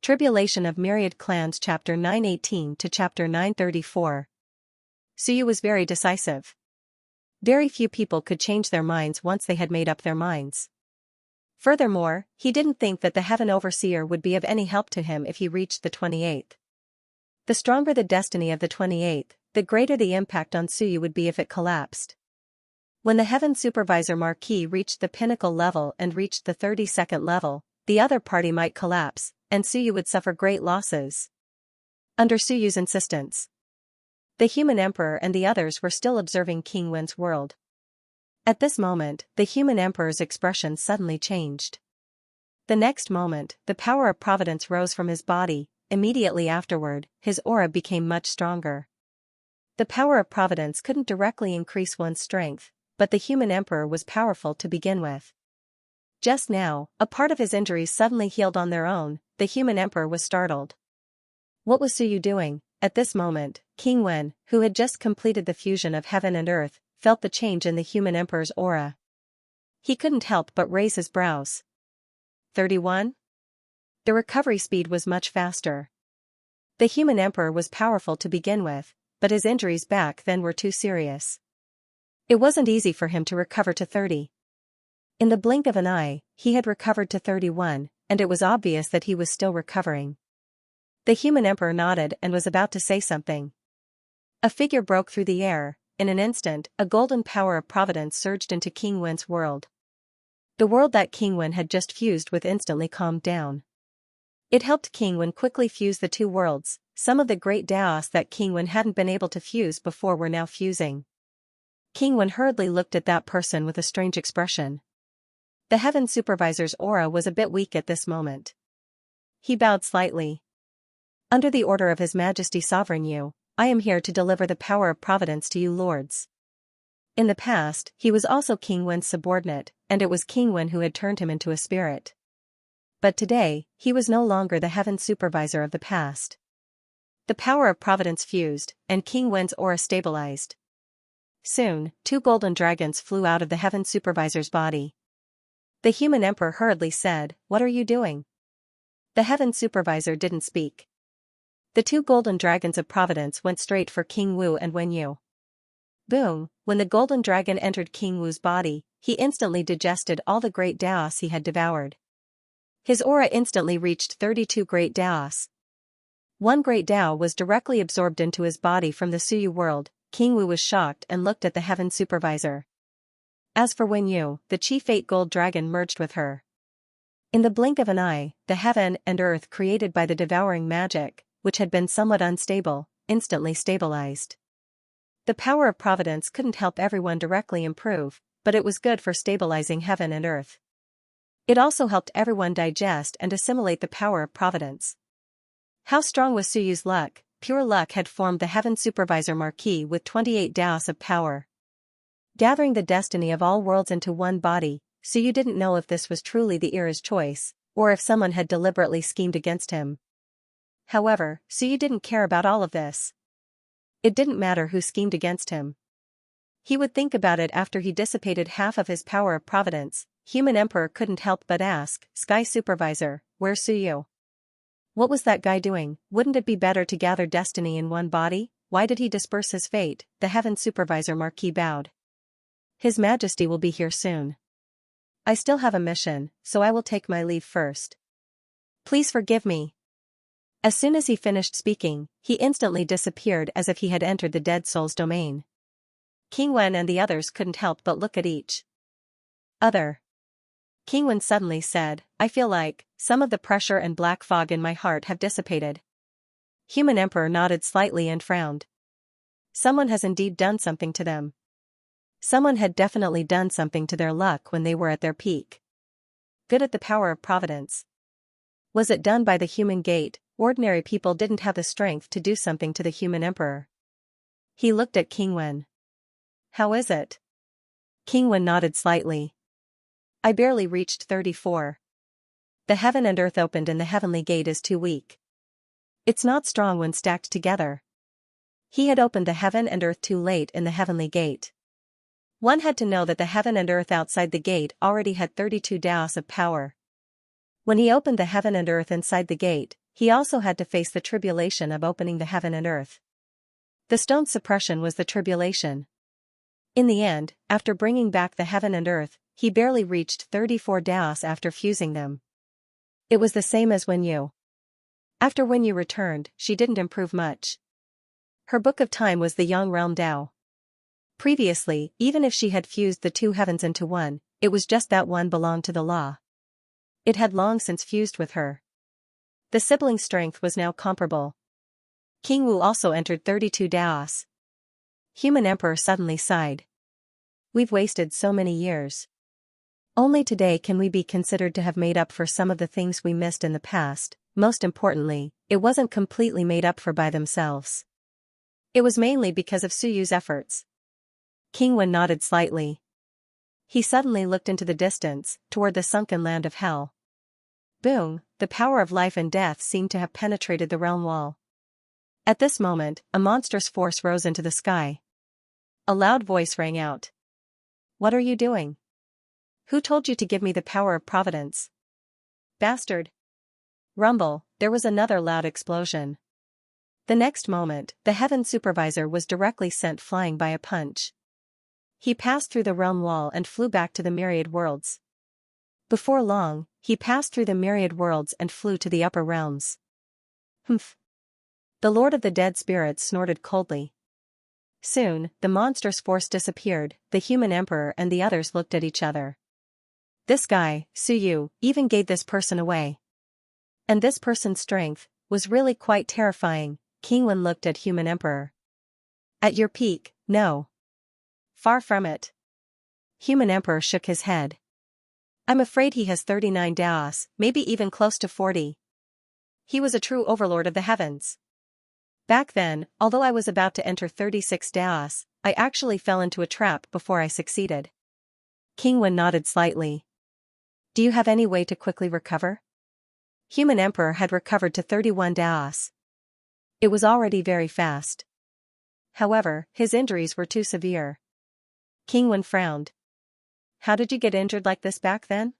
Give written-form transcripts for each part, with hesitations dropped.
Tribulation of Myriad Clans Chapter 918 to Chapter 934. Suyu was very decisive. Very few people could change their minds once they had made up their minds. Furthermore, he didn't think that the Heaven Overseer would be of any help to him if he reached the 28th. The stronger the destiny of the 28th, the greater the impact on Suyu would be if it collapsed. When the Heaven Supervisor Marquis reached the pinnacle level and reached the 32nd level, the other party might collapse, and Suyu would suffer great losses. Under Suyu's insistence, the human emperor and the others were still observing King Wen's world. At this moment, the human emperor's expression suddenly changed. The next moment, the power of providence rose from his body. Immediately afterward, his aura became much stronger. The power of providence couldn't directly increase one's strength, but the human emperor was powerful to begin with. Just now, a part of his injuries suddenly healed on their own. The human emperor was startled. What was Suyu doing? At this moment, King Wen, who had just completed the fusion of heaven and earth, felt the change in the human emperor's aura. He couldn't help but raise his brows. 31? The recovery speed was much faster. The human emperor was powerful to begin with, but his injuries back then were too serious. It wasn't easy for him to recover to 30. In the blink of an eye, he had recovered to 31, and it was obvious that he was still recovering. The human emperor nodded and was about to say something. A figure broke through the air. In an instant, a golden power of providence surged into King Wen's world. The world that King Wen had just fused with instantly calmed down. It helped King Wen quickly fuse the two worlds. Some of the great Daos that King Wen hadn't been able to fuse before were now fusing. King Wen hurriedly looked at that person with a strange expression. The Heaven Supervisor's aura was a bit weak at this moment. He bowed slightly. Under the order of His Majesty Sovereign Yu, I am here to deliver the power of providence to you lords. In the past, he was also King Wen's subordinate, and it was King Wen who had turned him into a spirit. But today, he was no longer the Heaven Supervisor of the past. The power of providence fused, and King Wen's aura stabilized. Soon, two golden dragons flew out of the Heaven Supervisor's body. The human emperor hurriedly said, "What are you doing?" The Heaven Supervisor didn't speak. The two golden dragons of providence went straight for King Wu and Wen Yu. Boom! When the golden dragon entered King Wu's body, he instantly digested all the great Daos he had devoured. His aura instantly reached 32 great Daos. One great Dao was directly absorbed into his body from the Suyu world. King Wu was shocked and looked at the Heaven Supervisor. As for Wen Yu, the chief 8 gold dragon merged with her. In the blink of an eye, the heaven and earth created by the devouring magic, which had been somewhat unstable, instantly stabilized. The power of providence couldn't help everyone directly improve, but it was good for stabilizing heaven and earth. It also helped everyone digest and assimilate the power of providence. How strong was Suyu's luck? Pure luck had formed the Heaven Supervisor Marquis with 28 Daos of power. Gathering the destiny of all worlds into one body, Suyu didn't know if this was truly the era's choice, or if someone had deliberately schemed against him. However, Suyu didn't care about all of this. It didn't matter who schemed against him. He would think about it after he dissipated half of his power of providence. Human Emperor couldn't help but ask, "Sky Supervisor, where's Suyu? What was that guy doing? Wouldn't it be better to gather destiny in one body? Why did he disperse his fate?" The Heaven Supervisor Marquis bowed. "His Majesty will be here soon. I still have a mission, so I will take my leave first. Please forgive me." As soon as he finished speaking, he instantly disappeared as if he had entered the dead soul's domain. King Wen and the others couldn't help but look at each other. King Wen suddenly said, "I feel like some of the pressure and black fog in my heart have dissipated." Human Emperor nodded slightly and frowned. Someone has indeed done something to them. Someone had definitely done something to their luck when they were at their peak. Good at the power of providence. Was it done by the human gate? Ordinary people didn't have the strength to do something to the human emperor. He looked at King Wen. "How is it?" King Wen nodded slightly. "I barely reached 34. The heaven and earth opened and the heavenly gate is too weak. It's not strong when stacked together." He had opened the heaven and earth too late in the heavenly gate. One had to know that the heaven and earth outside the gate already had 32 Daos of power. When he opened the heaven and earth inside the gate, he also had to face the tribulation of opening the heaven and earth. The stone's suppression was the tribulation. In the end, after bringing back the heaven and earth, he barely reached 34 daos after fusing them. It was the same as After when you returned, she didn't improve much. Her book of time was the Yang Realm Dao. Previously, even if she had fused the two heavens into one, it was just that one belonged to the law. It had long since fused with her. The sibling strength was now comparable. King Wu also entered 32 daos. Human Emperor suddenly sighed. We've wasted so many years. Only today can we be considered to have made up for some of the things we missed in the past. Most importantly, it wasn't completely made up for by themselves. It was mainly because of Suyu's efforts. King Wen nodded slightly. He suddenly looked into the distance, toward the sunken land of hell. Boom, the power of life and death seemed to have penetrated the realm wall. At this moment, a monstrous force rose into the sky. A loud voice rang out. What are you doing? Who told you to give me the power of providence? Bastard! Rumble, there was another loud explosion. The next moment, the heaven supervisor was directly sent flying by a punch. He passed through the realm wall and flew back to the Myriad worlds. Before long, he passed through the Myriad worlds and flew to the upper realms. Humph! The Lord of the Dead Spirits snorted coldly. Soon, the monstrous force disappeared. The human emperor and the others looked at each other. This guy, Suyu, even gave this person away. And this person's strength was really quite terrifying. King Wen looked at human emperor. At your peak, no. Far from it. Human emperor shook his head. I'm afraid he has 39 daos, maybe even close to 40. He was a true overlord of the heavens. Back then, although I was about to enter 36 daos, I actually fell into a trap before I succeeded. King Wen nodded slightly. Do you have any way to quickly recover? Human Emperor had recovered to 31 daos. It was already very fast. However, his injuries were too severe. King Wen frowned. How did you get injured like this back then?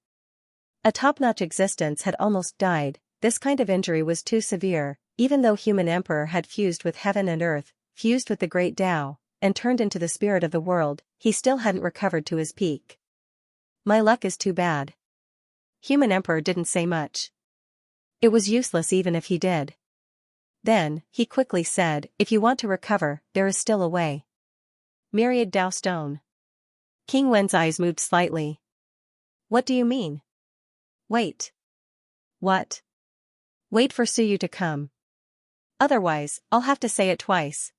A top-notch existence had almost died. This kind of injury was too severe. Even though Human Emperor had fused with heaven and earth, fused with the great Tao, and turned into the spirit of the world, he still hadn't recovered to his peak. My luck is too bad. Human Emperor didn't say much. It was useless even if he did. Then, he quickly said, if you want to recover, there is still a way. Myriad Tao Stone. King Wen's eyes moved slightly. What do you mean? Wait. What? Wait for Suyu to come. Otherwise, I'll have to say it twice.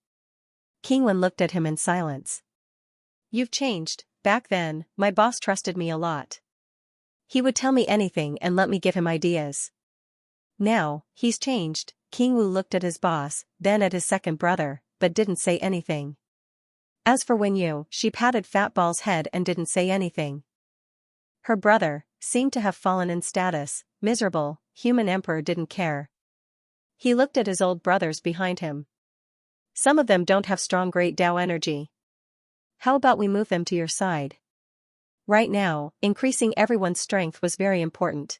King Wen looked at him in silence. You've changed. Back then, my boss trusted me a lot. He would tell me anything and let me give him ideas. Now, he's changed. King Wu looked at his boss, then at his second brother, but didn't say anything. As for Wen Yu, she patted Fat Ball's head and didn't say anything. Her brother seemed to have fallen in status, miserable. Human Emperor didn't care. He looked at his old brothers behind him. Some of them don't have strong great Tao energy. How about we move them to your side? Right now, increasing everyone's strength was very important.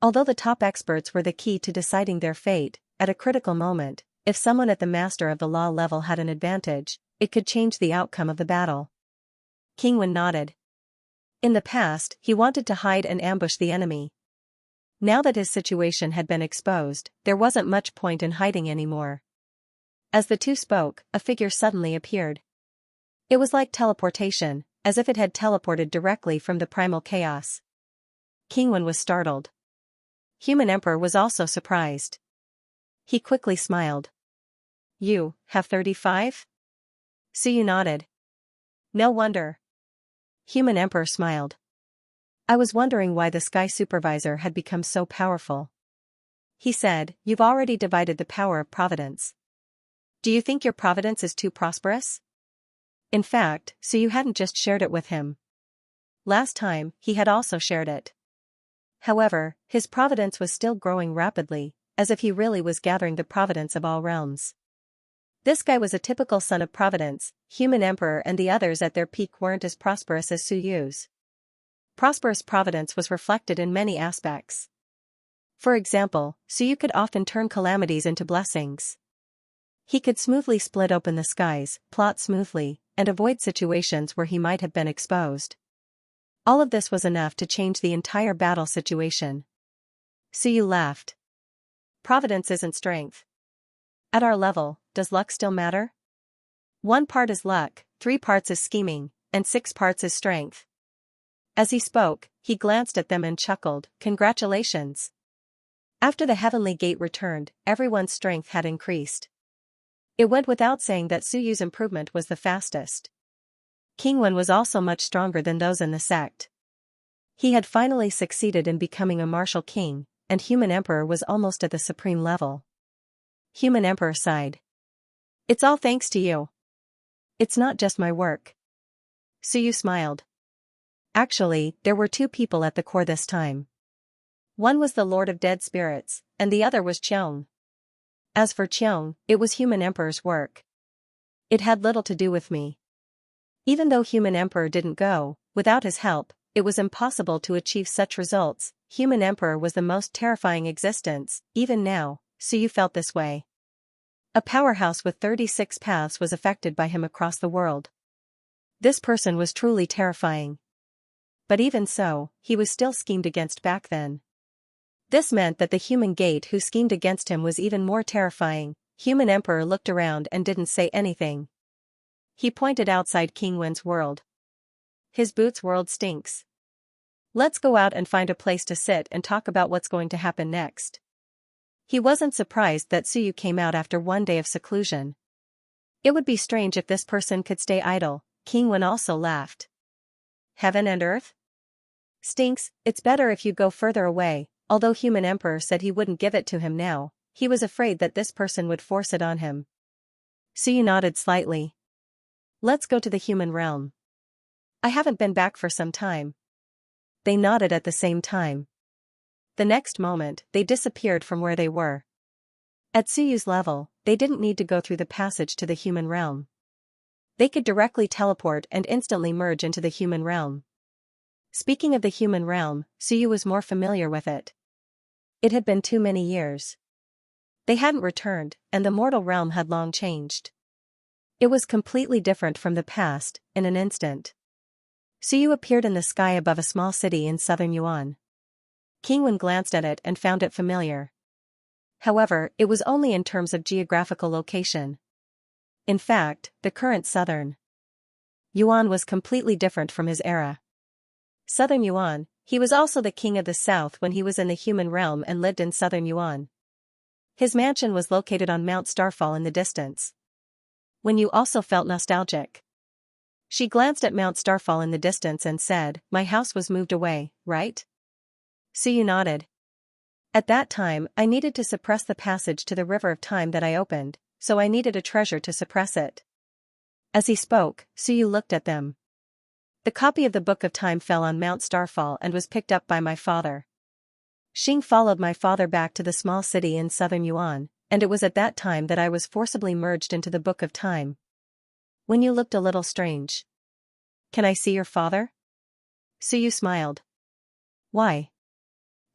Although the top experts were the key to deciding their fate, at a critical moment, if someone at the Master of the Law level had an advantage, it could change the outcome of the battle. King Wen nodded. In the past, he wanted to hide and ambush the enemy. Now that his situation had been exposed, there wasn't much point in hiding anymore. As the two spoke, a figure suddenly appeared. It was like teleportation, as if it had teleported directly from the primal chaos. King Wen was startled. Human Emperor was also surprised. He quickly smiled. You have 35? Suyu nodded. No wonder. Human Emperor smiled. I was wondering why the Sky Supervisor had become so powerful. He said, you've already divided the power of providence. Do you think your providence is too prosperous? In fact, Suyu hadn't just shared it with him. Last time, he had also shared it. However, his providence was still growing rapidly, as if he really was gathering the providence of all realms. This guy was a typical son of providence. Human Emperor and the others at their peak weren't as prosperous as Suyu's. Prosperous providence was reflected in many aspects. For example, Suyu could often turn calamities into blessings. He could smoothly split open the skies, plot smoothly, and avoid situations where he might have been exposed. All of this was enough to change the entire battle situation. Suyu laughed. Providence isn't strength. At our level, does luck still matter? 1 part is luck, 3 parts is scheming, and 6 parts is strength. As he spoke, he glanced at them and chuckled, "Congratulations." After the heavenly gate returned, everyone's strength had increased. It went without saying that Suyu's improvement was the fastest. King Wen was also much stronger than those in the sect. He had finally succeeded in becoming a martial king, and Human Emperor was almost at the supreme level. Human Emperor sighed. "It's all thanks to you. It's not just my work." Suyu smiled. Actually, there were 2 people at the core this time. One was the Lord of Dead Spirits, and the other was Qiong. As for Qiong, it was Human Emperor's work. It had little to do with me. Even though Human Emperor didn't go, without his help, it was impossible to achieve such results. Human Emperor was the most terrifying existence. Even now, Suyu felt this way. A powerhouse with 36 paths was affected by him across the world. This person was truly terrifying. But even so, he was still schemed against back then. This meant that the Human Gate who schemed against him was even more terrifying. Human Emperor looked around and didn't say anything. He pointed outside King Wen's world. "His boots' world stinks. Let's go out and find a place to sit and talk about what's going to happen next." He wasn't surprised that Suyu came out after 1 day of seclusion. It would be strange if this person could stay idle. King Wen also laughed. "Heaven and earth? Stinks, it's better if you go further away." Although Human Emperor said he wouldn't give it to him now, he was afraid that this person would force it on him. Suyu nodded slightly. "Let's go to the human realm. I haven't been back for some time." They nodded at the same time. The next moment, they disappeared from where they were. At Suyu's level, they didn't need to go through the passage to the human realm. They could directly teleport and instantly merge into the human realm. Speaking of the human realm, Suyu was more familiar with it. It had been too many years. They hadn't returned, and the mortal realm had long changed. It was completely different from the past. In an instant, Suyu appeared in the sky above a small city in southern Yuan. King Wen glanced at it and found it familiar. However, it was only in terms of geographical location. In fact, the current southern Yuan was completely different from his era. Southern Yuan, he was also the king of the south when he was in the human realm and lived in southern Yuan. His mansion was located on Mount Starfall in the distance. When you also felt nostalgic. She glanced at Mount Starfall in the distance and said, "My house was moved away, right?" Suyu nodded. "At that time, I needed to suppress the passage to the river of time that I opened, so I needed a treasure to suppress it." As he spoke, Suyu looked at them. "The copy of the Book of Time fell on Mount Starfall and was picked up by my father. Xing followed my father back to the small city in southern Yuan, and it was at that time that I was forcibly merged into the Book of Time. When you looked a little strange. Can I see your father?" Suyu smiled. "Why?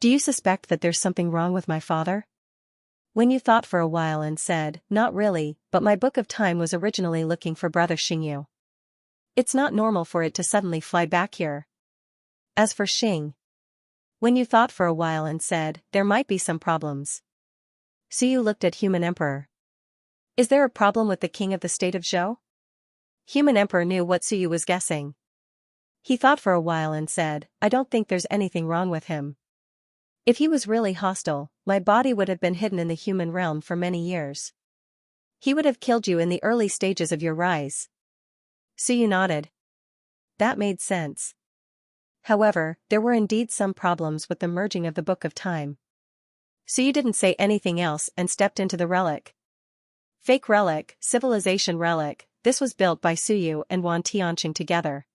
Do you suspect that there's something wrong with my father?" When you thought for a while and said, "Not really, but my Book of Time was originally looking for brother Xingyu. It's not normal for it to suddenly fly back here." As for Xing. When you thought for a while and said, "There might be some problems." Suyu looked at Human Emperor. "Is there a problem with the king of the state of Zhou?" Human Emperor knew what Suyu was guessing. He thought for a while and said, "I don't think there's anything wrong with him. If he was really hostile, my body would have been hidden in the human realm for many years. He would have killed you in the early stages of your rise." Suyu nodded. That made sense. However, there were indeed some problems with the merging of the Book of Time. Suyu didn't say anything else and stepped into the relic. Fake relic, civilization relic, this was built by Suyu and Wan Tianqing together.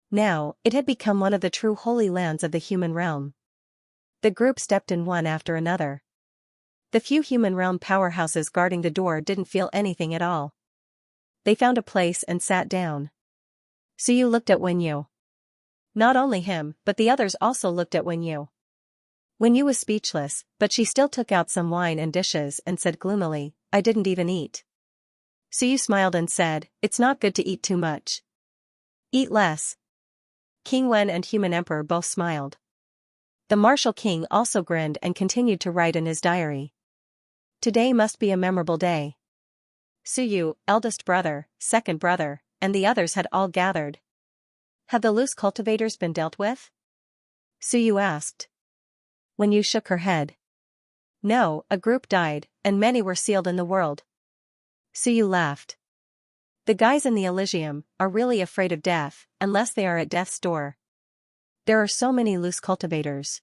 Now, it had become one of the true holy lands of the human realm. The group stepped in one after another. The few human realm powerhouses guarding the door didn't feel anything at all. They found a place and sat down. Suyu looked at Wenyu. Not only him, but the others also looked at Wenyu. Wen Yu was speechless, but she still took out some wine and dishes and said gloomily, I didn't even eat. Suyu smiled and said, it's not good to eat too much. Eat less. King Wen and Human Emperor both smiled. The martial king also grinned and continued to write in his diary. Today must be a memorable day. Suyu, eldest brother, second brother, and the others had all gathered. Have the loose cultivators been dealt with? Suyu asked. Wen Yu shook her head. No, a group died, and many were sealed in the world. Suyu laughed. The guys in the Elysium are really afraid of death, unless they are at death's door. There are so many loose cultivators.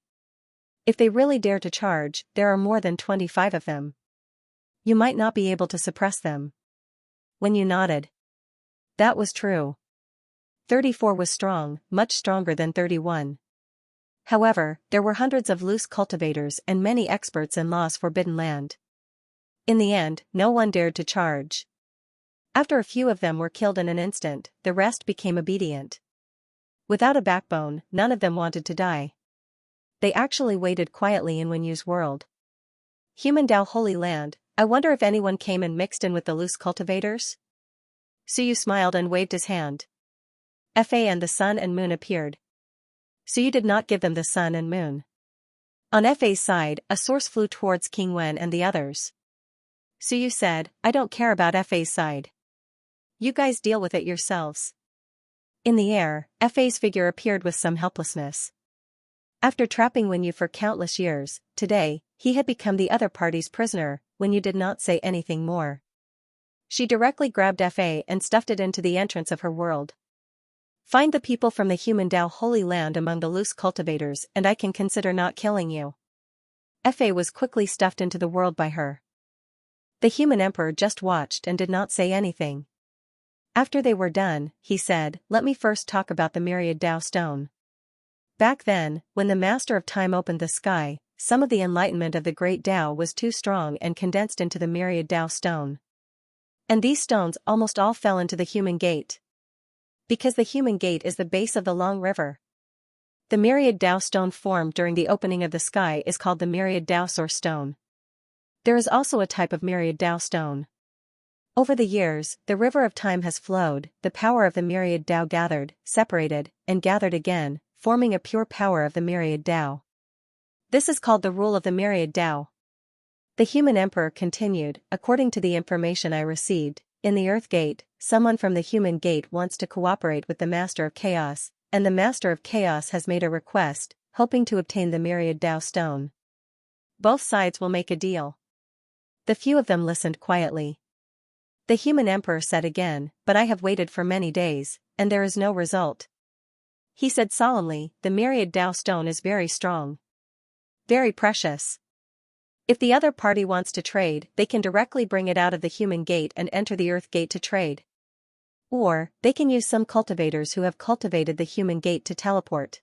If they really dare to charge, there are more than 25 of them. You might not be able to suppress them. Wen Yu nodded. That was true. 34 was strong, much stronger than 31. However, there were hundreds of loose cultivators and many experts in Law's forbidden land. In the end, no one dared to charge. After a few of them were killed in an instant, the rest became obedient. Without a backbone, none of them wanted to die. They actually waited quietly in Wen Yu's world. Human Dao Holy Land, I wonder if anyone came and mixed in with the loose cultivators? Suyu smiled and waved his hand. Fa and the sun and moon appeared. Suyu did not give them the sun and moon. On Fa's side, a source flew towards King Wen and the others. Suyu said, I don't care about Fa's side. You guys deal with it yourselves. In the air, Fa's figure appeared with some helplessness. After trapping Wen Yu for countless years, today, he had become the other party's prisoner. Wen Yu did not say anything more. She directly grabbed Fa and stuffed it into the entrance of her world. Find the people from the Human Dao Holy Land among the loose cultivators and I can consider not killing you. Fa was quickly stuffed into the world by her. The Human Emperor just watched and did not say anything. After they were done, he said, let me first talk about the Myriad Dao Stone. Back then, when the Master of Time opened the sky, some of the enlightenment of the Great Dao was too strong and condensed into the Myriad Dao Stone. And these stones almost all fell into the Human Gate. Because the Human Gate is the base of the long river. The Myriad Dao Stone formed during the opening of the sky is called the Myriad Dao Source Stone. There is also a type of Myriad Dao Stone. Over the years, the river of time has flowed, the power of the Myriad Dao gathered, separated, and gathered again, forming a pure power of the Myriad Dao. This is called the rule of the Myriad Dao. The Human Emperor continued, according to the information I received, in the Earth Gate, someone from the Human Gate wants to cooperate with the Master of Chaos, and the Master of Chaos has made a request, hoping to obtain the Myriad Dao Stone. Both sides will make a deal. The few of them listened quietly. The Human Emperor said again, but I have waited for many days, and there is no result. He said solemnly, the Myriad Dao Stone is very strong. Very precious. If the other party wants to trade, they can directly bring it out of the Human Gate and enter the Earth Gate to trade. Or, they can use some cultivators who have cultivated the Human Gate to teleport.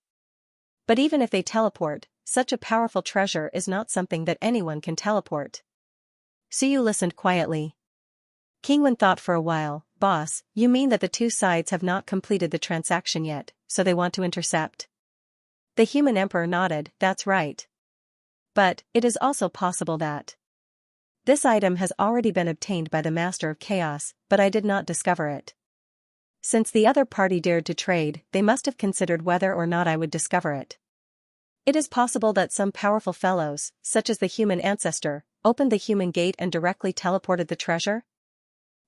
But even if they teleport, such a powerful treasure is not something that anyone can teleport. Suyu listened quietly. King Wen thought for a while, boss, you mean that the two sides have not completed the transaction yet, so they want to intercept? The Human Emperor nodded, that's right. But, it is also possible that this item has already been obtained by the Master of Chaos, but I did not discover it. Since the other party dared to trade, they must have considered whether or not I would discover it. It is possible that some powerful fellows, such as the Human Ancestor, opened the Human Gate and directly teleported the treasure?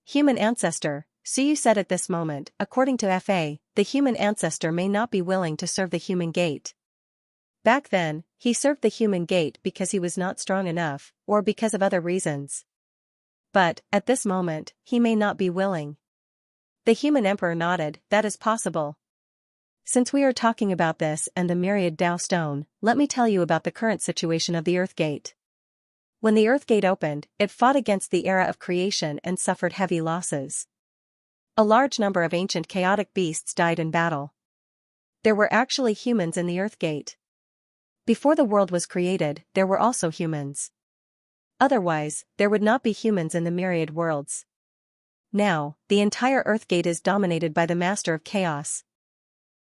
Human Ancestor, Suyu said at this moment, according to Fa, the Human Ancestor may not be willing to serve the Human Gate. Back then, he served the Human Gate because he was not strong enough, or because of other reasons. But, at this moment, he may not be willing. The Human Emperor nodded, that is possible. Since we are talking about this and the Myriad Dao Stone, let me tell you about the current situation of the Earth Gate. When the Earth Gate opened, it fought against the era of creation and suffered heavy losses. A large number of ancient chaotic beasts died in battle. There were actually humans in the Earth Gate. Before the world was created, there were also humans. Otherwise, there would not be humans in the myriad worlds. Now, the entire Earth Gate is dominated by the Master of Chaos.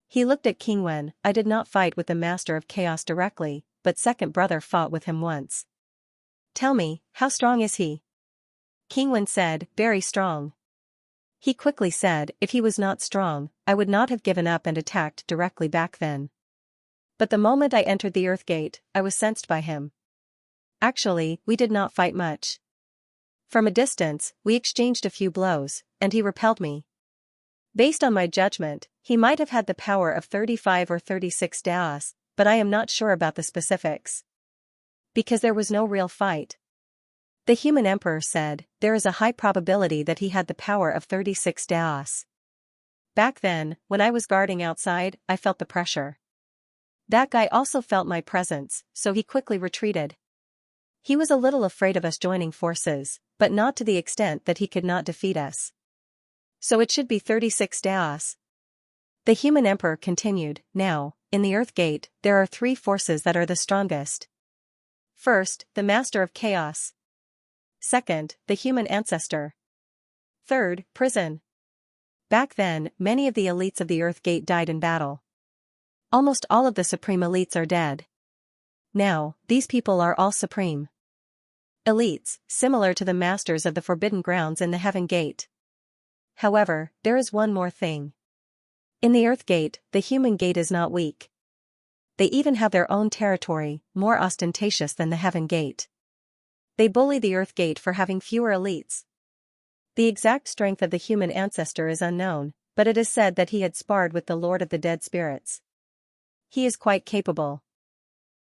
He looked at King Wen, I did not fight with the Master of Chaos directly, but second brother fought with him once. Tell me, how strong is he? King Wen said, very strong. He quickly said, if he was not strong, I would not have given up and attacked directly back then. But the moment I entered the Earth Gate, I was sensed by him. Actually, we did not fight much. From a distance, we exchanged a few blows, and he repelled me. Based on my judgment, he might have had the power of 35 or 36 Daos, but I am not sure about the specifics. Because there was no real fight. The human emperor said, there is a high probability that he had the power of 36 Daos. Back then, when I was guarding outside, I felt the pressure. That guy also felt my presence, so he quickly retreated. He was a little afraid of us joining forces, but not to the extent that he could not defeat us. So it should be 36 Daos. The human emperor continued, now, in the Earth Gate, there are 3 forces that are the strongest. First, the Master of Chaos. Second, the human ancestor. Third, prison. Back then, many of the elites of the Earth Gate died in battle. Almost all of the supreme elites are dead. Now, these people are all supreme elites, similar to the masters of the Forbidden Grounds in the Heaven Gate. However, there is one more thing. In the Earth Gate, the human gate is not weak. They even have their own territory, more ostentatious than the Heaven Gate. They bully the Earth Gate for having fewer elites. The exact strength of the human ancestor is unknown, but it is said that he had sparred with the Lord of the Dead Spirits. He is quite capable.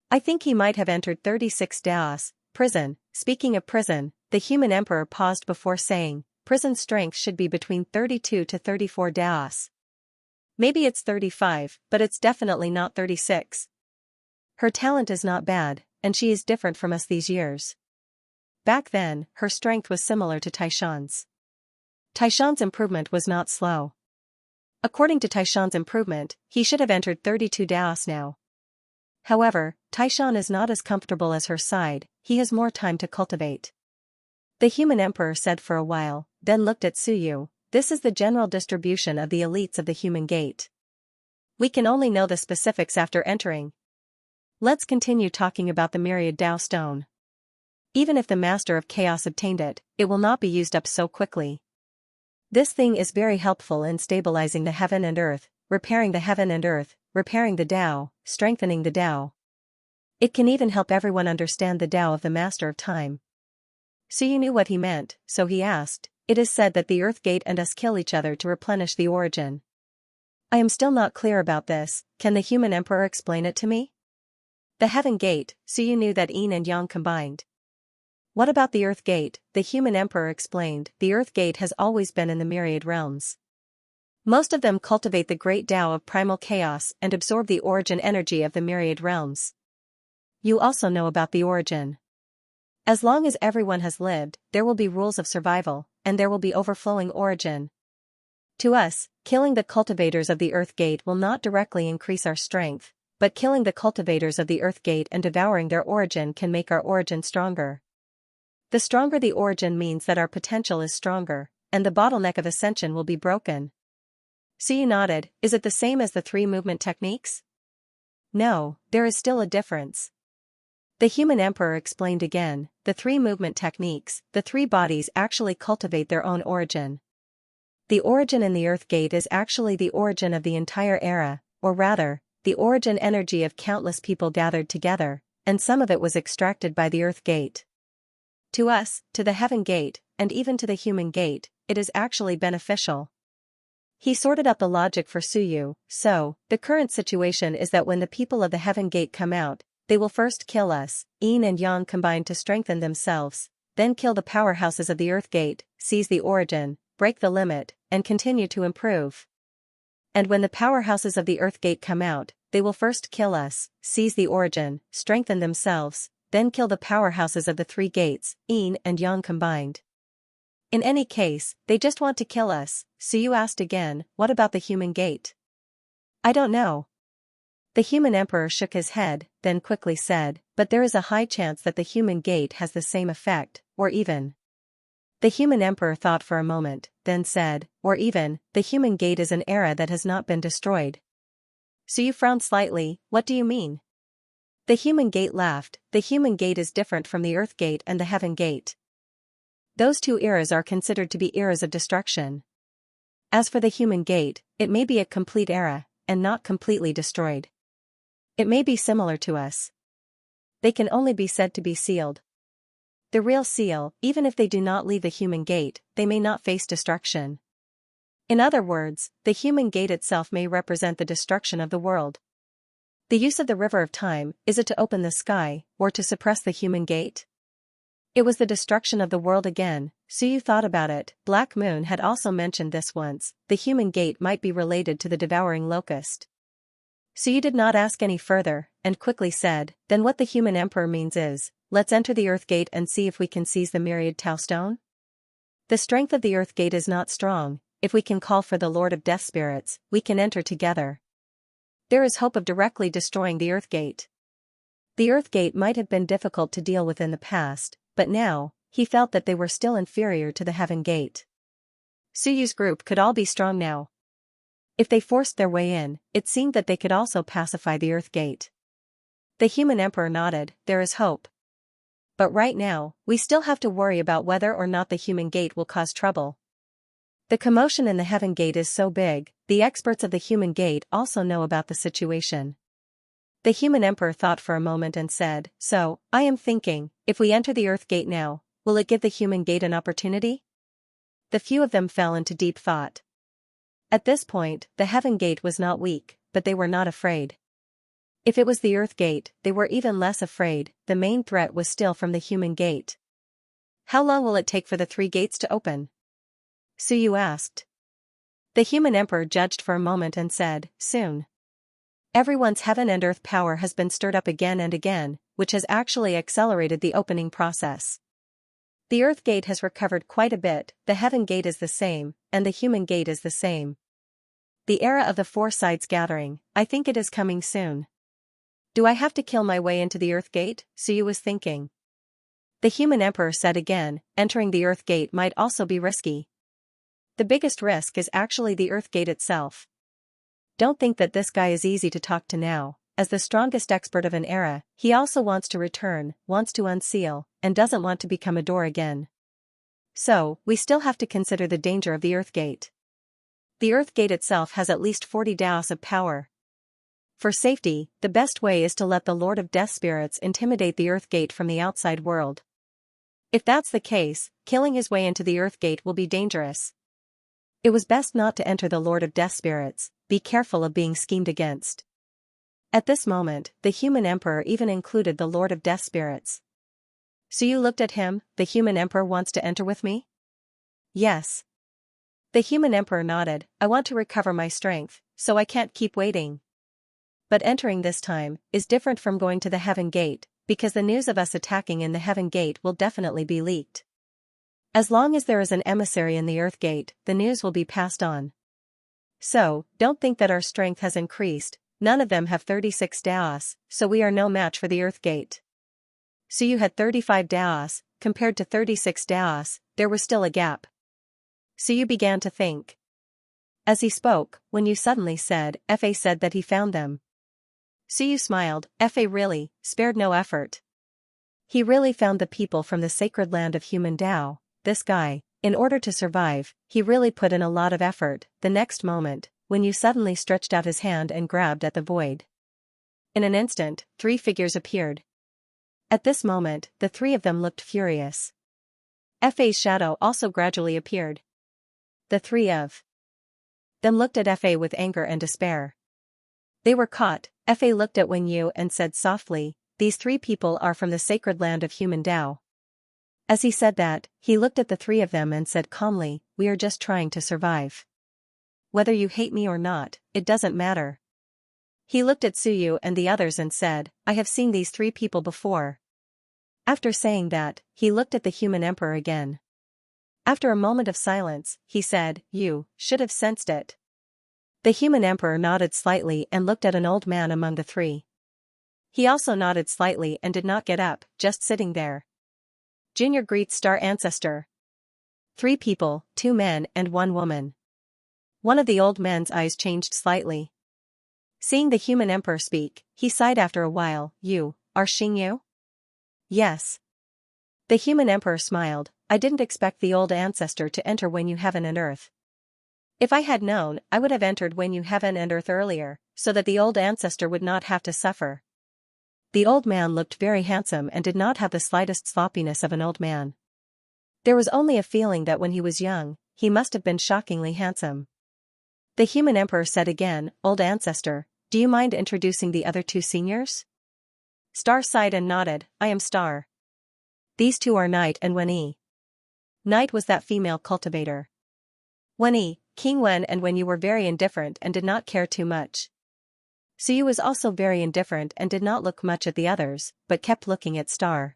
I think he might have entered 36 Daos, prison. Speaking of prison, the human emperor paused before saying, prison strength should be between 32 to 34 Daos. Maybe it's 35, but it's definitely not 36. Her talent is not bad, and she is different from us these years. Back then, her strength was similar to Taishan's. Taishan's improvement was not slow. According to Taishan's improvement, he should have entered 32 Daos now. However, Taishan is not as comfortable as her side, he has more time to cultivate. The human emperor said for a while, then looked at Suyu, this is the general distribution of the elites of the human gate. We can only know the specifics after entering. Let's continue talking about the Myriad Dao Stone. Even if the Master of Chaos obtained it, it will not be used up so quickly. This thing is very helpful in stabilizing the heaven and earth, repairing the heaven and earth, repairing the Tao, strengthening the Tao. It can even help everyone understand the Tao of the Master of Time. So you knew what he meant, so he asked, it is said that the Earth Gate and us kill each other to replenish the origin. I am still not clear about this, can the human emperor explain it to me? The Heaven Gate, so you knew that Yin and Yang combined. What about the Earth Gate? The human emperor explained, the Earth Gate has always been in the myriad realms. Most of them cultivate the great Tao of primal chaos and absorb the origin energy of the myriad realms. You also know about the origin. As long as everyone has lived, there will be rules of survival, and there will be overflowing origin. To us, killing the cultivators of the Earth Gate will not directly increase our strength, but killing the cultivators of the Earth Gate and devouring their origin can make our origin stronger. The stronger the origin means that our potential is stronger, and the bottleneck of ascension will be broken. So you nodded, is it the same as the 3 movement techniques? No, there is still a difference. The human emperor explained again, the 3 movement techniques, the 3 bodies actually cultivate their own origin. The origin in the Earth Gate is actually the origin of the entire era, or rather, the origin energy of countless people gathered together, and some of it was extracted by the Earth Gate. To us, to the Heaven Gate, and even to the human gate, it is actually beneficial. He sorted out the logic for Suyu, so, the current situation is that when the people of the Heaven Gate come out, they will first kill us, Yin and Yang combine to strengthen themselves, then kill the powerhouses of the Earth Gate, seize the origin, break the limit, and continue to improve. And when the powerhouses of the Earth Gate come out, they will first kill us, seize the origin, strengthen themselves, then kill the powerhouses of the 3 gates, Yin and Yang combined. In any case, they just want to kill us, so you asked again, what about the human gate? I don't know. The human emperor shook his head, then quickly said, but there is a high chance that the human gate has the same effect, or even. The human emperor thought for a moment, then said, or even, the human gate is an era that has not been destroyed. So you frowned slightly, what do you mean? The human gate laughed. The human gate is different from the earth gate and the heaven gate. Those two eras are considered to be eras of destruction. As for the human gate, it may be a complete era, and not completely destroyed. It may be similar to us. They can only be said to be sealed. The real seal, even if they do not leave the human gate, they may not face destruction. In other words, the human gate itself may represent the destruction of the world. The use of the river of time, is it to open the sky, or to suppress the human gate? It was the destruction of the world again, so you thought about it. Black Moon had also mentioned this once, the human gate might be related to the devouring locust. So you did not ask any further, and quickly said, then what the human emperor means is, let's enter the earth gate and see if we can seize the Myriad Tau stone? The strength of the earth gate is not strong. If we can call for the Lord of Death spirits, we can enter together. There is hope of directly destroying the earth gate. The earth gate might have been difficult to deal with in the past, but now, he felt that they were still inferior to the heaven gate. Suyu's group could all be strong now. If they forced their way in, it seemed that they could also pacify the earth gate. The human emperor nodded, there is hope. But right now, we still have to worry about whether or not the human gate will cause trouble. The commotion in the heaven gate is so big, the experts of the human gate also know about the situation. The human emperor thought for a moment and said, so, I am thinking, if we enter the earth gate now, will it give the human gate an opportunity? The few of them fell into deep thought. At this point, the heaven gate was not weak, but they were not afraid. If it was the earth gate, they were even less afraid. The main threat was still from the human gate. How long will it take for the three gates to open? Suyu asked. The human emperor judged for a moment and said, soon. Everyone's heaven and earth power has been stirred up again and again, which has actually accelerated the opening process. The earth gate has recovered quite a bit, the heaven gate is the same, and the human gate is the same. The era of the four sides gathering, I think it is coming soon. Do I have to kill my way into the earth gate? Suyu was thinking. The human emperor said again, entering the earth gate might also be risky. The biggest risk is actually the earth gate itself. Don't think that this guy is easy to talk to now. As the strongest expert of an era, he also wants to return, wants to unseal, and doesn't want to become a door again. So, we still have to consider the danger of the earth gate. The earth gate itself has at least 40 daos of power. For safety, the best way is to let the Lord of Death spirits intimidate the earth gate from the outside world. If that's the case, killing his way into the earth gate will be dangerous. It was best not to enter the Lord of Death spirits, be careful of being schemed against. At this moment, the human emperor even included the Lord of Death spirits. So you looked at him, the human emperor wants to enter with me? Yes. The human emperor nodded, I want to recover my strength, so I can't keep waiting. But entering this time, is different from going to the heaven gate, because the news of us attacking in the heaven gate will definitely be leaked. As long as there is an emissary in the earth gate, the news will be passed on. So, don't think that our strength has increased, none of them have 36 daos, so we are no match for the earth gate. So you had 35 daos, compared to 36 daos, there was still a gap. So you began to think. As he spoke, when you suddenly said, Fa said that he found them. So you smiled, Fa really, spared no effort. He really found the people from the sacred land of human Tao. This guy, in order to survive, he really put in a lot of effort. The next moment, when you suddenly stretched out his hand and grabbed at the void. In an instant, 3 figures appeared. At this moment, the 3 of them looked furious. Fa's shadow also gradually appeared. The 3 of them looked at Fa with anger and despair. They were caught. Fa looked at Wen Yu and said softly, these 3 people are from the sacred land of human Tao. As he said that, he looked at the 3 of them and said calmly, we are just trying to survive. Whether you hate me or not, it doesn't matter. He looked at Suyu and the others and said, I have seen these 3 people before. After saying that, he looked at the human emperor again. After a moment of silence, he said, you should have sensed it. The human emperor nodded slightly and looked at an old man among the 3. He also nodded slightly and did not get up, just sitting there. Junior greets Star Ancestor. 3 people, 2 men and 1 woman. One of the old men's eyes changed slightly. Seeing the human emperor speak, he sighed after a while. You are Xianxia? Yes. The human emperor smiled. I didn't expect the old ancestor to enter when you heaven and earth. If I had known, I would have entered when you heaven and earth earlier, so that the old ancestor would not have to suffer. The old man looked very handsome and did not have the slightest sloppiness of an old man. There was only a feeling that when he was young, he must have been shockingly handsome. The human emperor said again, Old ancestor, do you mind introducing the other two seniors? Star sighed and nodded, I am Star. These two are Night and Wen. Night was that female cultivator. Wen, King Wen, and when you were very indifferent and did not care too much. Suyu was also very indifferent and did not look much at the others, but kept looking at Star.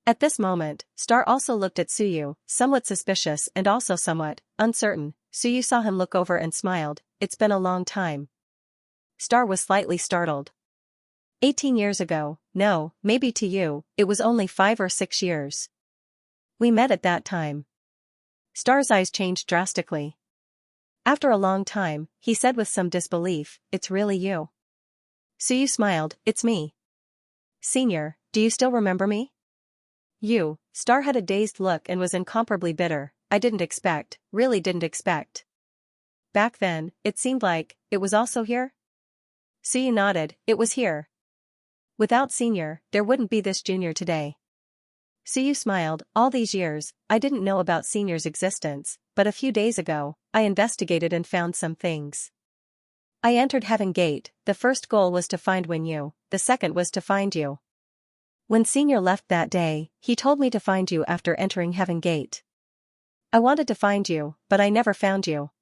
At this moment, Star also looked at Suyu, somewhat suspicious and also somewhat uncertain. Suyu saw him look over and smiled, it's been a long time. Star was slightly startled. 18 years ago, no, maybe to you, it was only 5 or 6 years. We met at that time. Star's eyes changed drastically. After a long time, he said with some disbelief, it's really you. Suyu smiled, it's me. Senior, do you still remember me? You, Star had a dazed look and was incomparably bitter, I didn't expect, really didn't expect. Back then, it seemed like, it was also here? Suyu nodded, it was here. Without Senior, there wouldn't be this Junior today. Suyu smiled, all these years, I didn't know about Senior's existence, but a few days ago, I investigated and found some things. I entered Heaven Gate, the first goal was to find Wen, the second was to find you. When Senior left that day, he told me to find you after entering Heaven Gate. I wanted to find you, but I never found you.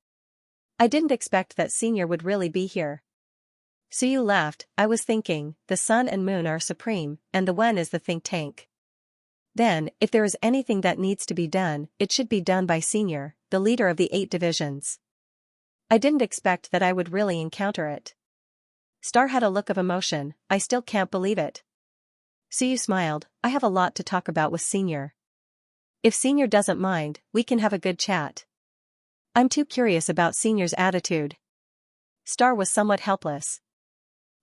I didn't expect that Senior would really be here. Suyu laughed, I was thinking, the sun and moon are supreme, and the Wen is the think tank. Then, if there is anything that needs to be done, it should be done by Senior, the leader of the 8 divisions. I didn't expect that I would really encounter it. Star had a look of emotion, I still can't believe it. Suyu smiled, I have a lot to talk about with Senior. If Senior doesn't mind, we can have a good chat. I'm too curious about Senior's attitude. Star was somewhat helpless.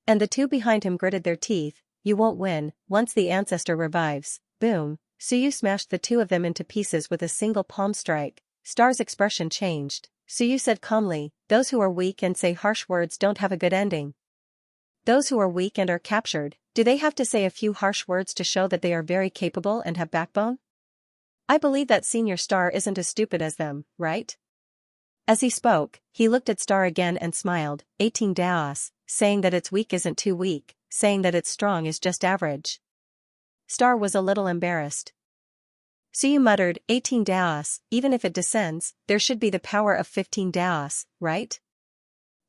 And the two behind him gritted their teeth, you won't win, once the ancestor revives, boom, Suyu smashed the two of them into pieces with a single palm strike. Star's expression changed, Suyu said calmly, those who are weak and say harsh words don't have a good ending. Those who are weak and are captured, do they have to say a few harsh words to show that they are very capable and have backbone? I believe that Senior Star isn't as stupid as them, right? As he spoke, he looked at Star again and smiled, 18 Daos, saying that it's weak isn't too weak, saying that it's strong is just average. Star was a little embarrassed. Suyu muttered, 18 Daos, even if it descends, there should be the power of 15 Daos, right?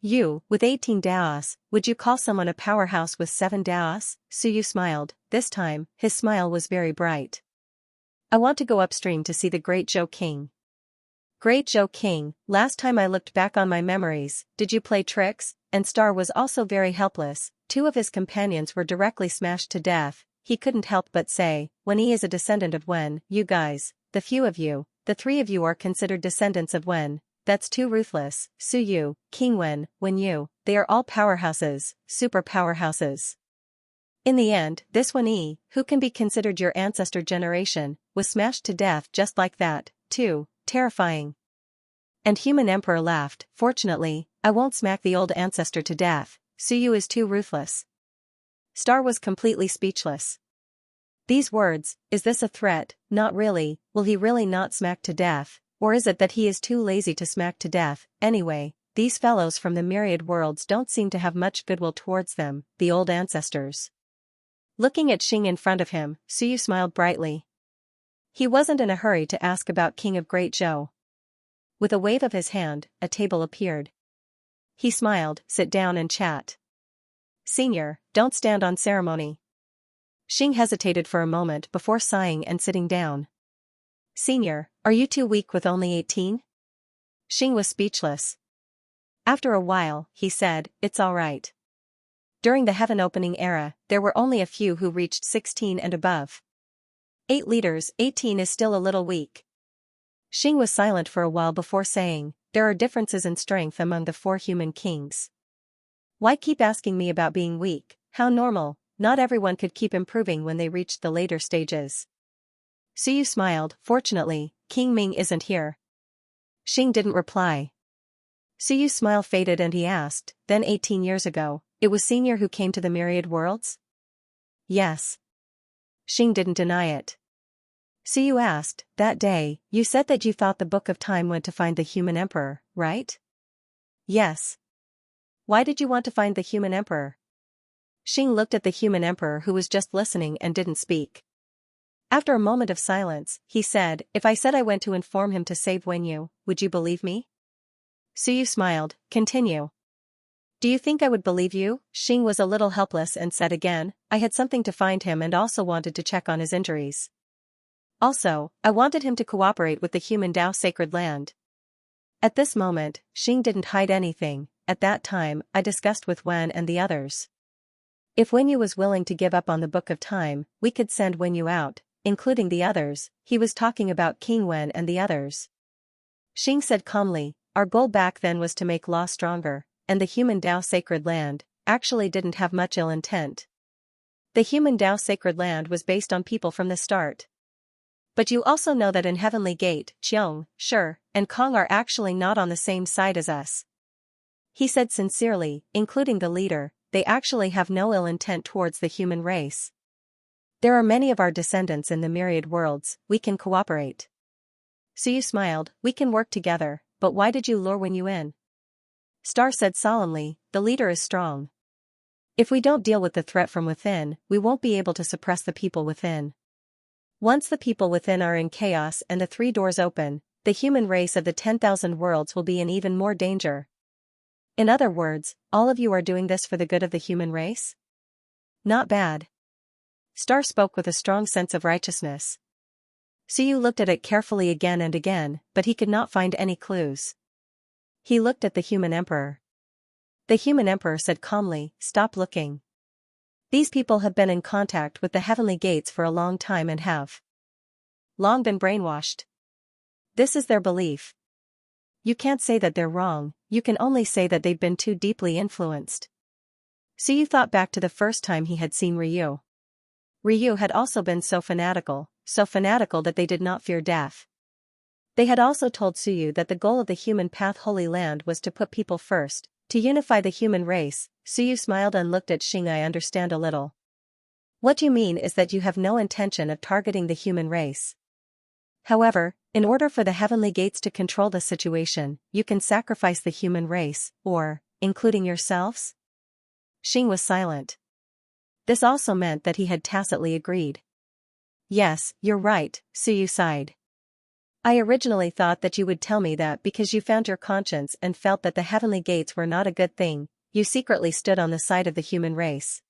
You, with 18 Daos, would you call someone a powerhouse with 7 Daos? Suyu smiled, this time, his smile was very bright. I want to go upstream to see the Great Zhou King. Great Zhou King, last time I looked back on my memories, did you play tricks? And Star was also very helpless, 2 of his companions were directly smashed to death, he couldn't help but say, when he is a descendant of Wen, you guys, the few of you, the 3 of you are considered descendants of Wen, that's too ruthless, Suyu, King Wen, you, they are all powerhouses, super powerhouses. In the end, this Wen, who can be considered your ancestor generation, was smashed to death just like that, too, terrifying. And Human Emperor laughed, fortunately, I won't smack the old ancestor to death, Suyu is too ruthless. Star was completely speechless. These words, is this a threat? Not really, will he really not smack to death, or is it that he is too lazy to smack to death? Anyway, these fellows from the Myriad worlds don't seem to have much goodwill towards them, the old ancestors. Looking at Xing in front of him, Suyu smiled brightly. He wasn't in a hurry to ask about King of Great Zhou. With a wave of his hand, a table appeared. He smiled, sit down and chat. Senior, don't stand on ceremony. Xing hesitated for a moment before sighing and sitting down. Senior, are you too weak with only 18? Xing was speechless. After a while, he said, it's all right. During the heaven opening era, there were only a few who reached 16 and above. 8 leaders, 18 is still a little weak. Xing was silent for a while before saying, there are differences in strength among the 4 human kings. Why keep asking me about being weak? How normal, not everyone could keep improving when they reached the later stages. Suyu smiled. Fortunately, King Ming isn't here. Xing didn't reply. Suyu's smile faded and he asked, then 18 years ago, it was Senior who came to the Myriad worlds? Yes. Xing didn't deny it. Suyu asked, that day, you said that you thought the Book of Time went to find the human emperor, right? Yes. Why did you want to find the human emperor? Xing looked at the human emperor who was just listening and didn't speak. After a moment of silence, he said, if I said I went to inform him to save Wenyu, would you believe me? Suyu smiled. Continue. Do you think I would believe you? Xing was a little helpless and said again, I had something to find him and also wanted to check on his injuries. Also, I wanted him to cooperate with the human Tao Sacred Land. At this moment, Xing didn't hide anything. At that time, I discussed with Wen and the others. If Wenyu was willing to give up on the Book of Time, we could send Wenyu out, including the others. He was talking about King Wen and the others. Xing said calmly, our goal back then was to make law stronger, and the human Tao Sacred Land actually didn't have much ill intent. The human Tao Sacred Land was based on people from the start. But you also know that in Heavenly Gate, Qiong, Shi, and Kong are actually not on the same side as us. He said sincerely, including the leader, they actually have no ill intent towards the human race. There are many of our descendants in the Myriad worlds, we can cooperate. Suyu smiled, we can work together, but why did you lure Wenyu in? Star said solemnly, the leader is strong. If we don't deal with the threat from within, we won't be able to suppress the people within. Once the people within are in chaos and the 3 doors open, the human race of the 10,000 worlds will be in even more danger. In other words, all of you are doing this for the good of the human race? Not bad. Star spoke with a strong sense of righteousness. Suyu looked at it carefully again and again, but he could not find any clues. He looked at the human emperor. The human emperor said calmly, stop looking. These people have been in contact with the heavenly gates for a long time and have long been brainwashed. This is their belief. You can't say that they're wrong, you can only say that they've been too deeply influenced. Suyu thought back to the first time he had seen Ryu. Ryu had also been so fanatical that they did not fear death. They had also told Suyu that the goal of the human path Holy Land was to put people first, to unify the human race. Suyu smiled and looked at Xing. I understand a little. What you mean is that you have no intention of targeting the human race. However, in order for the heavenly gates to control the situation, you can sacrifice the human race, or, including yourselves? Xing was silent. This also meant that he had tacitly agreed. Yes, you're right, Suyu sighed. I originally thought that you would tell me that because you found your conscience and felt that the heavenly gates were not a good thing, you secretly stood on the side of the human race.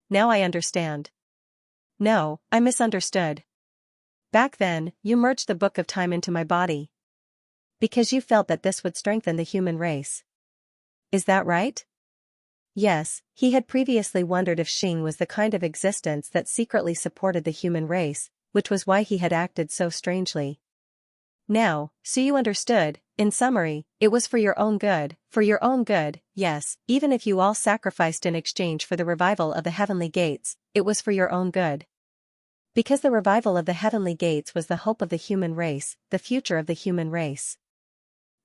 Now I understand. No, I misunderstood. Back then, you merged the Book of Time into my body. Because you felt that this would strengthen the human race. Is that right? Yes, he had previously wondered if Xing was the kind of existence that secretly supported the human race, which was why he had acted so strangely. Now, Suyu understood. In summary, it was for your own good, yes, even if you all sacrificed in exchange for the revival of the heavenly gates, it was for your own good. Because the revival of the heavenly gates was the hope of the human race, the future of the human race.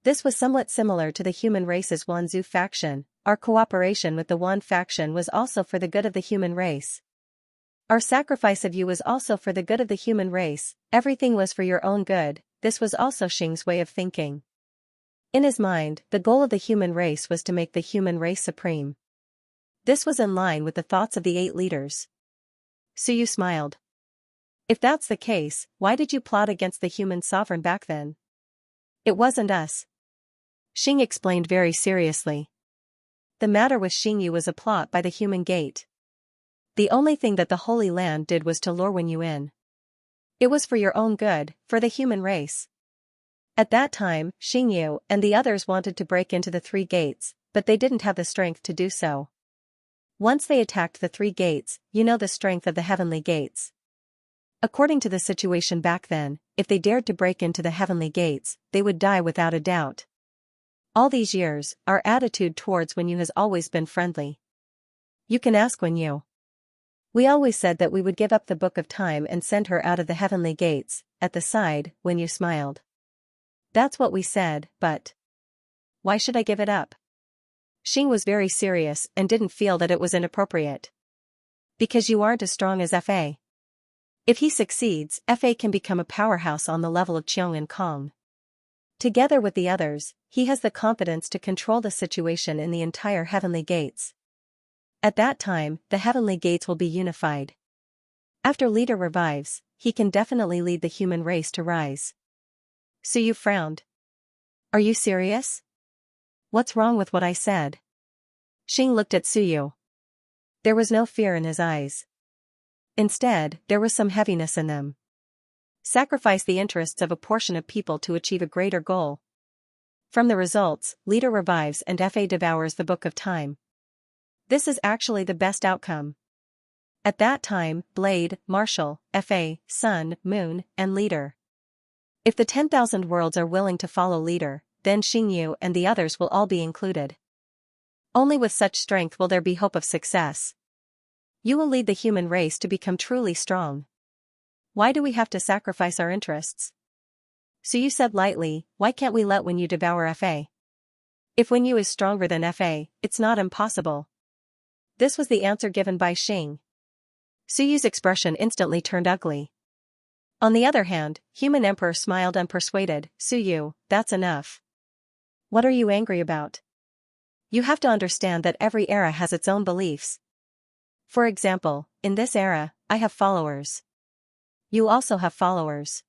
This was somewhat similar to the human race's Wanzhou faction. Our cooperation with the Wan faction was also for the good of the human race. Our sacrifice of you was also for the good of the human race, everything was for your own good. This was also Xing's way of thinking. In his mind, the goal of the human race was to make the human race supreme. This was in line with the thoughts of the 8 leaders. Suyu smiled. If that's the case, why did you plot against the human sovereign back then? It wasn't us. Xing explained very seriously. The matter with Xingyu was a plot by the human gate. The only thing that the Holy Land did was to lure Wenyu in. It was for your own good, for the human race. At that time, Xingyu and the others wanted to break into the 3 gates, but they didn't have the strength to do so. Once they attacked the 3 gates, you know the strength of the heavenly gates. According to the situation back then, if they dared to break into the heavenly gates, they would die without a doubt. All these years, our attitude towards Wenyu has always been friendly. You can ask Wenyu. We always said that we would give up the Book of Time and send her out of the heavenly gates. At the side, Wenyu smiled. That's what we said, but why should I give it up? Xing was very serious and didn't feel that it was inappropriate. Because you aren't as strong as Fa. If he succeeds, Fa can become a powerhouse on the level of Qiong and Kong. Together with the others, he has the confidence to control the situation in the entire heavenly gates. At that time, the heavenly gates will be unified. After leader revives, he can definitely lead the human race to rise. Suyu frowned. Are you serious? What's wrong with what I said? Xing looked at Suyu. There was no fear in his eyes. Instead, there was some heaviness in them. Sacrifice the interests of a portion of people to achieve a greater goal. From the results, leader revives and Fa devours the Book of Time. This is actually the best outcome. At that time, Blade, Marshal, Fa, Sun, Moon, and Leader. If the 10,000 worlds are willing to follow Leader, then Xingyu and the others will all be included. Only with such strength will there be hope of success. You will lead the human race to become truly strong. Why do we have to sacrifice our interests? Suyu said lightly, why can't we let Wenyu devour Fa? If Wenyu is stronger than Fa, it's not impossible. This was the answer given by Xing. Suyu's expression instantly turned ugly. On the other hand, Human Emperor smiled and persuaded, Suyu, that's enough. What are you angry about? You have to understand that every era has its own beliefs. For example, in this era, I have followers. You also have followers.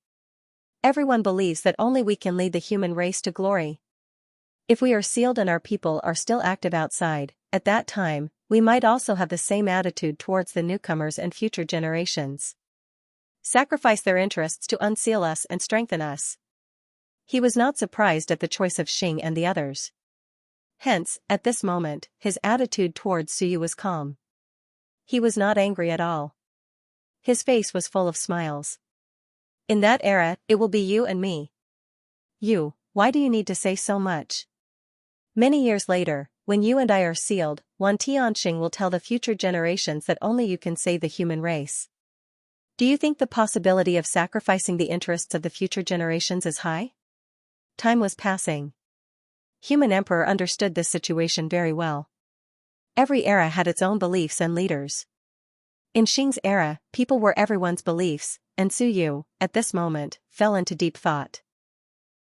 Everyone believes that only we can lead the human race to glory. If we are sealed and our people are still active outside, at that time, we might also have the same attitude towards the newcomers and future generations. Sacrifice their interests to unseal us and strengthen us. He was not surprised at the choice of Xing and the others. Hence, at this moment, his attitude towards Suyu was calm. He was not angry at all. His face was full of smiles. In that era, it will be you and me. You, why do you need to say so much? Many years later, when you and I are sealed, Wan Tianxing will tell the future generations that only you can save the human race. Do you think the possibility of sacrificing the interests of the future generations is high? Time was passing. Human Emperor understood this situation very well. Every era had its own beliefs and leaders. In Xing's era, people were everyone's beliefs, and Suyu, at this moment, fell into deep thought.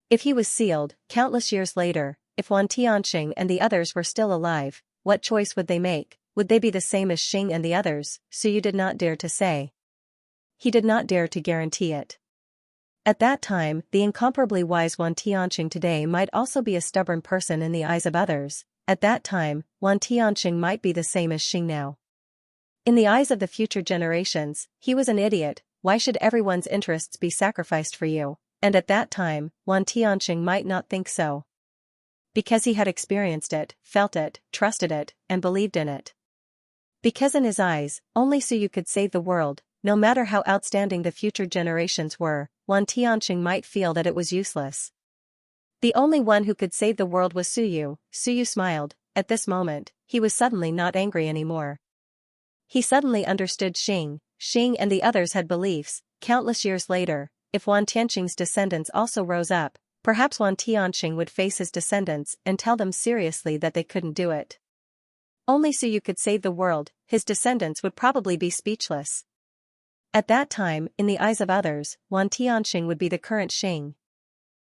If he was sealed, countless years later, if Wan Tianxing and the others were still alive, what choice would they make? Would they be the same as Xing and the others? Suyu did not dare to say. He did not dare to guarantee it. At that time, the incomparably wise Wan Tianxing today might also be a stubborn person in the eyes of others. At that time, Wan Tianxing might be the same as Xing now. In the eyes of the future generations, he was an idiot. Why should everyone's interests be sacrificed for you? And at that time, Wan Tianxing might not think so. Because he had experienced it, felt it, trusted it, and believed in it. Because in his eyes, only Suyu could save the world, no matter how outstanding the future generations were, Wan Tianxing might feel that it was useless. The only one who could save the world was Suyu. Suyu smiled. At this moment, he was suddenly not angry anymore. He suddenly understood Xing. Xing and the others had beliefs. Countless years later, if Wan Tianxing's descendants also rose up, perhaps Wan Tianxing would face his descendants and tell them seriously that they couldn't do it. Only Suyu could save the world. His descendants would probably be speechless. At that time, in the eyes of others, Wan Tianxing would be the current Xing.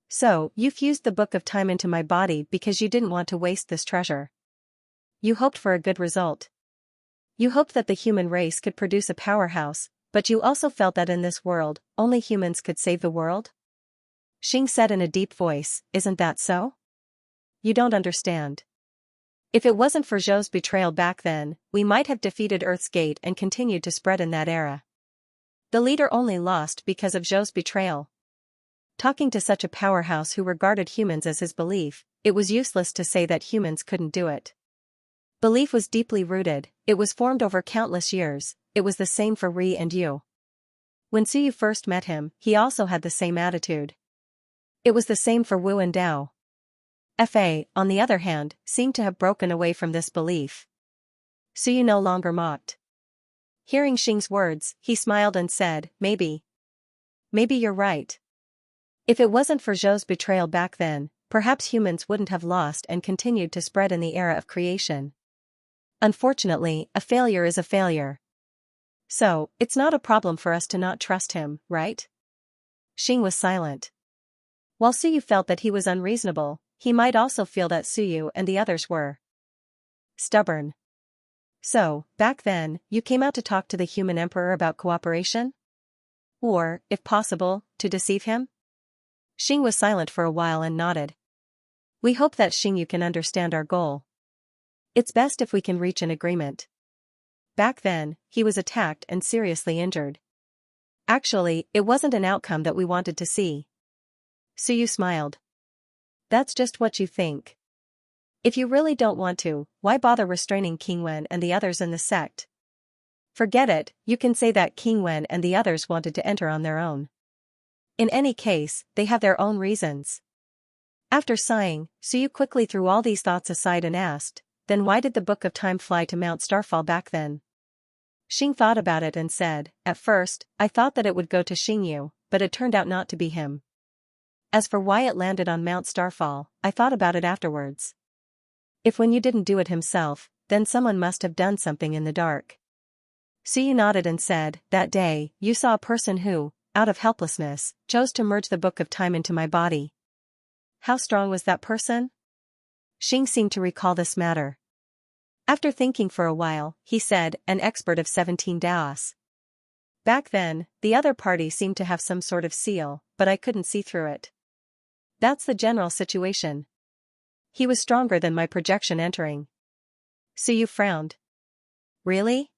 So, you fused the Book of Time into my body because you didn't want to waste this treasure. You hoped for a good result. You hoped that the human race could produce a powerhouse, but you also felt that in this world, only humans could save the world? Xing said in a deep voice, isn't that so? You don't understand. If it wasn't for Zhou's betrayal back then, we might have defeated Earth's Gate and continued to spread in that era. The leader only lost because of Zhou's betrayal. Talking to such a powerhouse who regarded humans as his belief, it was useless to say that humans couldn't do it. Belief was deeply rooted, it was formed over countless years, it was the same for Ri and Yu. When Suyu first met him, he also had the same attitude. It was the same for Wu and Dao. Fa, on the other hand, seemed to have broken away from this belief. Suyu no longer mocked. Hearing Xing's words, he smiled and said, maybe. Maybe you're right. If it wasn't for Zhou's betrayal back then, perhaps humans wouldn't have lost and continued to spread in the era of creation. Unfortunately, a failure is a failure. So, it's not a problem for us to not trust him, right? Xing was silent. While Suyu felt that he was unreasonable, he might also feel that Suyu and the others were stubborn. So, back then, you came out to talk to the human emperor about cooperation? Or, if possible, to deceive him? Xing was silent for a while and nodded. We hope that Xing can understand our goal. It's best if we can reach an agreement. Back then, he was attacked and seriously injured. Actually, it wasn't an outcome that we wanted to see. Suyu smiled. That's just what you think. If you really don't want to, why bother restraining King Wen and the others in the sect? Forget it, you can say that King Wen and the others wanted to enter on their own. In any case, they have their own reasons. After sighing, Suyu quickly threw all these thoughts aside and asked, then why did the Book of Time fly to Mount Starfall back then? Xing thought about it and said, at first, I thought that it would go to Xingyu, but it turned out not to be him. As for why it landed on Mount Starfall, I thought about it afterwards. If when you didn't do it himself, then someone must have done something in the dark. Suyu nodded and said, that day, you saw a person who, out of helplessness, chose to merge the Book of Time into my body. How strong was that person? Xing seemed to recall this matter. After thinking for a while, he said, an expert of 17 Daos. Back then, the other party seemed to have some sort of seal, but I couldn't see through it. That's the general situation. He was stronger than my projection entering. Suyu frowned. Really?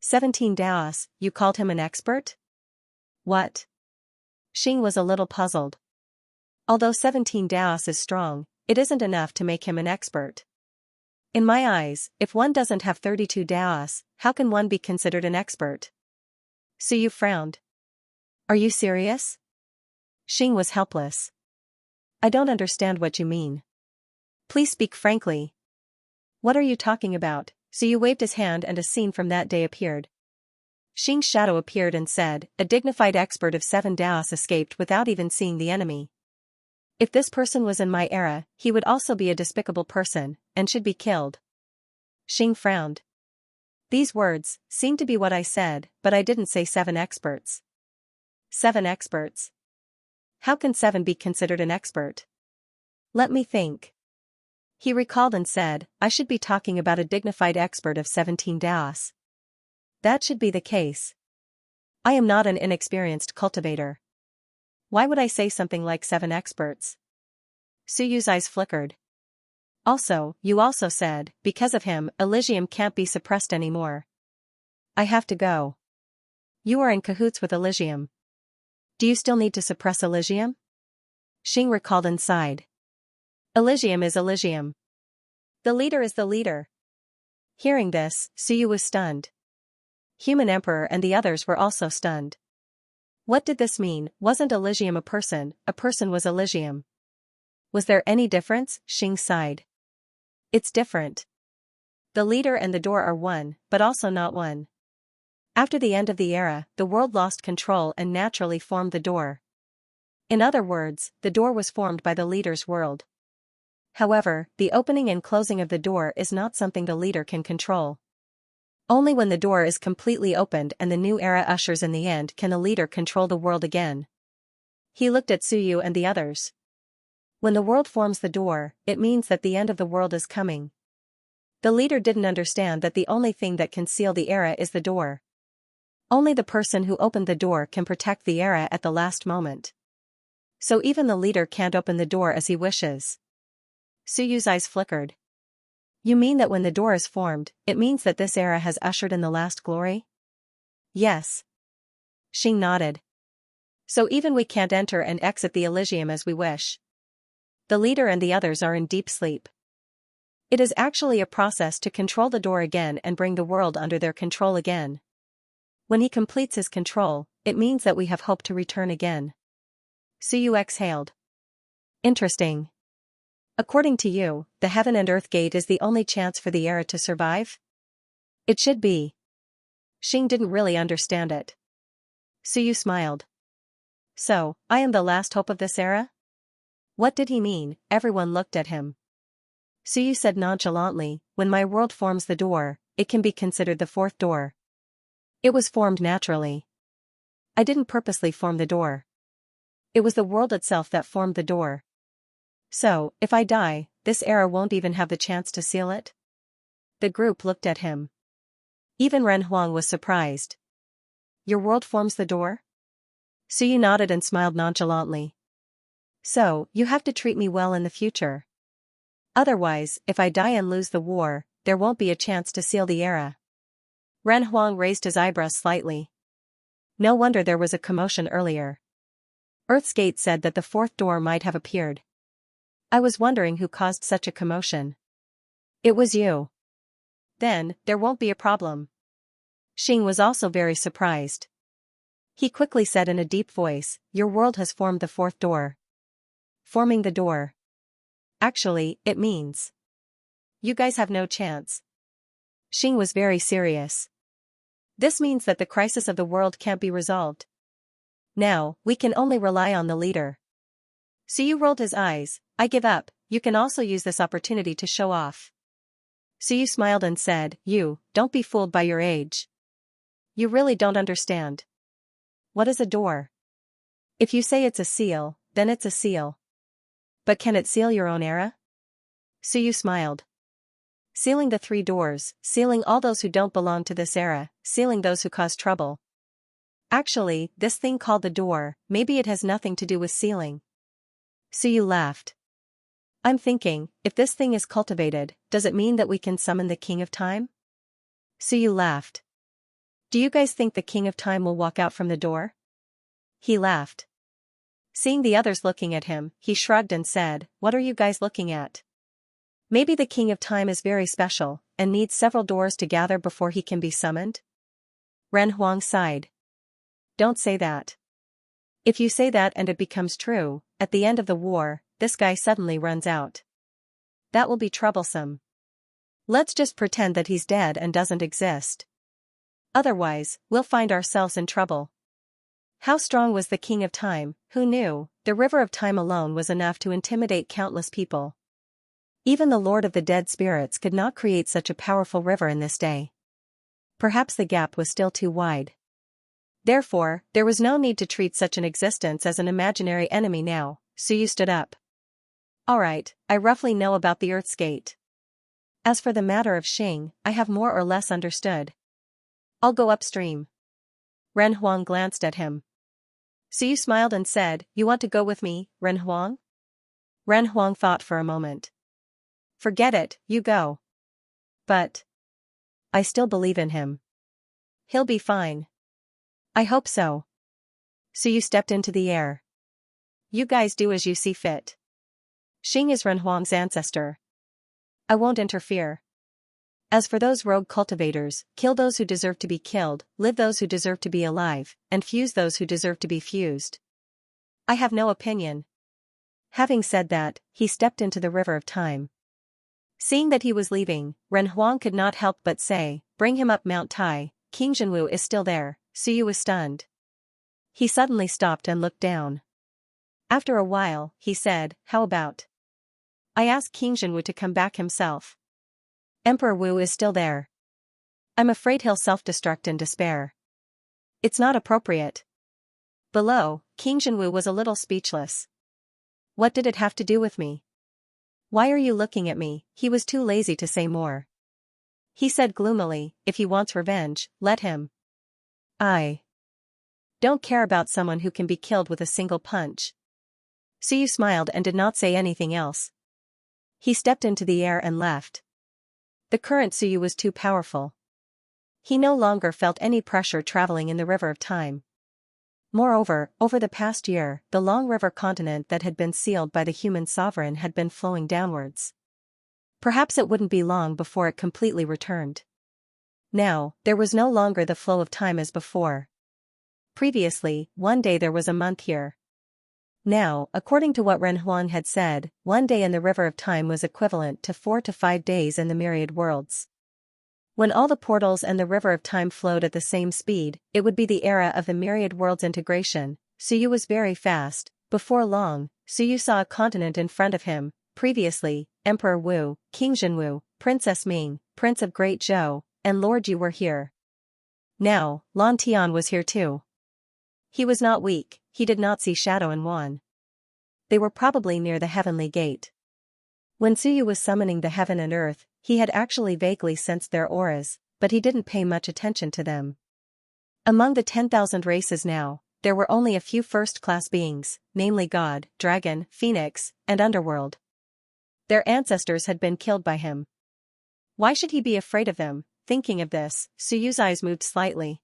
17 Daos, you called him an expert? What? Xing was a little puzzled. Although 17 Daos is strong, it isn't enough to make him an expert. In my eyes, if one doesn't have 32 Daos, how can one be considered an expert? Suyu frowned. Are you serious? Xing was helpless. I don't understand what you mean. Please speak frankly. What are you talking about? Suyu waved his hand and a scene from that day appeared. Xing's shadow appeared and said, a dignified expert of 7 Daos escaped without even seeing the enemy. If this person was in my era, he would also be a despicable person, and should be killed. Xing frowned. These words seemed to be what I said, but I didn't say 7 experts. 7 experts. How can 7 be considered an expert? Let me think. He recalled and said, I should be talking about a dignified expert of 17 Daos. That should be the case. I am not an inexperienced cultivator. Why would I say something like 7 experts? Suyu's eyes flickered. Also, you also said, because of him, Elysium can't be suppressed anymore. I have to go. You are in cahoots with Elysium. Do you still need to suppress Elysium? Xing recalled and sighed. Elysium is Elysium. The leader is the leader. Hearing this, Suyu was stunned. Human Emperor and the others were also stunned. What did this mean? Wasn't Elysium a person was Elysium. Was there any difference? Xing sighed. It's different. The leader and the door are one, but also not one. After the end of the era, the world lost control and naturally formed the door. In other words, the door was formed by the leader's world. However, the opening and closing of the door is not something the leader can control. Only when the door is completely opened and the new era ushers in the end can a leader control the world again. He looked at Suyu and the others. When the world forms the door, it means that the end of the world is coming. The leader didn't understand that the only thing that can seal the era is the door. Only the person who opened the door can protect the era at the last moment. So even the leader can't open the door as he wishes. Suyu's eyes flickered. You mean that when the door is formed, it means that this era has ushered in the last glory? Yes. Xing nodded. So even we can't enter and exit the Elysium as we wish. The leader and the others are in deep sleep. It is actually a process to control the door again and bring the world under their control again. When he completes his control, it means that we have hope to return again. Suyu exhaled. Interesting. According to you, the Heaven and Earth Gate is the only chance for the era to survive? It should be. Xing didn't really understand it. Suyu smiled. So, I am the last hope of this era? What did he mean? Everyone looked at him. Suyu said nonchalantly, when my world forms the door, it can be considered the fourth door. It was formed naturally. I didn't purposely form the door. It was the world itself that formed the door. So, if I die, this era won't even have the chance to seal it? The group looked at him. Even Ren Huang was surprised. Your world forms the door? Suyu nodded and smiled nonchalantly. So, you have to treat me well in the future. Otherwise, if I die and lose the war, there won't be a chance to seal the era. Ren Huang raised his eyebrows slightly. No wonder there was a commotion earlier. Earth's Gate said that the fourth door might have appeared. I was wondering who caused such a commotion. It was you. Then, there won't be a problem. Xing was also very surprised. He quickly said in a deep voice, your world has formed the fourth door. Forming the door. Actually, it means you guys have no chance. Xing was very serious. This means that the crisis of the world can't be resolved. Now, we can only rely on the leader. Suyu rolled his eyes. I give up. You can also use this opportunity to show off. Suyu smiled and said, you, don't be fooled by your age. You really don't understand. What is a door? If you say it's a seal, then it's a seal. But can it seal your own era? Suyu smiled. Sealing the three doors, sealing all those who don't belong to this era, sealing those who cause trouble. Actually, this thing called the door, maybe it has nothing to do with sealing. Suyu laughed. I'm thinking, if this thing is cultivated, does it mean that we can summon the King of Time? Suyu laughed. Do you guys think the King of Time will walk out from the door? He laughed. Seeing the others looking at him, he shrugged and said, what are you guys looking at? Maybe the King of Time is very special, and needs several doors to gather before he can be summoned? Ren Huang sighed. Don't say that. If you say that and it becomes true, at the end of the war, this guy suddenly runs out. That will be troublesome. Let's just pretend that he's dead and doesn't exist. Otherwise, we'll find ourselves in trouble. How strong was the King of Time? Who knew? The river of time alone was enough to intimidate countless people. Even the Lord of the Dead Spirits could not create such a powerful river in this day. Perhaps the gap was still too wide. Therefore, there was no need to treat such an existence as an imaginary enemy now. Suyu stood up. Alright, I roughly know about the Earth's Gate. As for the matter of Xing, I have more or less understood. I'll go upstream. Ren Huang glanced at him. Suyu smiled and said, you want to go with me, Ren Huang? Ren Huang thought for a moment. Forget it, you go. But I still believe in him. He'll be fine. I hope so. Suyu stepped into the air. You guys do as you see fit. Xing is Ren Huang's ancestor. I won't interfere. As for those rogue cultivators, kill those who deserve to be killed, live those who deserve to be alive, and fuse those who deserve to be fused. I have no opinion. Having said that, he stepped into the river of time. Seeing that he was leaving, Ren Huang could not help but say, bring him up Mount Tai. King Jinwu is still there. Suyu was stunned. He suddenly stopped and looked down. After a while, he said, how about? I asked King Jinwu to come back himself. Emperor Wu is still there. I'm afraid he'll self-destruct in despair. It's not appropriate. Below, King Jinwu was a little speechless. What did it have to do with me? Why are you looking at me? He was too lazy to say more. He said gloomily, if he wants revenge, let him. I don't care about someone who can be killed with a single punch. Suyu smiled and did not say anything else. He stepped into the air and left. The current Suyu was too powerful. He no longer felt any pressure traveling in the river of time. Moreover, over the past year, the long river continent that had been sealed by the human sovereign had been flowing downwards. Perhaps it wouldn't be long before it completely returned. Now, there was no longer the flow of time as before. Previously, one day there was a month here. Now, according to what Ren Huang had said, 1 day in the river of time was equivalent to 4 to 5 days in the myriad worlds. When all the portals and the river of time flowed at the same speed, it would be the era of the myriad worlds integration. Suyu was very fast. Before long, Suyu saw a continent in front of him. Previously, Emperor Wu, King Zhenwu, Princess Ming, Prince of Great Zhou, and Lord Yu were here. Now, Lan Tian was here too. He was not weak, he did not see Shadow and Wan. They were probably near the heavenly gate. When Suyu was summoning the heaven and earth, he had actually vaguely sensed their auras, but he didn't pay much attention to them. Among the 10,000 races now, there were only a few first-class beings, namely God, Dragon, Phoenix, and Underworld. Their ancestors had been killed by him. Why should he be afraid of them? Thinking of this, Suyu's eyes moved slightly.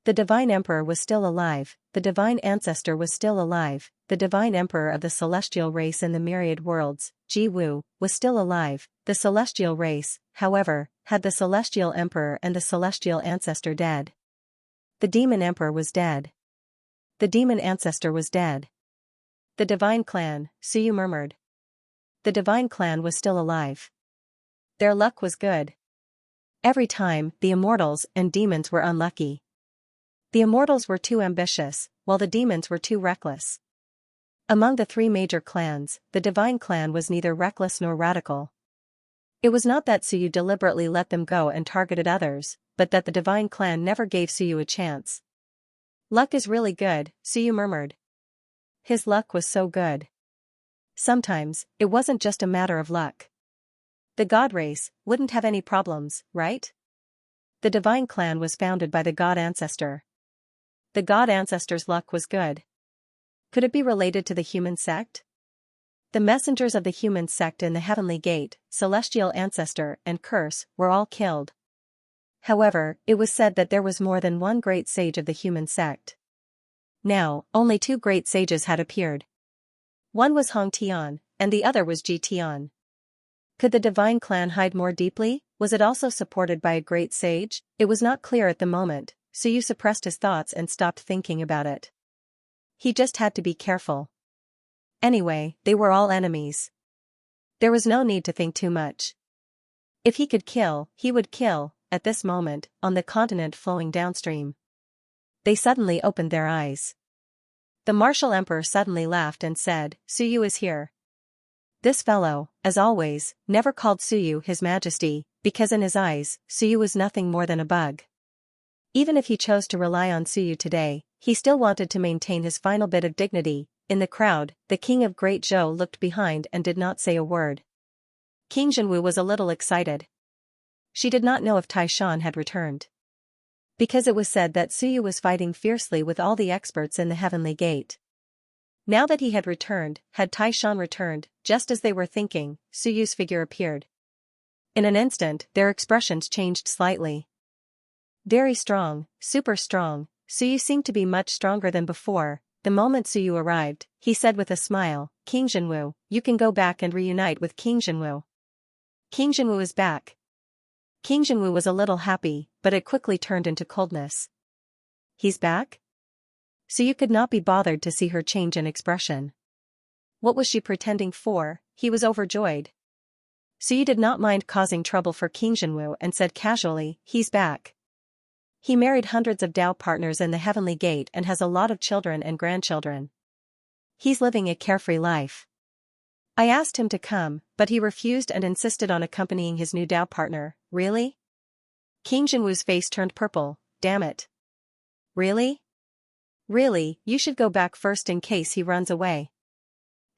The Divine Emperor was still alive, the Divine Ancestor was still alive, the Divine Emperor of the Celestial race in the myriad worlds, Ji Wu, was still alive. The Celestial race, however, had the Celestial Emperor and the Celestial Ancestor dead. The Demon Emperor was dead. The Demon Ancestor was dead. The Divine Clan, Suyu murmured. The Divine Clan was still alive. Their luck was good. Every time, the Immortals and Demons were unlucky. The Immortals were too ambitious, while the Demons were too reckless. Among the 3 major clans, the Divine Clan was neither reckless nor radical. It was not that Suyu deliberately let them go and targeted others, but that the Divine Clan never gave Suyu a chance. Luck is really good, Suyu murmured. His luck was so good. Sometimes, it wasn't just a matter of luck. The God race wouldn't have any problems, right? The Divine Clan was founded by the God Ancestor. The God Ancestor's luck was good. Could it be related to the human sect? The messengers of the human sect in the Heavenly Gate, Celestial Ancestor and Curse, were all killed. However, it was said that there was more than one great sage of the human sect. Now, only 2 great sages had appeared. One was Hong Tian, and the other was Ji Tian. Could the Divine Clan hide more deeply? Was it also supported by a great sage? It was not clear at the moment, Suyu suppressed his thoughts and stopped thinking about it. He just had to be careful. Anyway, they were all enemies. There was no need to think too much. If he could kill, he would kill. At this moment, on the continent flowing downstream. They suddenly opened their eyes. The Martial Emperor suddenly laughed and said, Suyu is here. This fellow, as always, never called Suyu His Majesty, because in his eyes, Suyu was nothing more than a bug. Even if he chose to rely on Suyu today, he still wanted to maintain his final bit of dignity. In the crowd, the King of Great Zhou looked behind and did not say a word. King Zhenwu was a little excited. She did not know if Taishan had returned. Because it was said that Suyu was fighting fiercely with all the experts in the Heavenly Gate. Now that he had returned, had Taishan returned, just as they were thinking, Suyu's figure appeared. In an instant, their expressions changed slightly. Very strong, super strong, Suyu seemed to be much stronger than before. The moment Suyu arrived, he said with a smile, King Zhenwu, you can go back and reunite with King Zhenwu. King Zhenwu is back. King Zhenwu was a little happy, but it quickly turned into coldness. He's back? Suyu could not be bothered to see her change in expression. What was she pretending for? He was overjoyed. Suyu did not mind causing trouble for King Zhenwu and said casually, he's back. He married hundreds of Dao partners in the Heavenly Gate and has a lot of children and grandchildren. He's living a carefree life. I asked him to come, but he refused and insisted on accompanying his new Dao partner. Really? King Zhenwu's face turned purple. Damn it. Really? Really, you should go back first in case he runs away.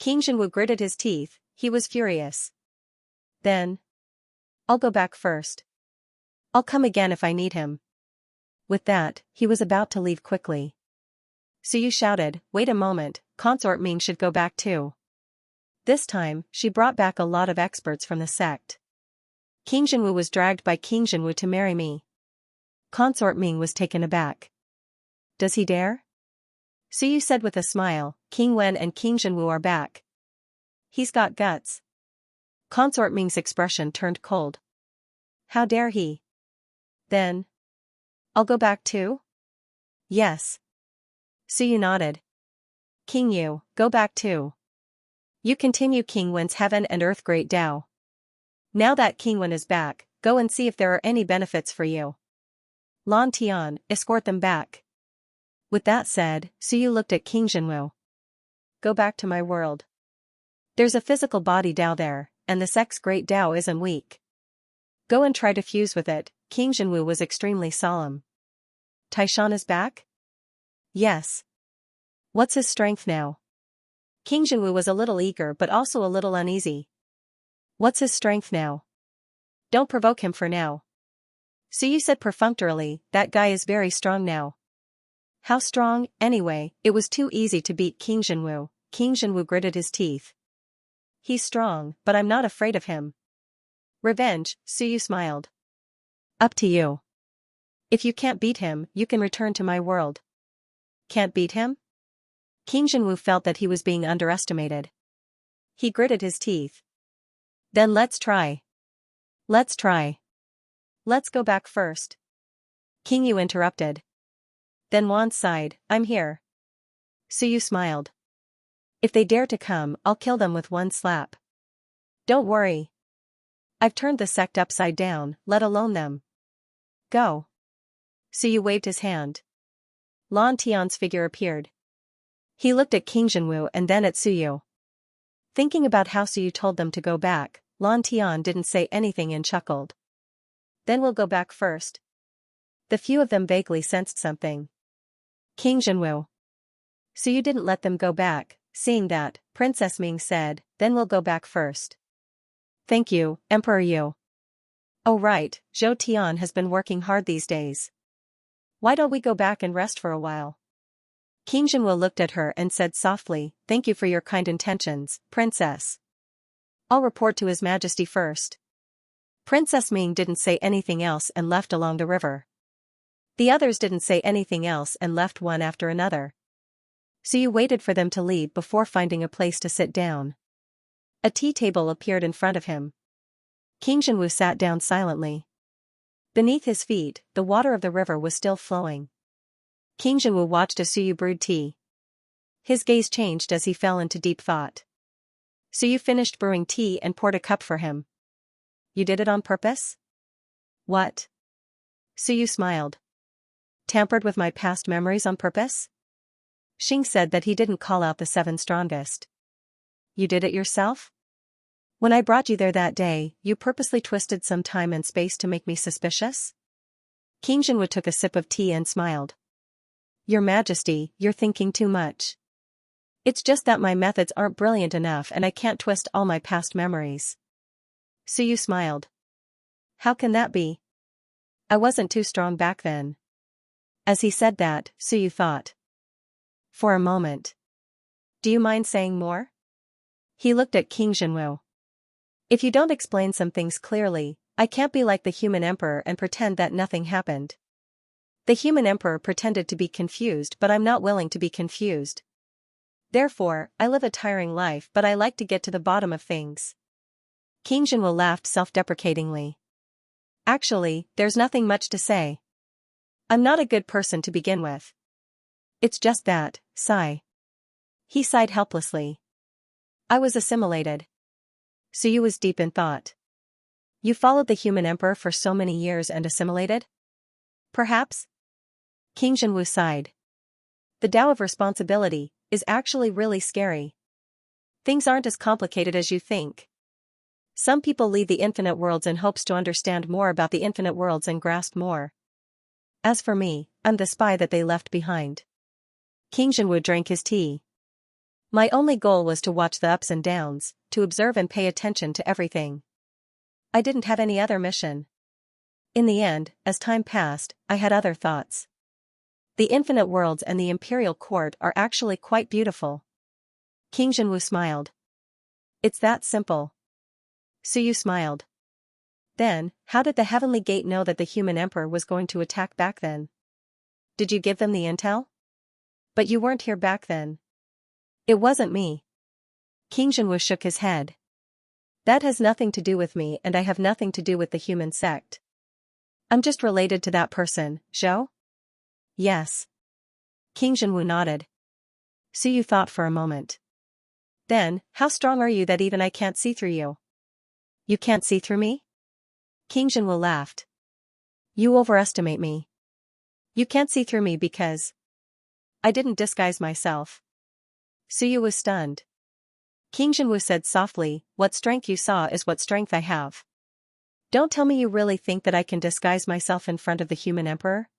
King Zhenwu gritted his teeth, he was furious. Then. I'll go back first. I'll come again if I need him. With that, he was about to leave quickly. Suyu shouted, wait a moment, Consort Ming should go back too. This time, she brought back a lot of experts from the sect. King Zhenwu was dragged by King Zhenwu to marry me. Consort Ming was taken aback. Does he dare? Suyu said with a smile, King Wen and King Zhenwu are back. He's got guts. Consort Ming's expression turned cold. How dare he? Then. I'll go back too? Yes. Suyu nodded. King Yu, go back too. You continue King Wen's heaven and earth great Tao. Now that King Wen is back, go and see if there are any benefits for you. Lan Tian, escort them back. With that said, Suyu looked at King Jinwu. Go back to my world. There's a physical body Tao there, and the sex great Tao isn't weak. Go and try to fuse with it. King Jinwu was extremely solemn. Taishan is back? Yes. What's his strength now? King Jinwu was a little eager but also a little uneasy. What's his strength now? Don't provoke him for now. Suyu said perfunctorily, that guy is very strong now. How strong, anyway? It was too easy to beat King Jinwu. King Jinwu gritted his teeth. He's strong, but I'm not afraid of him. Revenge, Suyu smiled. Up to you. If you can't beat him, you can return to my world. Can't beat him? King Jinwu felt that he was being underestimated. He gritted his teeth. Then let's try. Let's try. Let's go back first. King Yu interrupted. Then Wan sighed, I'm here. Suyu smiled. If they dare to come, I'll kill them with one slap. Don't worry. I've turned the sect upside down, let alone them. Go. Suyu waved his hand. Lan Tian's figure appeared. He looked at King Jinwu and then at Suyu. Thinking about how Suyu told them to go back, Lan Tian didn't say anything and chuckled. Then we'll go back first. The few of them vaguely sensed something. King Jinwu. Suyu didn't let them go back, seeing that, Princess Ming said, then we'll go back first. Thank you, Emperor Yu. Oh right, Zhou Tian has been working hard these days. Why don't we go back and rest for a while? King Jinwu looked at her and said softly, thank you for your kind intentions, Princess. I'll report to His Majesty first. Princess Ming didn't say anything else and left along the river. The others didn't say anything else and left one after another. Suyu waited for them to leave before finding a place to sit down. A tea table appeared in front of him. King Jinwu sat down silently. Beneath his feet, the water of the river was still flowing. King Jinwu watched as Suyu brewed tea. His gaze changed as he fell into deep thought. Suyu finished brewing tea and poured a cup for him. You did it on purpose? What? Suyu smiled. Tampered with my past memories on purpose? Xing said that he didn't call out the 7 strongest. You did it yourself? When I brought you there that day, you purposely twisted some time and space to make me suspicious? King Jinwu took a sip of tea and smiled. Your Majesty, you're thinking too much. It's just that my methods aren't brilliant enough and I can't twist all my past memories. Suyu smiled. How can that be? I wasn't too strong back then. As he said that, Suyu thought. For a moment. Do you mind saying more? He looked at King Jinwu. If you don't explain some things clearly, I can't be like the human emperor and pretend that nothing happened. The human emperor pretended to be confused, but I'm not willing to be confused. Therefore, I live a tiring life, but I like to get to the bottom of things. King Jinwu laughed self-deprecatingly. Actually, there's nothing much to say. I'm not a good person to begin with. It's just that, sigh. He sighed helplessly. I was assimilated. Suyu was deep in thought. You followed the human emperor for so many years and assimilated? Perhaps? King Jinwu sighed. The Tao of responsibility is actually really scary. Things aren't as complicated as you think. Some people leave the infinite worlds in hopes to understand more about the infinite worlds and grasp more. As for me, I'm the spy that they left behind. King Jinwu drank his tea. My only goal was to watch the ups and downs, to observe and pay attention to everything. I didn't have any other mission. In the end, as time passed, I had other thoughts. The infinite worlds and the imperial court are actually quite beautiful. King Jinwu smiled. It's that simple. Suyu smiled. Then, how did the Heavenly Gate know that the human emperor was going to attack back then? Did you give them the intel? But you weren't here back then. It wasn't me. King Jinwu shook his head. That has nothing to do with me and I have nothing to do with the human sect. I'm just related to that person, Zhou? Yes. King Jinwu nodded. Suyu thought for a moment. Then, how strong are you that even I can't see through you? You can't see through me? King Jinwu laughed. You overestimate me. You can't see through me because I didn't disguise myself. Suyu was stunned. King Jinwu said softly, what strength you saw is what strength I have. Don't tell me you really think that I can disguise myself in front of the human emperor?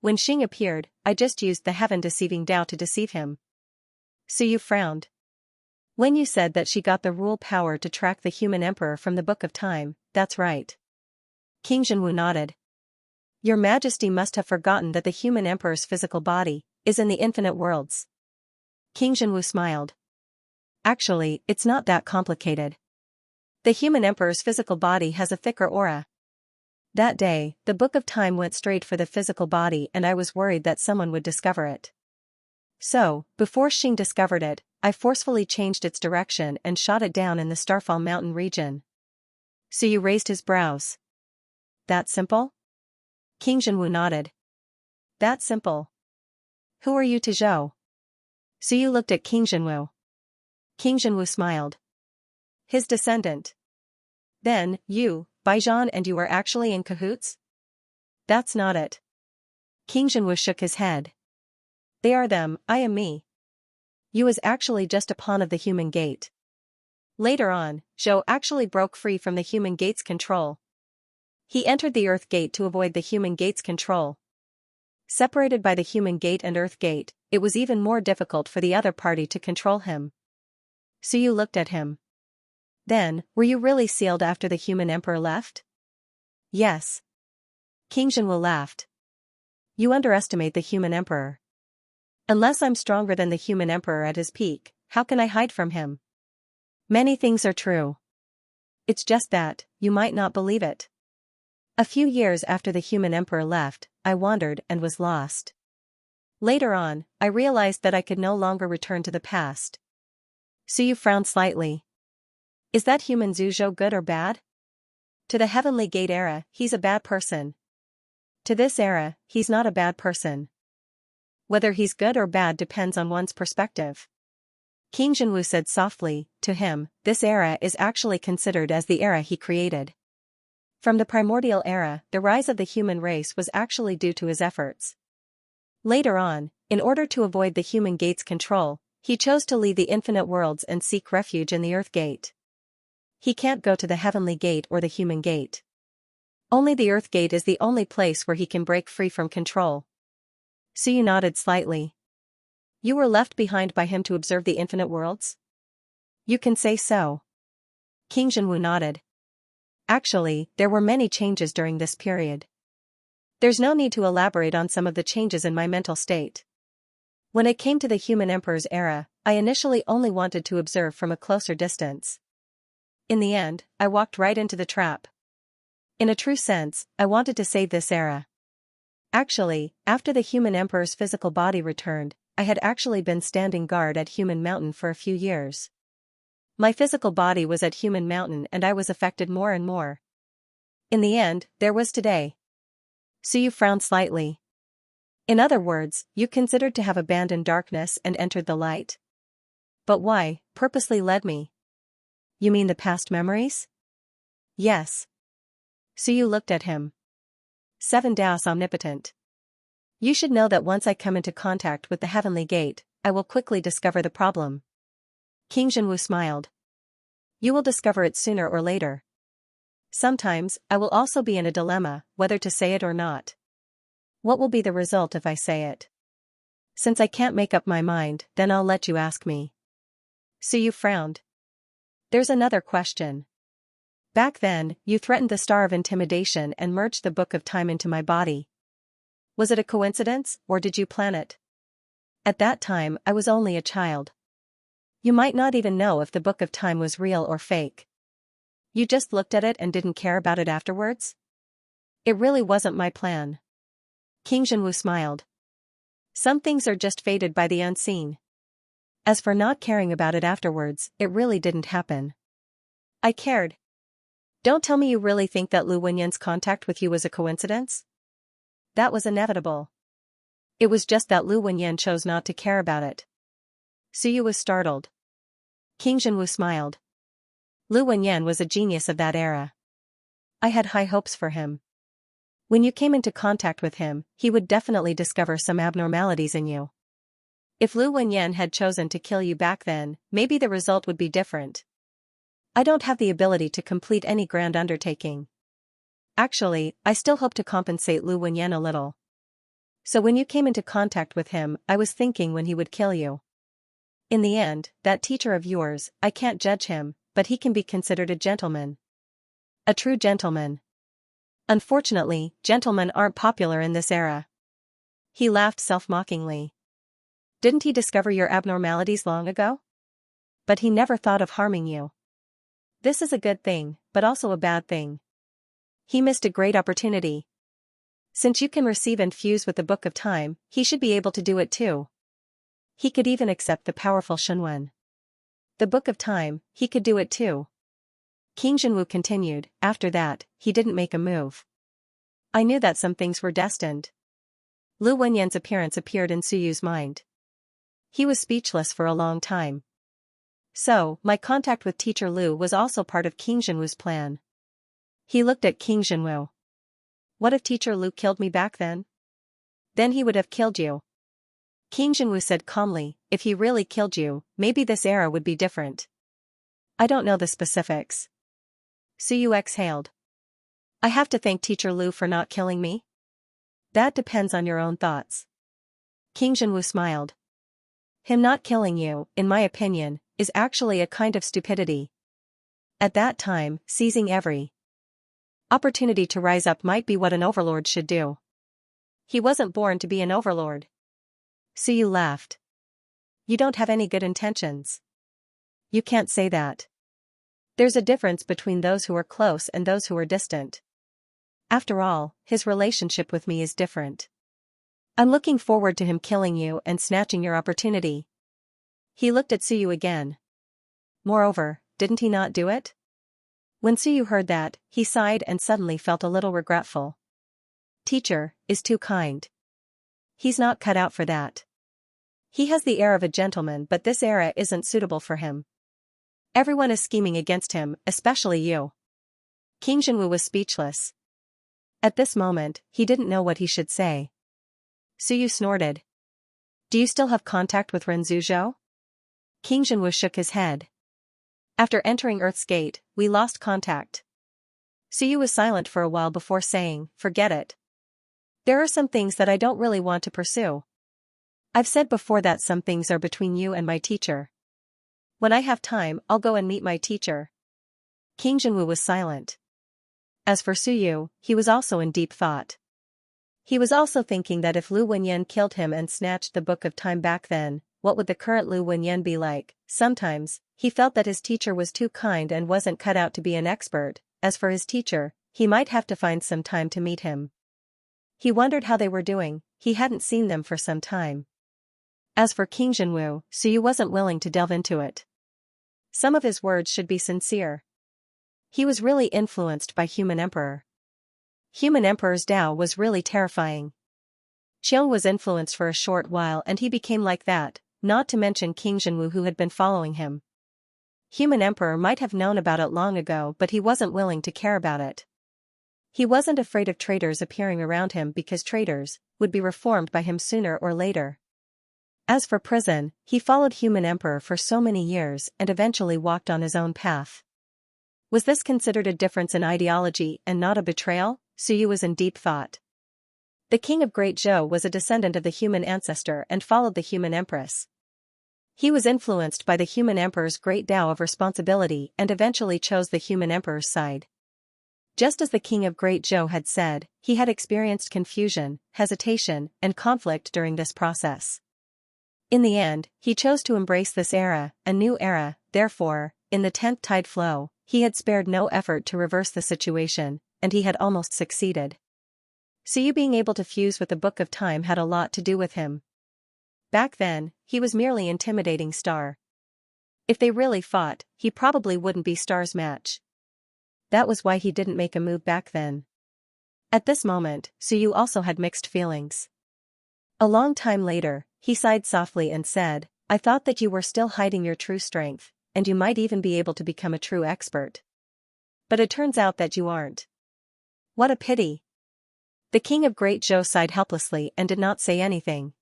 When Xing appeared, I just used the heaven-deceiving Dao to deceive him. Suyu frowned. When you said that she got the rule power to track the human emperor from the Book of Time, that's right. King Jinwu nodded. Your Majesty must have forgotten that the human emperor's physical body is in the infinite worlds. King Jinwu smiled. Actually, it's not that complicated. The human emperor's physical body has a thicker aura. That day, the Book of Time went straight for the physical body and I was worried that someone would discover it. So, before Xing discovered it, I forcefully changed its direction and shot it down in the Starfall Mountain region. Suyu raised his brows. That simple? King Jinwu nodded. That simple. Who are you to Zhou? Suyu looked at King Jinwu. King Jinwu smiled. His descendant. Then, you, Baijian, and you are actually in cahoots? That's not it. King Jinwu shook his head. They are them, I am me. You is actually just a pawn of the human gate. Later on, Zhou actually broke free from the human gate's control. He entered the Earth Gate to avoid the human gate's control. Separated by the human gate and Earth Gate, it was even more difficult for the other party to control him. Suyu looked at him. Then, were you really sealed after the human emperor left? Yes. King Jinwu laughed. You underestimate the human emperor. Unless I'm stronger than the human emperor at his peak, how can I hide from him? Many things are true. It's just that, you might not believe it. A few years after the human emperor left, I wandered and was lost. Later on, I realized that I could no longer return to the past. Suyu frowned slightly. Is that human Zhuzhou good or bad? To the Heavenly Gate era, he's a bad person. To this era, he's not a bad person. Whether he's good or bad depends on one's perspective. King Jinwu said softly, to him, this era is actually considered as the era he created. From the primordial era, the rise of the human race was actually due to his efforts. Later on, in order to avoid the human gate's control, he chose to leave the infinite worlds and seek refuge in the Earth Gate. He can't go to the Heavenly Gate or the human gate. Only the Earth Gate is the only place where he can break free from control. Suyu nodded slightly. You were left behind by him to observe the infinite worlds? You can say so. King Jinwu nodded. Actually, there were many changes during this period. There's no need to elaborate on some of the changes in my mental state. When it came to the human emperor's era, I initially only wanted to observe from a closer distance. In the end, I walked right into the trap. In a true sense, I wanted to save this era. Actually, after the human emperor's physical body returned, I had actually been standing guard at Human Mountain for a few years. My physical body was at Human Mountain and I was affected more and more. In the end, there was today. Suyu frowned slightly. In other words, you considered to have abandoned darkness and entered the light. But why, purposely led me? You mean the past memories? Yes. Suyu looked at him. 7 Daos omnipotent. You should know that once I come into contact with the Heavenly Gate, I will quickly discover the problem. King Jinwu smiled. You will discover it sooner or later. Sometimes, I will also be in a dilemma, whether to say it or not. What will be the result if I say it? Since I can't make up my mind, then I'll let you ask me. Suyu frowned. There's another question. Back then, you threatened the Star of Intimidation and merged the Book of Time into my body. Was it a coincidence, or did you plan it? At that time, I was only a child. You might not even know if the Book of Time was real or fake. You just looked at it and didn't care about it afterwards? It really wasn't my plan. King Jinwu smiled. Some things are just fated by the unseen. As for not caring about it afterwards, it really didn't happen. I cared. Don't tell me you really think that Lu Wenyan's contact with you was a coincidence? That was inevitable. It was just that Lu Wenyan chose not to care about it. Suyu was startled. King Jinwu smiled. Lu Wenyan was a genius of that era. I had high hopes for him. When you came into contact with him, he would definitely discover some abnormalities in you. If Lu Wenyan had chosen to kill you back then, maybe the result would be different. I don't have the ability to complete any grand undertaking. Actually, I still hope to compensate Lu Wenyan a little. So when you came into contact with him, I was thinking when he would kill you. In the end, that teacher of yours, I can't judge him, but he can be considered a gentleman. A true gentleman. Unfortunately, gentlemen aren't popular in this era. He laughed self-mockingly. Didn't he discover your abnormalities long ago? But he never thought of harming you. This is a good thing, but also a bad thing. He missed a great opportunity. Since you can receive and fuse with the Book of Time, he should be able to do it too. He could even accept the powerful Shunwen. The Book of Time, he could do it too. King Jinwu continued, after that, he didn't make a move. I knew that some things were destined. Lu Wenyan's appearance appeared in Suyu's mind. He was speechless for a long time. So, my contact with Teacher Lu was also part of King Jinwu's plan. He looked at King Jinwu. What if Teacher Lu killed me back then? Then he would have killed you. King Jinwu said calmly, if he really killed you, maybe this era would be different. I don't know the specifics. Suyu exhaled. I have to thank Teacher Lu for not killing me? That depends on your own thoughts. King Jinwu smiled. Him not killing you, in my opinion, is actually a kind of stupidity. At that time, seizing every opportunity to rise up might be what an overlord should do. He wasn't born to be an overlord. Suyu laughed. You don't have any good intentions. You can't say that. There's a difference between those who are close and those who are distant. After all, his relationship with me is different. I'm looking forward to him killing you and snatching your opportunity. He looked at Suyu again. Moreover, didn't he not do it? When Suyu heard that, he sighed and suddenly felt a little regretful. Teacher is too kind. He's not cut out for that. He has the air of a gentleman, but this era isn't suitable for him. Everyone is scheming against him, especially you. King Jinwu was speechless. At this moment, he didn't know what he should say. Suyu snorted. Do you still have contact with Ren Zhuzhou? King Jinwu shook his head. After entering Earth's Gate, we lost contact. Suyu was silent for a while before saying, forget it. There are some things that I don't really want to pursue. I've said before that some things are between you and my teacher. When I have time, I'll go and meet my teacher. King Jinwu was silent. As for Suyu, he was also in deep thought. He was also thinking that if Lu Wenyan killed him and snatched the Book of Time back then, what would the current Lu Wenyan be like? Sometimes, he felt that his teacher was too kind and wasn't cut out to be an expert. As for his teacher, he might have to find some time to meet him. He wondered how they were doing, he hadn't seen them for some time. As for King Jinwu, Suyu wasn't willing to delve into it. Some of his words should be sincere. He was really influenced by Human Emperor. Human Emperor's Tao was really terrifying. Qiong was influenced for a short while and he became like that, not to mention King Jinwu who had been following him. Human Emperor might have known about it long ago, but he wasn't willing to care about it. He wasn't afraid of traitors appearing around him because traitors would be reformed by him sooner or later. As for prison, he followed Human Emperor for so many years and eventually walked on his own path. Was this considered a difference in ideology and not a betrayal? Suyu was in deep thought. The king of Great Zhou was a descendant of the human ancestor and followed the human empress. He was influenced by the human emperor's great Tao of responsibility and eventually chose the human emperor's side. Just as the king of Great Zhou had said, he had experienced confusion, hesitation, and conflict during this process. In the end, he chose to embrace this era, a new era. Therefore, in the 10th tide flow, he had spared no effort to reverse the situation, and he had almost succeeded. Suyu being able to fuse with the Book of Time had a lot to do with him. Back then, he was merely intimidating Star. If they really fought, he probably wouldn't be Star's match. That was why he didn't make a move back then. At this moment, Suyu also had mixed feelings. A long time later, he sighed softly and said, I thought that you were still hiding your true strength, and you might even be able to become a true expert. But it turns out that you aren't. What a pity. The king of Great Zhou sighed helplessly and did not say anything.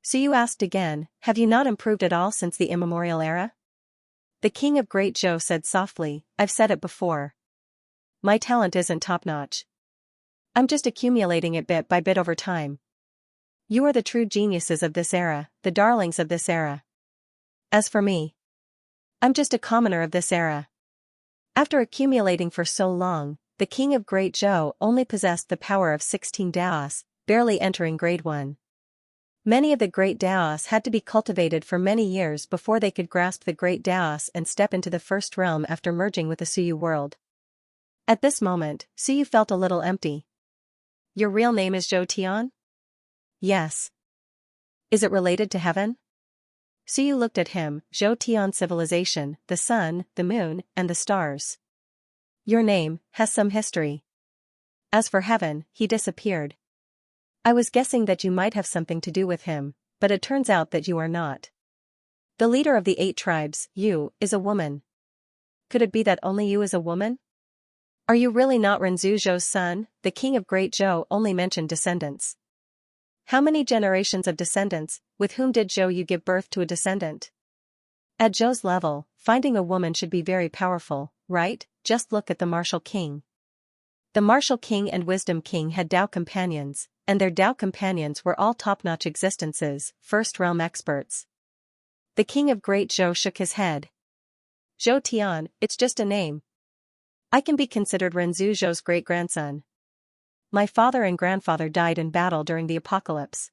So you asked again, have you not improved at all since the immemorial era? The king of Great Zhou said softly, I've said it before. My talent isn't top-notch. I'm just accumulating it bit by bit over time. You are the true geniuses of this era, the darlings of this era. As for me, I'm just a commoner of this era. After accumulating for so long, the king of Great Zhou only possessed the power of 16 Daos, barely entering grade 1. Many of the great Daos had to be cultivated for many years before they could grasp the great Daos and step into the first realm after merging with the Suyu world. At this moment, Suyu felt a little empty. Your real name is Zhou Tian? Yes. Is it related to heaven? Suyu looked at him, Zhou Tian civilization, the sun, the moon, and the stars. Your name has some history. As for heaven, he disappeared. I was guessing that you might have something to do with him, but it turns out that you are not. The leader of the 8 tribes, you, is a woman. Could it be that only you is a woman? Are you really not Renzu Zhou's son? The king of Great Zhou only mentioned descendants. How many generations of descendants, with whom did Zhou Yu give birth to a descendant? At Zhou's level, finding a woman should be very powerful, right? Just look at the Martial King. The Martial King and Wisdom King had Dao companions, and their Dao companions were all top-notch existences, first-realm experts. The king of Great Zhou shook his head. Zhou Tian, it's just a name. I can be considered Renzu Zhou's great-grandson. My father and grandfather died in battle during the apocalypse.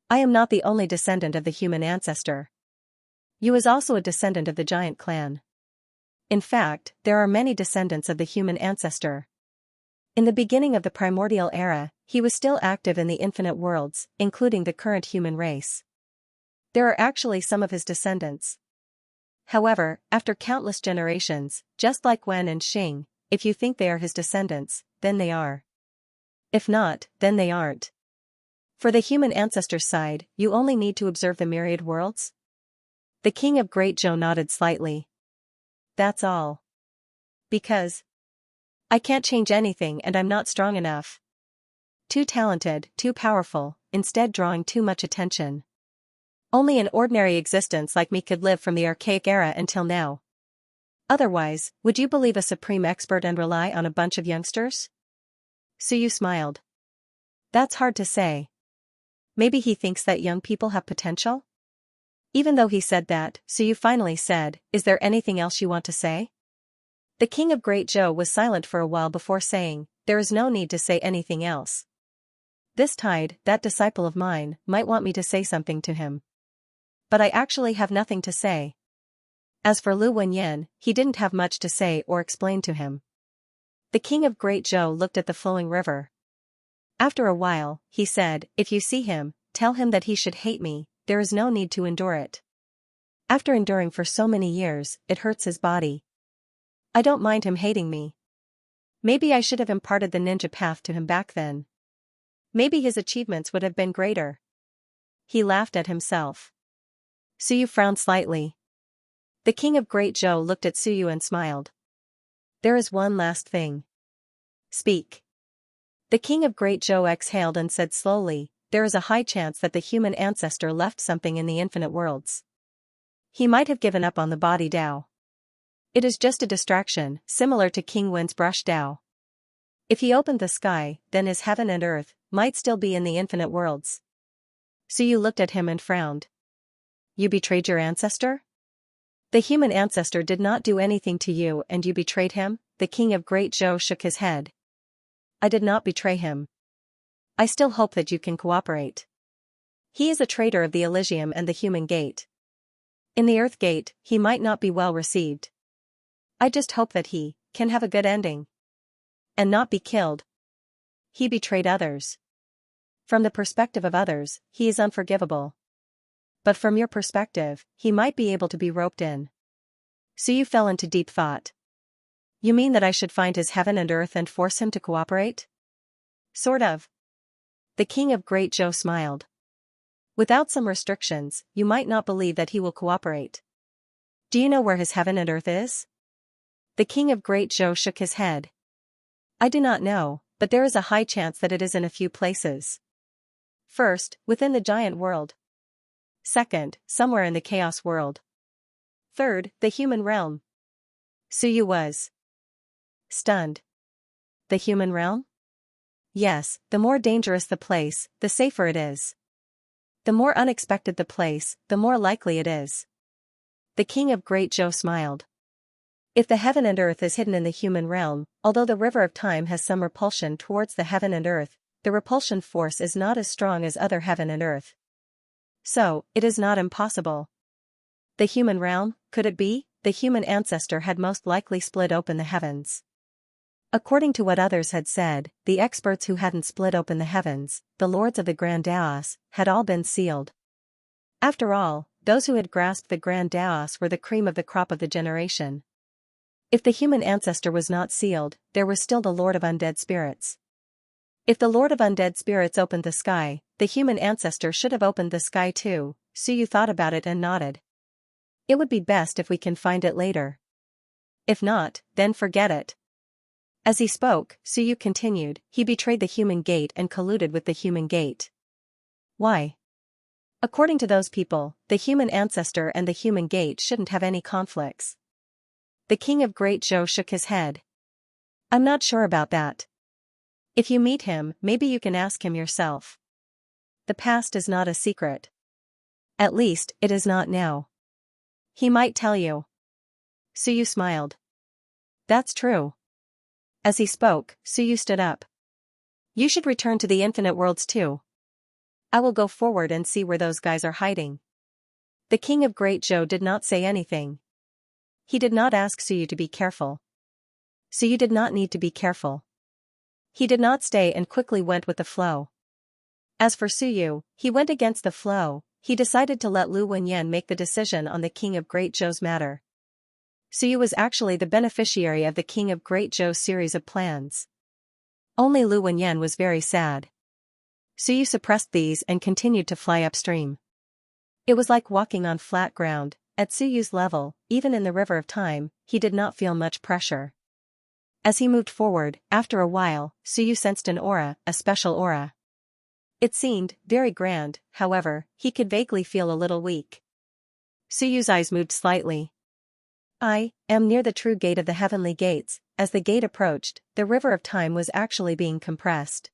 I am not the only descendant of the human ancestor. Yu is also a descendant of the giant clan. In fact, there are many descendants of the human ancestor. In the beginning of the primordial era, he was still active in the infinite worlds, including the current human race. There are actually some of his descendants. However, after countless generations, just like Wen and Xing, if you think they are his descendants, then they are. If not, then they aren't. For the human ancestor side, you only need to observe the myriad worlds? The king of Great Zhou nodded slightly. That's all. Because I can't change anything and I'm not strong enough. Too talented, too powerful, instead drawing too much attention. Only an ordinary existence like me could live from the archaic era until now. Otherwise, would you believe a supreme expert and rely on a bunch of youngsters? Suyu smiled. That's hard to say. Maybe he thinks that young people have potential? Even though he said that, Suyu finally said, is there anything else you want to say? The king of Great Zhou was silent for a while before saying, there is no need to say anything else. This tide, that disciple of mine, might want me to say something to him. But I actually have nothing to say. As for Lu Wenyan, he didn't have much to say or explain to him. The king of Great Zhou looked at the flowing river. After a while, he said, if you see him, tell him that he should hate me, there is no need to endure it. After enduring for so many years, it hurts his body. I don't mind him hating me. Maybe I should have imparted the ninja path to him back then. Maybe his achievements would have been greater. He laughed at himself. Suyu frowned slightly. The king of Great Zhou looked at Suyu and smiled. There is one last thing. Speak. The king of Great Zhou exhaled and said slowly, there is a high chance that the human ancestor left something in the infinite worlds. He might have given up on the body Dao. It is just a distraction, similar to King Wen's brush Dao. If he opened the sky, then his heaven and earth might still be in the infinite worlds. Suyu looked at him and frowned. You betrayed your ancestor? The human ancestor did not do anything to you and you betrayed him? The king of Great Zhou shook his head. I did not betray him. I still hope that you can cooperate. He is a traitor of the Elysium and the human gate. In the Earth Gate, he might not be well received. I just hope that he can have a good ending. And not be killed. He betrayed others. From the perspective of others, he is unforgivable. But from your perspective, he might be able to be roped in. Suyu fell into deep thought. You mean that I should find his heaven and earth and force him to cooperate? Sort of. The king of Great Zhou smiled. Without some restrictions, you might not believe that he will cooperate. Do you know where his heaven and earth is? The king of Great Zhou shook his head. I do not know, but there is a high chance that it is in a few places. First, within the giant world. Second, somewhere in the chaos world. Third, the human realm. Suyu was stunned. The human realm? Yes, the more dangerous the place, the safer it is. The more unexpected the place, the more likely it is. The king of Great Zhou smiled. If the heaven and earth is hidden in the human realm, although the river of time has some repulsion towards the heaven and earth, the repulsion force is not as strong as other heaven and earth. So, it is not impossible. The human realm, could it be? The human ancestor had most likely split open the heavens. According to what others had said, the experts who hadn't split open the heavens, the lords of the Grand Daos, had all been sealed. After all, those who had grasped the Grand Daos were the cream of the crop of the generation. If the human ancestor was not sealed, there was still the Lord of Undead Spirits. If the Lord of Undead Spirits opened the sky, the human ancestor should have opened the sky too. Suyu thought about it and nodded. It would be best if we can find it later. If not, then forget it. As he spoke, Suyu continued, he betrayed the human gate and colluded with the human gate. Why? According to those people, the human ancestor and the human gate shouldn't have any conflicts. The king of Great Zhou shook his head. I'm not sure about that. If you meet him, maybe you can ask him yourself. The past is not a secret. At least, it is not now. He might tell you. Suyu smiled. That's true. As he spoke, Suyu stood up. You should return to the infinite worlds too. I will go forward and see where those guys are hiding. The king of Great Zhou did not say anything. He did not ask Suyu to be careful. Suyu did not need to be careful. He did not stay and quickly went with the flow. As for Suyu, he went against the flow. He decided to let Lu Wenyan make the decision on the king of Great Zhou's matter. Suyu was actually the beneficiary of the king of Great Zhou's series of plans. Only Lu Wenyan was very sad. Suyu suppressed these and continued to fly upstream. It was like walking on flat ground. At Suyu's level, even in the river of time, he did not feel much pressure. As he moved forward, after a while, Suyu sensed an aura, a special aura. It seemed very grand, however, he could vaguely feel a little weak. Suyu's eyes moved slightly. I am near the true gate of the heavenly gates. As the gate approached, the river of time was actually being compressed.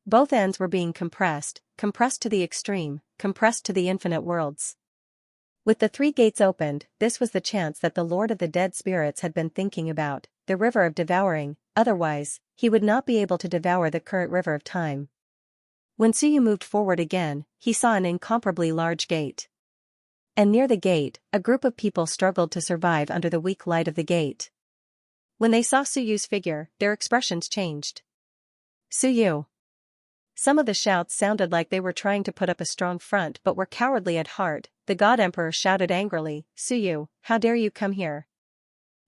Both ends were being compressed to the extreme, compressed to the infinite worlds. With the 3 gates opened, this was the chance that the Lord of the Dead Spirits had been thinking about, the river of devouring, otherwise, he would not be able to devour the current river of time. When Suyu moved forward again, he saw an incomparably large gate. And near the gate, a group of people struggled to survive under the weak light of the gate. When they saw Suyu's figure, their expressions changed. Suyu. Some of the shouts sounded like they were trying to put up a strong front but were cowardly at heart. The God Emperor shouted angrily, Suyu, how dare you come here?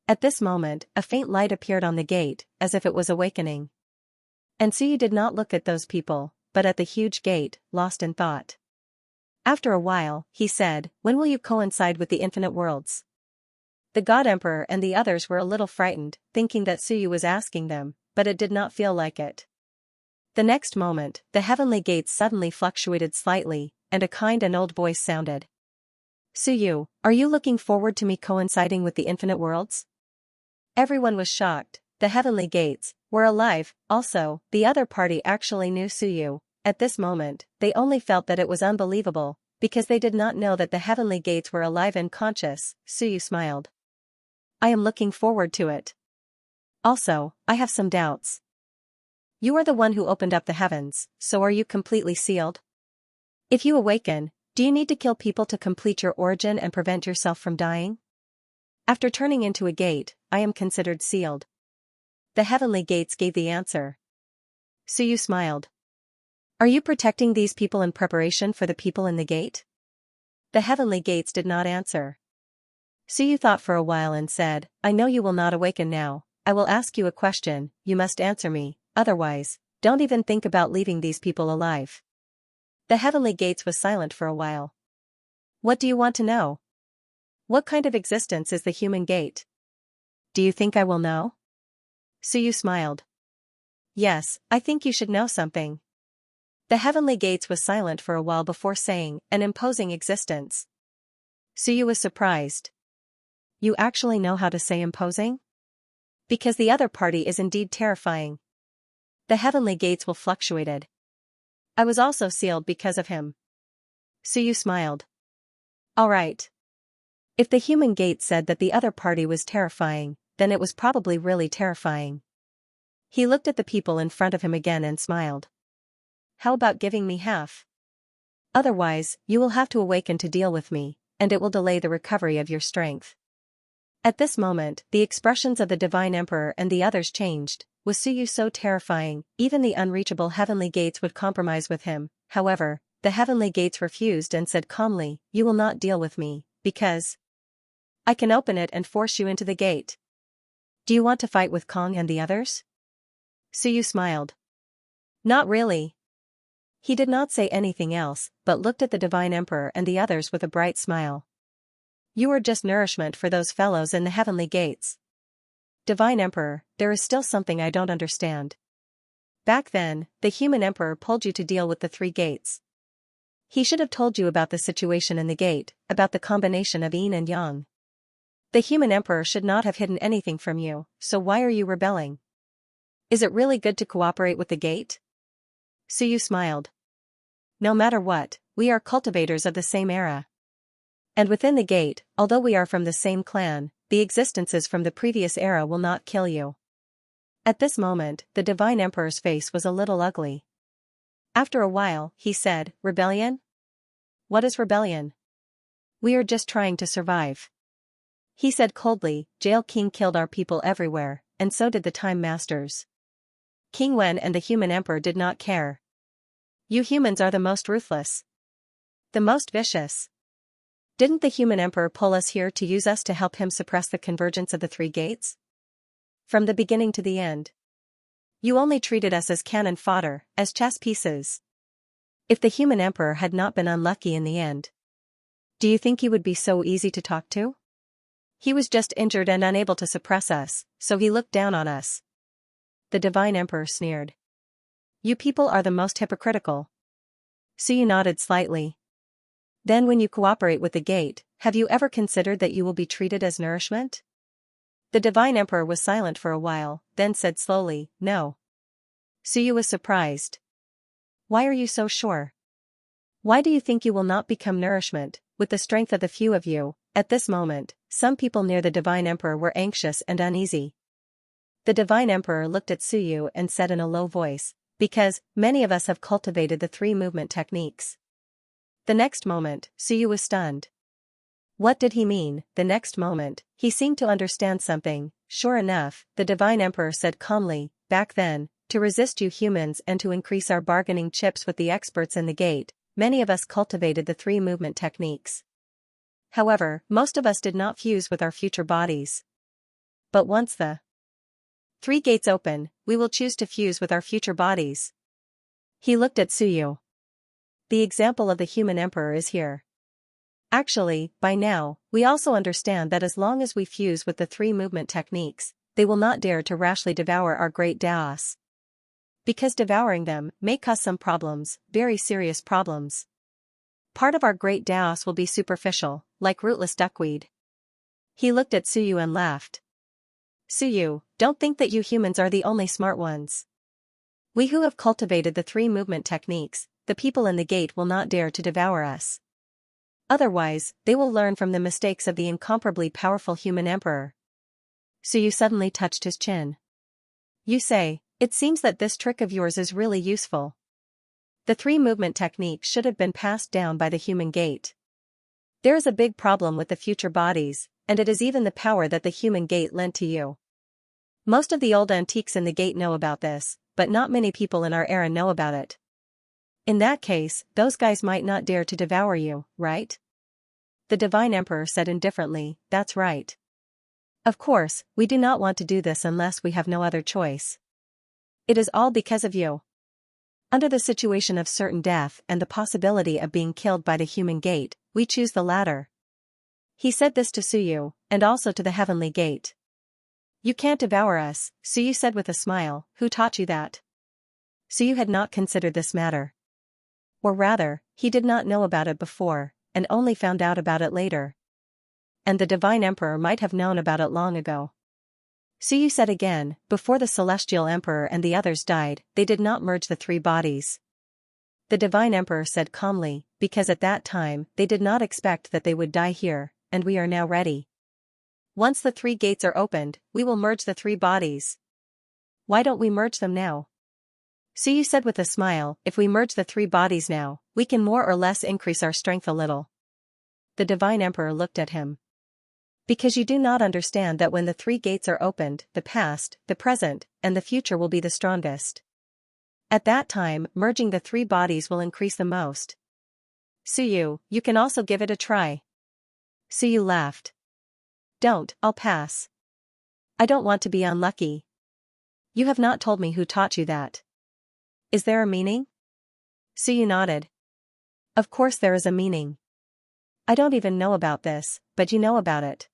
At this moment, a faint light appeared on the gate, as if it was awakening. And Suyu did not look at those people, but at the huge gate, lost in thought. After a while, he said, when will you coincide with the infinite worlds? The God Emperor and the others were a little frightened, thinking that Suyu was asking them, but it did not feel like it. The next moment, the heavenly gates suddenly fluctuated slightly, and a kind and old voice sounded. Suyu, are you looking forward to me coinciding with the infinite worlds? Everyone was shocked. The heavenly gates were alive. Also, the other party actually knew Suyu. At this moment, they only felt that it was unbelievable, because they did not know that the heavenly gates were alive and conscious. Suyu smiled. I am looking forward to it. Also, I have some doubts. You are the one who opened up the heavens, so are you completely sealed? If you awaken, do you need to kill people to complete your origin and prevent yourself from dying? After turning into a gate, I am considered sealed. The heavenly gates gave the answer. Suyu smiled. Are you protecting these people in preparation for the people in the gate? The heavenly gates did not answer. Suyu thought for a while and said, I know you will not awaken now. I will ask you a question, you must answer me, otherwise, don't even think about leaving these people alive. The heavenly gates was silent for a while. What do you want to know? What kind of existence is the human gate? Do you think I will know? Suyu smiled. Yes, I think you should know something. The heavenly gates was silent for a while before saying, an imposing existence. Suyu was surprised. You actually know how to say imposing? Because the other party is indeed terrifying. The heavenly gates will fluctuated. I was also sealed because of him. Suyu smiled. Alright. If the human gate said that the other party was terrifying, then it was probably really terrifying. He looked at the people in front of him again and smiled. How about giving me half? Otherwise, you will have to awaken to deal with me, and it will delay the recovery of your strength. At this moment, the expressions of the Divine Emperor and the others changed. Was Suyu so terrifying, even the unreachable heavenly gates would compromise with him? However, the heavenly gates refused and said calmly, you will not deal with me, because I can open it and force you into the gate. Do you want to fight with Kong and the others? Suyu smiled. Not really. He did not say anything else, but looked at the Divine Emperor and the others with a bright smile. You are just nourishment for those fellows in the heavenly gates. Divine Emperor, there is still something I don't understand. Back then, the human emperor pulled you to deal with the three gates. He should have told you about the situation in the gate, about the combination of yin and yang. The human emperor should not have hidden anything from you, so why are you rebelling? Is it really good to cooperate with the gate? Suyu smiled. No matter what, we are cultivators of the same era. And within the gate, although we are from the same clan, the existences from the previous era will not kill you. At this moment, the Divine Emperor's face was a little ugly. After a while, he said, Rebellion? What is rebellion? We are just trying to survive. He said coldly, Jail King killed our people everywhere, and so did the Time Masters. King Wen and the human emperor did not care. You humans are the most ruthless. The most vicious. Didn't the human emperor pull us here to use us to help him suppress the convergence of the three gates? From the beginning to the end. You only treated us as cannon fodder, as chess pieces. If the human emperor had not been unlucky in the end, do you think he would be so easy to talk to? He was just injured and unable to suppress us, so he looked down on us. The Divine Emperor sneered. You people are the most hypocritical. Suyu nodded slightly. Then when you cooperate with the gate, have you ever considered that you will be treated as nourishment? The Divine Emperor was silent for a while, then said slowly, no. Suyu was surprised. Why are you so sure? Why do you think you will not become nourishment, with the strength of the few of you? At this moment, some people near the Divine Emperor were anxious and uneasy. The Divine Emperor looked at Suyu and said in a low voice, because many of us have cultivated the three movement techniques. The next moment, Suyu was stunned. What did he mean? The next moment, he seemed to understand something. Sure enough, the Divine Emperor said calmly, back then, to resist you humans and to increase our bargaining chips with the experts in the gate, many of us cultivated the three movement techniques. However, most of us did not fuse with our future bodies. But once the three gates open, we will choose to fuse with our future bodies. He looked at Suyu. The example of the human emperor is here. Actually, by now, we also understand that as long as we fuse with the three movement techniques, they will not dare to rashly devour our great Daos. Because devouring them may cause some problems, very serious problems. Part of our great Daos will be superficial, like rootless duckweed. He looked at Suyu and laughed. Suyu, don't think that you humans are the only smart ones. We who have cultivated the three movement techniques, the people in the gate will not dare to devour us. Otherwise, they will learn from the mistakes of the incomparably powerful human emperor. Suyu suddenly touched his chin. You say, it seems that this trick of yours is really useful. The three movement technique should have been passed down by the human gate. There is a big problem with the future bodies, and it is even the power that the human gate lent to you. Most of the old antiques in the gate know about this, but not many people in our era know about it. In that case, those guys might not dare to devour you, right? The Divine Emperor said indifferently, that's right. Of course, we do not want to do this unless we have no other choice. It is all because of you. Under the situation of certain death and the possibility of being killed by the human gate, we choose the latter. He said this to Suyu, and also to the heavenly gate. You can't devour us, Suyu said with a smile. Who taught you that? Suyu had not considered this matter. Or rather, he did not know about it before, and only found out about it later. And the Divine Emperor might have known about it long ago. Suyu said again, before the Celestial Emperor and the others died, they did not merge the three bodies. The Divine Emperor said calmly, because at that time, they did not expect that they would die here, and we are now ready. Once the three gates are opened, we will merge the three bodies. Why don't we merge them now? Suyu said with a smile, if we merge the three bodies now, we can more or less increase our strength a little. The Divine Emperor looked at him. Because you do not understand that when the three gates are opened, the past, the present, and the future will be the strongest. At that time, merging the three bodies will increase the most. Suyu, you can also give it a try. Suyu laughed. Don't, I'll pass. I don't want to be unlucky. You have not told me who taught you that. Is there a meaning? Suyu nodded. Of course there is a meaning. I don't even know about this, but you know about it.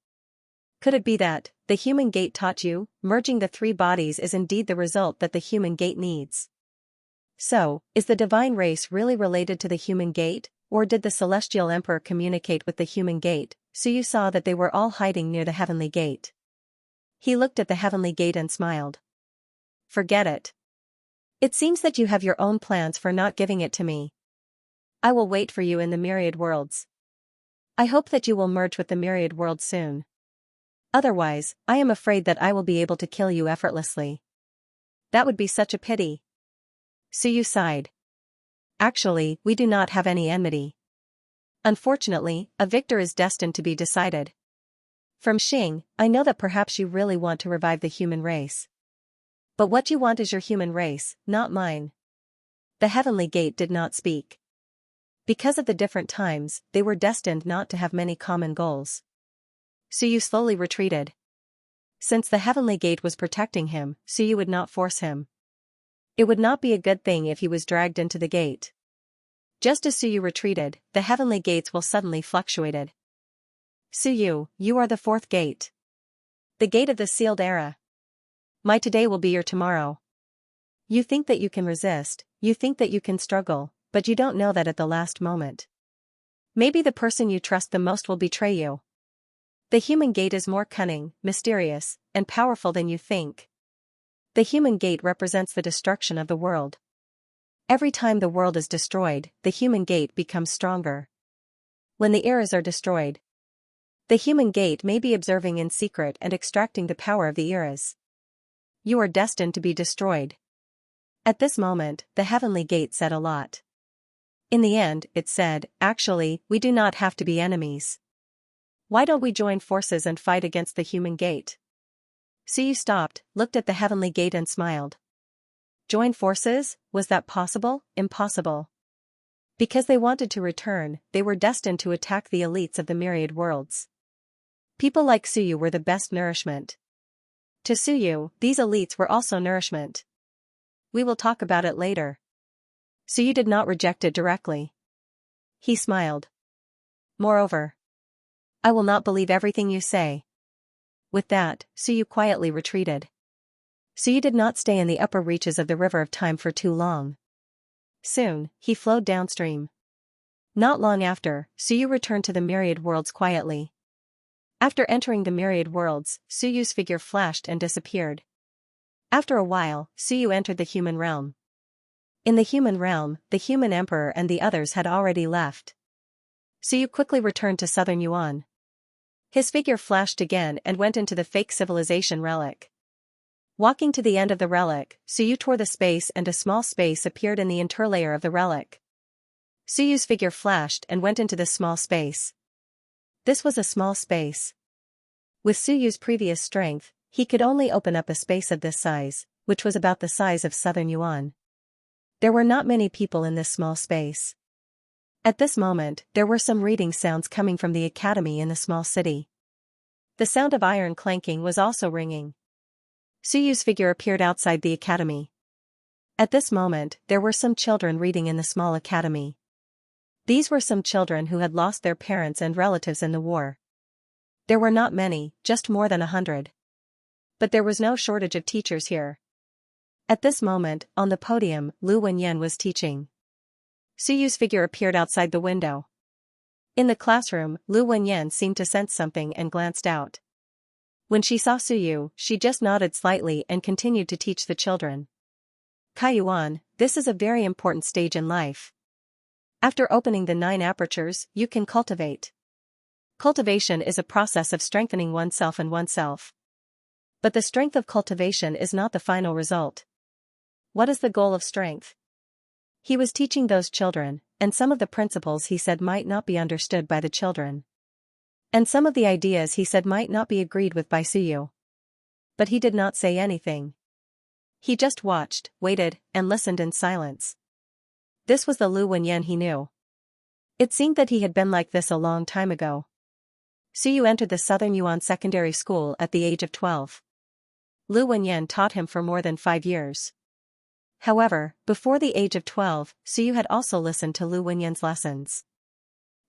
Could it be that, the human gate taught you, merging the three bodies is indeed the result that the human gate needs? So, is the divine race really related to the human gate, or did the Celestial Emperor communicate with the human gate? Suyu saw that they were all hiding near the heavenly gate. He looked at the heavenly gate and smiled. Forget it. It seems that you have your own plans for not giving it to me. I will wait for you in the Myriad worlds. I hope that you will merge with the Myriad world soon. Otherwise, I am afraid that I will be able to kill you effortlessly. That would be such a pity. Suyu sighed. Actually, we do not have any enmity. Unfortunately, a victor is destined to be decided. From Xing, I know that perhaps you really want to revive the human race. But what you want is your human race, not mine. The heavenly gate did not speak. Because of the different times, they were destined not to have many common goals. Suyu slowly retreated. Since the heavenly gate was protecting him, Suyu would not force him. It would not be a good thing if he was dragged into the gate. Just as Suyu retreated, the heavenly gates will suddenly fluctuated. Suyu, you are the fourth gate. The gate of the sealed era. My today will be your tomorrow. You think that you can resist, you think that you can struggle, but you don't know that at the last moment. Maybe the person you trust the most will betray you. The human gate is more cunning, mysterious, and powerful than you think. The human gate represents the destruction of the world. Every time the world is destroyed, the human gate becomes stronger. When the eras are destroyed, the human gate may be observing in secret and extracting the power of the eras. You are destined to be destroyed. At this moment, the heavenly gate said a lot. In the end, it said, actually, we do not have to be enemies. Why don't we join forces and fight against the human gate? Suyu stopped, looked at the heavenly gate and smiled. Join forces? Was that possible? Impossible. Because they wanted to return, they were destined to attack the elites of the Myriad worlds. People like Suyu were the best nourishment. To Suyu, these elites were also nourishment. We will talk about it later. Suyu did not reject it directly. He smiled. Moreover, I will not believe everything you say. With that, Suyu quietly retreated. Suyu did not stay in the upper reaches of the river of time for too long. Soon, he flowed downstream. Not long after, Suyu returned to the Myriad worlds quietly. After entering the Myriad worlds, Suyu's figure flashed and disappeared. After a while, Suyu entered the human realm. In the human realm, the human emperor and the others had already left. Suyu quickly returned to southern Yuan. His figure flashed again and went into the fake civilization relic. Walking to the end of the relic, Suyu tore the space and a small space appeared in the interlayer of the relic. Suyu's figure flashed and went into the small space. This was a small space. With Suyu's previous strength, he could only open up a space of this size, which was about the size of southern Yuan. There were not many people in this small space. At this moment, there were some reading sounds coming from the academy in the small city. The sound of iron clanking was also ringing. Suyu's figure appeared outside the academy. At this moment, there were some children reading in the small academy. These were some children who had lost their parents and relatives in the war. There were not many, just more than 100. But there was no shortage of teachers here. At this moment, on the podium, Lu Wenyan was teaching. Suyu's figure appeared outside the window. In the classroom, Lu Wenyan seemed to sense something and glanced out. When she saw Suyu, she just nodded slightly and continued to teach the children. Kaiyuan, this is a very important stage in life. After opening the 9 apertures, you can cultivate. Cultivation is a process of strengthening oneself and oneself. But the strength of cultivation is not the final result. What is the goal of strength? He was teaching those children, and some of the principles he said might not be understood by the children. And some of the ideas he said might not be agreed with by Suyu. But he did not say anything. He just watched, waited, and listened in silence. This was the Lu Wenyan he knew. It seemed that he had been like this a long time ago. Suyu entered the Southern Yuan Secondary School at the age of 12. Lu Wenyan taught him for more than 5 years. However, before the age of 12, Suyu had also listened to Lu Wenyan's lessons.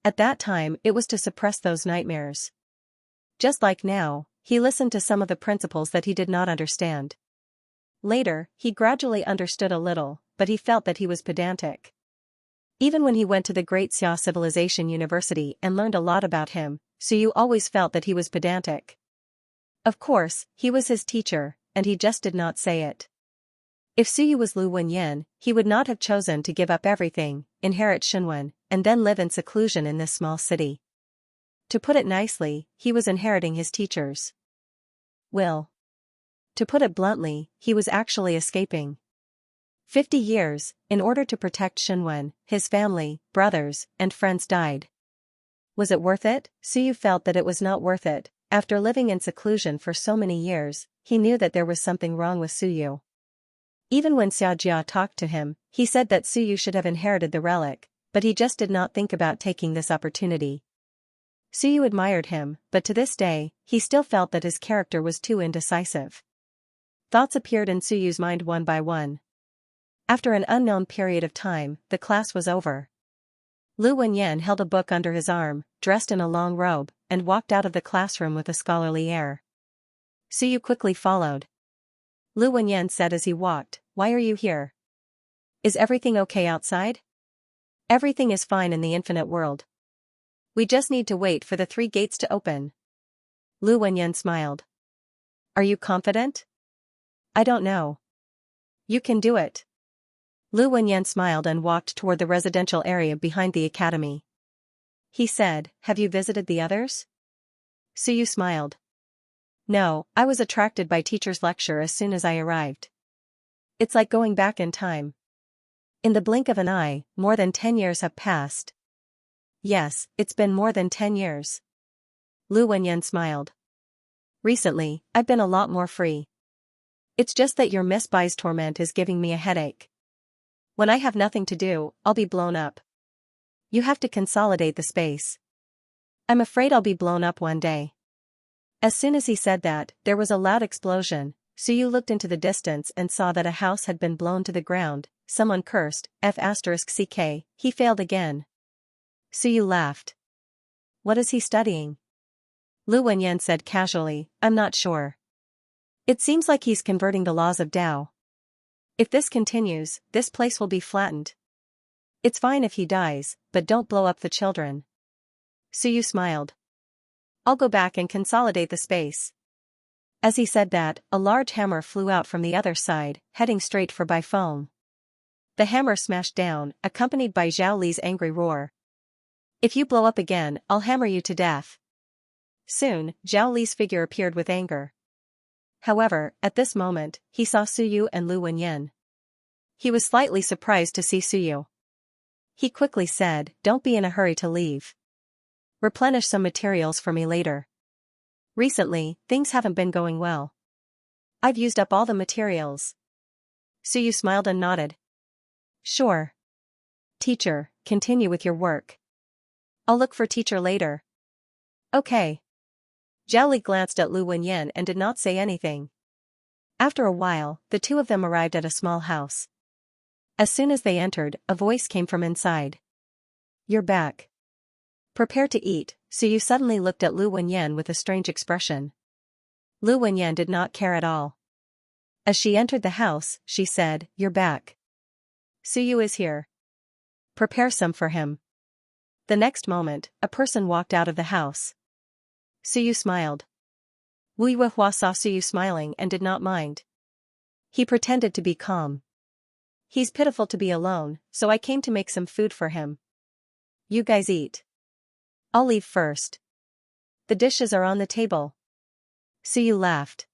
At that time, it was to suppress those nightmares. Just like now, he listened to some of the principles that he did not understand. Later, he gradually understood a little, but he felt that he was pedantic. Even when he went to the Great Xia Civilization University and learned a lot about him, Suyu always felt that he was pedantic. Of course, he was his teacher, and he just did not say it. If Suyu was Lu Wenyan, he would not have chosen to give up everything, inherit Xinwen, and then live in seclusion in this small city. To put it nicely, he was inheriting his teacher's will. To put it bluntly, he was actually escaping. 50 years, in order to protect Xinwen, his family, brothers, and friends died. Was it worth it? Suyu felt that it was not worth it. After living in seclusion for so many years, he knew that there was something wrong with Suyu. Even when Xianxia talked to him, he said that Suyu should have inherited the relic, but he just did not think about taking this opportunity. Suyu admired him, but to this day, he still felt that his character was too indecisive. Thoughts appeared in Suyu's mind one by one. After an unknown period of time, the class was over. Lu Wenyan held a book under his arm, dressed in a long robe, and walked out of the classroom with a scholarly air. Suyu quickly followed. Lu Wenyan said as he walked, "Why are you here? Is everything okay outside?" "Everything is fine in the infinite world. We just need to wait for the 3 gates to open." Lu Wenyan smiled. "Are you confident?" "I don't know." "You can do it." Lu Wenyan smiled and walked toward the residential area behind the academy. He said, "Have you visited the others?" Suyu smiled. "No, I was attracted by teacher's lecture as soon as I arrived. It's like going back in time. In the blink of an eye, more than 10 years have passed." "Yes, it's been more than 10 years." Lu Wenyan smiled. "Recently, I've been a lot more free. It's just that your Miss Bai's torment is giving me a headache. When I have nothing to do, I'll be blown up. You have to consolidate the space. I'm afraid I'll be blown up one day." As soon as he said that, there was a loud explosion. Suyu looked into the distance and saw that a house had been blown to the ground. Someone cursed, F***ck, he failed again. Suyu laughed. "What is he studying?" Lu Wenyan said casually, "I'm not sure. It seems like he's converting the laws of Tao. If this continues, this place will be flattened. It's fine if he dies, but don't blow up the children." Suyu smiled. "I'll go back and consolidate the space." As he said that, a large hammer flew out from the other side, heading straight for Bai Feng. The hammer smashed down, accompanied by Zhao Li's angry roar. "If you blow up again, I'll hammer you to death." Soon, Zhao Li's figure appeared with anger. However, at this moment, he saw Suyu and Lu Wenyan. He was slightly surprised to see Suyu. He quickly said, "Don't be in a hurry to leave. Replenish some materials for me later. Recently, things haven't been going well. I've used up all the materials." Suyu smiled and nodded. "Sure. Teacher, continue with your work. I'll look for teacher later." "Okay." Zhao Li glanced at Lu Wenyan and did not say anything. After a while, the two of them arrived at a small house. As soon as they entered, a voice came from inside. You're back. Prepare to eat. Suyu suddenly looked at Lu Wenyan with a strange expression. Lu Wenyan did not care at all. As she entered the house, she said, You're back. Suyu is here. Prepare some for him. The next moment, a person walked out of the house. Suyu smiled. Wu Yuehua saw Suyu smiling and did not mind. He pretended to be calm. He's pitiful to be alone, so I came to make some food for him. You guys eat. I'll leave first. The dishes are on the table. Suyu laughed.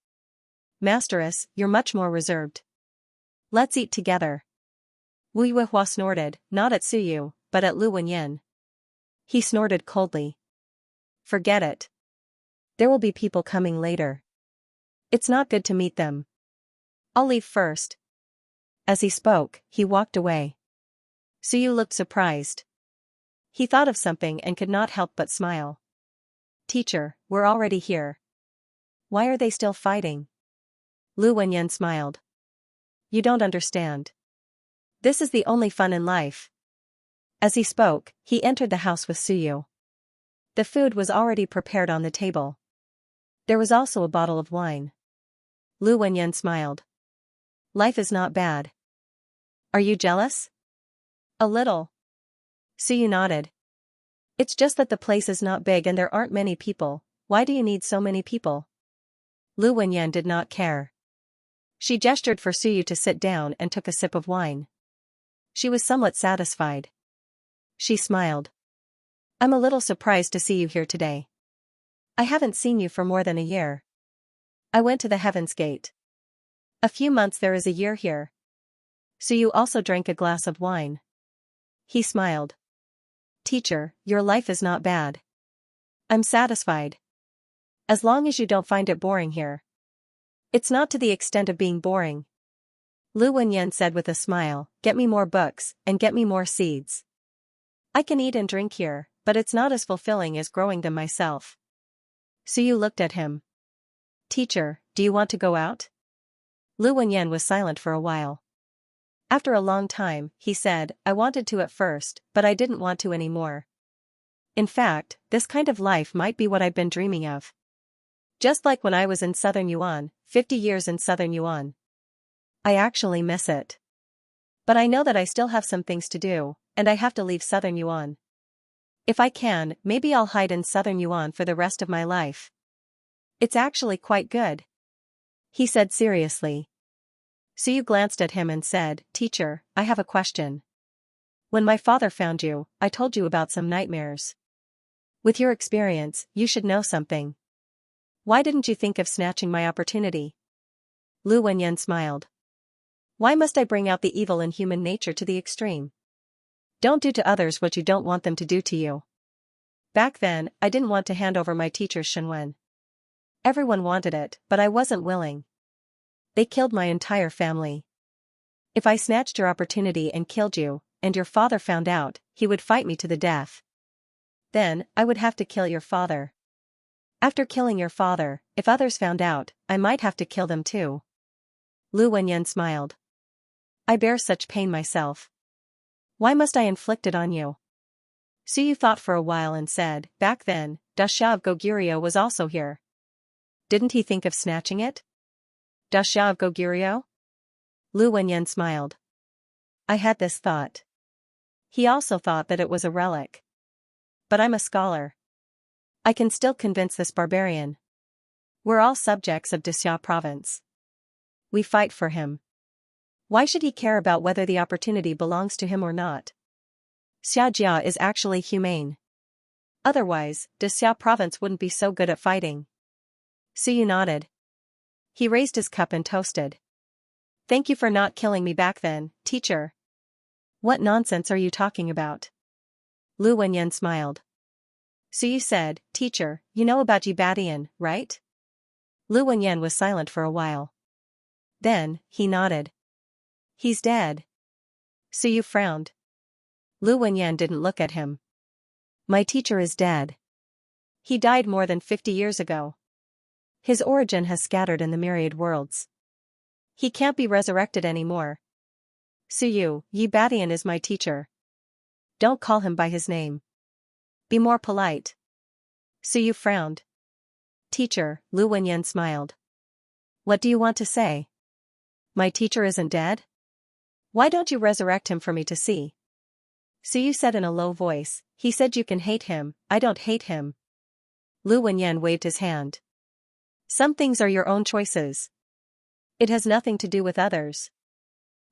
Masteress, you're much more reserved. Let's eat together. Wu Yuehua snorted, not at Suyu, but at Lu Wenyan. He snorted coldly. Forget it. There will be people coming later. It's not good to meet them. I'll leave first. As he spoke, he walked away. Suyu looked surprised. He thought of something and could not help but smile. Teacher, we're already here. Why are they still fighting? Lu Wenyan smiled. You don't understand. This is the only fun in life. As he spoke, he entered the house with Suyu. The food was already prepared on the table. There was also a bottle of wine. Lu Wenyan smiled. Life is not bad. Are you jealous? A little. Suyu nodded. It's just that the place is not big and there aren't many people. Why do you need so many people? Lu Wenyan did not care. She gestured for Suyu to sit down and took a sip of wine. She was somewhat satisfied. She smiled. I'm a little surprised to see you here today. I haven't seen you for more than a year. I went to the Heaven's Gate. A few months there is a year here. Suyu also drank a glass of wine. He smiled. Teacher, your life is not bad. I'm satisfied. As long as you don't find it boring here. It's not to the extent of being boring. Lu Wenyan said with a smile, Get me more books, and get me more seeds. I can eat and drink here, but it's not as fulfilling as growing them myself. Suyu looked at him. Teacher, do you want to go out? Lu Wenyan was silent for a while. After a long time, he said, I wanted to at first, but I didn't want to anymore. In fact, this kind of life might be what I've been dreaming of. Just like when I was in Southern Yuan, 50 years in Southern Yuan. I actually miss it. But I know that I still have some things to do, and I have to leave Southern Yuan. If I can, maybe I'll hide in Southern Yuan for the rest of my life. It's actually quite good. He said seriously. Suyu glanced at him and said, Teacher, I have a question. When my father found you, I told you about some nightmares. With your experience, you should know something. Why didn't you think of snatching my opportunity? Lu Wenyan smiled. Why must I bring out the evil in human nature to the extreme? Don't do to others what you don't want them to do to you. Back then, I didn't want to hand over my teacher's Shenwen. Everyone wanted it, but I wasn't willing. They killed my entire family. If I snatched your opportunity and killed you, and your father found out, he would fight me to the death. Then, I would have to kill your father. After killing your father, if others found out, I might have to kill them too. Lu Wenyan smiled. I bear such pain myself. Why must I inflict it on you? Suyu thought for a while and said, Back then, Daxia of Goguryeo was also here. Didn't he think of snatching it? Daxia of Goguryeo? Lu Wenyan smiled. I had this thought. He also thought that it was a relic. But I'm a scholar. I can still convince this barbarian. We're all subjects of Daxia province. We fight for him. Why should he care about whether the opportunity belongs to him or not? Xianxia is actually humane. Otherwise, Daxia province wouldn't be so good at fighting. Suyu nodded. He raised his cup and toasted. Thank you for not killing me back then, teacher. What nonsense are you talking about? Lu Wenyan smiled. Suyu said, Teacher, you know about Jibadian, right? Lu Wenyan was silent for a while. Then, he nodded. He's dead. Suyu frowned. Lu Wenyan didn't look at him. My teacher is dead. He died more than 50 years ago. His origin has scattered in the myriad worlds. He can't be resurrected anymore. Suyu, Yi Badian is my teacher. Don't call him by his name. Be more polite. Suyu frowned. Teacher, Lu Wenyan smiled. What do you want to say? My teacher isn't dead? Why don't you resurrect him for me to see? Suyu said in a low voice, he said you can hate him, I don't hate him. Lu Wenyan waved his hand. Some things are your own choices. It has nothing to do with others.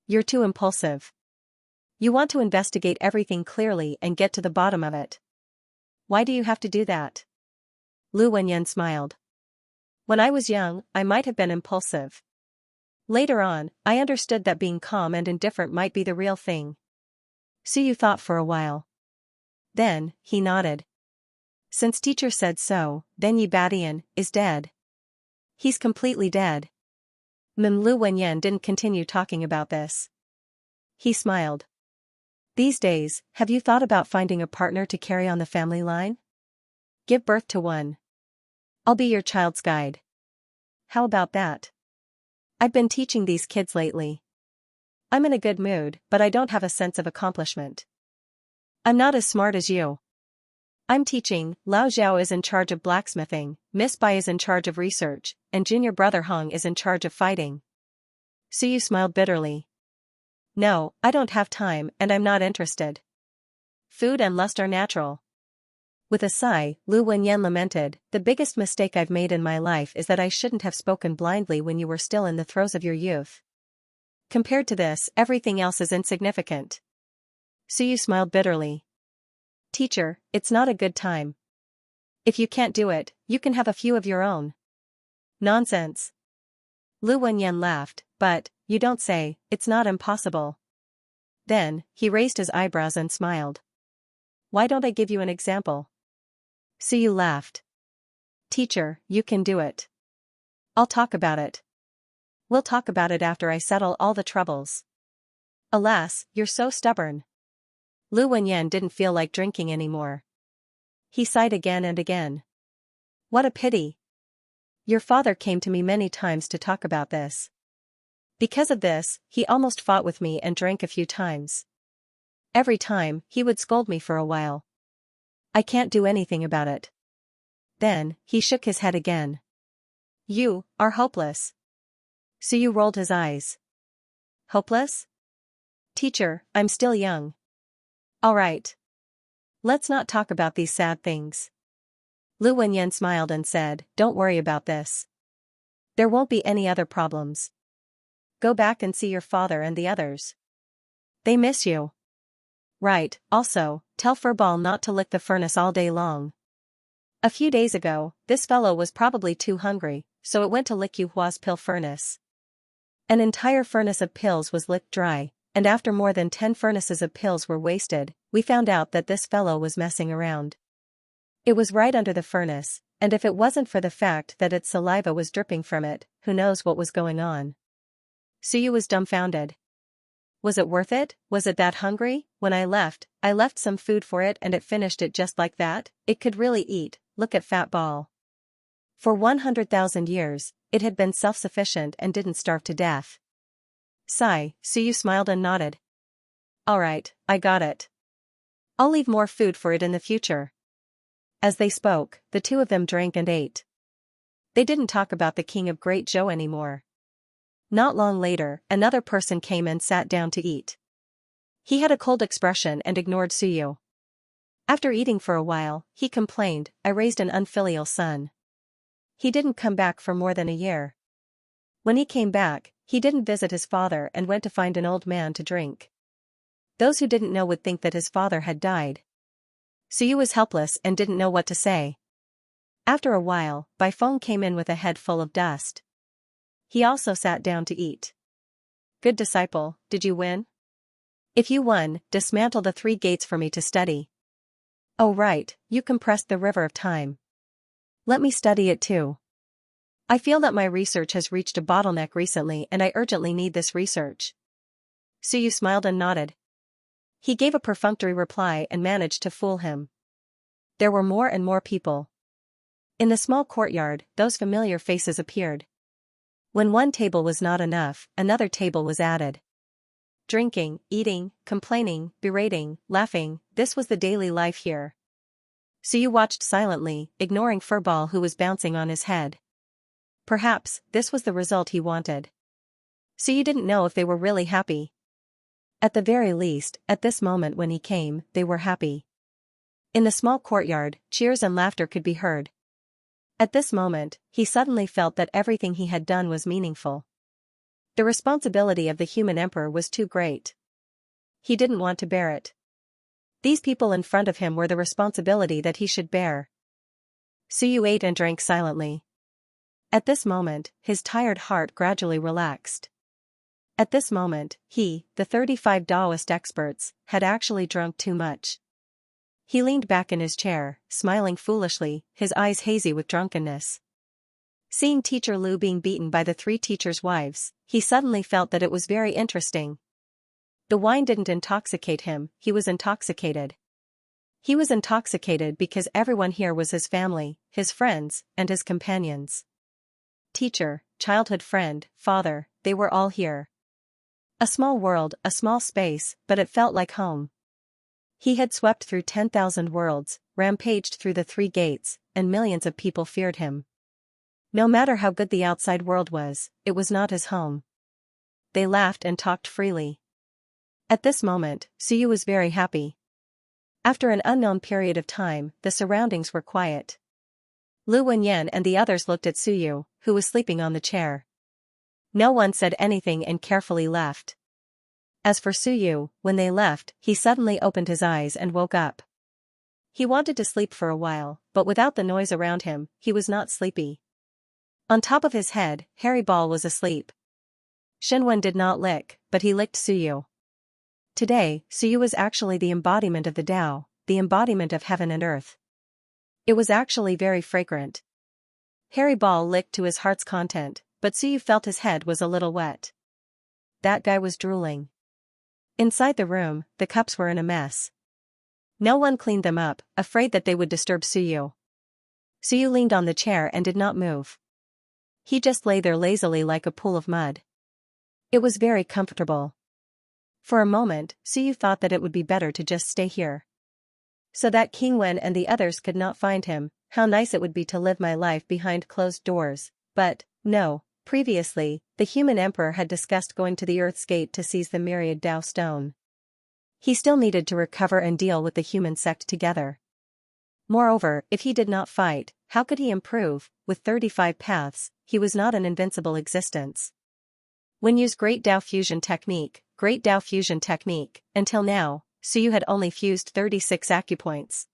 You're too impulsive. You want to investigate everything clearly and get to the bottom of it. Why do you have to do that? Lu Wenyan smiled. When I was young, I might have been impulsive. Later on, I understood that being calm and indifferent might be the real thing. Suyu thought for a while. Then, he nodded. Since teacher said so, then Yi Badian is dead. He's completely dead. Lu Wenyan didn't continue talking about this. He smiled. These days, have you thought about finding a partner to carry on the family line? Give birth to one. I'll be your child's guide. How about that? I've been teaching these kids lately. I'm in a good mood, but I don't have a sense of accomplishment. I'm not as smart as you. I'm teaching, Lao Zhao is in charge of blacksmithing, Miss Bai is in charge of research, and junior brother Hung is in charge of fighting. Suyu smiled bitterly. No, I don't have time and I'm not interested. Food and lust are natural. With a sigh, Lu Wenyan lamented, the biggest mistake I've made in my life is that I shouldn't have spoken blindly when you were still in the throes of your youth. Compared to this, everything else is insignificant. Suyu smiled bitterly. Teacher, it's not a good time. If you can't do it, you can have a few of your own. Nonsense. Lu Wenyan laughed, but, you don't say, it's not impossible. Then, he raised his eyebrows and smiled. Why don't I give you an example? Suyu laughed. Teacher, you can do it. I'll talk about it. We'll talk about it after I settle all the troubles. Alas, you're so stubborn. Lu Wenyan didn't feel like drinking anymore. He sighed again and again. What a pity. Your father came to me many times to talk about this. Because of this, he almost fought with me and drank a few times. Every time, he would scold me for a while. I can't do anything about it. Then, he shook his head again. You are hopeless. Suyu rolled his eyes. Hopeless? Teacher, I'm still young. All right. Let's not talk about these sad things. Lu Wenyan smiled and said, don't worry about this. There won't be any other problems. Go back and see your father and the others. They miss you. Right, also, tell Furball not to lick the furnace all day long. A few days ago, this fellow was probably too hungry, so it went to lick Yu Hua's pill furnace. An entire furnace of pills was licked dry, and after more than 10 furnaces of pills were wasted, we found out that this fellow was messing around. It was right under the furnace, and if it wasn't for the fact that its saliva was dripping from it, who knows what was going on. Suyu was dumbfounded. Was it worth it? Was it that hungry? When I left some food for it and it finished it just like that. It could really eat, look at Fat Ball. For 100,000 years, it had been self-sufficient and didn't starve to death. Sigh, Suyu smiled and nodded. Alright, I got it. I'll leave more food for it in the future. As they spoke, the two of them drank and ate. They didn't talk about the King of Great Zhou anymore. Not long later, another person came and sat down to eat. He had a cold expression and ignored Suyu. After eating for a while, he complained, I raised an unfilial son. He didn't come back for more than a year. When he came back, he didn't visit his father and went to find an old man to drink. Those who didn't know would think that his father had died. Suyu was helpless and didn't know what to say. After a while, Bai Feng came in with a head full of dust. He also sat down to eat. Good disciple, did you win? If you won, dismantle the 3 gates for me to study. Oh right, you compressed the river of time. Let me study it too. I feel that my research has reached a bottleneck recently and I urgently need this research. Suyu smiled and nodded. He gave a perfunctory reply and managed to fool him. There were more and more people. In the small courtyard, those familiar faces appeared. When one table was not enough, another table was added. drinking, eating, complaining, berating, laughing, this was the daily life here. Suyu watched silently, ignoring Furball who was bouncing on his head. Perhaps, this was the result he wanted. Suyu didn't know if they were really happy. At the very least, at this moment when he came, they were happy. In the small courtyard, cheers and laughter could be heard. At this moment, he suddenly felt that everything he had done was meaningful. The responsibility of the human emperor was too great. He didn't want to bear it. These people in front of him were the responsibility that he should bear. Suyu ate and drank silently. At this moment, his tired heart gradually relaxed. At this moment, he, the 35 Taoist experts, had actually drunk too much. He leaned back in his chair, smiling foolishly, his eyes hazy with drunkenness. Seeing Teacher Lu being beaten by the 3 teachers' wives, he suddenly felt that it was very interesting. The wine didn't intoxicate him, he was intoxicated. He was intoxicated because everyone here was his family, his friends, and his companions. Teacher, childhood friend, father, they were all here. A small world, a small space, but it felt like home. He had swept through 10,000 worlds, rampaged through the 3 gates, and millions of people feared him. No matter how good the outside world was, it was not his home. They laughed and talked freely. At this moment, Suyu was very happy. After an unknown period of time, the surroundings were quiet. Lu Wenyan and the others looked at Suyu, who was sleeping on the chair. No one said anything and carefully left. As for Suyu, when they left, he suddenly opened his eyes and woke up. He wanted to sleep for a while, but without the noise around him, he was not sleepy. On top of his head, Harry Ball was asleep. Shenwen did not lick, but he licked Suyu. Today, Suyu was actually the embodiment of the Tao, the embodiment of heaven and earth. It was actually very fragrant. Harry Ball licked to his heart's content, but Suyu felt his head was a little wet. That guy was drooling. Inside the room, the cups were in a mess. No one cleaned them up, afraid that they would disturb Suyu. Suyu leaned on the chair and did not move. He just lay there lazily like a pool of mud. It was very comfortable. For a moment, Suyu thought that it would be better to just stay here. So that King Wen and the others could not find him, how nice it would be to live my life behind closed doors, but, no, previously, the human emperor had discussed going to the Earth's gate to seize the Myriad Tao stone. He still needed to recover and deal with the human sect together. Moreover, if he did not fight, how could he improve? With 35 paths, he was not an invincible existence. When used Great Tao Fusion Technique, until now, Suyu had only fused 36 acupoints.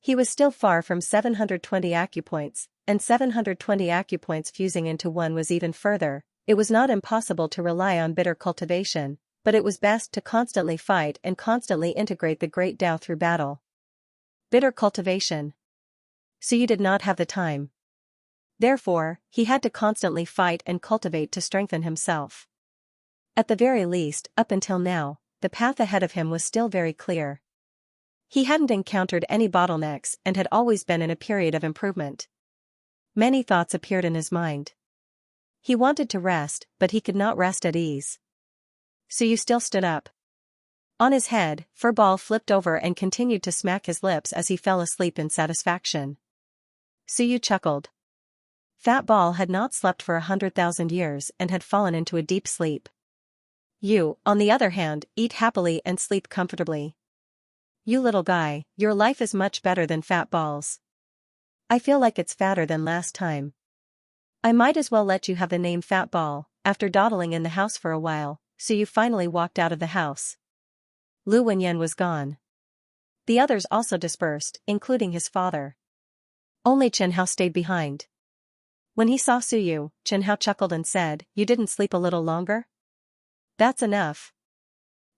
He was still far from 720 acupoints, and 720 acupoints fusing into one was even further. It was not impossible to rely on bitter cultivation, but it was best to constantly fight and constantly integrate the Great Tao through battle. Bitter cultivation. Suyu did not have the time. Therefore, he had to constantly fight and cultivate to strengthen himself. At the very least, up until now, the path ahead of him was still very clear. He hadn't encountered any bottlenecks and had always been in a period of improvement. Many thoughts appeared in his mind. He wanted to rest, but he could not rest at ease. Suyu still stood up. On his head, Furball flipped over and continued to smack his lips as he fell asleep in satisfaction. Suyu chuckled. Fat Ball had not slept for 100,000 years and had fallen into a deep sleep. You, on the other hand, eat happily and sleep comfortably. You little guy, your life is much better than Fat Ball's. I feel like it's fatter than last time. I might as well let you have the name Fat Ball. After dawdling in the house for a while, Suyu finally walked out of the house. Lu Wenyan was gone. The others also dispersed, including his father. Only Chen Hao stayed behind. When he saw Suyu, Chen Hao chuckled and said, "You didn't sleep a little longer?" "That's enough."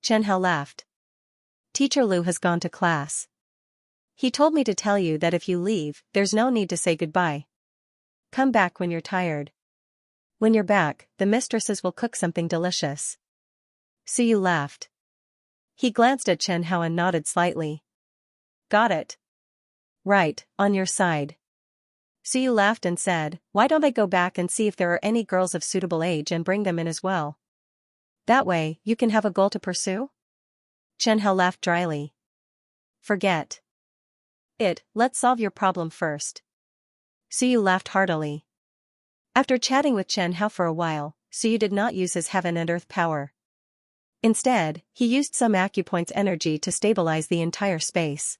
Chen Hao laughed. "Teacher Lu has gone to class. He told me to tell you that if you leave, there's no need to say goodbye. Come back when you're tired. When you're back, the mistresses will cook something delicious." Suyu laughed. He glanced at Chen Hao and nodded slightly. "Got it. Right, on your side." Suyu laughed and said, "Why don't I go back and see if there are any girls of suitable age and bring them in as well?" That way, you can have a goal to pursue? Xianxia laughed dryly. Forget it, let's solve your problem first. Suyu laughed heartily. After chatting with Xianxia for a while, Suyu did not use his heaven and earth power. Instead, he used some acupoint's energy to stabilize the entire space.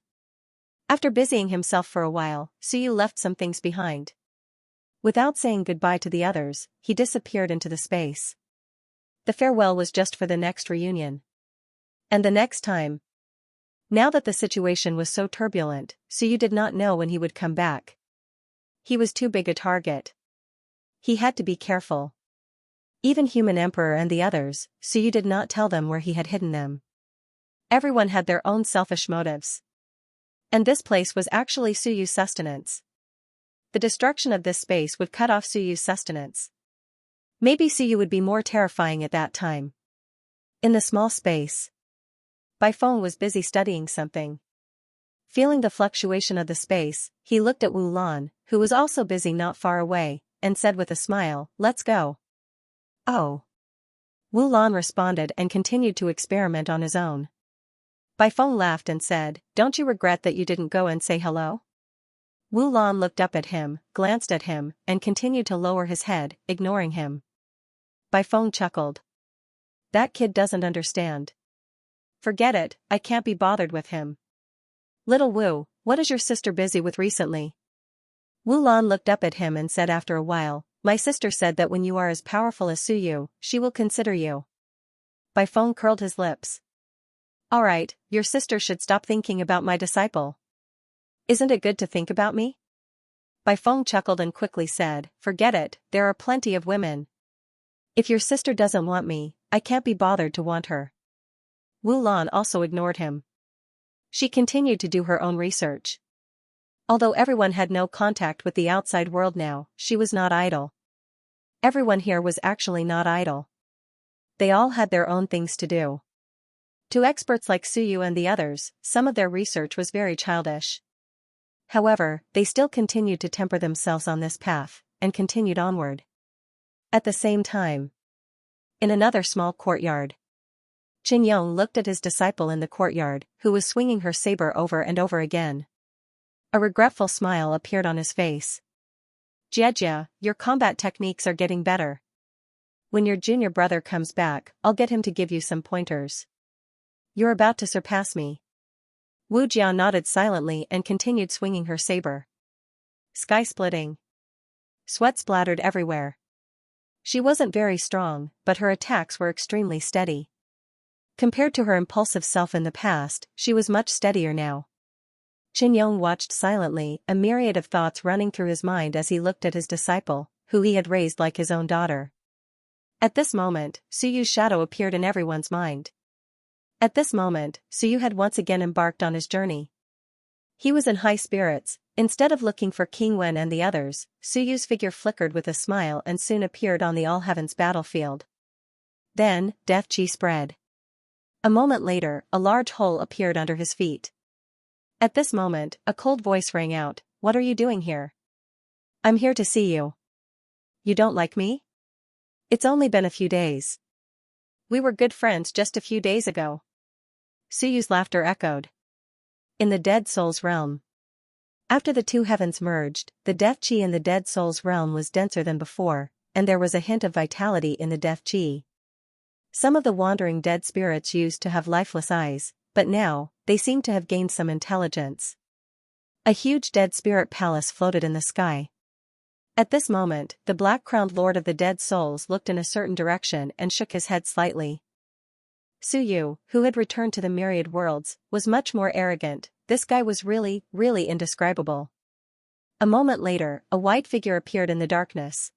After busying himself for a while, Suyu left some things behind. Without saying goodbye to the others, he disappeared into the space. The farewell was just for the next reunion. And the next time. Now that the situation was so turbulent, Suyu did not know when he would come back. He was too big a target. He had to be careful. Even Human Emperor and the others, Suyu did not tell them where he had hidden them. Everyone had their own selfish motives. And this place was actually Suyu's sustenance. The destruction of this space would cut off Suyu's sustenance. Maybe Suyu would be more terrifying at that time. In the small space, Baifeng was busy studying something. Feeling the fluctuation of the space, he looked at Wu Lan, who was also busy not far away, and said with a smile, "Let's go." "Oh." Wu Lan responded and continued to experiment on his own. Baifeng laughed and said, "Don't you regret that you didn't go and say hello?" Wu Lan looked up at him, glanced at him, and continued to lower his head, ignoring him. Baifeng chuckled. "That kid doesn't understand. Forget it, I can't be bothered with him." "Little Wu, what is your sister busy with recently?" Wu Lan looked up at him and said after a while, "My sister said that when you are as powerful as Suyu, she will consider you." Baifeng curled his lips. "Alright, your sister should stop thinking about my disciple. Isn't it good to think about me?" Baifeng chuckled and quickly said, "Forget it, there are plenty of women. If your sister doesn't want me, I can't be bothered to want her." Wu Lan also ignored him. She continued to do her own research. Although everyone had no contact with the outside world now, she was not idle. Everyone here was actually not idle. They all had their own things to do. To experts like Suyu and the others, some of their research was very childish. However, they still continued to temper themselves on this path, and continued onward. At the same time, in another small courtyard, Qin Yong looked at his disciple in the courtyard, who was swinging her saber over and over again. A regretful smile appeared on his face. "Jiejia, your combat techniques are getting better. When your junior brother comes back, I'll get him to give you some pointers. You're about to surpass me." Wu Jia nodded silently and continued swinging her saber. Sky-splitting. Sweat splattered everywhere. She wasn't very strong, but her attacks were extremely steady. Compared to her impulsive self in the past, she was much steadier now. Qin Yong watched silently, a myriad of thoughts running through his mind as he looked at his disciple, who he had raised like his own daughter. At this moment, Suyu's shadow appeared in everyone's mind. At this moment, Suyu had once again embarked on his journey. He was in high spirits. Instead of looking for King Wen and the others, Suyu's figure flickered with a smile and soon appeared on the All-Heavens battlefield. Then, death chi spread. A moment later, a large hole appeared under his feet. At this moment, a cold voice rang out, "What are you doing here?" "I'm here to see you." "You don't like me?" "It's only been a few days. We were good friends just a few days ago." Suyu's laughter echoed. In the dead soul's realm. After the two heavens merged, the death chi in the dead soul's realm was denser than before, and there was a hint of vitality in the death chi. Some of the wandering dead spirits used to have lifeless eyes, but now, they seemed to have gained some intelligence. A huge dead spirit palace floated in the sky. At this moment, the black-crowned lord of the dead souls looked in a certain direction and shook his head slightly. Suyu, who had returned to the Myriad worlds, was much more arrogant. This guy was really indescribable. A moment later, a white figure appeared in the darkness.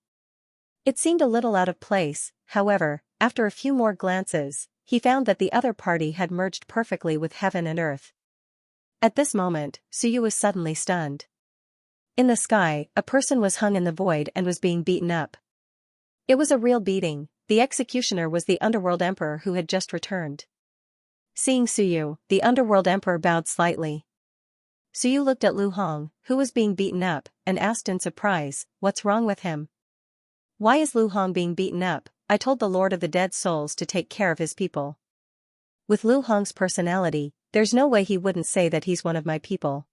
It seemed a little out of place, however, after a few more glances, he found that the other party had merged perfectly with heaven and earth. At this moment, Suyu was suddenly stunned. In the sky, a person was hung in the void and was being beaten up. It was a real beating. The executioner was the Underworld Emperor who had just returned. Seeing Suyu, the Underworld Emperor bowed slightly. Suyu looked at Lu Hong, who was being beaten up, and asked in surprise, "What's wrong with him? Why is Lu Hong being beaten up?" I told the Lord of the Dead Souls to take care of his people. With Lu Hong's personality, there's no way he wouldn't say that he's one of my people.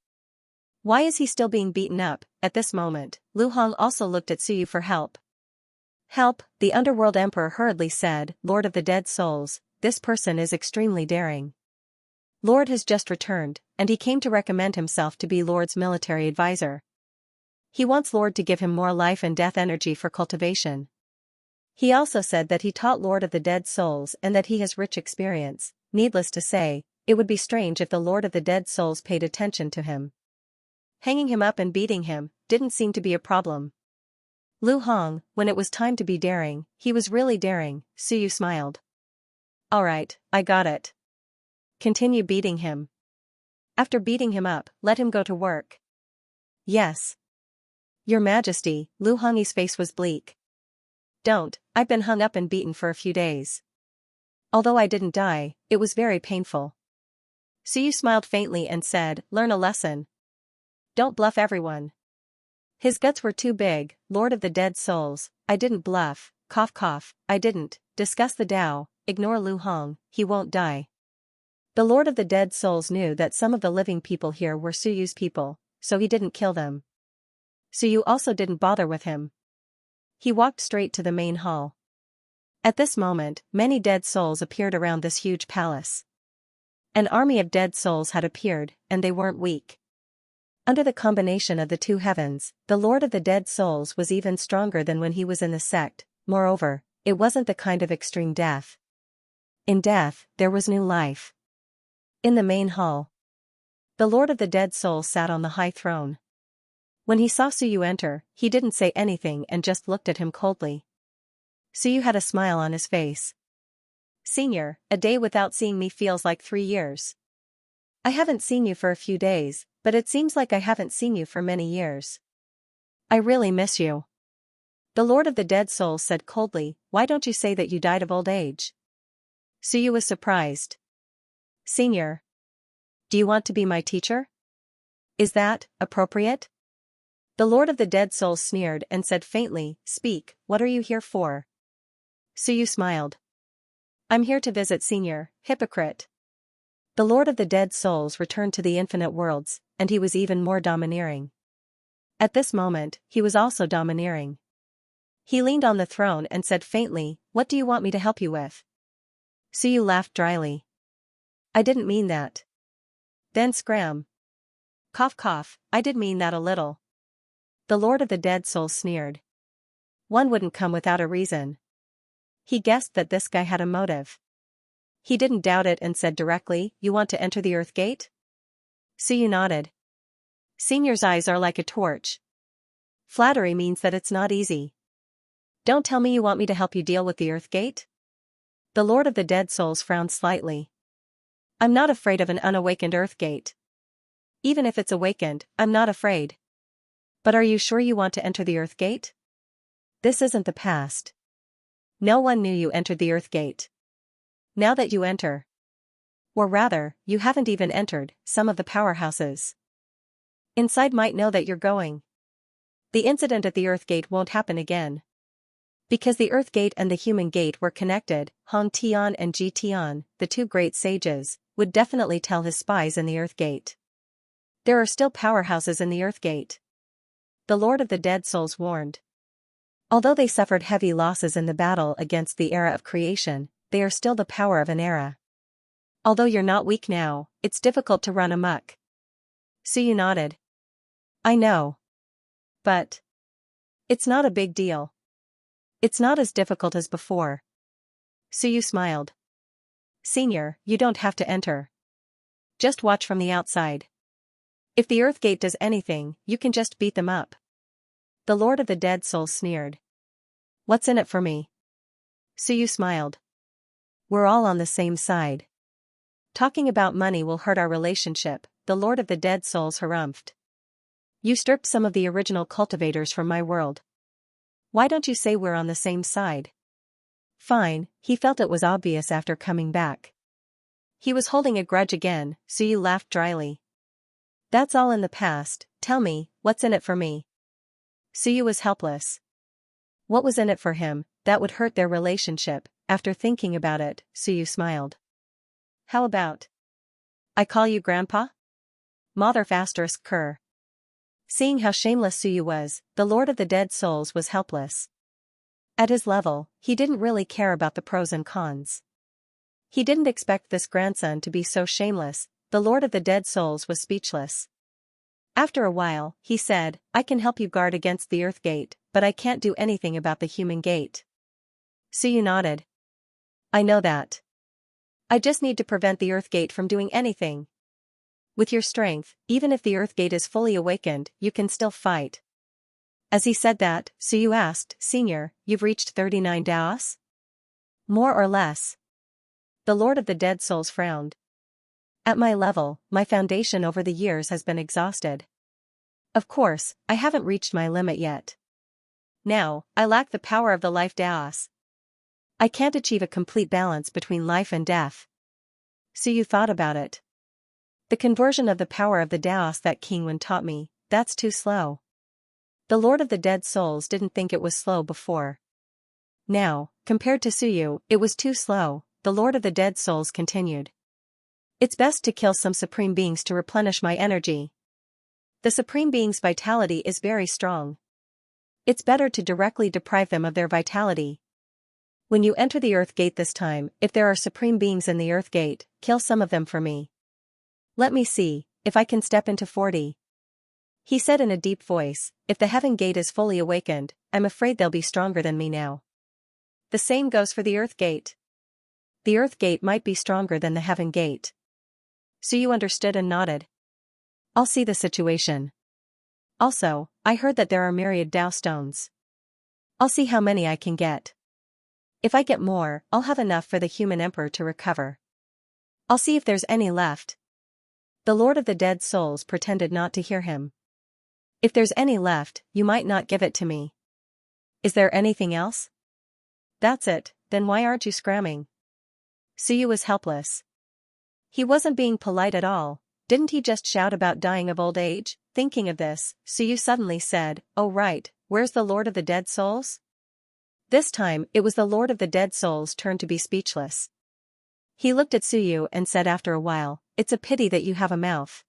Why is he still being beaten up? At this moment, Lu Hong also looked at Suyu for help. Help, the Underworld Emperor hurriedly said, Lord of the Dead Souls, this person is extremely daring. Lord has just returned, and he came to recommend himself to be Lord's military advisor. He wants Lord to give him more life and death energy for cultivation. He also said that he taught Lord of the Dead Souls and that he has rich experience. Needless to say, it would be strange if the Lord of the Dead Souls paid attention to him. Hanging him up and beating him didn't seem to be a problem. Lu Hong, when it was time to be daring, he was really daring. Suyu smiled. Alright, I got it. Continue beating him. After beating him up, let him go to work. Yes. Your Majesty, Lu Hong's face was bleak. Don't, I've been hung up and beaten for a few days. Although I didn't die, it was very painful. Suyu smiled faintly and said, learn a lesson. Don't bluff everyone. His guts were too big, Lord of the Dead Souls, I didn't bluff, cough cough, I didn't, discuss the Tao, ignore Lu Hong, he won't die. The Lord of the Dead Souls knew that some of the living people here were Suyu's people, so he didn't kill them. Suyu also didn't bother with him. He walked straight to the main hall. At this moment, many dead souls appeared around this huge palace. An army of dead souls had appeared, and they weren't weak. Under the combination of the two heavens, the Lord of the Dead Souls was even stronger than when he was in the sect. Moreover, it wasn't the kind of extreme death. In death, there was new life. In the main hall, the Lord of the Dead Souls sat on the high throne. When he saw Suyu enter, he didn't say anything and just looked at him coldly. Suyu had a smile on his face. Senior, a day without seeing me feels like 3 years. I haven't seen you for a few days, but it seems like I haven't seen you for many years. I really miss you. The Lord of the Dead Souls said coldly, why don't you say that you died of old age? Suyu was surprised. Senior. Do you want to be my teacher? Is that appropriate? The Lord of the Dead Souls sneered and said faintly, speak, what are you here for? Suyu smiled. I'm here to visit Senior, hypocrite. The Lord of the Dead Souls returned to the infinite worlds, and he was even more domineering. At this moment, he was also domineering. He leaned on the throne and said faintly, what do you want me to help you with? Suyu laughed dryly. I didn't mean that. Then scram. Cough cough, I did mean that a little. The Lord of the Dead Souls sneered. One wouldn't come without a reason. He guessed that this guy had a motive. He didn't doubt it and said directly, you want to enter the Earth Gate? Suyu nodded. Senior's eyes are like a torch. Flattery means that it's not easy. Don't tell me you want me to help you deal with the Earth Gate? The Lord of the Dead Souls frowned slightly. I'm not afraid of an unawakened Earth Gate. Even if it's awakened, I'm not afraid. But are you sure you want to enter the Earth Gate? This isn't the past. No one knew you entered the Earth Gate. Now that you enter. Or rather, you haven't even entered, some of the powerhouses inside might know that you're going. The incident at the Earth Gate won't happen again. Because the Earth Gate and the Human Gate were connected, Han Tian and Ji Tian, the two great sages, would definitely tell his spies in the Earth Gate. There are still powerhouses in the Earth Gate. The Lord of the Dead Souls warned. Although they suffered heavy losses in the battle against the era of creation, they are still the power of an era. Although you're not weak now, it's difficult to run amok. Suyu nodded. I know. But it's not a big deal. It's not as difficult as before. Suyu smiled. Senior, you don't have to enter. Just watch from the outside. If the Earth Gate does anything, you can just beat them up. The Lord of the Dead Souls sneered. What's in it for me? Suyu smiled. We're all on the same side. Talking about money will hurt our relationship, the Lord of the Dead Souls harumphed. You stripped some of the original cultivators from my world. Why don't you say we're on the same side? Fine, he felt it was obvious after coming back. He was holding a grudge again, Suyu laughed dryly. That's all in the past, tell me, what's in it for me? Suyu was helpless. What was in it for him? that would hurt their relationship. After thinking about it, Suyu smiled. How about I call you Grandpa? Mother ****. Seeing how shameless Suyu was, the Lord of the Dead Souls was helpless. At his level, he didn't really care about the pros and cons. He didn't expect this grandson to be so shameless. The Lord of the Dead Souls was speechless. After a while, he said, I can help you guard against the Earth Gate, but I can't do anything about the Human Gate. Suyu nodded. I know that. I just need to prevent the Earth Gate from doing anything. With your strength, even if the Earth Gate is fully awakened, you can still fight. As he said that, Suyu asked, Senior, you've reached 39 Daos? More or less. The Lord of the Dead Souls frowned. At my level, my foundation over the years has been exhausted. Of course, I haven't reached my limit yet. Now, I lack the power of the life Daos. I can't achieve a complete balance between life and death. Suyu thought about it. The conversion of the power of the Daos that Kingwen taught me, that's too slow. The Lord of the Dead Souls didn't think it was slow before. Now, compared to Suyu, it was too slow. The Lord of the Dead Souls continued. It's best to kill some Supreme Beings to replenish my energy. The Supreme Being's vitality is very strong. It's better to directly deprive them of their vitality. When you enter the Earth Gate this time, if there are Supreme Beings in the Earth Gate, kill some of them for me. Let me see, if I can step into 40. He said in a deep voice, if the Heaven Gate is fully awakened, I'm afraid they'll be stronger than me now. The same goes for the Earth Gate. The Earth Gate might be stronger than the Heaven Gate. Suyu understood and nodded. I'll see the situation. Also, I heard that there are myriad Dao stones. I'll see how many I can get. If I get more, I'll have enough for the human emperor to recover. I'll see if there's any left. The Lord of the Dead Souls pretended not to hear him. If there's any left, you might not give it to me. Is there anything else? That's it, then why aren't you scramming? Suyu was helpless. He wasn't being polite at all. Didn't he just shout about dying of old age? Thinking of this, Suyu suddenly said, oh right, where's the Lord of the Dead Souls? This time, it was the Lord of the Dead Souls' turn to be speechless. He looked at Suyu and said after a while, it's a pity that you have a mouth.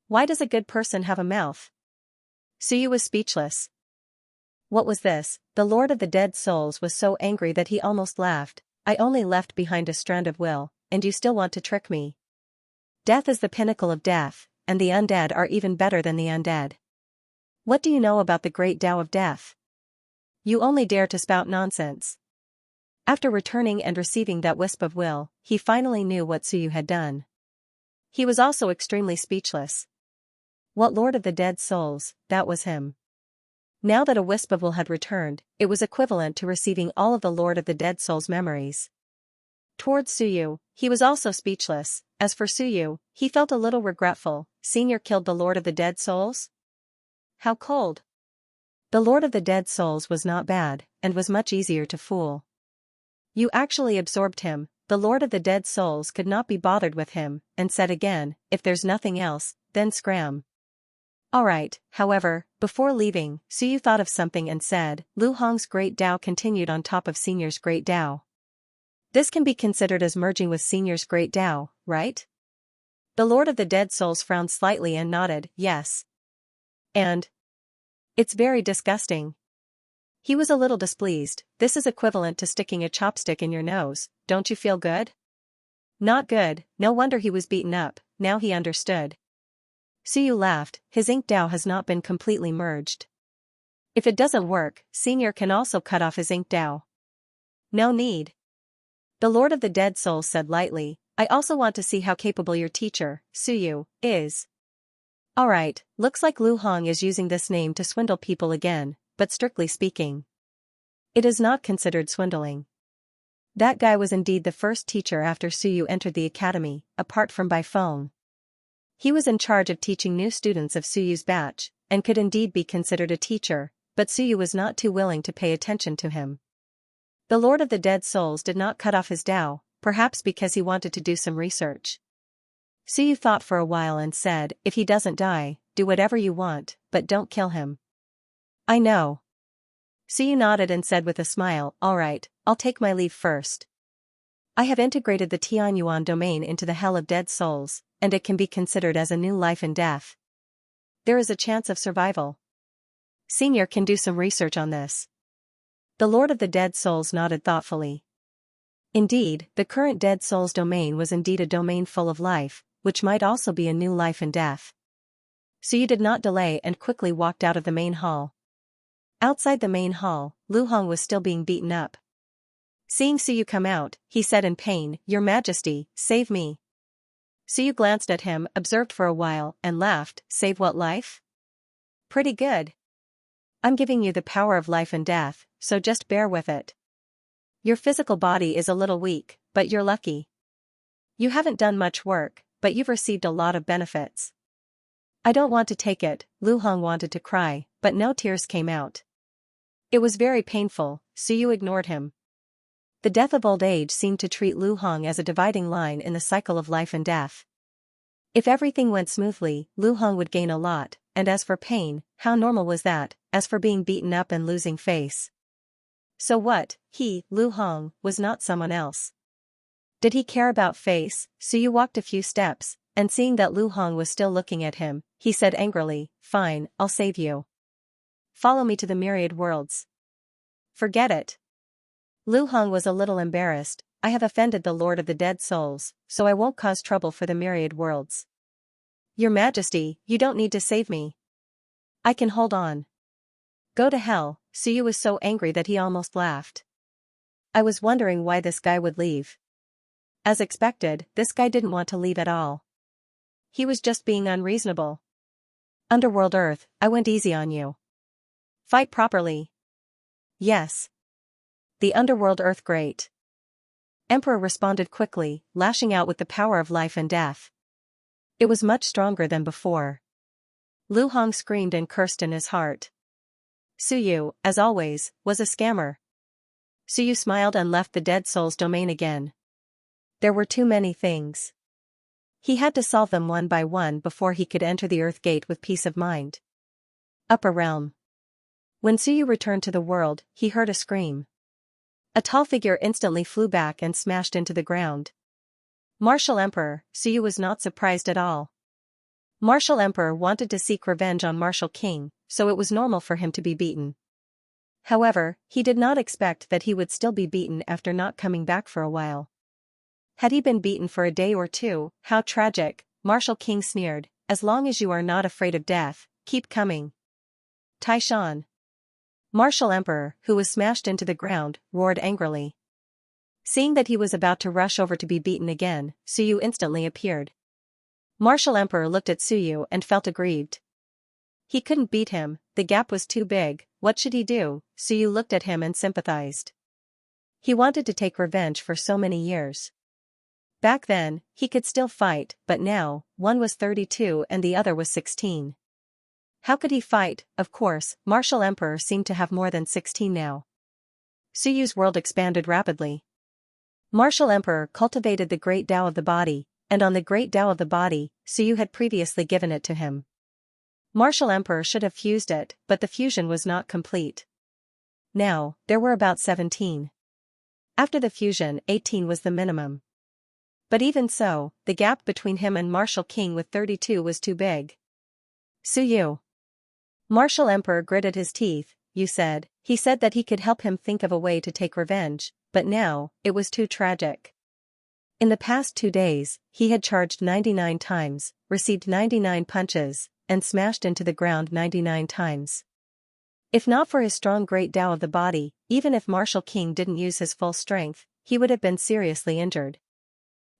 Why does a good person have a mouth? Suyu was speechless. What was this? The Lord of the Dead Souls was so angry that he almost laughed. I only left behind a strand of will, and you still want to trick me. Death is the pinnacle of death, and the undead are even better than the undead. What do you know about the great Tao of death? You only dare to spout nonsense. After returning and receiving that wisp of will, he finally knew what Suyu had done. He was also extremely speechless. What Lord of the Dead Souls, that was him. Now that a wisp of will had returned, it was equivalent to receiving all of the Lord of the Dead Souls' memories. Towards Suyu, he was also speechless. As for Suyu, he felt a little regretful. Senior killed the Lord of the Dead Souls? How cold. The Lord of the Dead Souls was not bad, and was much easier to fool. You actually absorbed him. The Lord of the Dead Souls could not be bothered with him, and said again, if there's nothing else, then scram. Alright, however, before leaving, Suyu thought of something and said, Lu Hong's Great Tao continued on top of Senior's Great Tao. This can be considered as merging with Senior's Great Tao, right? The Lord of the Dead Souls frowned slightly and nodded, yes. And? It's very disgusting. He was a little displeased. This is equivalent to sticking a chopstick in your nose, don't you feel good? Not good, no wonder he was beaten up, now he understood. Suyu laughed, his ink Tao has not been completely merged. If it doesn't work, Senior can also cut off his ink Tao. No need. The Lord of the Dead Souls said lightly, I also want to see how capable your teacher, Suyu, is. Alright, looks like Lu Hong is using this name to swindle people again, but strictly speaking, it is not considered swindling. That guy was indeed the first teacher after Suyu entered the academy, apart from by phone. He was in charge of teaching new students of Suyu's batch, and could indeed be considered a teacher, but Suyu was not too willing to pay attention to him. The Lord of the Dead Souls did not cut off his Tao, perhaps because he wanted to do some research. Suyu thought for a while and said, if he doesn't die, do whatever you want, but don't kill him. I know. Suyu nodded and said with a smile, all right, I'll take my leave first. I have integrated the Tianyuan domain into the Hell of Dead Souls, and it can be considered as a new life and death. There is a chance of survival. Senior can do some research on this. The Lord of the Dead Souls nodded thoughtfully. Indeed, the current Dead Souls domain was indeed a domain full of life, which might also be a new life and death. Suyu did not delay and quickly walked out of the main hall. Outside the main hall, Lu Hong was still being beaten up. Seeing Suyu come out, he said in pain, Your Majesty, save me. Suyu glanced at him, observed for a while, and laughed, Save what life? Pretty good. I'm giving you the power of life and death, so just bear with it. Your physical body is a little weak, but you're lucky. You haven't done much work, but you've received a lot of benefits. I don't want to take it, Lu Hong wanted to cry, but no tears came out. It was very painful, Suyu ignored him. The death of old age seemed to treat Lu Hong as a dividing line in the cycle of life and death. If everything went smoothly, Lu Hong would gain a lot, and as for pain, how normal was that, as for being beaten up and losing face? So what, he, Lu Hong, was not someone else. Did he care about face? Suyu walked a few steps, and seeing that Lu Hong was still looking at him, he said angrily, Fine, I'll save you. Follow me to the Myriad worlds. Forget it. Lu Hong was a little embarrassed, I have offended the Lord of the Dead Souls, so I won't cause trouble for the Myriad worlds. Your Majesty, you don't need to save me. I can hold on. Go to hell, Suyu was so angry that he almost laughed. I was wondering why this guy would leave. As expected, this guy didn't want to leave at all. He was just being unreasonable. Underworld Earth, I went easy on you. Fight properly. Yes. The Underworld Earth Great. Emperor responded quickly, lashing out with the power of life and death. It was much stronger than before. Lu Hong screamed and cursed in his heart. Suyu, as always, was a scammer. Suyu smiled and left the Dead Souls domain again. There were too many things. He had to solve them one by one before he could enter the Earth Gate with peace of mind. Upper Realm. When Suyu returned to the world, he heard a scream. A tall figure instantly flew back and smashed into the ground. Martial Emperor, Suyu was not surprised at all. Martial Emperor wanted to seek revenge on Martial King, so it was normal for him to be beaten. However, he did not expect that he would still be beaten after not coming back for a while. Had he been beaten for a day or two, how tragic, Martial King sneered, as long as you are not afraid of death, keep coming. Taishan. Martial Emperor, who was smashed into the ground, roared angrily. Seeing that he was about to rush over to be beaten again, Suyu instantly appeared. Martial Emperor looked at Suyu and felt aggrieved. He couldn't beat him, the gap was too big, what should he do? Suyu looked at him and sympathized. He wanted to take revenge for so many years. Back then, he could still fight, but now, one was 32 and the other was 16. How could he fight? Of course, Martial Emperor seemed to have more than 16 now. Suyu's world expanded rapidly. Martial Emperor cultivated the Great Tao of the body, and on the Great Tao of the body, Suyu had previously given it to him. Martial Emperor should have fused it, but the fusion was not complete. Now, there were about 17. After the fusion, 18 was the minimum. But even so, the gap between him and Martial King with 32 was too big. Suyu. Martial Emperor gritted his teeth, you said. He said that he could help him think of a way to take revenge, but now, it was too tragic. In the past 2 days, he had charged 99 times, received 99 punches, and smashed into the ground 99 times. If not for his strong Great Tao of the body, even if Martial King didn't use his full strength, he would have been seriously injured.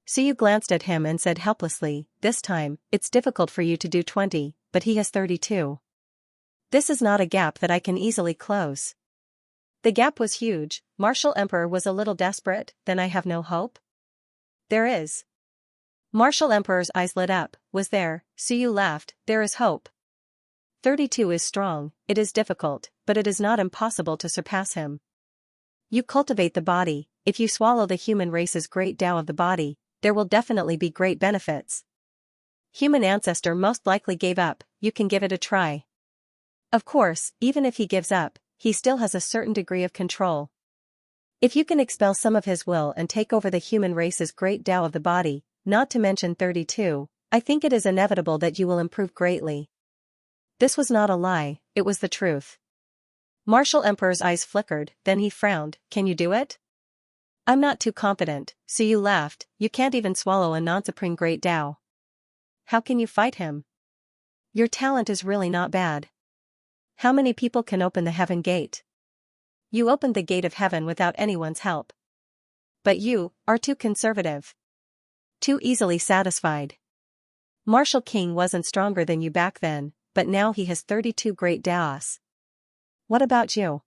Suyu glanced at him and said helplessly, this time, it's difficult for you to do 20, but he has 32. This is not a gap that I can easily close. The gap was huge. Martial Emperor was a little desperate, then I have no hope? There is. Martial Emperor's eyes lit up, was there? Suyu laughed, there is hope. 32 is strong, it is difficult, but it is not impossible to surpass him. You cultivate the body, if you swallow the human race's Great Tao of the body, there will definitely be great benefits. Human ancestor most likely gave up, you can give it a try. Of course, even if he gives up, he still has a certain degree of control. If you can expel some of his will and take over the human race's great Tao of the body, not to mention 32, I think it is inevitable that you will improve greatly. This was not a lie, it was the truth. Martial Emperor's eyes flickered, then he frowned. Can you do it? I'm not too confident, so you laughed. You can't even swallow a non-supreme great Tao. How can you fight him? Your talent is really not bad. How many people can open the heaven gate? You opened the gate of heaven without anyone's help. But you are too conservative. Too easily satisfied. Martial King wasn't stronger than you back then, but now he has 32 great Daos. What about you?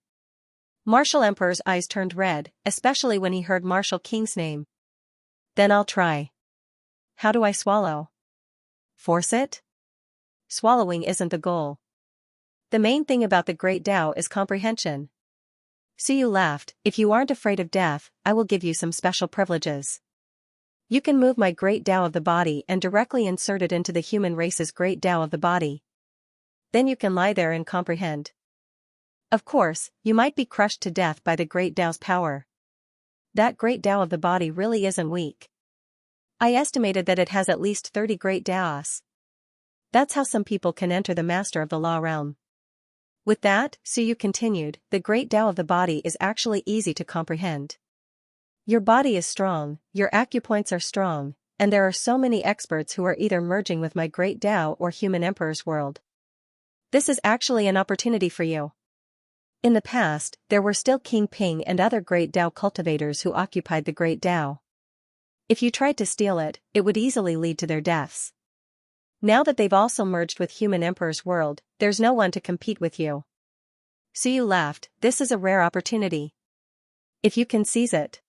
Martial Emperor's eyes turned red, especially when he heard Martial King's name. Then I'll try. How do I swallow? Force it? Swallowing isn't the goal. The main thing about the great Tao is comprehension. Suyu laughed. If you aren't afraid of death, I will give you some special privileges. You can move my great Tao of the body and directly insert it into the human race's great Tao of the body. Then you can lie there and comprehend. Of course, you might be crushed to death by the great Tao's power. That great Tao of the body really isn't weak. I estimated that it has at least 30 great Taos. That's how some people can enter the master of the law realm. With that, Suyu continued, the great Tao of the body is actually easy to comprehend. Your body is strong, your acupoints are strong, and there are so many experts who are either merging with my great Tao or human emperor's world. This is actually an opportunity for you. In the past, there were still King Ping and other great Tao cultivators who occupied the great Tao. If you tried to steal it, it would easily lead to their deaths. Now that they've also merged with human emperor's world, there's no one to compete with you. Suyu laughed. This is a rare opportunity. If you can seize it.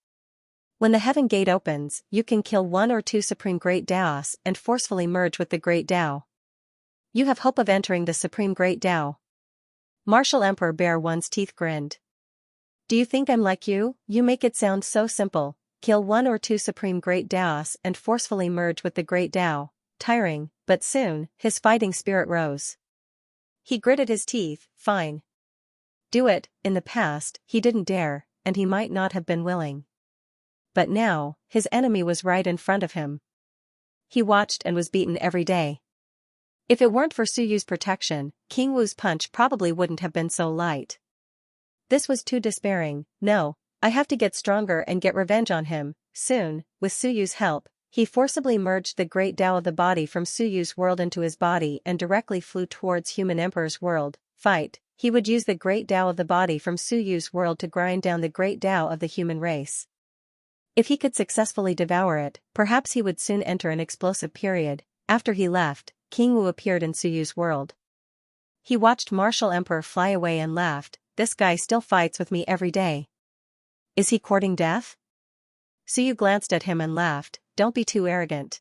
When the heaven gate opens, you can kill 1 or 2 supreme great Taos and forcefully merge with the great Tao. You have hope of entering the supreme great Tao. Martial Emperor Bare One's teeth grinned. Do you think I'm like you? You make it sound so simple. Kill 1 or 2 supreme great Taos and forcefully merge with the great Tao. Tiring, but soon, his fighting spirit rose. He gritted his teeth. Fine. Do it. In the past, he didn't dare, and he might not have been willing. But now, his enemy was right in front of him. He watched and was beaten every day. If it weren't for Suyu's protection, King Wu's punch probably wouldn't have been so light. This was too despairing. No, I have to get stronger and get revenge on him. Soon, with Suyu's help, he forcibly merged the great Tao of the body from Suyu's world into his body and directly flew towards human emperor's world. Fight. He would use the great Tao of the body from Suyu's world to grind down the great Tao of the human race. If he could successfully devour it, perhaps he would soon enter an explosive period. After he left, King Wu appeared in Suyu's world. He watched Martial Emperor fly away and laughed. This guy still fights with me every day. Is he courting death? Suyu glanced at him and laughed. Don't be too arrogant.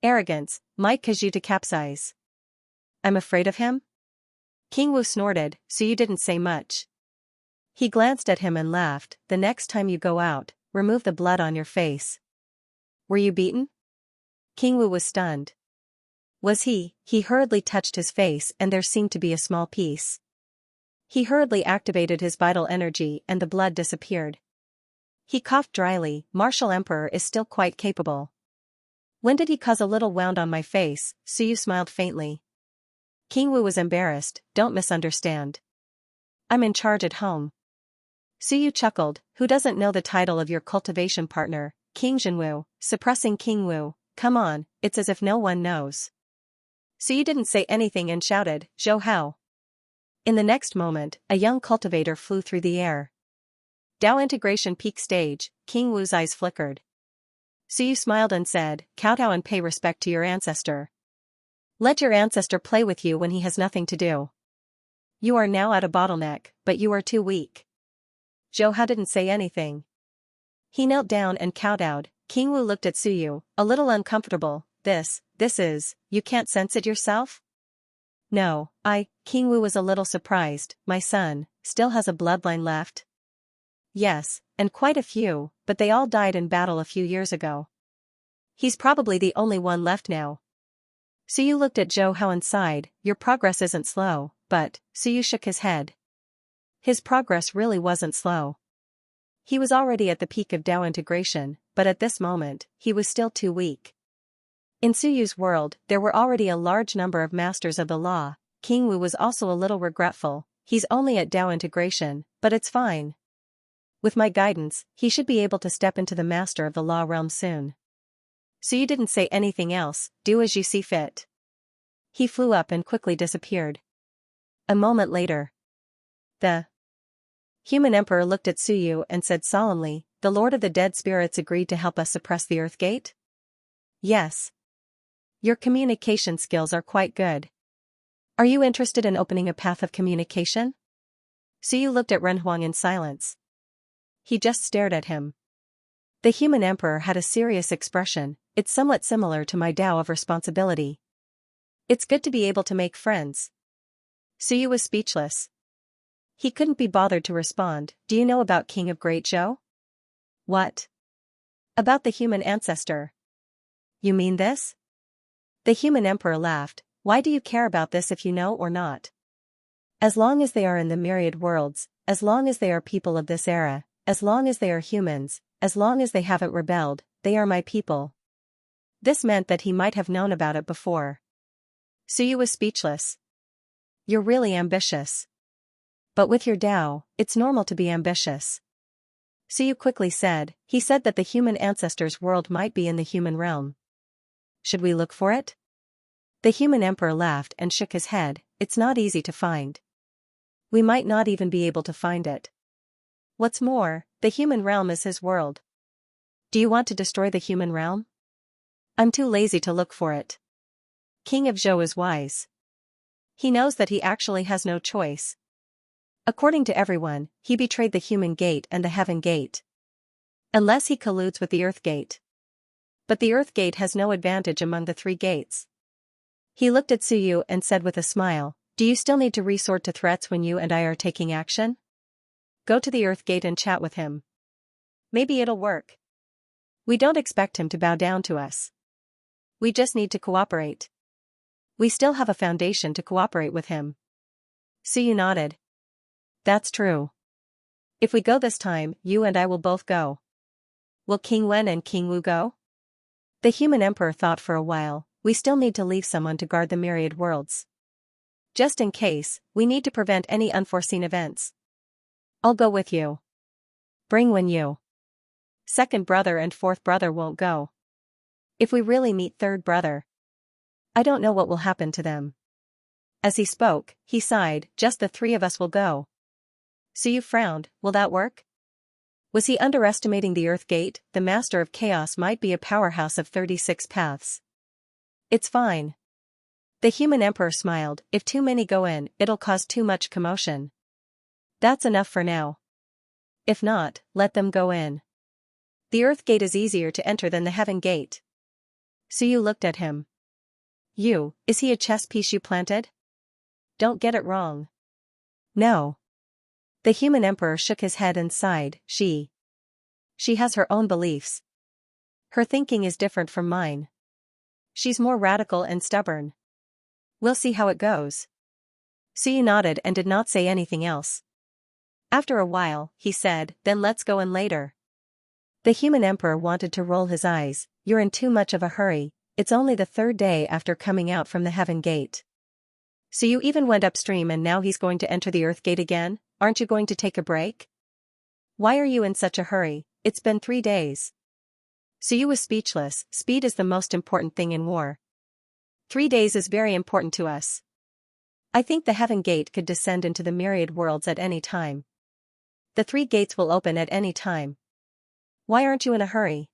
Arrogance might cause you to capsize. I'm afraid of him? King Wu snorted. Suyu didn't say much. He glanced at him and laughed. The next time you go out, remove the blood on your face. Were you beaten? King Wu was stunned. Was he? He hurriedly touched his face and there seemed to be a small piece. He hurriedly activated his vital energy and the blood disappeared. He coughed dryly. Martial Emperor is still quite capable. When did he cause a little wound on my face? Suyu smiled faintly. King Wu was embarrassed. Don't misunderstand. I'm in charge at home. Suyu chuckled. Who doesn't know the title of your cultivation partner, King Jinwu, suppressing King Wu? Come on, it's as if no one knows. Suyu didn't say anything and shouted, Zhou Hao. In the next moment, a young cultivator flew through the air. Dao integration peak stage. King Wu's eyes flickered. Suyu smiled and said, kowtow and pay respect to your ancestor. Let your ancestor play with you when he has nothing to do. You are now at a bottleneck, but you are too weak. Zhou Hao didn't say anything. He knelt down and kowtowed. King Wu looked at Suyu, a little uncomfortable. This is, you can't sense it yourself? No, King Wu was a little surprised. My son, still has a bloodline left? Yes, and quite a few, but they all died in battle a few years ago. He's probably the only one left now. Suyu looked at Zhou Hao and sighed. Your progress isn't slow, but, Suyu shook his head. His progress really wasn't slow. He was already at the peak of Dao integration, but at this moment, he was still too weak. In Suyu's world, there were already a large number of masters of the law. King Wu was also a little regretful. He's only at Dao integration, but it's fine. With my guidance, he should be able to step into the master of the law realm soon. Suyu didn't say anything else, do as you see fit. He flew up and quickly disappeared. A moment later, the human emperor looked at Suyu and said solemnly, "The Lord of the Dead Spirits agreed to help us suppress the Earth Gate?" "Yes. Your communication skills are quite good. Are you interested in opening a path of communication?" Suyu looked at Renhuang in silence. He just stared at him. The human emperor had a serious expression. "It's somewhat similar to my Tao of responsibility. It's good to be able to make friends." Suyu was speechless. He couldn't be bothered to respond. "Do you know about King of Great Zhou?" "What? About the human ancestor?" "You mean this?" The human emperor laughed. "Why do you care about this if you know or not? As long as they are in the myriad worlds, as long as they are people of this era, as long as they are humans, as long as they haven't rebelled, they are my people." This meant that he might have known about it before. Suyu was speechless. "You're really ambitious. But with your Tao, it's normal to be ambitious." Suyu quickly said. He said that the human ancestor's world might be in the human realm. "Should we look for it?" The human emperor laughed and shook his head. "It's not easy to find. We might not even be able to find it. What's more, the human realm is his world. Do you want to destroy the human realm?" "I'm too lazy to look for it." King of Zhou is wise. He knows that he actually has no choice. According to everyone, he betrayed the human gate and the heaven gate. Unless he colludes with the earth gate. But the earth gate has no advantage among the three gates. He looked at Suyu and said with a smile, "Do you still need to resort to threats when you and I are taking action? Go to the earth gate and chat with him. Maybe it'll work. We don't expect him to bow down to us. We just need to cooperate. We still have a foundation to cooperate with him." Suyu nodded. "That's true. If we go this time, you and I will both go. Will King Wen and King Wu go?" The human emperor thought for a while. "We still need to leave someone to guard the myriad worlds. Just in case, we need to prevent any unforeseen events." "I'll go with you." "Bring Wen Yu. Second brother and fourth brother won't go. If we really meet third brother, I don't know what will happen to them." As he spoke, he sighed. "Just the three of us will go." Suyu frowned. "Will that work?" Was he underestimating the Earth Gate? The Master of Chaos might be a powerhouse of 36 paths. "It's fine." The human emperor smiled. "If too many go in, it'll cause too much commotion. That's enough for now. If not, let them go in. The Earth Gate is easier to enter than the Heaven Gate." Suyu looked at him. Is he a chess piece you planted? Don't get it wrong." "No." The human emperor shook his head and sighed. She has her own beliefs. Her thinking is different from mine. She's more radical and stubborn. We'll see how it goes." Suyu nodded and did not say anything else. After a while, he said, "Then let's go in later." The human emperor wanted to roll his eyes. "You're in too much of a hurry. It's only the third day after coming out from the Heaven Gate. Suyu even went upstream and now he's going to enter the Earth Gate again? Aren't you going to take a break? Why are you in such a hurry? It's been 3 days." Suyu was speechless. Speed is the most important thing in war. 3 days is very important to us. I think the Heaven Gate could descend into the myriad worlds at any time. The 3 gates will open at any time. Why aren't you in a hurry?"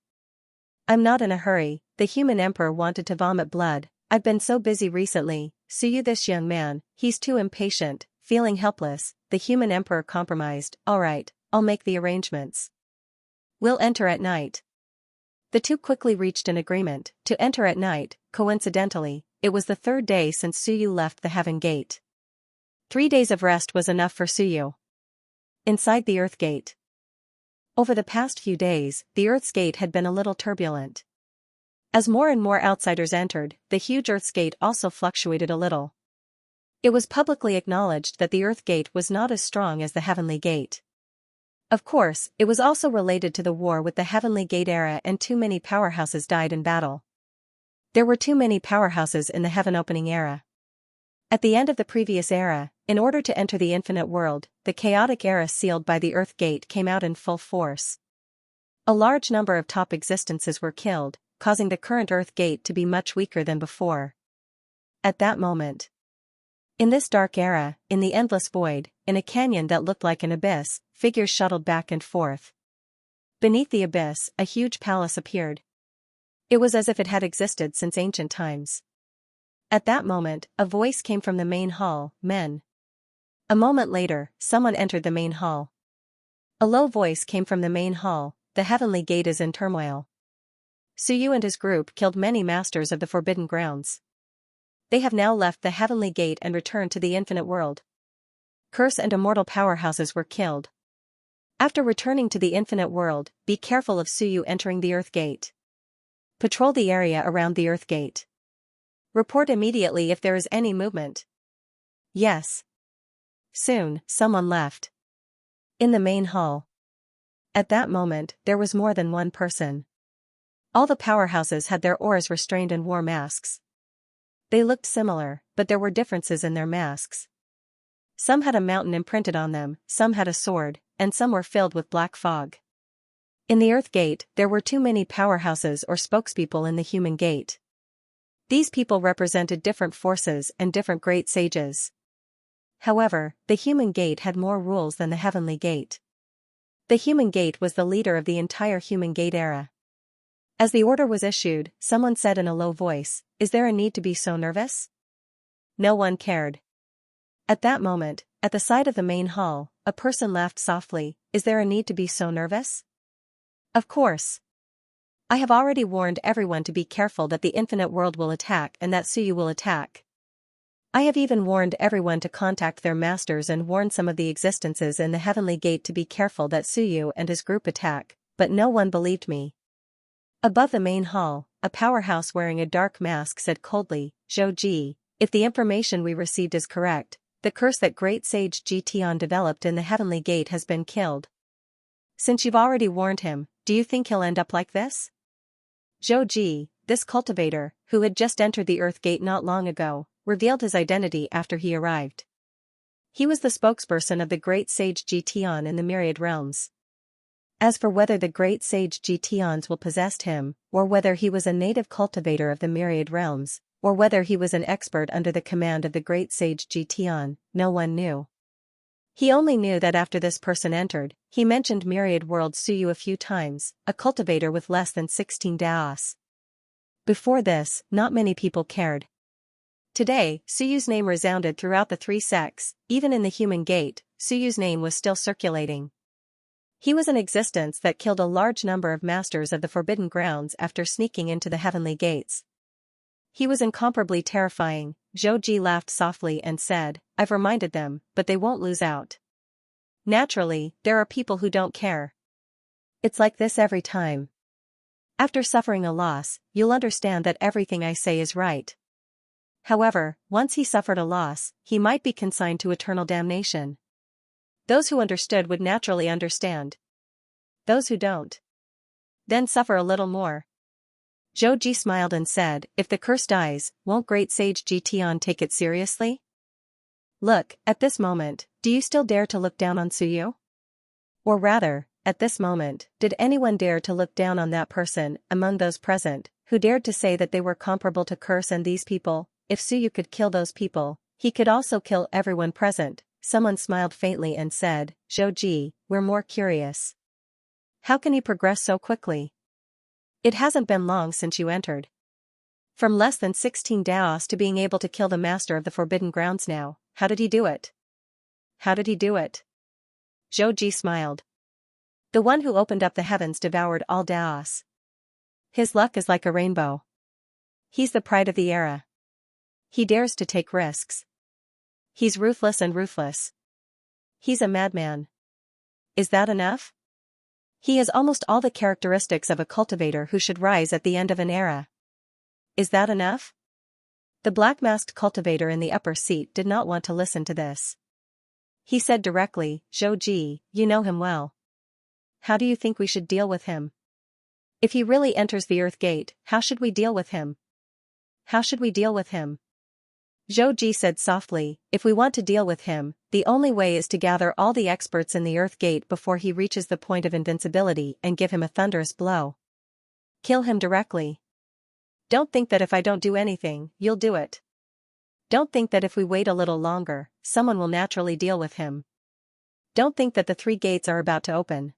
"I'm not in a hurry." The human emperor wanted to vomit blood. "I've been so busy recently." Suyu, this young man, he's too impatient. Feeling helpless, the human emperor compromised. "All right, I'll make the arrangements. We'll enter at night." The two quickly reached an agreement to enter at night. Coincidentally, it was the 3rd day since Suyu left the Heaven Gate. 3 days of rest was enough for Suyu. Inside the Earth Gate. Over the past few days, the Earth's Gate had been a little turbulent. As more and more outsiders entered, the huge Earth's Gate also fluctuated a little. It was publicly acknowledged that the Earth Gate was not as strong as the Heavenly Gate. Of course, it was also related to the war with the Heavenly Gate era, and too many powerhouses died in battle. There were too many powerhouses in the Heaven Opening era. At the end of the previous era, in order to enter the infinite world, the chaotic era sealed by the Earth Gate came out in full force. A large number of top existences were killed, causing the current Earth Gate to be much weaker than before. At that moment, in this dark era, in the endless void, in a canyon that looked like an abyss, figures shuttled back and forth. Beneath the abyss, a huge palace appeared. It was as if it had existed since ancient times. At that moment, a voice came from the main hall, "Men." A moment later, someone entered the main hall. A low voice came from the main hall, "The Heavenly Gate is in turmoil. Suyu and his group killed many masters of the Forbidden Grounds. They have now left the Heavenly Gate and returned to the infinite world. Curse and immortal powerhouses were killed. After returning to the infinite world, be careful of Suyu entering the Earth Gate. Patrol the area around the Earth Gate. Report immediately if there is any movement." Yes. Soon, someone left. In the main hall. At that moment, there was more than one person. All the powerhouses had their auras restrained and wore masks. They looked similar, but there were differences in their masks. Some had a mountain imprinted on them, some had a sword, and some were filled with black fog. In the Earth Gate, there were too many powerhouses or spokespeople in the Human Gate. These people represented different forces and different great sages. However, the Human Gate had more rules than the Heavenly Gate. The Human Gate was the leader of the entire Human Gate era. As the order was issued, someone said in a low voice, "Is there a need to be so nervous?" No one cared. At that moment, at the side of the main hall, a person laughed softly, "Is there a need to be so nervous?" Of course. I have already warned everyone to be careful that the infinite world will attack and that Suyu will attack. I have even warned everyone to contact their masters and warn some of the existences in the Heavenly Gate to be careful that Suyu and his group attack, but no one believed me. Above the main hall, a powerhouse wearing a dark mask said coldly, "Zhou, if the information we received is correct, the curse that great sage Tian developed in the Heavenly Gate has been killed. Since you've already warned him, do you think he'll end up like this?" Zhou, this cultivator, who had just entered the Earth Gate not long ago, revealed his identity after he arrived. He was the spokesperson of the great sage Tian in the Myriad realms. As for whether the great sage Tians will possess him, or whether he was a native cultivator of the Myriad realms, or whether he was an expert under the command of the great sage Tian, no one knew. He only knew that after this person entered, he mentioned Myriad World Suyu a few times, a cultivator with less than 16 Daos. Before this, not many people cared. Today, Suyu's name resounded throughout the three sects. Even in the Human Gate, Suyu's name was still circulating. He was an existence that killed a large number of masters of the Forbidden Grounds after sneaking into the Heavenly Gates. He was incomparably terrifying. Zhou laughed softly and said, "I've reminded them, but they won't lose out. Naturally, there are people who don't care. It's like this every time. After suffering a loss, you'll understand that everything I say is right." However, once he suffered a loss, he might be consigned to eternal damnation. Those who understood would naturally understand. Those who don't, then suffer a little more. Zhou smiled and said, "If the curse dies, won't great sage Tian take it seriously? Look, at this moment, do you still dare to look down on Suyu? Or rather, at this moment, did anyone dare to look down on that person, among those present, who dared to say that they were comparable to Curse and these people? If Suyu could kill those people, he could also kill everyone present." Someone smiled faintly and said, "Zhou, we're more curious. How can he progress so quickly? It hasn't been long since you entered. From less than 16 Daos to being able to kill the master of the Forbidden Grounds now, how did he do it? How did he do it?" Zhou smiled. "The one who opened up the heavens devoured all Daos. His luck is like a rainbow. He's the pride of the era. He dares to take risks. He's ruthless and ruthless. He's a madman. Is that enough? He has almost all the characteristics of a cultivator who should rise at the end of an era. Is that enough? The black-masked cultivator in the upper seat did not want to listen to this. He said directly, "Zhou, you know him well. How do you think we should deal with him? If he really enters the Earth Gate, how should we deal with him? How should we deal with him?" Zhou said softly, "If we want to deal with him, the only way is to gather all the experts in the Earth Gate before he reaches the point of invincibility and give him a thunderous blow. Kill him directly. Don't think that if I don't do anything, you'll do it. Don't think that if we wait a little longer, someone will naturally deal with him. Don't think that the 3 gates are about to open.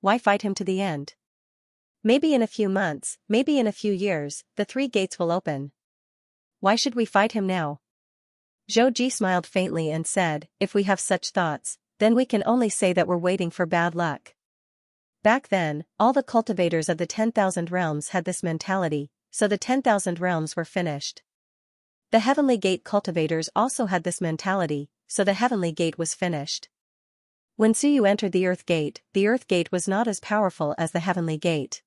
Why fight him to the end? Maybe in a few months, maybe in a few years, the 3 gates will open. Why should we fight him now?" Zhou smiled faintly and said, "If we have such thoughts, then we can only say that we're waiting for bad luck." Back then, all the cultivators of the 10,000 realms had this mentality, so the 10,000 realms were finished. The Heavenly Gate cultivators also had this mentality, so the Heavenly Gate was finished. When Suyu entered the Earth Gate was not as powerful as the Heavenly Gate.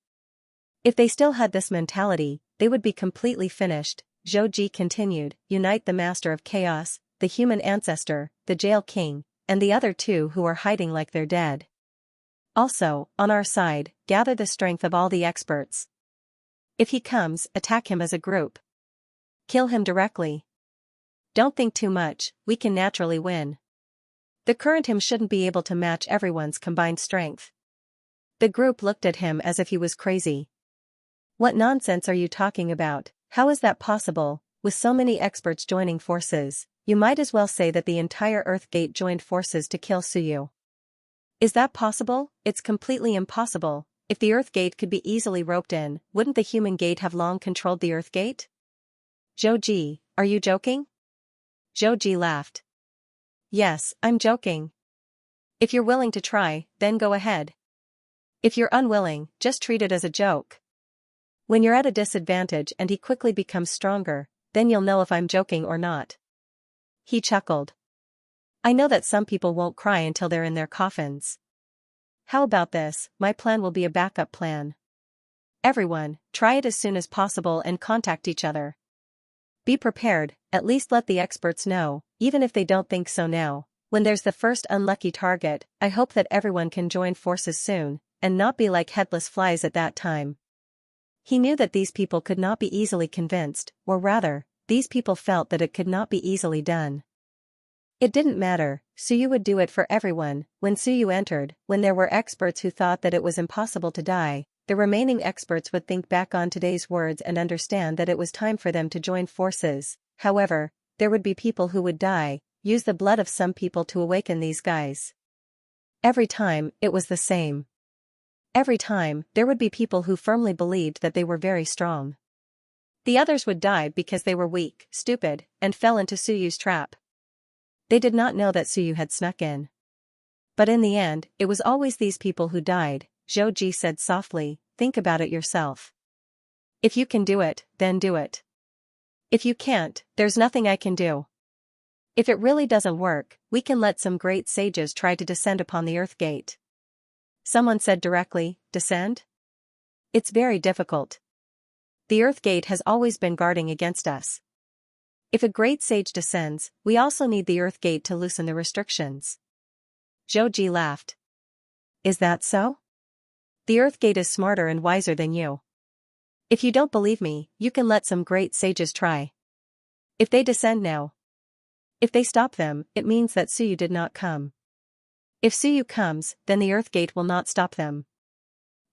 If they still had this mentality, they would be completely finished. Zhou continued, "Unite the Master of Chaos, the human ancestor, the Jail King, and the other 2 who are hiding like they're dead. Also, on our side, gather the strength of all the experts. If he comes, attack him as a group. Kill him directly. Don't think too much, we can naturally win. The current him shouldn't be able to match everyone's combined strength." The group looked at him as if he was crazy. "What nonsense are you talking about? How is that possible? With so many experts joining forces, you might as well say that the entire Earth Gate joined forces to kill Suyu. Is that possible? It's completely impossible. If the Earth Gate could be easily roped in, wouldn't the Human Gate have long controlled the Earth Gate?" "Zhou, are you joking?" Zhou laughed. "Yes, I'm joking. If you're willing to try, then go ahead. If you're unwilling, just treat it as a joke. When you're at a disadvantage and he quickly becomes stronger, then you'll know if I'm joking or not." He chuckled. "I know that some people won't cry until they're in their coffins. How about this? My plan will be a backup plan. Everyone, try it as soon as possible and contact each other. Be prepared, at least let the experts know, even if they don't think so now. When there's the first unlucky target, I hope that everyone can join forces soon, and not be like headless flies at that time." He knew that these people could not be easily convinced, or rather, these people felt that it could not be easily done. It didn't matter, Suyu would do it for everyone. When Suyu entered, when there were experts who thought that it was impossible to die, the remaining experts would think back on today's words and understand that it was time for them to join forces. However, there would be people who would die, use the blood of some people to awaken these guys. Every time, it was the same. Every time, there would be people who firmly believed that they were very strong. The others would die because they were weak, stupid, and fell into Suyu's trap. They did not know that Suyu had snuck in. But in the end, it was always these people who died. Zhou said softly, "Think about it yourself. If you can do it, then do it. If you can't, there's nothing I can do. If it really doesn't work, we can let some great sages try to descend upon the Earth Gate." Someone said directly, "Descend? It's very difficult. The Earth Gate has always been guarding against us. If a great sage descends, we also need the Earth Gate to loosen the restrictions." Zhou laughed. "Is that so? The Earth Gate is smarter and wiser than you. If you don't believe me, you can let some great sages try. If they descend now. If they stop them, it means that Suyu did not come. If Suyu comes, then the Earth Gate will not stop them."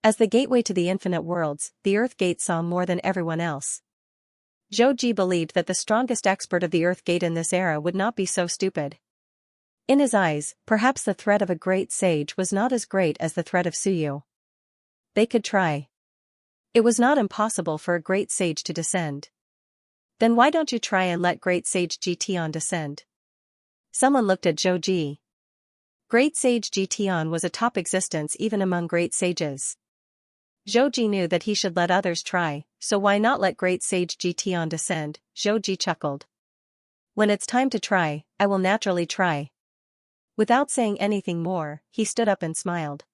As the gateway to the infinite worlds, the Earth Gate saw more than everyone else. Zhou believed that the strongest expert of the Earth Gate in this era would not be so stupid. In his eyes, perhaps the threat of a great sage was not as great as the threat of Suyu. They could try. It was not impossible for a great sage to descend. Then why don't you try and let great sage Xianxia descend? Someone looked at Zhou. Great sage Xianxia was a top existence even among great sages. Zhou knew that he should let others try, so why not let great sage Xianxia descend? Zhou chuckled. "When it's time to try, I will naturally try." Without saying anything more, he stood up and smiled.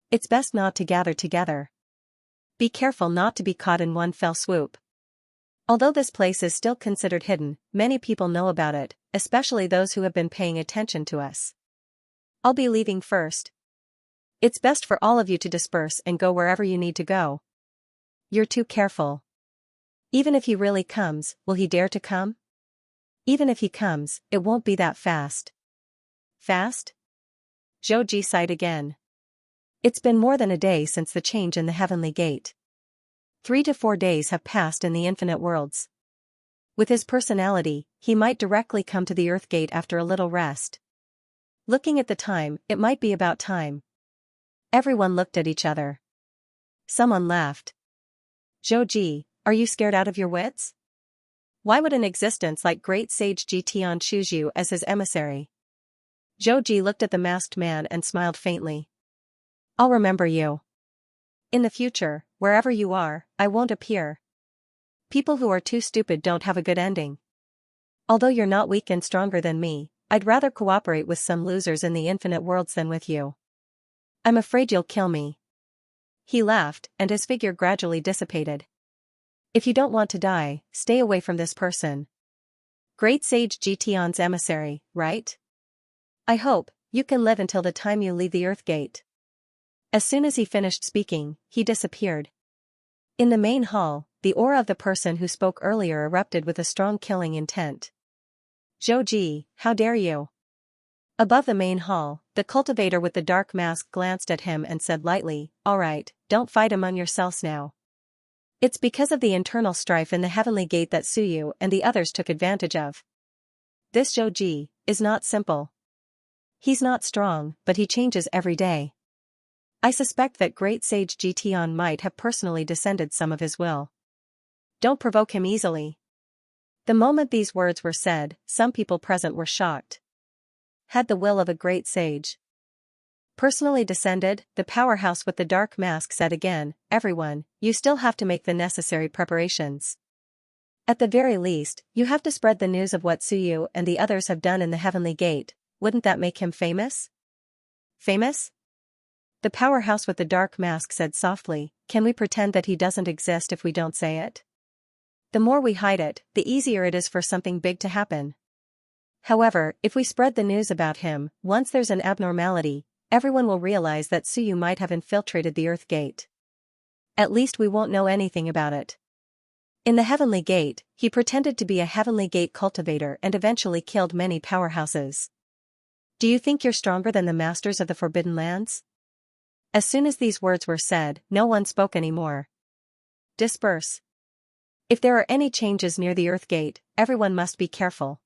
"It's best not to gather together. Be careful not to be caught in one fell swoop. Although this place is still considered hidden, many people know about it, especially those who have been paying attention to us. I'll be leaving first. It's best for all of you to disperse and go wherever you need to go. You're too careful. Even if he really comes, will he dare to come? Even if he comes, it won't be that fast. Fast? Zhou sighed again. It's been more than a day since the change in the heavenly gate. 3 to 4 days have passed in the infinite worlds. With his personality, he might directly come to the Earth Gate after a little rest. Looking at the time, it might be about time. Everyone looked at each other. Someone laughed. Zhou, are you scared out of your wits? Why would an existence like Great Sage Tian choose you as his emissary? Zhou looked at the masked man and smiled faintly. I'll remember you. In the future, wherever you are, I won't appear. People who are too stupid don't have a good ending. Although you're not weak and stronger than me, I'd rather cooperate with some losers in the infinite worlds than with you. I'm afraid you'll kill me. He laughed, and his figure gradually dissipated. If you don't want to die, stay away from this person. Great Sage Tian's emissary, right? I hope you can live until the time you leave the Earth Gate. As soon as he finished speaking, he disappeared. In the main hall, the aura of the person who spoke earlier erupted with a strong killing intent. Zhou, how dare you? Above the main hall, the cultivator with the dark mask glanced at him and said lightly, all right, don't fight among yourselves now. It's because of the internal strife in the heavenly gate that Suyu and the others took advantage of. This Zhou is not simple. He's not strong, but he changes every day. I suspect that Great Sage Tian might have personally descended some of his will. Don't provoke him easily. The moment these words were said, some people present were shocked. Had the will of a great sage personally descended? The powerhouse with the dark mask said again, everyone, you still have to make the necessary preparations. At the very least, you have to spread the news of what Suyu and the others have done in the heavenly gate. Wouldn't that make him famous? Famous? The powerhouse with the dark mask said softly, can we pretend that he doesn't exist if we don't say it? The more we hide it, the easier it is for something big to happen. However, if we spread the news about him, once there's an abnormality, everyone will realize that Suyu might have infiltrated the Earth Gate. At least we won't know anything about it. In the Heavenly Gate, he pretended to be a Heavenly Gate cultivator and eventually killed many powerhouses. Do you think you're stronger than the masters of the Forbidden Lands? As soon as these words were said, no one spoke anymore. Disperse. If there are any changes near the Earth Gate, everyone must be careful.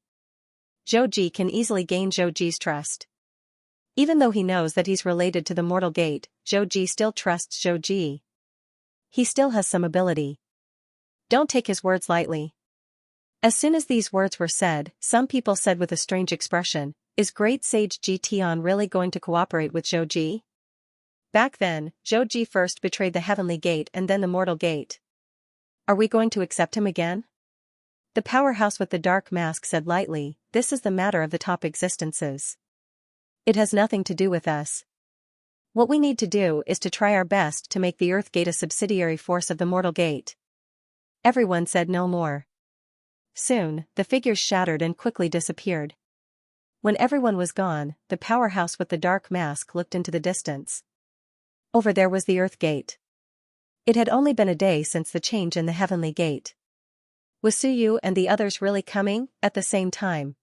Zhou can easily gain Zhou's trust. Even though he knows that he's related to the Mortal Gate, Zhou still trusts Zhou. He still has some ability. Don't take his words lightly. As soon as these words were said, some people said with a strange expression, is Great Sage Tian really going to cooperate with Zhou? Back then, Zhou first betrayed the Heavenly Gate and then the Mortal Gate. Are we going to accept him again? The powerhouse with the dark mask said lightly, this is the matter of the top existences. It has nothing to do with us. What we need to do is to try our best to make the Earth Gate a subsidiary force of the Mortal Gate. Everyone said no more. Soon, the figures shattered and quickly disappeared. When everyone was gone, the powerhouse with the dark mask looked into the distance. Over there was the Earth Gate. It had only been a day since the change in the Heavenly Gate. Was Suyu and the others really coming at the same time?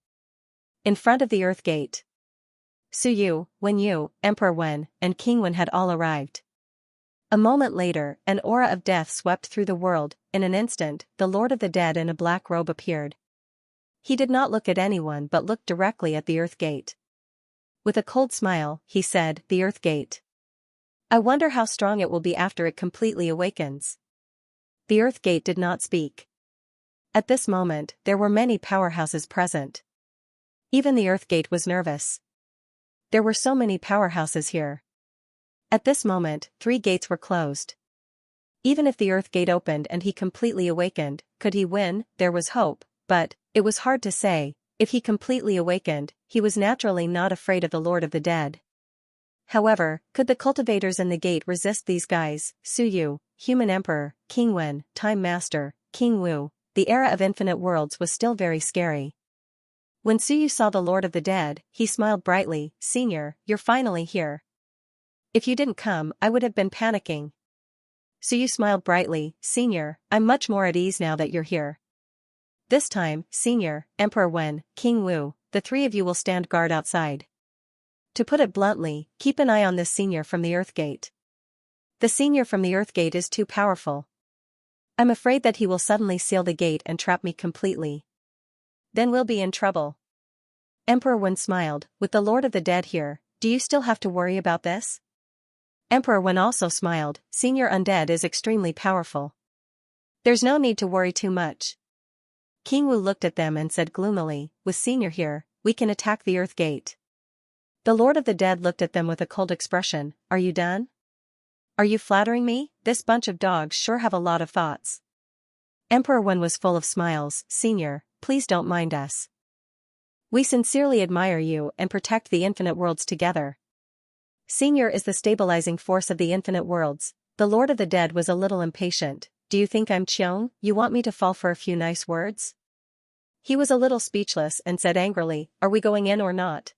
In front of the Earth Gate, Suyu, Wenyu, Emperor Wen, and King Wen had all arrived. A moment later, an aura of death swept through the world. In an instant, the Lord of the Dead in a black robe appeared. He did not look at anyone but looked directly at the Earth Gate. With a cold smile, he said, the Earth Gate. I wonder how strong it will be after it completely awakens. The Earth Gate did not speak. At this moment, there were many powerhouses present. Even the Earth Gate was nervous. There were so many powerhouses here. At this moment, 3 gates were closed. Even if the Earth Gate opened and he completely awakened, could he win? There was hope, but it was hard to say. If he completely awakened, he was naturally not afraid of the Lord of the Dead. However, could the cultivators in the gate resist these guys? Suyu, Human Emperor, King Wen, Time Master, King Wu, the era of infinite worlds was still very scary. When Suyu saw the Lord of the Dead, he smiled brightly. "Senior, you're finally here. If you didn't come, I would have been panicking." Suyu smiled brightly. "Senior, I'm much more at ease now that you're here. This time, Senior, Emperor Wen, King Wu, the three of you will stand guard outside. To put it bluntly, keep an eye on this Senior from the Earth Gate. The Senior from the Earth Gate is too powerful. I'm afraid that he will suddenly seal the gate and trap me completely. Then we'll be in trouble." Emperor Wen smiled. "With the Lord of the Dead here, do you still have to worry about this?" Emperor Wen also smiled. "Senior Undead is extremely powerful. There's no need to worry too much." King Wu looked at them and said gloomily, "With Senior here, we can attack the Earth Gate." The Lord of the Dead looked at them with a cold expression. "Are you done? Are you flattering me? This bunch of dogs sure have a lot of thoughts." Emperor Wen was full of smiles. "Senior, please don't mind us. We sincerely admire you and protect the infinite worlds together. Senior is the stabilizing force of the infinite worlds." The Lord of the Dead was a little impatient. "Do you think I'm Cheong? You want me to fall for a few nice words?" He was a little speechless and said angrily, "Are we going in or not?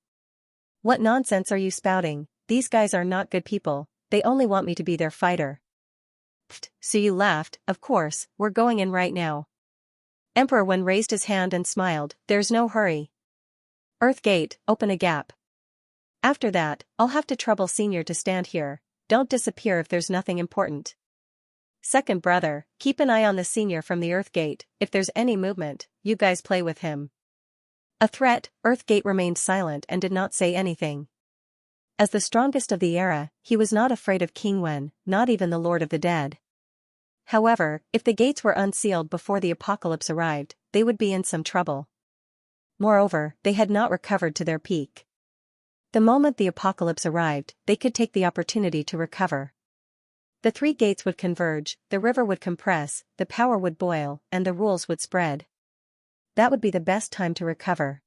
What nonsense are you spouting? These guys are not good people, they only want me to be their fighter." Pfft, so you laughed. "Of course, we're going in right now." Emperor Wen raised his hand and smiled. "There's no hurry. Earth Gate, open a gap. After that, I'll have to trouble Senior to stand here. Don't disappear if there's nothing important. Second brother, keep an eye on the Senior from the Earth Gate. If there's any movement, you guys play with him." A threat, Earth Gate remained silent and did not say anything. As the strongest of the era, he was not afraid of King Wen, not even the Lord of the Dead. However, if the gates were unsealed before the apocalypse arrived, they would be in some trouble. Moreover, they had not recovered to their peak. The moment the apocalypse arrived, they could take the opportunity to recover. The three gates would converge, the river would compress, the power would boil, and the rules would spread. That would be the best time to recover.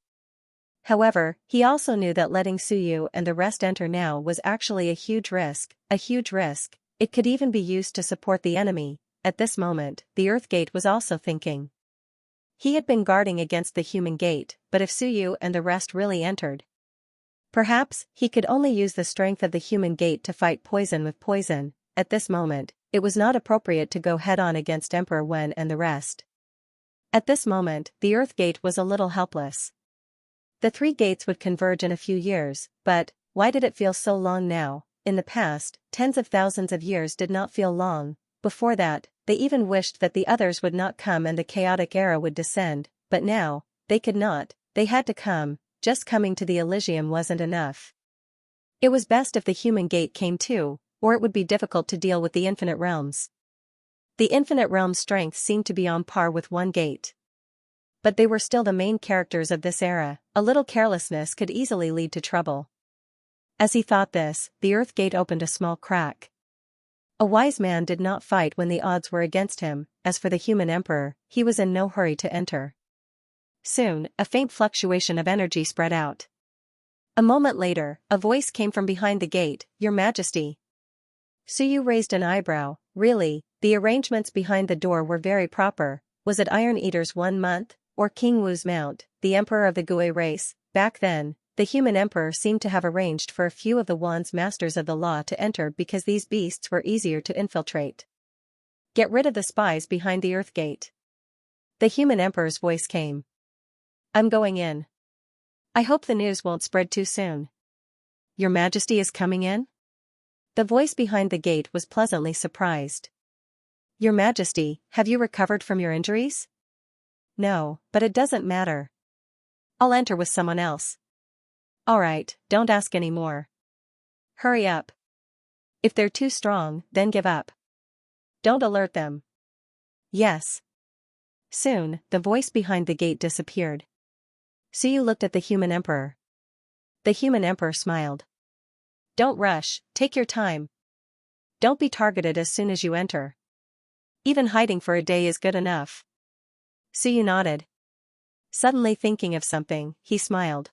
However, he also knew that letting Suyu and the rest enter now was actually a huge risk, a huge risk. It could even be used to support the enemy. At this moment, the Earth Gate was also thinking. He had been guarding against the human gate, but if Suyu and the rest really entered, perhaps he could only use the strength of the human gate to fight poison with poison. At this moment, it was not appropriate to go head-on against Emperor Wen and the rest. At this moment, the Earth Gate was a little helpless. The three gates would converge in a few years, but why did it feel so long now? In the past, tens of thousands of years did not feel long. Before that, they even wished that the others would not come and the chaotic era would descend, but now, they could not, they had to come. Just coming to the Elysium wasn't enough. It was best if the human gate came too, or it would be difficult to deal with the infinite realms. The infinite realm's strength seemed to be on par with one gate. But they were still the main characters of this era. A little carelessness could easily lead to trouble. As he thought this, the Earth Gate opened a small crack. A wise man did not fight when the odds were against him. As for the human emperor, he was in no hurry to enter. Soon, a faint fluctuation of energy spread out. A moment later, a voice came from behind the gate. "Your Majesty." Suyu raised an eyebrow. Really, the arrangements behind the door were very proper. Was it Iron Eater's 1 month, or King Wu's mount, the emperor of the Gui race? Back then, the human emperor seemed to have arranged for a few of the Wan's masters of the law to enter because these beasts were easier to infiltrate. "Get rid of the spies behind the Earth Gate." The human emperor's voice came. "I'm going in. I hope the news won't spread too soon." "Your Majesty is coming in?" The voice behind the gate was pleasantly surprised. "Your Majesty, have you recovered from your injuries?" "No, but it doesn't matter. I'll enter with someone else." "All right, don't ask any more. Hurry up. If they're too strong, then give up. Don't alert them." "Yes." Soon, the voice behind the gate disappeared. Suyu looked at the human emperor. The human emperor smiled. "Don't rush, take your time. Don't be targeted as soon as you enter. Even hiding for a day is good enough." Suyu nodded. Suddenly thinking of something, he smiled.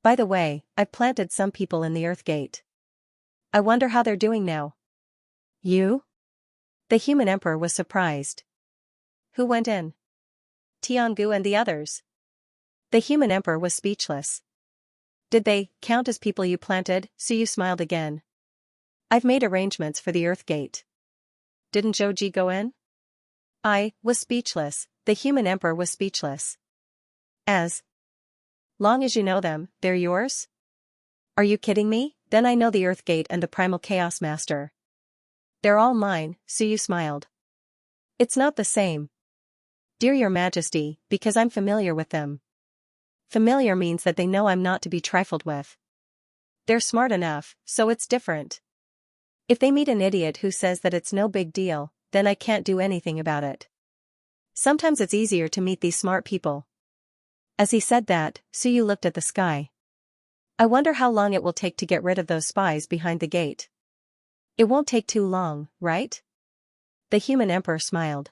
"By the way, I've planted some people in the Earth Gate. I wonder how they're doing now." "You?" The human emperor was surprised. "Who went in?" Tiangu and the others? The human emperor was speechless. Did they count as people you planted? Suyu smiled again. I've made arrangements for the Earth Gate. Didn't Zhouji go in? I was speechless. The human emperor was speechless. As long as you know them, they're yours? Are you kidding me? Then I know the Earth Gate and the Primal Chaos Master. They're all mine, Suyu smiled. It's not the same. Dear Your Majesty, because I'm familiar with them. Familiar means that they know I'm not to be trifled with. They're smart enough, so it's different. If they meet an idiot who says that it's no big deal, then I can't do anything about it. Sometimes it's easier to meet these smart people. As he said that, Suyu looked at the sky. I wonder how long it will take to get rid of those spies behind the gate. It won't take too long, right? The human emperor smiled.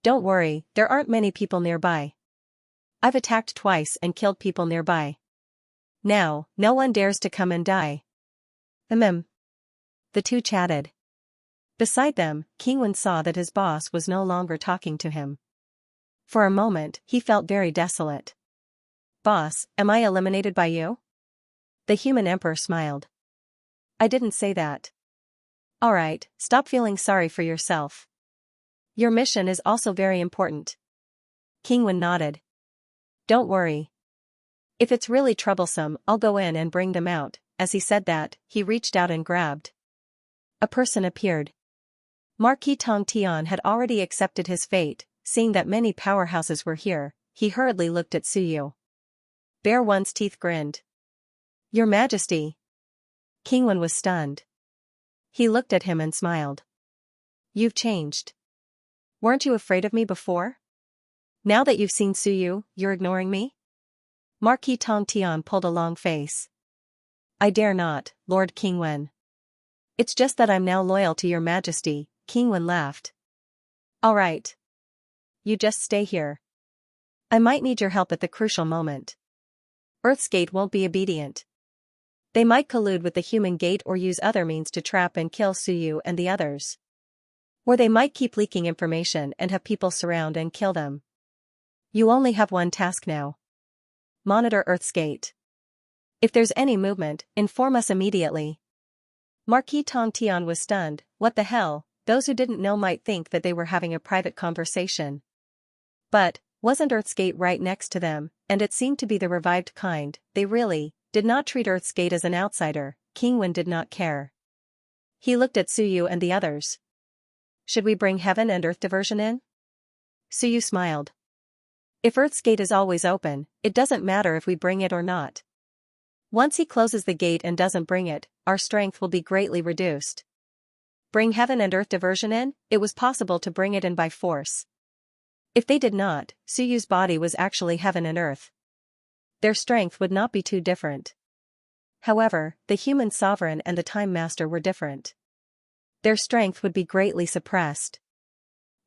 Don't worry, there aren't many people nearby. I've attacked twice and killed people nearby. Now, no one dares to come and die. The two chatted. Beside them, Qingwen saw that his boss was no longer talking to him. For a moment, he felt very desolate. Boss, am I eliminated by you? The human emperor smiled. I didn't say that. Alright, stop feeling sorry for yourself. Your mission is also very important. Qingwen nodded. Don't worry. If it's really troublesome, I'll go in and bring them out. As he said that, he reached out and grabbed. A person appeared. Marquis Tong Tian had already accepted his fate. Seeing that many powerhouses were here, he hurriedly looked at Suyu. Bear One's teeth grinned. Your Majesty. Qingwen was stunned. He looked at him and smiled. You've changed. Weren't you afraid of me before? Now that you've seen Suyu, you're ignoring me? Marquis Tong Tian pulled a long face. I dare not, Lord Qingwen. It's just that I'm now loyal to Your Majesty, Qingwen laughed. All right. You just stay here. I might need your help at the crucial moment. Earth's Gate won't be obedient. They might collude with the human gate or use other means to trap and kill Suyu and the others. Or they might keep leaking information and have people surround and kill them. You only have one task now. Monitor Earth's Gate. If there's any movement, inform us immediately. Marquis Tong Tian was stunned. What the hell? Those who didn't know might think that they were having a private conversation. But, wasn't Earth's Gate right next to them, and it seemed to be the revived kind. They really did not treat Earth's Gate as an outsider. Qingwen did not care. He looked at Suyu and the others. Should we bring heaven and earth diversion in? Suyu smiled. If Earth's Gate is always open, it doesn't matter if we bring it or not. Once he closes the gate and doesn't bring it, our strength will be greatly reduced. Bring heaven and earth diversion in? It was possible to bring it in by force. If they did not, Suyu's body was actually heaven and earth. Their strength would not be too different. However, the human sovereign and the time master were different. Their strength would be greatly suppressed.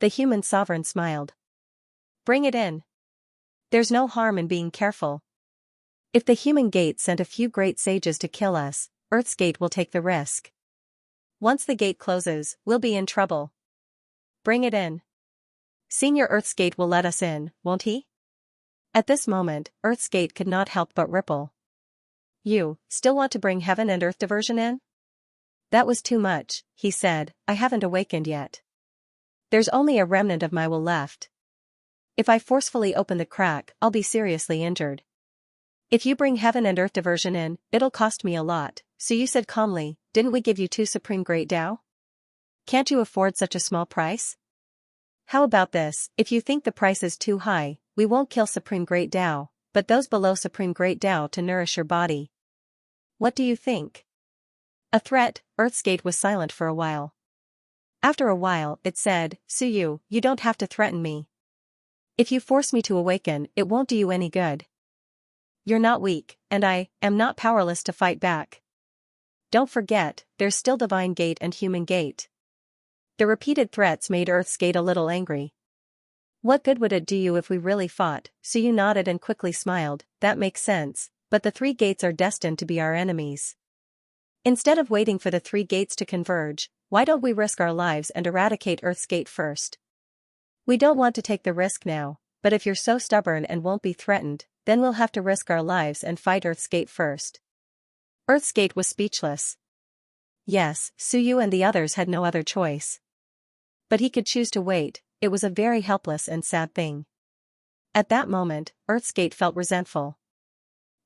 The human sovereign smiled. Bring it in. There's no harm in being careful. If the human gate sent a few great sages to kill us, Earth's Gate will take the risk. Once the gate closes, we'll be in trouble. Bring it in. Senior Earth's Gate will let us in, won't he? At this moment, Earth's Gate could not help but ripple. You still want to bring heaven and earth diversion in? That was too much, he said. I haven't awakened yet. There's only a remnant of my will left. If I forcefully open the crack, I'll be seriously injured. If you bring heaven and earth diversion in, it'll cost me a lot. So you said calmly, didn't we give you 2 Supreme Great Tao? Can't you afford such a small price? How about this? If you think the price is too high, we won't kill Supreme Great Tao, but those below Supreme Great Tao to nourish your body. What do you think? A threat. Earth's Gate was silent for a while. After a while, it said, Suyu, you don't have to threaten me. If you force me to awaken, it won't do you any good. You're not weak, and I am not powerless to fight back. Don't forget, there's still Divine Gate and Human Gate. The repeated threats made Earth's Gate a little angry. What good would it do you if we really fought? Suyu nodded and quickly smiled. That makes sense, but the 3 gates are destined to be our enemies. Instead of waiting for the 3 gates to converge, why don't we risk our lives and eradicate Earth's Gate first? We don't want to take the risk now, but if you're so stubborn and won't be threatened, then we'll have to risk our lives and fight Earth's Gate first. Earth's Gate was speechless. Yes, Suyu and the others had no other choice. But he could choose to wait. It was a very helpless and sad thing. At that moment, Earth's Gate felt resentful.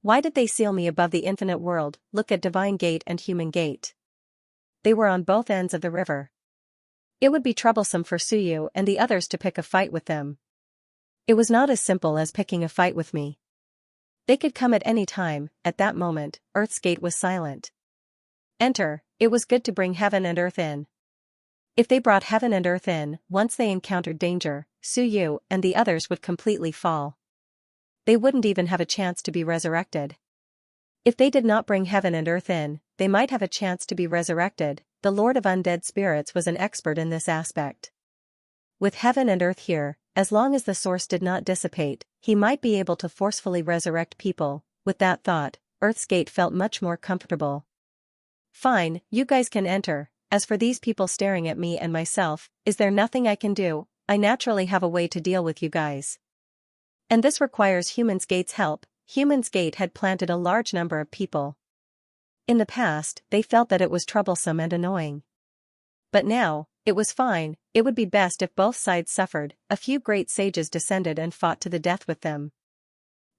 Why did they seal me above the infinite world? Look at Divine Gate and Human Gate. They were on both ends of the river. It would be troublesome for Suyu and the others to pick a fight with them. It was not as simple as picking a fight with me. They could come at any time. At that moment, Earth's Gate was silent. Enter. It was good to bring heaven and earth in. If they brought heaven and earth in, once they encountered danger, Suyu and the others would completely fall. They wouldn't even have a chance to be resurrected. If they did not bring heaven and earth in, they might have a chance to be resurrected. The Lord of Undead Spirits was an expert in this aspect. With heaven and earth here, as long as the source did not dissipate, he might be able to forcefully resurrect people. With that thought, Earth's Gate felt much more comfortable. Fine, you guys can enter. As for these people staring at me and myself, is there nothing I can do? I naturally have a way to deal with you guys. And this requires Human's Gate's help. Human's Gate had planted a large number of people. In the past, they felt that it was troublesome and annoying. But now, it was fine. It would be best if both sides suffered. A few great sages descended and fought to the death with them.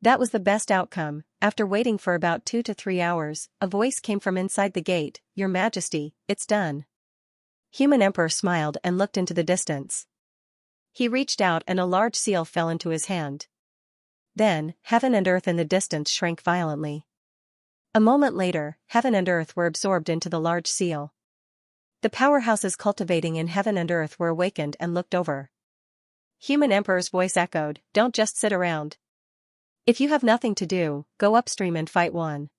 That was the best outcome. After waiting for about 2 to 3 hours, a voice came from inside the gate. Your Majesty, it's done. Human Emperor smiled and looked into the distance. He reached out and a large seal fell into his hand. Then, heaven and earth in the distance shrank violently. A moment later, heaven and earth were absorbed into the large seal. The powerhouses cultivating in heaven and earth were awakened and looked over. Human Emperor's voice echoed, don't just sit around. If you have nothing to do, go upstream and fight one.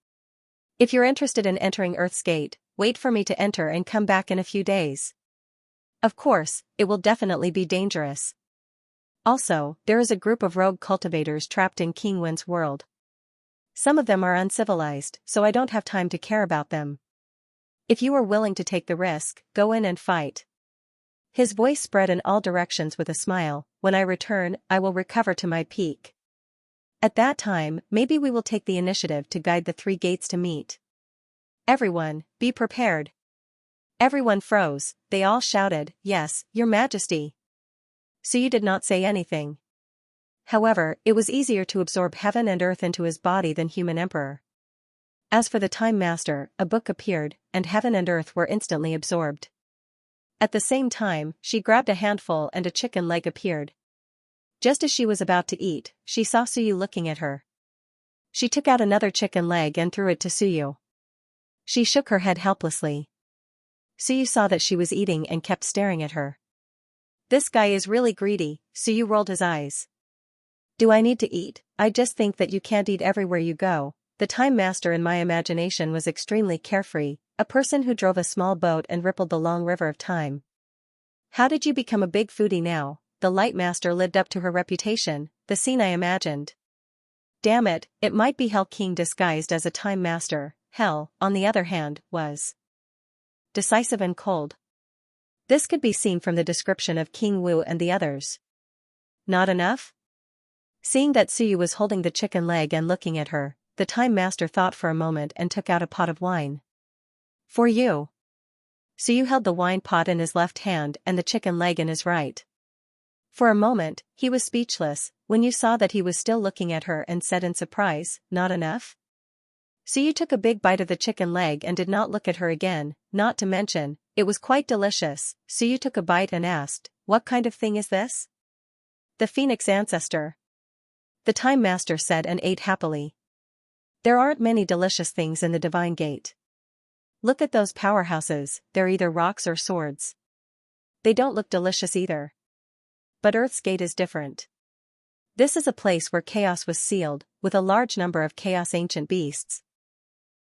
If you're interested in entering Earth's Gate, wait for me to enter and come back in a few days. Of course, it will definitely be dangerous. Also, there is a group of rogue cultivators trapped in King Wen's world. Some of them are uncivilized, so I don't have time to care about them. If you are willing to take the risk, go in and fight. His voice spread in all directions with a smile. When I return, I will recover to my peak. At that time, maybe we will take the initiative to guide the 3 gates to meet. Everyone, be prepared. Everyone froze. They all shouted, yes, Your Majesty. Suyu did not say anything. However, it was easier to absorb heaven and earth into his body than Human Emperor. As for the Time Master, a book appeared, and heaven and earth were instantly absorbed. At the same time, she grabbed a handful and a chicken leg appeared. Just as she was about to eat, she saw Suyu looking at her. She took out another chicken leg and threw it to Suyu. She shook her head helplessly. Suyu saw that she was eating and kept staring at her. This guy is really greedy. Suyu rolled his eyes. Do I need to eat? I just think that you can't eat everywhere you go. The Time Master in my imagination was extremely carefree, a person who drove a small boat and rippled the long river of time. How did you become a big foodie now? The Light Master lived up to her reputation, the scene I imagined. Damn it, it might be Hell King disguised as a Time Master. Hell, on the other hand, was decisive and cold. This could be seen from the description of King Wu and the others. Not enough? Seeing that Suyu was holding the chicken leg and looking at her, the Time Master thought for a moment and took out a pot of wine. For you. Suyu held the wine pot in his left hand and the chicken leg in his right. For a moment, he was speechless. When you saw that he was still looking at her and said in surprise, not enough? Suyu took a big bite of the chicken leg and did not look at her again, not to mention, it was quite delicious. Suyu took a bite and asked, what kind of thing is this? The Phoenix Ancestor. The Time Master said and ate happily. There aren't many delicious things in the Divine Gate. Look at those powerhouses, they're either rocks or swords. They don't look delicious either. But Earth's Gate is different. This is a place where chaos was sealed, with a large number of chaos ancient beasts.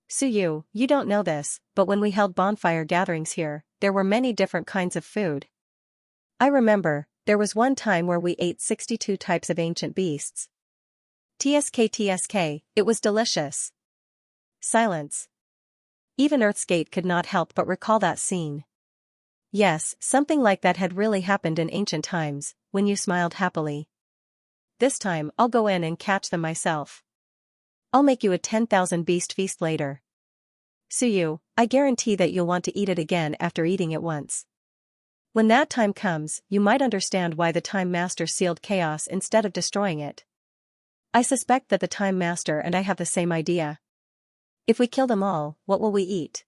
Suyu, you don't know this, but when we held bonfire gatherings here, there were many different kinds of food. I remember, there was one time where we ate 62 types of ancient beasts. TSK, it was delicious. Silence. Even Earth's Gate could not help but recall that scene. Yes, something like that had really happened in ancient times. When you smiled happily. this time I'll go in and catch them myself. I'll make you a 10,000 beast feast later. Suyu, I guarantee that you'll want to eat it again after eating it once. When that time comes, you might understand why the Time Master sealed chaos instead of destroying it. I suspect that the Time Master and I have the same idea. If we kill them all, what will we eat?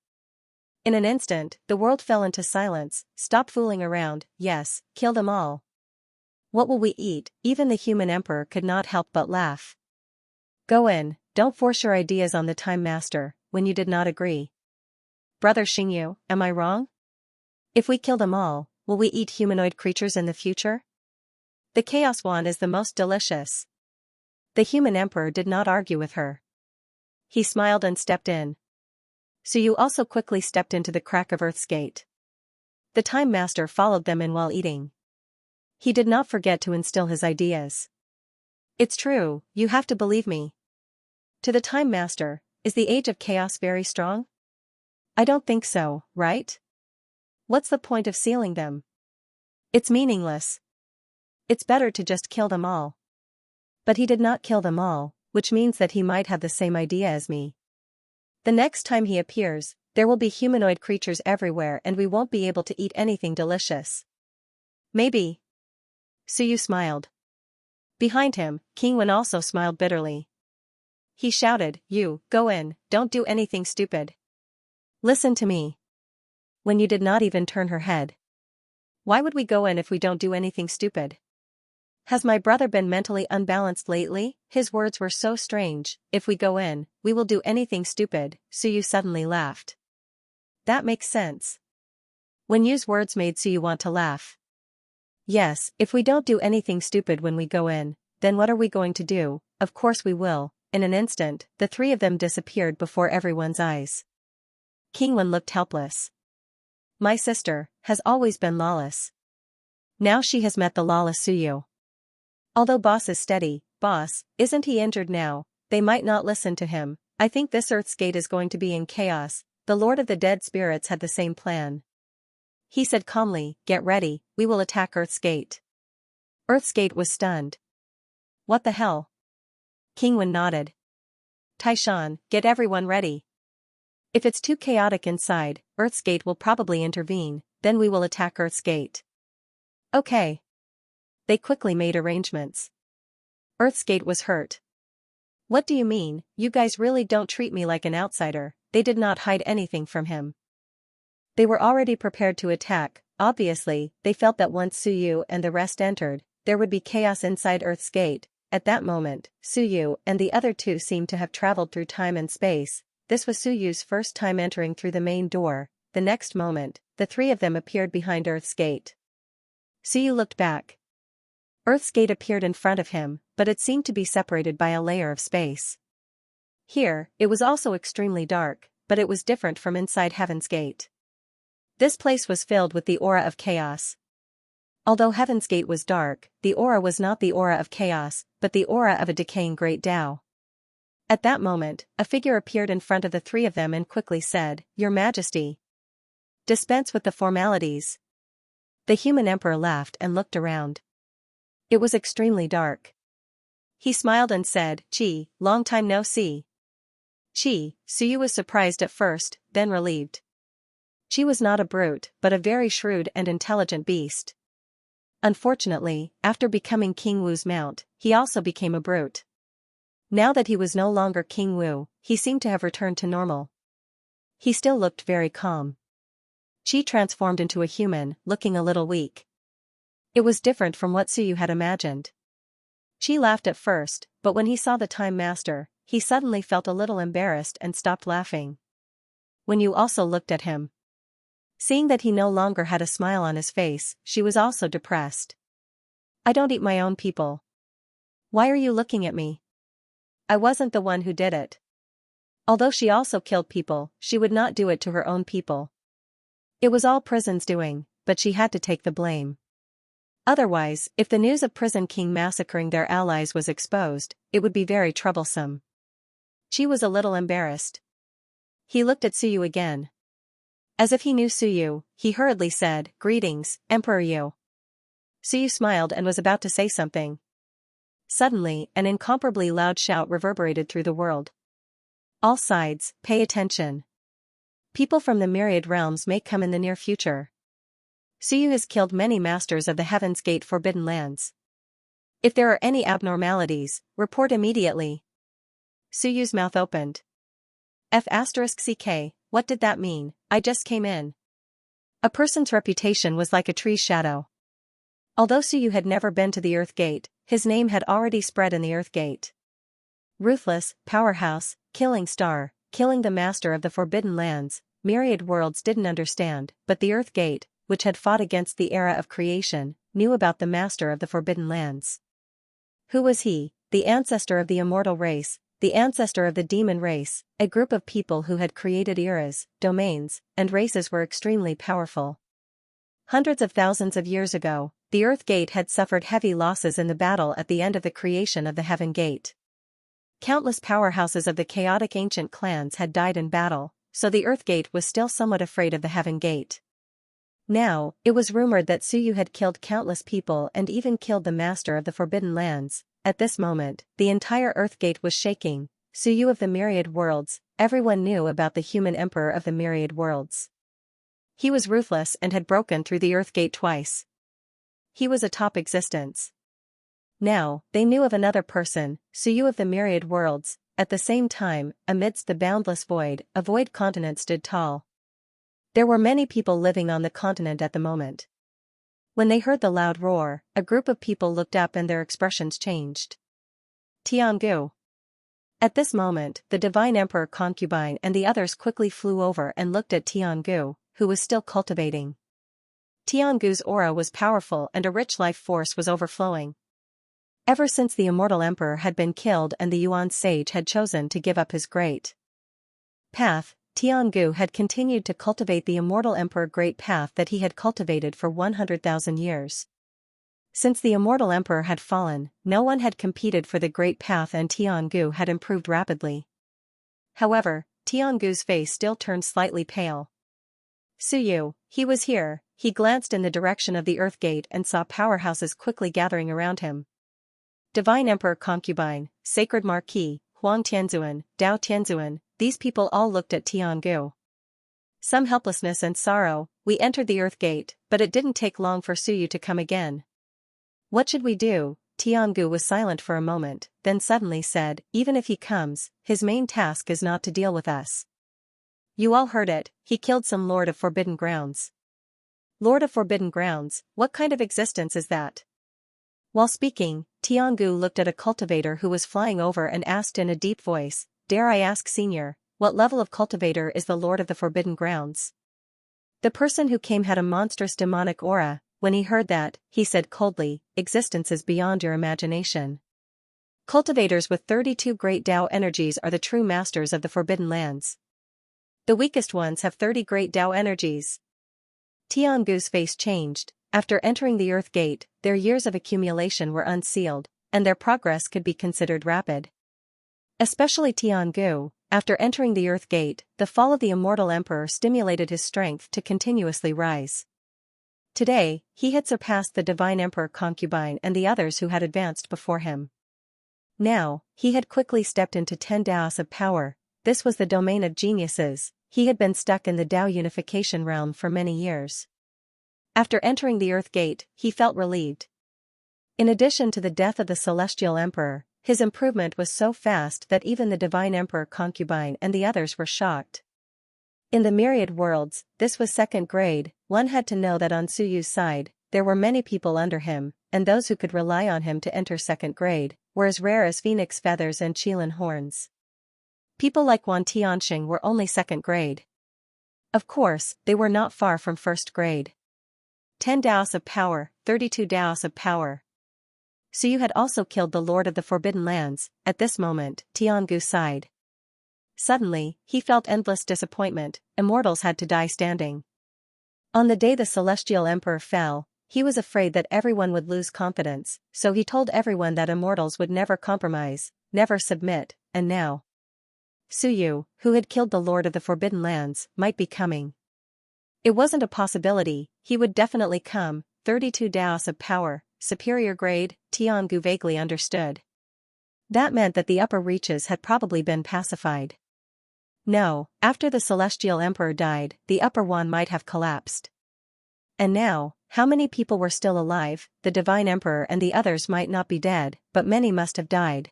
In an instant, the world fell into silence. Stop fooling around, yes, kill them all. What will we eat? Even the human emperor could not help but laugh. Go in, don't force your ideas on the Time Master, when you did not agree. Brother Xingyu, am I wrong? If we kill them all, will we eat humanoid creatures in the future? The Chaos Wand is the most delicious. The human emperor did not argue with her. He smiled and stepped in. Suyu also quickly stepped into the crack of Earth's gate. The Time Master followed them in while eating. He did not forget to instill his ideas. It's true, you have to believe me. To the Time Master, is the Age of Chaos very strong? I don't think so, right? What's the point of sealing them? It's meaningless. It's better to just kill them all. But he did not kill them all, which means that he might have the same idea as me. The next time he appears, there will be humanoid creatures everywhere and we won't be able to eat anything delicious. Maybe. Suyu smiled. Behind him, King Wen also smiled bitterly. He shouted, "You, go in, don't do anything stupid. Listen to me." When you did not even turn her head. Why would we go in if we don't do anything stupid? Has my brother been mentally unbalanced lately? His words were so strange. If we go in, we will do anything stupid. Suyu suddenly laughed. That makes sense. Wen Yu's words made Suyu want to laugh. Yes, if we don't do anything stupid when we go in, then what are we going to do? Of course we will. In an instant, the three of them disappeared before everyone's eyes. King Wen looked helpless. My sister has always been lawless. Now she has met the lawless Suyu. Although boss is steady, boss, isn't he injured now? They might not listen to him. I think this Earth's gate is going to be in chaos. The Lord of the Dead Spirits had the same plan. He said calmly, get ready, we will attack Earth's gate. Earth's gate was stunned. What the hell? King Wen nodded. Taishan, get everyone ready. If it's too chaotic inside, Earth's gate will probably intervene, then we will attack Earth's gate. Okay. They quickly made arrangements. Earth's gate was hurt. What do you mean? You guys really don't treat me like an outsider. They did not hide anything from him. They were already prepared to attack. Obviously, they felt that once Suyu and the rest entered, there would be chaos inside Earth's gate. At that moment, Suyu and the other two seemed to have traveled through time and space. This was Suyu's first time entering through the main door. The next moment, the three of them appeared behind Earth's gate. Suyu looked back. Earth's gate appeared in front of him, but it seemed to be separated by a layer of space. Here, it was also extremely dark, but it was different from inside Heaven's Gate. This place was filled with the aura of chaos. Although Heaven's Gate was dark, the aura was not the aura of chaos, but the aura of a decaying great Tao. At that moment, a figure appeared in front of the three of them and quickly said, Your Majesty. Dispense with the formalities. The human emperor laughed and looked around. It was extremely dark. He smiled and said, Chi, long time no see. Chi, Suyu was surprised at first, then relieved. Chi was not a brute, but a very shrewd and intelligent beast. Unfortunately, after becoming King Wu's mount, he also became a brute. Now that he was no longer King Wu, he seemed to have returned to normal. He still looked very calm. Chi transformed into a human, looking a little weak. It was different from what Suyu had imagined. Chi laughed at first, but when he saw the Time Master, he suddenly felt a little embarrassed and stopped laughing. Wen Yu also looked at him. Seeing that he no longer had a smile on his face, she was also depressed. I don't eat my own people. Why are you looking at me? I wasn't the one who did it. Although she also killed people, she would not do it to her own people. It was all Prison's doing, but she had to take the blame. Otherwise, if the news of Prison King massacring their allies was exposed, it would be very troublesome. She was a little embarrassed. He looked at Suyu again. As if he knew Suyu, he hurriedly said, Greetings, Emperor Yu. Suyu smiled and was about to say something. Suddenly, an incomparably loud shout reverberated through the world. All sides, pay attention. People from the Myriad realms may come in the near future. Suyu has killed many masters of the Heaven's Gate Forbidden Lands. If there are any abnormalities, report immediately. Suyu's mouth opened. F*ck, what did that mean? I just came in. A person's reputation was like a tree's shadow. Although Suyu had never been to the Earth Gate, his name had already spread in the Earth Gate. Ruthless, powerhouse, killing star, killing the master of the Forbidden Lands. Myriad worlds didn't understand, but the Earth Gate, which had fought against the era of creation, knew about the master of the Forbidden Lands. Who was he? The ancestor of the immortal race, the ancestor of the demon race, a group of people who had created eras, domains, and races were extremely powerful. Hundreds of thousands of years ago, the Earth Gate had suffered heavy losses in the battle at the end of the creation of the Heaven Gate. Countless powerhouses of the chaotic ancient clans had died in battle, so the Earth Gate was still somewhat afraid of the Heaven Gate. Now, it was rumored that Suyu had killed countless people and even killed the master of the Forbidden Lands. At this moment, the entire Earth Gate was shaking. Suyu of the Myriad Worlds, everyone knew about the human emperor of the Myriad Worlds. He was ruthless and had broken through the Earth Gate twice. He was a top existence. Now, they knew of another person, Suyu of the Myriad Worlds. At the same time, amidst the boundless void, a void continent stood tall. There were many people living on the continent at the moment. When they heard the loud roar, a group of people looked up and their expressions changed. Tiangu. At this moment, the Divine Emperor concubine and the others quickly flew over and looked at Tiangu, who was still cultivating. Tiangu's aura was powerful and a rich life force was overflowing. Ever since the immortal emperor had been killed and the Yuan sage had chosen to give up his great path, Tiangu had continued to cultivate the immortal emperor great path that he had cultivated for 100,000 years. Since the immortal emperor had fallen, no one had competed for the great path and Tiangu had improved rapidly. However, Tiangu's face still turned slightly pale. Suyu, he was here. He glanced in the direction of the Earth Gate and saw powerhouses quickly gathering around him. Divine Emperor Concubine, Sacred Marquis, Huang Tianzuan, Dao Tianzuan, these people all looked at Tiangu. Some helplessness and sorrow. We entered the Earth Gate, but it didn't take long for Suyu to come again. What should we do? Tiangu was silent for a moment, then suddenly said, even if he comes, his main task is not to deal with us. You all heard it, he killed some Lord of Forbidden Grounds. Lord of Forbidden Grounds, what kind of existence is that? While speaking, Tiangu looked at a cultivator who was flying over and asked in a deep voice, dare I ask Senior, what level of cultivator is the Lord of the Forbidden Grounds? The person who came had a monstrous demonic aura. When he heard that, he said coldly, existence is beyond your imagination. Cultivators with 32 great Tao energies are the true masters of the Forbidden Lands. The weakest ones have 30 great Tao energies. Tiangu's face changed. After entering the Earth Gate, their years of accumulation were unsealed, and their progress could be considered rapid. Especially Tiangu, after entering the Earth Gate, the fall of the immortal emperor stimulated his strength to continuously rise. Today, he had surpassed the Divine Emperor Concubine and the others who had advanced before him. Now, he had quickly stepped into 10 Daos of power. This was the domain of geniuses. He had been stuck in the Tao unification realm for many years. After entering the Earth Gate, he felt relieved. In addition to the death of the Celestial Emperor, his improvement was so fast that even the Divine Emperor Concubine and the others were shocked. In the Myriad Worlds, this was second grade. One had to know that on Suyu's side, there were many people under him, and those who could rely on him to enter second grade, were as rare as phoenix feathers and qilin horns. People like Wan Tianxing were only second grade. Of course, they were not far from first grade. 10 Daos of power, 32 Daos of power. Suyu had also killed the Lord of the Forbidden Lands. At this moment, Tiangu sighed. Suddenly, he felt endless disappointment. Immortals had to die standing. On the day the Celestial Emperor fell, he was afraid that everyone would lose confidence, so he told everyone that immortals would never compromise, never submit, and now Suyu, who had killed the Lord of the Forbidden Lands, might be coming. It wasn't a possibility, he would definitely come. 32 Daos of power, superior grade, Tiangu vaguely understood. That meant that the upper reaches had probably been pacified. No, after the Celestial Emperor died, the upper one might have collapsed. And now, how many people were still alive? The Divine Emperor and the others might not be dead, but many must have died.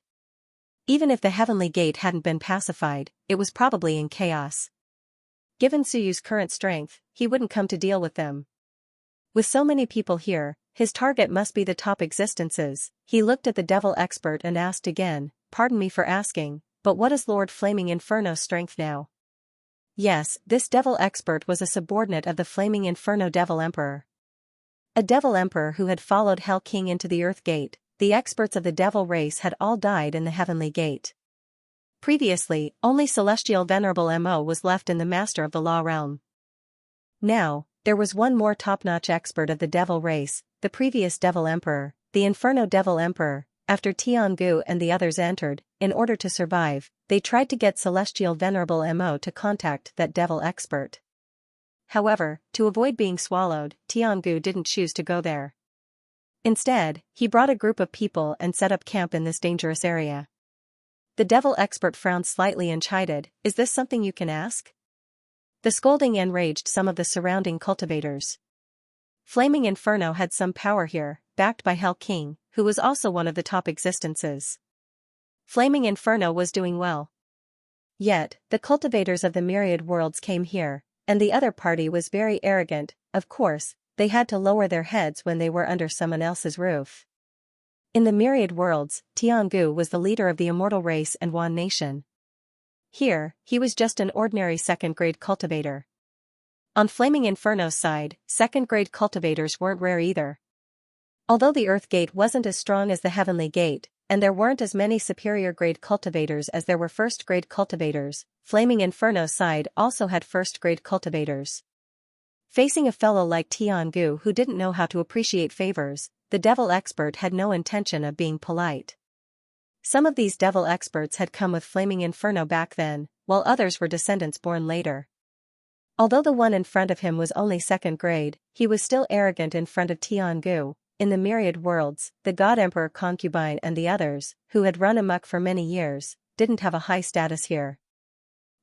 Even if the Heavenly Gate hadn't been pacified, it was probably in chaos. Given Suyu's current strength, he wouldn't come to deal with them. With so many people here, his target must be the top existences. He looked at the devil expert and asked again, "Pardon me for asking, but what is Lord Flaming Inferno's strength now?" Yes, this devil expert was a subordinate of the Flaming Inferno Devil Emperor. A devil emperor who had followed Hell King into the Earth Gate. The experts of the devil race had all died in the Heavenly Gate. Previously, only Celestial Venerable Mo was left in the Master of the Law Realm. Now, there was one more top-notch expert of the devil race, the previous devil emperor, the Inferno Devil Emperor. After Tiangu and the others entered, in order to survive, they tried to get Celestial Venerable Mo to contact that devil expert. However, to avoid being swallowed, Tiangu didn't choose to go there. Instead, he brought a group of people and set up camp in this dangerous area. The devil expert frowned slightly and chided, "Is this something you can ask?" The scolding enraged some of the surrounding cultivators. Flaming Inferno had some power here, backed by Hell King, who was also one of the top existences. Flaming Inferno was doing well. Yet, the cultivators of the Myriad worlds came here, and the other party was very arrogant. Of course, they had to lower their heads when they were under someone else's roof. In the Myriad worlds, Tiangu was the leader of the immortal race and Wan nation. Here, he was just an ordinary second-grade cultivator. On Flaming Inferno's side, second-grade cultivators weren't rare either. Although the Earth Gate wasn't as strong as the Heavenly Gate, and there weren't as many superior-grade cultivators as there were first-grade cultivators, Flaming Inferno's side also had first-grade cultivators. Facing a fellow like Tiangu who didn't know how to appreciate favors, the devil expert had no intention of being polite. Some of these devil experts had come with Flaming Inferno back then, while others were descendants born later. Although the one in front of him was only second grade, he was still arrogant in front of Tiangu. In the Myriad worlds, the God Emperor concubine and the others, who had run amok for many years, didn't have a high status here.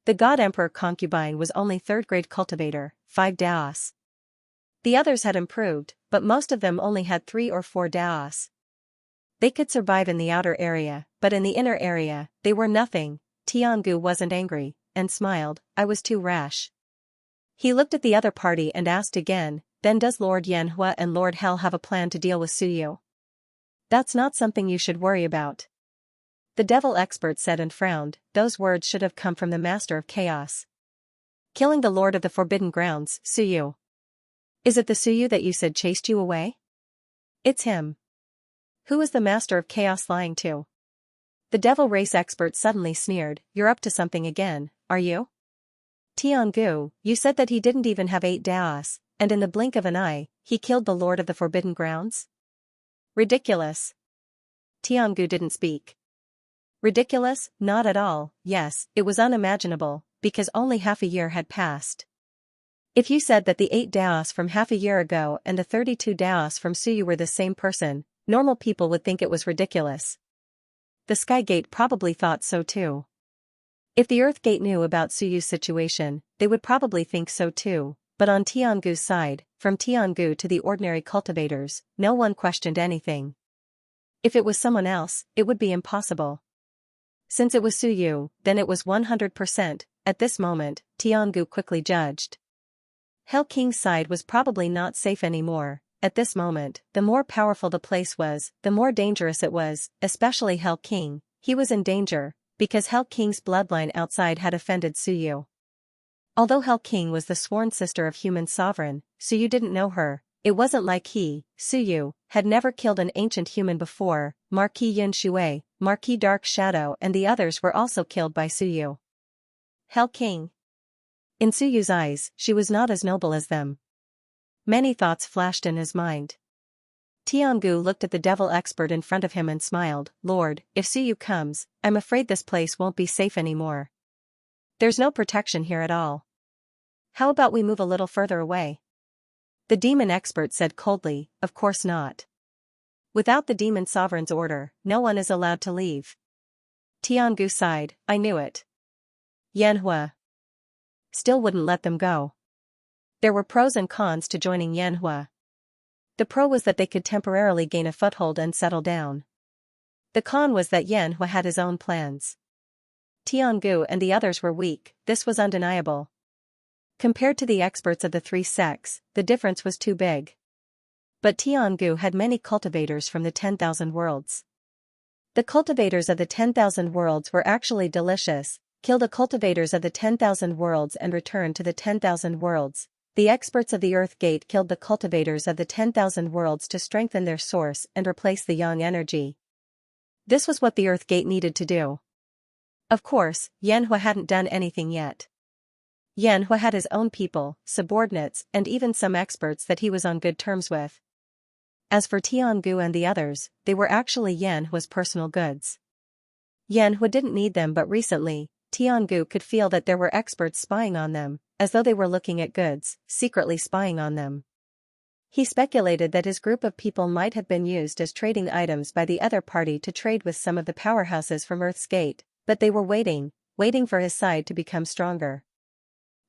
The God Emperor concubine was only third-grade cultivator, 5 Daos. The others had improved, but most of them only had 3 or 4 Daos. They could survive in the outer area, but in the inner area, they were nothing. Tiangu wasn't angry, and smiled, "I was too rash." He looked at the other party and asked again, "Then does Lord Yanhua and Lord Hell have a plan to deal with Suyu?" "That's not something you should worry about," the devil expert said and frowned. Those words should have come from the Master of Chaos. "Killing the Lord of the Forbidden Grounds, Suyu. Is it the Suyu that you said chased you away?" "It's him." "Who is the Master of Chaos lying to?" The devil race expert suddenly sneered, "You're up to something again, are you?" "Tiangu, you said that he didn't even have 8 Daos, and in the blink of an eye, he killed the Lord of the Forbidden Grounds?" "Ridiculous." Tiangu didn't speak. Ridiculous? Not at all. Yes, it was unimaginable, because only half a year had passed. If you said that the 8 Daos from half a year ago and the 32 Daos from Suyu were the same person, normal people would think it was ridiculous. The Sky Gate probably thought so too. If the Earth Gate knew about Suyu's situation, they would probably think so too, but on Tiangu's side, from Tiangu to the ordinary cultivators, no one questioned anything. If it was someone else, it would be impossible. Since it was Suyu, then it was 100%, at this moment, Tiangu quickly judged. Hell King's side was probably not safe anymore. At this moment, the more powerful the place was, the more dangerous it was, especially Hell King. He was in danger, because Hell King's bloodline outside had offended Suyu. Although Hell King was the sworn sister of human sovereign, Suyu didn't know her. It wasn't like he, Suyu, had never killed an ancient human before. Marquis Yun Shui, Marquis Dark Shadow and the others were also killed by Suyu. Hell King. In Suyu's eyes, she was not as noble as them. Many thoughts flashed in his mind. Tiangu looked at the devil expert in front of him and smiled, "Lord, if Suyu comes, I'm afraid this place won't be safe anymore. There's no protection here at all. How about we move a little further away?" The demon expert said coldly, "Of course not. Without the demon sovereign's order, no one is allowed to leave. Tiangu sighed, I knew it. Yanhua still wouldn't let them go. There were pros and cons to joining Yanhua. The pro was that they could temporarily gain a foothold and settle down. The con was that Yanhua had his own plans. Tiangu and the others were weak, this was undeniable. Compared to the experts of the three sects, the difference was too big. But Tiangu had many cultivators from the 10,000 worlds. The cultivators of the 10,000 worlds were actually delicious, kill the cultivators of the 10,000 worlds and return to the 10,000 worlds. The experts of the Earth Gate killed the cultivators of the 10,000 worlds to strengthen their source and replace the yang energy. This was what the Earth Gate needed to do. Of course, Yanhua hadn't done anything yet. Yanhua had his own people, subordinates, and even some experts that he was on good terms with. As for Tiangu and the others, they were actually Yanhua's personal goods. Yanhua didn't need them, but recently, Tiangu could feel that there were experts spying on them, as though they were looking at goods, secretly spying on them. He speculated that his group of people might have been used as trading items by the other party to trade with some of the powerhouses from Earth's Gate, but they were waiting for his side to become stronger.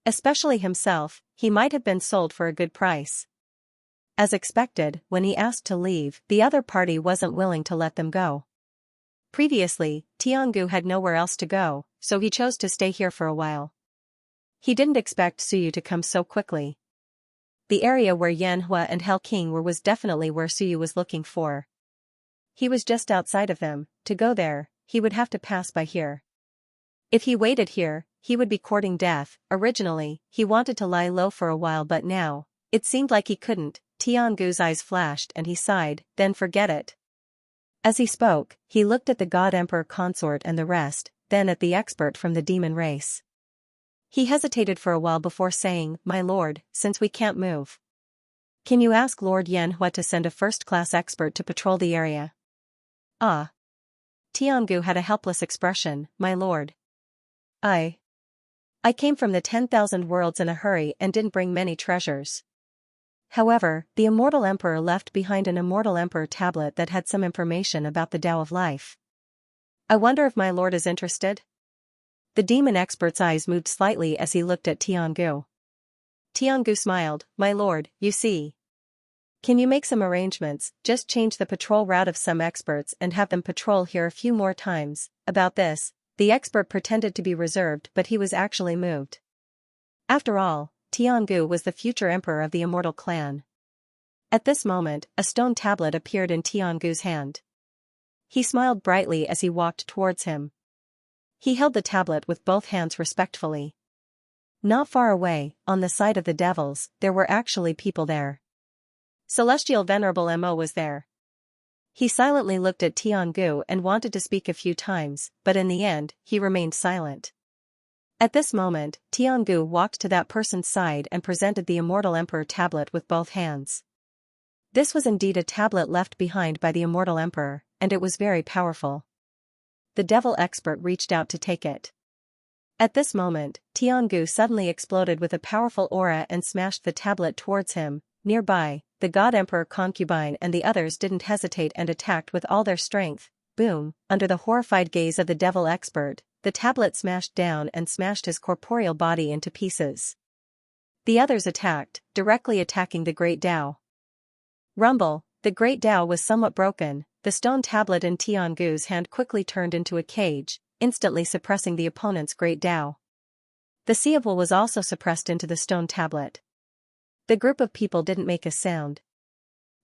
Especially himself, he might have been sold for a good price. As expected, when he asked to leave, the other party wasn't willing to let them go. Previously, Tiangu had nowhere else to go, so he chose to stay here for a while. He didn't expect Suyu to come so quickly. The area where Yanhua and Hell King were was definitely where Suyu was looking for. He was just outside of them. To go there, he would have to pass by here. If he waited here, he would be courting death. Originally, he wanted to lie low for a while, but now, it seemed like he couldn't. Tiangu's eyes flashed and he sighed, then forget it. As he spoke, he looked at the God Emperor Consort and the rest, then at the expert from the demon race. He hesitated for a while before saying, My lord, since we can't move, can you ask Lord Yanhua to send a first-class expert to patrol the area? Ah. Tiangu had a helpless expression, my lord. I came from the 10,000 worlds in a hurry and didn't bring many treasures. However, the Immortal Emperor left behind an Immortal Emperor tablet that had some information about the Tao of Life. I wonder if my lord is interested? The demon expert's eyes moved slightly as he looked at Tiangu. Tiangu smiled, my lord, you see. Can you make some arrangements, just change the patrol route of some experts and have them patrol here a few more times? About this, the expert pretended to be reserved, but he was actually moved. After all, Tiangu was the future emperor of the Immortal Clan. At this moment, a stone tablet appeared in Tiangu's hand. He smiled brightly as he walked towards him. He held the tablet with both hands respectfully. Not far away, on the side of the devils, there were actually people there. Celestial Venerable Mo was there. He silently looked at Tiangu and wanted to speak a few times, but in the end, he remained silent. At this moment, Tiangu walked to that person's side and presented the Immortal Emperor tablet with both hands. This was indeed a tablet left behind by the Immortal Emperor, and it was very powerful. The devil expert reached out to take it. At this moment, Tiangu suddenly exploded with a powerful aura and smashed the tablet towards him. Nearby, the God Emperor Concubine and the others didn't hesitate and attacked with all their strength. Boom, under the horrified gaze of the devil expert, the tablet smashed down and smashed his corporeal body into pieces. The others attacked, directly attacking the Great Tao. Rumble, the Great Tao was somewhat broken. The stone tablet in Tiangu's hand quickly turned into a cage, instantly suppressing the opponent's Great Tao. The Seavil was also suppressed into the stone tablet. The group of people didn't make a sound.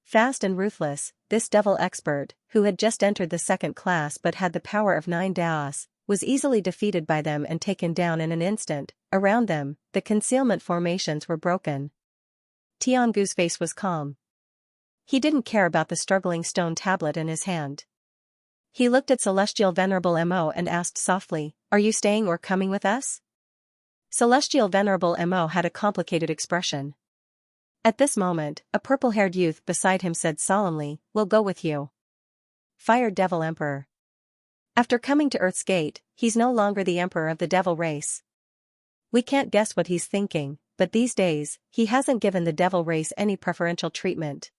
Fast and ruthless, this devil expert, who had just entered the second class but had the power of 9 Daos, was easily defeated by them and taken down in an instant. Around them, the concealment formations were broken. Tiangu's face was calm. He didn't care about the struggling stone tablet in his hand. He looked at Celestial Venerable Mo and asked softly, Are you staying or coming with us? Celestial Venerable Mo had a complicated expression. At this moment, a purple-haired youth beside him said solemnly, We'll go with you. Fire Devil Emperor. After coming to Earth's Gate, he's no longer the emperor of the devil race. We can't guess what he's thinking, but these days, he hasn't given the devil race any preferential treatment.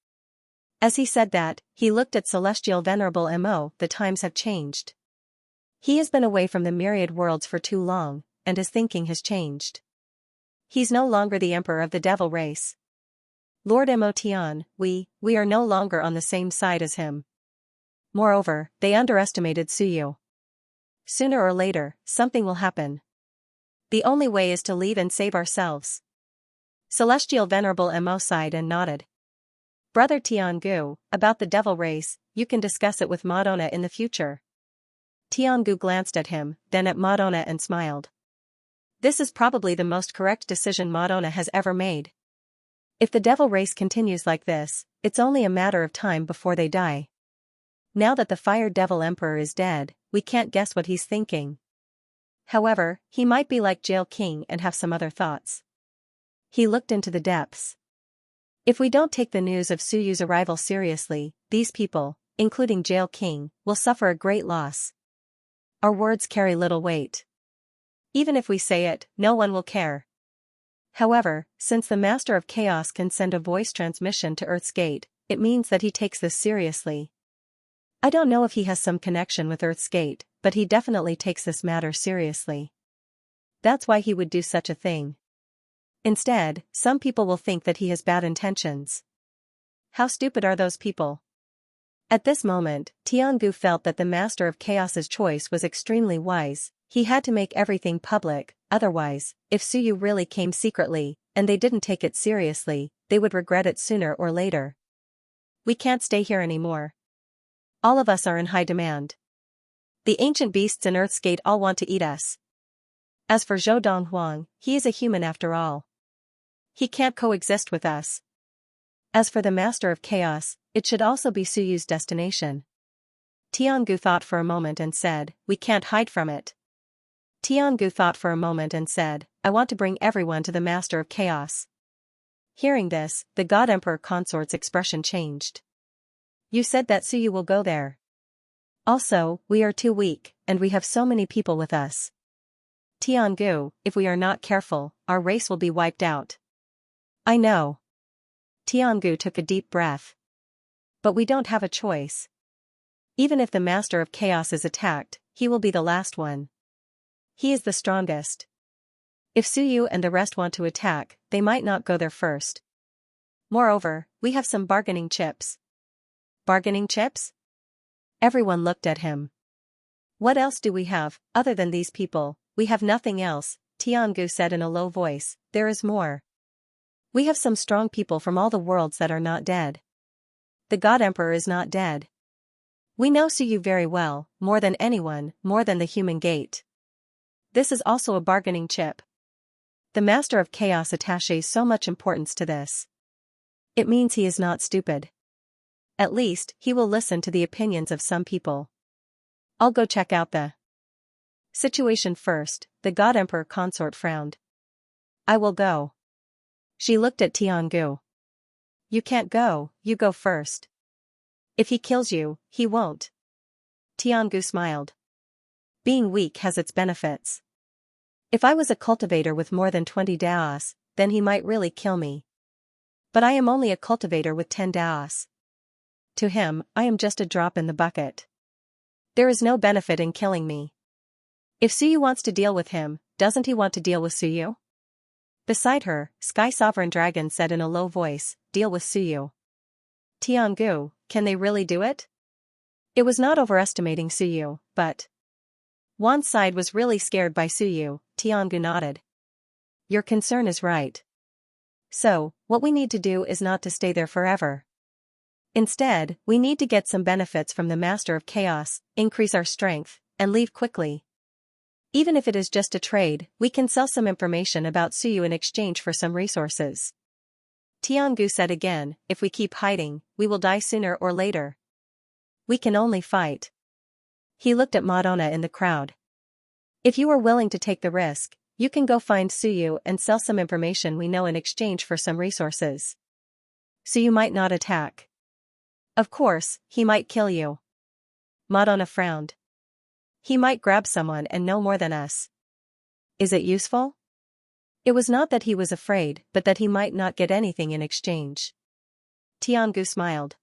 As he said that, he looked at Celestial Venerable Mo. The times have changed. He has been away from the myriad worlds for too long, and his thinking has changed. He's no longer the emperor of the devil race. Lord Mo Tian, we are no longer on the same side as him. Moreover, they underestimated Suyu. Sooner or later, something will happen. The only way is to leave and save ourselves. Celestial Venerable Mo sighed and nodded. Brother Tiangu, about the devil race, you can discuss it with Madonna in the future. Tiangu glanced at him, then at Madonna and smiled. This is probably the most correct decision Madonna has ever made. If the devil race continues like this, it's only a matter of time before they die. Now that the Fire Devil Emperor is dead, we can't guess what he's thinking. However, he might be like Jail King and have some other thoughts. He looked into the depths. If we don't take the news of Suyu's arrival seriously, these people, including Jail King, will suffer a great loss. Our words carry little weight. Even if we say it, no one will care. However, since the Master of Chaos can send a voice transmission to Earth's Gate, it means that he takes this seriously. I don't know if he has some connection with Earth's Gate, but he definitely takes this matter seriously. That's why he would do such a thing. Instead, some people will think that he has bad intentions. How stupid are those people? At this moment, Tiangu felt that the Master of Chaos's choice was extremely wise. He had to make everything public, otherwise, if Suyu really came secretly, and they didn't take it seriously, they would regret it sooner or later. We can't stay here anymore. All of us are in high demand. The ancient beasts in Earth's Gate all want to eat us. As for Zhou Donghuang, he is a human after all. He can't coexist with us. As for the Master of Chaos, it should also be Suyu's destination. Tiangu thought for a moment and said, we can't hide from it. Tiangu thought for a moment and said, I want to bring everyone to the Master of Chaos. Hearing this, the God Emperor Consort's expression changed. You said that Suyu will go there. Also, we are too weak, and we have so many people with us. Tiangu, if we are not careful, our race will be wiped out. I know. Tiangu took a deep breath. But we don't have a choice. Even if the Master of Chaos is attacked, he will be the last one. He is the strongest. If Suyu and the rest want to attack, they might not go there first. Moreover, we have some bargaining chips. Bargaining chips? Everyone looked at him. What else do we have, other than these people? We have nothing else, Tiangu said in a low voice, there is more. We have some strong people from all the worlds that are not dead. The God Emperor is not dead. We know Suyu very well, more than anyone, more than the human gate. This is also a bargaining chip. The Master of Chaos attaches so much importance to this. It means he is not stupid. At least, he will listen to the opinions of some people. I'll go check out the situation first, the God Emperor Consort frowned. I will go. She looked at Tiangu. You can't go, you go first. If he kills you, he won't. Tiangu smiled. Being weak has its benefits. If I was a cultivator with more than 20 daos, then he might really kill me. But I am only a cultivator with 10 daos. To him, I am just a drop in the bucket. There is no benefit in killing me. If Suyu wants to deal with him, doesn't he want to deal with Suyu? Beside her, Sky Sovereign Dragon said in a low voice, deal with Suyu. Tiangu, can they really do it? It was not overestimating Suyu, but Wan's side was really scared by Suyu. Tiangu nodded. Your concern is right. So, what we need to do is not to stay there forever. Instead, we need to get some benefits from the Master of Chaos, increase our strength, and leave quickly. Even if it is just a trade, we can sell some information about Suyu in exchange for some resources. Tiangu said again, if we keep hiding, we will die sooner or later. We can only fight. He looked at Madonna in the crowd. If you are willing to take the risk, you can go find Suyu and sell some information we know in exchange for some resources. Suyu might not attack. Of course, he might kill you. Madonna frowned. He might grab someone and know more than us. Is it useful? It was not that he was afraid, but that he might not get anything in exchange. Tiangu smiled.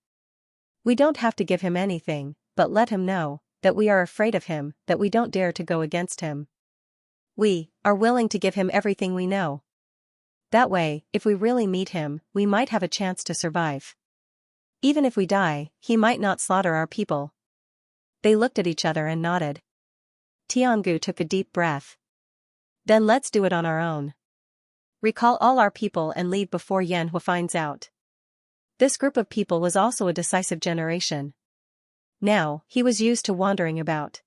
We don't have to give him anything, but let him know that we are afraid of him, that we don't dare to go against him. We are willing to give him everything we know. That way, if we really meet him, we might have a chance to survive. Even if we die, he might not slaughter our people." They looked at each other and nodded. Tiangu took a deep breath. "Then let's do it on our own. Recall all our people and leave before Yanhua finds out." This group of people was also a decisive generation. Now, he was used to wandering about.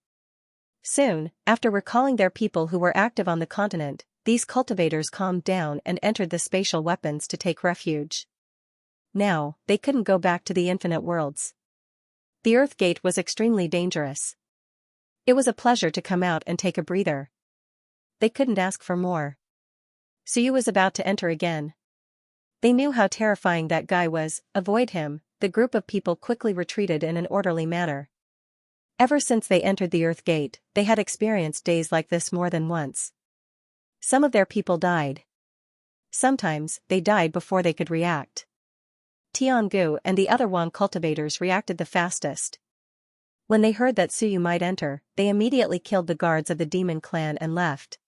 Soon, after recalling their people who were active on the continent, these cultivators calmed down and entered the spatial weapons to take refuge. Now, they couldn't go back to the infinite worlds. The Earth Gate was extremely dangerous. It was a pleasure to come out and take a breather. They couldn't ask for more. Suyu was about to enter again. They knew how terrifying that guy was. Avoid him. The group of people quickly retreated in an orderly manner. Ever since they entered the Earth Gate, they had experienced days like this more than once. Some of their people died. Sometimes, they died before they could react. Tiangu and the other Wang cultivators reacted the fastest. When they heard that Suyu might enter, they immediately killed the guards of the demon clan and left.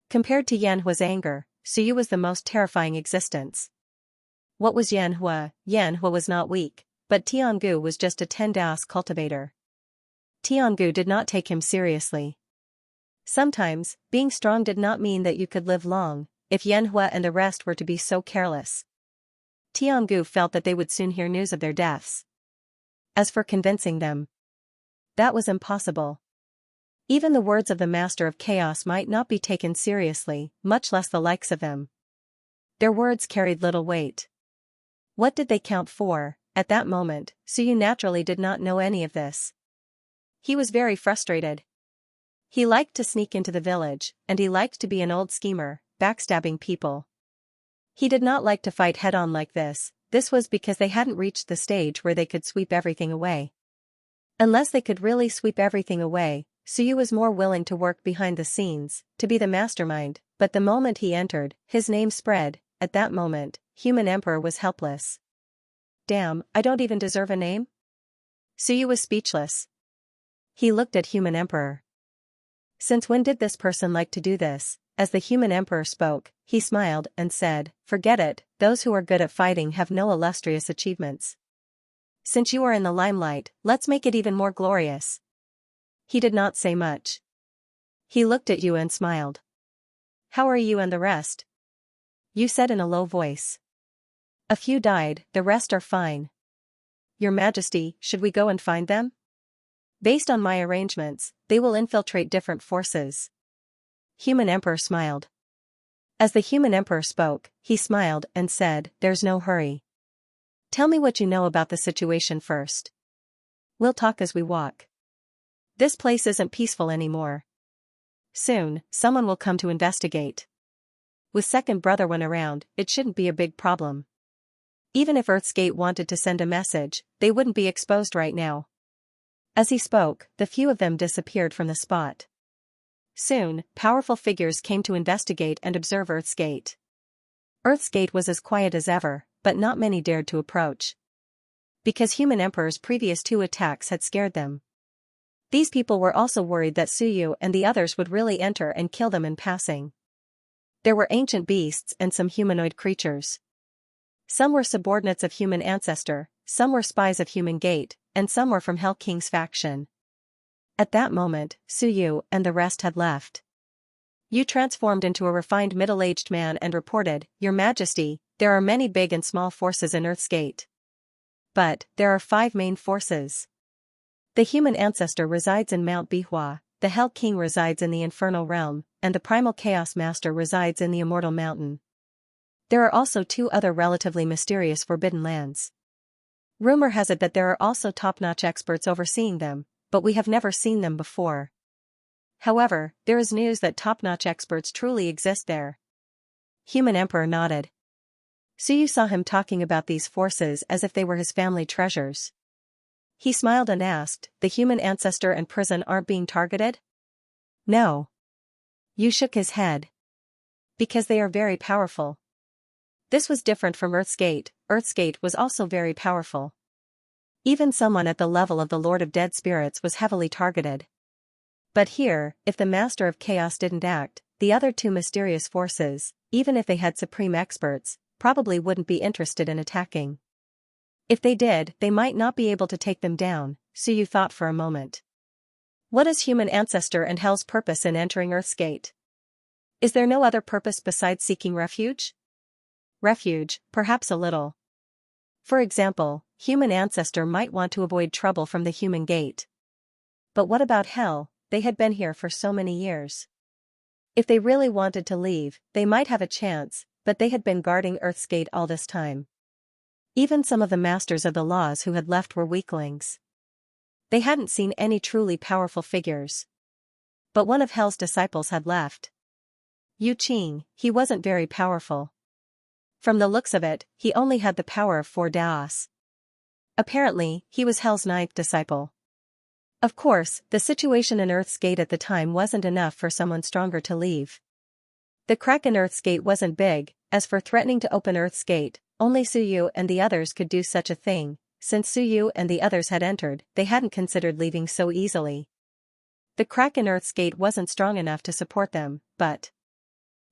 Compared to Yanhua's anger, Suyu was the most terrifying existence. What was Yanhua? Yanhua was not weak, but Tiangu was just a 10-DAS cultivator. Tiangu did not take him seriously. Sometimes, being strong did not mean that you could live long, if Yanhua and the rest were to be so careless. Tiangu felt that they would soon hear news of their deaths. As for convincing them, that was impossible. Even the words of the Master of Chaos might not be taken seriously, much less the likes of them. Their words carried little weight. What did they count for? At that moment, Suyu naturally did not know any of this. He was very frustrated. He liked to sneak into the village, and he liked to be an old schemer, backstabbing people. He did not like to fight head-on like this. This was because they hadn't reached the stage where they could sweep everything away. Unless they could really sweep everything away, Suyu was more willing to work behind the scenes, to be the mastermind, but the moment he entered, his name spread. At that moment, Human Emperor was helpless. Damn, I don't even deserve a name? Suyu was speechless. He looked at Human Emperor. Since when did this person like to do this? As the Human Emperor spoke, he smiled and said, "Forget it, those who are good at fighting have no illustrious achievements. Since you are in the limelight, let's make it even more glorious." He did not say much. He looked at you and smiled. "How are you and the rest?" You said in a low voice. "A few died, the rest are fine." "Your Majesty, should we go and find them?" "Based on my arrangements, they will infiltrate different forces." Human Emperor smiled. As the Human Emperor spoke, he smiled and said, "There's no hurry. Tell me what you know about the situation first. We'll talk as we walk. This place isn't peaceful anymore. Soon, someone will come to investigate. With second brother one around, it shouldn't be a big problem. Even if Earth's Gate wanted to send a message, they wouldn't be exposed right now." As he spoke, the few of them disappeared from the spot. Soon, powerful figures came to investigate and observe Earth's Gate. Earth's Gate was as quiet as ever, but not many dared to approach. Because Human Emperor's previous 2 attacks had scared them. These people were also worried that Suyu and the others would really enter and kill them in passing. There were ancient beasts and some humanoid creatures. Some were subordinates of Human Ancestor, some were spies of Human Gate, and some were from Hell King's faction. At that moment, Suyu and the rest had left. Yu transformed into a refined middle-aged man and reported, "Your Majesty, there are many big and small forces in Earth's Gate. But, there are 5 main forces. The Human Ancestor resides in Mount Bihua, the Hell King resides in the Infernal Realm, and the Primal Chaos Master resides in the Immortal Mountain. There are also 2 other relatively mysterious forbidden lands. Rumor has it that there are also top-notch experts overseeing them, but we have never seen them before. However, there is news that top-notch experts truly exist there." Human Emperor nodded. Suyu saw him talking about these forces as if they were his family treasures. He smiled and asked, "The Human Ancestor and prison aren't being targeted?" "No." Yu shook his head. "Because they are very powerful." This was different from Earth's Gate. Earth's Gate was also very powerful. Even someone at the level of the Lord of Dead Spirits was heavily targeted. But here, if the Master of Chaos didn't act, the other two mysterious forces, even if they had supreme experts, probably wouldn't be interested in attacking. If they did, they might not be able to take them down, Suyu thought for a moment. What is human ancestor and Hell's purpose in entering Earth's gate? Is there no other purpose besides seeking refuge? Refuge, perhaps a little. For example, human ancestor might want to avoid trouble from the human gate. But what about Hell? They had been here for so many years. If they really wanted to leave, they might have a chance, but they had been guarding Earth's gate all this time. Even some of the masters of the laws who had left were weaklings. They hadn't seen any truly powerful figures. But one of Hell's disciples had left. Yu Qing, he wasn't very powerful. From the looks of it, he only had the power of 4 Daos. Apparently, he was Hell's 9th disciple. Of course, the situation in Earth's Gate at the time wasn't enough for someone stronger to leave. The crack in Earth's Gate wasn't big. As for threatening to open Earth's Gate, only Suyu and the others could do such a thing. Since Suyu and the others had entered, they hadn't considered leaving so easily. The crack in Earth's Gate wasn't strong enough to support them, but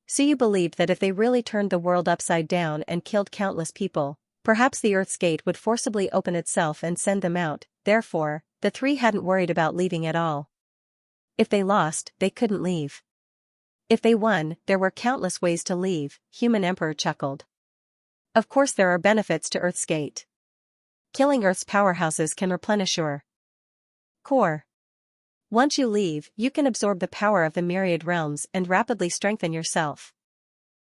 Suyu believed that if they really turned the world upside down and killed countless people, perhaps the Earth's Gate would forcibly open itself and send them out. Therefore, the three hadn't worried about leaving at all. If they lost, they couldn't leave. If they won, there were countless ways to leave, Human Emperor chuckled. Of course there are benefits to Earth's Gate. Killing Earth's powerhouses can replenish your core. Once you leave, you can absorb the power of the myriad realms and rapidly strengthen yourself.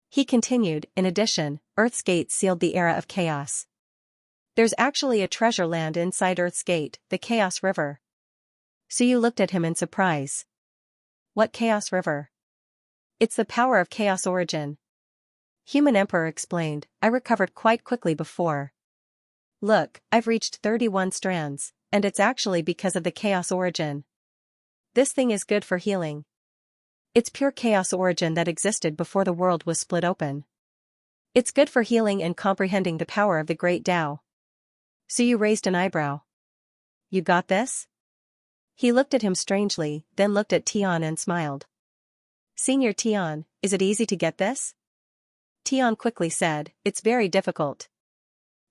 He continued, in addition, Earth's Gate sealed the era of chaos. There's actually a treasure land inside Earth's Gate, the Chaos River. Suyu looked at him in surprise. What Chaos River? It's the power of chaos origin. Human Emperor explained, I recovered quite quickly before. Look, I've reached 31 strands, and it's actually because of the chaos origin. This thing is good for healing. It's pure chaos origin that existed before the world was split open. It's good for healing and comprehending the power of the great Tao. Suyu raised an eyebrow. You got this? He looked at him strangely, then looked at Tian and smiled. Senior Tian, is it easy to get this? Tian quickly said, it's very difficult.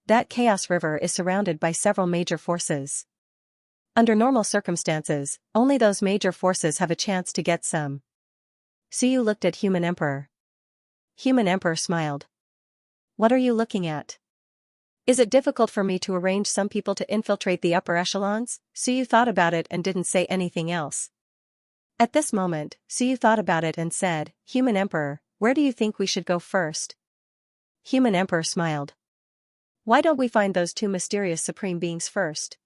That Chaos River is surrounded by several major forces. Under normal circumstances, only those major forces have a chance to get some. Suyu looked at Human Emperor. Human Emperor smiled. What are you looking at? Is it difficult for me to arrange some people to infiltrate the upper echelons? Suyu thought about it and didn't say anything else. At this moment, Suyu thought about it and said, Human Emperor, where do you think we should go first? Human Emperor smiled. Why don't we find those two mysterious supreme beings first?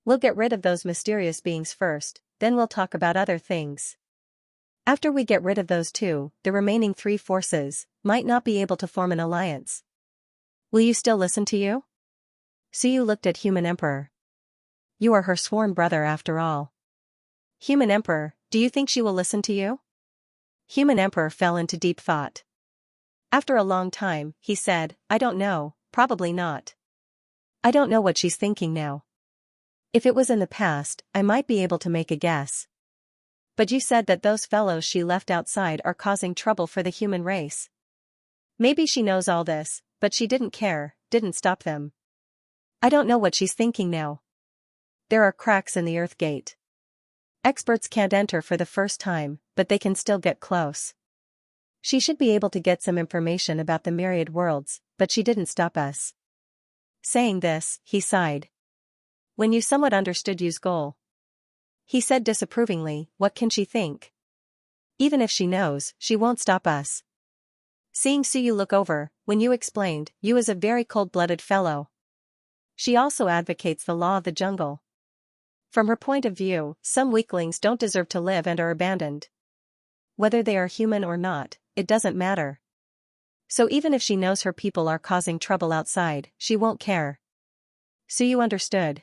We'll get rid of those mysterious beings first, then we'll talk about other things. After we get rid of those two, the remaining 3 forces might not be able to form an alliance. Will you still listen to you? Suyu looked at Human Emperor. You are her sworn brother after all. Human Emperor, do you think she will listen to you? Human Emperor fell into deep thought. After a long time, he said, I don't know, probably not. I don't know what she's thinking now. If it was in the past, I might be able to make a guess. But you said that those fellows she left outside are causing trouble for the human race. Maybe she knows all this, but she didn't care, didn't stop them. I don't know what she's thinking now. There are cracks in the Earth Gate. Experts can't enter for the first time, but they can still get close. She should be able to get some information about the myriad worlds, but she didn't stop us. Saying this, he sighed. When you somewhat understood Yu's goal. He said disapprovingly, what can she think? Even if she knows, she won't stop us. Seeing Suyu look over, when Yu explained, Yu is a very cold-blooded fellow. She also advocates the law of the jungle. From her point of view, some weaklings don't deserve to live and are abandoned. Whether they are human or not, it doesn't matter. So even if she knows her people are causing trouble outside, she won't care. Suyu understood.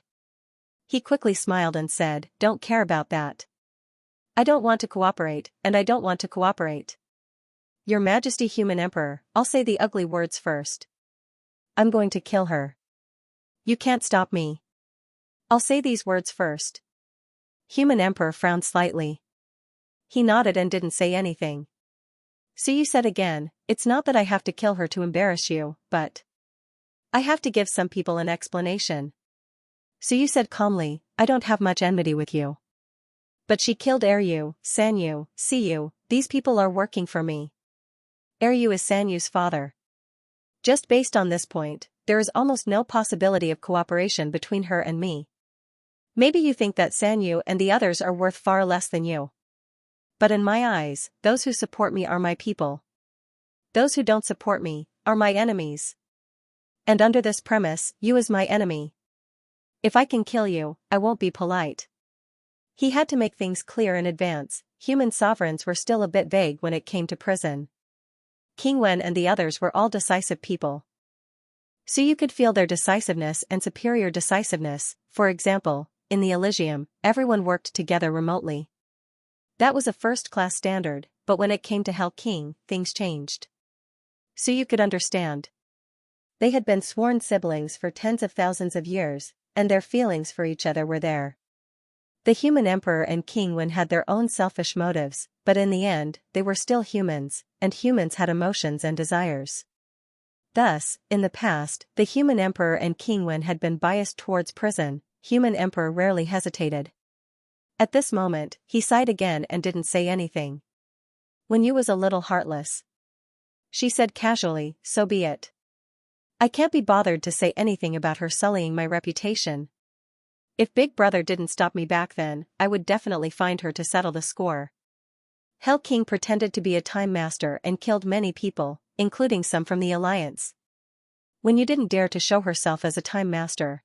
He quickly smiled and said, don't care about that. I don't want to cooperate, and I don't want to cooperate. Your Majesty Human Emperor, I'll say the ugly words first. I'm going to kill her. You can't stop me. I'll say these words first. Human Emperor frowned slightly. He nodded and didn't say anything. So you said again, it's not that I have to kill her to embarrass you, but I have to give some people an explanation. So you said calmly, I don't have much enmity with you. But she killed Eryu, Sanyu, Siyu, these people are working for me. Eryu is Sanyu's father. Just based on this point, there is almost no possibility of cooperation between her and me. Maybe you think that Sanyu and the others are worth far less than you. But in my eyes, those who support me are my people. Those who don't support me are my enemies. And under this premise, you is my enemy. If I can kill you, I won't be polite. He had to make things clear in advance. Human sovereigns were still a bit vague when it came to prison. King Wen and the others were all decisive people. So you could feel their decisiveness and superior decisiveness. For example, in the Elysium, everyone worked together remotely. That was a first-class standard, but when it came to Hell King, things changed. So you could understand. They had been sworn siblings for tens of thousands of years, and their feelings for each other were there. The human emperor and King Wen had their own selfish motives, but in the end, they were still humans, and humans had emotions and desires. Thus, in the past, the human emperor and King Wen had been biased towards prison. Human emperor rarely hesitated. At this moment, he sighed again and didn't say anything. When you was a little heartless. She said casually, so be it. I can't be bothered to say anything about her sullying my reputation. If Big Brother didn't stop me back then, I would definitely find her to settle the score. Hell King pretended to be a time master and killed many people, including some from the Alliance. When you didn't dare to show herself as a time master.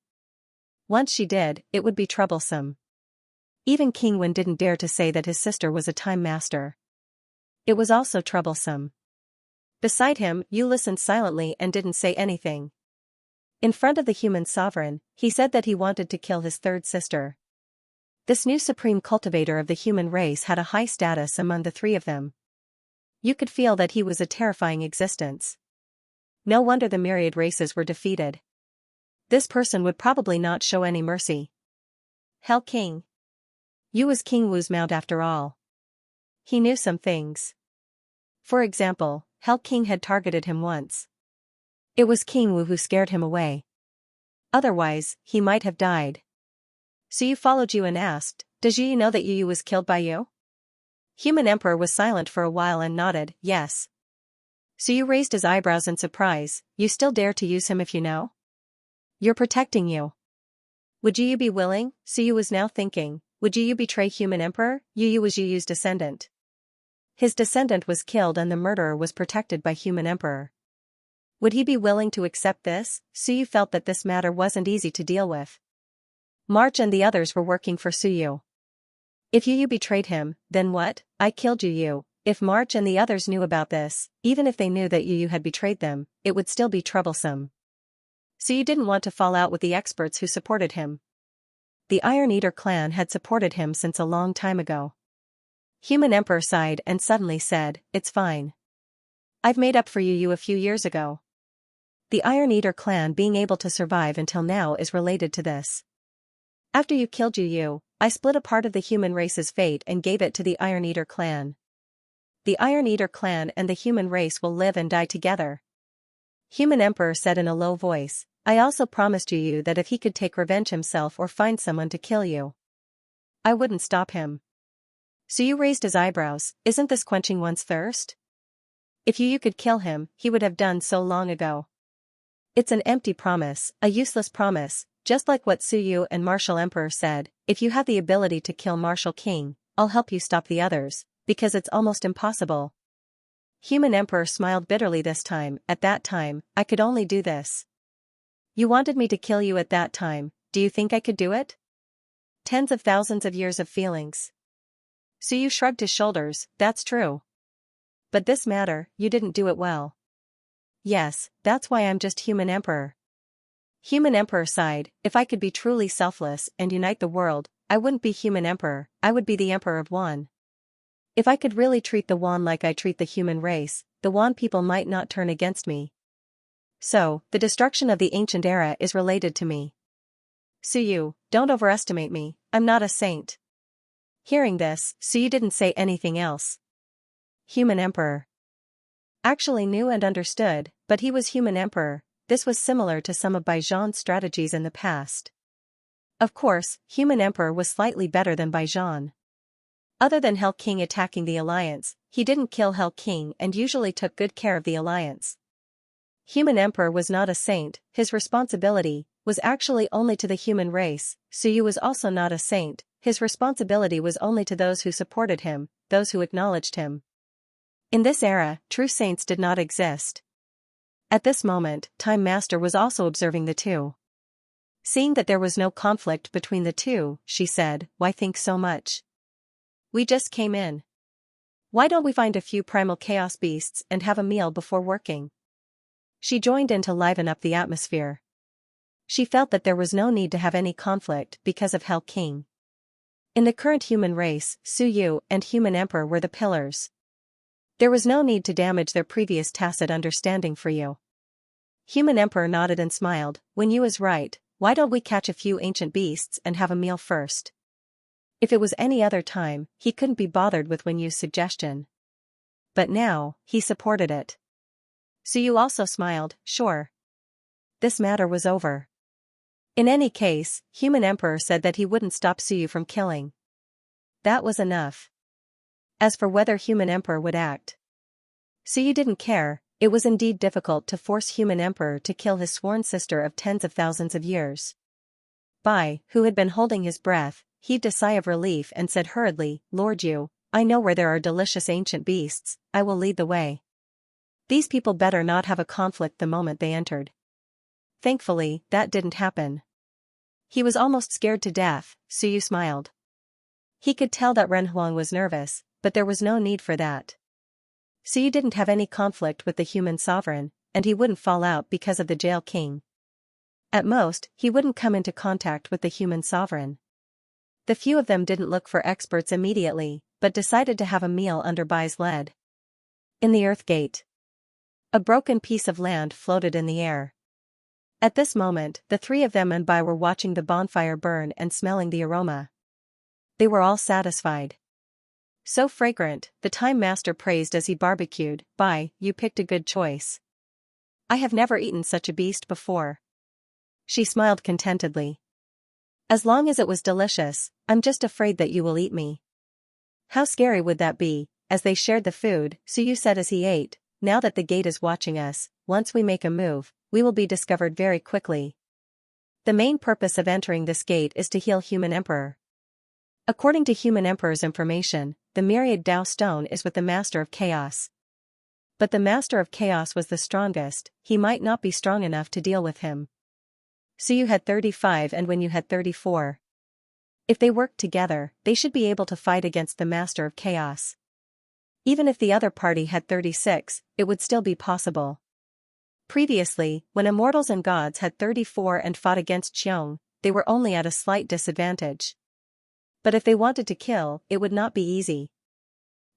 Once she did, it would be troublesome. Even King Wen didn't dare to say that his sister was a time master. It was also troublesome. Beside him, you listened silently and didn't say anything. In front of the human sovereign, he said that he wanted to kill his third sister. This new supreme cultivator of the human race had a high status among the three of them. You could feel that he was a terrifying existence. No wonder the myriad races were defeated. This person would probably not show any mercy. Hell King. You was King Wu's mount after all. He knew some things. For example, Hell King had targeted him once. It was King Wu who scared him away. Otherwise, he might have died. So you followed you and asked, does you know that Yu was killed by you? Human Emperor was silent for a while and nodded, yes. So you raised his eyebrows in surprise, you still dare to use him if you know? You're protecting you. Would Yu be willing? Suyu was now thinking, would Yu betray Human Emperor? Yu was Yu's descendant. His descendant was killed and the murderer was protected by Human Emperor. Would he be willing to accept this? Suyu felt that this matter wasn't easy to deal with. March and the others were working for Suyu. If Yu betrayed him, then what? I killed Yu. If March and the others knew about this, even if they knew that Yu had betrayed them, it would still be troublesome. Suyu didn't want to fall out with the experts who supported him. The Iron Eater clan had supported him since a long time ago. Human Emperor sighed and suddenly said, it's fine. I've made up for Yu a few years ago. The Iron Eater clan being able to survive until now is related to this. After you killed Yu, I split a part of the human race's fate and gave it to the Iron Eater clan. The Iron Eater clan and the human race will live and die together. Human Emperor said in a low voice, I also promised Yu that if he could take revenge himself or find someone to kill you, I wouldn't stop him. So you raised his eyebrows, isn't this quenching one's thirst? If Yu could kill him, he would have done so long ago. It's an empty promise, a useless promise, just like what Suyu and Martial Emperor said, if you have the ability to kill Martial King, I'll help you stop the others, because it's almost impossible. Human Emperor smiled bitterly this time, at that time, I could only do this. You wanted me to kill you at that time, do you think I could do it? Tens of thousands of years of feelings. Suyu shrugged his shoulders, that's true. But this matter, you didn't do it well. Yes, that's why I'm just Human Emperor. Human Emperor sighed, if I could be truly selfless and unite the world, I wouldn't be Human Emperor, I would be the Emperor of Wan. If I could really treat the Wan like I treat the human race, the Wan people might not turn against me. So, the destruction of the ancient era is related to me. Suyu, Don't overestimate me, I'm not a saint. Hearing this, Suyu didn't say anything else. Human Emperor. Actually knew and understood, but he was Human Emperor. This was similar to some of Bai Zhan's strategies in the past. Of course, Human Emperor was slightly better than Bai Zhan. Other than Hell King attacking the Alliance, he didn't kill Hell King and usually took good care of the Alliance. Human Emperor was not a saint, his responsibility was actually only to the human race. Suyu was also not a saint, his responsibility was only to those who supported him, those who acknowledged him. In this era, true saints did not exist. At this moment, Time Master was also observing the two. Seeing that there was no conflict between the two, she said, "Why think so much? We just came in. Why don't we find a few primal chaos beasts and have a meal before working?" She joined in to liven up the atmosphere. She felt that there was no need to have any conflict because of Hell King. In the current human race, Suyu and Human Emperor were the pillars. There was no need to damage their previous tacit understanding for you. Human Emperor nodded and smiled. "When you is right, why don't we catch a few ancient beasts and have a meal first?" If it was any other time, he couldn't be bothered with Wen Yu's suggestion. But now, he supported it. Suyu also smiled. Sure. This matter was over. In any case, Human Emperor said that he wouldn't stop Suyu from killing. That was enough. As for whether Human Emperor would act, Suyu didn't care. It was indeed difficult to force Human Emperor to kill his sworn sister of tens of thousands of years. Bai, who had been holding his breath, heaved a sigh of relief and said hurriedly, "Lord Yu, I know where there are delicious ancient beasts, I will lead the way. These people better not have a conflict the moment they entered." Thankfully, that didn't happen. He was almost scared to death. Suyu smiled. He could tell that Renhuang was nervous, but there was no need for that. Suyu didn't have any conflict with the human sovereign, and he wouldn't fall out because of the jail king. At most, he wouldn't come into contact with the human sovereign. The few of them didn't look for experts immediately, but decided to have a meal under Bai's lead. In the Earth Gate, a broken piece of land floated in the air. At this moment, the three of them and Bai were watching the bonfire burn and smelling the aroma. They were all satisfied. So fragrant, the Time Master praised as he barbecued. "Bai, you picked a good choice. I have never eaten such a beast before." She smiled contentedly. "As long as it was delicious, I'm just afraid that you will eat me." "How scary would that be?" As they shared the food, Suyu said as he ate, "Now that the gate is watching us, once we make a move, we will be discovered very quickly. The main purpose of entering this gate is to heal Human Emperor." According to Human Emperor's information, the Myriad Dao Stone is with the Master of Chaos. But the Master of Chaos was the strongest, he might not be strong enough to deal with him. Suyu had 35 and Wen Yu had 34. If they worked together, they should be able to fight against the Master of Chaos. Even if the other party had 36, it would still be possible. Previously, when immortals and gods had 34 and fought against Xiong, they were only at a slight disadvantage. But if they wanted to kill, it would not be easy.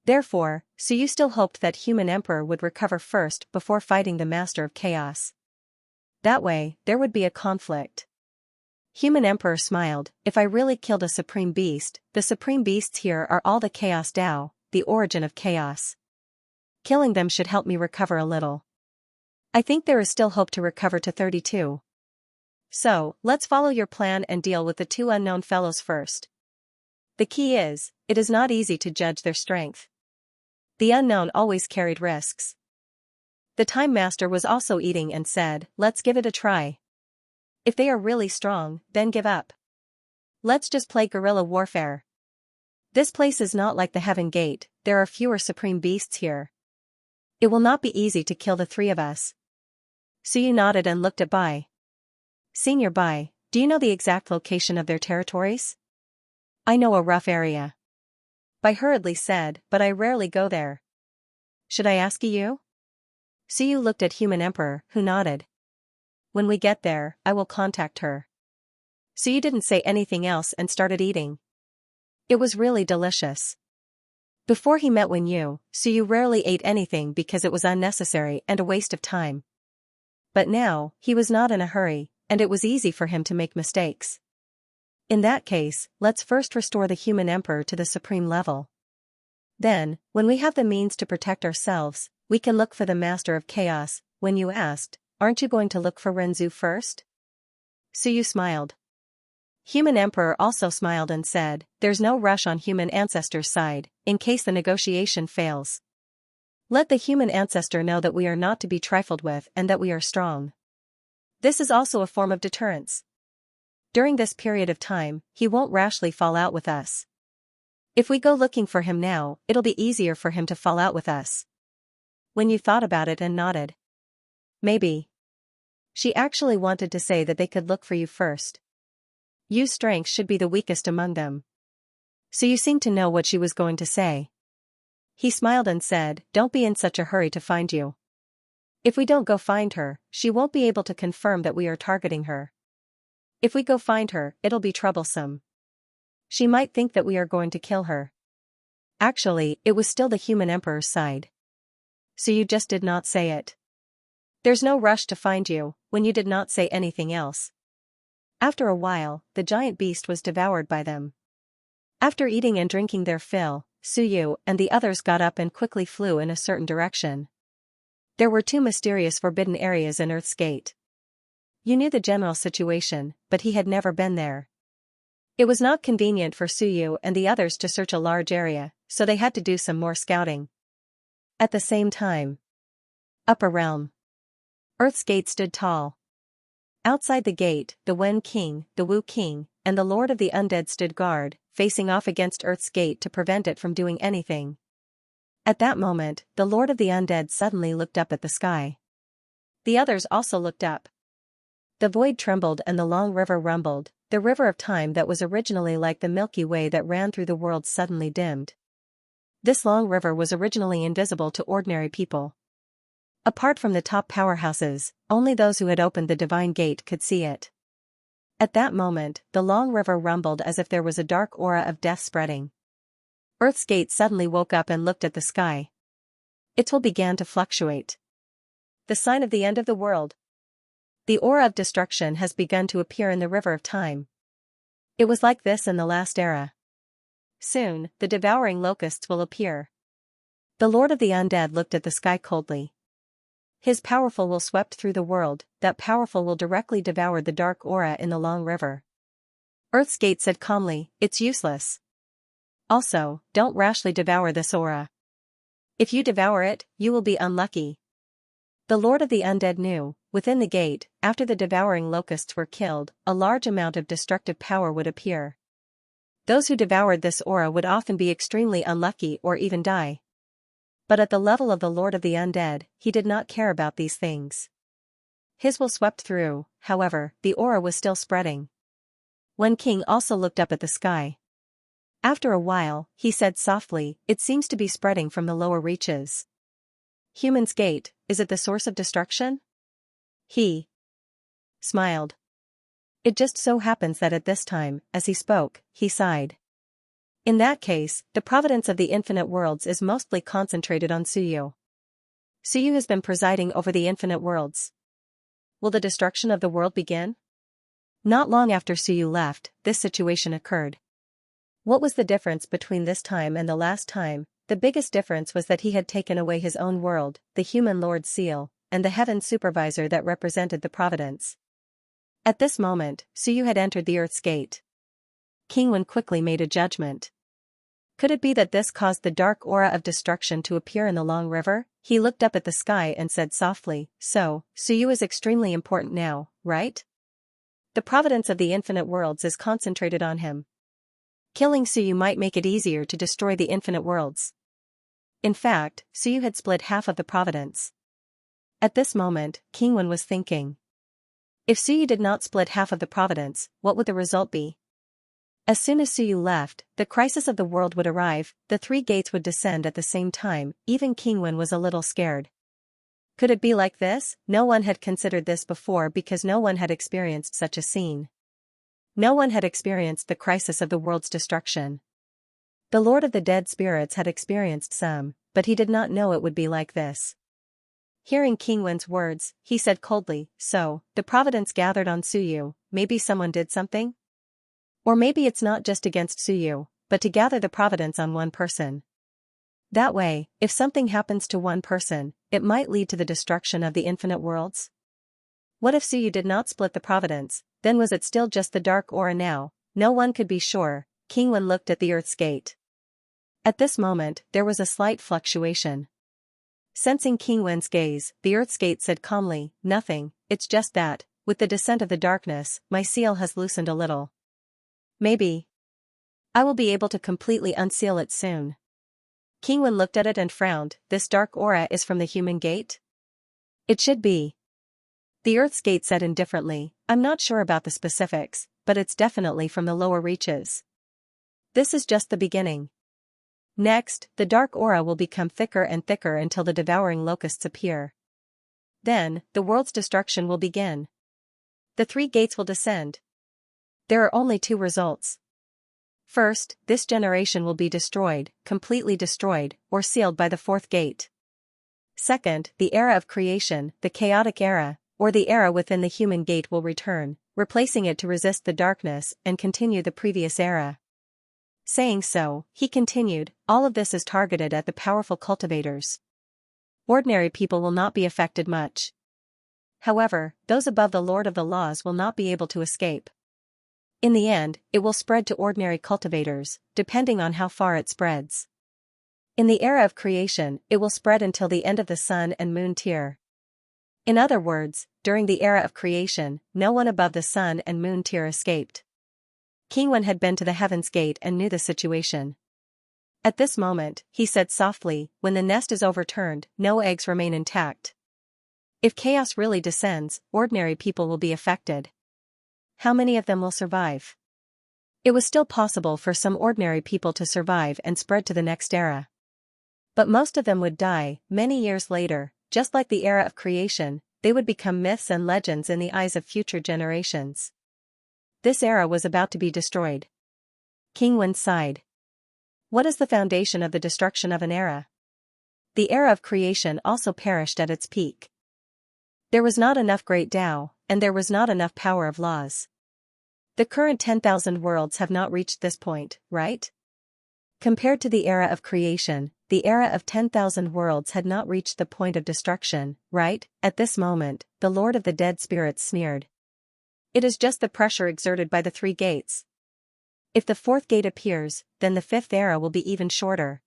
Therefore, Suyu still hoped that Human Emperor would recover first before fighting the Master of Chaos. That way, there would be a conflict. Human Emperor smiled. "If I really killed a supreme beast, the supreme beasts here are all the Chaos Dao, the origin of chaos. Killing them should help me recover a little. I think there is still hope to recover to 32. So, let's follow your plan and deal with the two unknown fellows first. The key is, it is not easy to judge their strength. The unknown always carried risks." The Time Master was also eating and said, "Let's give it a try. If they are really strong, then give up. Let's just play guerrilla warfare. This place is not like the Heaven Gate, there are fewer supreme beasts here. It will not be easy to kill the three of us." Suyu nodded and looked at Bai. "Senior Bai, do you know the exact location of their territories?" "I know a rough area." Bai hurriedly said, "But I rarely go there. Should I ask you?" Suyu looked at Human Emperor, who nodded. "When we get there, I will contact her." Suyu didn't say anything else and started eating. It was really delicious. Before he met Wen Yu, Suyu rarely ate anything because it was unnecessary and a waste of time. But now, he was not in a hurry, and it was easy for him to make mistakes. In that case, let's first restore the human emperor to the supreme level. Then, when we have the means to protect ourselves, we can look for the master of chaos. When you asked, aren't you going to look for Renzu first? Suyu smiled. Human emperor also smiled and said, there's no rush on human ancestor's side, in case the negotiation fails. Let the human ancestor know that we are not to be trifled with and that we are strong. This is also a form of deterrence. During this period of time, he won't rashly fall out with us. If we go looking for him now, it'll be easier for him to fall out with us. When you thought about it and nodded. Maybe. She actually wanted to say that they could look for you first. Yu's strength should be the weakest among them. So you seemed to know what she was going to say. He smiled and said, don't be in such a hurry to find you. If we don't go find her, she won't be able to confirm that we are targeting her. If we go find her, it'll be troublesome. She might think that we are going to kill her. Actually, it was still the human emperor's side. So you just did not say it. There's no rush to find you, when you did not say anything else. After a while, the giant beast was devoured by them. After eating and drinking their fill, Suyu and the others got up and quickly flew in a certain direction. There were 2 mysterious forbidden areas in Earth's Gate. You knew the general situation, but he had never been there. It was not convenient for Suyu and the others to search a large area, so they had to do some more scouting. At the same time, Upper Realm. Earth's Gate stood tall. Outside the gate, the Wen King, the Wu King, and the Lord of the Undead stood guard, facing off against Earth's Gate to prevent it from doing anything. At that moment, the Lord of the Undead suddenly looked up at the sky. The others also looked up. The void trembled and the long river rumbled, the river of time that was originally like the Milky Way that ran through the world suddenly dimmed. This long river was originally invisible to ordinary people. Apart from the top powerhouses, only those who had opened the divine gate could see it. At that moment, the long river rumbled as if there was a dark aura of death spreading. Earth's Gate suddenly woke up and looked at the sky. Its will began to fluctuate. The sign of the end of the world. The aura of destruction has begun to appear in the river of time. It was like this in the last era. Soon, the devouring locusts will appear. The Lord of the Undead looked at the sky coldly. His powerful will swept through the world, that powerful will directly devour the dark aura in the long river. Earth's Gate said calmly, it's useless. Also, don't rashly devour this aura. If you devour it, you will be unlucky. The Lord of the Undead knew, within the gate, after the devouring locusts were killed, a large amount of destructive power would appear. Those who devoured this aura would often be extremely unlucky or even die. But at the level of the Lord of the Undead, he did not care about these things. His will swept through, however, the aura was still spreading. Wen King also looked up at the sky. After a while, he said softly, it seems to be spreading from the lower reaches. Human's Gate, is it the source of destruction? He smiled. It just so happens that at this time, as he spoke, he sighed. In that case, the providence of the infinite worlds is mostly concentrated on Suyu. Suyu has been presiding over the infinite worlds. Will the destruction of the world begin? Not long after Suyu left, this situation occurred. What was the difference between this time and the last time? The biggest difference was that he had taken away his own world, the human Lord's seal, and the heaven supervisor that represented the providence. At this moment, Suyu had entered the Earth's Gate. King Wen quickly made a judgment. Could it be that this caused the dark aura of destruction to appear in the long river? He looked up at the sky and said softly, so, Suyu is extremely important now, right? The providence of the infinite worlds is concentrated on him. Killing Suyu might make it easier to destroy the infinite worlds. In fact, Suyu had split half of the providence. At this moment, King Wen was thinking. If Suyu did not split half of the providence, what would the result be? As soon as Suyu left, the crisis of the world would arrive, the 3 gates would descend at the same time, even King Wen was a little scared. Could it be like this? No one had considered this before because no one had experienced such a scene. No one had experienced the crisis of the world's destruction. The Lord of the Dead Spirits had experienced some, but he did not know it would be like this. Hearing King Wen's words, he said coldly, so, the providence gathered on Suyu, maybe someone did something? Or maybe it's not just against Suyu, but to gather the providence on one person. That way, if something happens to one person, it might lead to the destruction of the infinite worlds. What if Suyu did not split the providence, then was it still just the dark aura now? No one could be sure. King Wen looked at the Earth's gate. At this moment, there was a slight fluctuation. Sensing King Wen's gaze, the Earth's gate said calmly, "Nothing, it's just that, with the descent of the darkness, my seal has loosened a little. Maybe I will be able to completely unseal it soon." King Wen looked at it and frowned. "This dark aura is from the human gate?" "It should be." The Earth's gate said indifferently, "I'm not sure about the specifics, but it's definitely from the lower reaches. This is just the beginning. Next, the dark aura will become thicker and thicker until the devouring locusts appear. Then, the world's destruction will begin. The three gates will descend. There are only two results. First, this generation will be destroyed, completely destroyed, or sealed by the fourth gate. Second, the era of creation, the chaotic era, or the era within the human gate will return, replacing it to resist the darkness and continue the previous era. Saying so, he continued, all of this is targeted at the powerful cultivators. Ordinary people will not be affected much. However, those above the Lord of the Laws will not be able to escape. In the end, it will spread to ordinary cultivators, depending on how far it spreads. In the era of creation, it will spread until the end of the sun and moon tier. In other words, during the era of creation, no one above the sun and moon tier escaped. King Wen had been to the heaven's gate and knew the situation. At this moment, he said softly, when the nest is overturned, no eggs remain intact. If chaos really descends, ordinary people will be affected. How many of them will survive? It was still possible for some ordinary people to survive and spread to the next era. But most of them would die. Many years later, just like the era of creation, they would become myths and legends in the eyes of future generations. This era was about to be destroyed. King Wen sighed. What is the foundation of the destruction of an era? The era of creation also perished at its peak. There was not enough great Tao, and there was not enough power of laws. The current 10,000 worlds have not reached this point, right? Compared to the era of creation, the era of 10,000 worlds had not reached the point of destruction, right? At this moment, the Lord of the Dead Spirits sneered. It is just the pressure exerted by the three gates. If the fourth gate appears, then the fifth era will be even shorter.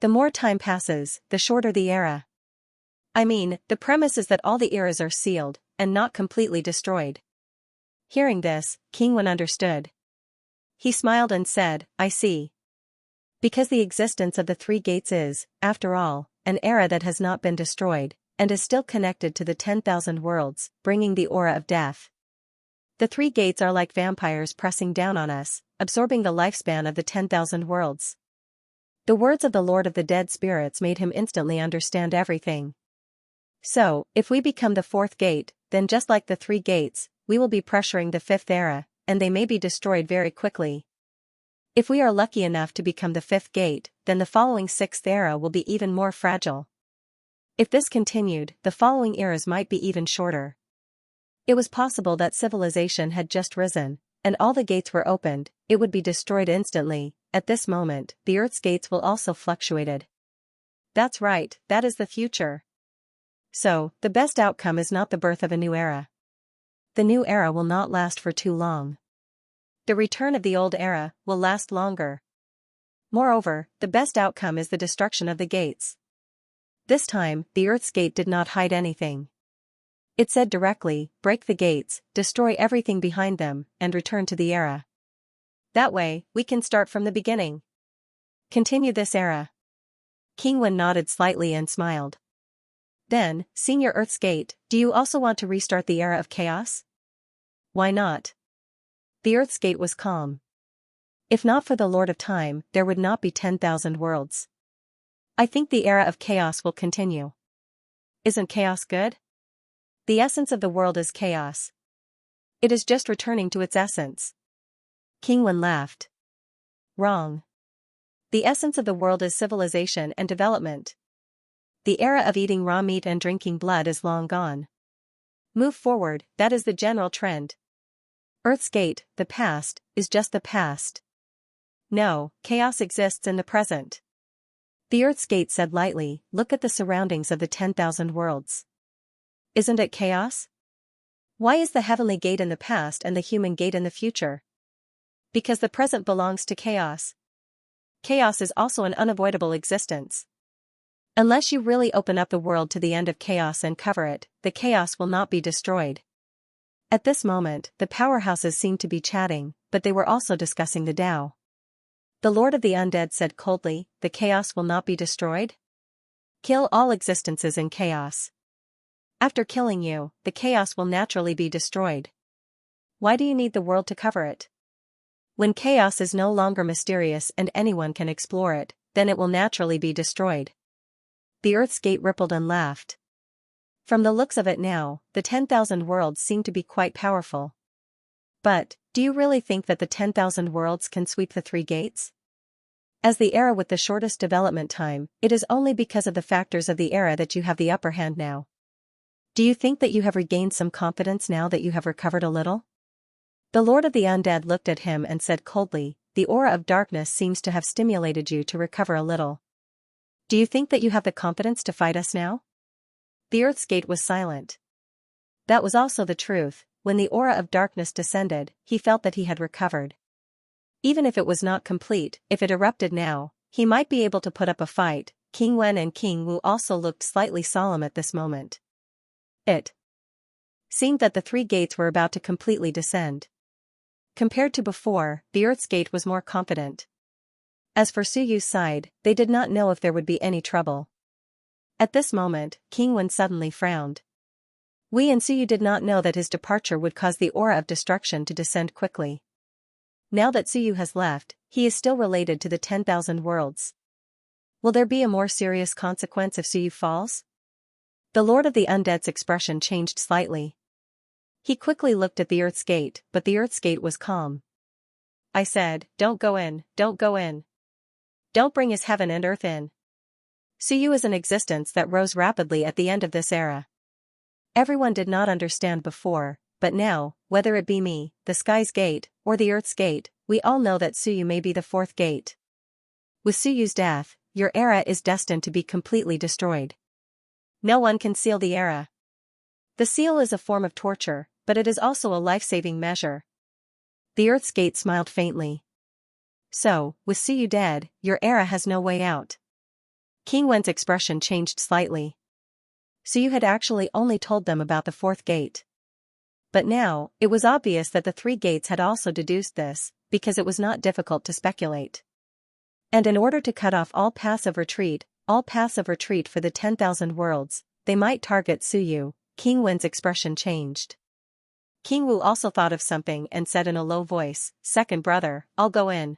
The more time passes, the shorter the era. I mean, the premise is that all the eras are sealed, and not completely destroyed. Hearing this, King Wen understood. He smiled and said, I see. Because the existence of the three gates is, after all, an era that has not been destroyed, and is still connected to the 10,000 worlds, bringing the aura of death. The three gates are like vampires pressing down on us, absorbing the lifespan of the 10,000 worlds. The words of the Lord of the Dead Spirits made him instantly understand everything. So, if we become the fourth gate, then just like the three gates, we will be pressuring the fifth era, and they may be destroyed very quickly. If we are lucky enough to become the fifth gate, then the following sixth era will be even more fragile. If this continued, the following eras might be even shorter. It was possible that civilization had just risen, and all the gates were opened, it would be destroyed instantly. At this moment, the Earth's gates will also fluctuated. That's right, that is the future. So, the best outcome is not the birth of a new era. The new era will not last for too long. The return of the old era will last longer. Moreover, the best outcome is the destruction of the gates. This time, the Earth's gate did not hide anything. It said directly, break the gates, destroy everything behind them, and return to the era. That way, we can start from the beginning. Continue this era. King Wen nodded slightly and smiled. Then, Senior Earth's Gate, do you also want to restart the era of chaos? Why not? The Earth's Gate was calm. If not for the Lord of Time, there would not be 10,000 worlds. I think the era of chaos will continue. Isn't chaos good? The essence of the world is chaos. It is just returning to its essence. King Wen laughed. Wrong. The essence of the world is civilization and development. The era of eating raw meat and drinking blood is long gone. Move forward, that is the general trend. Earth's gate, the past, is just the past. No, chaos exists in the present. The Earth's gate said lightly, look at the surroundings of the 10,000 worlds. Isn't it chaos? Why is the heavenly gate in the past and the human gate in the future? Because the present belongs to chaos. Chaos is also an unavoidable existence. Unless you really open up the world to the end of chaos and cover it, the chaos will not be destroyed. At this moment, the powerhouses seemed to be chatting, but they were also discussing the Tao. The Lord of the Undead said coldly, the chaos will not be destroyed? Kill all existences in chaos. After killing you, the chaos will naturally be destroyed. Why do you need the world to cover it? When chaos is no longer mysterious and anyone can explore it, then it will naturally be destroyed. The Earth's gate rippled and laughed. From the looks of it now, the 10,000 worlds seem to be quite powerful. But, do you really think that the 10,000 worlds can sweep the three gates? As the era with the shortest development time, it is only because of the factors of the era that you have the upper hand now. Do you think that you have regained some confidence now that you have recovered a little? The Lord of the Undead looked at him and said coldly, the aura of darkness seems to have stimulated you to recover a little. Do you think that you have the confidence to fight us now? The Earth's gate was silent. That was also the truth. When the aura of darkness descended, he felt that he had recovered. Even if it was not complete, if it erupted now, he might be able to put up a fight. King Wen and King Wu also looked slightly solemn at this moment. It seemed that the three gates were about to completely descend. Compared to before, the Earth's gate was more confident. As for Su Yu's side, they did not know if there would be any trouble. At this moment, King Wen suddenly frowned. Wei and Su Yu did not know that his departure would cause the aura of destruction to descend quickly. Now that Su Yu has left, he is still related to the 10,000 worlds. Will there be a more serious consequence if Su Yu falls? The Lord of the Undead's expression changed slightly. He quickly looked at the Earth's gate, but the Earth's gate was calm. I said, don't go in, don't go in. Don't bring his heaven and earth in. Su Yu is an existence that rose rapidly at the end of this era. Everyone did not understand before, but now, whether it be me, the sky's gate, or the Earth's gate, we all know that Su Yu may be the fourth gate. With Su Yu's death, your era is destined to be completely destroyed. No one can seal the era. The seal is a form of torture, but it is also a life-saving measure. The Earth's gate smiled faintly. So, with Su Yu dead, your era has no way out. King Wen's expression changed slightly. Su Yu had actually only told them about the fourth gate. But now, it was obvious that the three gates had also deduced this, because it was not difficult to speculate. And in order to cut off all passive retreat for the 10,000 worlds, they might target Su Yu. King Wen's expression changed. King Wu also thought of something and said in a low voice, second brother, I'll go in.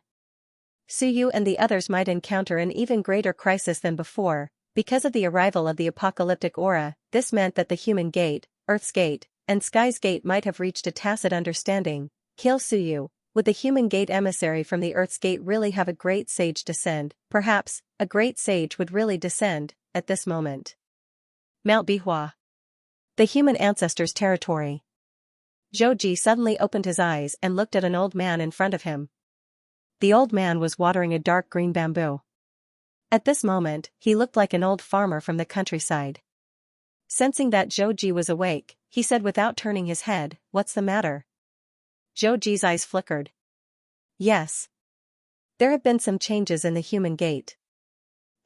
Su Yu and the others might encounter an even greater crisis than before. Because of the arrival of the apocalyptic aura, this meant that the human gate, Earth's gate, and Sky's gate might have reached a tacit understanding. Kill Su Yu. Would the human gate emissary from the Earth's gate really have a great sage descend? Perhaps, a great sage would really descend, at this moment. Mount Bihua. The human ancestors' territory. Zhou Ji suddenly opened his eyes and looked at an old man in front of him. The old man was watering a dark green bamboo. At this moment, he looked like an old farmer from the countryside. Sensing that Zhou Ji was awake, he said without turning his head, what's the matter? Zhou Ji's eyes flickered. Yes. There have been some changes in the human gate.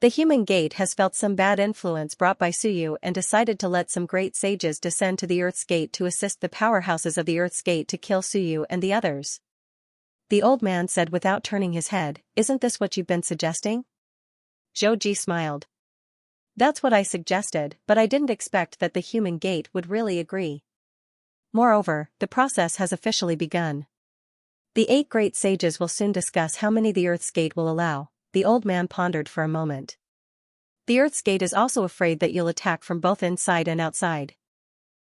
The human gate has felt some bad influence brought by Su Yu and decided to let some great sages descend to the Earth's gate to assist the powerhouses of the Earth's gate to kill Su Yu and the others. The old man said without turning his head, isn't this what you've been suggesting? Zhou Ji smiled. That's what I suggested, but I didn't expect that the human gate would really agree. Moreover, the process has officially begun. The 8 great sages will soon discuss how many the Earth's gate will allow. The old man pondered for a moment. The Earth's gate is also afraid that you'll attack from both inside and outside.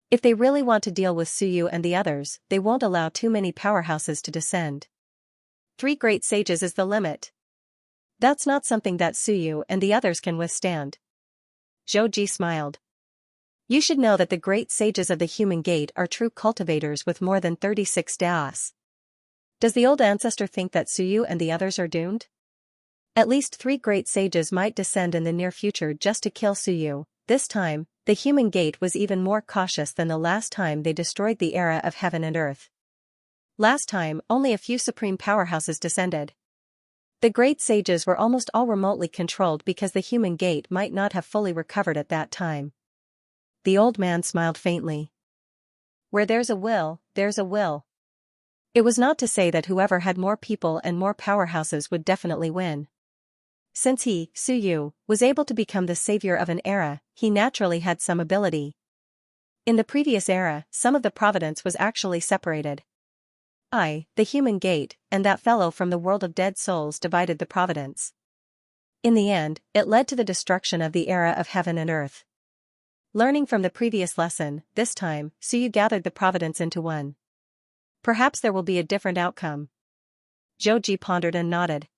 If they really want to deal with Su Yu and the others, they won't allow too many powerhouses to descend. 3 great sages is the limit. That's not something that Su Yu and the others can withstand. Zhou Ji smiled. You should know that the great sages of the human gate are true cultivators with more than 36 daos. Does the old ancestor think that Suyu and the others are doomed? At least 3 great sages might descend in the near future just to kill Suyu. This time, the human gate was even more cautious than the last time they destroyed the era of heaven and earth. Last time, only a few supreme powerhouses descended. The great sages were almost all remotely controlled because the human gate might not have fully recovered at that time. The old man smiled faintly. Where there's a will, there's a will. It was not to say that whoever had more people and more powerhouses would definitely win. Since he, Suyu, was able to become the savior of an era, he naturally had some ability. In the previous era, some of the providence was actually separated. The human gate, and that fellow from the world of dead souls divided the providence. In the end, it led to the destruction of the era of heaven and earth. Learning from the previous lesson, this time, Suyu gathered the providence into one. Perhaps there will be a different outcome. Zhouji pondered and nodded.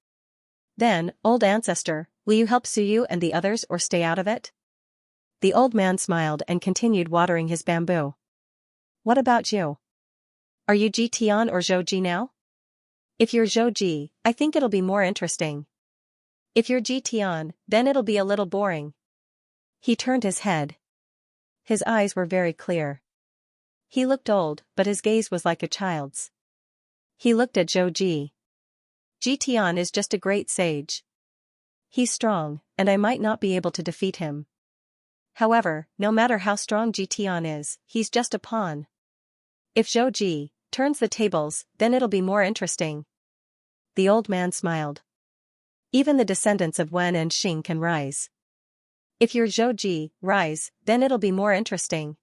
Then, old ancestor, will you help Suyu and the others or stay out of it? The old man smiled and continued watering his bamboo. What about you? Are you Jitian or Zhouji now? If you're Zhouji, I think it'll be more interesting. If you're Jitian, then it'll be a little boring. He turned his head. His eyes were very clear. He looked old, but his gaze was like a child's. He looked at Zhouji. Jitian is just a great sage. He's strong, and I might not be able to defeat him. However, no matter how strong Jitian is, he's just a pawn. If Zhouji turns the tables, then it'll be more interesting. The old man smiled. Even the descendants of Wen and Xing can rise. If you're Zhouji, rise, then it'll be more interesting.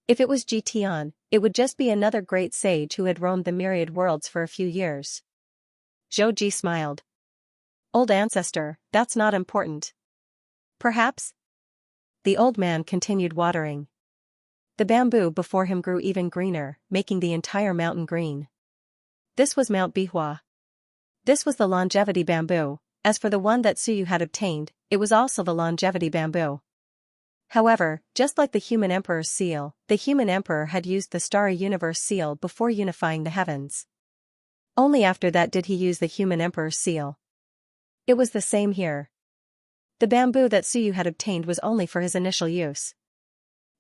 If it was Jitian, it would just be another great sage who had roamed the myriad worlds for a few years. Zhouji smiled. Old ancestor, that's not important. Perhaps? The old man continued watering. The bamboo before him grew even greener, making the entire mountain green. This was Mount Bihua. This was the longevity bamboo. As for the one that Suyu had obtained, it was also the longevity bamboo. However, just like the human emperor's seal, the human emperor had used the starry universe seal before unifying the heavens. Only after that did he use the human emperor's seal. It was the same here. The bamboo that Suyu had obtained was only for his initial use.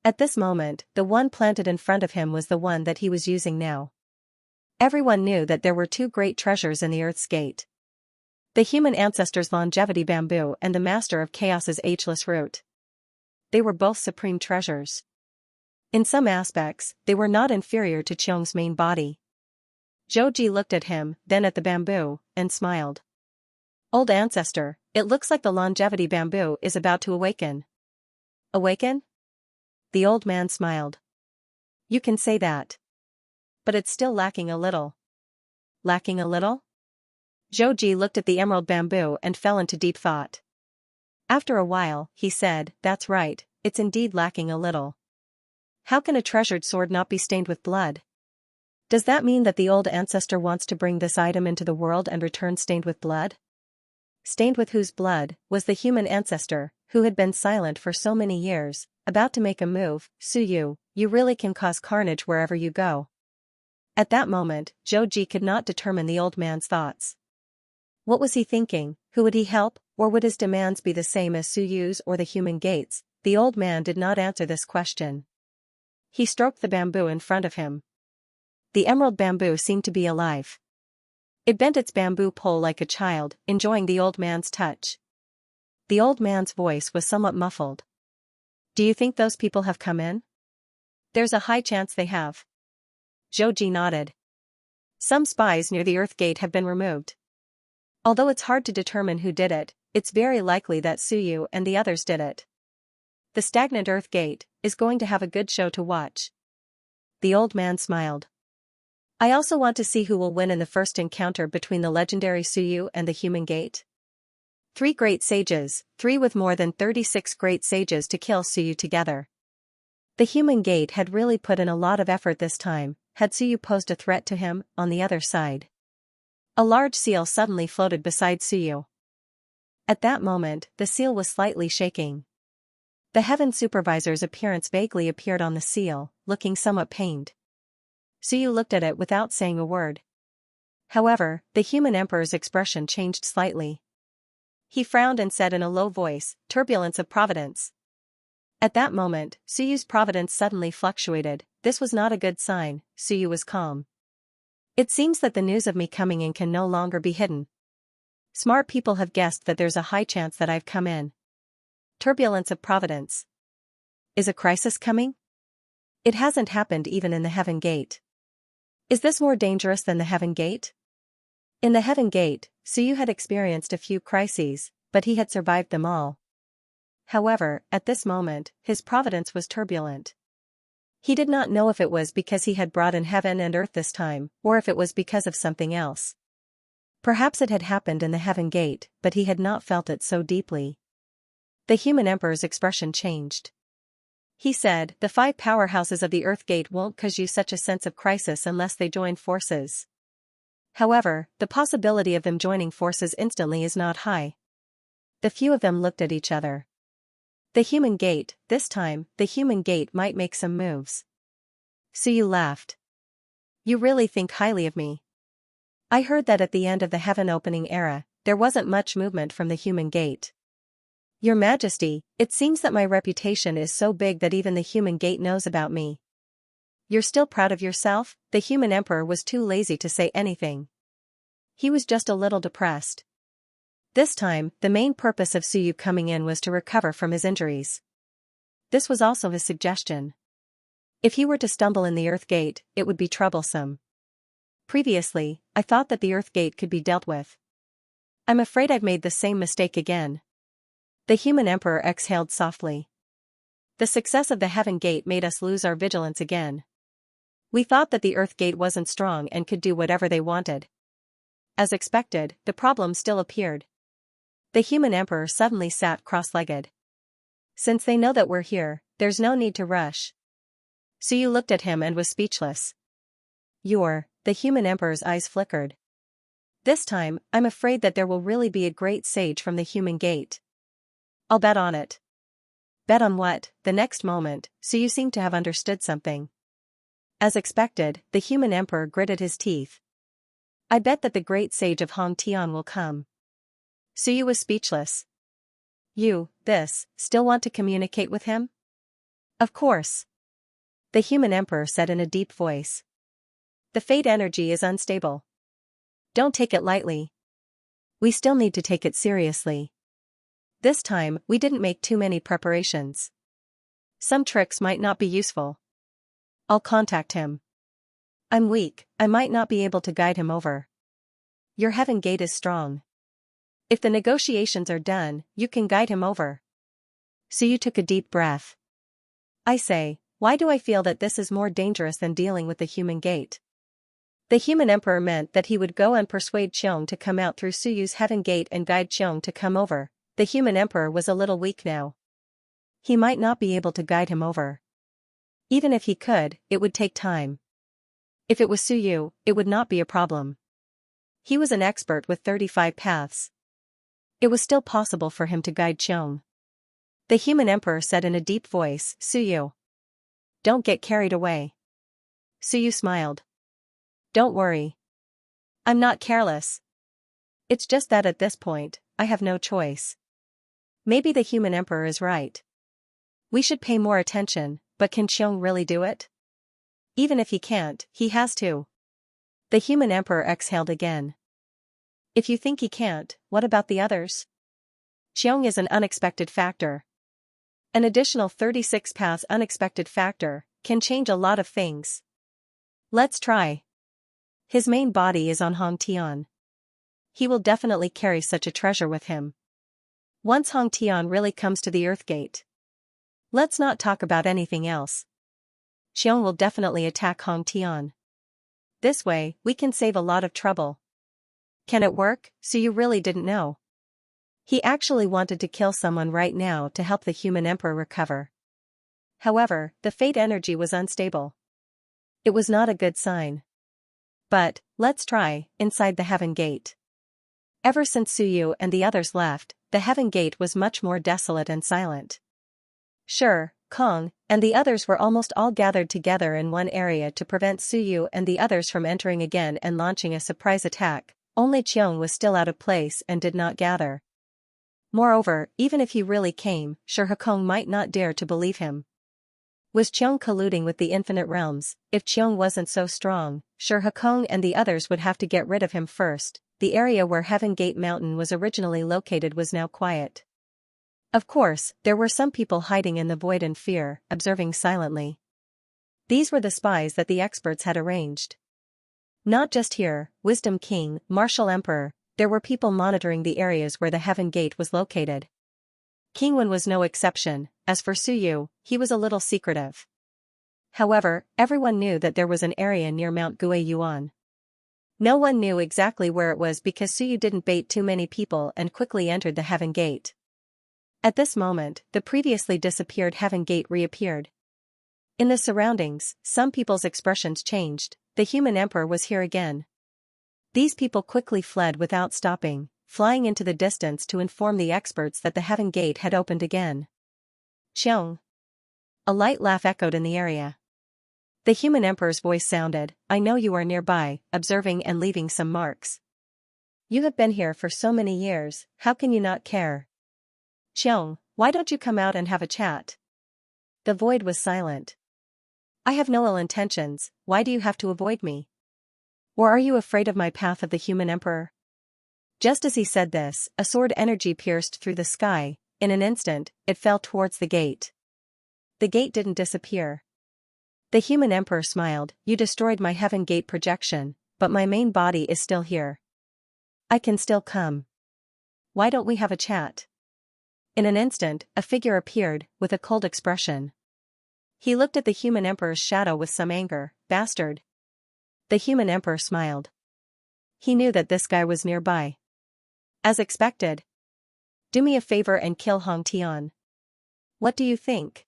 At this moment, the one planted in front of him was the one that he was using now. Everyone knew that there were 2 great treasures in the Earth's gate. The human ancestor's longevity bamboo and the master of chaos's ageless root. They were both supreme treasures. In some aspects, they were not inferior to Qiong's main body. Zhouji looked at him, then at the bamboo, and smiled. Old ancestor, it looks like the longevity bamboo is about to awaken. Awaken? The old man smiled. You can say that. But it's still lacking a little. Lacking a little? Zhouji looked at the emerald bamboo and fell into deep thought. After a while, he said, that's right, it's indeed lacking a little. How can a treasured sword not be stained with blood? Does that mean that the old ancestor wants to bring this item into the world and return stained with blood? Stained with whose blood was the human ancestor, who had been silent for so many years, about to make a move? Suyu, you really can cause carnage wherever you go. At that moment, Zhouji could not determine the old man's thoughts. What was he thinking? Who would he help, or would his demands be the same as Suyu's or the human gates? The old man did not answer this question. He stroked the bamboo in front of him. The emerald bamboo seemed to be alive. It bent its bamboo pole like a child, enjoying the old man's touch. The old man's voice was somewhat muffled. Do you think those people have come in? There's a high chance they have. Zhouji nodded. Some spies near the Earth Gate have been removed. Although it's hard to determine who did it, it's very likely that Suyu and the others did it. The stagnant Earth Gate is going to have a good show to watch. The old man smiled. I also want to see who will win in the first encounter between the legendary Suyu and the human gate. 3 great sages, 3 with more than 36 great sages to kill Suyu together. The human gate had really put in a lot of effort this time. Had Suyu posed a threat to him? On the other side, a large seal suddenly floated beside Suyu. At that moment, the seal was slightly shaking. The heaven supervisor's appearance vaguely appeared on the seal, looking somewhat pained. Suyu looked at it without saying a word. However, the human emperor's expression changed slightly. He frowned and said in a low voice, "Turbulence of providence." At that moment, Suyu's providence suddenly fluctuated. This was not a good sign. Suyu was calm. It seems that the news of me coming in can no longer be hidden. Smart people have guessed that there's a high chance that I've come in. Turbulence of providence. Is a crisis coming? It hasn't happened even in the Heaven Gate. Is this more dangerous than the Heaven Gate? In the Heaven Gate, Suyu had experienced a few crises, but he had survived them all. However, at this moment, his providence was turbulent. He did not know if it was because he had brought in heaven and earth this time, or if it was because of something else. Perhaps it had happened in the Heaven Gate, but he had not felt it so deeply. The human emperor's expression changed. He said, "The 5 powerhouses of the Earth Gate won't cause you such a sense of crisis unless they join forces. However, the possibility of them joining forces instantly is not high." The few of them looked at each other. The Human Gate, this time, the Human Gate might make some moves. Suyu laughed. "You really think highly of me. I heard that at the end of the Heaven Opening era, there wasn't much movement from the Human Gate. Your Majesty, it seems that my reputation is so big that even the Human Gate knows about me. You're still proud of yourself?" The human emperor was too lazy to say anything. He was just a little depressed. This time, the main purpose of Suyu coming in was to recover from his injuries. This was also his suggestion. If he were to stumble in the Earth Gate, it would be troublesome. Previously, I thought that the Earth Gate could be dealt with. I'm afraid I've made the same mistake again. The human emperor exhaled softly. The success of the Heaven Gate made us lose our vigilance again. We thought that the Earth Gate wasn't strong and could do whatever they wanted. As expected, the problem still appeared. The human emperor suddenly sat cross-legged. "Since they know that we're here, there's no need to rush." Suyu looked at him and was speechless. The human emperor's eyes flickered. "This time, I'm afraid that there will really be a great sage from the Human Gate. I'll bet on it." Bet on what? The next moment, Suyu seemed to have understood something. As expected, the human emperor gritted his teeth. "I bet that the great sage of Hong Tian will come." Suyu was speechless. Still want to communicate with him?" "Of course," the human emperor said in a deep voice. "The fate energy is unstable. Don't take it lightly. We still need to take it seriously. This time, we didn't make too many preparations. Some tricks might not be useful. I'll contact him. I'm weak, I might not be able to guide him over. Your Heaven Gate is strong. If the negotiations are done, you can guide him over." Suyu took a deep breath. "I say, why do I feel that this is more dangerous than dealing with the Human Gate?" The human emperor meant that he would go and persuade Xiong to come out through Suyu's Heaven Gate and guide Xiong to come over. The human emperor was a little weak now. He might not be able to guide him over. Even if he could, it would take time. If it was Suyu, it would not be a problem. He was an expert with 35 paths. It was still possible for him to guide Xiong. The human emperor said in a deep voice, "Suyu, don't get carried away." Suyu smiled. "Don't worry. I'm not careless. It's just that at this point, I have no choice. Maybe the human emperor is right. We should pay more attention, but can Xiong really do it? Even if he can't, he has to." The human emperor exhaled again. "If you think he can't, what about the others? Xiong is an unexpected factor. An additional 36 paths unexpected factor can change a lot of things. Let's try. His main body is on Hong Tian. He will definitely carry such a treasure with him. Once Hong Tian really comes to the Earth Gate, let's not talk about anything else. Xiong will definitely attack Hong Tian. This way, we can save a lot of trouble." Can it work? Suyu really didn't know. He actually wanted to kill someone right now to help the human emperor recover. However, the fate energy was unstable. It was not a good sign. But, let's try, inside the Heaven Gate. Ever since Suyu and the others left, the Heaven Gate was much more desolate and silent. Sure, Kong, and the others were almost all gathered together in one area to prevent Suyu and the others from entering again and launching a surprise attack. Only Chiong was still out of place and did not gather. Moreover, even if he really came, sure Hakong might not dare to believe him. Was Chiong colluding with the infinite realms? If Chiong wasn't so strong, sure Hakong and the others would have to get rid of him first. The area where Heaven Gate Mountain was originally located was now quiet. Of course, there were some people hiding in the void in fear, observing silently. These were the spies that the experts had arranged. Not just here, Wisdom King, Martial Emperor, there were people monitoring the areas where the Heaven Gate was located. King Wen was no exception. As for Suyu, he was a little secretive. However, everyone knew that there was an area near Mount Gui Yuan. No one knew exactly where it was because Suyu didn't bait too many people and quickly entered the Heaven Gate. At this moment, the previously disappeared Heaven Gate reappeared. In the surroundings, some people's expressions changed. The human emperor was here again. These people quickly fled without stopping, flying into the distance to inform the experts that the Heaven Gate had opened again. Chiong. A light laugh echoed in the area. The human emperor's voice sounded, I know you are nearby, observing and leaving some marks. You have been here for so many years, how can you not care? Chiong, why don't you come out and have a chat? The void was silent. I have no ill intentions, why do you have to avoid me? Or are you afraid of my path of the human emperor? Just as he said this, a sword energy pierced through the sky. In an instant, it fell towards the gate. The gate didn't disappear. The human emperor smiled, you destroyed my Heaven Gate projection, but my main body is still here. I can still come. Why don't we have a chat? In an instant, a figure appeared, with a cold expression. He looked at the human emperor's shadow with some anger, bastard. The human emperor smiled. He knew that this guy was nearby. As expected. Do me a favor and kill Hong Tian. What do you think?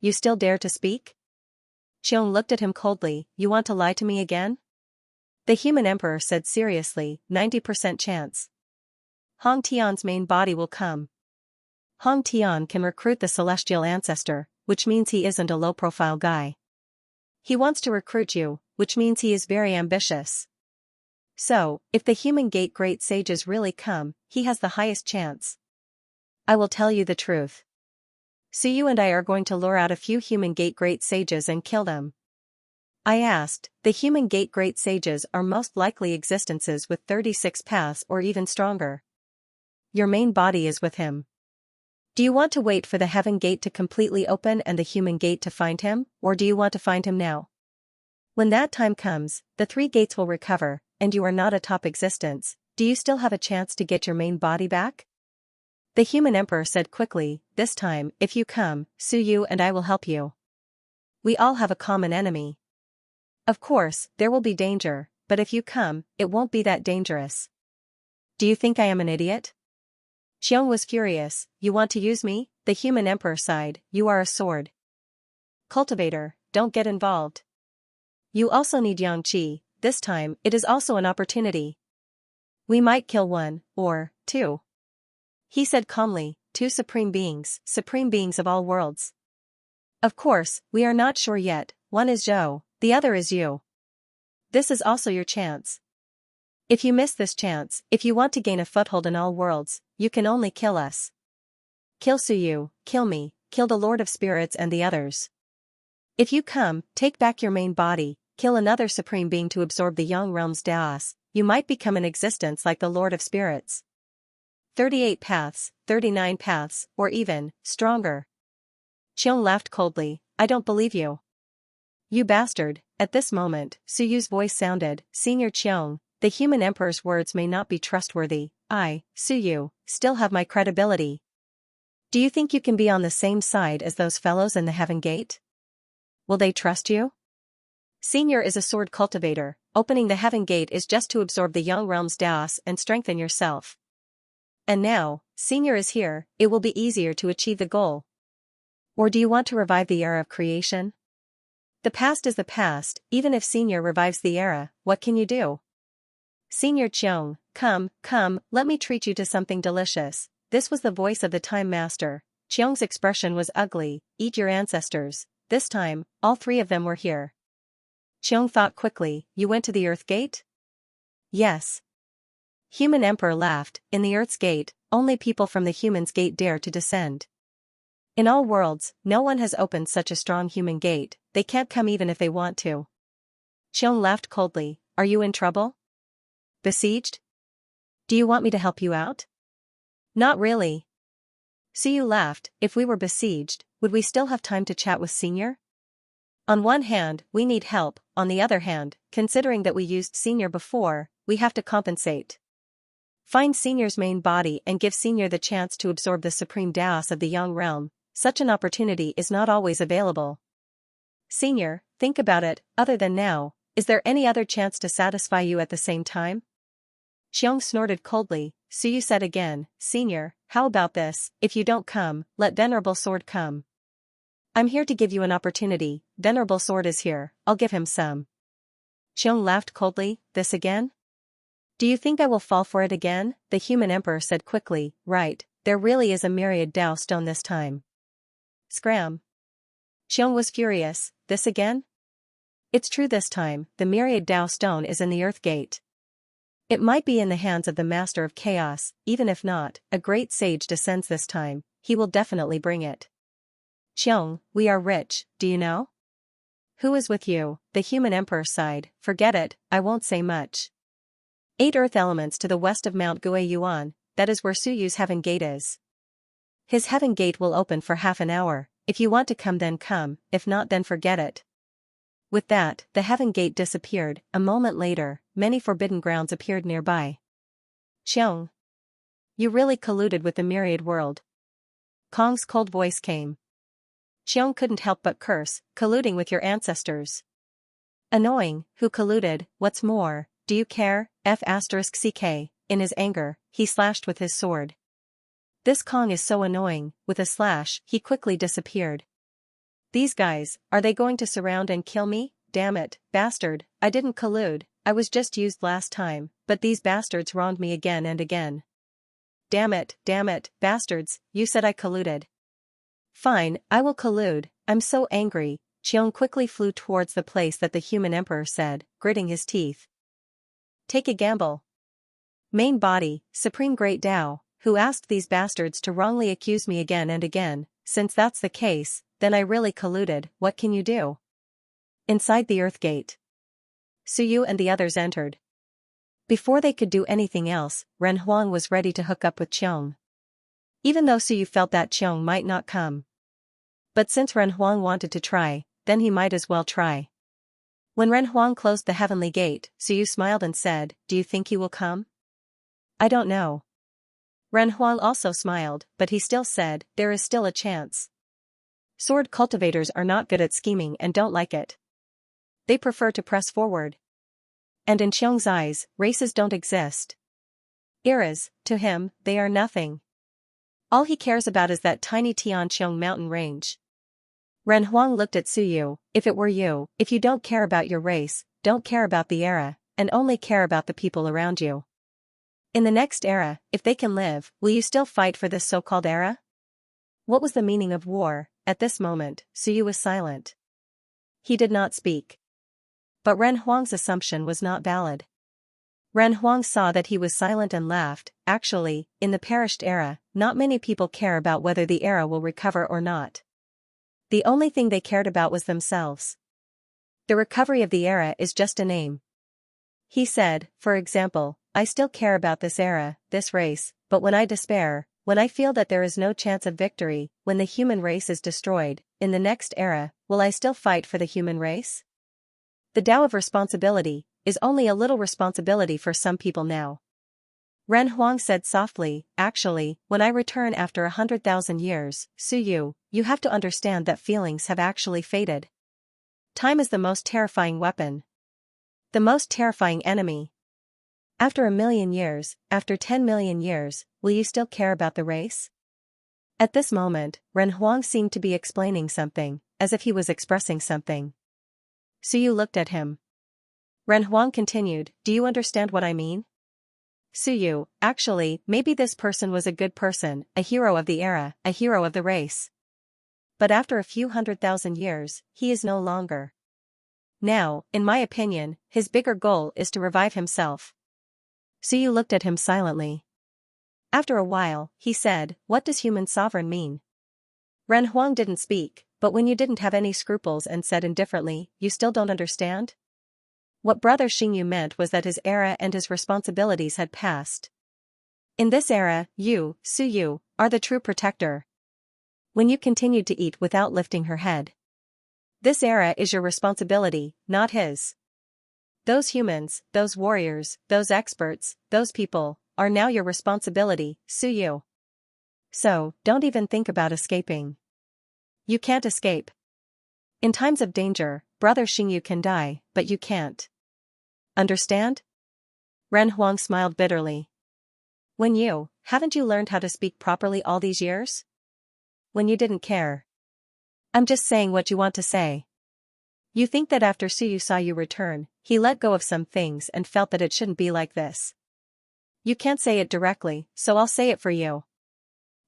You still dare to speak? Chiong looked at him coldly, you want to lie to me again? The human emperor said seriously, 90% chance. Hong Tian's main body will come. Hong Tian can recruit the celestial ancestor, which means he isn't a low-profile guy. He wants to recruit you, which means he is very ambitious. So, if the human gate great sages really come, he has the highest chance. I will tell you the truth. Suyu and I are going to lure out a few human gate great sages and kill them. I asked, the human gate great sages are most likely existences with 36 paths or even stronger. Your main body is with him. Do you want to wait for the Heaven Gate to completely open and the human gate to find him, or do you want to find him now? When that time comes, the 3 gates will recover, and you are not a top existence. Do you still have a chance to get your main body back? The human emperor said quickly, this time, if you come, Suyu and I will help you. We all have a common enemy. Of course, there will be danger, but if you come, it won't be that dangerous. Do you think I am an idiot? Chiong was furious, you want to use me? The human emperor sighed, you are a sword. Cultivator, don't get involved. You also need Xianxia, this time, it is also an opportunity. We might kill 1, or 2. He said calmly, 2 supreme beings of all worlds. Of course, we are not sure yet, one is Zhou, the other is you. This is also your chance. If you miss this chance, if you want to gain a foothold in all worlds, you can only kill us. Kill Suyu, kill me, kill the Lord of Spirits and the others. If you come, take back your main body, kill another supreme being to absorb the Yang Realm's Daos, you might become an existence like the Lord of Spirits. 38 paths, 39 paths, or even, stronger. Chiong laughed coldly, I don't believe you. You bastard. At this moment, Suyu's voice sounded, Senior Chiong, the human emperor's words may not be trustworthy, I, Suyu, still have my credibility. Do you think you can be on the same side as those fellows in the Heaven Gate? Will they trust you? Senior is a sword cultivator, opening the Heaven Gate is just to absorb the Yang Realm's Daos and strengthen yourself. And now, Senior is here, it will be easier to achieve the goal. Or do you want to revive the era of creation? The past is the past, even if Senior revives the era, what can you do? Senior Chiong, come, let me treat you to something delicious. This was the voice of the Time Master. Xiong's expression was ugly. Eat your ancestors. This time, all three of them were here. Xiong thought quickly. You went to the Earth Gate? Yes. Human Emperor laughed. In the Earth's Gate, only people from the Human's Gate dare to descend. In all worlds, no one has opened such a strong human gate, they can't come even if they want to. Xiong laughed coldly. Are you in trouble? Besieged? Do you want me to help you out? Not really. Suyu laughed. If we were besieged, would we still have time to chat with Senior? On one hand, we need help, on the other hand, considering that we used Senior before, we have to compensate. Find Senior's main body and give Senior the chance to absorb the supreme Daos of the Yang realm. Such an opportunity is not always available. Senior, think about it. Other than now, is there any other chance to satisfy you at the same time? Xiong snorted coldly. Suyu said again, Senior, how about this? If you don't come, let Venerable Sword come. I'm here to give you an opportunity. Venerable Sword is here, I'll give him some. Xiong laughed coldly. This again? Do you think I will fall for it again? The Human Emperor said quickly. Right, there really is a Myriad Dao stone this time. Scram. Xiong was furious. This again? It's true this time, the Myriad Dao stone is in the Earth Gate. It might be in the hands of the Master of Chaos, even if not, a great sage descends this time, he will definitely bring it. Xiong, we are rich, do you know? Who is with you? The Human Emperor sighed. Forget it, I won't say much. 8 earth elements to the west of Mount Guiyuan, that is where Suyu's Heaven Gate is. His Heaven Gate will open for half an hour, if you want to come then come, if not then forget it. With that, the Heaven Gate disappeared. A moment later, many forbidden grounds appeared nearby. Xiong. You really colluded with the Myriad world. Kong's cold voice came. Xiong couldn't help but curse, colluding with your ancestors. Annoying, who colluded, what's more, do you care? F***ck, in his anger, he slashed with his sword. This Kong is so annoying, with a slash, he quickly disappeared. These guys, are they going to surround and kill me? Damn it, bastard, I didn't collude, I was just used last time, but these bastards wronged me again and again. Damn it, bastards, you said I colluded. Fine, I will collude, I'm so angry. Xiong quickly flew towards the place that the Human Emperor said, gritting his teeth. Take a gamble. Main body, Supreme Great Dao, who asked these bastards to wrongly accuse me again and again, since that's the case, then I really colluded, what can you do? Inside the Earth Gate. Suyu and the others entered. Before they could do anything else, Ren Huang was ready to hook up with Xiong. Even though Suyu felt that Xiong might not come. But since Ren Huang wanted to try, then he might as well try. When Ren Huang closed the Heavenly Gate, Suyu smiled and said, Do you think he will come? I don't know. Ren Huang also smiled, but he still said, there is still a chance. Sword cultivators are not good at scheming and don't like it. They prefer to press forward. And in Xiong's eyes, races don't exist. Eras, to him, they are nothing. All he cares about is that tiny Tianqiong mountain range. Ren Huang looked at Suyu. If it were you, if you don't care about your race, don't care about the era, and only care about the people around you. In the next era, if they can live, will you still fight for this so-called era? What was the meaning of war? At this moment, Suyu was silent. He did not speak. But Ren Huang's assumption was not valid. Ren Huang saw that he was silent and laughed. Actually, in the perished era, not many people care about whether the era will recover or not. The only thing they cared about was themselves. The recovery of the era is just a name. He said, for example, I still care about this era, this race, but when I despair, when I feel that there is no chance of victory, when the human race is destroyed, in the next era, will I still fight for the human race? The Tao of responsibility is only a little responsibility for some people now. Ren Huang said softly, actually, when I return after 100,000 years, Suyu, you have to understand that feelings have actually faded. Time is the most terrifying weapon. The most terrifying enemy. After 1,000,000 years, after 10 million years, will you still care about the race? At this moment, Ren Huang seemed to be explaining something, as if he was expressing something. Suyu looked at him. Ren Huang continued, do you understand what I mean? Suyu, actually, maybe this person was a good person, a hero of the era, a hero of the race. But after a few 100,000 years, he is no longer. Now, in my opinion, his bigger goal is to revive himself. Suyu looked at him silently. After a while, he said, "What does human sovereign mean?" Ren Huang didn't speak, but when you didn't have any scruples and said indifferently, "You still don't understand?" What Brother Xingyu meant was that his era and his responsibilities had passed. In this era, you, Suyu, are the true protector. When you continued to eat without lifting her head. This era is your responsibility, not his. Those humans, those warriors, those experts, those people, are now your responsibility, Suyu. So, don't even think about escaping. You can't escape. In times of danger, Brother Xingyu can die, but you can't. Understand? Ren Huang smiled bitterly. Haven't you learned how to speak properly all these years? When you didn't care. I'm just saying what you want to say. You think that after Suyu saw you return, he let go of some things and felt that it shouldn't be like this. You can't say it directly, so I'll say it for you.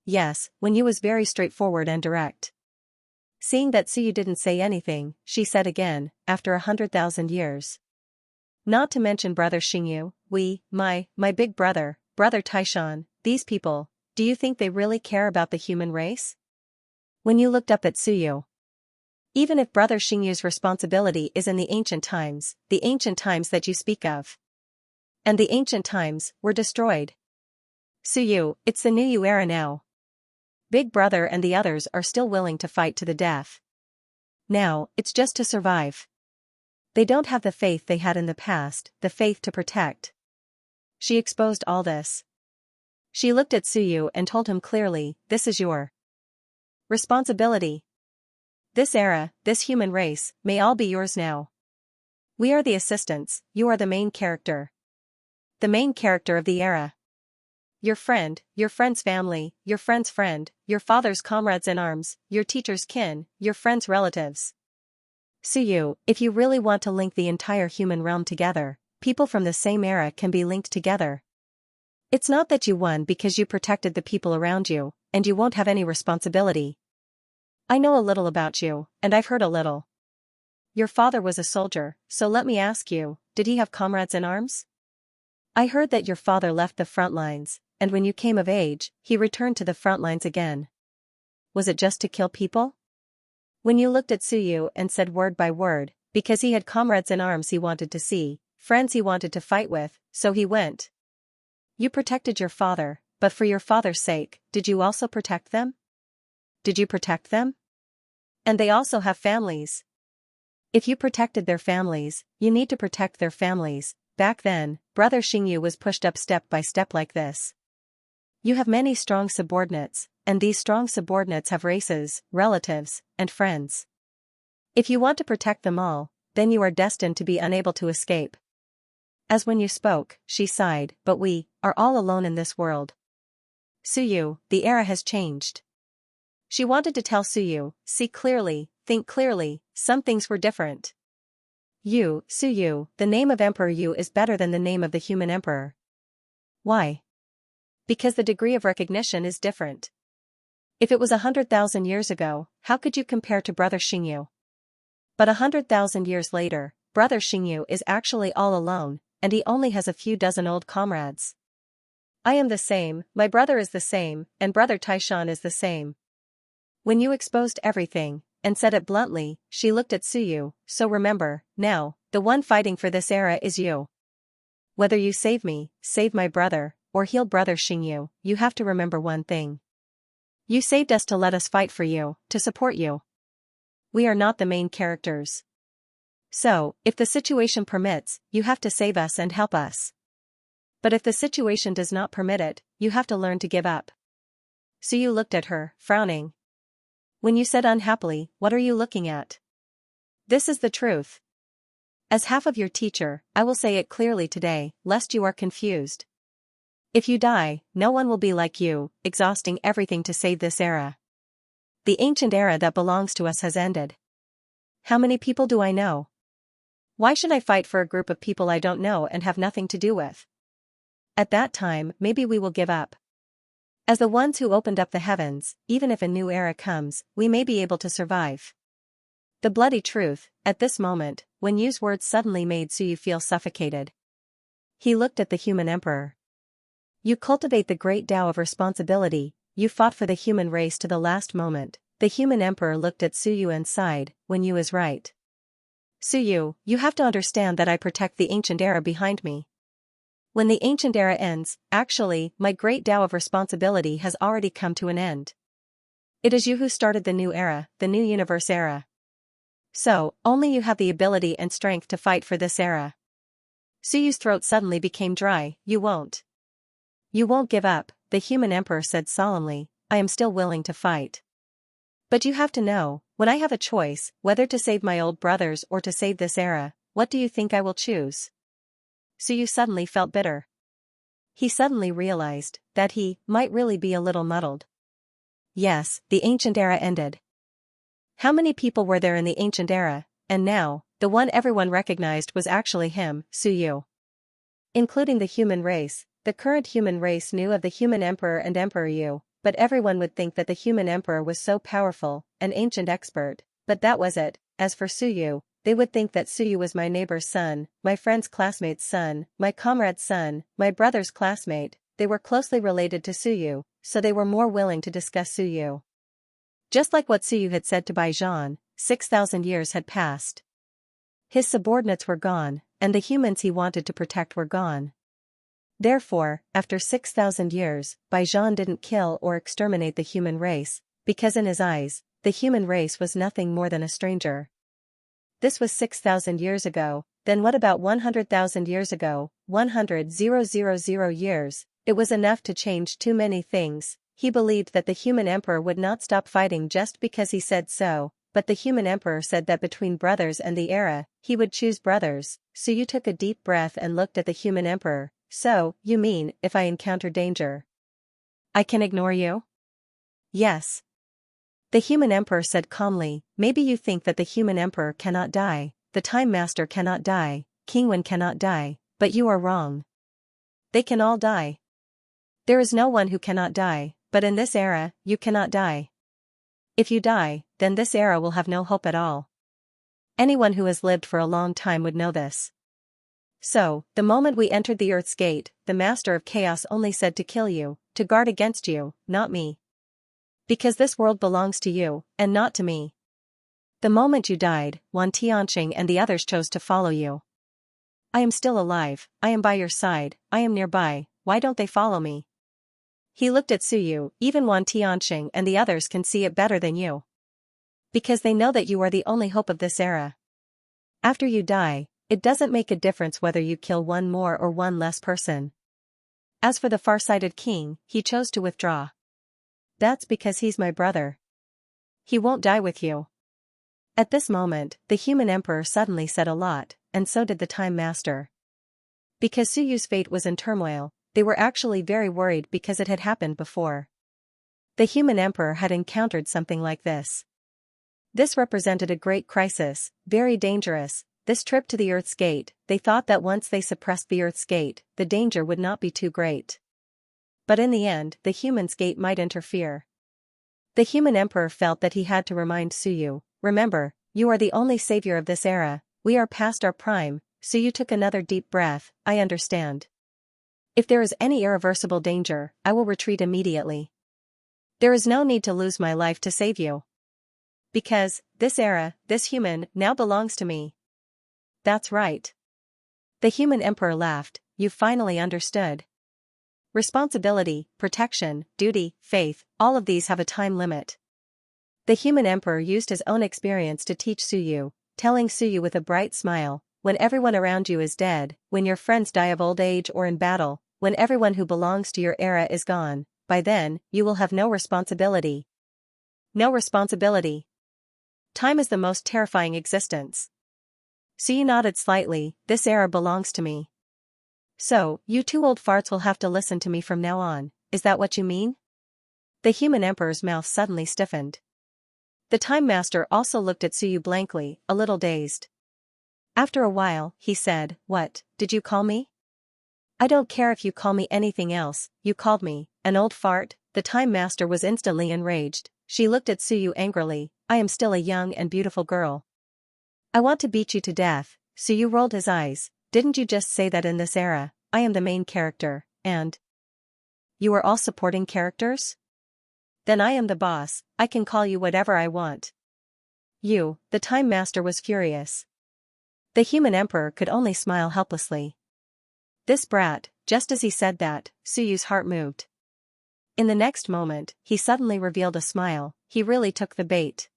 Yes, when you was very straightforward and direct. Seeing that Suyu didn't say anything, she said again, after 100,000 years. Not to mention Brother Xingyu, my big brother, Brother Taishan, these people, do you think they really care about the human race? When you looked up at Suyu. Even if Brother Xingyu's responsibility is in the ancient times that you speak of. And the ancient times were destroyed. Suyu, it's the new you era now. Big Brother and the others are still willing to fight to the death. Now, it's just to survive. They don't have the faith they had in the past, the faith to protect. She exposed all this. She looked at Suyu and told him clearly, this is your responsibility. This era, this human race, may all be yours now. We are the assistants, you are the main character. The main character of the era. Your friend, your friend's family, your friend's friend, your father's comrades in arms, your teacher's kin, your friend's relatives. Suyu, if you really want to link the entire human realm together, people from the same era can be linked together. It's not that you won because you protected the people around you, and you won't have any responsibility. I know a little about you, and I've heard a little. Your father was a soldier, so let me ask you, did he have comrades in arms? I heard that your father left the front lines, and when you came of age, he returned to the front lines again. Was it just to kill people? When you looked at Suyu and said word by word, because he had comrades in arms he wanted to see, friends he wanted to fight with, so he went. You protected your father, but for your father's sake, did you also protect them? Did you protect them? And they also have families. If you protected their families, you need to protect their families. Back then, Brother Xingyu was pushed up step by step like this. You have many strong subordinates, and these strong subordinates have races, relatives, and friends. If you want to protect them all, then you are destined to be unable to escape. As when you spoke, she sighed, but we are all alone in this world. Suyu, the era has changed. She wanted to tell Suyu, see clearly, think clearly, some things were different. Suyu, the name of Emperor Yu is better than the name of the human emperor. Why? Because the degree of recognition is different. If it was 100,000 years ago, how could you compare to Brother Xingyu? But 100,000 years later, Brother Xingyu is actually all alone, and he only has a few dozen old comrades. I am the same, my brother is the same, and Brother Taishan is the same. When you exposed everything, and said it bluntly, she looked at Suyu, so remember, now, the one fighting for this era is you. Whether you save me, save my brother, or heal Brother Xingyu, you have to remember one thing. You saved us to let us fight for you, to support you. We are not the main characters. So, if the situation permits, you have to save us and help us. But if the situation does not permit it, you have to learn to give up. Suyu looked at her, frowning. When you said unhappily, what are you looking at? This is the truth. As half of your teacher, I will say it clearly today, lest you are confused. If you die, no one will be like you, exhausting everything to save this era. The ancient era that belongs to us has ended. How many people do I know? Why should I fight for a group of people I don't know and have nothing to do with? At that time, maybe we will give up. As the ones who opened up the heavens, even if a new era comes, we may be able to survive. The bloody truth, at this moment, when Yu's words suddenly made Suyu feel suffocated. He looked at the human emperor. You cultivate the great Tao of responsibility, you fought for the human race to the last moment. The human emperor looked at Suyu and sighed, when Yu is right. Suyu, you have to understand that I protect the ancient era behind me. When the ancient era ends, actually, my great Tao of responsibility has already come to an end. It is you who started the new era, the new universe era. So, only you have the ability and strength to fight for this era. Suyu's throat suddenly became dry. You won't. You won't give up, the human emperor said solemnly. I am still willing to fight. But you have to know, when I have a choice, whether to save my old brothers or to save this era, what do you think I will choose? Suyu suddenly felt bitter. He suddenly realized that he might really be a little muddled. Yes, the ancient era ended. How many people were there in the ancient era, and now, the one everyone recognized was actually him, Suyu. Including the human race, the current human race knew of the human emperor and Emperor Yu, but everyone would think that the human emperor was so powerful, an ancient expert, but that was it. As for Suyu, they would think that Suyu was my neighbor's son, my friend's classmate's son, my comrade's son, my brother's classmate. They were closely related to Suyu, so they were more willing to discuss Suyu. Just like what Suyu had said to Baijan, 6,000 years had passed. His subordinates were gone, and the humans he wanted to protect were gone. Therefore, after 6,000 years, Baijan didn't kill or exterminate the human race, because in his eyes, the human race was nothing more than a stranger. This was 6,000 years ago. Then what about 100,000 years ago, 100,000 years? It was enough to change too many things. He believed that the human emperor would not stop fighting just because he said so, but the human emperor said that between brothers and the era, he would choose brothers. So you took a deep breath and looked at the human emperor. So, you mean, if I encounter danger, I can ignore you? Yes. The human emperor said calmly. Maybe you think that the human emperor cannot die, the time master cannot die, King Wen cannot die, but you are wrong. They can all die. There is no one who cannot die, but in this era, you cannot die. If you die, then this era will have no hope at all. Anyone who has lived for a long time would know this. So, the moment we entered the Earth's gate, the Master of Chaos only said to kill you, to guard against you, not me. Because this world belongs to you, and not to me. The moment you died, Wan Tianqing and the others chose to follow you. I am still alive, I am by your side, I am nearby, why don't they follow me? He looked at Suyu. Even Wan Tianqing and the others can see it better than you. Because they know that you are the only hope of this era. After you die, it doesn't make a difference whether you kill one more or one less person. As for the far-sighted king, he chose to withdraw. That's because he's my brother. He won't die with you. At this moment, the human emperor suddenly said a lot, and so did the time master. Because Suyu's fate was in turmoil, they were actually very worried because it had happened before. The human emperor had encountered something like this. This represented a great crisis, very dangerous. This trip to the Earth's gate, they thought that once they suppressed the Earth's gate, the danger would not be too great. But in the end, the human's gate might interfere. The human emperor felt that he had to remind Suyu, remember, you are the only savior of this era, we are past our prime. Suyu took another deep breath. I understand. If there is any irreversible danger, I will retreat immediately. There is no need to lose my life to save you. Because, this era, this human, now belongs to me. That's right. The human emperor laughed. You finally understood. Responsibility, protection, duty, faith, all of these have a time limit. The human emperor used his own experience to teach Suyu, telling Suyu with a bright smile, when everyone around you is dead, when your friends die of old age or in battle, when everyone who belongs to your era is gone, by then, you will have no responsibility. No responsibility. Time is the most terrifying existence. Suyu nodded slightly. This era belongs to me. So, you two old farts will have to listen to me from now on, is that what you mean? The human emperor's mouth suddenly stiffened. The time master also looked at Suyu blankly, a little dazed. After a while, he said, What, did you call me? I don't care if you call me anything else, you called me an old fart. The Time Master was instantly enraged. She looked at Suyu angrily. I am still a young and beautiful girl. I want to beat you to death. Suyu rolled his eyes. Didn't you just say that in this era, I am the main character, and you are all supporting characters? Then I am the boss, I can call you whatever I want. The Time Master was furious. The human emperor could only smile helplessly. This brat. Just as he said that, Suyu's heart moved. In the next moment, he suddenly revealed a smile. He really took the bait.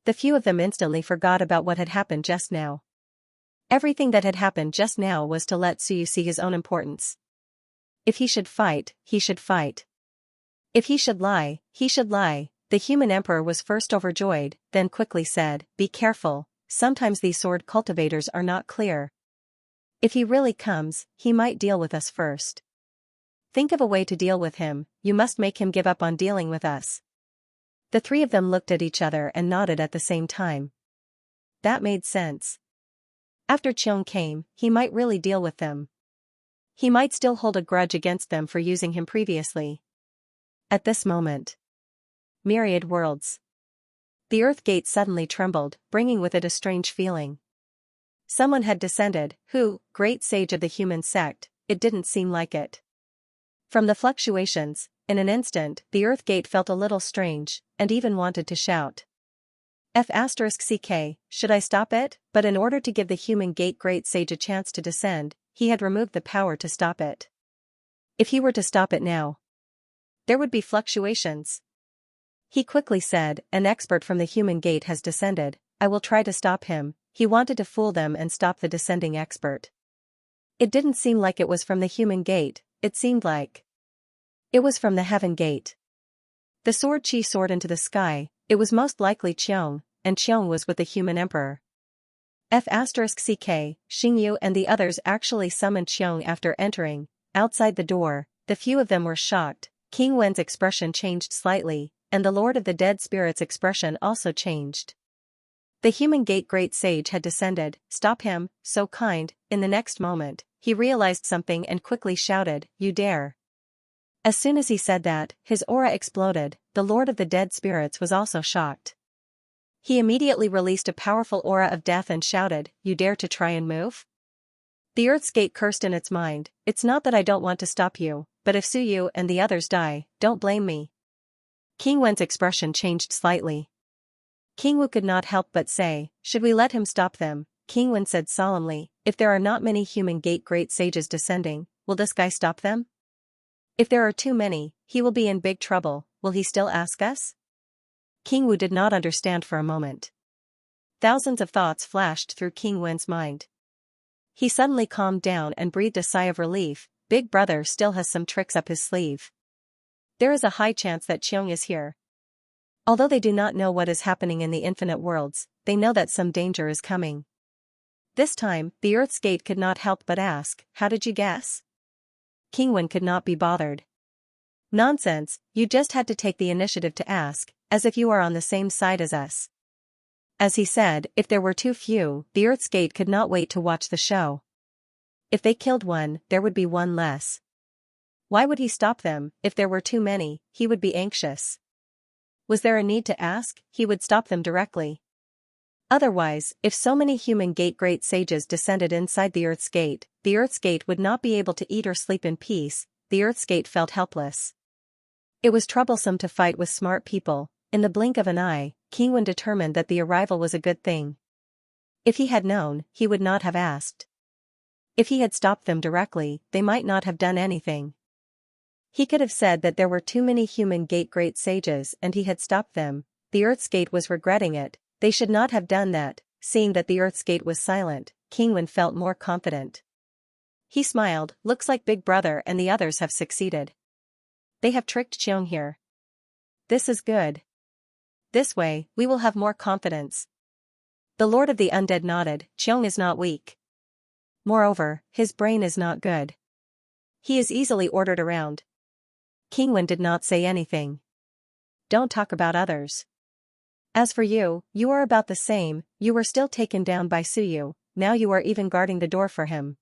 The few of them instantly forgot about what had happened just now. Everything that had happened just now was to let Suyu see his own importance. If he should fight, he should fight. If he should lie, he should lie. The human emperor was first overjoyed, then quickly said, "Be careful, sometimes these sword cultivators are not clear. If he really comes, he might deal with us first. Think of a way to deal with him, you must make him give up on dealing with us." The three of them looked at each other and nodded at the same time. That made sense. After Qiong came, he might really deal with them. He might still hold a grudge against them for using him previously. At this moment. Myriad worlds. The earth gate suddenly trembled, bringing with it a strange feeling. Someone had descended. Who? Great sage of the human sect. It didn't seem like it. From the fluctuations, in an instant, the earth gate felt a little strange, and even wanted to shout. F***ck, should I stop it? But in order to give the human gate great sage a chance to descend, he had removed the power to stop it. If he were to stop it now, there would be fluctuations. He quickly said, "An expert from the human gate has descended, I will try to stop him." He wanted to fool them and stop the descending expert. It didn't seem like it was from the human gate, it seemed like it was from the heaven gate. The sword Qi soared into the sky. It was most likely Qiong, and Qiong was with the human emperor. F***ck, Xingyu and the others actually summoned Qiong after entering. Outside the door, the few of them were shocked. King Wen's expression changed slightly, and the Lord of the Dead Spirit's expression also changed. The human gate great sage had descended. Stop him, so kind. In the next moment, he realized something and quickly shouted, "You dare." As soon as he said that, his aura exploded. The Lord of the Dead Spirits was also shocked. He immediately released a powerful aura of death and shouted, "You dare to try and move?" The Earth's gate cursed in its mind. It's not that I don't want to stop you, but if Suyu and the others die, don't blame me. King Wen's expression changed slightly. King Wu could not help but say, "Should we let him stop them?" King Wen said solemnly, "If there are not many human gate great sages descending, will this guy stop them? If there are too many, he will be in big trouble. Will he still ask us?" King Wu did not understand for a moment. Thousands of thoughts flashed through King Wen's mind. He suddenly calmed down and breathed a sigh of relief. Big Brother still has some tricks up his sleeve. There is a high chance that Qiong is here. Although they do not know what is happening in the infinite worlds, they know that some danger is coming. This time, the Earth's gate could not help but ask, "How did you guess?" King Wen could not be bothered. "Nonsense, you just had to take the initiative to ask, as if you are on the same side as us." As he said, if there were too few, the Earth's gate could not wait to watch the show. If they killed one, there would be one less. Why would he stop them? If there were too many, he would be anxious. Was there a need to ask? He would stop them directly. Otherwise, if so many human gate great sages descended inside the Earth's gate would not be able to eat or sleep in peace. The Earth's gate felt helpless. It was troublesome to fight with smart people. In the blink of an eye, King Wen determined that the arrival was a good thing. If he had known, he would not have asked. If he had stopped them directly, they might not have done anything. He could have said that there were too many human gate great sages and he had stopped them. The Earth's gate was regretting it. They should not have done that. Seeing that the Earth's gate was silent, King Wen felt more confident. He smiled. Looks like Big Brother and the others have succeeded. They have tricked Qiong here. This is good. This way, we will have more confidence. The Lord of the Undead nodded. Qiong is not weak. Moreover, his brain is not good. He is easily ordered around. King Wen did not say anything. Don't talk about others. As for you, you are about the same. You were still taken down by Suyu, now you are even guarding the door for him.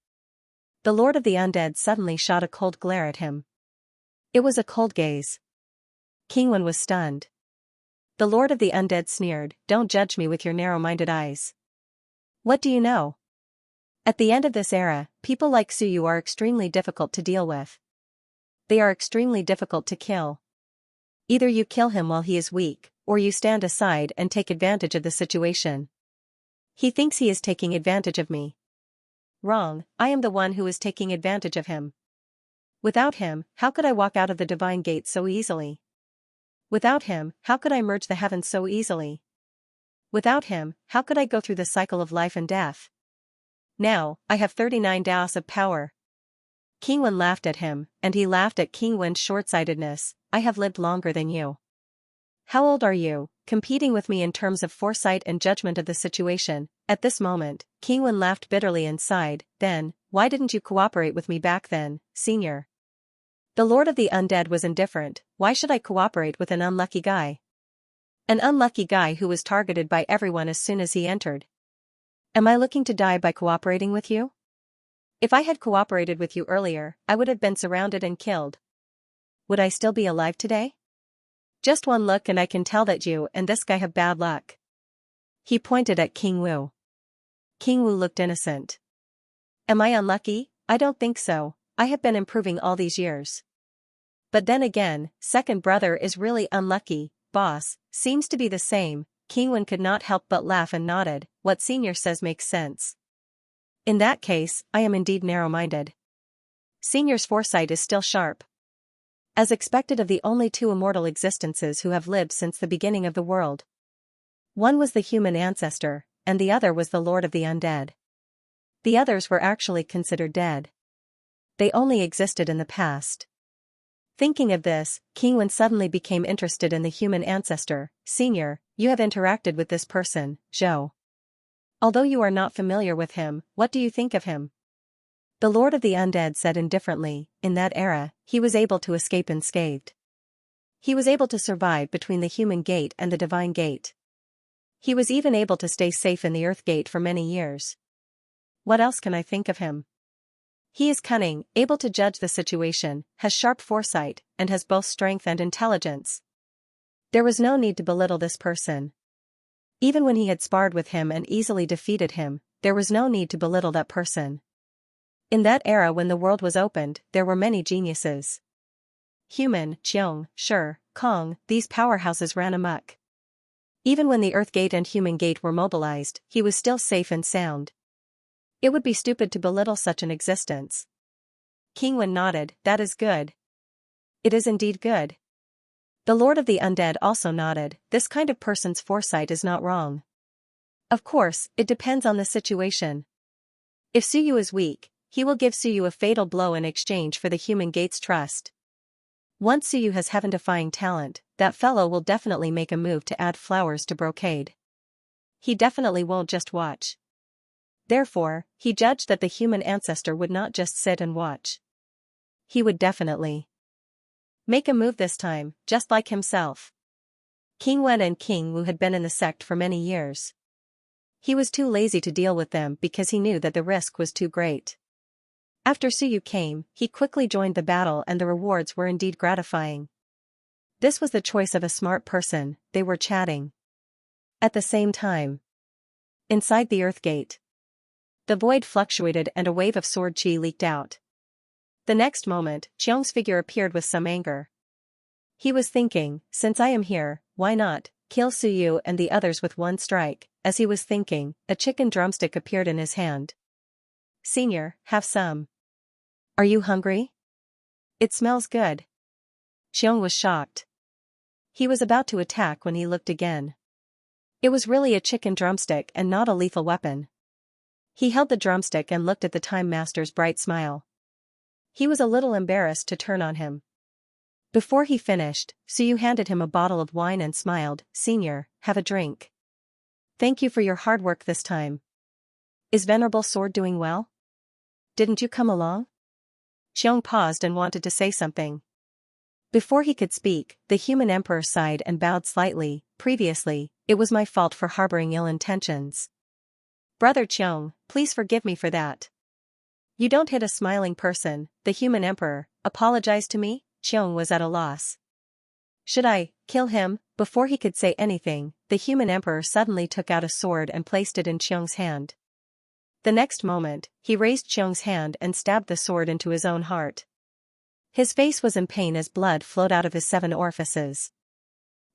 The Lord of the Undead suddenly shot a cold glare at him. It was a cold gaze. King Wen was stunned. The Lord of the Undead sneered, "Don't judge me with your narrow-minded eyes. What do you know? At the end of this era, people like Suyu are extremely difficult to deal with. They are extremely difficult to kill. Either you kill him while he is weak, or you stand aside and take advantage of the situation. He thinks he is taking advantage of me. Wrong, I am the one who is taking advantage of him. Without him, how could I walk out of the divine gate so easily? Without him, how could I merge the heavens so easily? Without him, how could I go through the cycle of life and death? Now, I have 39 daos of power." King Wen laughed at him, and he laughed at King Wen's short-sightedness. "I have lived longer than you. How old are you, competing with me in terms of foresight and judgment of the situation?" At this moment, King Wen laughed bitterly and sighed, "Then, why didn't you cooperate with me back then, senior?" The Lord of the Undead was indifferent. "Why should I cooperate with an unlucky guy? An unlucky guy who was targeted by everyone as soon as he entered. Am I looking to die by cooperating with you? If I had cooperated with you earlier, I would have been surrounded and killed. Would I still be alive today? Just one look and I can tell that you and this guy have bad luck." He pointed at King Wu. King Wu looked innocent. "Am I unlucky? I don't think so. I have been improving all these years. But then again, second brother is really unlucky, boss, seems to be the same." King Wen could not help but laugh and nodded. "What senior says makes sense. In that case, I am indeed narrow-minded. Senior's foresight is still sharp. As expected of the only two immortal existences who have lived since the beginning of the world. One was the human ancestor, and the other was the Lord of the Undead. The others were actually considered dead. They only existed in the past." Thinking of this, King Wen suddenly became interested in the human ancestor. "Senior, you have interacted with this person, Zhou. Although you are not familiar with him, what do you think of him?" The Lord of the Undead said indifferently, "In that era, he was able to escape unscathed. He was able to survive between the human gate and the divine gate. He was even able to stay safe in the earth gate for many years. What else can I think of him? He is cunning, able to judge the situation, has sharp foresight, and has both strength and intelligence." There was no need to belittle this person. Even when he had sparred with him and easily defeated him, there was no need to belittle that person. In that era when the world was opened, there were many geniuses. Human, Qiong, Shi, Kong, these powerhouses ran amok. Even when the Earth Gate and Human Gate were mobilized, he was still safe and sound. It would be stupid to belittle such an existence. King Wen nodded. "That is good. It is indeed good." The Lord of the Undead also nodded. "This kind of person's foresight is not wrong. Of course, it depends on the situation. If Suyu is weak, he will give Suyu a fatal blow in exchange for the Human Gate's trust. Once Suyu has heaven-defying talent, that fellow will definitely make a move to add flowers to brocade. He definitely won't just watch. Therefore, he judged that the human ancestor would not just sit and watch. He would definitely make a move this time, just like himself." King Wen and King Wu had been in the sect for many years. He was too lazy to deal with them because he knew that the risk was too great. After Suyu came, he quickly joined the battle and the rewards were indeed gratifying. This was the choice of a smart person. They were chatting. At the same time, inside the Earth Gate, the void fluctuated and a wave of sword chi leaked out. The next moment, Qiong's figure appeared with some anger. He was thinking, "Since I am here, why not kill Suyu and the others with one strike?" As he was thinking, a chicken drumstick appeared in his hand. "Senior, have some. Are you hungry? It smells good." Qiong was shocked. He was about to attack when he looked again. It was really a chicken drumstick and not a lethal weapon. He held the drumstick and looked at the Time Master's bright smile. He was a little embarrassed to turn on him. Before he finished, Suyu handed him a bottle of wine and smiled. "Senior, have a drink. Thank you for your hard work this time. Is Venerable Sword doing well? Didn't you come along?" Qiong paused and wanted to say something. Before he could speak, the human emperor sighed and bowed slightly. "Previously, it was my fault for harboring ill intentions. Brother Qiong, please forgive me for that. You don't hit a smiling person, the human emperor, apologize to me? Xiong was at a loss. Should I kill him? Before he could say anything, the human emperor suddenly took out a sword and placed it in Xiong's hand. The next moment, he raised Xiong's hand and stabbed the sword into his own heart. His face was in pain as blood flowed out of his 7 orifices.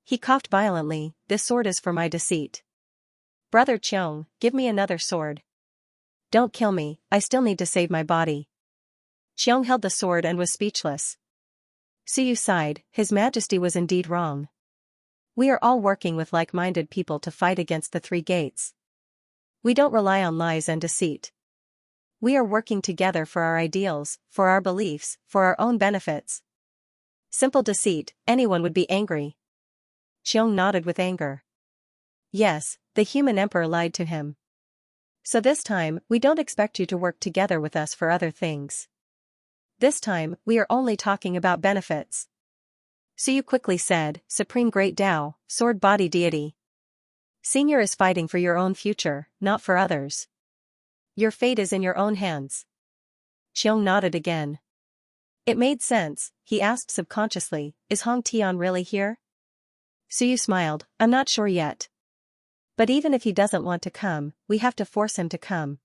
He coughed violently, this sword is for my deceit. Brother Xiong, give me another sword. Don't kill me, I still need to save my body. Xiong held the sword and was speechless. Suyu sighed, His Majesty was indeed wrong. We are all working with like-minded people to fight against the 3 gates. We don't rely on lies and deceit. We are working together for our ideals, for our beliefs, for our own benefits. Simple deceit, anyone would be angry. Xiong nodded with anger. Yes, the human emperor lied to him. So this time, we don't expect you to work together with us for other things. This time, we are only talking about benefits. Suyu quickly said, Supreme Great Tao, Sword Body Deity. Senior is fighting for your own future, not for others. Your fate is in your own hands. Xiong nodded again. It made sense, he asked subconsciously, is Hong Tian really here? Suyu smiled, I'm not sure yet. But even if he doesn't want to come, we have to force him to come.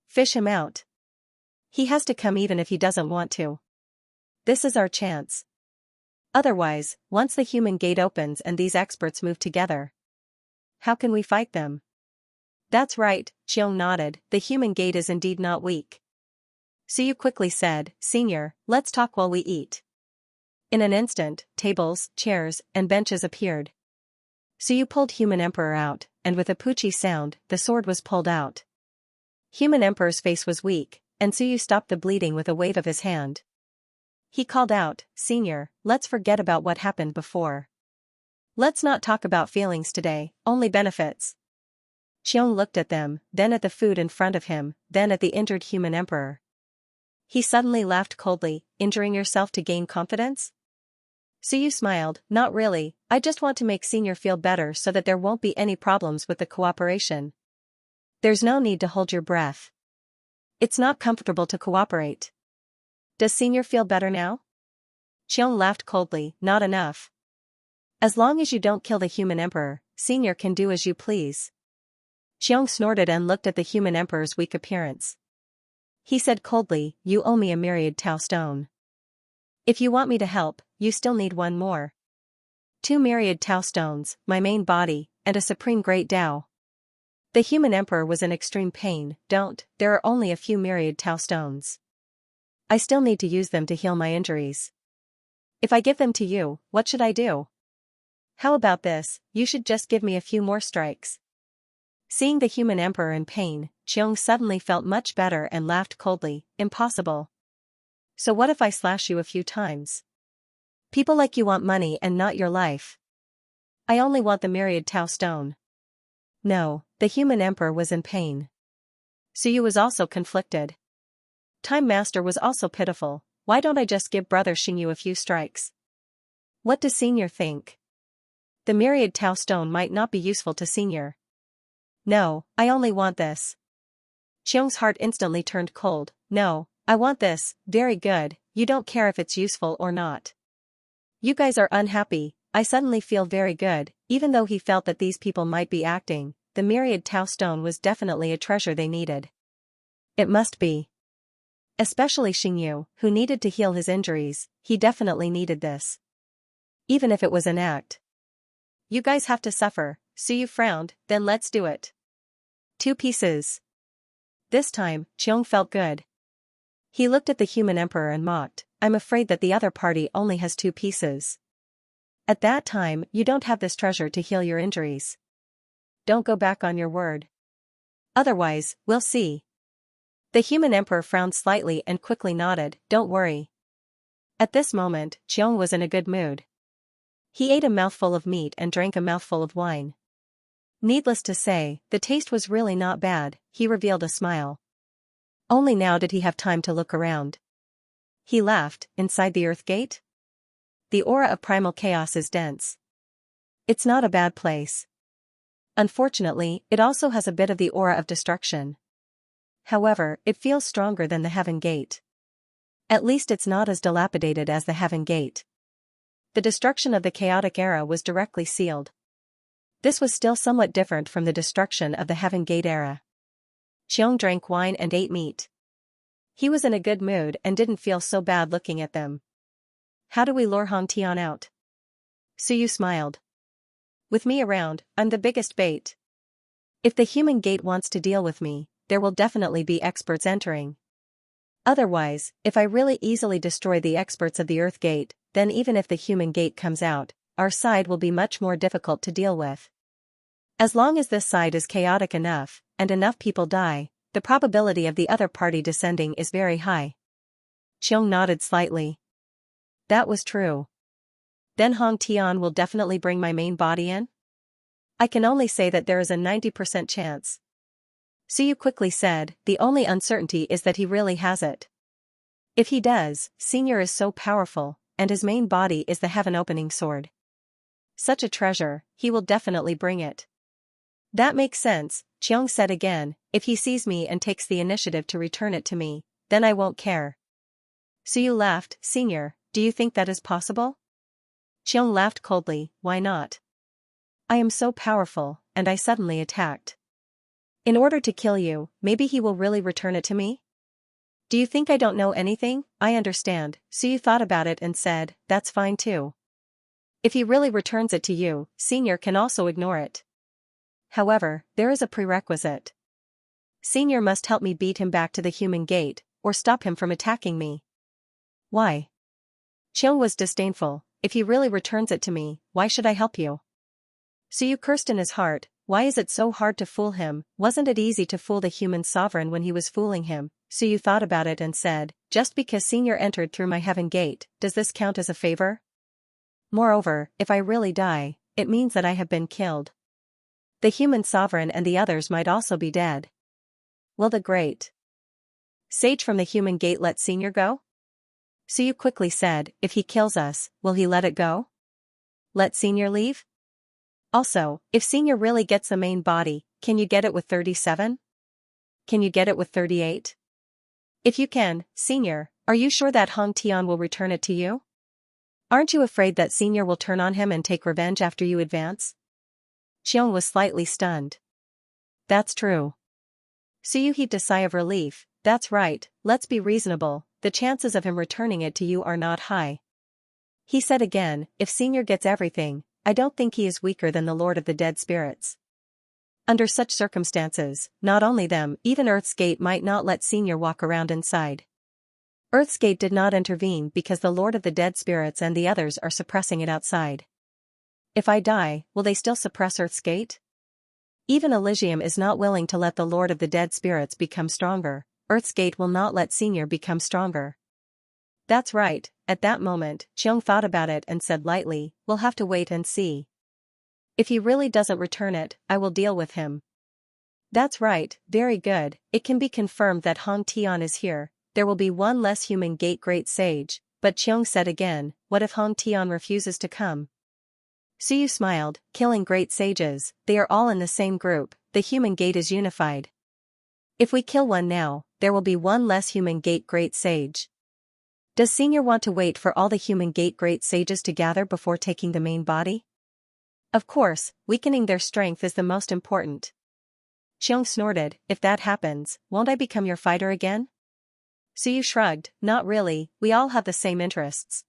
Fish him out. He has to come even if he doesn't want to. This is our chance. Otherwise, once the human gate opens and these experts move together, how can we fight them? That's right, Xiong nodded, the human gate is indeed not weak. Suyu quickly said, Senior, let's talk while we eat. In an instant, tables, chairs, and benches appeared. Suyu pulled Human Emperor out, and with a poochie sound, the sword was pulled out. Human Emperor's face was weak, and Suyu stopped the bleeding with a wave of his hand. He called out, Senior, let's forget about what happened before. Let's not talk about feelings today, only benefits. Xiong looked at them, then at the food in front of him, then at the injured human emperor. He suddenly laughed coldly, injuring yourself to gain confidence? Suyu smiled, not really, I just want to make Senior feel better so that there won't be any problems with the cooperation. There's no need to hold your breath. It's not comfortable to cooperate. Does Senior feel better now? Xiong laughed coldly, not enough. As long as you don't kill the human emperor, Senior can do as you please. Xiong snorted and looked at the human emperor's weak appearance. He said coldly, you owe me a myriad Tao stone. If you want me to help, you still need 1 more. 2 myriad Tao stones, my main body, and a supreme great Tao. The human emperor was in extreme pain, there are only a few myriad Tao stones. I still need to use them to heal my injuries. If I give them to you, what should I do? How about this, you should just give me a few more strikes. Seeing the human emperor in pain, Xiong suddenly felt much better and laughed coldly, impossible. So what if I slash you a few times? People like you want money and not your life. I only want the myriad Tao stone. No, the human emperor was in pain. Suyu was also conflicted. Time Master was also pitiful, why don't I just give Brother Xingyu a few strikes? What does Senior think? The myriad Tao stone might not be useful to Senior. No, I only want this. Xiong's heart instantly turned cold, no, I want this, very good, you don't care if it's useful or not. You guys are unhappy, I suddenly feel very good, even though he felt that these people might be acting, the myriad Tao stone was definitely a treasure they needed. It must be. Especially Xingyu, who needed to heal his injuries, he definitely needed this. Even if it was an act. You guys have to suffer, Suyu frowned, then let's do it. 2 pieces. This time, Xiong felt good. He looked at the human emperor and mocked, I'm afraid that the other party only has 2 pieces. At that time, you don't have this treasure to heal your injuries. Don't go back on your word. Otherwise, we'll see. The human emperor frowned slightly and quickly nodded, don't worry. At this moment, Xiong was in a good mood. He ate a mouthful of meat and drank a mouthful of wine. Needless to say, the taste was really not bad, he revealed a smile. Only now did he have time to look around. He laughed, inside the Earth Gate? The aura of primal chaos is dense. It's not a bad place. Unfortunately, it also has a bit of the aura of destruction. However, it feels stronger than the Heaven Gate. At least it's not as dilapidated as the Heaven Gate. The destruction of the chaotic era was directly sealed. This was still somewhat different from the destruction of the Heaven Gate era. Xiong drank wine and ate meat. He was in a good mood and didn't feel so bad looking at them. How do we lure Hong Tian out? Suyu smiled. With me around, I'm the biggest bait. If the Human Gate wants to deal with me, there will definitely be experts entering. Otherwise, if I really easily destroy the experts of the Earth Gate, then even if the Human Gate comes out, our side will be much more difficult to deal with. As long as this side is chaotic enough, and enough people die, the probability of the other party descending is very high. Xiong nodded slightly. That was true. Then Hong Tian will definitely bring my main body in? I can only say that there is a 90% chance. Suyu quickly said, the only uncertainty is that he really has it. If he does, Senior is so powerful, and his main body is the heaven-opening sword. Such a treasure, he will definitely bring it. That makes sense, Xiong said again, if he sees me and takes the initiative to return it to me, then I won't care. Suyu laughed, Senior, do you think that is possible? Xiong laughed coldly, why not? I am so powerful, and I suddenly attacked. In order to kill you, maybe he will really return it to me? Do you think I don't know anything? I understand, Suyu thought about it and said, that's fine too. If he really returns it to you, Senior can also ignore it. However, there is a prerequisite. Senior must help me beat him back to the Human Gate, or stop him from attacking me. Why? Xiong was disdainful, if he really returns it to me, why should I help you? Suyu cursed in his heart, why is it so hard to fool him? Wasn't it easy to fool the human sovereign when he was fooling him? Suyu thought about it and said, just because Senior entered through my Heaven Gate, does this count as a favor? Moreover, if I really die, it means that I have been killed. The human sovereign and the others might also be dead. Will the great sage from the Human Gate let Senior go? Suyu quickly said, if he kills us, will he let it go? Let Senior leave? Also, if Senior really gets the main body, can you get it with 37? Can you get it with 38? If you can, Senior, are you sure that Hong Tian will return it to you? Aren't you afraid that Senior will turn on him and take revenge after you advance? Xiong was slightly stunned. That's true. Suyu heaved a sigh of relief, that's right, let's be reasonable, the chances of him returning it to you are not high. He said again, if Senior gets everything, I don't think he is weaker than the Lord of the Dead Spirits. Under such circumstances, not only them, even Earth's Gate might not let Senior walk around inside. Earth's Gate did not intervene because the Lord of the Dead Spirits and the others are suppressing it outside. If I die, will they still suppress Earth's Gate? Even Elysium is not willing to let the Lord of the Dead Spirits become stronger, Earth's Gate will not let Senior become stronger. That's right, at that moment, Xiong thought about it and said lightly, we'll have to wait and see. If he really doesn't return it, I will deal with him. That's right, very good, it can be confirmed that Hong Tian is here, there will be one less Human Gate Great Sage, but Xiong said again, what if Hong Tian refuses to come? Suyu smiled, killing great sages, they are all in the same group, the Human Gate is unified. If we kill one now, there will be one less Human Gate Great Sage. Does Senior want to wait for all the Human Gate Great Sages to gather before taking the main body? Of course, weakening their strength is the most important. Xiong snorted, if that happens, won't I become your fighter again? Suyu shrugged, not really, we all have the same interests.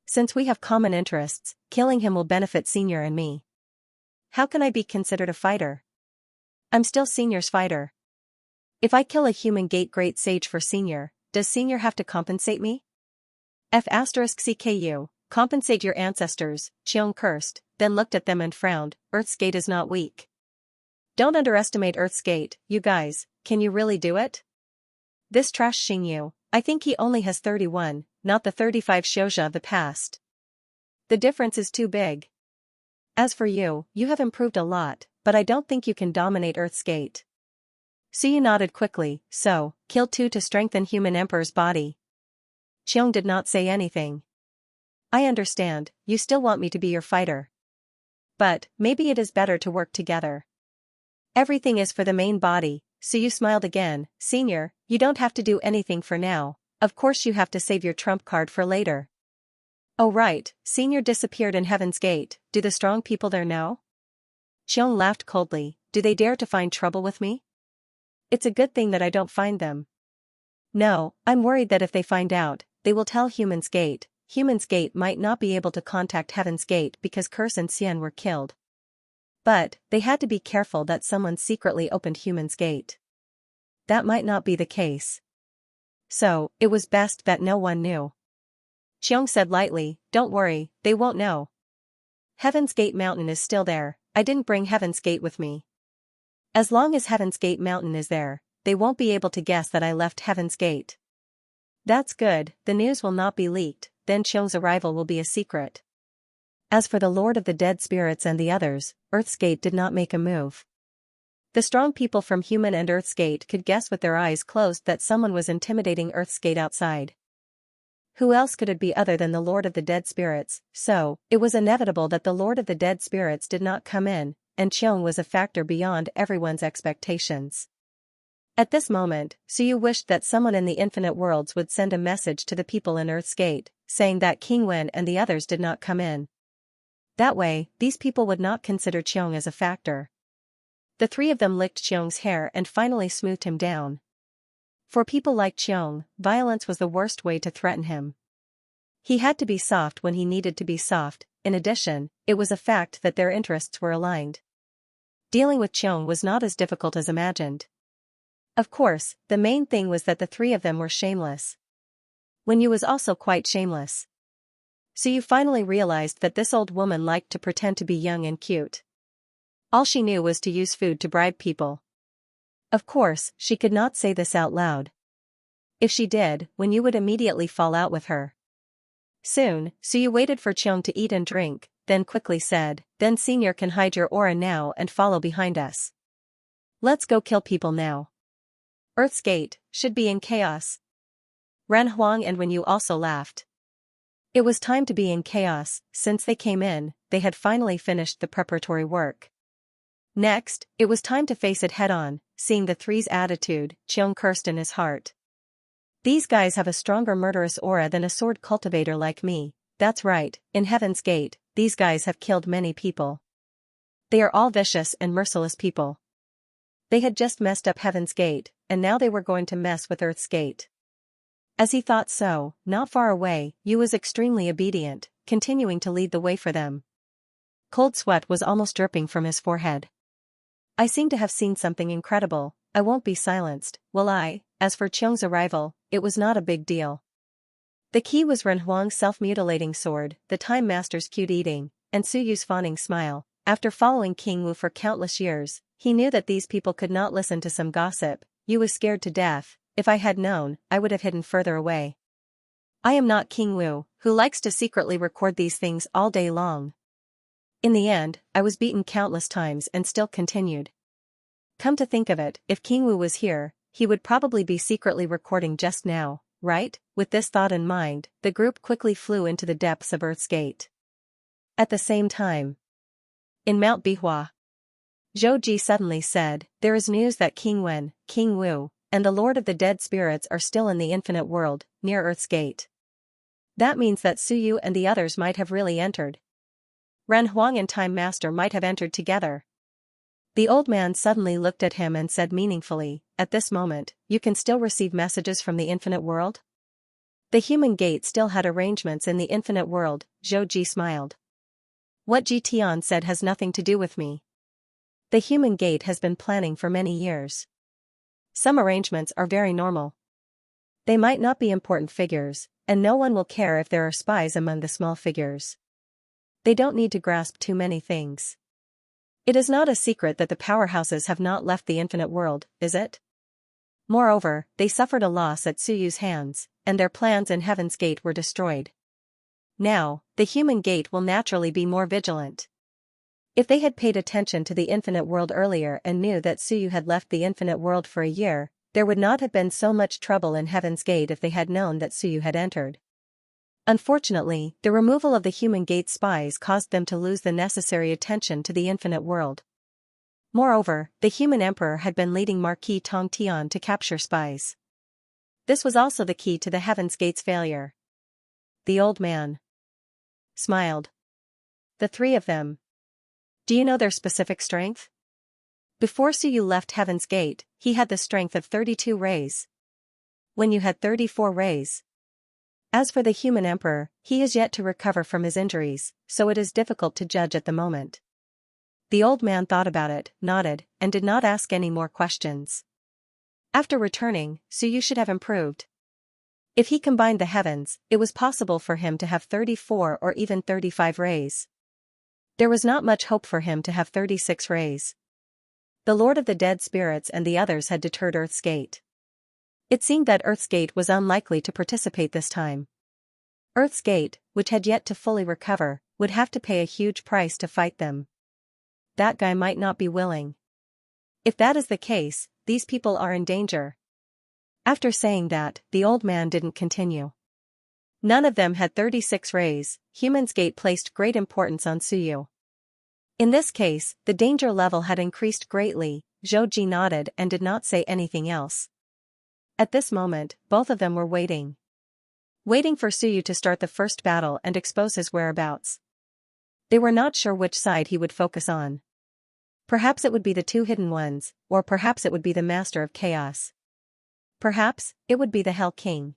Since we have common interests, killing him will benefit Senior and me. How can I be considered a fighter? I'm still Senior's fighter. If I kill a Human Gate Great Sage for Senior, does Senior have to compensate me? F***CKU, compensate your ancestors, Xiong cursed, then looked at them and frowned, Earth's Gate is not weak. Don't underestimate Earth's Gate, you guys, can you really do it? This trash Xingyu, I think he only has 31, not the 35 Shouja of the past. The difference is too big. As for you, you have improved a lot, but I don't think you can dominate Earth's Gate. Suyu nodded quickly, so, kill 2 to strengthen Human Emperor's body. Xiong did not say anything. I understand, you still want me to be your fighter. But, maybe it is better to work together. Everything is for the main body, Suyu smiled again. Senior, you don't have to do anything for now. Of course you have to save your trump card for later. Oh right, Senior disappeared in Heaven's Gate. Do the strong people there know? Xiong laughed coldly. Do they dare to find trouble with me? It's a good thing that I don't find them. No, I'm worried that if they find out, they will tell Human's Gate. Human's Gate might not be able to contact Heaven's Gate because Curse and Xian were killed. But, they had to be careful that someone secretly opened Human's Gate. That might not be the case. So, it was best that no one knew. Xiong said lightly, don't worry, they won't know. Heaven's Gate Mountain is still there. I didn't bring Heaven's Gate with me. As long as Heaven's Gate Mountain is there, they won't be able to guess that I left Heaven's Gate. That's good, the news will not be leaked, then Xiong's arrival will be a secret. As for the Lord of the Dead Spirits and the others, Earth's Gate did not make a move. The strong people from Human and Earth's Gate could guess with their eyes closed that someone was intimidating Earth's Gate outside. Who else could it be other than the Lord of the Dead Spirits? So, it was inevitable that the Lord of the Dead Spirits did not come in, and Xiong was a factor beyond everyone's expectations. At this moment, Suyu wished that someone in the Infinite Worlds would send a message to the people in Earth's Gate, saying that King Wen and the others did not come in. That way, these people would not consider Xiong as a factor. The three of them licked Xiong's hair and finally smoothed him down. For people like Xiong, violence was the worst way to threaten him. He had to be soft when he needed to be soft. In addition, it was a fact that their interests were aligned. Dealing with Xiong was not as difficult as imagined. Of course, the main thing was that the three of them were shameless. Wenyu was also quite shameless. So you finally realized that this old woman liked to pretend to be young and cute. All she knew was to use food to bribe people. Of course, she could not say this out loud. If she did, Wenyu would immediately fall out with her. Soon, Suyu waited for Xiong to eat and drink, then quickly said, then Senior can hide your aura now and follow behind us. Let's go kill people now. Earth's Gate should be in chaos. Ran Huang and Wenyu also laughed. It was time to be in chaos. Since they came in, they had finally finished the preparatory work. Next, it was time to face it head-on. Seeing the three's attitude, Xiong cursed in his heart. These guys have a stronger murderous aura than a sword cultivator like me. That's right, in Heaven's Gate, these guys have killed many people. They are all vicious and merciless people. They had just messed up Heaven's Gate, and now they were going to mess with Earth's Gate. As he thought so, not far away, Yu was extremely obedient, continuing to lead the way for them. Cold sweat was almost dripping from his forehead. I seem to have seen something incredible. I won't be silenced, will I? As for Xiong's arrival, it was not a big deal. The key was Ren Huang's self-mutilating sword, the Time Master's cute eating, and Suyu's fawning smile. After following King Wu for countless years, he knew that these people could not listen to some gossip. Yu was scared to death. If I had known, I would have hidden further away. I am not King Wu, who likes to secretly record these things all day long. In the end, I was beaten countless times and still continued. Come to think of it, if King Wu was here, he would probably be secretly recording just now, right? With this thought in mind, the group quickly flew into the depths of Earth's Gate. At the same time, in Mount Bihua, Zhou Ji suddenly said, there is news that King Wen, King Wu, and the Lord of the Dead Spirits are still in the Infinite World, near Earth's Gate. That means that Suyu and the others might have really entered. Ren Huang and Time Master might have entered together. The old man suddenly looked at him and said meaningfully, at this moment, you can still receive messages from the Infinite World? The Human Gate still had arrangements in the Infinite World. Zhou Ji smiled. What Ji Tian said has nothing to do with me. The Human Gate has been planning for many years. Some arrangements are very normal. They might not be important figures, and no one will care if there are spies among the small figures. They don't need to grasp too many things. It is not a secret that the powerhouses have not left the Infinite World, is it? Moreover, they suffered a loss at Suyu's hands, and their plans in Heaven's Gate were destroyed. Now, the Human Gate will naturally be more vigilant. If they had paid attention to the Infinite World earlier and knew that Suyu had left the Infinite World for a year, there would not have been so much trouble in Heaven's Gate if they had known that Suyu had entered. Unfortunately, the removal of the Human Gate spies caused them to lose the necessary attention to the Infinite World. Moreover, the human emperor had been leading Marquis Tong Tian to capture spies. This was also the key to the Heaven's Gate's failure. The old man smiled. The three of them. Do you know their specific strength? Before Suyu left Heaven's Gate, he had the strength of 32 rays. When you had 34 rays. As for the human emperor, he is yet to recover from his injuries, so it is difficult to judge at the moment. The old man thought about it, nodded, and did not ask any more questions. After returning, Suyu should have improved. If he combined the heavens, it was possible for him to have 34 or even 35 rays. There was not much hope for him to have 36 rays. The Lord of the Dead Spirits and the others had deterred Earth's Gate. It seemed that Earth's Gate was unlikely to participate this time. Earth's Gate, which had yet to fully recover, would have to pay a huge price to fight them. That guy might not be willing. If that is the case, these people are in danger. After saying that, the old man didn't continue. None of them had 36 rays. Human's Gate placed great importance on Suyu. In this case, the danger level had increased greatly. Zhou Ji nodded and did not say anything else. At this moment, both of them were waiting. Waiting for Suyu to start the first battle and expose his whereabouts. They were not sure which side he would focus on. Perhaps it would be the two hidden ones, or perhaps it would be the Master of Chaos. Perhaps, it would be the Hell King.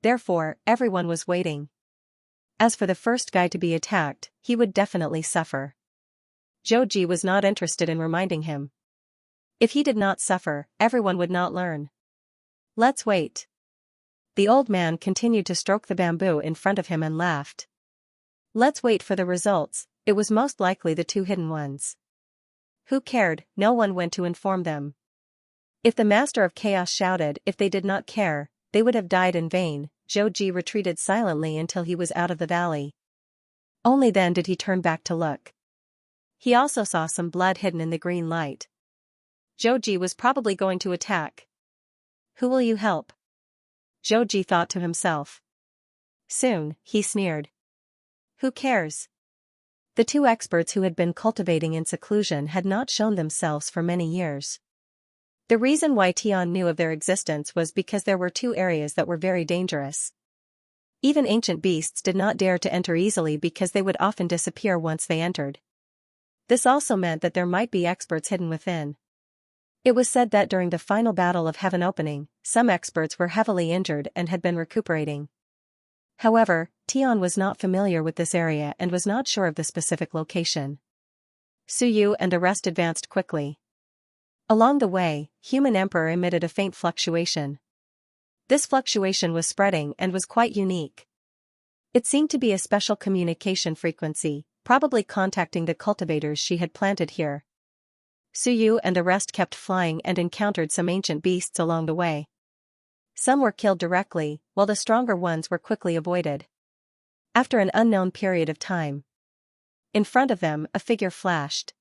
Therefore, everyone was waiting. As for the first guy to be attacked, he would definitely suffer. Zhou Ji was not interested in reminding him. If he did not suffer, everyone would not learn. Let's wait. The old man continued to stroke the bamboo in front of him and laughed. Let's wait for the results. It was most likely the two hidden ones. Who cared? No one went to inform them. If the Master of Chaos shouted, if they did not care, they would have died in vain. Zhou Ji retreated silently until he was out of the valley. Only then did he turn back to look. He also saw some blood hidden in the green light. Zhou Ji was probably going to attack. Who will you help? Zhou Ji thought to himself. Soon, he sneered. Who cares? The two experts who had been cultivating in seclusion had not shown themselves for many years. The reason why Tian knew of their existence was because there were two areas that were very dangerous. Even ancient beasts did not dare to enter easily because they would often disappear once they entered. This also meant that there might be experts hidden within. It was said that during the final battle of Heaven Opening, some experts were heavily injured and had been recuperating. However, Tian was not familiar with this area and was not sure of the specific location. Suyu and the rest advanced quickly. Along the way, Human Emperor emitted a faint fluctuation. This fluctuation was spreading and was quite unique. It seemed to be a special communication frequency, probably contacting the cultivators she had planted here. Suyu and the rest kept flying and encountered some ancient beasts along the way. Some were killed directly, while the stronger ones were quickly avoided. After an unknown period of time, in front of them, a figure flashed.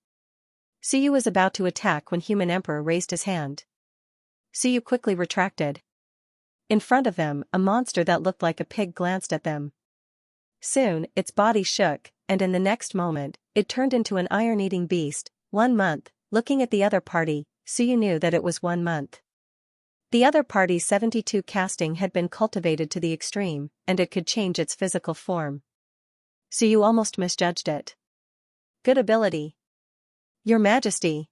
Suyu was about to attack when Human Emperor raised his hand. Suyu quickly retracted. In front of them, a monster that looked like a pig glanced at them. Soon, its body shook, and in the next moment, it turned into an iron-eating beast. 1 month. Looking at the other party, Suyu knew that it was 1 month. The other party's 72 casting had been cultivated to the extreme, and it could change its physical form. Suyu almost misjudged it. Good ability. Your Majesty.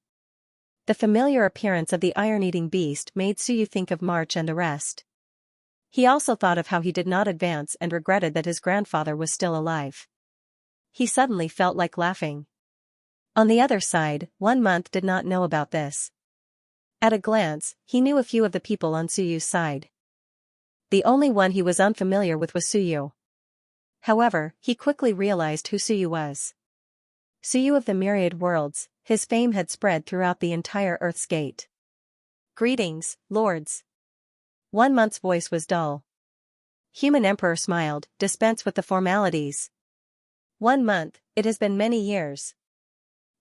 The familiar appearance of the iron-eating beast made Suyu think of March and the rest. He also thought of how he did not advance and regretted that his grandfather was still alive. He suddenly felt like laughing. On the other side, 1 month did not know about this. At a glance, he knew a few of the people on Suyu's side. The only one he was unfamiliar with was Suyu. However, he quickly realized who Suyu was. Suyu of the Myriad Worlds, his fame had spread throughout the entire Earth's Gate. Greetings, lords. 1 month's voice was dull. Human Emperor smiled, dispense with the formalities. 1 month, it has been many years.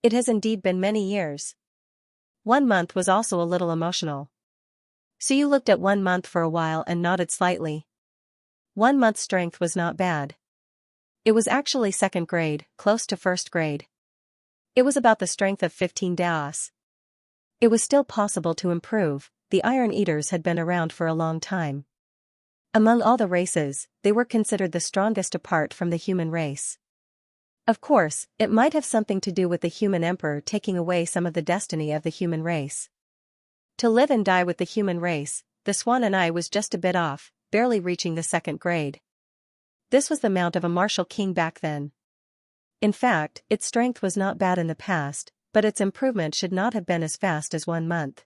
It has indeed been many years. 1 month was also a little emotional. Suyu looked at 1 month for a while and nodded slightly. 1 month's strength was not bad. It was actually 2nd grade, close to 1st grade. It was about the strength of 15 Daos. It was still possible to improve. The Iron Eaters had been around for a long time. Among all the races, they were considered the strongest apart from the human race. Of course, it might have something to do with the human emperor taking away some of the destiny of the human race. To live and die with the human race, the Swan and I was just a bit off, barely reaching the 2nd grade. This was the mount of a martial king back then. In fact, its strength was not bad in the past, but its improvement should not have been as fast as 1 month.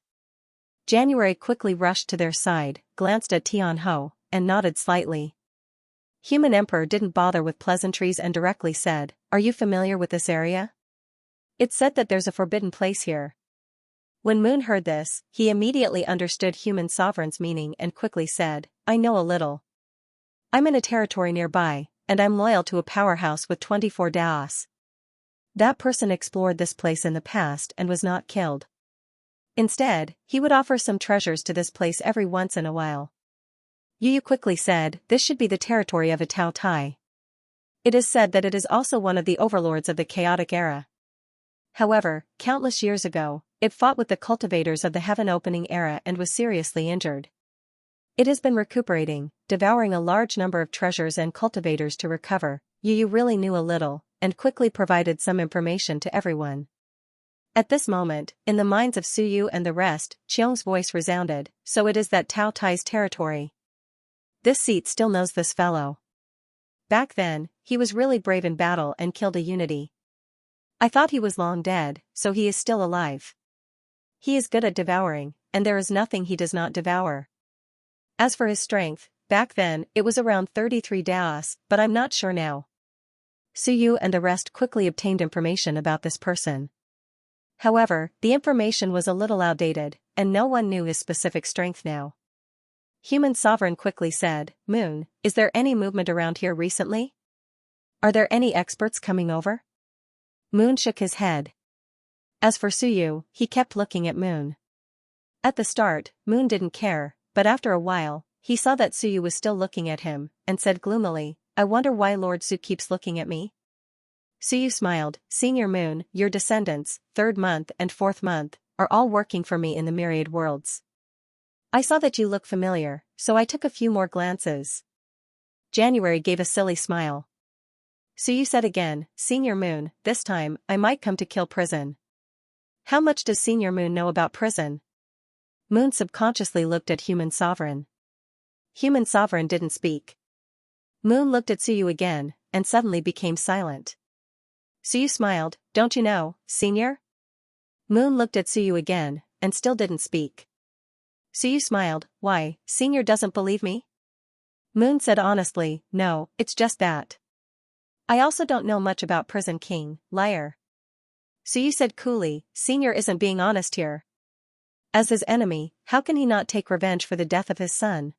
January quickly rushed to their side, glanced at Tian Ho, and nodded slightly. Human Emperor didn't bother with pleasantries and directly said, "Are you familiar with this area? It's said that there's a forbidden place here." When Moon heard this, he immediately understood Human Sovereign's meaning and quickly said, "I know a little. I'm in a territory nearby, and I'm loyal to a powerhouse with 24 Daos. That person explored this place in the past and was not killed. Instead, he would offer some treasures to this place every once in a while." Yu quickly said, "This should be the territory of a Tao Tai. It is said that it is also one of the overlords of the chaotic era. However, countless years ago, it fought with the cultivators of the heaven-opening era and was seriously injured. It has been recuperating, devouring a large number of treasures and cultivators to recover." Yu really knew a little, and quickly provided some information to everyone. At this moment, in the minds of Suyu and the rest, Qiong's voice resounded, "So it is that Tao Tai's territory. This seat still knows this fellow. Back then, he was really brave in battle and killed a unity. I thought he was long dead, so he is still alive. He is good at devouring, and there is nothing he does not devour. As for his strength, back then, it was around 33 Daos, but I'm not sure now." Suyu and the rest quickly obtained information about this person. However, the information was a little outdated, and no one knew his specific strength now. Human Sovereign quickly said, "Moon, is there any movement around here recently? Are there any experts coming over?" Moon shook his head. As for Suyu, he kept looking at Moon. At the start, Moon didn't care, but after a while, he saw that Suyu was still looking at him, and said gloomily, "I wonder why Lord Su keeps looking at me?" Suyu smiled, "Senior Moon, your descendants, 3rd month and 4th month, are all working for me in the Myriad worlds. I saw that you look familiar, so I took a few more glances." January gave a silly smile. Suyu said again, "Senior Moon, this time, I might come to kill prison." "How much does Senior Moon know about prison?" Moon subconsciously looked at Human Sovereign. Human Sovereign didn't speak. Moon looked at Suyu again, and suddenly became silent. Suyu smiled, "Don't you know, Senior?" Moon looked at Suyu again, and still didn't speak. Suyu smiled, "Why, Senior doesn't believe me?" Moon said honestly, "No, it's just that. I also don't know much about Prison King, liar." Suyu said coolly, "Senior isn't being honest here. As his enemy, how can he not take revenge for the death of his son?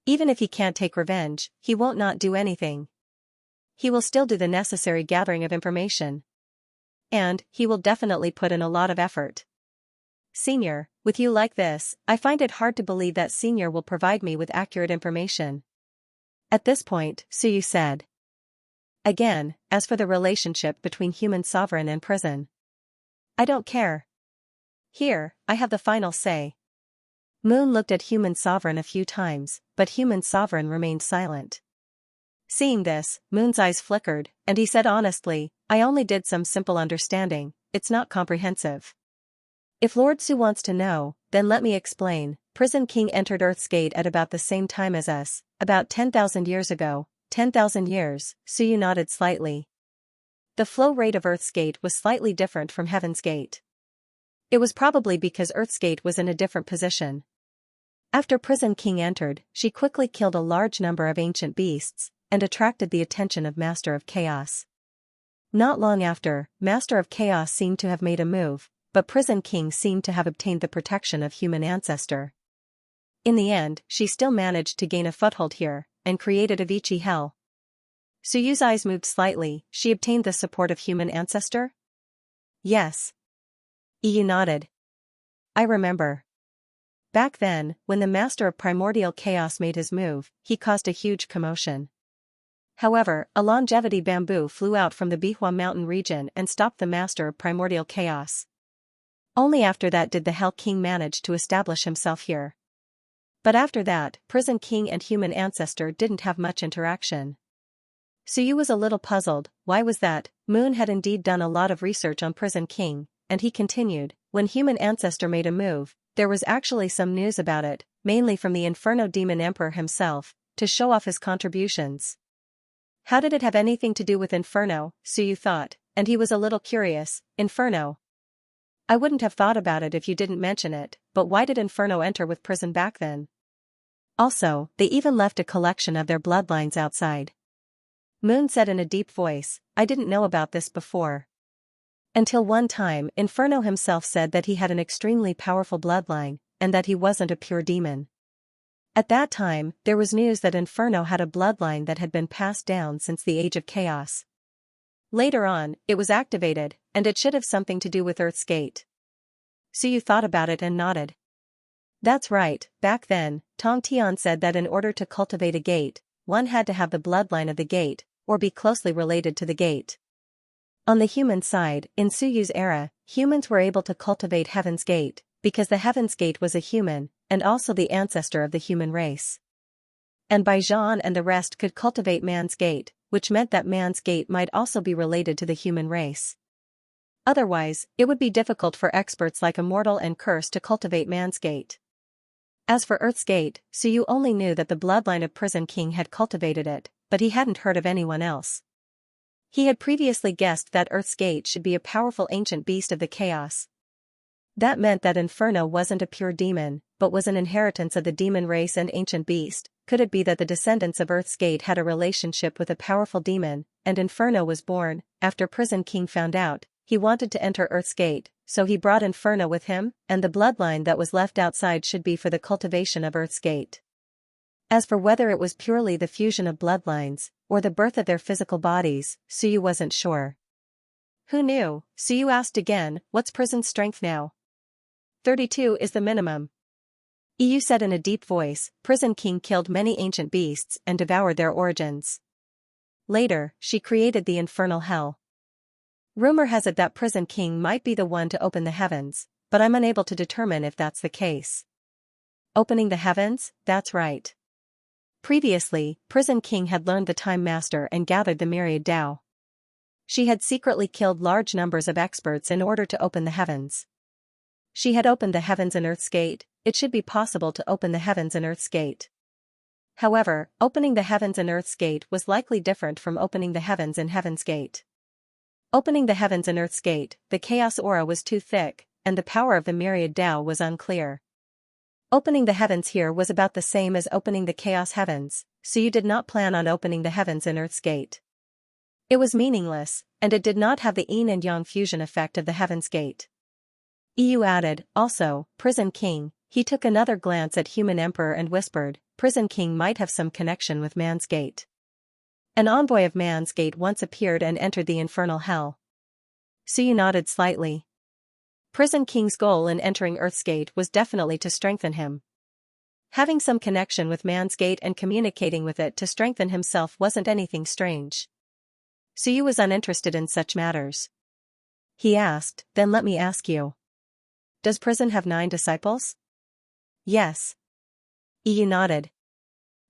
Even if he can't take revenge, he won't not do anything. He will still do the necessary gathering of information. And, he will definitely put in a lot of effort. Senior, with you like this, I find it hard to believe that Senior will provide me with accurate information." At this point, Suyu said. Again, as for the relationship between Human Sovereign and prison, I don't care. Here, I have the final say. Moon looked at Human Sovereign a few times, but Human Sovereign remained silent. Seeing this, Moon's eyes flickered, and he said honestly, "I only did some simple understanding, it's not comprehensive. If Lord Su wants to know, then let me explain. Prison King entered Earth's gate at about the same time as us, about 10,000 years ago. 10,000 years, Suyu nodded slightly. The flow rate of Earth's gate was slightly different from Heaven's gate. It was probably because Earth's gate was in a different position. After Prison King entered, she quickly killed a large number of ancient beasts, and attracted the attention of Master of Chaos. Not long after, Master of Chaos seemed to have made a move, but Prison King seemed to have obtained the protection of Human Ancestor. In the end, she still managed to gain a foothold here, and created a Vichy hell. Suyu's eyes moved slightly. She obtained the support of Human Ancestor? Yes. Yu nodded. I remember. Back then, when the Master of Primordial Chaos made his move, he caused a huge commotion. However, a longevity bamboo flew out from the Bihua mountain region and stopped the master of primordial chaos. Only after that did the Hell King manage to establish himself here. But after that, Prison King and human ancestor didn't have much interaction. Suyu was a little puzzled. Why was that? Moon had indeed done a lot of research on Prison King, and he continued, when human ancestor made a move, there was actually some news about it, mainly from the Inferno Demon Emperor himself, to show off his contributions. How did it have anything to do with Inferno, Suyu thought, and he was a little curious. Inferno? I wouldn't have thought about it if you didn't mention it, but why did Inferno enter with prison back then? Also, they even left a collection of their bloodlines outside. Moon said in a deep voice, I didn't know about this before. Until one time, Inferno himself said that he had an extremely powerful bloodline, and that he wasn't a pure demon. At that time, there was news that Inferno had a bloodline that had been passed down since the Age of Chaos. Later on, it was activated, and it should have something to do with Earth's Gate. Suyu thought about it and nodded. That's right, back then, Tong Tian said that in order to cultivate a gate, one had to have the bloodline of the gate, or be closely related to the gate. On the human side, in Suyu's era, humans were able to cultivate Heaven's Gate, because the Heaven's Gate was a human, and also the ancestor of the human race. And Bai Zhan and the rest could cultivate Man's Gate, which meant that Man's Gate might also be related to the human race. Otherwise, it would be difficult for experts like Immortal and Curse to cultivate Man's Gate. As for Earth's Gate, Suyu only knew that the bloodline of Prison King had cultivated it, but he hadn't heard of anyone else. He had previously guessed that Earth's Gate should be a powerful ancient beast of the chaos. That meant that Inferno wasn't a pure demon, but was an inheritance of the demon race and ancient beast. Could it be that the descendants of Earth's Gate had a relationship with a powerful demon, and Inferno was born? After Prison King found out, he wanted to enter Earth's Gate, so he brought Inferno with him, and the bloodline that was left outside should be for the cultivation of Earth's Gate. As for whether it was purely the fusion of bloodlines, or the birth of their physical bodies, Suyu wasn't sure. Who knew? Suyu asked again, what's Prison's strength now? 32 is the minimum. Yu said in a deep voice, Prison King killed many ancient beasts and devoured their origins. Later, she created the infernal hell. Rumor has it that Prison King might be the one to open the heavens, but I'm unable to determine if that's the case. Opening the heavens? That's right. Previously, Prison King had learned the Time Master and gathered the Myriad Tao. She had secretly killed large numbers of experts in order to open the heavens. She had opened the heavens in Earth's Gate. It should be possible to open the heavens in Earth's Gate. However, opening the heavens in Earth's Gate was likely different from opening the heavens in Heaven's Gate. Opening the heavens in Earth's Gate, the chaos aura was too thick, and the power of the Myriad Tao was unclear. Opening the heavens here was about the same as opening the chaos heavens, so you did not plan on opening the heavens in Earth's Gate. It was meaningless, and it did not have the yin and yang fusion effect of the Heaven's Gate. Yu added, also, Prison King. He took another glance at Human Emperor and whispered, Prison King might have some connection with Man's Gate. An envoy of Man's Gate once appeared and entered the infernal hell. Suyu nodded slightly. Prison King's goal in entering Earth's Gate was definitely to strengthen him. Having some connection with Man's Gate and communicating with it to strengthen himself wasn't anything strange. Suyu was uninterested in such matters. He asked, then let me ask you. Does Prison have 9 disciples? Yes. Yu nodded.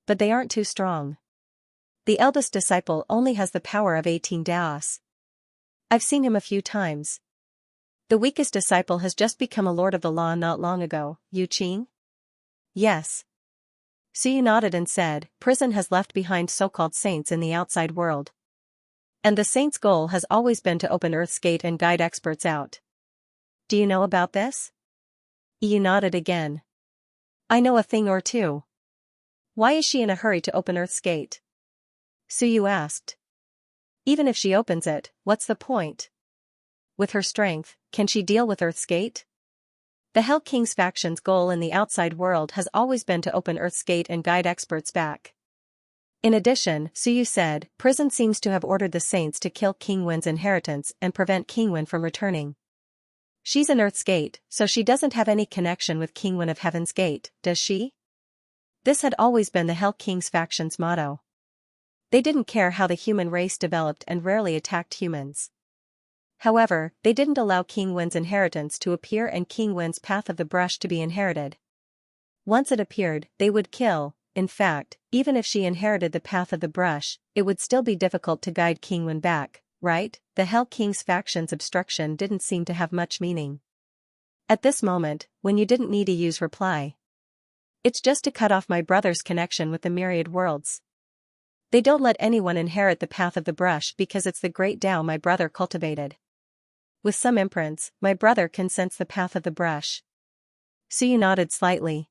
But they aren't too strong. The eldest disciple only has the power of 18 Daos. I've seen him a few times. The weakest disciple has just become a Lord of the Law not long ago, Yu Qing? Yes. Suyu nodded and said, Prison has left behind so-called saints in the outside world. And the saints' goal has always been to open Earth's Gate and guide experts out. Do you know about this? Yu nodded again. I know a thing or two. Why is she in a hurry to open Earth's Gate? Suyu asked. Even if she opens it, what's the point? With her strength, can she deal with Earth's Gate? The Hell King's faction's goal in the outside world has always been to open Earth's Gate and guide experts back. In addition, Suyu said, Prison seems to have ordered the saints to kill King Wen's inheritance and prevent King Wen from returning. She's in Earth's Gate, so she doesn't have any connection with King Wen of Heaven's Gate, does she? This had always been the Hell King's faction's motto. They didn't care how the human race developed and rarely attacked humans. However, they didn't allow King Wen's inheritance to appear and King Wen's path of the brush to be inherited. Once it appeared, they would kill. In fact, even if she inherited the path of the brush, it would still be difficult to guide King Wen back, right? The Hell King's faction's obstruction didn't seem to have much meaning. At this moment, when you didn't need to use reply. It's just to cut off my brother's connection with the myriad worlds. They don't let anyone inherit the path of the brush because it's the great Tao my brother cultivated. With some imprints, my brother can sense the path of the brush. Suyu nodded slightly.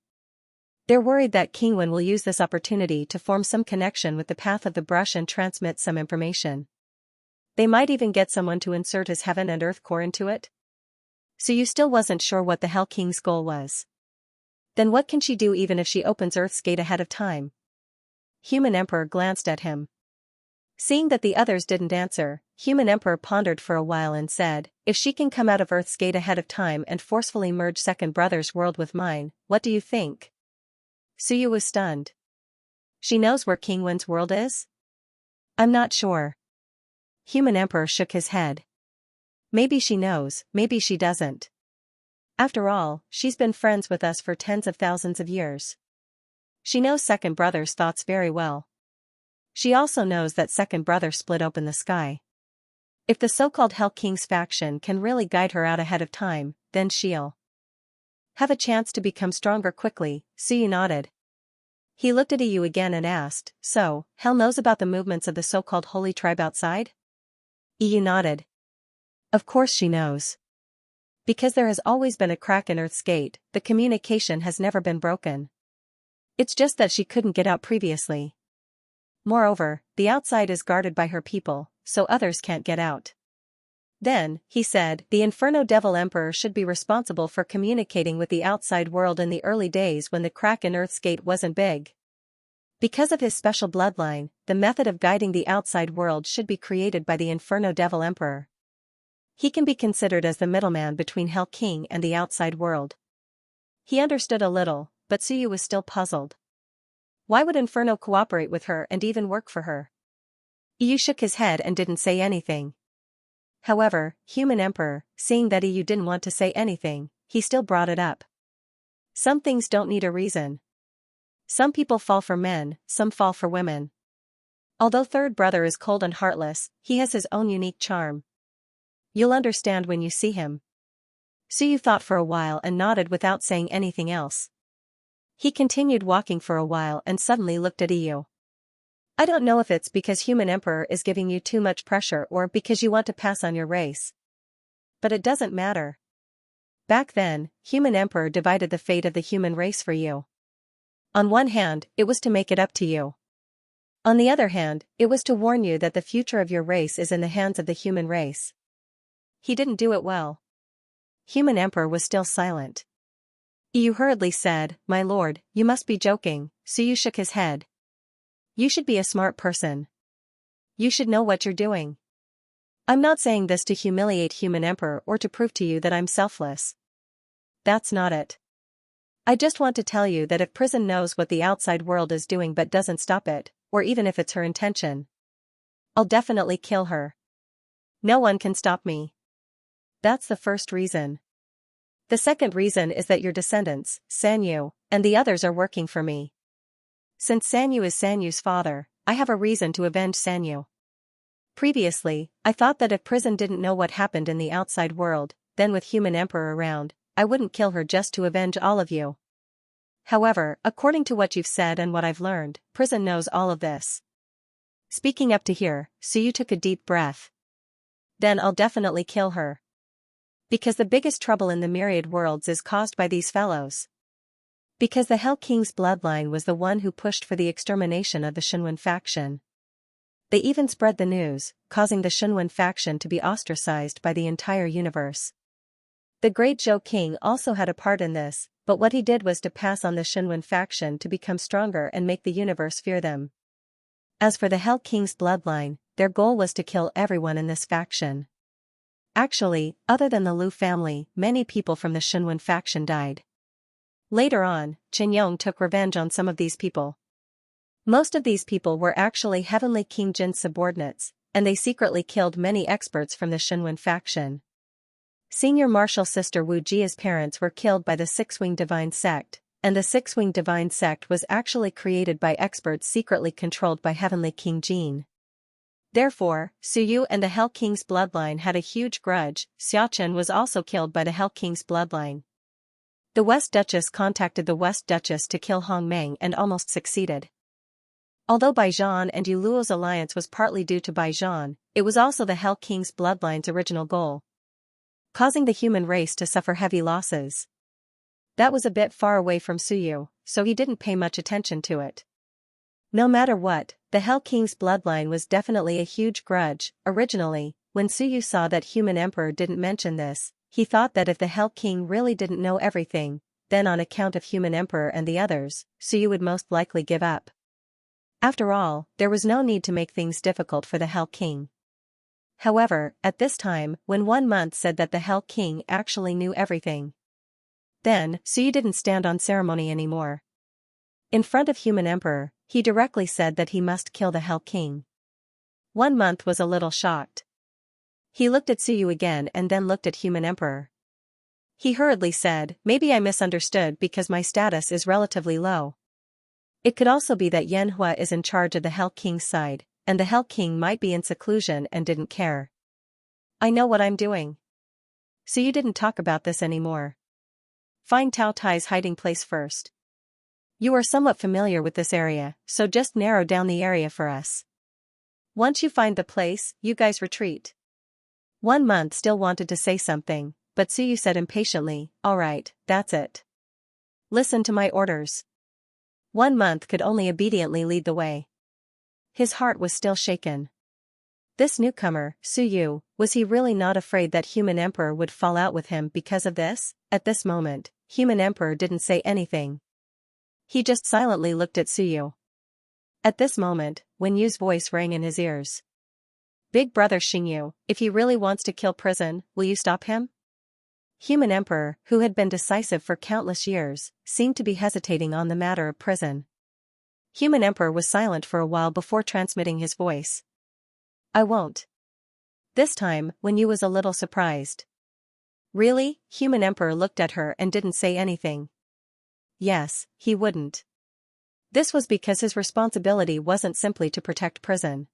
They're worried that King Wen will use this opportunity to form some connection with the path of the brush and transmit some information. They might even get someone to insert his heaven and earth core into it. Suyu still wasn't sure what the Hell King's goal was. Then what can she do even if she opens Earth's gate ahead of time? Human Emperor glanced at him. Seeing that the others didn't answer, Human Emperor pondered for a while and said, if she can come out of Earth's gate ahead of time and forcefully merge Second Brother's world with mine, what do you think? Suyu was stunned. She knows where King Wen's world is? I'm not sure. Human Emperor shook his head. Maybe she knows, maybe she doesn't. After all, she's been friends with us for tens of thousands of years. She knows Second Brother's thoughts very well. She also knows that Second Brother split open the sky. If the so-called Hell King's faction can really guide her out ahead of time, then she'll have a chance to become stronger quickly. Suyu nodded. He looked at Yu again and asked, so, Hell knows about the movements of the so-called holy tribe outside? Yu nodded. Of course she knows. Because there has always been a crack in Earth's gate, the communication has never been broken. It's just that she couldn't get out previously. Moreover, the outside is guarded by her people, so others can't get out. Then, he said, the Inferno Devil Emperor should be responsible for communicating with the outside world in the early days when the crack in Earth's gate wasn't big. Because of his special bloodline, the method of guiding the outside world should be created by the Inferno Devil Emperor. He can be considered as the middleman between Hell King and the outside world. He understood a little, but Suyu was still puzzled. Why would Inferno cooperate with her and even work for her? Yu shook his head and didn't say anything. However, Human Emperor, seeing that Yu didn't want to say anything, he still brought it up. Some things don't need a reason. Some people fall for men, some fall for women. Although Third Brother is cold and heartless, he has his own unique charm. You'll understand when you see him. Suyu thought for a while and nodded without saying anything else. He continued walking for a while and suddenly looked at Yu. I don't know if it's because Human Emperor is giving you too much pressure or because you want to pass on your race. But it doesn't matter. Back then, Human Emperor divided the fate of the human race for you. On one hand, it was to make it up to you. On the other hand, it was to warn you that the future of your race is in the hands of the human race. He didn't do it well. Human Emperor was still silent. Yu hurriedly said, my lord, you must be joking. Suyu shook his head. You should be a smart person. You should know what you're doing. I'm not saying this to humiliate Human Emperor or to prove to you that I'm selfless. That's not it. I just want to tell you that if Prison knows what the outside world is doing but doesn't stop it, or even if it's her intention, I'll definitely kill her. No one can stop me. That's the first reason. The second reason is that your descendants, Sanyu, and the others are working for me. Since Sanyu is Sanyu's father, I have a reason to avenge Sanyu. Previously, I thought that if Prison didn't know what happened in the outside world, then with Human Emperor around, I wouldn't kill her just to avenge all of you. However, according to what you've said and what I've learned, Prison knows all of this. Speaking up to here, Suyu took a deep breath. Then I'll definitely kill her. Because the biggest trouble in the myriad worlds is caused by these fellows. Because the Hell King's bloodline was the one who pushed for the extermination of the Shinwen faction. They even spread the news, causing the Shinwen faction to be ostracized by the entire universe. The great Zhou King also had a part in this, but what he did was to pass on the Shinwen faction to become stronger and make the universe fear them. As for the Hell King's bloodline, their goal was to kill everyone in this faction. Actually, other than the Lu family, many people from the Shinwen faction died. Later on, Chen Yong took revenge on some of these people. Most of these people were actually Heavenly King Jin's subordinates, and they secretly killed many experts from the Shenwen faction. Senior Marshal Sister Wu Jia's parents were killed by the Six-Winged Divine Sect, and the Six-Winged Divine Sect was actually created by experts secretly controlled by Heavenly King Jin. Therefore, Su Yu and the Hell King's bloodline had a huge grudge. Xiachen was also killed by the Hell King's bloodline. The West Duchess contacted the West Duchess to kill Hong Meng and almost succeeded. Although Baijian and Yu Luo's alliance was partly due to Baijian, it was also the Hell King's bloodline's original goal, causing the human race to suffer heavy losses. That was a bit far away from Su Yu, so he didn't pay much attention to it. No matter what, the Hell King's bloodline was definitely a huge grudge. Originally, when Su Yu saw that Human Emperor didn't mention this, he thought that if the Hell King really didn't know everything, then on account of Human Emperor and the others, Su Yu would most likely give up. After all, there was no need to make things difficult for the Hell King. However, at this time, when 1 month said that the Hell King actually knew everything, then Su Yu didn't stand on ceremony anymore. In front of Human Emperor, he directly said that he must kill the Hell King. 1 month was a little shocked. He looked at Su Yu again and then looked at Human Emperor. He hurriedly said, "Maybe I misunderstood because my status is relatively low. It could also be that Yanhua is in charge of the Hell King's side, and the Hell King might be in seclusion and didn't care. I know what I'm doing." Su Yu didn't talk about this anymore. "Find Tao Tai's hiding place first. You are somewhat familiar with this area, so just narrow down the area for us. Once you find the place, you guys retreat." 1 month still wanted to say something, but Su Yu said impatiently, "All right, that's it. Listen to my orders." 1 month could only obediently lead the way. His heart was still shaken. This newcomer, Su Yu, was he really not afraid that Human Emperor would fall out with him because of this? At this moment, Human Emperor didn't say anything. He just silently looked at Su Yu. At this moment, Wen Yu's voice rang in his ears. "Big brother Xingyu, if he really wants to kill prison, will you stop him?" Human Emperor, who had been decisive for countless years, seemed to be hesitating on the matter of prison. Human Emperor was silent for a while before transmitting his voice. "I won't." This time, Wen Yu was a little surprised. "Really?" Human Emperor looked at her and didn't say anything. Yes, he wouldn't. This was because his responsibility wasn't simply to protect prison.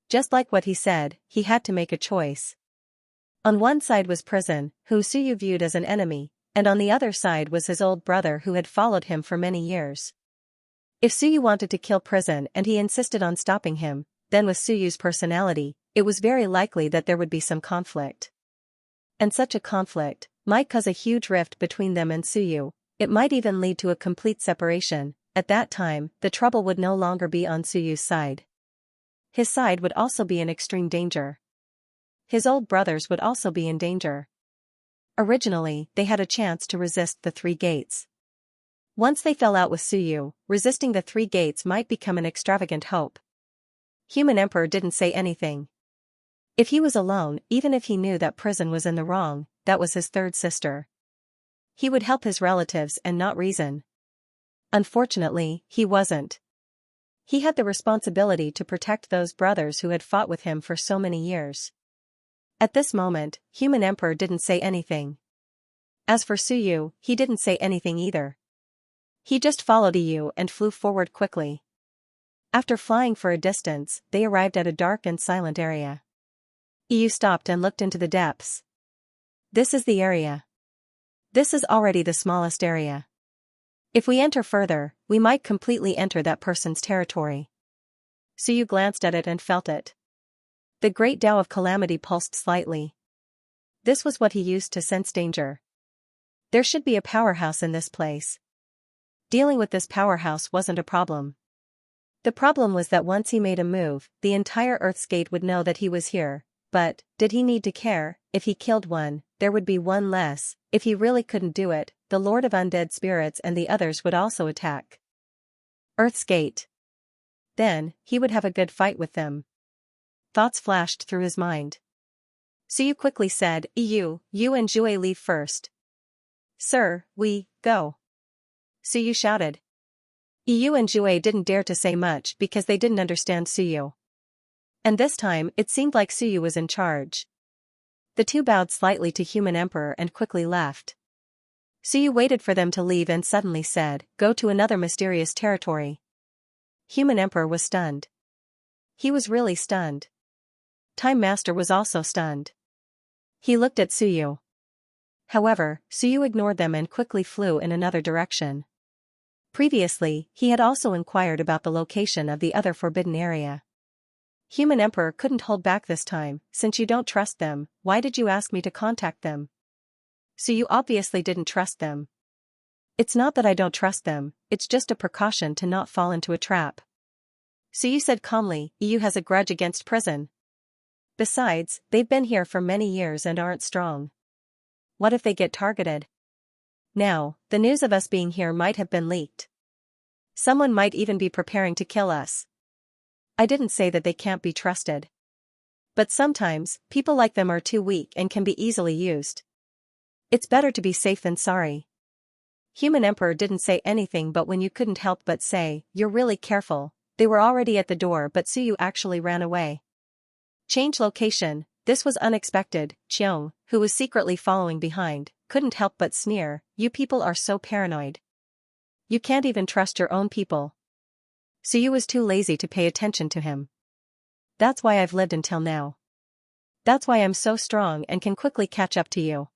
Just like what he said, he had to make a choice. On one side was prison, who Su Yu viewed as an enemy, and on the other side was his old brother who had followed him for many years. If Su Yu wanted to kill prison and he insisted on stopping him, then with Su Yu's personality, it was very likely that there would be some conflict. And such a conflict might cause a huge rift between them and Su Yu. It might even lead to a complete separation. At that time, the trouble would no longer be on Su Yu's side. His side would also be in extreme danger. His old brothers would also be in danger. Originally, they had a chance to resist the 3 gates. Once they fell out with Su Yu, resisting the 3 gates might become an extravagant hope. Human Emperor didn't say anything. If he was alone, even if he knew that prison was in the wrong, that was his third sister. He would help his relatives and not reason. Unfortunately, he wasn't. He had the responsibility to protect those brothers who had fought with him for so many years. At this moment, Human Emperor didn't say anything. As for Su Yu, he didn't say anything either. He just followed Yu and flew forward quickly. After flying for a distance, they arrived at a dark and silent area. Yu stopped and looked into the depths. "This is the area. This is already the smallest area. If we enter further, we might completely enter that person's territory." Su Yu glanced at it and felt it. The great Tao of Calamity pulsed slightly. This was what he used to sense danger. There should be a powerhouse in this place. Dealing with this powerhouse wasn't a problem. The problem was that once he made a move, the entire Earth's gate would know that he was here. But, did he need to care? If he killed one, there would be one less. If he really couldn't do it, the Lord of Undead Spirits and the others would also attack Earth's gate. Then, he would have a good fight with them. Thoughts flashed through his mind. Su Yu quickly said, "You and Jue leave first." "Sir, we go." Su Yu shouted. Yu and Jue didn't dare to say much because they didn't understand Suyu. And this time, it seemed like Suyu was in charge. The two bowed slightly to Human Emperor and quickly left. Suyu waited for them to leave and suddenly said, "Go to another mysterious territory." Human Emperor was stunned. He was really stunned. Time Master was also stunned. He looked at Suyu. However, Suyu ignored them and quickly flew in another direction. Previously, he had also inquired about the location of the other forbidden area. Human Emperor couldn't hold back this time. "Since you don't trust them, why did you ask me to contact them?" Suyu obviously didn't trust them. "It's not that I don't trust them, it's just a precaution to not fall into a trap." Suyu said calmly, "EU has a grudge against prison. Besides, they've been here for many years and aren't strong. What if they get targeted? Now, the news of us being here might have been leaked. Someone might even be preparing to kill us. I didn't say that they can't be trusted. But sometimes, people like them are too weak and can be easily used. It's better to be safe than sorry." Human Emperor didn't say anything, but when you couldn't help but say, "You're really careful," they were already at the door, but Suyu actually ran away. Change location. This was unexpected. Qiong, who was secretly following behind, couldn't help but sneer, "You people are so paranoid. You can't even trust your own people." Suyu was too lazy to pay attention to him. "That's why I've lived until now. That's why I'm so strong and can quickly catch up to you.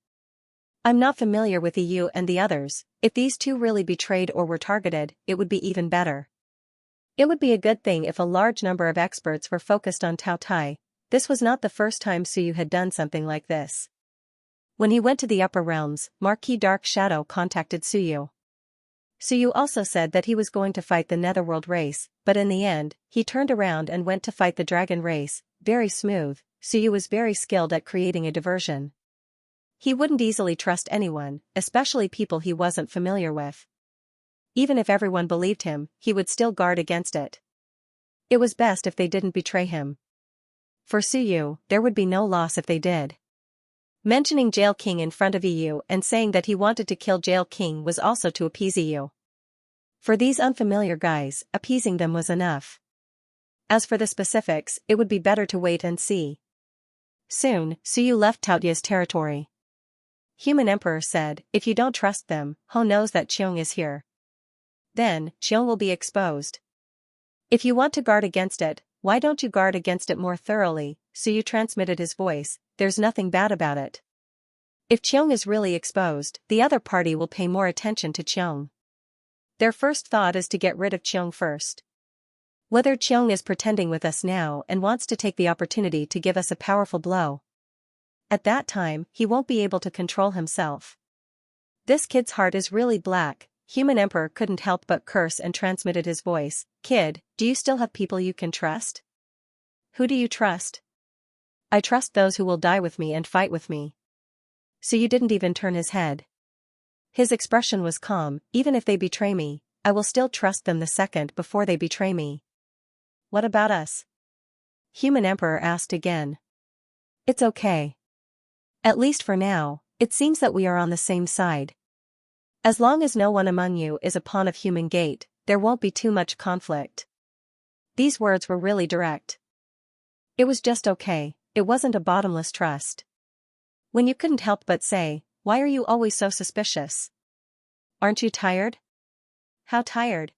I'm not familiar with EU and the others. If these two really betrayed or were targeted, it would be even better. It would be a good thing if a large number of experts were focused on Tao Tai." This was not the first time Suyu had done something like this. When he went to the upper realms, Marquis Dark Shadow contacted Suyu. Suyu also said that he was going to fight the Netherworld race, but in the end, he turned around and went to fight the Dragon race. Very smooth. Suyu was very skilled at creating a diversion. He wouldn't easily trust anyone, especially people he wasn't familiar with. Even if everyone believed him, he would still guard against it. It was best if they didn't betray him. For Suyu, there would be no loss if they did. Mentioning Jail King in front of EU and saying that he wanted to kill Jail King was also to appease EU. For these unfamiliar guys, appeasing them was enough. As for the specifics, it would be better to wait and see. Soon, Suyu left Taotia's territory. Human Emperor said, "If you don't trust them, Ho knows that Qiong is here. Then, Qiong will be exposed. If you want to guard against it, why don't you guard against it more thoroughly?" Suyu transmitted his voice, "There's nothing bad about it. If Qiong is really exposed, the other party will pay more attention to Qiong. Their first thought is to get rid of Qiong first. Whether Qiong is pretending with us now and wants to take the opportunity to give us a powerful blow. At that time, he won't be able to control himself. This kid's heart is really black." Human Emperor couldn't help but curse and transmitted his voice, "Kid, do you still have people you can trust?" "Who do you trust?" "I trust those who will die with me and fight with me." Suyu didn't even turn his head. His expression was calm. "Even if they betray me, I will still trust them the second before they betray me." "What about us?" Human Emperor asked again. "It's okay. At least for now, it seems that we are on the same side. As long as no one among you is a pawn of Human Gate, there won't be too much conflict." These words were really direct. It was just okay, it wasn't a bottomless trust. When you couldn't help but say, "Why are you always so suspicious? Aren't you tired?" "How tired?"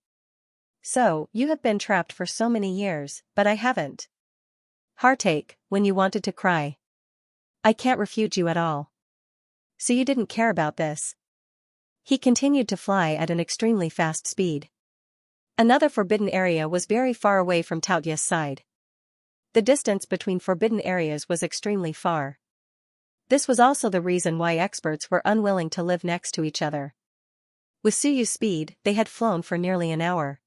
"So, you have been trapped for so many years, but I haven't. Heartache, when you wanted to cry. I can't refute you at all." So you didn't care about this. He continued to fly at an extremely fast speed. Another forbidden area was very far away from Taotia's side. The distance between forbidden areas was extremely far. This was also the reason why experts were unwilling to live next to each other. With Suyu's speed, they had flown for nearly an hour.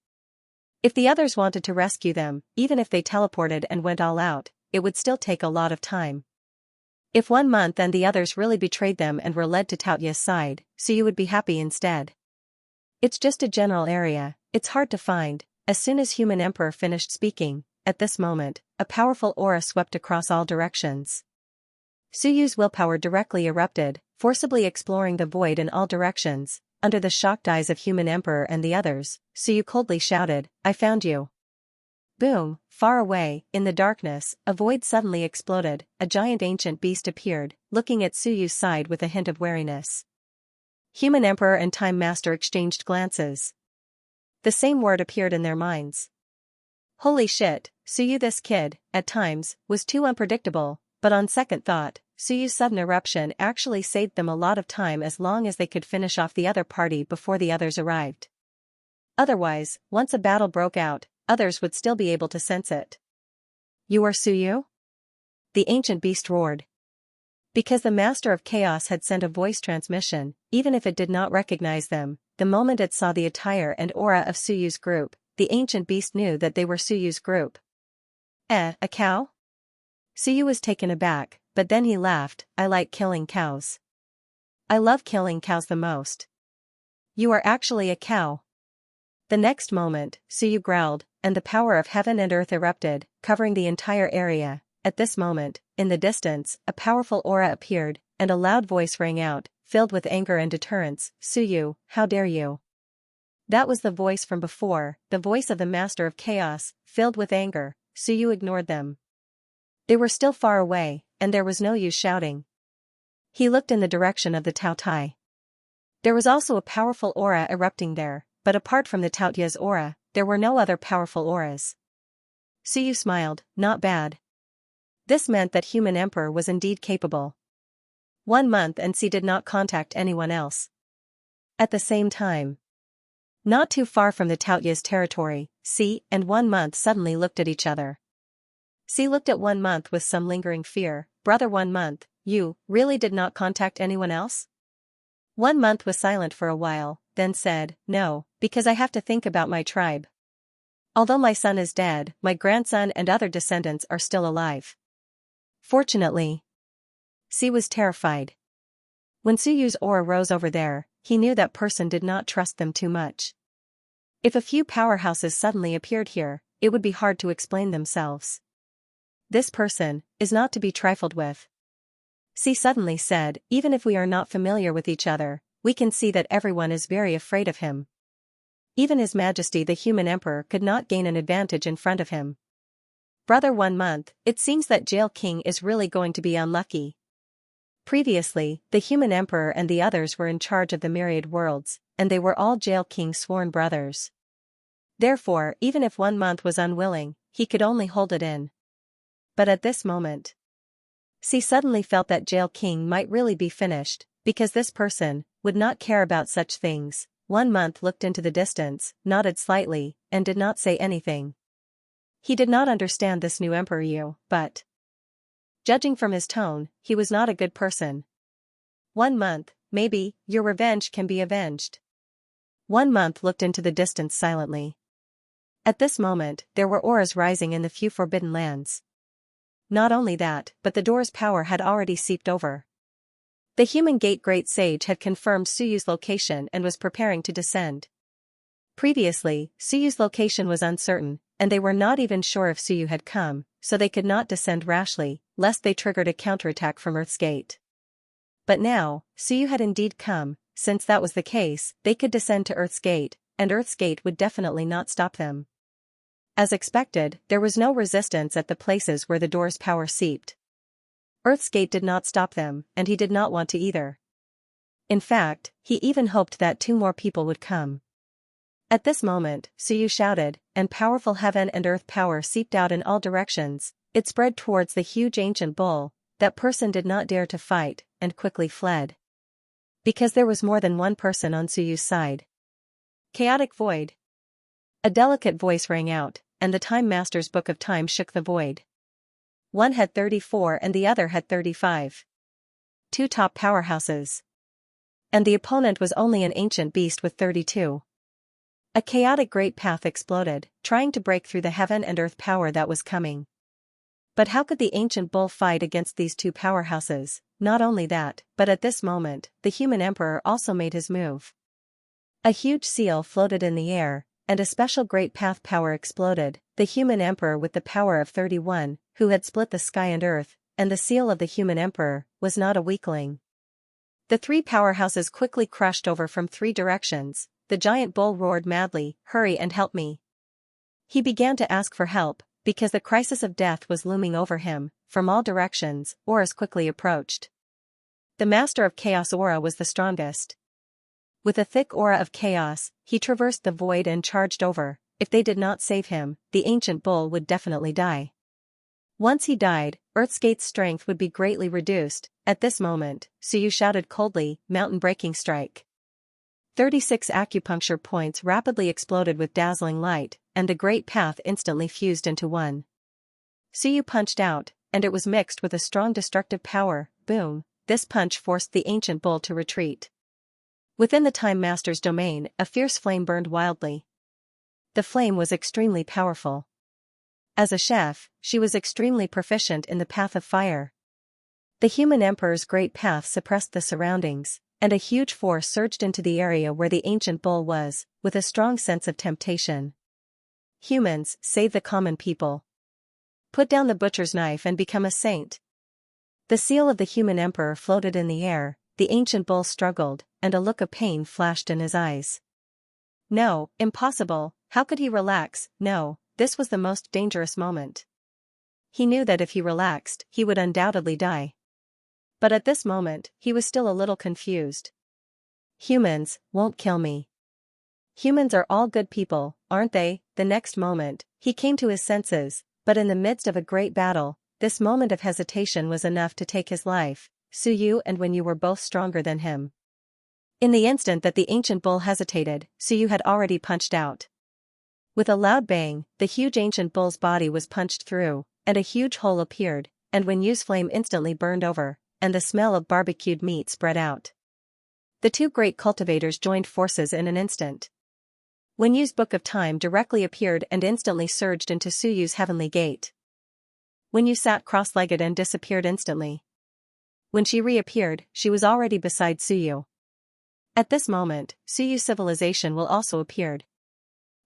If the others wanted to rescue them, even if they teleported and went all out, it would still take a lot of time. If 1 month and the others really betrayed them and were led to Taotia's side, Suyu would be happy instead. "It's just a general area, it's hard to find." As soon as Human Emperor finished speaking, at this moment, a powerful aura swept across all directions. Suyu's willpower directly erupted, forcibly exploring the void in all directions. under the shocked eyes of Human Emperor and the others, Suyu coldly shouted, "I found you." Boom, far away, in the darkness, a void suddenly exploded, a giant ancient beast appeared, looking at Suyu's side with a hint of wariness. Human Emperor and Time Master exchanged glances. The same word appeared in their minds. Holy shit, Suyu, this kid, at times, was too unpredictable, but on second thought, Suyu's sudden eruption actually saved them a lot of time as long as they could finish off the other party before the others arrived. Otherwise, once a battle broke out, others would still be able to sense it. "You are Suyu?" the ancient beast roared. Because the Master of Chaos had sent a voice transmission, even if it did not recognize them, the moment it saw the attire and aura of Suyu's group, the ancient beast knew that they were Suyu's group. A cow? Suyu was taken aback, but then he laughed. "I like killing cows. I love killing cows the most." "You are actually a cow." The next moment, Suyu growled, and the power of heaven and earth erupted, covering the entire area. At this moment, in the distance, a powerful aura appeared, and a loud voice rang out, filled with anger and deterrence, "Suyu, how dare you?" That was the voice from before, the voice of the Master of Chaos, filled with anger. Suyu ignored them. They were still far away, and there was no use shouting. He looked in the direction of the Taotai. There was also a powerful aura erupting there, but apart from the Taotia's aura, there were no other powerful auras. Suyu smiled, "Not bad." This meant that Human Emperor was indeed capable. 1 month and she did not contact anyone else. At the same time, not too far from the Taotia's territory, C and 1 month suddenly looked at each other. C looked at 1 month with some lingering fear. "Brother 1 month, you really did not contact anyone else?" 1 month was silent for a while, then said, "No, because I have to think about my tribe. Although my son is dead, my grandson and other descendants are still alive." Fortunately, C was terrified. When Suyu's aura rose over there, he knew that person did not trust them too much. If a few powerhouses suddenly appeared here, it would be hard to explain themselves. This person is not to be trifled with. C suddenly said, "Even if we are not familiar with each other, we can see that everyone is very afraid of him. Even His Majesty the Human Emperor could not gain an advantage in front of him. Brother 1 month, it seems that Jail King is really going to be unlucky." Previously, the Human Emperor and the others were in charge of the Myriad worlds, and they were all Jail King's sworn brothers. Therefore, even if 1 month was unwilling, he could only hold it in. But at this moment, C suddenly felt that Jail King might really be finished, because this person would not care about such things. 1 month looked into the distance, nodded slightly, and did not say anything. He did not understand this new Emperor but, judging from his tone, he was not a good person. 1 month, maybe, your revenge can be avenged. 1 month looked into the distance silently. At this moment, there were auras rising in the few forbidden lands. Not only that, but the door's power had already seeped over. The Human Gate Great Sage had confirmed Suyu's location and was preparing to descend. Previously, Suyu's location was uncertain, and they were not even sure if Suyu had come, so they could not descend rashly, lest they triggered a counterattack from Earth's Gate. But now, Suyu had indeed come. Since that was the case, they could descend to Earth's Gate, and Earth's Gate would definitely not stop them. As expected, there was no resistance at the places where the door's power seeped. Earth's Gate did not stop them, and he did not want to either. In fact, he even hoped that 2 more people would come. At this moment, Suyu shouted, and powerful heaven and earth power seeped out in all directions. It spread towards the huge ancient bull. That person did not dare to fight, and quickly fled. Because there was more than 1 person on Suyu's side. Chaotic void. A delicate voice rang out, and the Time Master's Book of Time shook the void. One had 34 and the other had 35. 2 top powerhouses. And the opponent was only an ancient beast with 32. A chaotic great path exploded, trying to break through the heaven and earth power that was coming. But how could the ancient bull fight against these 2 powerhouses? Not only that, but at this moment, the Human Emperor also made his move. A huge seal floated in the air, and a special great path power exploded. The Human Emperor with the power of 31, who had split the sky and earth, and the seal of the Human Emperor, was not a weakling. The three powerhouses quickly crushed over from three directions. The giant bull roared madly, "Hurry and help me." He began to ask for help, because the crisis of death was looming over him. From all directions, auras quickly approached. The master of chaos aura was the strongest. With a thick aura of chaos, he traversed the void and charged over. If they did not save him, the ancient bull would definitely die. Once he died, Earthscate's strength would be greatly reduced. At this moment, Suyu shouted coldly, "Mountain-breaking strike." 36 acupuncture points rapidly exploded with dazzling light, and the great path instantly fused into one. Suyu punched out, and it was mixed with a strong destructive power. Boom! This punch forced the ancient bull to retreat. Within the Time Master's domain, a fierce flame burned wildly. The flame was extremely powerful. As a chef, she was extremely proficient in the path of fire. The human emperor's great path suppressed the surroundings, and a huge force surged into the area where the ancient bull was, with a strong sense of temptation. Humans, save the common people. Put down the butcher's knife and become a saint. The seal of the human emperor floated in the air. The ancient bull struggled, and a look of pain flashed in his eyes. No, impossible. How could he relax? No, this was the most dangerous moment. He knew that if he relaxed, he would undoubtedly die. But at this moment, he was still a little confused. Humans won't kill me. Humans are all good people, aren't they? The next moment, he came to his senses, but in the midst of a great battle, this moment of hesitation was enough to take his life. Suyu and Wenyu were both stronger than him. In the instant that the ancient bull hesitated, Suyu had already punched out. With a loud bang, the huge ancient bull's body was punched through, and a huge hole appeared, and Wenyu's flame instantly burned over, and the smell of barbecued meat spread out. The two great cultivators joined forces in an instant. Wenyu's Book of Time directly appeared and instantly surged into Suyu's heavenly gate. Wenyu sat cross-legged and disappeared instantly. When she reappeared, she was already beside Suyu. At this moment, Suyu's civilization will also appeared.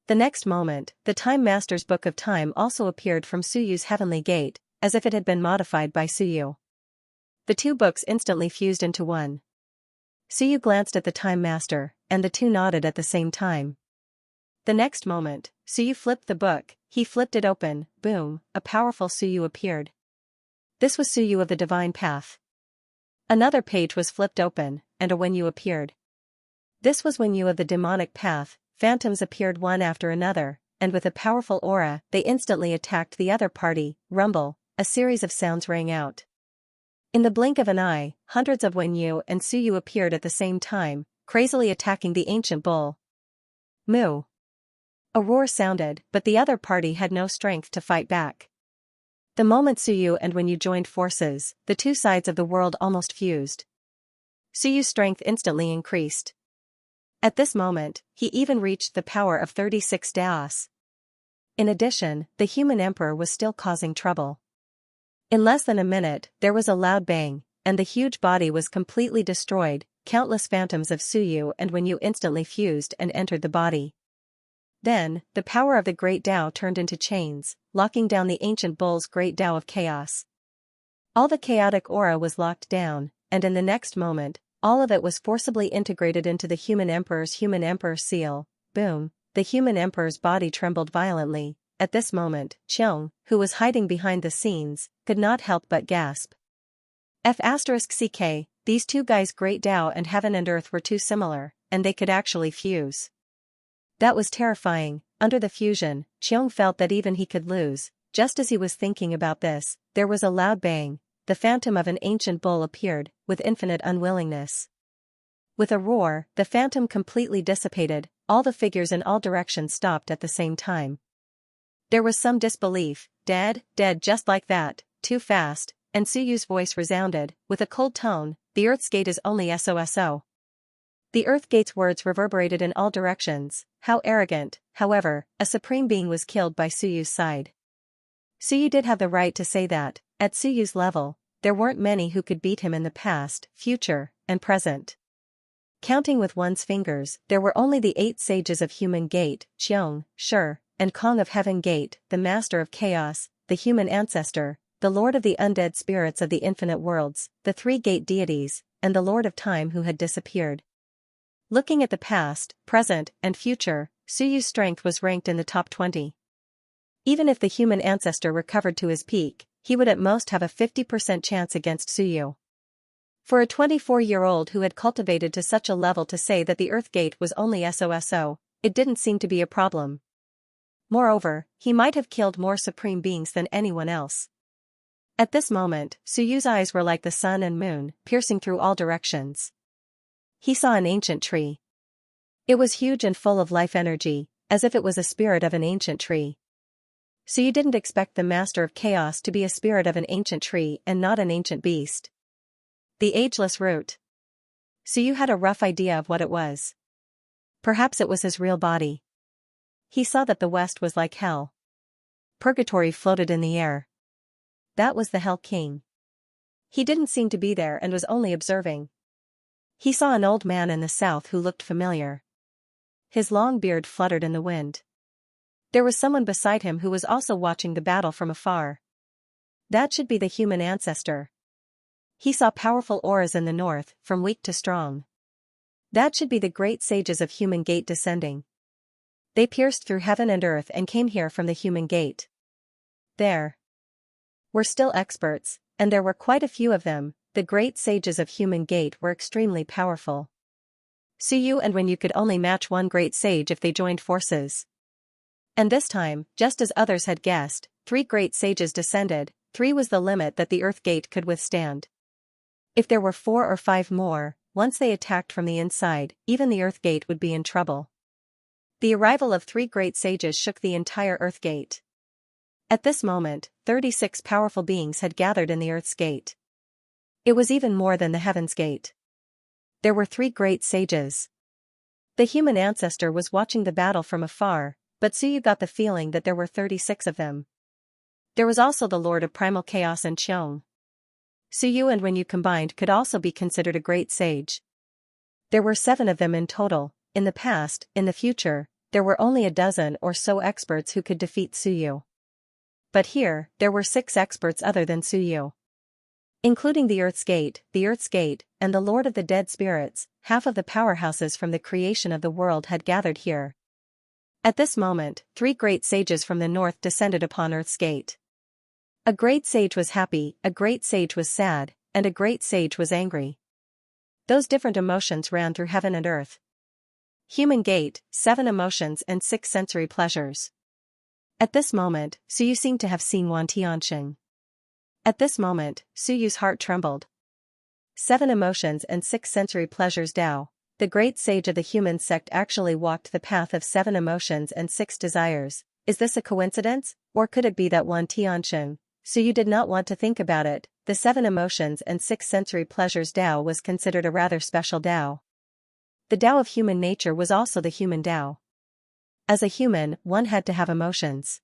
The next moment, the Time Master's Book of Time also appeared from Suyu's heavenly gate, as if it had been modified by Suyu. The two books instantly fused into one. Suyu glanced at the Time Master, and the two nodded at the same time. The next moment, Suyu flipped the book. He flipped it open. Boom, a powerful Suyu appeared. This was Suyu of the Divine Path. Another page was flipped open, and a Wenyu appeared. This was Wenyu of the Demonic Path. Phantoms appeared one after another, and with a powerful aura, they instantly attacked the other party. Rumble, a series of sounds rang out. In the blink of an eye, hundreds of Wenyu and Suyu appeared at the same time, crazily attacking the ancient bull. Moo! A roar sounded, but the other party had no strength to fight back. The moment Suyu and Wenyu joined forces, the two sides of the world almost fused. Suyu's strength instantly increased. At this moment, he even reached the power of 36 Daos. In addition, the human emperor was still causing trouble. In less than a minute, there was a loud bang, and the huge body was completely destroyed. Countless phantoms of Suyu and Wenyu instantly fused and entered the body. Then, the power of the Great Tao turned into chains, locking down the ancient bull's Great Tao of chaos. All the chaotic aura was locked down, and in the next moment, all of it was forcibly integrated into the human emperor seal. Boom, the human emperor's body trembled violently. At this moment, Xiong, who was hiding behind the scenes, could not help but gasp. F***ck, these two guys' Great Tao and heaven and earth were too similar, and they could actually fuse. That was terrifying. Under the fusion, Xiong felt that even he could lose. Just as he was thinking about this, there was a loud bang. The phantom of an ancient bull appeared, with infinite unwillingness. With a roar, the phantom completely dissipated. All the figures in all directions stopped at the same time. There was some disbelief. Dead just like that, too fast, and Suyu's voice resounded, with a cold tone, the Earth's gate is only SOSO. The Earth gate's words reverberated in all directions. How arrogant. However, a supreme being was killed by Suyu's side. Suyu did have the right to say that. At Suyu's level, there weren't many who could beat him in the past, future, and present. Counting with one's fingers, there were only the 8 sages of Human Gate, Xiong, Shi, and Kong of Heaven Gate, the Master of Chaos, the Human Ancestor, the Lord of the Undead Spirits of the Infinite Worlds, the 3 Gate deities, and the Lord of Time who had disappeared. Looking at the past, present, and future, Suyu's strength was ranked in the top 20. Even if the human ancestor recovered to his peak, he would at most have a 50% chance against Suyu. For a 24-year-old who had cultivated to such a level to say that the Earth Gate was only SOSO, it didn't seem to be a problem. Moreover, he might have killed more supreme beings than anyone else. At this moment, Suyu's eyes were like the sun and moon, piercing through all directions. He saw an ancient tree. It was huge and full of life energy, as if it was a spirit of an ancient tree. Suyu didn't expect the Master of Chaos to be a spirit of an ancient tree and not an ancient beast. The ageless root. Suyu had a rough idea of what it was. Perhaps it was his real body. He saw that the west was like hell. Purgatory floated in the air. That was the Hell King. He didn't seem to be there and was only observing. He saw an old man in the south who looked familiar. His long beard fluttered in the wind. There was someone beside him who was also watching the battle from afar. That should be the human ancestor. He saw powerful auras in the north, from weak to strong. That should be the great sages of Human Gate descending. They pierced through heaven and earth and came here from the Human Gate. There were still experts, and there were quite a few of them. The great sages of Human Gate were extremely powerful. Suyu and Wenyu could only match one great sage if they joined forces. And this time, just as others had guessed, 3 great sages descended. 3 was the limit that the Earth Gate could withstand. If there were 4 or 5 more, once they attacked from the inside, even the Earth Gate would be in trouble. The arrival of 3 great sages shook the entire Earth Gate. At this moment, 36 powerful beings had gathered in the Earth's Gate. It was even more than the Heaven's Gate. There were 3 great sages. The human ancestor was watching the battle from afar, but Suyu got the feeling that there were 36 of them. There was also the Lord of Primal Chaos and Xiong. Suyu and Wenyu combined could also be considered a great sage. There were 7 of them in total. In the past, in the future, there were only a dozen or so experts who could defeat Suyu. But here, there were 6 experts other than Suyu. Including the Earth's Gate, and the Lord of the Dead Spirits, half of the powerhouses from the creation of the world had gathered here. At this moment, 3 great sages from the north descended upon Earth's Gate. A great sage was happy, a great sage was sad, and a great sage was angry. Those different emotions ran through heaven and earth. Human Gate, 7 emotions and 6 sensory pleasures. At this moment, Suyu seemed to have seen Wan Tianxing. At this moment, Suyu's heart trembled. 7 emotions and 6 sensory pleasures. Tao, the great sage of the human sect, actually walked the path of 7 emotions and 6 desires. Is this a coincidence, or could it be that Wan Tianxing? Suyu did not want to think about it. The 7 emotions and 6 sensory pleasures Tao was considered a rather special Tao. The Tao of human nature was also the human Tao. As a human, one had to have emotions.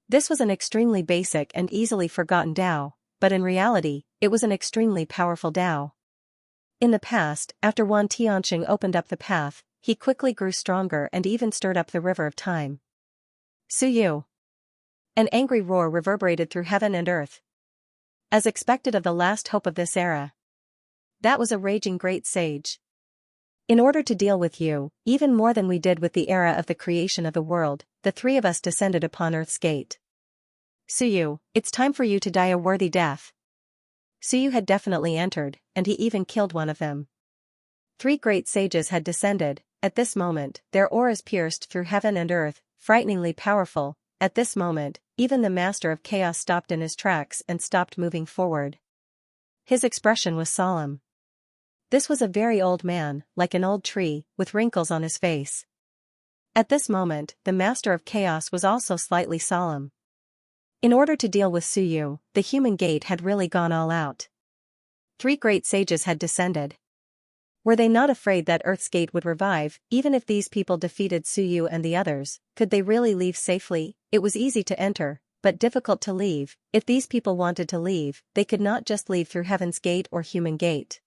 This was an extremely basic and easily forgotten Tao, but in reality, it was an extremely powerful Tao. In the past, after Wan Tianxing opened up the path, he quickly grew stronger and even stirred up the river of time. Suyu! An angry roar reverberated through heaven and earth. As expected of the last hope of this era. That was a raging great sage. In order to deal with you, even more than we did with the era of the creation of the world, the 3 of us descended upon Earth's Gate. Suyu, it's time for you to die a worthy death. Suyu had definitely entered, and he even killed one of them. 3 great sages had descended. At this moment, their auras pierced through heaven and earth, frighteningly powerful. At this moment, even the Master of Chaos stopped in his tracks and stopped moving forward. His expression was solemn. This was a very old man, like an old tree, with wrinkles on his face. At this moment, the Master of Chaos was also slightly solemn. In order to deal with Suyu, the Human Gate had really gone all out. 3 great sages had descended. Were they not afraid that Earth's Gate would revive, even if these people defeated Suyu and the others? Could they really leave safely? It was easy to enter, but difficult to leave. If these people wanted to leave, they could not just leave through Heaven's Gate or Human Gate.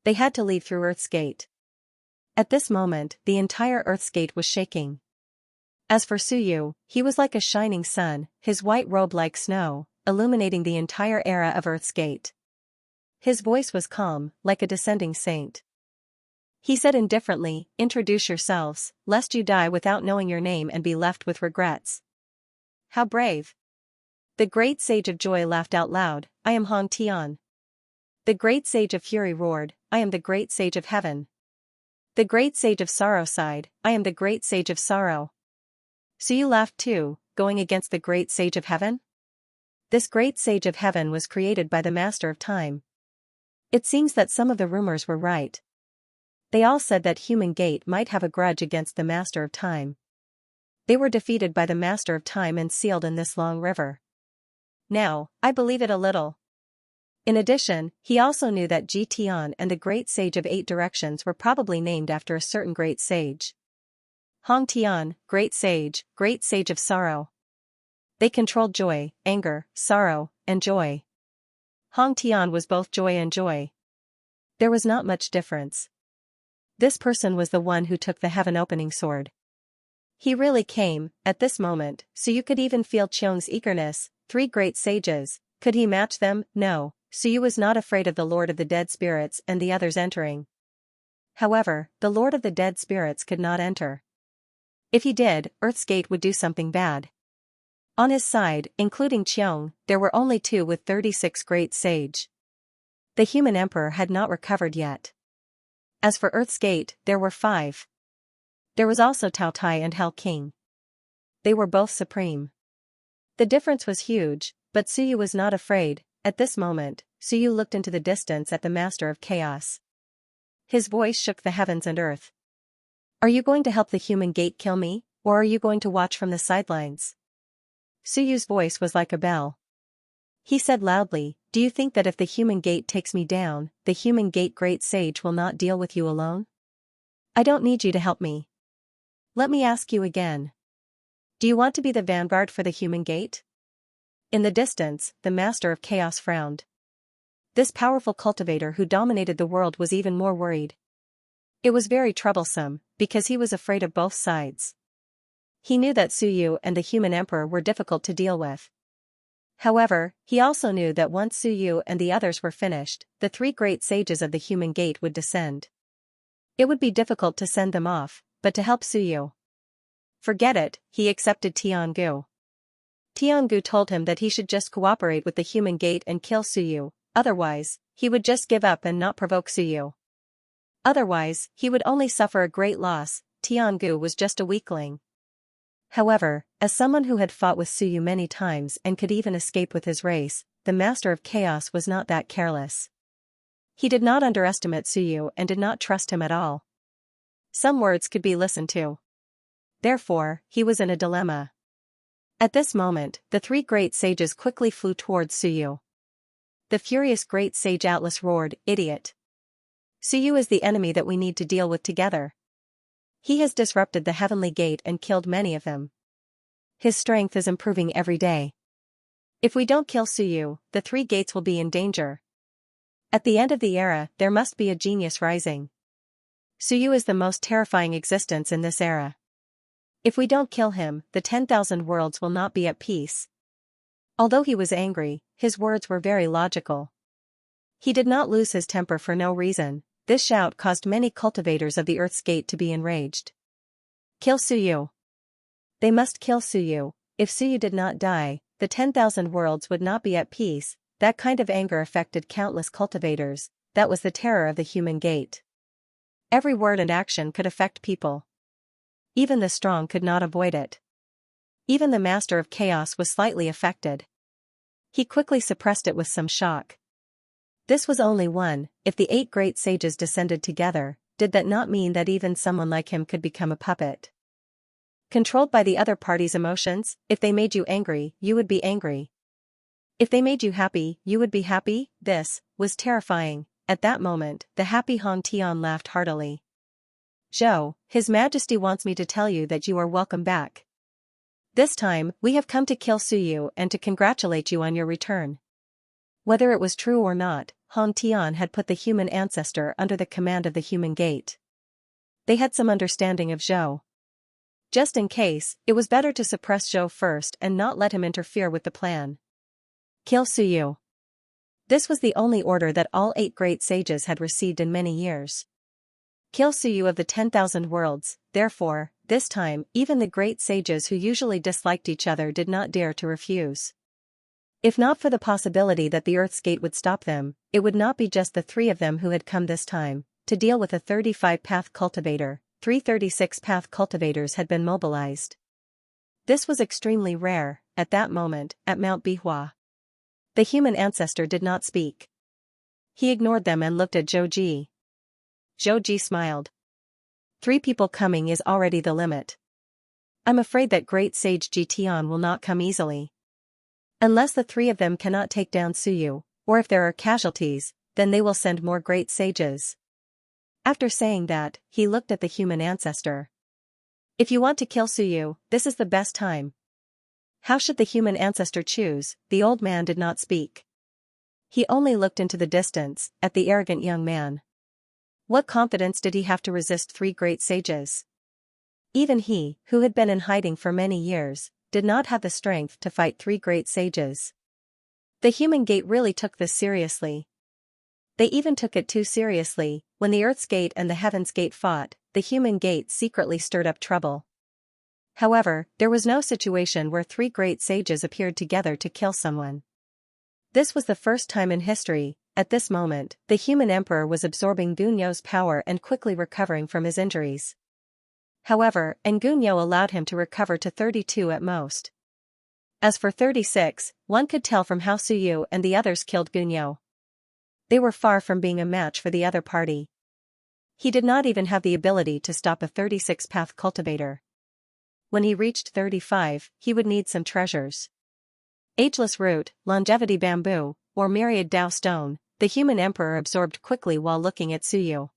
They had to leave through Earth's Gate. At this moment, the entire Earth's Gate was shaking. As for Suyu, he was like a shining sun, his white robe like snow, illuminating the entire era of Earth's Gate. His voice was calm, like a descending saint. He said indifferently, "Introduce yourselves, lest you die without knowing your name and be left with regrets." "How brave!" The great sage of joy laughed out loud, "I am Hong Tian." The great sage of fury roared, "I am the great sage of heaven." The great sage of sorrow sighed, "I am the great sage of sorrow." So you laughed too, going against the great sage of heaven? This great sage of heaven was created by the master of time. It seems that some of the rumors were right. They all said that Human Gate might have a grudge against the master of time. They were defeated by the master of time and sealed in this long river. Now, I believe it a little. In addition, he also knew that Ji Tian and the great sage of 8 directions were probably named after a certain great sage. Hong Tian, great sage of sorrow. They controlled joy, anger, sorrow, and joy. Hong Tian was both joy and joy. There was not much difference. This person was the one who took the heaven-opening sword. He really came, at this moment, so you could even feel Qiong's eagerness. 3 great sages, could he match them? No, Suyu was not afraid of the Lord of the Dead Spirits and the others entering. However, the Lord of the Dead Spirits could not enter. If he did, Earth's Gate would do something bad. On his side, including Qiong, there were only 2 with 36 great sage. The human emperor had not recovered yet. As for Earth's Gate, there were 5. There was also Tao Tai and Hell King. They were both supreme. The difference was huge, but Suyu was not afraid. At this moment, Suyu looked into the distance at the Master of Chaos. His voice shook the heavens and earth. "Are you going to help the Human Gate kill me, or are you going to watch from the sidelines?" Suyu's voice was like a bell. He said loudly, "Do you think that if the Human Gate takes me down, the Human Gate Great Sage will not deal with you alone? I don't need you to help me. Let me ask you again. Do you want to be the vanguard for the Human Gate?" In the distance, the Master of Chaos frowned. This powerful cultivator who dominated the world was even more worried. It was very troublesome, because he was afraid of both sides. He knew that Suyu and the human emperor were difficult to deal with. However, he also knew that once Suyu and the others were finished, the 3 great sages of the Human Gate would descend. It would be difficult to send them off, but to help Suyu. Forget it, he accepted Tiangu. Tiangu told him that he should just cooperate with the Human Gate and kill Suyu, otherwise, he would just give up and not provoke Suyu. Otherwise, he would only suffer a great loss. Tiangu was just a weakling. However, as someone who had fought with Suyu many times and could even escape with his race, the Master of Chaos was not that careless. He did not underestimate Suyu and did not trust him at all. Some words could be listened to. Therefore, he was in a dilemma. At this moment, the 3 great sages quickly flew towards Suyu. The furious great sage Atlas roared, "Idiot! Suyu is the enemy that we need to deal with together. He has disrupted the Heavenly Gate and killed many of them. His strength is improving every day. If we don't kill Suyu, the 3 gates will be in danger. At the end of the era, there must be a genius rising. Suyu is the most terrifying existence in this era. If we don't kill him, the 10,000 worlds will not be at peace." Although he was angry, his words were very logical. He did not lose his temper for no reason. This shout caused many cultivators of the Earth's Gate to be enraged. "Kill Suyu! They must kill Suyu. If Suyu did not die, the 10,000 worlds would not be at peace." That kind of anger affected countless cultivators. That was the terror of the Human Gate. Every word and action could affect people. Even the strong could not avoid it. Even the Master of Chaos was slightly affected. He quickly suppressed it with some shock. This was only one. If the 8 great sages descended together, did that not mean that even someone like him could become a puppet? Controlled by the other party's emotions? If they made you angry, you would be angry. If they made you happy, you would be happy? This was terrifying. At that moment, the happy Hong Tian laughed heartily. "Zhou, His Majesty wants me to tell you that you are welcome back. This time, we have come to kill Suyu and to congratulate you on your return." Whether it was true or not, Hong Tian had put the human ancestor under the command of the Human Gate. They had some understanding of Zhou. Just in case, it was better to suppress Zhou first and not let him interfere with the plan. "Kill Suyu. This was the only order that all 8 great sages had received in many years. Kill Suyu of the 10,000 worlds. Therefore, this time, even the great sages who usually disliked each other did not dare to refuse. If not for the possibility that the Earth's gate would stop them, it would not be just the 3 of them who had come this time. To deal with a 35-path cultivator, 3 36-path cultivators had been mobilized. This was extremely rare, at that moment, at Mount Bihua. The human ancestor did not speak. He ignored them and looked at Zhou Ji. Zhou Ji smiled. 3 people coming is already the limit. I'm afraid that great sage Ji Tian will not come easily. Unless the 3 of them cannot take down Suyu, or if there are casualties, then they will send more great sages. After saying that, he looked at the human ancestor. If you want to kill Suyu, this is the best time. How should the human ancestor choose? The old man did not speak. He only looked into the distance, at the arrogant young man. What confidence did he have to resist 3 great sages? Even he, who had been in hiding for many years, did not have the strength to fight 3 great sages. The human gate really took this seriously. They even took it too seriously. When the Earth's gate and the Heaven's gate fought, the human gate secretly stirred up trouble. However, there was no situation where 3 great sages appeared together to kill someone. This was the first time in history. At this moment, the human emperor was absorbing Gunyo's power and quickly recovering from his injuries. However, Ngunyo allowed him to recover to 32 at most. As for 36, one could tell from how Suyu and the others killed Gunyo. They were far from being a match for the other party. He did not even have the ability to stop a 36-path cultivator. When he reached 35, he would need some treasures. Ageless root, longevity bamboo, or myriad Dao stone, the human emperor absorbed quickly while looking at Suyu.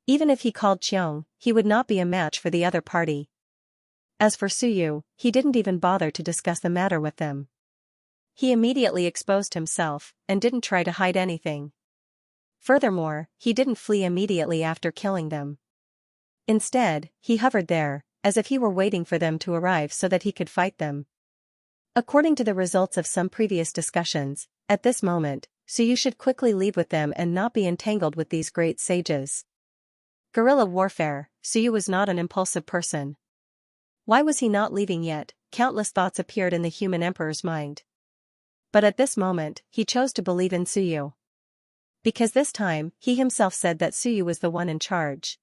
Even if he called Qiong, he would not be a match for the other party. As for Suyu, he didn't even bother to discuss the matter with them. He immediately exposed himself, and didn't try to hide anything. Furthermore, he didn't flee immediately after killing them. Instead, he hovered there, as if he were waiting for them to arrive so that he could fight them. According to the results of some previous discussions, at this moment, Suyu should quickly leave with them and not be entangled with these great sages. Guerrilla warfare. Suyu was not an impulsive person. Why was he not leaving yet? Countless thoughts appeared in the human emperor's mind. But at this moment, he chose to believe in Suyu. Because this time, he himself said that Suyu was the one in charge.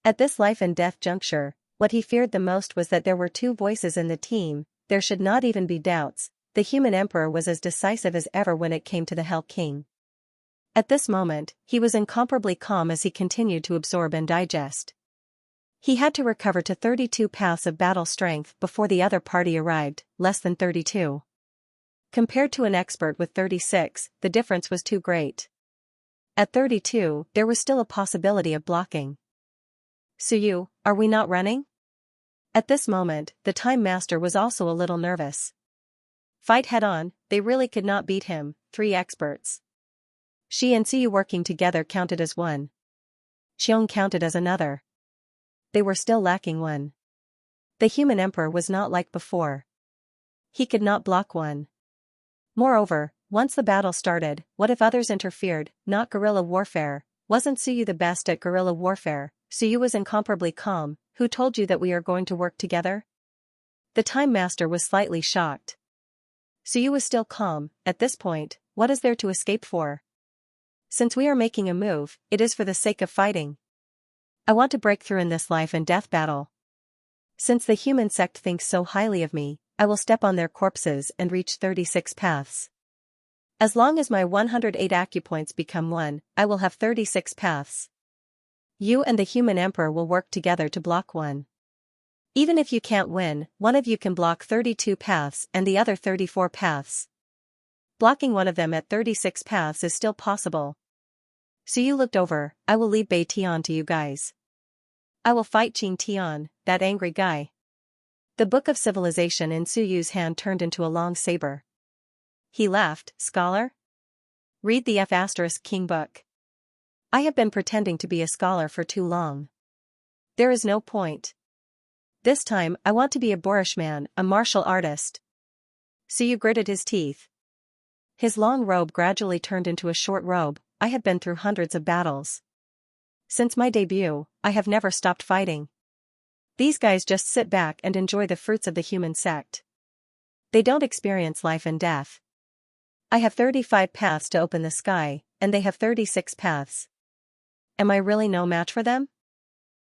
At this life and death juncture, what he feared the most was that there were 2 voices in the team. There should not even be doubts. The human emperor was as decisive as ever when it came to the Hell King. At this moment, he was incomparably calm as he continued to absorb and digest. He had to recover to 32 paths of battle strength before the other party arrived, less than 32. Compared to an expert with 36, the difference was too great. At 32, there was still a possibility of blocking. Suyu, are we not running? At this moment, the Time Master was also a little nervous. Fight head-on, they really could not beat him, 3 experts. She and Suyu working together counted as 1. Xiong counted as another. They were still lacking 1. The human emperor was not like before. He could not block 1. Moreover, once the battle started, what if others interfered? Not guerrilla warfare. Wasn't Suyu the best at guerrilla warfare? Suyu was incomparably calm. Who told you that we are going to work together? The Time Master was slightly shocked. Suyu was still calm. At this point, what is there to escape for? Since we are making a move, it is for the sake of fighting. I want to break through in this life and death battle. Since the human sect thinks so highly of me, I will step on their corpses and reach 36 paths. As long as my 108 acupoints become 1, I will have 36 paths. You and the human emperor will work together to block 1. Even if you can't win, one of you can block 32 paths and the other 34 paths. Blocking one of them at 36 paths is still possible. Suyu looked over. I will leave Bei Tian to you guys. I will fight Qing Tian, that angry guy. The book of civilization in Suyu's hand turned into a long saber. He laughed. Scholar? Read the F** King book. I have been pretending to be a scholar for too long. There is no point. This time I want to be a boorish man, a martial artist. Suyu gritted his teeth. His long robe gradually turned into a short robe. I have been through hundreds of battles. Since my debut, I have never stopped fighting. These guys just sit back and enjoy the fruits of the human sect. They don't experience life and death. I have 35 paths to open the sky, and they have 36 paths. Am I really no match for them?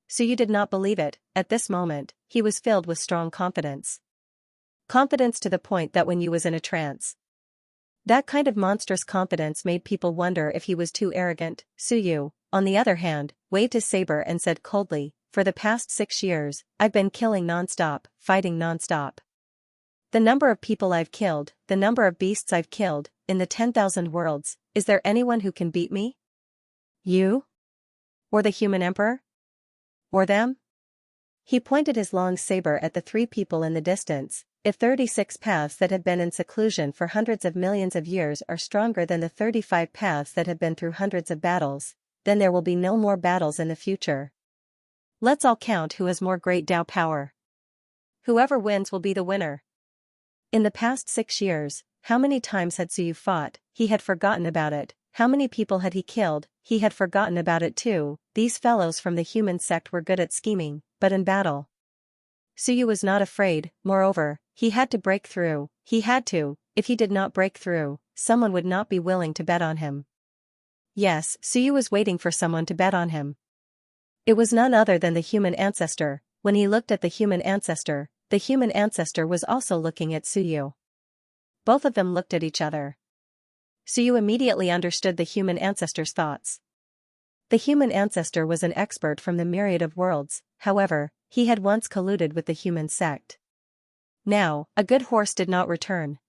So you did not believe it. At this moment, he was filled with strong confidence. Confidence to the point that when you was in a trance. That kind of monstrous confidence made people wonder if he was too arrogant. Suyu, on the other hand, waved his saber and said coldly, "For the past 6 years, I've been killing non-stop, fighting non-stop. The number of people I've killed, the number of beasts I've killed, in the 10,000 worlds, is there anyone who can beat me? You? Or the human emperor? Or them?" He pointed his long saber at the 3 people in the distance. If 36 paths that have been in seclusion for hundreds of millions of years are stronger than the 35 paths that have been through hundreds of battles, then there will be no more battles in the future. Let's all count who has more great Tao power. Whoever wins will be the winner. In the past 6 years, how many times had Suyu fought? He had forgotten about it. How many people had he killed? He had forgotten about it too. These fellows from the human sect were good at scheming, but in battle, Suyu was not afraid. Moreover, he had to break through. He had to. If he did not break through, someone would not be willing to bet on him. Yes, Suyu was waiting for someone to bet on him. It was none other than the human ancestor. When he looked at the human ancestor was also looking at Suyu. Both of them looked at each other. Suyu immediately understood the human ancestor's thoughts. The human ancestor was an expert from the myriad of worlds. However, he had once colluded with the human sect. Now, a good horse did not return.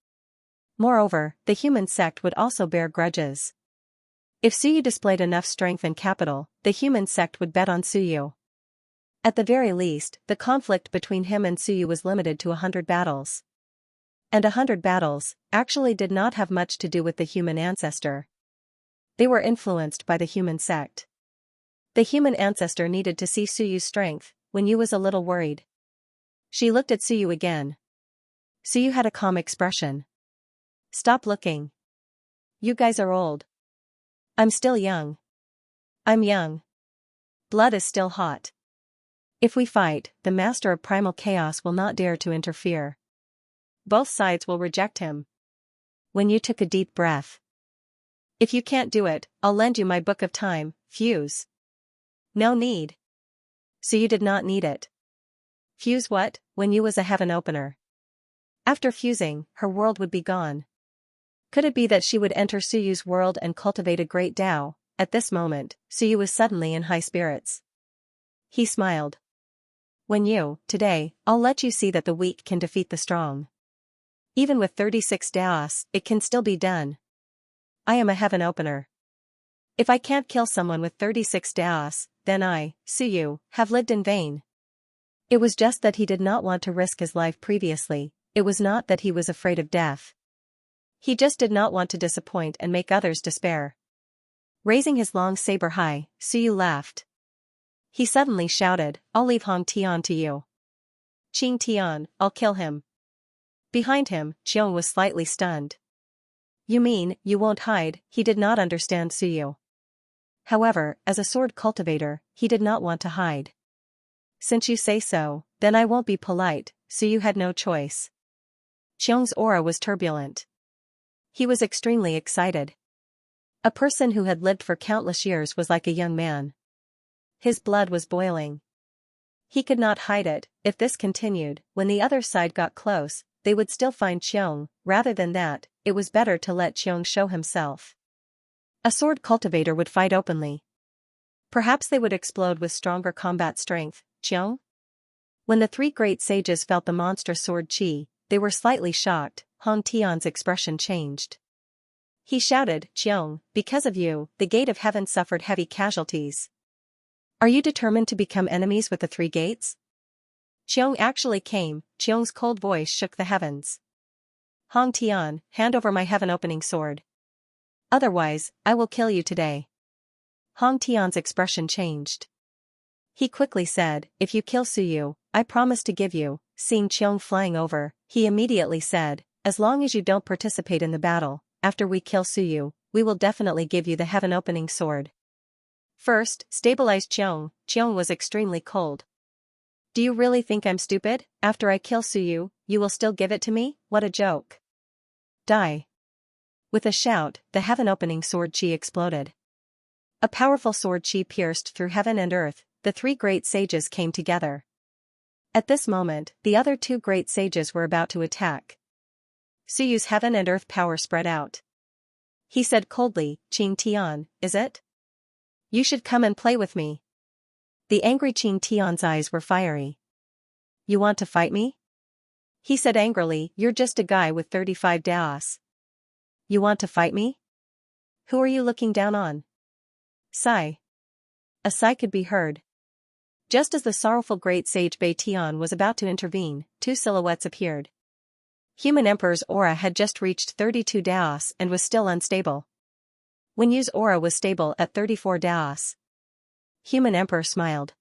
Moreover, the human sect would also bear grudges. If Suyu displayed enough strength and capital, the human sect would bet on Suyu. At the very least, the conflict between him and Suyu was limited to 100 battles. And 100 battles actually did not have much to do with the human ancestor. They were influenced by the human sect. The human ancestor needed to see Suyu's strength. When Yu was a little worried, she looked at Suyu again. Suyu had a calm expression. "Stop looking. You guys are old. I'm still young. I'm young. Blood is still hot. If we fight, the master of primal chaos will not dare to interfere. Both sides will reject him." When Yu took a deep breath. "If you can't do it, I'll lend you my book of time, Fuse." "No need." Suyu did not need it. Fuse what? When Yu was a heaven opener. After fusing, her world would be gone. Could it be that she would enter Suyu's world and cultivate a great Tao? At this moment, Suyu was suddenly in high spirits. He smiled. "When Yu, today, I'll let you see that the weak can defeat the strong. Even with 36 Taos, it can still be done. I am a heaven opener. If I can't kill someone with 36 Taos, then I, Suyu, have lived in vain." It was just that he did not want to risk his life previously. It was not that he was afraid of death. He just did not want to disappoint and make others despair. Raising his long saber high, Suyu laughed. He suddenly shouted, "I'll leave Hong Tian to you. Qing Tian, I'll kill him." Behind him, Qiong was slightly stunned. "You mean, you won't hide?" He did not understand Suyu. However, as a sword cultivator, he did not want to hide. "Since you say so, then I won't be polite." Suyu had no choice. Qiong's aura was turbulent. He was extremely excited. A person who had lived for countless years was like a young man. His blood was boiling. He could not hide it. If this continued, when the other side got close, they would still find Qiong. Rather than that, it was better to let Qiong show himself. A sword cultivator would fight openly. Perhaps they would explode with stronger combat strength. Qiong? When the 3 great sages felt the monstrous sword qi, they were slightly shocked. Hong Tian's expression changed. He shouted, "Qiong, because of you, the gate of heaven suffered heavy casualties. Are you determined to become enemies with the 3 gates?" Qiong actually came. Qiong's cold voice shook the heavens. "Hong Tian, hand over my heaven-opening sword. Otherwise, I will kill you today." Hong Tian's expression changed. He quickly said, "If you kill Suyu, I promise to give you." Seeing Qiong flying over, he immediately said, "As long as you don't participate in the battle, after we kill Suyu, we will definitely give you the heaven-opening sword. First, stabilize Xiong. Xiong was extremely cold. Do you really think I'm stupid? After I kill Suyu, you will still give it to me? What a joke. Die. With a shout, the heaven-opening sword chi exploded. A powerful sword chi pierced through heaven and earth. The three great sages came together. At this moment, the other two great sages were about to attack. Suyu's heaven and earth power spread out. He said coldly, Qing Tian, is it? You should come and play with me. The angry Qing Tian's eyes were fiery. You want to fight me? He said angrily, you're just a guy with 35 daos. You want to fight me? Who are you looking down on? Sigh. A sigh could be heard. Just as the sorrowful great sage Bei Tian was about to intervene, two silhouettes appeared. Human Emperor's aura had just reached 32 daos and was still unstable. Wen Yu's aura was stable at 34 daos. Human Emperor smiled.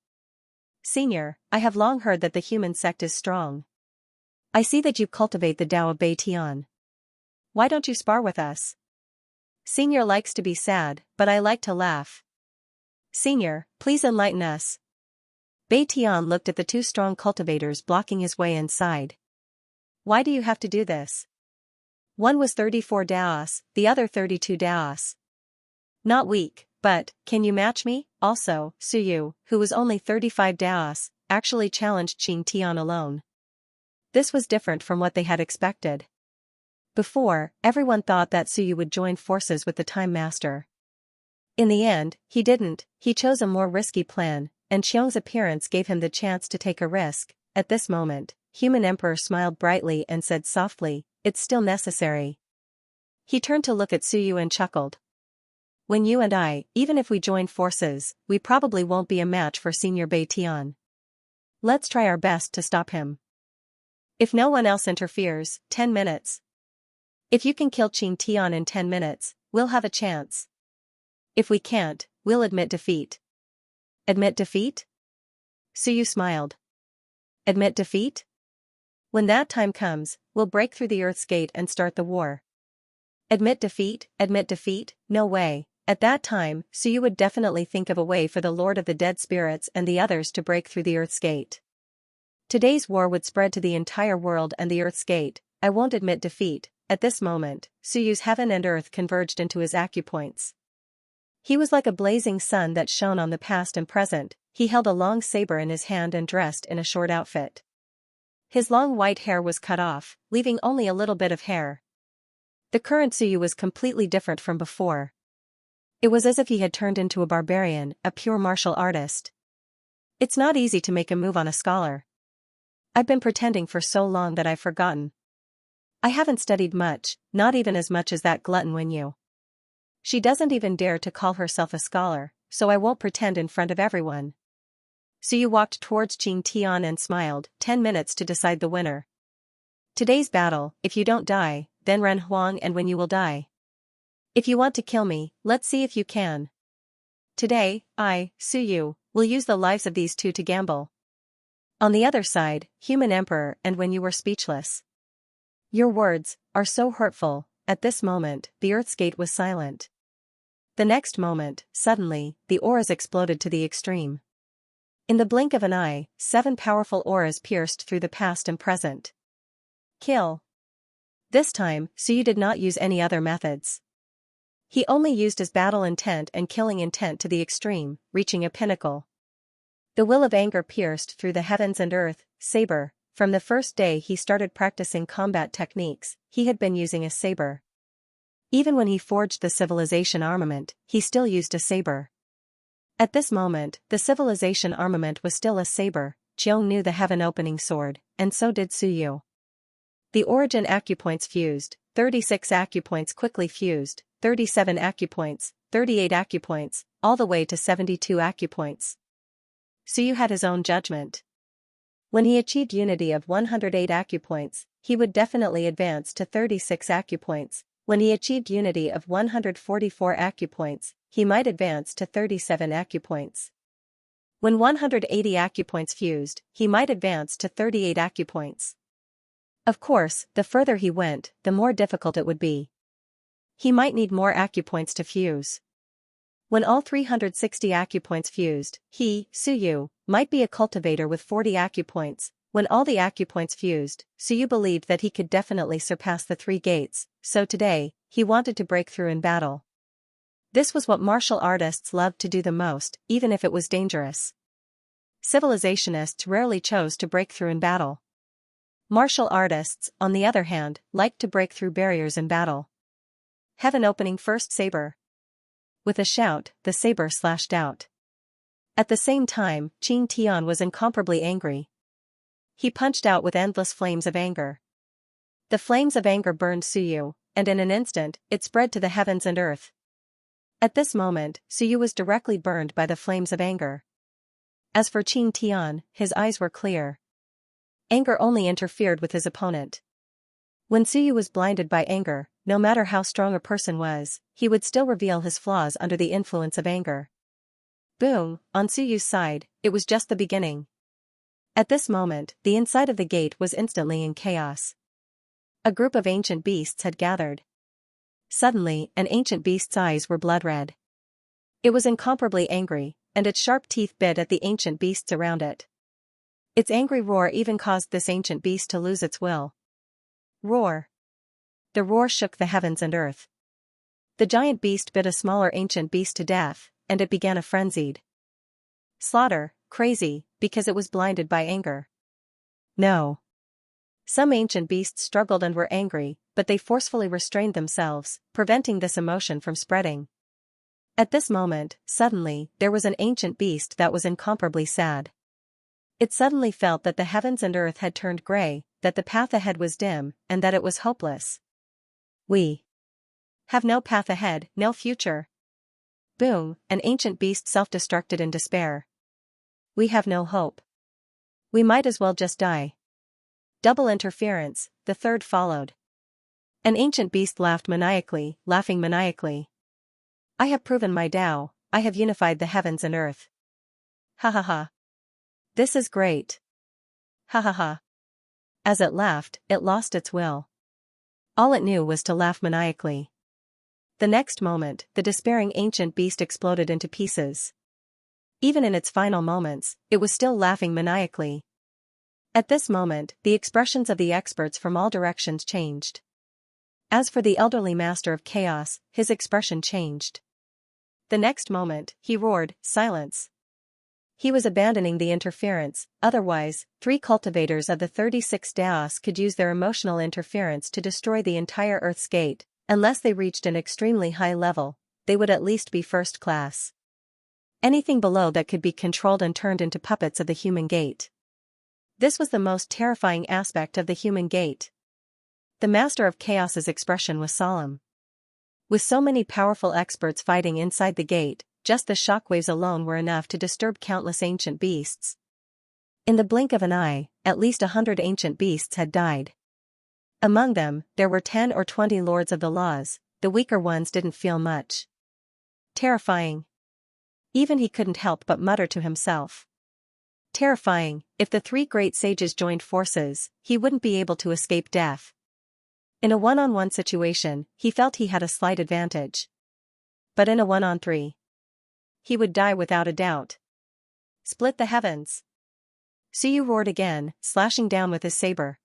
Senior, I have long heard that the human sect is strong. I see that you cultivate the Tao of Bei Tian. Why don't you spar with us? Senior likes to be sad, but I like to laugh. Senior, please enlighten us. Bei Tian looked at the two strong cultivators blocking his way and sighed. Why do you have to do this? One was 34 daos, the other 32 daos. Not weak, but, can you match me? Also, Suyu, who was only 35 daos, actually challenged Qing Tian alone. This was different from what they had expected. Before, everyone thought that Suyu would join forces with the Time Master. In the end, he didn't. He chose a more risky plan, and Xiong's appearance gave him the chance to take a risk. At this moment, Human Emperor smiled brightly and said softly, it's still necessary. He turned to look at Suyu and chuckled. When you and I, even if we join forces, we probably won't be a match for Senior Bei Tian. Let's try our best to stop him. If no one else interferes, 10 minutes. If you can kill Qing Tian in 10 minutes, we'll have a chance. If we can't, we'll admit defeat. Admit defeat? Suyu smiled. Admit defeat? When that time comes, we'll break through the Earth's gate and start the war. Admit defeat? No way. At that time, Suyu would definitely think of a way for the Lord of the Dead Spirits and the others to break through the Earth's gate. Today's war would spread to the entire world and the Earth's gate. I won't admit defeat. At this moment, Suyu's heaven and earth converged into his acupoints. He was like a blazing sun that shone on the past and present. He held a long saber in his hand and dressed in a short outfit. His long white hair was cut off, leaving only a little bit of hair. The current Suyu was completely different from before. It was as if he had turned into a barbarian, a pure martial artist. It's not easy to make a move on a scholar. I've been pretending for so long that I've forgotten. I haven't studied much, not even as much as that glutton Wen Yu. She doesn't even dare to call herself a scholar, so I won't pretend in front of everyone. Suyu walked towards Qing Tian and smiled, 10 minutes to decide the winner. Today's battle, if you don't die, then Ren Huang and Wen Yu will die. If you want to kill me, let's see if you can. Today, I, Suyu, will use the lives of these two to gamble. On the other side, Human Emperor and Wen Yu were speechless. Your words are so hurtful. At this moment, the Earth's gate was silent. The next moment, suddenly, the auras exploded to the extreme. In the blink of an eye, 7 powerful auras pierced through the past and present. Kill. This time, Suyu did not use any other methods. He only used his battle intent and killing intent to the extreme, reaching a pinnacle. The will of anger pierced through the heavens and earth. Saber. From the first day he started practicing combat techniques, he had been using a saber. Even when he forged the civilization armament, he still used a saber. At this moment, the civilization armament was still a saber. Xiong knew the heaven-opening sword, and so did Suyu. The origin acupoints fused, 36 acupoints quickly fused, 37 acupoints, 38 acupoints, all the way to 72 acupoints. Suyu had his own judgment. When he achieved unity of 108 acupoints, he would definitely advance to 36 acupoints. When he achieved unity of 144 acupoints, he might advance to 37 acupoints. When 180 acupoints fused, he might advance to 38 acupoints. Of course, the further he went, the more difficult it would be. He might need more acupoints to fuse. When all 360 acupoints fused, he, Suyu, might be a cultivator with 40 acupoints. When all the acupoints fused, Suyu believed that he could definitely surpass the 3 gates, so today, he wanted to break through in battle. This was what martial artists loved to do the most, even if it was dangerous. Civilizationists rarely chose to break through in battle. Martial artists, on the other hand, liked to break through barriers in battle. Heaven opening first saber. With a shout, the saber slashed out. At the same time, Qing Tian was incomparably angry. He punched out with endless flames of anger. The flames of anger burned Suyu, and in an instant, it spread to the heavens and earth. At this moment, Suyu was directly burned by the flames of anger. As for Qing Tian, his eyes were clear. Anger only interfered with his opponent. When Suyu was blinded by anger, no matter how strong a person was, he would still reveal his flaws under the influence of anger. Boom, on Suyu's side, it was just the beginning. At this moment, the inside of the gate was instantly in chaos. A group of ancient beasts had gathered. Suddenly, an ancient beast's eyes were blood red. It was incomparably angry, and its sharp teeth bit at the ancient beasts around it. Its angry roar even caused this ancient beast to lose its will. Roar. The roar shook the heavens and earth. The giant beast bit a smaller ancient beast to death, and it began a frenzied slaughter, crazy, because it was blinded by anger. No. Some ancient beasts struggled and were angry, but they forcefully restrained themselves, preventing this emotion from spreading. At this moment, suddenly, there was an ancient beast that was incomparably sad. It suddenly felt that the heavens and earth had turned gray, that the path ahead was dim, and that it was hopeless. We have no path ahead, no future. Boom, an ancient beast self-destructed in despair. We have no hope. We might as well just die. Double interference, the third followed. An ancient beast laughed maniacally, laughing maniacally. I have proven my Tao, I have unified the heavens and earth. Ha ha ha. This is great. Ha ha ha. As it laughed, it lost its will. All it knew was to laugh maniacally. The next moment, the despairing ancient beast exploded into pieces. Even in its final moments, it was still laughing maniacally. At this moment, the expressions of the experts from all directions changed. As for the elderly master of chaos, his expression changed. The next moment, he roared, "Silence!" He was abandoning the interference, otherwise, 3 cultivators of the 36 Daos could use their emotional interference to destroy the entire Earth's gate. Unless they reached an extremely high level, they would at least be first class. Anything below that could be controlled and turned into puppets of the human gate. This was the most terrifying aspect of the human gate. The master of chaos's expression was solemn. With so many powerful experts fighting inside the gate, just the shockwaves alone were enough to disturb countless ancient beasts. In the blink of an eye, at least 100 ancient beasts had died. Among them, there were 10 or 20 lords of the laws. The weaker ones didn't feel much. Terrifying. Even he couldn't help but mutter to himself. Terrifying, if the 3 great sages joined forces, he wouldn't be able to escape death. In a one-on-one situation, he felt he had a slight advantage. But in a 1-on-3, he would die without a doubt. Split the heavens. Suyu roared again, slashing down with his saber.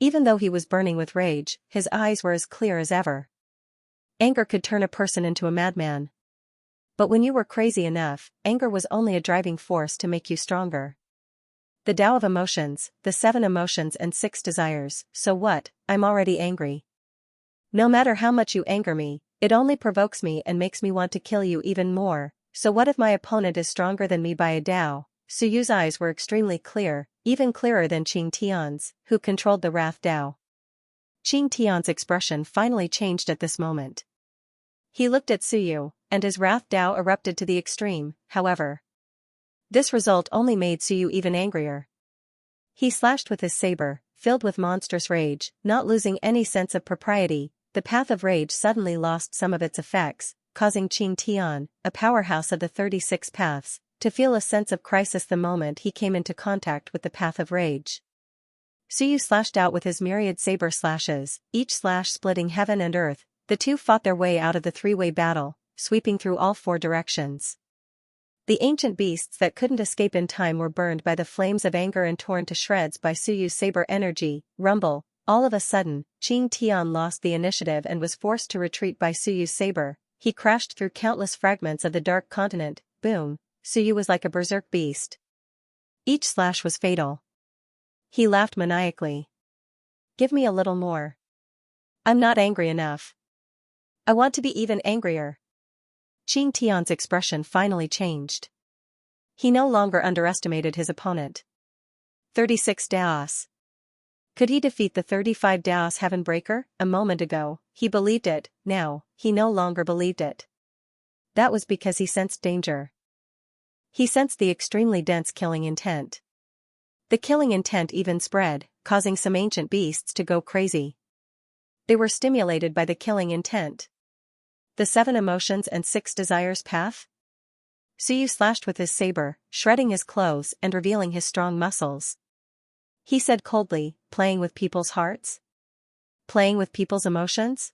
Even though he was burning with rage, his eyes were as clear as ever. Anger could turn a person into a madman. But when you were crazy enough, anger was only a driving force to make you stronger. The Tao of emotions, the 7 emotions and 6 desires, so what, I'm already angry. No matter how much you anger me, it only provokes me and makes me want to kill you even more, so what if my opponent is stronger than me by a Tao? Suyu's eyes were extremely clear, even clearer than Qing Tian's, who controlled the Wrath Tao. Qing Tian's expression finally changed at this moment. He looked at Suyu, and his Wrath Tao erupted to the extreme, however. This result only made Suyu even angrier. He slashed with his saber, filled with monstrous rage, not losing any sense of propriety. The path of rage suddenly lost some of its effects, causing Qing Tian, a powerhouse of the 36 paths, to feel a sense of crisis the moment he came into contact with the path of rage. Suyu slashed out with his myriad saber slashes, each slash splitting heaven and earth. The two fought their way out of the three-way battle, sweeping through all four directions. The ancient beasts that couldn't escape in time were burned by the flames of anger and torn to shreds by Suyu's saber energy. Rumble. All of a sudden, Qing Tian lost the initiative and was forced to retreat by Suyu's saber. He crashed through countless fragments of the dark continent. Boom. Suyu was like a berserk beast. Each slash was fatal. He laughed maniacally. Give me a little more. I'm not angry enough. I want to be even angrier. Qing Tian's expression finally changed. He no longer underestimated his opponent. 36 Daos. Could he defeat the 35 Daos Heaven Breaker? A moment ago, he believed it. Now, he no longer believed it. That was because he sensed danger. He sensed the extremely dense killing intent. The killing intent even spread, causing some ancient beasts to go crazy. They were stimulated by the killing intent. The 7 emotions and 6 desires path? Suyu slashed with his saber, shredding his clothes and revealing his strong muscles. He said coldly, playing with people's hearts? Playing with people's emotions?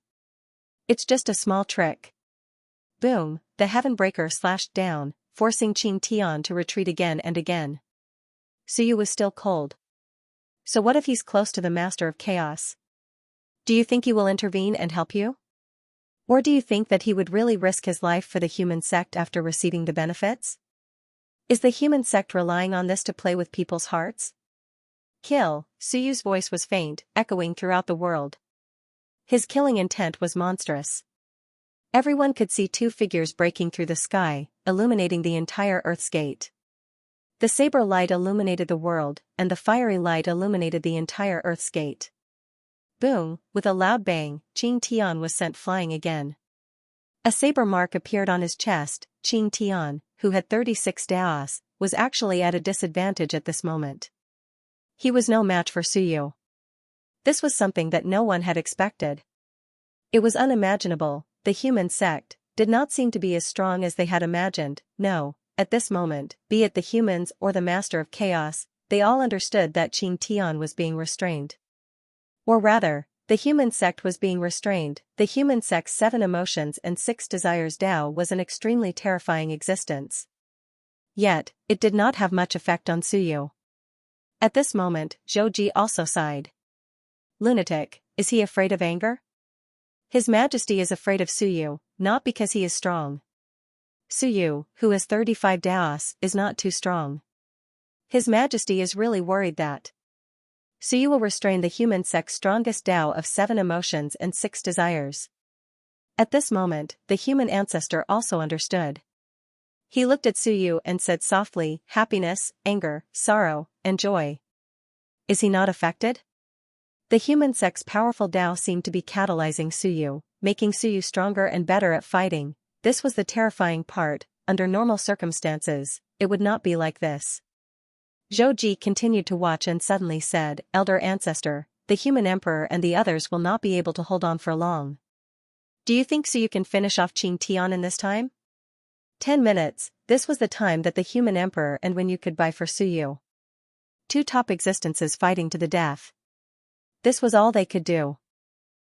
It's just a small trick. Boom, the Heaven Breaker slashed down, forcing Qing Tian to retreat again and again. Suyu was still cold. So what if he's close to the Master of Chaos? Do you think he will intervene and help you? Or do you think that he would really risk his life for the human sect after receiving the benefits? Is the human sect relying on this to play with people's hearts? Kill. Suyu's voice was faint, echoing throughout the world. His killing intent was monstrous. Everyone could see 2 figures breaking through the sky, illuminating the entire Earth's gate. The saber light illuminated the world, and the fiery light illuminated the entire Earth's gate. Boom, with a loud bang, Qing Tian was sent flying again. A saber mark appeared on his chest. Qing Tian, who had 36 Daos, was actually at a disadvantage at this moment. He was no match for Suyu. This was something that no one had expected. It was unimaginable. The human sect did not seem to be as strong as they had imagined. No, at this moment, be it the humans or the Master of Chaos, they all understood that Qing Tian was being restrained. Or rather, the human sect was being restrained. The human sect's 7 emotions and 6 desires Tao was an extremely terrifying existence. Yet, it did not have much effect on Suyu. At this moment, Zhou also sighed. Lunatic, is he afraid of anger? His Majesty is afraid of Suyu, not because he is strong. Suyu, who has 35 Daos, is not too strong. His Majesty is really worried that Suyu will restrain the human sect's strongest Tao of 7 emotions and 6 desires. At this moment, the human ancestor also understood. He looked at Suyu and said softly, happiness, anger, sorrow, and joy. Is he not affected? The human sect's powerful Tao seemed to be catalyzing Suyu, making Suyu stronger and better at fighting. This was the terrifying part. Under normal circumstances, it would not be like this. Zhou continued to watch and suddenly said, Elder Ancestor, the human emperor and the others will not be able to hold on for long. Do you think Suyu can finish off Qing Tian in this time? 10 minutes, this was the time that the human emperor and Wenyu could buy for Suyu. 2 top existences fighting to the death. This was all they could do.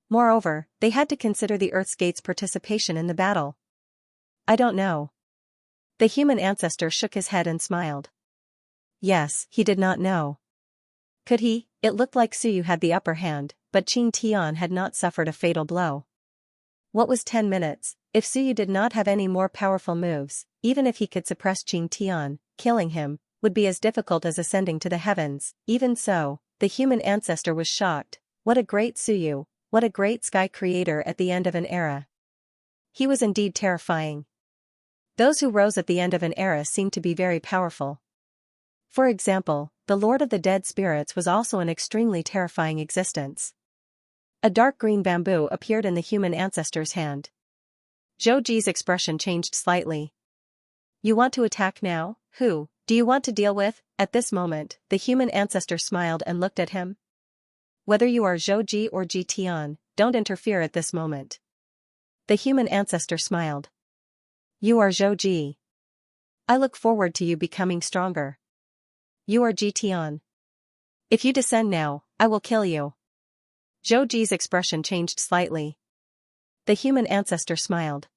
Moreover, they had to consider the Earth's Gate's participation in the battle. I don't know. The human ancestor shook his head and smiled. Yes, he did not know. Could he? It looked like Suyu had the upper hand, but Qing Tian had not suffered a fatal blow. What was 10 minutes, if Suyu did not have any more powerful moves, even if he could suppress Qing Tian, killing him, would be as difficult as ascending to the heavens. Even so, the human ancestor was shocked. What a great Suyu, what a great sky creator at the end of an era. He was indeed terrifying. Those who rose at the end of an era seemed to be very powerful. For example, the Lord of the Dead Spirits was also an extremely terrifying existence. A dark green bamboo appeared in the human ancestor's hand. Zhou expression changed slightly. You want to attack now? Who do you want to deal with? At this moment, the human ancestor smiled and looked at him. Whether you are Zhou or Ji Tian, don't interfere at this moment. The human ancestor smiled. You are Zhou. I look forward to you becoming stronger. You are Ji Tian. If you descend now, I will kill you. Zhou expression changed slightly. The human ancestor smiled.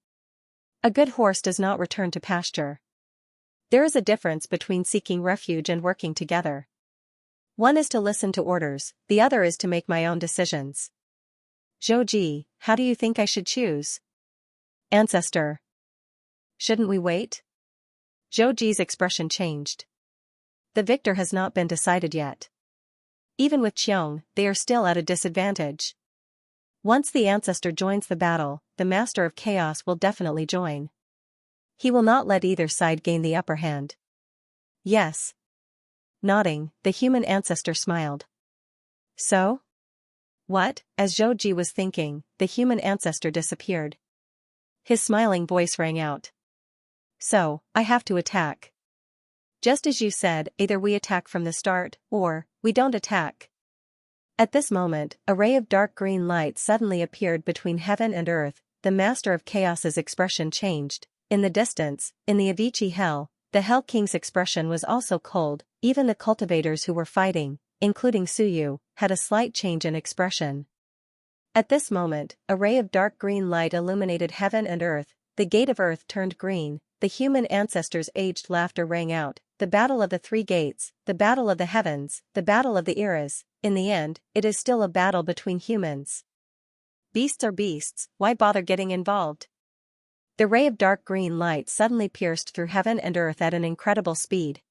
A good horse does not return to pasture. There is a difference between seeking refuge and working together. One is to listen to orders, the other is to make my own decisions. Zhouji, how do you think I should choose? Ancestor. Shouldn't we wait? Zhouji's expression changed. The victor has not been decided yet. Even with Qiong, they are still at a disadvantage. Once the ancestor joins the battle, the master of chaos will definitely join. He will not let either side gain the upper hand. Yes. Nodding, the human ancestor smiled. So? What? As Zhouji was thinking, the human ancestor disappeared. His smiling voice rang out. So, I have to attack. Just as you said, either we attack from the start, or we don't attack. At this moment, a ray of dark green light suddenly appeared between heaven and earth. The master of chaos's expression changed. In the distance, in the Avicii hell, the Hell King's expression was also cold. Even the cultivators who were fighting, including Suyu, had a slight change in expression. At this moment, a ray of dark green light illuminated heaven and earth. The gate of earth turned green. The human ancestors' aged laughter rang out. The battle of the three gates, the battle of the heavens, the battle of the eras. In the end, it is still a battle between humans. Beasts are beasts, why bother getting involved? The ray of dark green light suddenly pierced through heaven and earth at an incredible speed.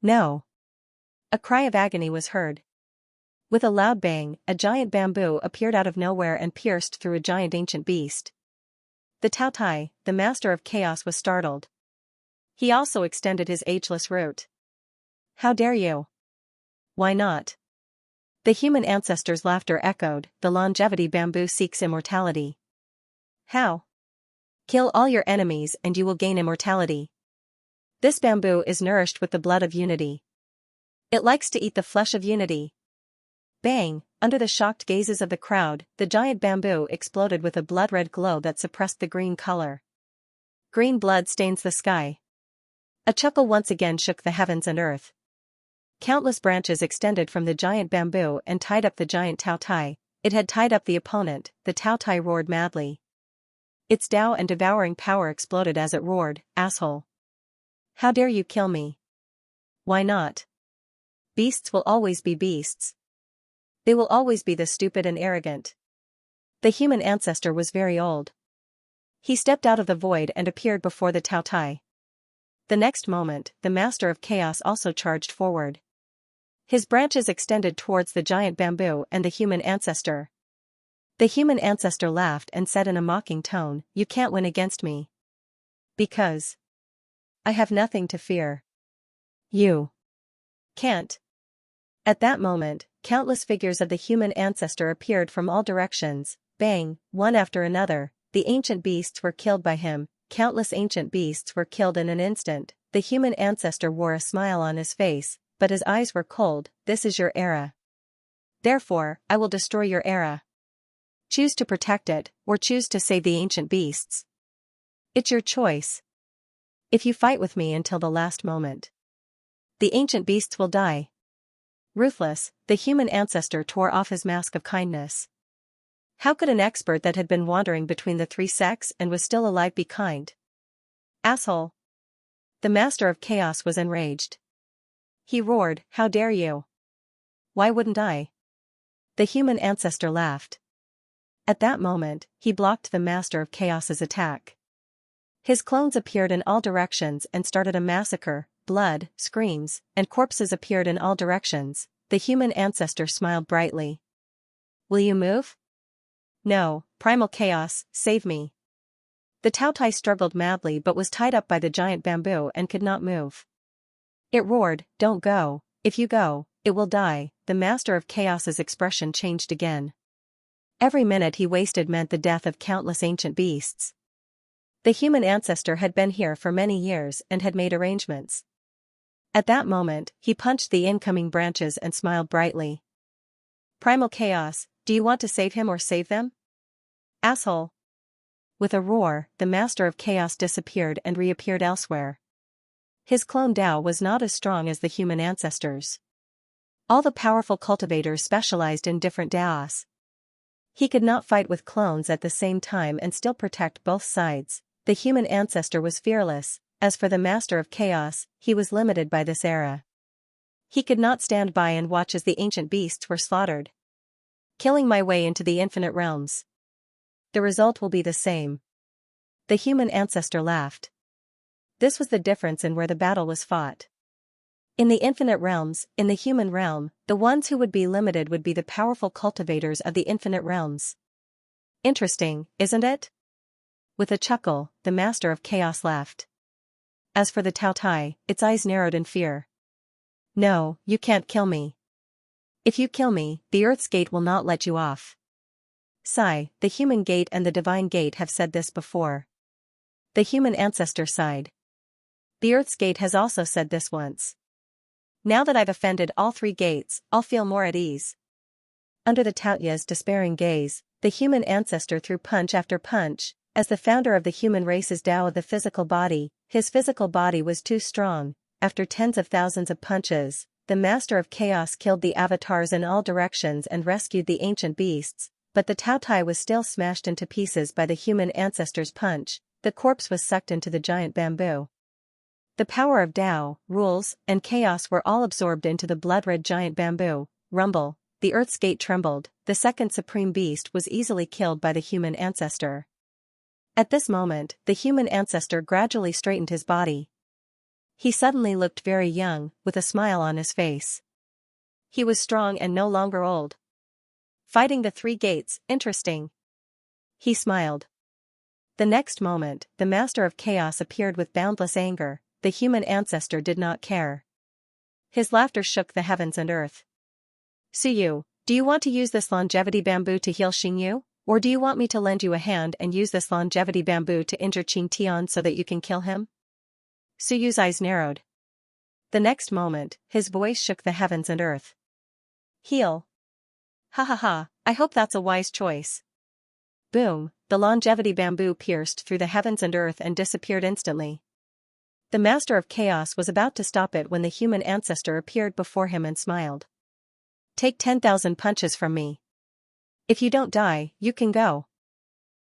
No. A cry of agony was heard. With a loud bang, a giant bamboo appeared out of nowhere and pierced through a giant ancient beast. The Taotai, the master of chaos, was startled. He also extended his ageless root. How dare you? Why not? The human ancestor's laughter echoed. The longevity bamboo seeks immortality. How? Kill all your enemies and you will gain immortality. This bamboo is nourished with the blood of unity. It likes to eat the flesh of unity. Bang! Under the shocked gazes of the crowd, the giant bamboo exploded with a blood-red glow that suppressed the green color. Green blood stains the sky. A chuckle once again shook the heavens and earth. Countless branches extended from the giant bamboo and tied up the giant Taotai. It had tied up the opponent. The Taotai roared madly. Its Tao and devouring power exploded as it roared, asshole. How dare you kill me? Why not? Beasts will always be beasts. They will always be the stupid and arrogant. The human ancestor was very old. He stepped out of the void and appeared before the Taotai. The next moment, the master of chaos also charged forward. His branches extended towards the giant bamboo and the human ancestor. The human ancestor laughed and said in a mocking tone, "You can't win against me. Because I have nothing to fear. You can't." At that moment, countless figures of the human ancestor appeared from all directions. Bang, one after another, the ancient beasts were killed by him. Countless ancient beasts were killed in an instant. The human ancestor wore a smile on his face, but his eyes were cold. This is your era. Therefore, I will destroy your era. Choose to protect it, or choose to save the ancient beasts. It's your choice. If you fight with me until the last moment, the ancient beasts will die. Ruthless, the human ancestor tore off his mask of kindness. How could an expert that had been wandering between the three sects and was still alive be kind? Asshole. The master of chaos was enraged. He roared, "How dare you? Why wouldn't I?" The human ancestor laughed. At that moment, he blocked the master of chaos's attack. His clones appeared in all directions and started a massacre. Blood, screams, and corpses appeared in all directions. The human ancestor smiled brightly. Will you move? No, primal chaos, save me. The Taotai struggled madly but was tied up by the giant bamboo and could not move. It roared, "Don't go, if you go, it will die." The master of chaos's expression changed again. Every minute he wasted meant the death of countless ancient beasts. The human ancestor had been here for many years and had made arrangements. At that moment, he punched the incoming branches and smiled brightly. Primal chaos, do you want to save him or save them? Asshole. With a roar, the master of chaos disappeared and reappeared elsewhere. His clone Tao was not as strong as the human ancestors. All the powerful cultivators specialized in different Taos. He could not fight with clones at the same time and still protect both sides. The human ancestor was fearless. As for the master of chaos, he was limited by this era. He could not stand by and watch as the ancient beasts were slaughtered. Killing my way into the infinite realms. The result will be the same. The human ancestor laughed. This was the difference in where the battle was fought. In the infinite realms, in the human realm, the ones who would be limited would be the powerful cultivators of the infinite realms. Interesting, isn't it? With a chuckle, the master of chaos laughed. As for the Tao Tai, its eyes narrowed in fear. No, you can't kill me. If you kill me, the Earth's gate will not let you off. Sigh, the human gate and the divine gate have said this before. The human ancestor sighed. The Earth's gate has also said this once. Now that I've offended all three gates, I'll feel more at ease. Under the Taoya's despairing gaze, the human ancestor threw punch after punch. As the founder of the human race's Tao of the physical body, his physical body was too strong. After tens of thousands of punches, the master of chaos killed the avatars in all directions and rescued the ancient beasts, but the Tao Tai was still smashed into pieces by the human ancestor's punch. The corpse was sucked into the giant bamboo. The power of Tao, rules, and chaos were all absorbed into the blood-red giant bamboo. Rumble, the Earth's gate trembled. The second supreme beast was easily killed by the human ancestor. At this moment, the human ancestor gradually straightened his body. He suddenly looked very young, with a smile on his face. He was strong and no longer old. Fighting the three gates, interesting. He smiled. The next moment, the master of chaos appeared with boundless anger. The human ancestor did not care. His laughter shook the heavens and earth. Suyu, do you want to use this longevity bamboo to heal Xingyu? Or do you want me to lend you a hand and use this longevity bamboo to injure Qing Tian so that you can kill him? Suyu's eyes narrowed. The next moment, his voice shook the heavens and earth. Heal. Ha ha ha, I hope that's a wise choice. Boom, the longevity bamboo pierced through the heavens and earth and disappeared instantly. The master of chaos was about to stop it when the human ancestor appeared before him and smiled. Take 10,000 punches from me. If you don't die, you can go.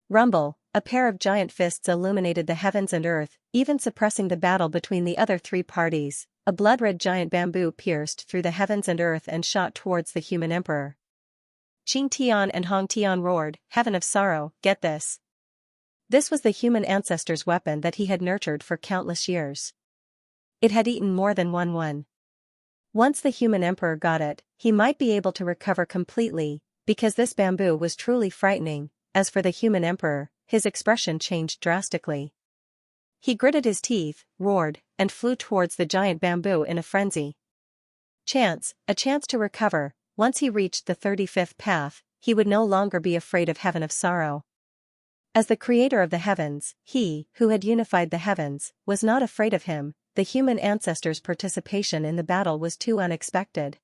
Rumble, a pair of giant fists illuminated the heavens and earth, even suppressing the battle between the other three parties. A blood-red giant bamboo pierced through the heavens and earth and shot towards the human emperor. Qing Tian and Hong Tian roared, Heaven of sorrow, get this. This was the human ancestor's weapon that he had nurtured for countless years. It had eaten more than one. Once the human emperor got it, he might be able to recover completely, because this bamboo was truly frightening. As for the human emperor, his expression changed drastically. He gritted his teeth, roared, and flew towards the giant bamboo in a frenzy. A chance to recover. Once he reached the 35th path, he would no longer be afraid of Heaven of sorrow. As the creator of the heavens, he, who had unified the heavens, was not afraid of him. The human ancestor's participation in the battle was too unexpected.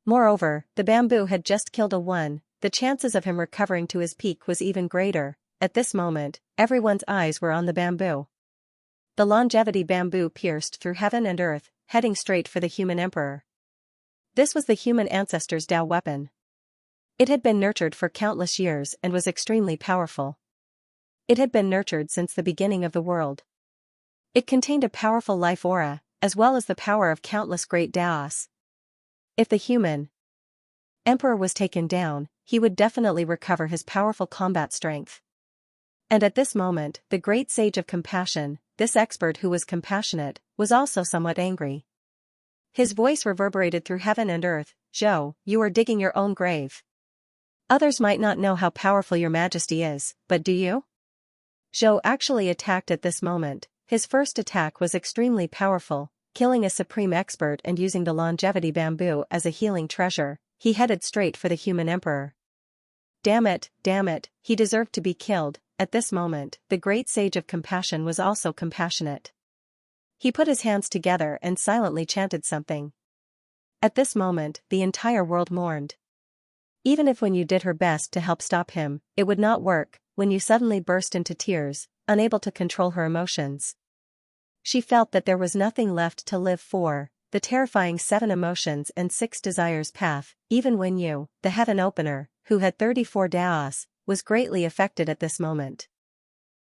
Moreover, the bamboo had just killed a one. The chances of him recovering to his peak was even greater. At this moment, everyone's eyes were on the bamboo. The longevity bamboo pierced through heaven and earth, heading straight for the human emperor. This was the human ancestor's Tao weapon. It had been nurtured for countless years and was extremely powerful. It had been nurtured since the beginning of the world. It contained a powerful life aura, as well as the power of countless great Taos. If the human emperor was taken down, he would definitely recover his powerful combat strength. And at this moment, the great sage of compassion, this expert who was compassionate, was also somewhat angry. His voice reverberated through heaven and earth, Zhou, you are digging your own grave. Others might not know how powerful your majesty is, but do you? Zhou actually attacked at this moment. His first attack was extremely powerful, killing a supreme expert and using the longevity bamboo as a healing treasure. He headed straight for the human emperor. Damn it, he deserved to be killed. At this moment, the great sage of compassion was also compassionate. He put his hands together and silently chanted something. At this moment, the entire world mourned. Even if when you did her best to help stop him, it would not work, when you suddenly burst into tears, unable to control her emotions. She felt that there was nothing left to live for. the terrifying 7 emotions and 6 desires path, even Wen Yu, the heaven opener, who had 34 Daos, was greatly affected at this moment.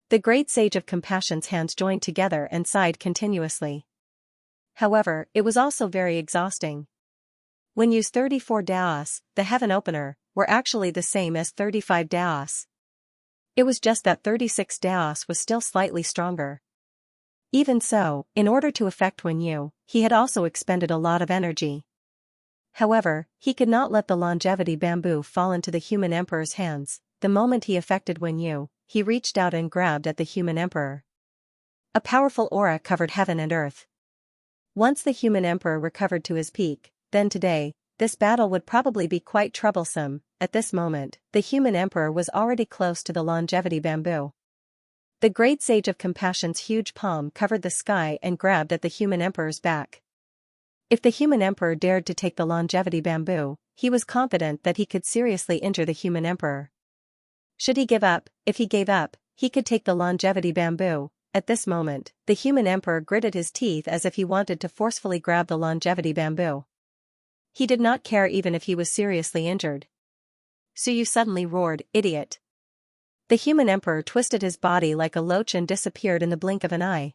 The great sage of compassion's hands joined together and sighed continuously. However, it was also very exhausting. Wen Yu's 34 Daos, the heaven opener, were actually the same as 35 Daos. It was just that 36 Daos was still slightly stronger. Even so, in order to affect Wen Yu, he had also expended a lot of energy. However, he could not let the longevity bamboo fall into the human emperor's hands. The moment he affected Wen Yu, he reached out and grabbed at the human emperor. A powerful aura covered heaven and earth. Once the human emperor recovered to his peak, then today, this battle would probably be quite troublesome. At this moment, the human emperor was already close to the longevity bamboo. The great sage of compassion's huge palm covered the sky and grabbed at the human emperor's back. If the human emperor dared to take the longevity bamboo, he was confident that he could seriously injure the human emperor. Should he give up? If he gave up, he could take the longevity bamboo. At this moment, the human emperor gritted his teeth as if he wanted to forcefully grab the longevity bamboo. He did not care even if he was seriously injured. Suyu suddenly roared, "Idiot!" The human emperor twisted his body like a loach and disappeared in the blink of an eye.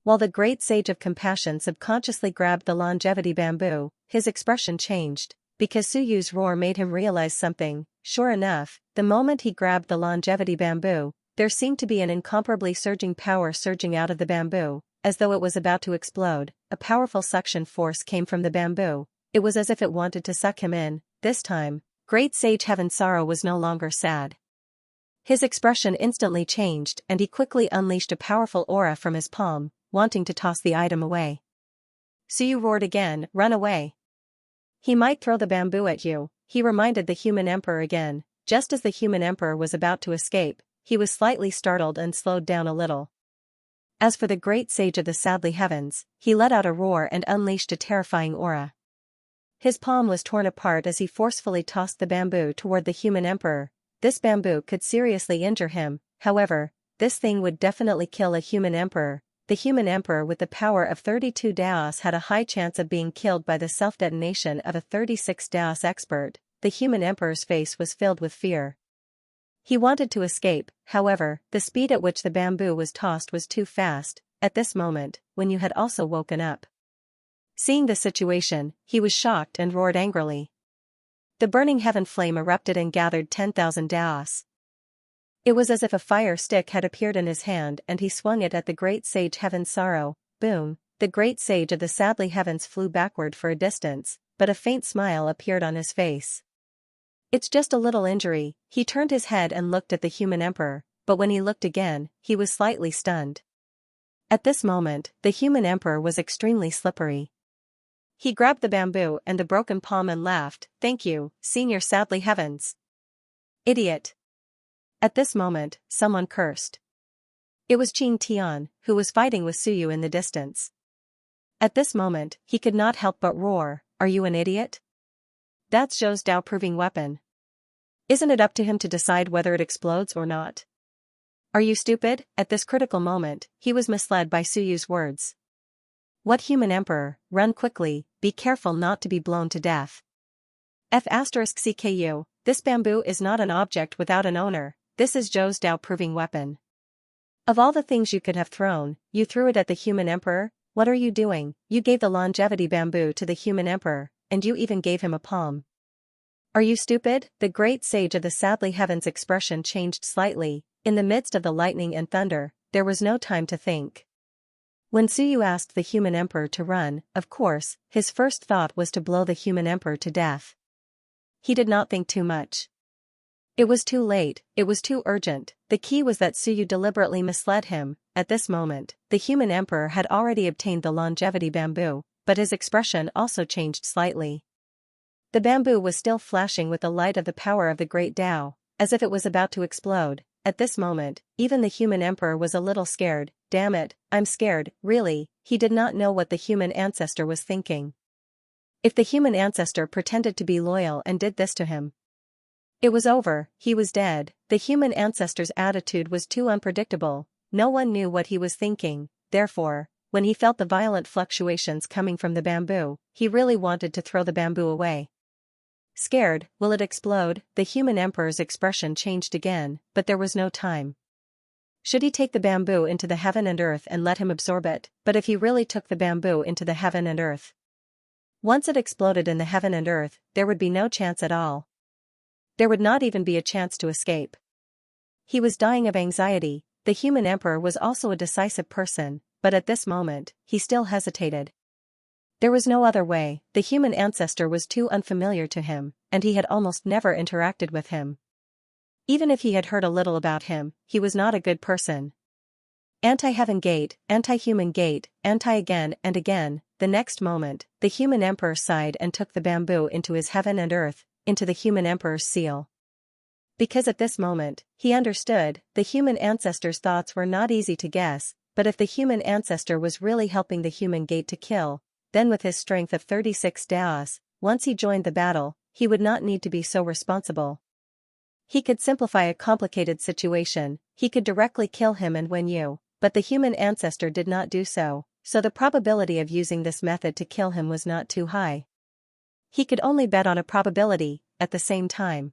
While the great sage of compassion subconsciously grabbed the longevity bamboo, his expression changed, because Suyu's roar made him realize something. Sure enough, the moment he grabbed the longevity bamboo, there seemed to be an incomparably surging power surging out of the bamboo, as though it was about to explode. A powerful suction force came from the bamboo. It was as if it wanted to suck him in. This time, great sage Xianxia was no longer sad. His expression instantly changed and he quickly unleashed a powerful aura from his palm, wanting to toss the item away. Suyu roared again, "Run away! He might throw the bamboo at you," he reminded the human emperor again. Just as the human emperor was about to escape, he was slightly startled and slowed down a little. As for the great sage of the sadly heavens, he let out a roar and unleashed a terrifying aura. His palm was torn apart as he forcefully tossed the bamboo toward the human emperor. This bamboo could seriously injure him. However, this thing would definitely kill a human emperor. The human emperor with the power of 32 Daos had a high chance of being killed by the self-detonation of a 36 Daos expert. The human emperor's face was filled with fear. He wanted to escape, however, the speed at which the bamboo was tossed was too fast. At this moment, Wen Yu had also woken up. Seeing the situation, he was shocked and roared angrily. The burning heaven flame erupted and gathered 10,000 Daos. It was as if a fire stick had appeared in his hand and he swung it at the great sage heaven's sorrow. Boom! The great sage of the sadly heavens flew backward for a distance, but a faint smile appeared on his face. "It's just a little injury." He turned his head and looked at the human emperor, but when he looked again, he was slightly stunned. At this moment, the human emperor was extremely slippery. He grabbed the bamboo and the broken palm and laughed, "Thank you, Senior Sadly Heavens." "Idiot." At this moment, someone cursed. It was Qing Tian, who was fighting with Suyu in the distance. At this moment, he could not help but roar, "Are you an idiot? That's Zhou's Dao-proving weapon. Isn't it up to him to decide whether it explodes or not? Are you stupid?" At this critical moment, he was misled by Suyu's words. "What human emperor? Run quickly, be careful not to be blown to death." *CKU, this bamboo is not an object without an owner, this is Zhou's Dao-proving weapon. Of all the things you could have thrown, you threw it at the human emperor? What are you doing? You gave the longevity bamboo to the human emperor, and you even gave him a palm. Are you stupid? The great sage of the sadly heavens expression changed slightly. In the midst of the lightning and thunder, there was no time to think. When Suyu asked the human emperor to run, of course, his first thought was to blow the human emperor to death. He did not think too much. It was too late, it was too urgent. The key was that Suyu deliberately misled him. At this moment, the human emperor had already obtained the longevity bamboo, but his expression also changed slightly. The bamboo was still flashing with the light of the power of the great Tao, as if it was about to explode. At this moment, even the human emperor was a little scared. "Damn it, I'm scared." Really, he did not know what the human ancestor was thinking. If the human ancestor pretended to be loyal and did this to him, it was over, he was dead. The human ancestor's attitude was too unpredictable, no one knew what he was thinking, therefore, when he felt the violent fluctuations coming from the bamboo, he really wanted to throw the bamboo away. Scared, will it explode? The human emperor's expression changed again, but there was no time. Should he take the bamboo into the heaven and earth and let him absorb it? But if he really took the bamboo into the heaven and earth, once it exploded in the heaven and earth, there would be no chance at all. There would not even be a chance to escape. He was dying of anxiety. The human emperor was also a decisive person, but at this moment, he still hesitated. There was no other way. The human ancestor was too unfamiliar to him, and he had almost never interacted with him. Even if he had heard a little about him, he was not a good person. Anti-heaven gate, anti-human gate, anti-again and again. The next moment, the human emperor sighed and took the bamboo into his heaven and earth, into the human emperor's seal. Because at this moment, he understood, the human ancestor's thoughts were not easy to guess, but if the human ancestor was really helping the human gate to kill, then with his strength of 36 daos, once he joined the battle, he would not need to be so responsible. He could simplify a complicated situation, he could directly kill him and win you, but the human ancestor did not do so, so the probability of using this method to kill him was not too high. He could only bet on a probability. At the same time,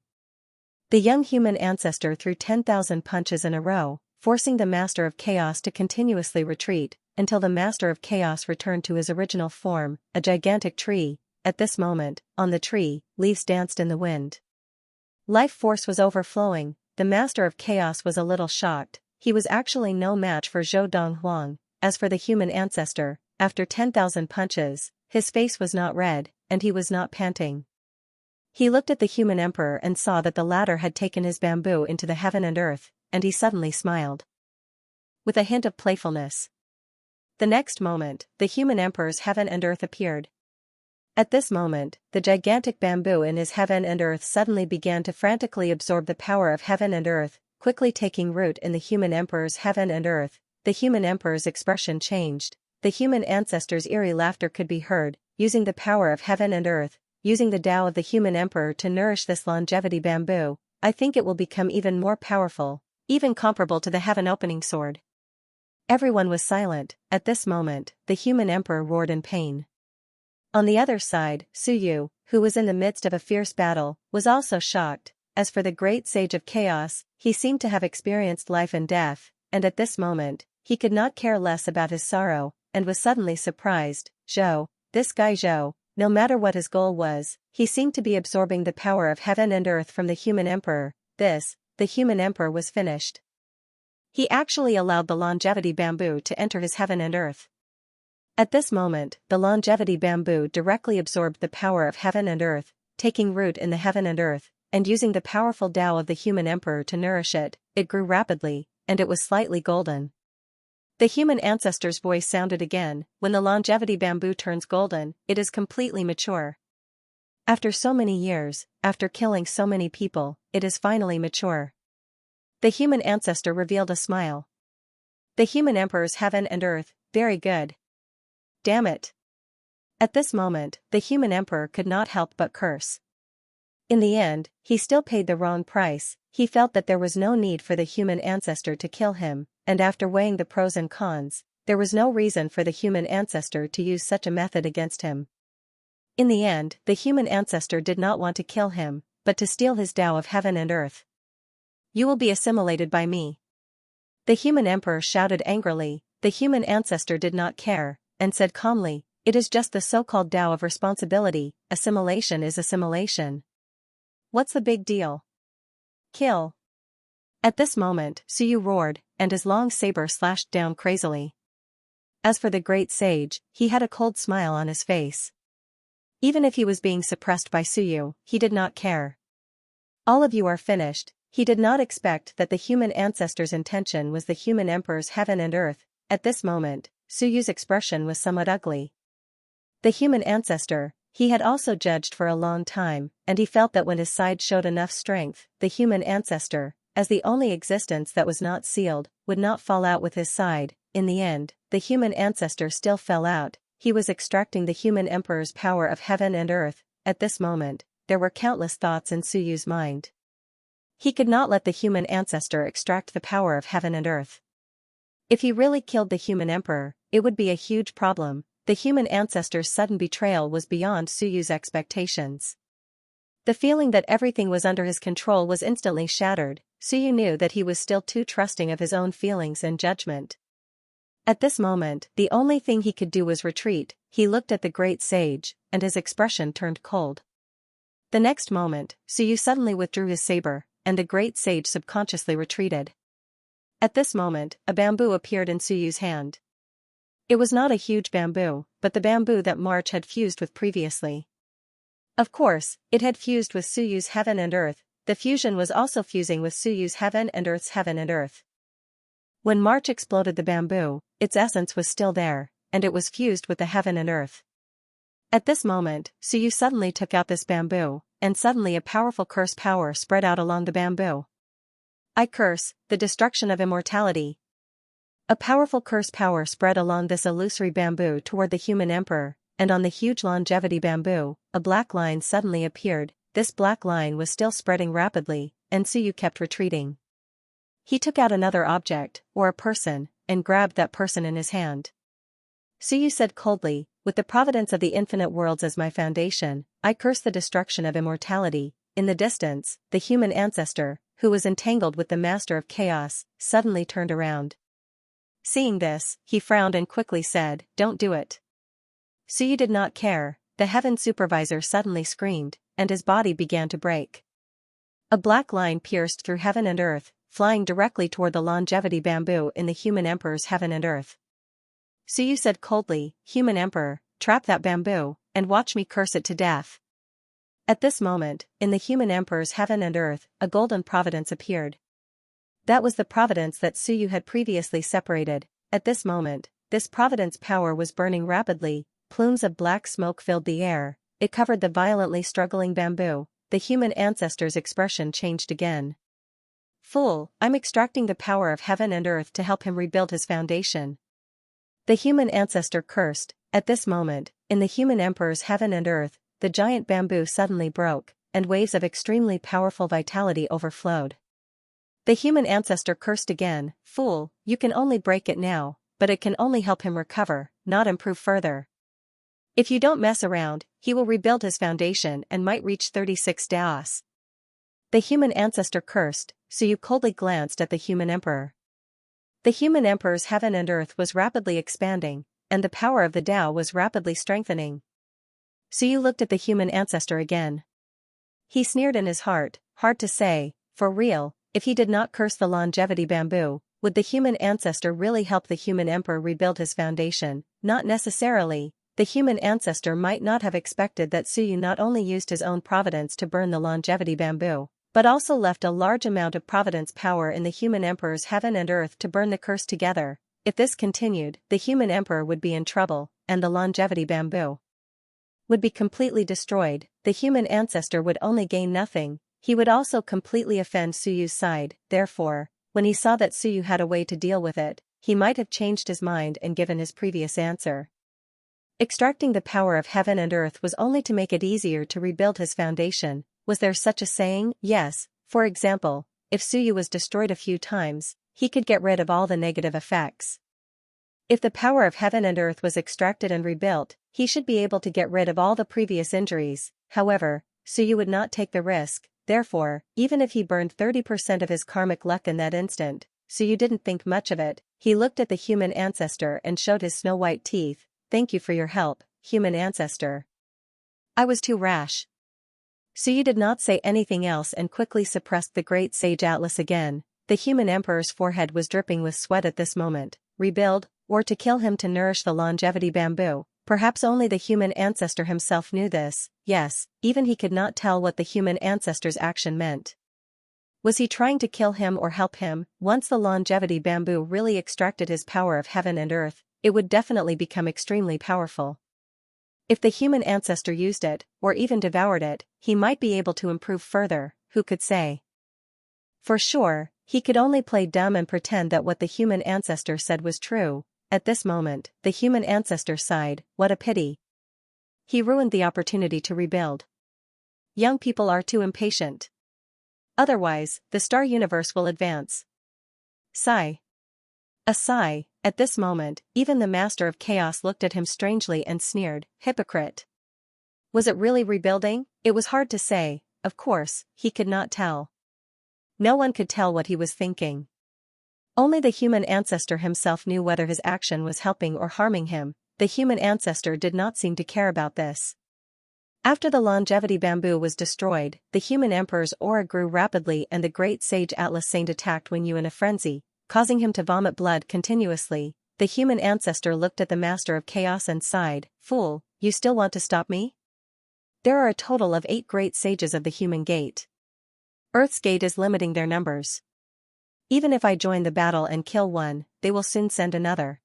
the young human ancestor threw 10,000 punches in a row, forcing the Master of Chaos to continuously retreat, until the Master of Chaos returned to his original form, a gigantic tree. At this moment, on the tree, leaves danced in the wind. Life force was overflowing. The Master of Chaos was a little shocked. He was actually no match for Zhou Donghuang. As for the human ancestor, after 10,000 punches, his face was not red, and he was not panting. He looked at the human emperor and saw that the latter had taken his bamboo into the heaven and earth, and he suddenly smiled, with a hint of playfulness. The next moment, the human emperor's heaven and earth appeared. At this moment, the gigantic bamboo in his heaven and earth suddenly began to frantically absorb the power of heaven and earth, quickly taking root in the human emperor's heaven and earth. The human emperor's expression changed. The human ancestor's eerie laughter could be heard, using the power of heaven and earth, using the Tao of the human emperor to nourish this longevity bamboo. I think it will become even more powerful, even comparable to the heaven-opening sword. Everyone was silent. At this moment, the human emperor roared in pain. On the other side, Suyu, who was in the midst of a fierce battle, was also shocked. As for the great sage of chaos, he seemed to have experienced life and death, and at this moment, he could not care less about his sorrow, and was suddenly surprised. Zhou, this guy Zhou, no matter what his goal was, he seemed to be absorbing the power of heaven and earth from the human emperor. The human emperor was finished. He actually allowed the longevity bamboo to enter his heaven and earth. At this moment, the longevity bamboo directly absorbed the power of heaven and earth, taking root in the heaven and earth, and using the powerful Tao of the human emperor to nourish it. It grew rapidly, and it was slightly golden. The human ancestor's voice sounded again. When the longevity bamboo turns golden, it is completely mature. After so many years, after killing so many people, it is finally mature. The human ancestor revealed a smile. The human emperor's heaven and earth, very good. Damn it. At this moment, the human emperor could not help but curse. In the end, he still paid the wrong price. He felt that there was no need for the human ancestor to kill him, and after weighing the pros and cons, there was no reason for the human ancestor to use such a method against him. In the end, the human ancestor did not want to kill him, but to steal his Tao of heaven and earth. You will be assimilated by me. The human emperor shouted angrily. The human ancestor did not care, and said calmly, it is just the so-called Tao of responsibility. Assimilation is assimilation. What's the big deal? Kill. At this moment, Suyu roared, and his long saber slashed down crazily. As for the great sage, he had a cold smile on his face. Even if he was being suppressed by Suyu, he did not care. All of you are finished. He did not expect that the human ancestor's intention was the human emperor's heaven and earth. At this moment, Suyu's expression was somewhat ugly. The human ancestor, he had also judged for a long time, and he felt that when his side showed enough strength, the human ancestor, as the only existence that was not sealed, would not fall out with his side. In the end, the human ancestor still fell out. He was extracting the human emperor's power of heaven and earth. At this moment, there were countless thoughts in Suyu's mind. He could not let the human ancestor extract the power of heaven and earth. If he really killed the human emperor, it would be a huge problem. The human ancestor's sudden betrayal was beyond Suyu's expectations. The feeling that everything was under his control was instantly shattered. Suyu knew that he was still too trusting of his own feelings and judgment. At this moment, the only thing he could do was retreat. He looked at the great sage, and his expression turned cold. The next moment, Suyu suddenly withdrew his saber, and the great sage subconsciously retreated. At this moment, a bamboo appeared in Suyu's hand. It was not a huge bamboo, but the bamboo that March had fused with previously. Of course, it had fused with Suyu's heaven and earth. The fusion was also fusing with Suyu's heaven and earth's heaven and earth. When March exploded the bamboo, its essence was still there, and it was fused with the heaven and earth. At this moment, Suyu suddenly took out this bamboo, and suddenly a powerful curse power spread out along the bamboo. I curse the destruction of immortality. A powerful curse power spread along this illusory bamboo toward the human emperor, and on the huge longevity bamboo, a black line suddenly appeared. This black line was still spreading rapidly, and Suyu kept retreating. He took out another object, or a person, and grabbed that person in his hand. Suyu said coldly, with the providence of the infinite worlds as my foundation, I curse the destruction of immortality. In the distance, the human ancestor, who was entangled with the master of chaos, suddenly turned around. Seeing this, he frowned and quickly said, don't do it. Suyu did not care. The heaven supervisor suddenly screamed, and his body began to break. A black line pierced through heaven and earth, flying directly toward the longevity bamboo in the human emperor's heaven and earth. Suyu said coldly, human emperor, trap that bamboo, and watch me curse it to death. At this moment, in the human emperor's heaven and earth, a golden providence appeared. That was the providence that Suyu had previously separated. At this moment, this providence power was burning rapidly. Plumes of black smoke filled the air. It covered the violently struggling bamboo. The human ancestor's expression changed again. Fool, I'm extracting the power of heaven and earth to help him rebuild his foundation. The human ancestor cursed. At this moment, in the human emperor's heaven and earth, the giant bamboo suddenly broke, and waves of extremely powerful vitality overflowed. The human ancestor cursed again, fool, you can only break it now, but it can only help him recover, not improve further. If you don't mess around, he will rebuild his foundation and might reach 36 daos. The human ancestor cursed, Suyu coldly glanced at the human emperor. The human emperor's heaven and earth was rapidly expanding, and the power of the Tao was rapidly strengthening. Suyu looked at the human ancestor again. He sneered in his heart, hard to say, for real, if he did not curse the longevity bamboo, would the human ancestor really help the human emperor rebuild his foundation? Not necessarily. The human ancestor might not have expected that Suyu not only used his own providence to burn the longevity bamboo, but also left a large amount of providence power in the human emperor's heaven and earth to burn the curse together. If this continued, the human emperor would be in trouble, and the longevity bamboo would be completely destroyed. The human ancestor would only gain nothing. He would also completely offend Suyu's side. Therefore, when he saw that Suyu had a way to deal with it, he might have changed his mind and given his previous answer. Extracting the power of heaven and earth was only to make it easier to rebuild his foundation. Was there such a saying? Yes. For example, if Suyu was destroyed a few times, he could get rid of all the negative effects. If the power of heaven and earth was extracted and rebuilt, he should be able to get rid of all the previous injuries. However, Suyu would not take the risk. Therefore, even if he burned 30% of his karmic luck in that instant, Suyu didn't think much of it. He looked at the human ancestor and showed his snow-white teeth. Thank you for your help, human ancestor. I was too rash. Suyu did not say anything else and quickly suppressed the great sage Atlas again. The human emperor's forehead was dripping with sweat at this moment. Rebuild, or to kill him to nourish the longevity bamboo. Perhaps only the human ancestor himself knew this. Yes, even he could not tell what the human ancestor's action meant. Was he trying to kill him or help him? Once the longevity bamboo really extracted his power of heaven and earth, it would definitely become extremely powerful. If the human ancestor used it, or even devoured it, he might be able to improve further, who could say? For sure, he could only play dumb and pretend that what the human ancestor said was true. At this moment, the human ancestor sighed, what a pity. He ruined the opportunity to rebuild. Young people are too impatient. Otherwise, the star universe will advance. Sigh. A sigh, At this moment, even the Master of Chaos looked at him strangely and sneered, "Hypocrite." Was it really rebuilding? It was hard to say, of course, he could not tell. No one could tell what he was thinking. Only the human ancestor himself knew whether his action was helping or harming him. The human ancestor did not seem to care about this. After the longevity bamboo was destroyed, the human emperor's aura grew rapidly and the great sage Atlas Saint attacked Wen Yu in a frenzy, causing him to vomit blood continuously. The human ancestor looked at the Master of Chaos and sighed, "Fool, you still want to stop me? There are a total of 8 great sages of the human gate. Earth's gate is limiting their numbers. Even if I join the battle and kill one, they will soon send another.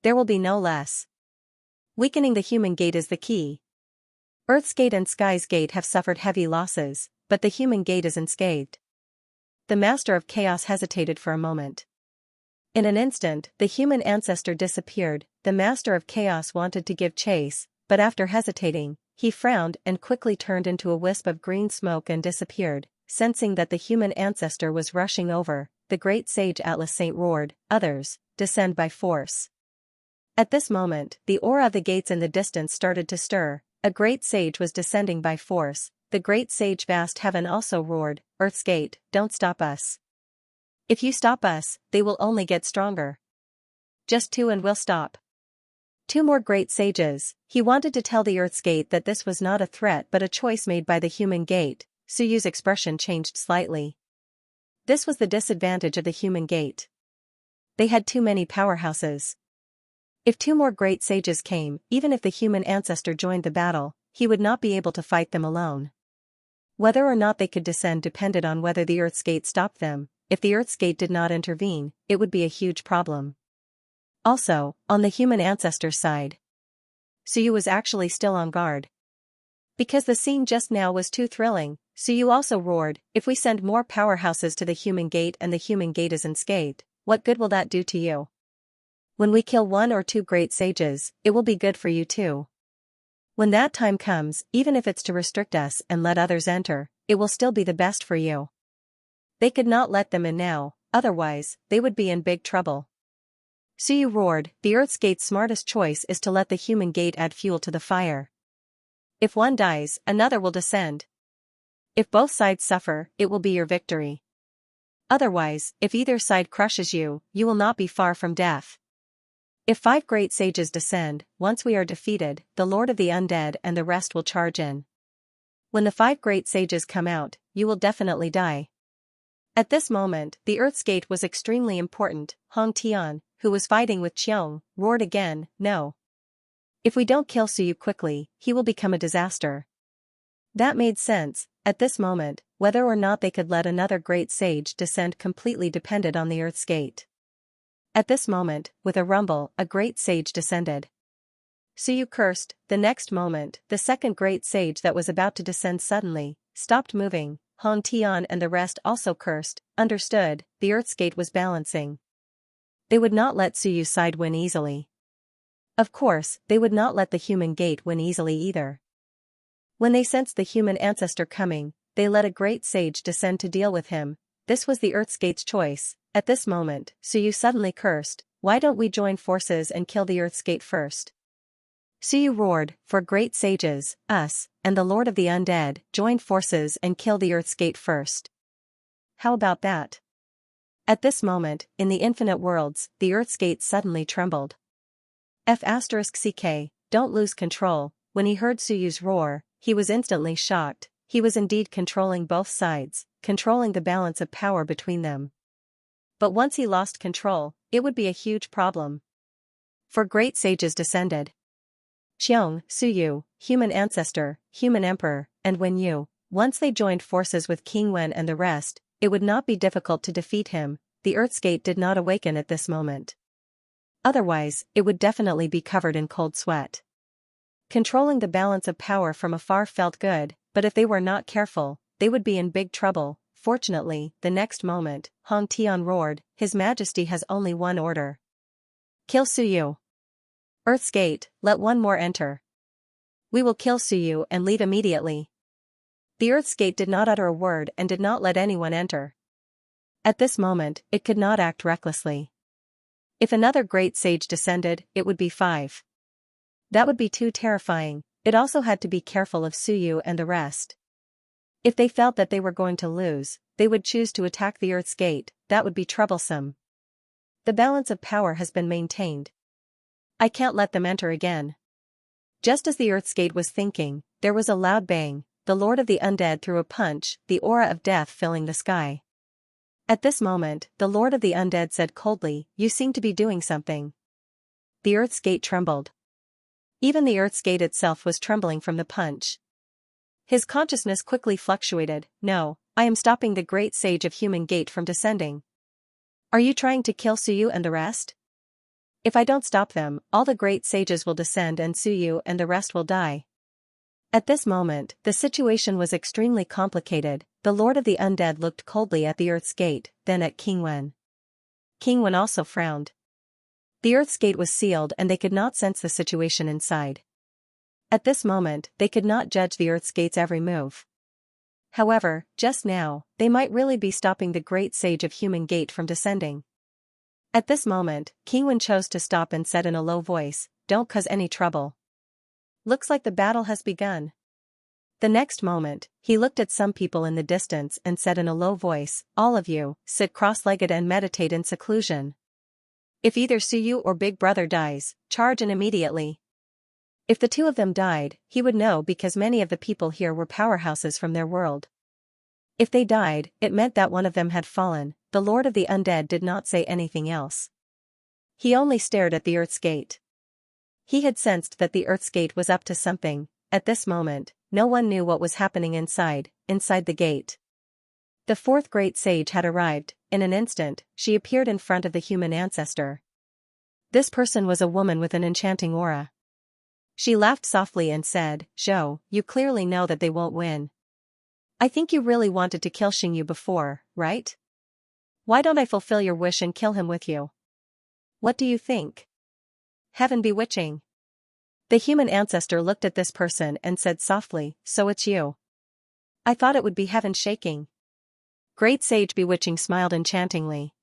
There will be no less. Weakening the human gate is the key. Earth's gate and Sky's gate have suffered heavy losses, but the human gate is unscathed." The Master of Chaos hesitated for a moment. In an instant, the human ancestor disappeared. The Master of Chaos wanted to give chase, but after hesitating, he frowned and quickly turned into a wisp of green smoke and disappeared. Sensing that the human ancestor was rushing over, the great sage Atlas Saint roared, "Others, descend by force." At this moment, the aura of the gates in the distance started to stir. A great sage was descending by force. The great sage Vast Heaven also roared, "Earth's gate, don't stop us. If you stop us, they will only get stronger. Just 2 and we'll stop." 2 more great sages. He wanted to tell the Earth's gate that this was not a threat but a choice made by the human gate. Suyu's expression changed slightly. This was the disadvantage of the human gate. They had too many powerhouses. If 2 more great sages came, even if the human ancestor joined the battle, he would not be able to fight them alone. Whether or not they could descend depended on whether the Earth's gate stopped them. If the Earth's gate did not intervene, it would be a huge problem. Also, on the human ancestor's side, Suyu was actually still on guard. Because the scene just now was too thrilling, Suyu also roared, "If we send more powerhouses to the human gate and the human gate is unscathed, what good will that do to you? When we kill 1 or 2 great sages, it will be good for you too. When that time comes, even if it's to restrict us and let others enter, it will still be the best for you." They could not let them in now, otherwise, they would be in big trouble. Suyu roared, "The Earth's gate's smartest choice is to let the human gate add fuel to the fire. If one dies, another will descend. If both sides suffer, it will be your victory. Otherwise, if either side crushes you, you will not be far from death. If 5 great sages descend, once we are defeated, the Lord of the Undead and the rest will charge in. When the 5 great sages come out, you will definitely die." At this moment, the Earth's gate was extremely important. Hong Tian, who was fighting with Qiong, roared again, "No. If we don't kill Suyu quickly, he will become a disaster." That made sense. At this moment, whether or not they could let another great sage descend completely depended on the Earth's gate. At this moment, with a rumble, a great sage descended. Suyu cursed. The next moment, the second great sage that was about to descend suddenly stopped moving. Hong Tian and the rest also cursed. Understood, the Earth's gate was balancing. They would not let Suyu's side win easily. Of course, they would not let the human gate win easily either. When they sensed the human ancestor coming, they let a great sage descend to deal with him. This was the Earth's gate's choice. At this moment, Suyu suddenly cursed, "Why don't we join forces and kill the Earth's gate first?" Suyu roared, "For great sages, us, and the Lord of the Undead, join forces and kill the Earth's gate first. How about that?" At this moment, in the infinite worlds, the Earth's gate suddenly trembled. F***ck, don't lose control. When he heard Suyu's roar, he was instantly shocked. He was indeed controlling both sides, controlling the balance of power between them. But once he lost control, it would be a huge problem. 4 great sages descended. Qiong, Suyu, human ancestor, human emperor, and Wen Yu. Once they joined forces with King Wen and the rest, it would not be difficult to defeat him. The Earth's gate did not awaken at this moment. Otherwise, it would definitely be covered in cold sweat. Controlling the balance of power from afar felt good, but if they were not careful, they would be in big trouble. Fortunately, the next moment, Hong Tian roared, "His Majesty has only one order. Kill Suyu. Earth's gate, let 1 more enter. We will kill Suyu and leave immediately." The Earth's gate did not utter a word and did not let anyone enter. At this moment, it could not act recklessly. If another great sage descended, it would be 5. That would be too terrifying. It also had to be careful of Suyu and the rest. If they felt that they were going to lose, they would choose to attack the Earth's gate. That would be troublesome. The balance of power has been maintained. I can't let them enter again. Just as the Earth's gate was thinking, there was a loud bang. The Lord of the Undead threw a punch, the aura of death filling the sky. At this moment, the Lord of the Undead said coldly, "You seem to be doing something." The Earth's gate trembled. Even the Earth's gate itself was trembling from the punch. His consciousness quickly fluctuated. "No, I am stopping the great sage of human gate from descending." "Are you trying to kill Suyu and the rest?" "If I don't stop them, all the great sages will descend and Suyu and the rest will die." At this moment, the situation was extremely complicated. The Lord of the Undead looked coldly at the Earth's gate, then at King Wen. King Wen also frowned. The Earth's gate was sealed and they could not sense the situation inside. At this moment, they could not judge the Earth's gate's every move. However, just now, they might really be stopping the great sage of human gate from descending. At this moment, King Wen chose to stop and said in a low voice, "Don't cause any trouble. Looks like the battle has begun." The next moment, he looked at some people in the distance and said in a low voice, "All of you, sit cross-legged and meditate in seclusion. If either Suyu or Big Brother dies, charge in immediately." If the two of them died, he would know because many of the people here were powerhouses from their world. If they died, it meant that one of them had fallen. The Lord of the Undead did not say anything else. He only stared at the Earth's gate. He had sensed that the Earth's gate was up to something. At this moment, no one knew what was happening inside the gate. The fourth great sage had arrived. In an instant, she appeared in front of the human ancestor. This person was a woman with an enchanting aura. She laughed softly and said, "Zhou, you clearly know that they won't win. I think you really wanted to kill Xingyu before, right? Why don't I fulfill your wish and kill him with you? What do you think? Heaven bewitching." The human ancestor looked at this person and said softly, "So it's you. I thought it would be heaven shaking." Great Sage Bewitching smiled enchantingly.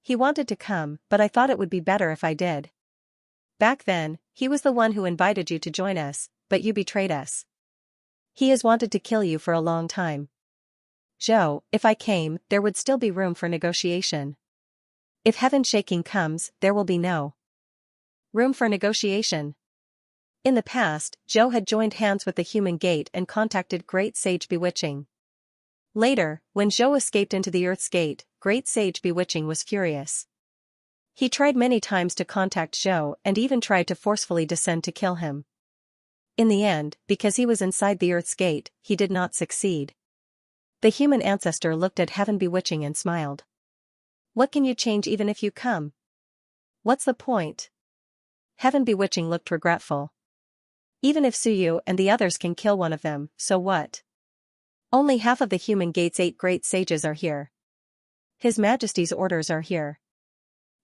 "He wanted to come, but I thought it would be better if I did. Back then, he was the one who invited you to join us, but you betrayed us. He has wanted to kill you for a long time. Zhou, if I came, there would still be room for negotiation. If heaven shaking comes, there will be no room for negotiation." In the past, Zhou had joined hands with the human gate and contacted Great Sage Bewitching. Later, when Zhou escaped into the Earth's gate, Great Sage Bewitching was furious. He tried many times to contact Zhou and even tried to forcefully descend to kill him. In the end, because he was inside the Earth's gate, he did not succeed. The human ancestor looked at Heaven Bewitching and smiled. "What can you change even if you come? What's the point?" Heaven Bewitching looked regretful. "Even if Suyu and the others can kill one of them, so what? Only half of the human gate's 8 great sages are here. His Majesty's orders are here.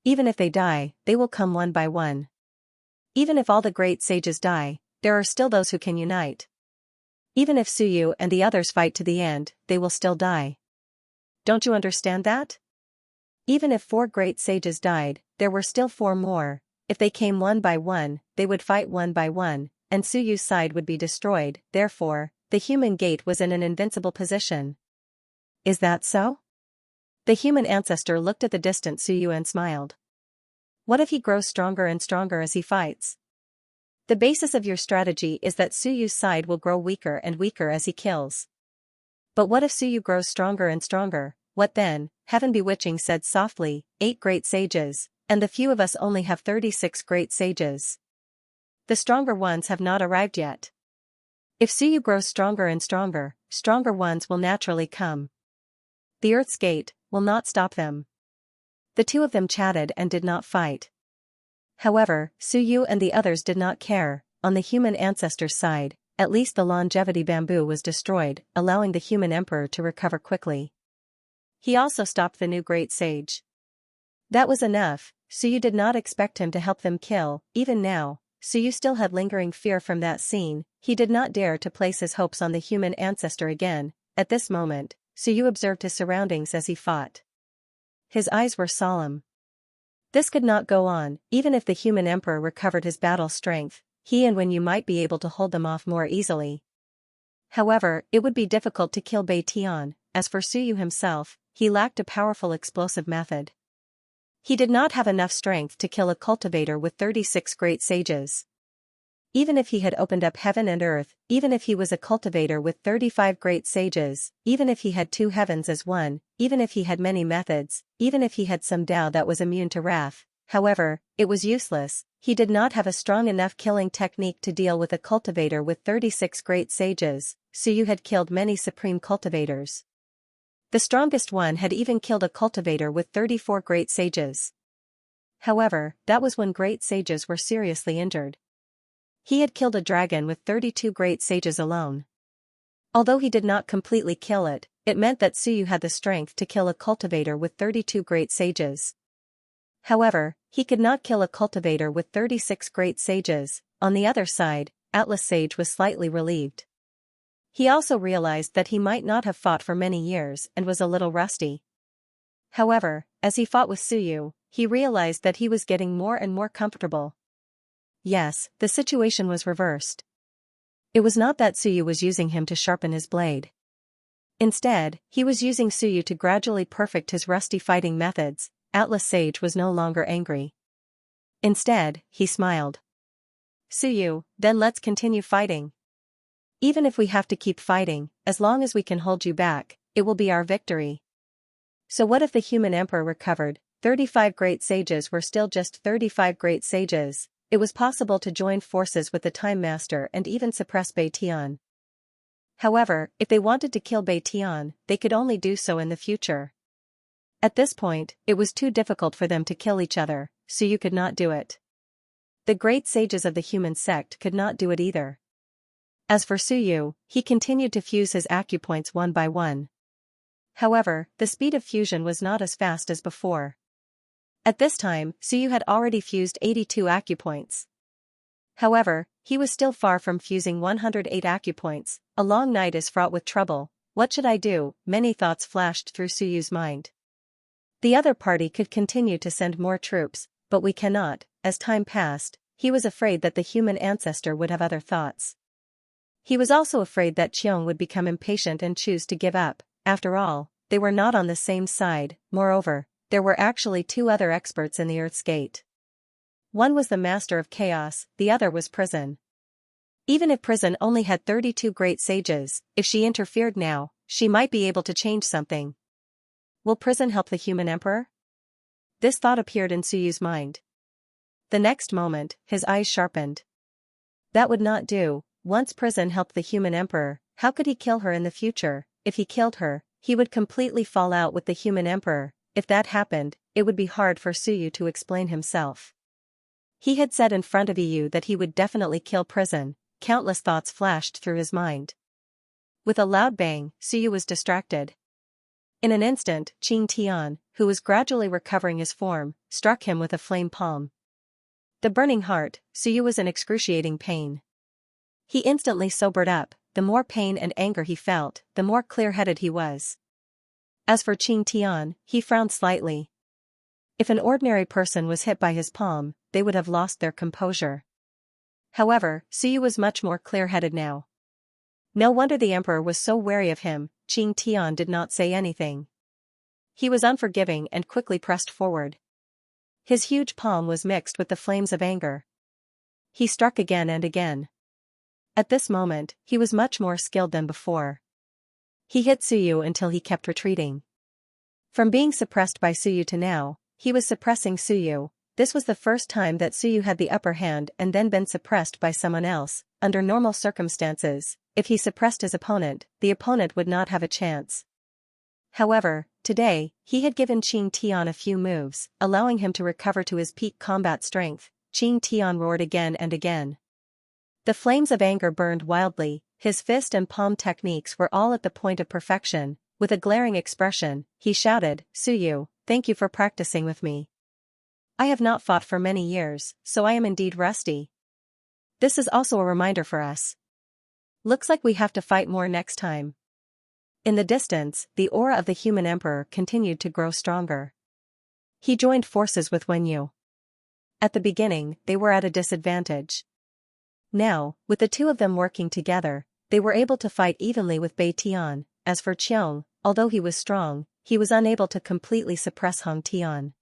Even if they die, they will come one by one. Even if all the great sages die, there are still those who can unite. Even if Suyu and the others fight to the end, they will still die. Don't you understand that? Even if 4 great sages died, there were still 4 more. If they came one by one, they would fight one by one, and Suyu's side would be destroyed. Therefore, the human gate was in an invincible position." "Is that so?" The human ancestor looked at the distant Suyu and smiled. "What if he grows stronger and stronger as he fights? The basis of your strategy is that Suyu's side will grow weaker and weaker as he kills. But what if Suyu grows stronger and stronger? What then?" Heaven Bewitching said softly, 8 great sages, and the few of us only have 36 great sages. The stronger ones have not arrived yet. If Suyu grows stronger and stronger, stronger ones will naturally come. The Earth's gate will not stop them." The two of them chatted and did not fight. However, Suyu and the others did not care. On the human ancestor's side, at least the longevity bamboo was destroyed, allowing the human emperor to recover quickly. He also stopped the new great sage. That was enough. Suyu did not expect him to help them kill. Even now, Suyu still had lingering fear from that scene. He did not dare to place his hopes on the human ancestor again. At this moment, Suyu observed his surroundings as he fought. His eyes were solemn. This could not go on. Even if the human emperor recovered his battle strength, he and Wen Yu might be able to hold them off more easily. However, it would be difficult to kill Bai Tian. As for Su Yu himself, he lacked a powerful explosive method. He did not have enough strength to kill a cultivator with 36 great sages. Even if he had opened up heaven and earth, even if he was a cultivator with 35 great sages, even if he had two heavens as one, even if he had many methods, even if he had some Tao that was immune to wrath, however, it was useless. He did not have a strong enough killing technique to deal with a cultivator with 36 great sages. Su Yu had killed many supreme cultivators. The strongest one had even killed a cultivator with 34 great sages. However, that was when great sages were seriously injured. He had killed a dragon with 32 great sages alone. Although he did not completely kill it, it meant that Su Yu had the strength to kill a cultivator with 32 great sages. However, he could not kill a cultivator with 36 great sages. On the other side, Atlas Sage was slightly relieved. He also realized that he might not have fought for many years and was a little rusty. However, as he fought with Su Yu, he realized that he was getting more and more comfortable. Yes, the situation was reversed. It was not that Su Yu was using him to sharpen his blade. Instead, he was using Su Yu to gradually perfect his rusty fighting methods. Atlas Sage was no longer angry. Instead, he smiled. Su Yu, then let's continue fighting. Even if we have to keep fighting, as long as we can hold you back, it will be our victory. So what if the human emperor recovered? 35 great sages were still just 35 great sages. It was possible to join forces with the Time Master and even suppress Bai Tian. However, if they wanted to kill Bai Tian, they could only do so in the future. At this point, it was too difficult for them to kill each other, so you could not do it. The great sages of the human sect could not do it either. As for Su Yu, he continued to fuse his acupoints one by one. However, the speed of fusion was not as fast as before. At this time, Su Yu had already fused 82 acupoints. However, he was still far from fusing 108 acupoints. A long night is fraught with trouble. What should I do? Many thoughts flashed through Su Yu's mind. The other party could continue to send more troops, but we cannot. As time passed, he was afraid that the human ancestor would have other thoughts. He was also afraid that Qiong would become impatient and choose to give up. After all, they were not on the same side. Moreover, there were actually two other experts in the Earth's Gate. One was the Master of Chaos, the other was Prison. Even if Prison only had 32 great sages, if she interfered now, she might be able to change something. Will Prison help the human emperor? This thought appeared in Su Yu's mind. The next moment, his eyes sharpened. That would not do. Once Prison helped the human emperor, how could he kill her in the future? If he killed her, he would completely fall out with the human emperor. If that happened, it would be hard for Su Yu to explain himself. He had said in front of Yu that he would definitely kill Prison. Countless thoughts flashed through his mind. With a loud bang, Su Yu was distracted. In an instant, Qing Tian, who was gradually recovering his form, struck him with a flame palm. The burning heart. Su Yu was in excruciating pain. He instantly sobered up. The more pain and anger he felt, the more clear-headed he was. As for Qing Tian, he frowned slightly. If an ordinary person was hit by his palm, they would have lost their composure. However, Su Yu was much more clear-headed now. No wonder the emperor was so wary of him. Qing Tian did not say anything. He was unforgiving and quickly pressed forward. His huge palm was mixed with the flames of anger. He struck again and again. At this moment, he was much more skilled than before. He hit Su Yu until he kept retreating. From being suppressed by Su Yu to now, he was suppressing Su Yu. This was the first time that Su Yu had the upper hand and then been suppressed by someone else. Under normal circumstances, if he suppressed his opponent, the opponent would not have a chance. However, today, he had given Qing Tian a few moves, allowing him to recover to his peak combat strength. Qing Tian roared again and again. The flames of anger burned wildly. His fist and palm techniques were all at the point of perfection. With a glaring expression, he shouted, Su Yu, thank you for practicing with me. I have not fought for many years, so I am indeed rusty. This is also a reminder for us. Looks like we have to fight more next time. In the distance, the aura of the human emperor continued to grow stronger. He joined forces with Wenyu. At the beginning, they were at a disadvantage. Now, with the two of them working together, they were able to fight evenly with Bai Tian. As for Qiong, although he was strong, he was unable to completely suppress Hong Tian.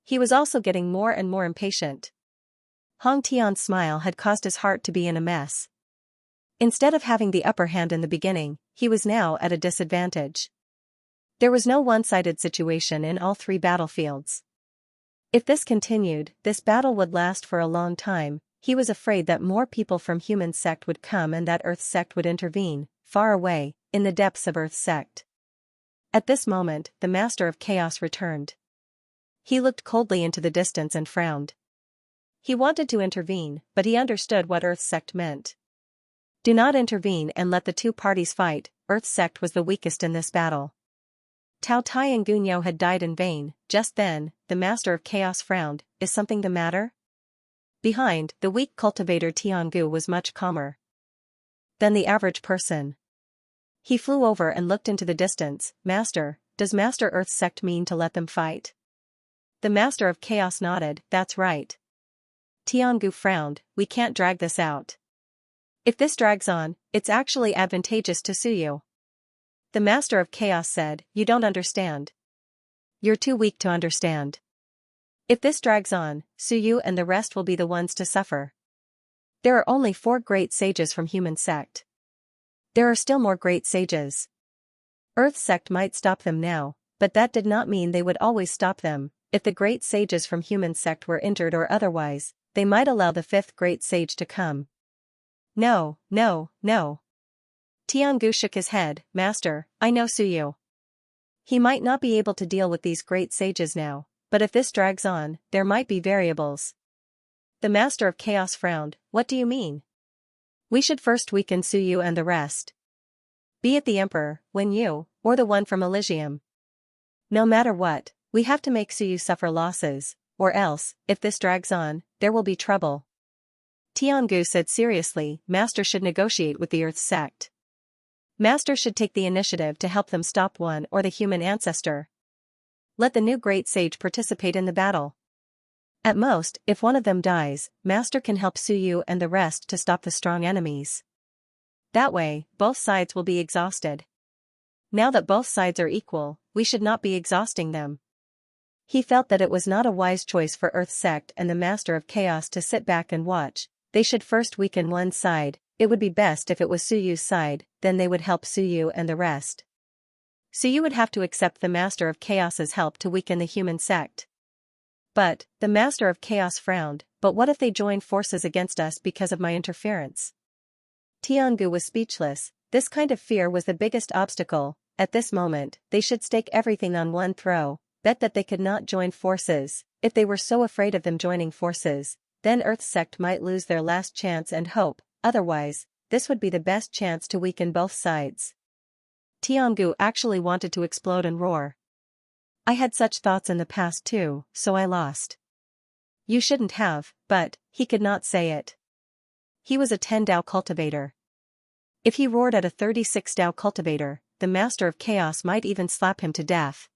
He was also getting more and more impatient. Hong Tian's smile had caused his heart to be in a mess. Instead of having the upper hand in the beginning, he was now at a disadvantage. There was no one-sided situation in all three battlefields. If this continued, this battle would last for a long time. He was afraid that more people from human sect would come and that Earth sect would intervene, far away, in the depths of Earth sect. At this moment, the Master of Chaos returned. He looked coldly into the distance and frowned. He wanted to intervene, but he understood what Earth sect meant. Do not intervene and let the two parties fight. Earth sect was the weakest in this battle. Tao Tai and Gunyao had died in vain. Just then, the Master of Chaos frowned. Is something the matter? Behind, the weak cultivator Tiangu was much calmer than the average person. He flew over and looked into the distance. Master, does Master Earth sect mean to let them fight? The Master of Chaos nodded. That's right. Tiangu frowned. We can't drag this out. If this drags on, it's actually advantageous to Suyu. The Master of Chaos said, you don't understand. You're too weak to understand. If this drags on, Suyu and the rest will be the ones to suffer. There are only 4 great sages from human sect. There are still more great sages. Earth sect might stop them now, but that did not mean they would always stop them. If the great sages from human sect were injured or otherwise, they might allow the 5th great sage to come. No, no, no. Tiangu shook his head. Master, I know Suyu. He might not be able to deal with these great sages now, but if this drags on, there might be variables. The Master of Chaos frowned. What do you mean? We should first weaken Suyu and the rest. Be it the Emperor, Wenyu, or the one from Elysium. No matter what, we have to make Suyu suffer losses, or else, if this drags on, there will be trouble. Tiangu said seriously, Master should negotiate with the Earth sect. Master should take the initiative to help them stop one or the human ancestor. Let the new great sage participate in the battle. At most, if one of them dies, Master can help Suyu and the rest to stop the strong enemies. That way, both sides will be exhausted. Now that both sides are equal, we should not be exhausting them. He felt that it was not a wise choice for Earth sect and the Master of Chaos to sit back and watch. They should first weaken one side. It would be best if it was Suyu's side, then they would help Suyu and the rest. Suyu would have to accept the Master of Chaos's help to weaken the human sect. But, the Master of Chaos frowned, but what if they join forces against us because of my interference? Tiangu was speechless. This kind of fear was the biggest obstacle. At this moment, they should stake everything on one throw, bet that they could not join forces. If they were so afraid of them joining forces, then Earth sect might lose their last chance and hope. Otherwise, this would be the best chance to weaken both sides. Tiangu actually wanted to explode and roar. I had such thoughts in the past too, so I lost. You shouldn't have, but, he could not say it. He was a 10 Dao cultivator. If he roared at a 36 Dao cultivator, the Master of Chaos might even slap him to death.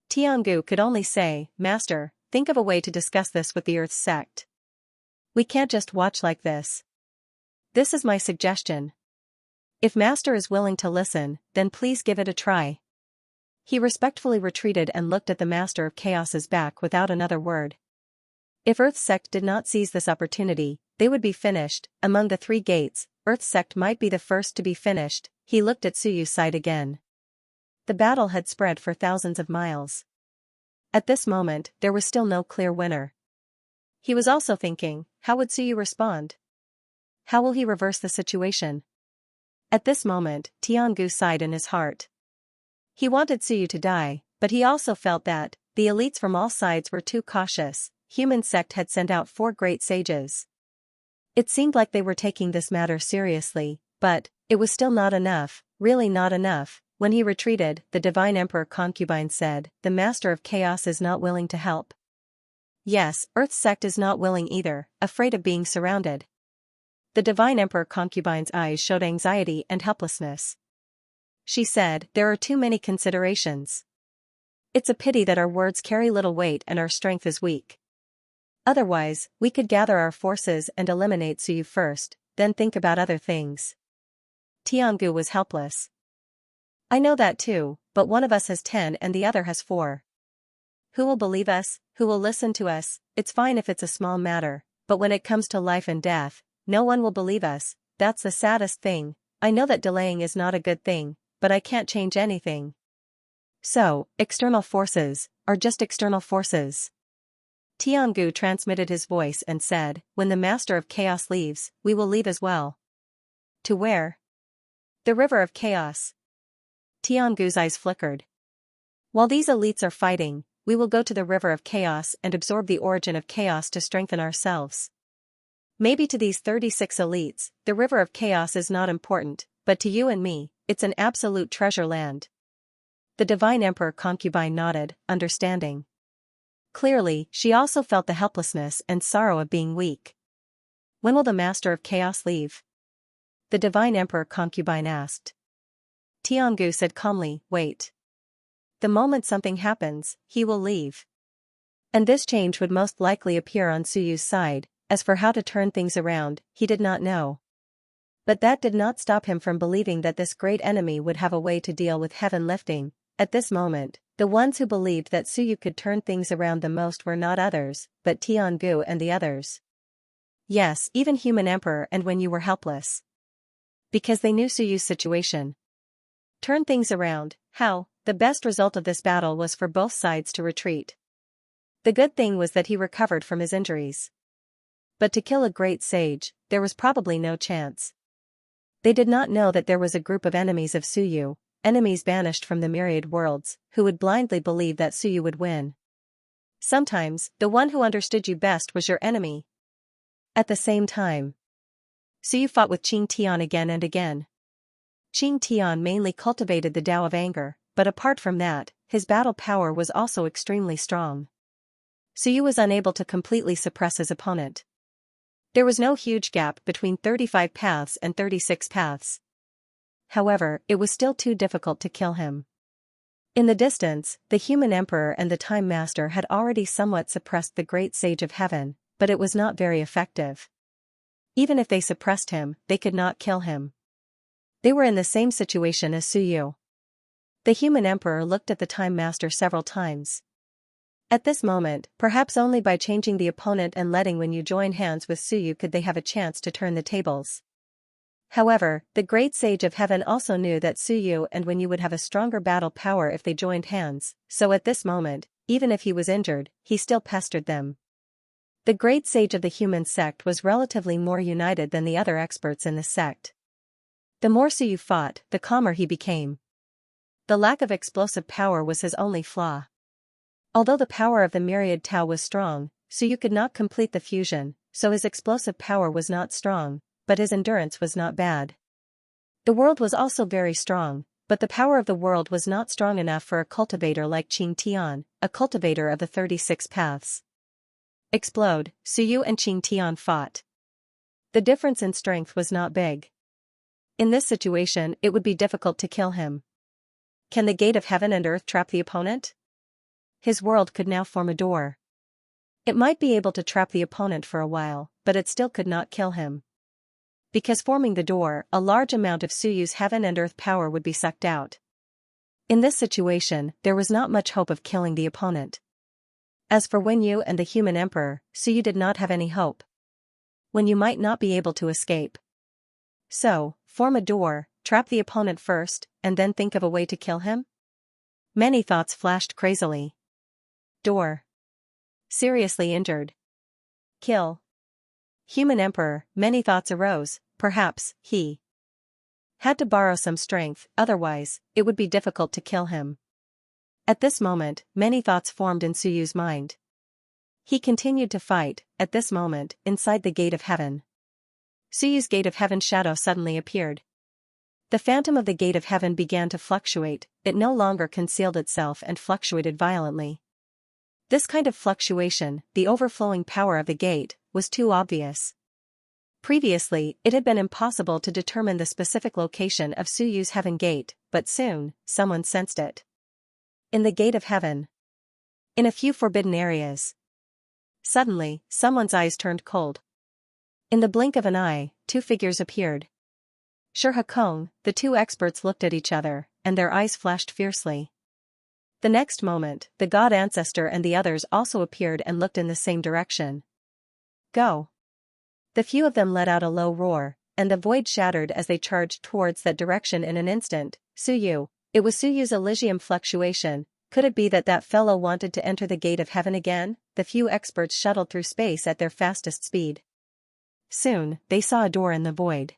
Tiangu could only say, Master, think of a way to discuss this with the Earth sect. We can't just watch like this. This is my suggestion. If Master is willing to listen, then please give it a try. He respectfully retreated and looked at the Master of Chaos's back without another word. If Earth sect did not seize this opportunity, they would be finished. Among the 3 gates, Earth sect might be the first to be finished. He looked at Suyu's side again. The battle had spread for thousands of miles. At this moment, there was still no clear winner. He was also thinking, how would Suyu respond? How will he reverse the situation? At this moment, Tiangu sighed in his heart. He wanted Suyu to die, but he also felt that the elites from all sides were too cautious. Human sect had sent out 4 great sages. It seemed like they were taking this matter seriously, but it was still not enough, really not enough. When he retreated, the Divine Emperor concubine said, the Master of Chaos is not willing to help. Yes, Earth sect is not willing either, afraid of being surrounded. The Divine Emperor concubine's eyes showed anxiety and helplessness. She said, there are too many considerations. It's a pity that our words carry little weight and our strength is weak. Otherwise, we could gather our forces and eliminate Suyu first, then think about other things. Tiangu was helpless. I know that too, but one of us has 10 and the other has 4. Who will believe us? Who will listen to us? It's fine if it's a small matter, but when it comes to life and death, no one will believe us. That's the saddest thing. I know that delaying is not a good thing, but I can't change anything. So, external forces are just external forces. Tiangu transmitted his voice and said, when the Master of Chaos leaves, we will leave as well. To where? The River of Chaos. Tiangu's eyes flickered. While these elites are fighting, we will go to the River of Chaos and absorb the origin of chaos to strengthen ourselves. Maybe to these 36 elites, the River of Chaos is not important, but to you and me, it's an absolute treasure land. The Divine Emperor concubine nodded, understanding. Clearly, she also felt the helplessness and sorrow of being weak. When will the Master of Chaos leave? The Divine Emperor concubine asked. Tiangu said calmly, wait. The moment something happens, he will leave. And this change would most likely appear on Suyu's side. As for how to turn things around, he did not know. But that did not stop him from believing that this great enemy would have a way to deal with heaven lifting. At this moment, the ones who believed that Suyu could turn things around the most were not others, but Tiangu and the others. Yes, even Human Emperor and when you were helpless. Because they knew Suyu's situation. Turn things around, how? The best result of this battle was for both sides to retreat. The good thing was that he recovered from his injuries. But to kill a great sage, there was probably no chance. They did not know that there was a group of enemies of Suyu, enemies banished from the myriad worlds, who would blindly believe that Suyu would win. Sometimes, the one who understood you best was your enemy. At the same time, Suyu fought with Qing Tian again and again. Qing Tian mainly cultivated the Tao of anger, but apart from that, his battle power was also extremely strong. Suyu was unable to completely suppress his opponent. There was no huge gap between 35 paths and 36 paths. However, it was still too difficult to kill him. In the distance, the Human Emperor and the Time Master had already somewhat suppressed the Great Sage of Heaven, but it was not very effective. Even if they suppressed him, they could not kill him. They were in the same situation as Suyu. The Human Emperor looked at the Time Master several times. At this moment, perhaps only by changing the opponent and letting when you join hands with Suyu could they have a chance to turn the tables. However, the Great Sage of Heaven also knew that Suyu and when you would have a stronger battle power if they joined hands, so at this moment, even if he was injured, he still pestered them. The Great Sage of the human sect was relatively more united than the other experts in the sect. The more Suyu fought, the calmer he became. The lack of explosive power was his only flaw. Although the power of the Myriad Tao was strong, Suyu could not complete the fusion, so his explosive power was not strong, but his endurance was not bad. The world was also very strong, but the power of the world was not strong enough for a cultivator like Qing Tian, a cultivator of the 36 paths. Explode, Suyu and Qing Tian fought. The difference in strength was not big. In this situation, it would be difficult to kill him. Can the gate of heaven and earth trap the opponent? His world could now form a door. It might be able to trap the opponent for a while, but it still could not kill him. Because forming the door, a large amount of Suyu's heaven and earth power would be sucked out. In this situation, there was not much hope of killing the opponent. As for Wenyu and the Human Emperor, Suyu did not have any hope. Wenyu might not be able to escape. So, form a door, trap the opponent first, and then think of a way to kill him? Many thoughts flashed crazily. Door. Seriously injured. Kill. Human Emperor, many thoughts arose, perhaps, he had to borrow some strength, otherwise, it would be difficult to kill him. At this moment, many thoughts formed in Suyu's mind. He continued to fight, at this moment, inside the Gate of Heaven. Suyu's Gate of Heaven shadow suddenly appeared. The phantom of the Gate of Heaven began to fluctuate, it no longer concealed itself and fluctuated violently. This kind of fluctuation, the overflowing power of the gate, was too obvious. Previously, it had been impossible to determine the specific location of Suyu's Heaven Gate, but soon, someone sensed it. In the gate of heaven. In a few forbidden areas. Suddenly, someone's eyes turned cold. In the blink of an eye, two figures appeared. Shurhakong, the two experts looked at each other, and their eyes flashed fiercely. The next moment, the god ancestor and the others also appeared and looked in the same direction. Go! The few of them let out a low roar, and the void shattered as they charged towards that direction in an instant. Suyu. It was Suyu's Elysium fluctuation. Could it be that that fellow wanted to enter the gate of heaven again? The few experts shuttled through space at their fastest speed. Soon, they saw a door in the void.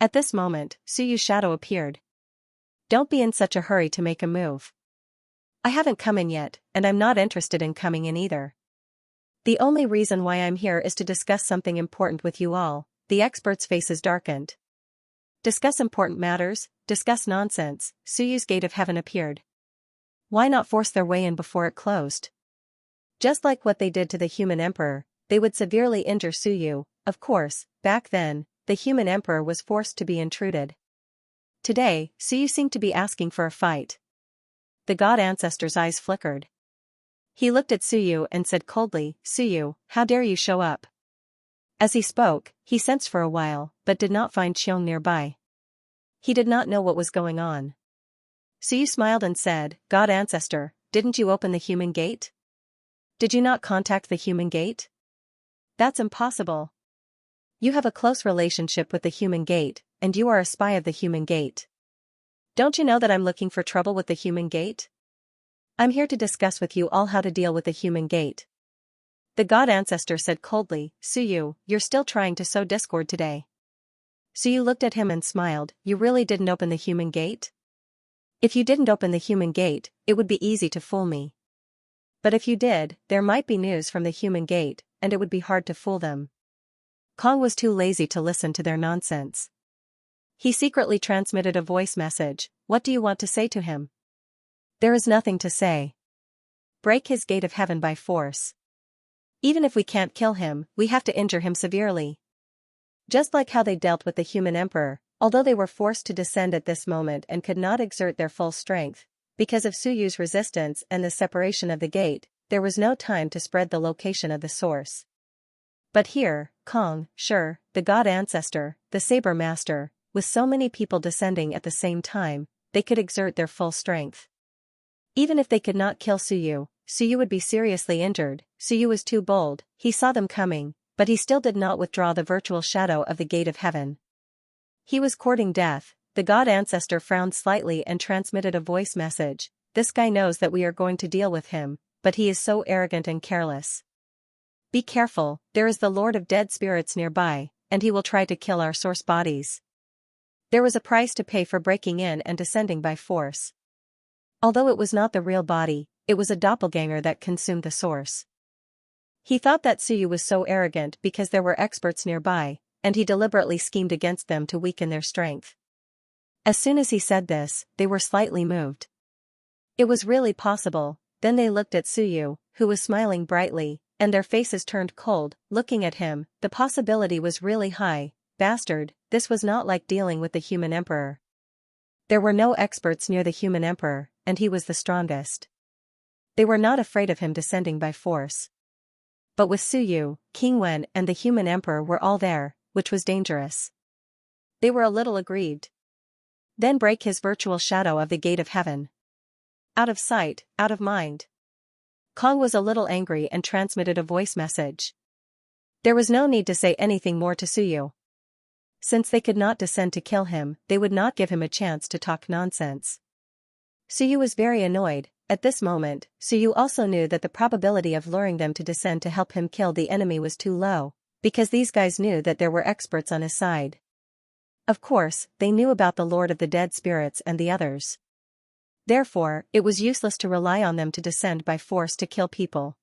At this moment, Suyu's shadow appeared. Don't be in such a hurry to make a move. I haven't come in yet, and I'm not interested in coming in either. The only reason why I'm here is to discuss something important with you all. The experts' faces darkened. Discuss important matters, discuss nonsense. Suyu's gate of heaven appeared. Why not force their way in before it closed? Just like what they did to the human emperor, they would severely injure Suyu. Of course, back then, the human emperor was forced to be intruded. Today, Suyu seemed to be asking for a fight. The god ancestor's eyes flickered. He looked at Suyu and said coldly, Suyu, how dare you show up? As he spoke, he sensed for a while, but did not find Xiong nearby. He did not know what was going on. Suyu smiled and said, God ancestor, didn't you open the human gate? Did you not contact the human gate? That's impossible. You have a close relationship with the human gate, and you are a spy of the human gate. Don't you know that I'm looking for trouble with the human gate? I'm here to discuss with you all how to deal with the human gate. The god ancestor said coldly, Suyu, you're still trying to sow discord today. Suyu looked at him and smiled, you really didn't open the human gate? If you didn't open the human gate, it would be easy to fool me. But if you did, there might be news from the human gate, and it would be hard to fool them. Kong was too lazy to listen to their nonsense. He secretly transmitted a voice message. What do you want to say to him? There is nothing to say. Break his gate of heaven by force. Even if we can't kill him, we have to injure him severely. Just like how they dealt with the human emperor, although they were forced to descend at this moment and could not exert their full strength, because of Suyu's resistance and the separation of the gate, there was no time to spread the location of the source. But here, Kong, sure, the god ancestor, the saber master, with so many people descending at the same time, they could exert their full strength. Even if they could not kill Suyu, Suyu would be seriously injured. Suyu was too bold, he saw them coming, but he still did not withdraw the virtual shadow of the gate of heaven. He was courting death. The god ancestor frowned slightly and transmitted a voice message. This guy knows that we are going to deal with him, but he is so arrogant and careless. Be careful, there is the Lord of Dead Spirits nearby, and he will try to kill our source bodies. There was a price to pay for breaking in and descending by force. Although it was not the real body, it was a doppelganger that consumed the source. He thought that Suyu was so arrogant because there were experts nearby, and he deliberately schemed against them to weaken their strength. As soon as he said this, they were slightly moved. It was really possible. Then they looked at Suyu, who was smiling brightly, and their faces turned cold. Looking at him, the possibility was really high. Bastard, this was not like dealing with the human emperor. There were no experts near the human emperor, and he was the strongest. They were not afraid of him descending by force. But with Suyu, King Wen and the human emperor were all there, which was dangerous. They were a little aggrieved. Then break his virtual shadow of the gate of heaven. Out of sight, out of mind. Kong was a little angry and transmitted a voice message. There was no need to say anything more to Suyu. Since they could not descend to kill him, they would not give him a chance to talk nonsense. Suyu was very annoyed. At this moment, Suyu also knew that the probability of luring them to descend to help him kill the enemy was too low, because these guys knew that there were experts on his side. Of course, they knew about the Lord of the Dead Spirits and the others. Therefore, it was useless to rely on them to descend by force to kill people.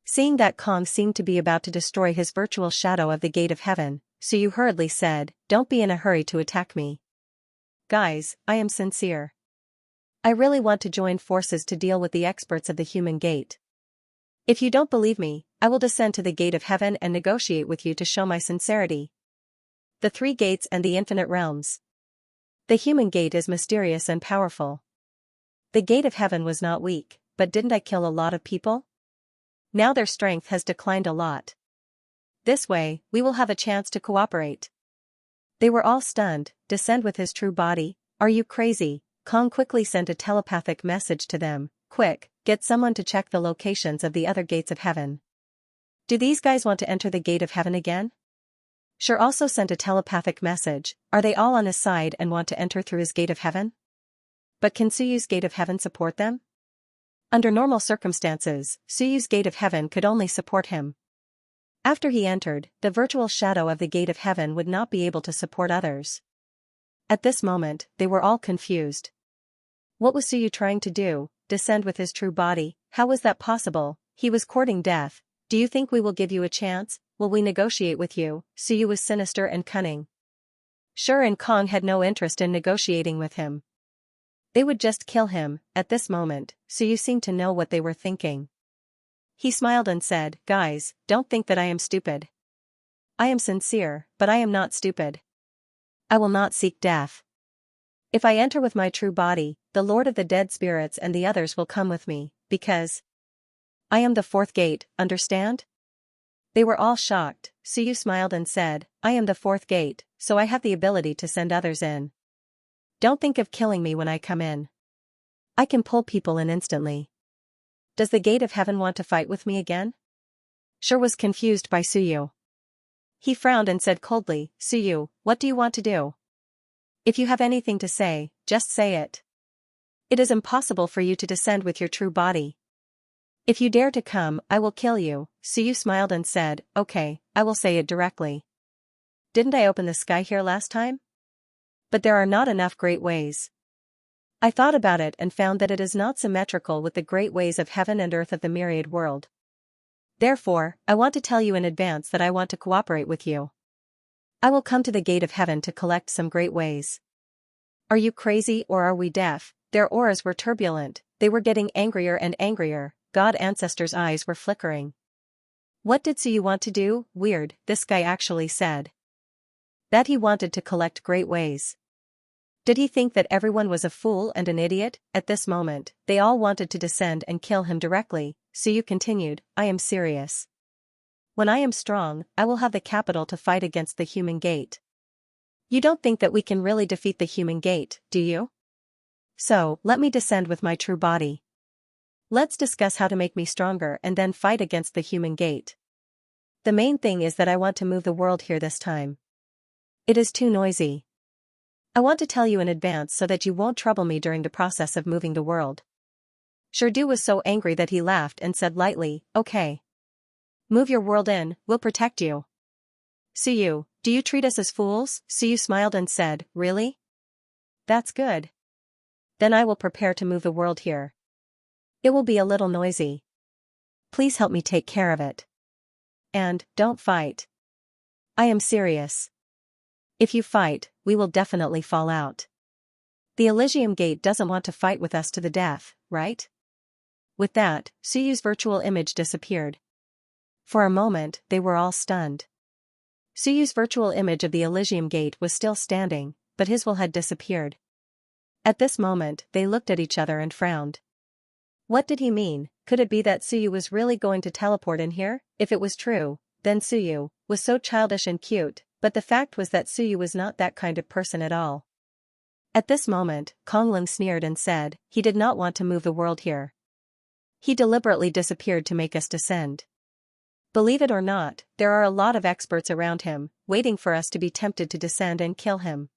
Seeing that Kong seemed to be about to destroy his virtual shadow of the gate of heaven, Suyu hurriedly said, "Don't be in a hurry to attack me. Guys, I am sincere. I really want to join forces to deal with the experts of the human gate. If you don't believe me, I will descend to the gate of heaven and negotiate with you to show my sincerity." The three gates and the infinite realms. The human gate is mysterious and powerful. The gate of heaven was not weak, but didn't I kill a lot of people? Now their strength has declined a lot. This way, we will have a chance to cooperate. They were all stunned. Descend with his true body. Are you crazy? Kong quickly sent a telepathic message to them. Quick, get someone to check the locations of the other gates of heaven. Do these guys want to enter the gate of heaven again? Sure also sent a telepathic message. Are they all on his side and want to enter through his gate of heaven? But can Suyu's gate of heaven support them? Under normal circumstances, Suyu's gate of heaven could only support him. After he entered, the virtual shadow of the gate of heaven would not be able to support others. At this moment, they were all confused. What was Suyu trying to do? Descend with his true body? How was that possible? He was courting death. Do you think we will give you a chance? Will we negotiate with you? Suyu was sinister and cunning. Sure, and Kong had no interest in negotiating with him. They would just kill him. At this moment, Suyu seemed to know what they were thinking. He smiled and said, guys, don't think that I am stupid. I am sincere, but I am not stupid. I will not seek death. If I enter with my true body, the Lord of the Dead Spirits and the others will come with me, because I am the fourth gate, understand? They were all shocked. Suyu smiled and said, I am the fourth gate, so I have the ability to send others in. Don't think of killing me when I come in. I can pull people in instantly. Does the gate of heaven want to fight with me again? Sure was confused by Suyu. He frowned and said coldly, Suyu, what do you want to do? If you have anything to say, just say it. It is impossible for you to descend with your true body. If you dare to come, I will kill you. Suyu smiled and said, okay, I will say it directly. Didn't I open the sky here last time? But there are not enough great ways. I thought about it and found that it is not symmetrical with the great ways of heaven and earth of the myriad world. Therefore, I want to tell you in advance that I want to cooperate with you. I will come to the gate of heaven to collect some great ways. Are you crazy or are we deaf? Their auras were turbulent, they were getting angrier and angrier. God Ancestor's eyes were flickering. What did Suyu want to do? Weird, this guy actually said that he wanted to collect great ways. Did he think that everyone was a fool and an idiot? At this moment, they all wanted to descend and kill him directly. Suyu continued, I am serious. When I am strong, I will have the capital to fight against the human gate. You don't think that we can really defeat the human gate, do you? So, let me descend with my true body. Let's discuss how to make me stronger and then fight against the human gate. The main thing is that I want to move the world here this time. It is too noisy. I want to tell you in advance so that you won't trouble me during the process of moving the world. Shirdu was so angry that he laughed and said lightly, okay. Move your world in, we'll protect you. Suyu, do you treat us as fools? Suyu smiled and said, really? That's good. Then I will prepare to move the world here. It will be a little noisy. Please help me take care of it. And, don't fight. I am serious. If you fight, we will definitely fall out. The Elysium Gate doesn't want to fight with us to the death, right? With that, Suyu's virtual image disappeared. For a moment, they were all stunned. Suyu's virtual image of the Elysium Gate was still standing, but his will had disappeared. At this moment, they looked at each other and frowned. What did he mean? Could it be that Suyu was really going to teleport in here? If it was true, then Suyu was so childish and cute, but the fact was that Suyu was not that kind of person at all. At this moment, Konglin sneered and said, he did not want to move the world here. He deliberately disappeared to make us descend. Believe it or not, there are a lot of experts around him, waiting for us to be tempted to descend and kill him.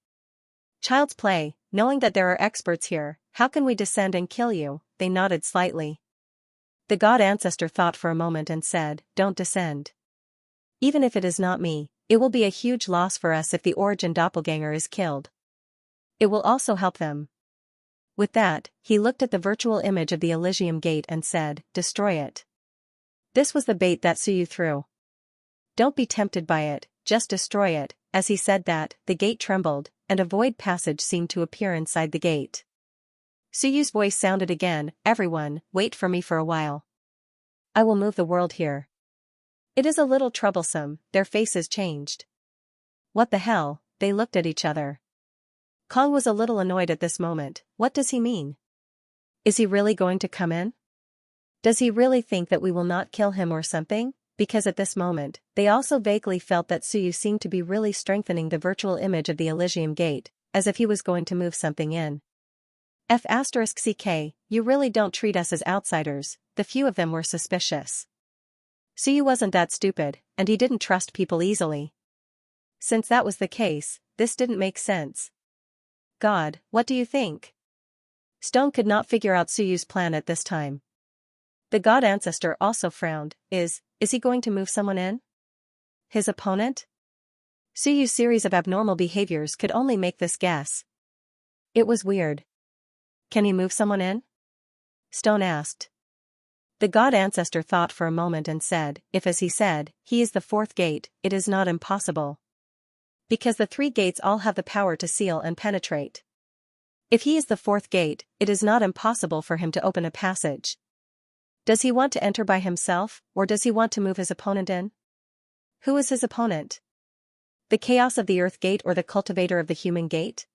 Child's play, knowing that there are experts here, how can we descend and kill you? They nodded slightly. The god ancestor thought for a moment and said, don't descend. Even if it is not me, it will be a huge loss for us if the origin doppelganger is killed. It will also help them. With that, he looked at the virtual image of the Elysium Gate and said, destroy it. This was the bait that Suyu threw. Don't be tempted by it, just destroy it. As he said that, the gate trembled, and a void passage seemed to appear inside the gate. Suyu's voice sounded again, everyone, wait for me for a while. I will move the world here. It is a little troublesome, their faces changed. What the hell? They looked at each other. Kong was a little annoyed at this moment. What does he mean? Is he really going to come in? Does he really think that we will not kill him or something? Because at this moment, they also vaguely felt that Suyu seemed to be really strengthening the virtual image of the Elysium Gate, as if he was going to move something in. F***ck, you really don't treat us as outsiders. The few of them were suspicious. Suyu wasn't that stupid, and he didn't trust people easily. Since that was the case, this didn't make sense. God, what do you think? Stone could not figure out Suyu's plan at this time. The god ancestor also frowned. Is he going to move someone in? His opponent? Suyu's series of abnormal behaviors could only make this guess. It was weird. Can he move someone in? Stone asked. The god ancestor thought for a moment and said, if as he said, he is the fourth gate, it is not impossible. Because the three gates all have the power to seal and penetrate. If he is the fourth gate, it is not impossible for him to open a passage. Does he want to enter by himself, or does he want to move his opponent in? Who is his opponent? The chaos of the earth gate or the cultivator of the human gate?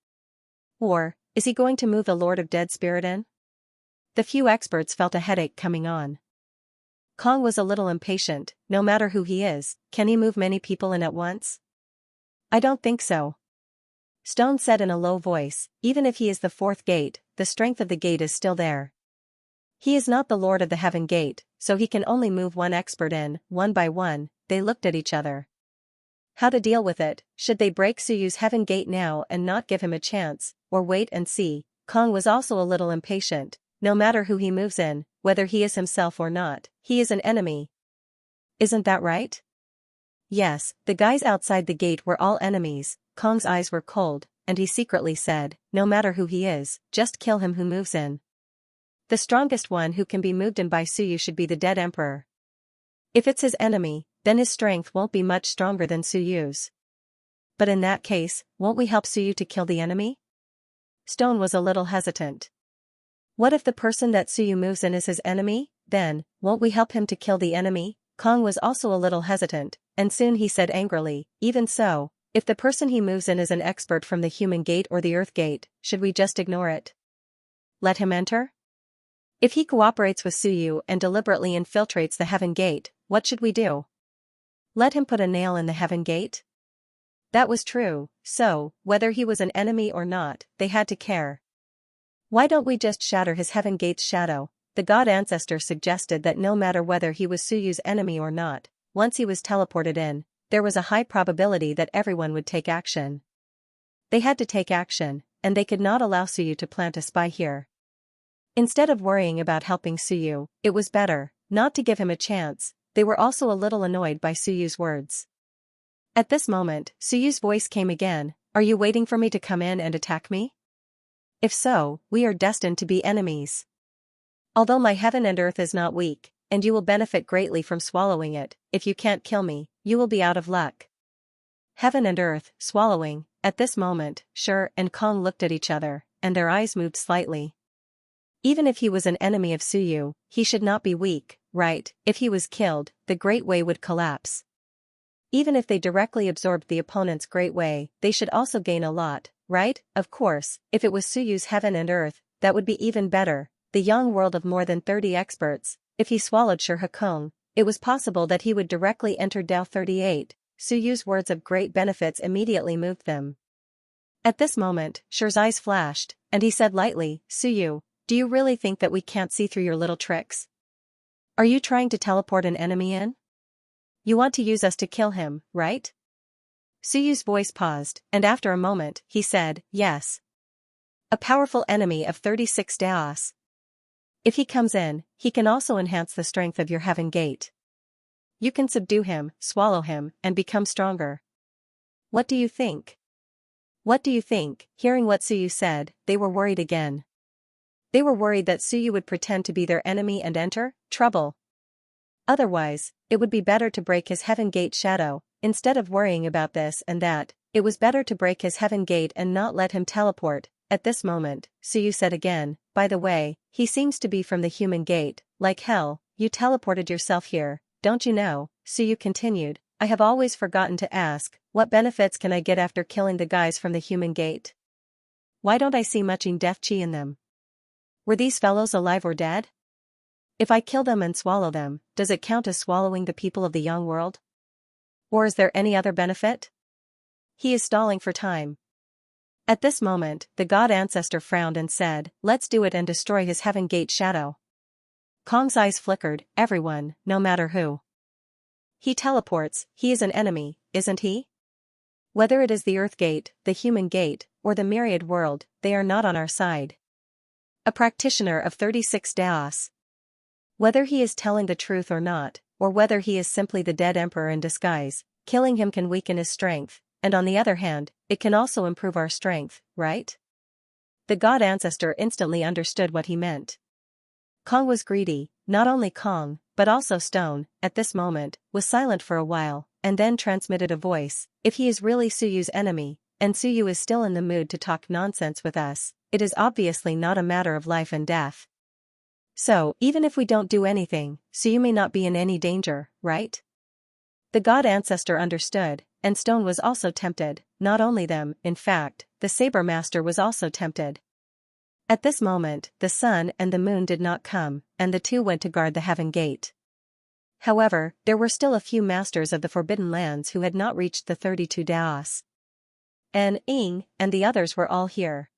Or, is he going to move the Lord of Dead Spirit in? The few experts felt a headache coming on. Kong was a little impatient. No matter who he is, can he move many people in at once? I don't think so. Stone said in a low voice, even if he is the fourth gate, the strength of the gate is still there. He is not the Lord of the Heaven Gate, so he can only move one expert in. One by one, they looked at each other. How to deal with it? Should they break Suyu's Heaven Gate now and not give him a chance, or wait and see? Kong was also a little impatient. No matter who he moves in, whether he is himself or not, he is an enemy. Isn't that right? Yes, the guys outside the gate were all enemies. Kong's eyes were cold, and he secretly said, no matter who he is, just kill him who moves in. The strongest one who can be moved in by Suyu should be the dead emperor. If it's his enemy, then his strength won't be much stronger than Suyu's. But in that case, won't we help Suyu to kill the enemy? Stone was a little hesitant. What if the person that Suyu moves in is his enemy? Then, won't we help him to kill the enemy? Kong was also a little hesitant, and soon he said angrily, even so, if the person he moves in is an expert from the human gate or the earth gate, should we just ignore it? Let him enter? If he cooperates with Suyu and deliberately infiltrates the Heaven Gate, what should we do? Let him put a nail in the Heaven Gate? That was true, so, whether he was an enemy or not, they had to care. Why don't we just shatter his Heaven Gate's shadow? The god ancestor suggested that no matter whether he was Suyu's enemy or not, once he was teleported in, there was a high probability that everyone would take action. They had to take action, and they could not allow Suyu to plant a spy here. Instead of worrying about helping Suyu, it was better not to give him a chance. They were also a little annoyed by Suyu's words. At this moment, Suyu's voice came again, are you waiting for me to come in and attack me? If so, we are destined to be enemies. Although my heaven and earth is not weak, and you will benefit greatly from swallowing it, if you can't kill me, you will be out of luck. Heaven and earth, swallowing, at this moment, Sure and Kong looked at each other, and their eyes moved slightly. Even if he was an enemy of Suyu, he should not be weak, right? If he was killed, the Great Way would collapse. Even if they directly absorbed the opponent's Great Way, they should also gain a lot, right? Of course, if it was Suyu's heaven and earth, that would be even better. The young world of more than 30 experts, if he swallowed Sure Hakong, it was possible that he would directly enter Dao 38. Suyu's words of great benefits immediately moved them. At this moment, Sure's eyes flashed, and he said lightly, Suyu, do you really think that we can't see through your little tricks? Are you trying to teleport an enemy in? You want to use us to kill him, right? Suyu's voice paused, and after a moment, he said, yes. A powerful enemy of 36 Daos. If he comes in, he can also enhance the strength of your Heaven Gate. You can subdue him, swallow him, and become stronger. What do you think? What do you think? Hearing what Suyu said, they were worried again. They were worried that Suyu would pretend to be their enemy and enter trouble. Otherwise, it would be better to break his Heaven Gate shadow. Instead of worrying about this and that, it was better to break his Heaven Gate and not let him teleport. At this moment, Suyu said again, by the way, he seems to be from the human gate. Like hell, you teleported yourself here, don't you know? Suyu continued, I have always forgotten to ask, what benefits can I get after killing the guys from the human gate? Why don't I see much death chi in them? Were these fellows alive or dead? If I kill them and swallow them, does it count as swallowing the people of the young world? Or is there any other benefit? He is stalling for time. At this moment, the god ancestor frowned and said, let's do it and destroy his heaven gate shadow. Kong's eyes flickered, everyone, no matter who. He teleports, he is an enemy, isn't he? Whether it is the Earth Gate, the Human Gate, or the Myriad world, they are not on our side. A practitioner of 36 Daos. Whether he is telling the truth or not, or whether he is simply the dead emperor in disguise, killing him can weaken his strength, and on the other hand, it can also improve our strength, right? The god ancestor instantly understood what he meant. Kong was greedy, not only Kong, but also Stone, at this moment, was silent for a while, and then transmitted a voice, if he is really Suyu's enemy, and Suyu is still in the mood to talk nonsense with us, it is obviously not a matter of life and death. So, even if we don't do anything, Suyu may not be in any danger, right? The god ancestor understood, and Stone was also tempted, not only them, in fact, the Saber Master was also tempted. At this moment, the sun and the moon did not come, and the two went to guard the Heaven Gate. However, there were still a few masters of the Forbidden Lands who had not reached the 32 Daos. Ing, and the others were all here.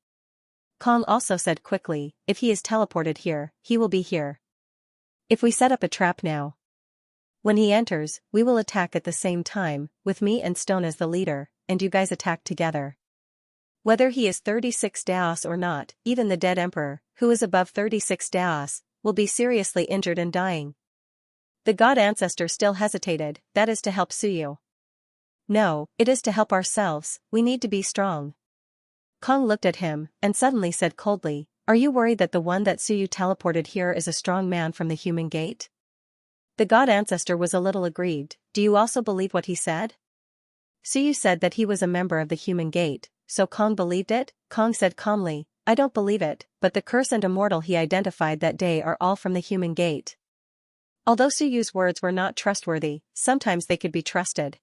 Kong also said quickly, if he is teleported here, he will be here. If we set up a trap now. When he enters, we will attack at the same time, with me and Stone as the leader, and you guys attack together. Whether he is 36 Daos or not, even the dead emperor, who is above 36 Daos, will be seriously injured and dying. The god ancestor still hesitated, that is to help Suyu. No, it is to help ourselves, we need to be strong. Kong looked at him, and suddenly said coldly, are you worried that the one that Suyu teleported here is a strong man from the Human Gate? The god ancestor was a little aggrieved, do you also believe what he said? Suyu said that he was a member of the Human Gate, so Kong believed it? Kong said calmly, I don't believe it, but the curse and immortal he identified that day are all from the Human Gate. Although Suyu's words were not trustworthy, sometimes they could be trusted.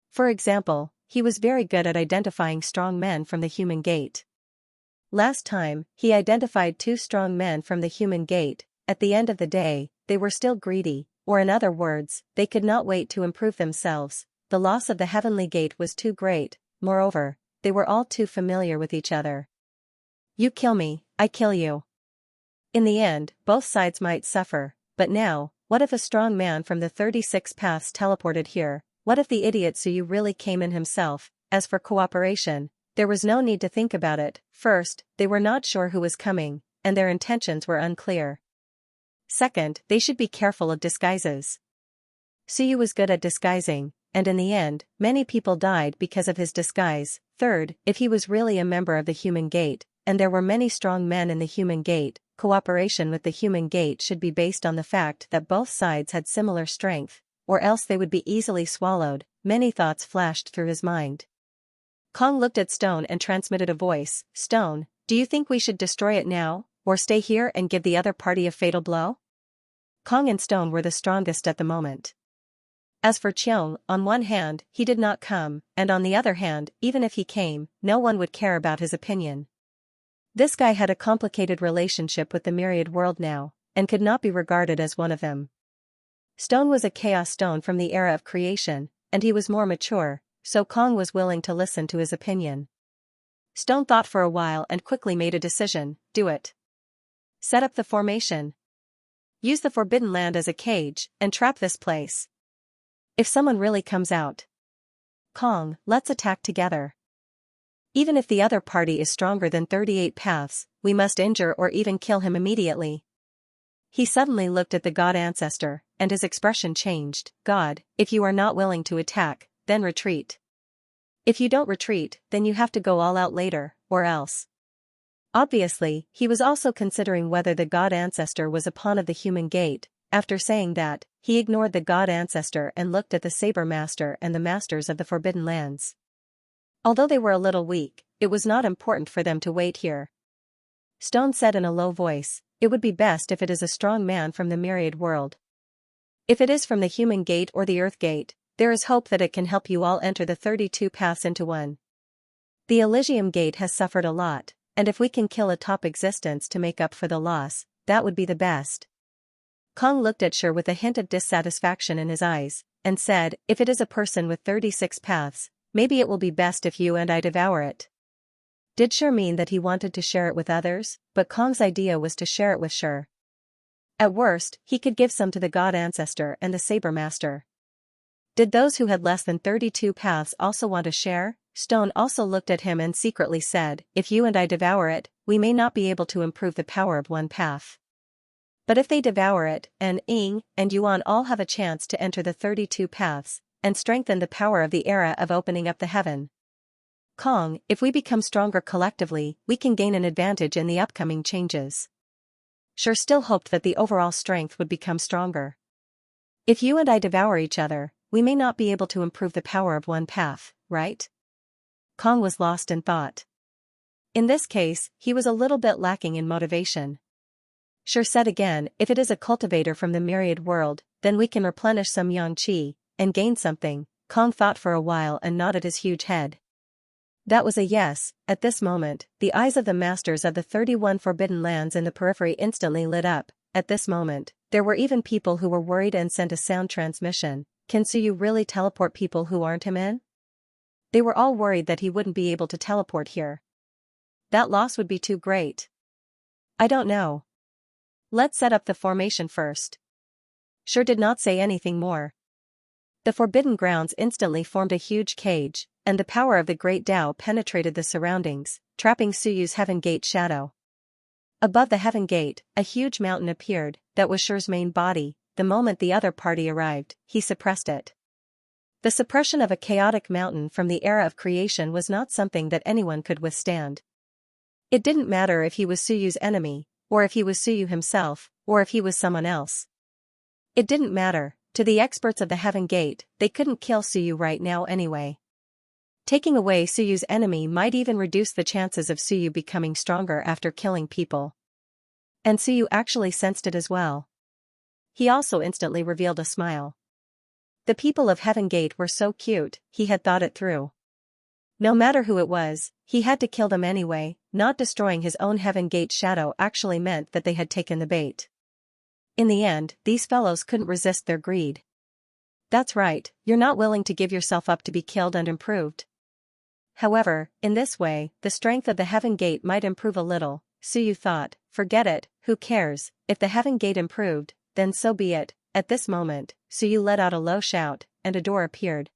For example, he was very good at identifying strong men from the Human Gate. Last time, he identified 2 strong men from the Human Gate. At the end of the day, they were still greedy, or in other words, they could not wait to improve themselves. The loss of the Heavenly Gate was too great, moreover, they were all too familiar with each other. You kill me, I kill you. In the end, both sides might suffer, but now, what if a strong man from the 36 paths teleported here? What if the idiot Suyu really came in himself? As for cooperation, there was no need to think about it. First, they were not sure who was coming, and their intentions were unclear. Second, they should be careful of disguises. Suyu was good at disguising, and in the end, many people died because of his disguise. Third, if he was really a member of the Human Gate, and there were many strong men in the Human Gate, cooperation with the Human Gate should be based on the fact that both sides had similar strength, or else they would be easily swallowed. Many thoughts flashed through his mind. Kong looked at Stone and transmitted a voice, Stone, do you think we should destroy it now, or stay here and give the other party a fatal blow? Kong and Stone were the strongest at the moment. As for Cheong, on one hand, he did not come, and on the other hand, even if he came, no one would care about his opinion. This guy had a complicated relationship with the Myriad world now, and could not be regarded as one of them. Stone was a Chaos Stone from the era of creation, and he was more mature, so Kong was willing to listen to his opinion. Stone thought for a while and quickly made a decision, do it. Set up the formation. Use the Forbidden Land as a cage, and trap this place. If someone really comes out. Kong, let's attack together. Even if the other party is stronger than 38 paths, we must injure or even kill him immediately. He suddenly looked at the god ancestor, and his expression changed. God, if you are not willing to attack, then retreat. If you don't retreat, then you have to go all out later, or else. Obviously, he was also considering whether the god ancestor was a pawn of the Human Gate. After saying that, he ignored the god ancestor and looked at the Saber Master and the masters of the Forbidden Lands. Although they were a little weak, it was not important for them to wait here. Stone said in a low voice, it would be best if it is a strong man from the Myriad world. If it is from the Human Gate or the Earth Gate, there is hope that it can help you all enter the 32 paths into one. The Elysium Gate has suffered a lot, and if we can kill a top existence to make up for the loss, that would be the best. Kong looked at Shi with a hint of dissatisfaction in his eyes, and said, if it is a person with 36 paths, maybe it will be best if you and I devour it. Did Shi mean that he wanted to share it with others? But Kong's idea was to share it with Shi. At worst, he could give some to the god ancestor and the saber master. Did those who had less than 32 paths also want to share? Stone also looked at him and secretly said, if you and I devour it, we may not be able to improve the power of one path. But if they devour it, Ying and Yuan all have a chance to enter the 32 paths, and strengthen the power of the era of opening up the heaven. Kong, if we become stronger collectively, we can gain an advantage in the upcoming changes. Shi still hoped that the overall strength would become stronger. If you and I devour each other, we may not be able to improve the power of one path, right? Kong was lost in thought. In this case, he was a little bit lacking in motivation. Shi said again, if it is a cultivator from the Myriad world, then we can replenish some yang qi, and gain something. Kong thought for a while and nodded his huge head. That was a yes. At this moment, the eyes of the masters of the 31 forbidden lands in the periphery instantly lit up. At this moment, there were even people who were worried and sent a sound transmission. Can Suyu really teleport people who aren't him in? They were all worried that he wouldn't be able to teleport here. That loss would be too great. I don't know. Let's set up the formation first. Shi did not say anything more. The forbidden grounds instantly formed a huge cage, and the power of the great Tao penetrated the surroundings, trapping Suyu's heaven gate shadow. Above the heaven gate, a huge mountain appeared. That was Shi's main body. The moment the other party arrived, he suppressed it. The suppression of a chaotic mountain from the era of creation was not something that anyone could withstand. It didn't matter if he was Suyu's enemy, or if he was Suyu himself, or if he was someone else. It didn't matter. To the experts of the Heaven Gate, they couldn't kill Suyu right now anyway. Taking away Suyu's enemy might even reduce the chances of Suyu becoming stronger after killing people. And Suyu actually sensed it as well. He also instantly revealed a smile. The people of Heaven Gate were so cute, he had thought it through. No matter who it was, he had to kill them anyway. Not destroying his own Heaven Gate shadow actually meant that they had taken the bait. In the end, these fellows couldn't resist their greed. That's right, you're not willing to give yourself up to be killed and improved. However, in this way, the strength of the Heaven Gate might improve a little. Suyu thought, forget it, who cares? If the Heaven Gate improved, then so be it. At this moment, Suyu let out a low shout, and a door appeared.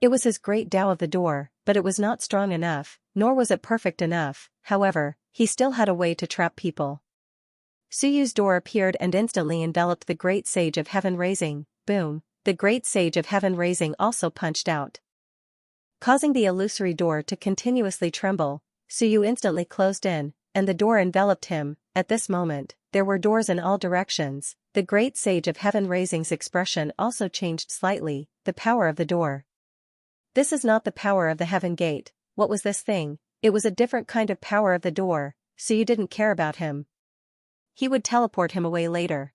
It was his great Tao of the door, but it was not strong enough, nor was it perfect enough. However, he still had a way to trap people. Suyu's door appeared and instantly enveloped the great sage of heaven raising. Boom, the great sage of heaven raising also punched out, causing the illusory door to continuously tremble. Suyu instantly closed in, and the door enveloped him. At this moment, there were doors in all directions. The great sage of heaven raising's expression also changed slightly. The power of the door. This is not the power of the Heaven Gate. What was this thing? It was a different kind of power of the door. Suyu didn't care about him. He would teleport him away later.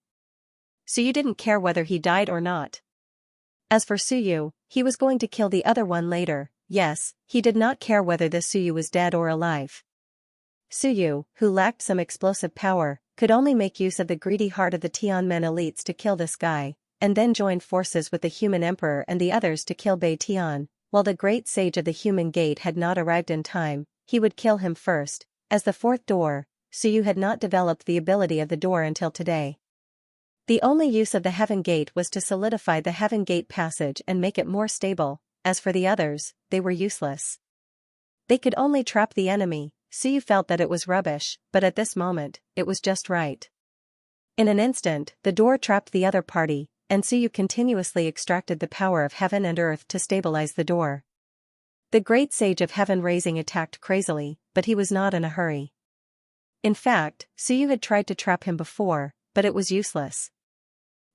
Suyu didn't care whether he died or not. As for Suyu, he was going to kill the other one later. Yes, he did not care whether this Suyu was dead or alive. Suyu, who lacked some explosive power, could only make use of the greedy heart of the Tianmen elites to kill this guy, and then joined forces with the human emperor and the others to kill Bei Tian. While the great sage of the human gate had not arrived in time, he would kill him first. As the fourth door, Suyu had not developed the ability of the door until today. The only use of the Heaven Gate was to solidify the Heaven Gate passage and make it more stable. As for the others, they were useless. They could only trap the enemy. Suyu felt that it was rubbish, but at this moment, it was just right. In an instant, the door trapped the other party, and Suyu continuously extracted the power of heaven and earth to stabilize the door. The great sage of heaven raising attacked crazily, but he was not in a hurry. In fact, Suyu had tried to trap him before, but it was useless.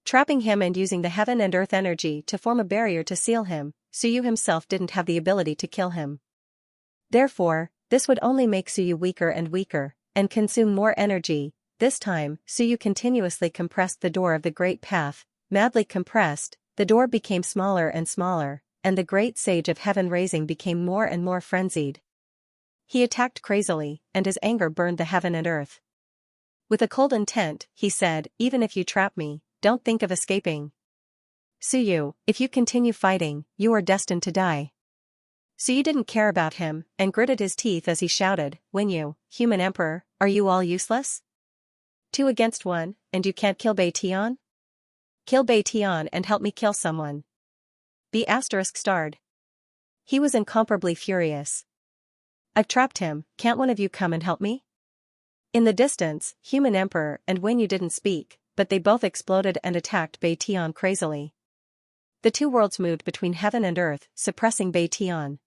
Trapping him and using the heaven and earth energy to form a barrier to seal him, Suyu himself didn't have the ability to kill him. Therefore, this would only make Suyu weaker and weaker, and consume more energy. This time, Suyu continuously compressed the door of the great path. Madly compressed, the door became smaller and smaller, and the great sage of heaven raising became more and more frenzied. He attacked crazily, and his anger burned the heaven and earth. With a cold intent, he said, "Even if you trap me, don't think of escaping. Suyu, if you continue fighting, you are destined to die." Suyu didn't care about him, and gritted his teeth as he shouted, "When you, human emperor, are you all useless? 2 against 1, and you can't kill Bei Tian? Kill Bei Tian and help me kill someone." B** starred. He was incomparably furious. "I've trapped him, can't one of you come and help me?" In the distance, human emperor and Wenyu didn't speak, but they both exploded and attacked Bei Tian crazily. The two worlds moved between heaven and earth, suppressing Bei Tian.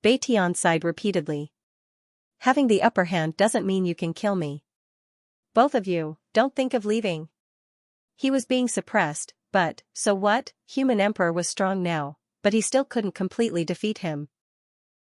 Bei Tian sighed repeatedly. "Having the upper hand doesn't mean you can kill me. Both of you, don't think of leaving." He was being suppressed, but, so what? Human emperor was strong now, but he still couldn't completely defeat him.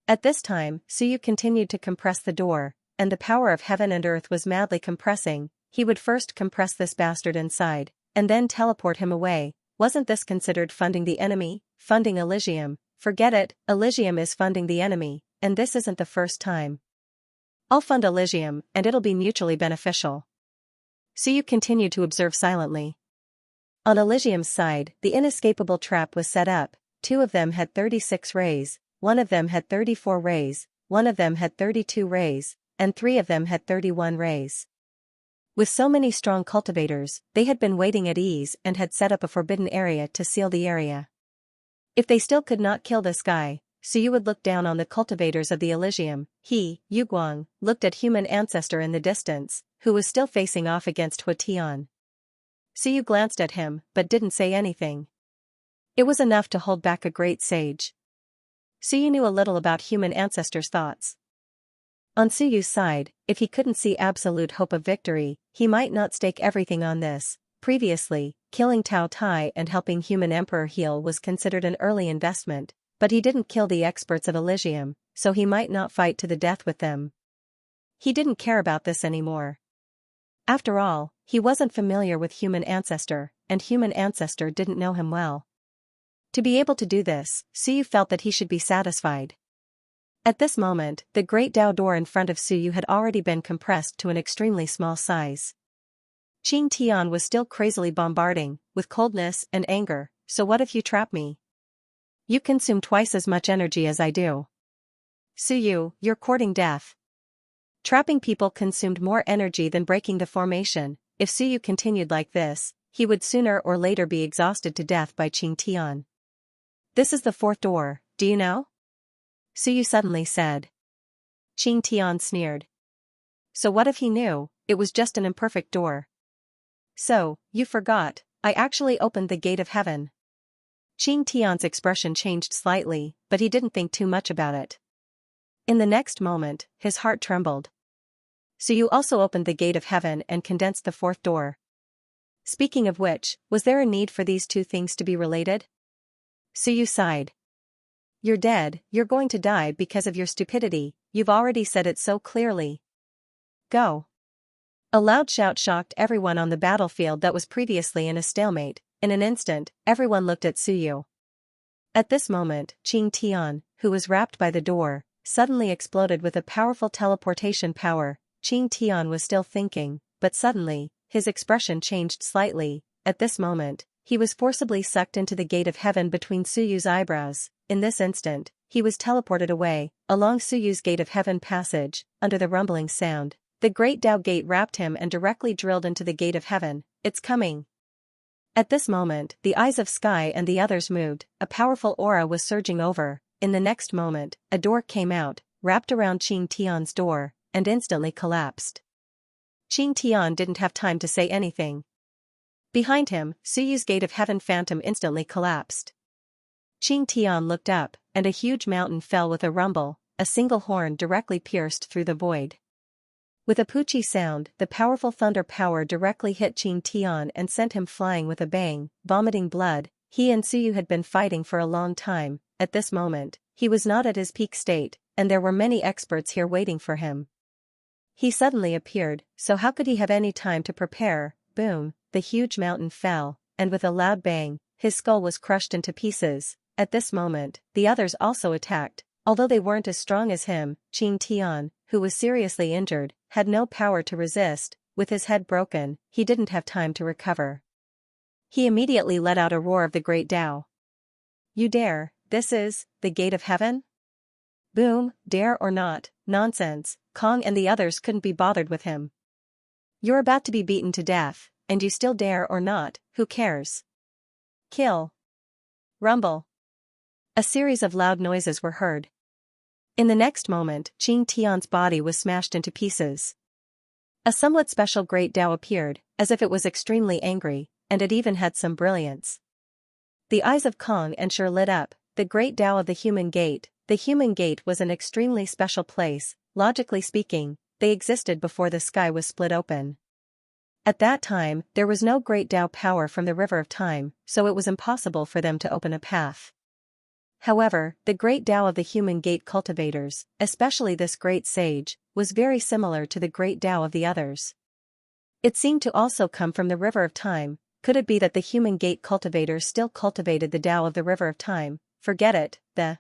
At this time, Suyu continued to compress the door, and the power of heaven and earth was madly compressing. He would first compress this bastard inside, and then teleport him away. Wasn't this considered funding the enemy? Funding Elysium? Forget it, Elysium is funding the enemy, and this isn't the first time. I'll fund Elysium, and it'll be mutually beneficial. Suyu continued to observe silently. On Elysium's side, the inescapable trap was set up. 2 of them had 36 rays, 1 of them had 34 rays, 1 of them had 32 rays, and 3 of them had 31 rays. With so many strong cultivators, they had been waiting at ease and had set up a forbidden area to seal the area. If they still could not kill this guy, Suyu would look down on the cultivators of the Elysium. He, Yuguang, looked at human ancestor in the distance, who was still facing off against Huatian. Suyu glanced at him, but didn't say anything. It was enough to hold back a great sage. Suyu knew a little about human ancestors' thoughts. On Suyu's side, if he couldn't see absolute hope of victory, he might not stake everything on this. Previously, killing Tao Tai and helping human emperor heal was considered an early investment, but he didn't kill the experts of Elysium, so he might not fight to the death with them. He didn't care about this anymore. After all, he wasn't familiar with human ancestor, and human ancestor didn't know him well. To be able to do this, Suyu felt that he should be satisfied. At this moment, the great Dao door in front of Suyu had already been compressed to an extremely small size. Qing Tian was still crazily bombarding, with coldness and anger. "So what if you trap me? You consume twice as much energy as I do. Suyu, you're courting death." Trapping people consumed more energy than breaking the formation. If Suyu continued like this, he would sooner or later be exhausted to death by Qing Tian. "This is the 4th door, do you know?" Suyu suddenly said. Qing Tian sneered. So what if he knew? It was just an imperfect door. "So, you forgot, I actually opened the gate of heaven." Qing Tian's expression changed slightly, but he didn't think too much about it. In the next moment, his heart trembled. Suyu also opened the gate of heaven and condensed the 4th door. Speaking of which, was there a need for these two things to be related? Suyu sighed. "You're dead, you're going to die because of your stupidity, you've already said it so clearly. Go." A loud shout shocked everyone on the battlefield that was previously in a stalemate. In an instant, everyone looked at Suyu. At this moment, Qing Tian, who was wrapped by the door, suddenly exploded with a powerful teleportation power. Qing Tian was still thinking, but suddenly, his expression changed slightly. At this moment, he was forcibly sucked into the gate of heaven between Suyu's eyebrows. In this instant, he was teleported away, along Suyu's gate of heaven passage, under the rumbling sound. The great Dao gate wrapped him and directly drilled into the gate of heaven. "It's coming." At this moment, the eyes of Sky and the others moved. A powerful aura was surging over. In the next moment, a door came out, wrapped around Qing Tian's door, and instantly collapsed. Qing Tian didn't have time to say anything. Behind him, Suyu's gate of heaven phantom instantly collapsed. Qing Tian looked up, and a huge mountain fell with a rumble. A single horn directly pierced through the void. With a poochie sound, the powerful thunder power directly hit Qing Tian and sent him flying with a bang, vomiting blood. He and Suyu had been fighting for a long time. At this moment, he was not at his peak state, and there were many experts here waiting for him. He suddenly appeared, so how could he have any time to prepare? Boom, the huge mountain fell, and with a loud bang, his skull was crushed into pieces. At this moment, the others also attacked. Although they weren't as strong as him, Qing Tian, who was seriously injured, had no power to resist. With his head broken, he didn't have time to recover. He immediately let out a roar of the great Tao. You dare, this is, the gate of heaven? Boom, dare or not, nonsense, Kong and the others couldn't be bothered with him. You're about to be beaten to death, and you still dare or not, who cares? Kill. Rumble. A series of loud noises were heard. In the next moment, Qing Tian's body was smashed into pieces. A somewhat special great Tao appeared, as if it was extremely angry, and it even had some brilliance. The eyes of Kong and Shi lit up. The great Tao of the human gate. The human gate was an extremely special place. Logically speaking, they existed before the sky was split open. At that time, there was no great Tao power from the river of time, so it was impossible for them to open a path. However, the great Tao of the human gate cultivators, especially this great sage, was very similar to the great Tao of the others. It seemed to also come from the river of time. Could it be that the human gate cultivators still cultivated the Tao of the river of time? Forget it, the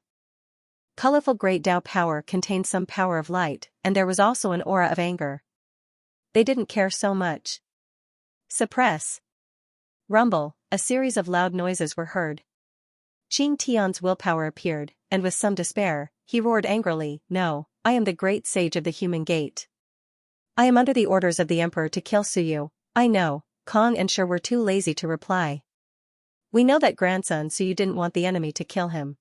colorful great Tao power contained some power of light, and there was also an aura of anger. They didn't care so much. Suppress. Rumble, a series of loud noises were heard. Qing Tian's willpower appeared, and with some despair, he roared angrily, No, I am the great sage of the human gate. I am under the orders of the emperor to kill Suyu. I know. Kong and Shi were too lazy to reply. We know that grandson Suyu didn't want the enemy to kill him.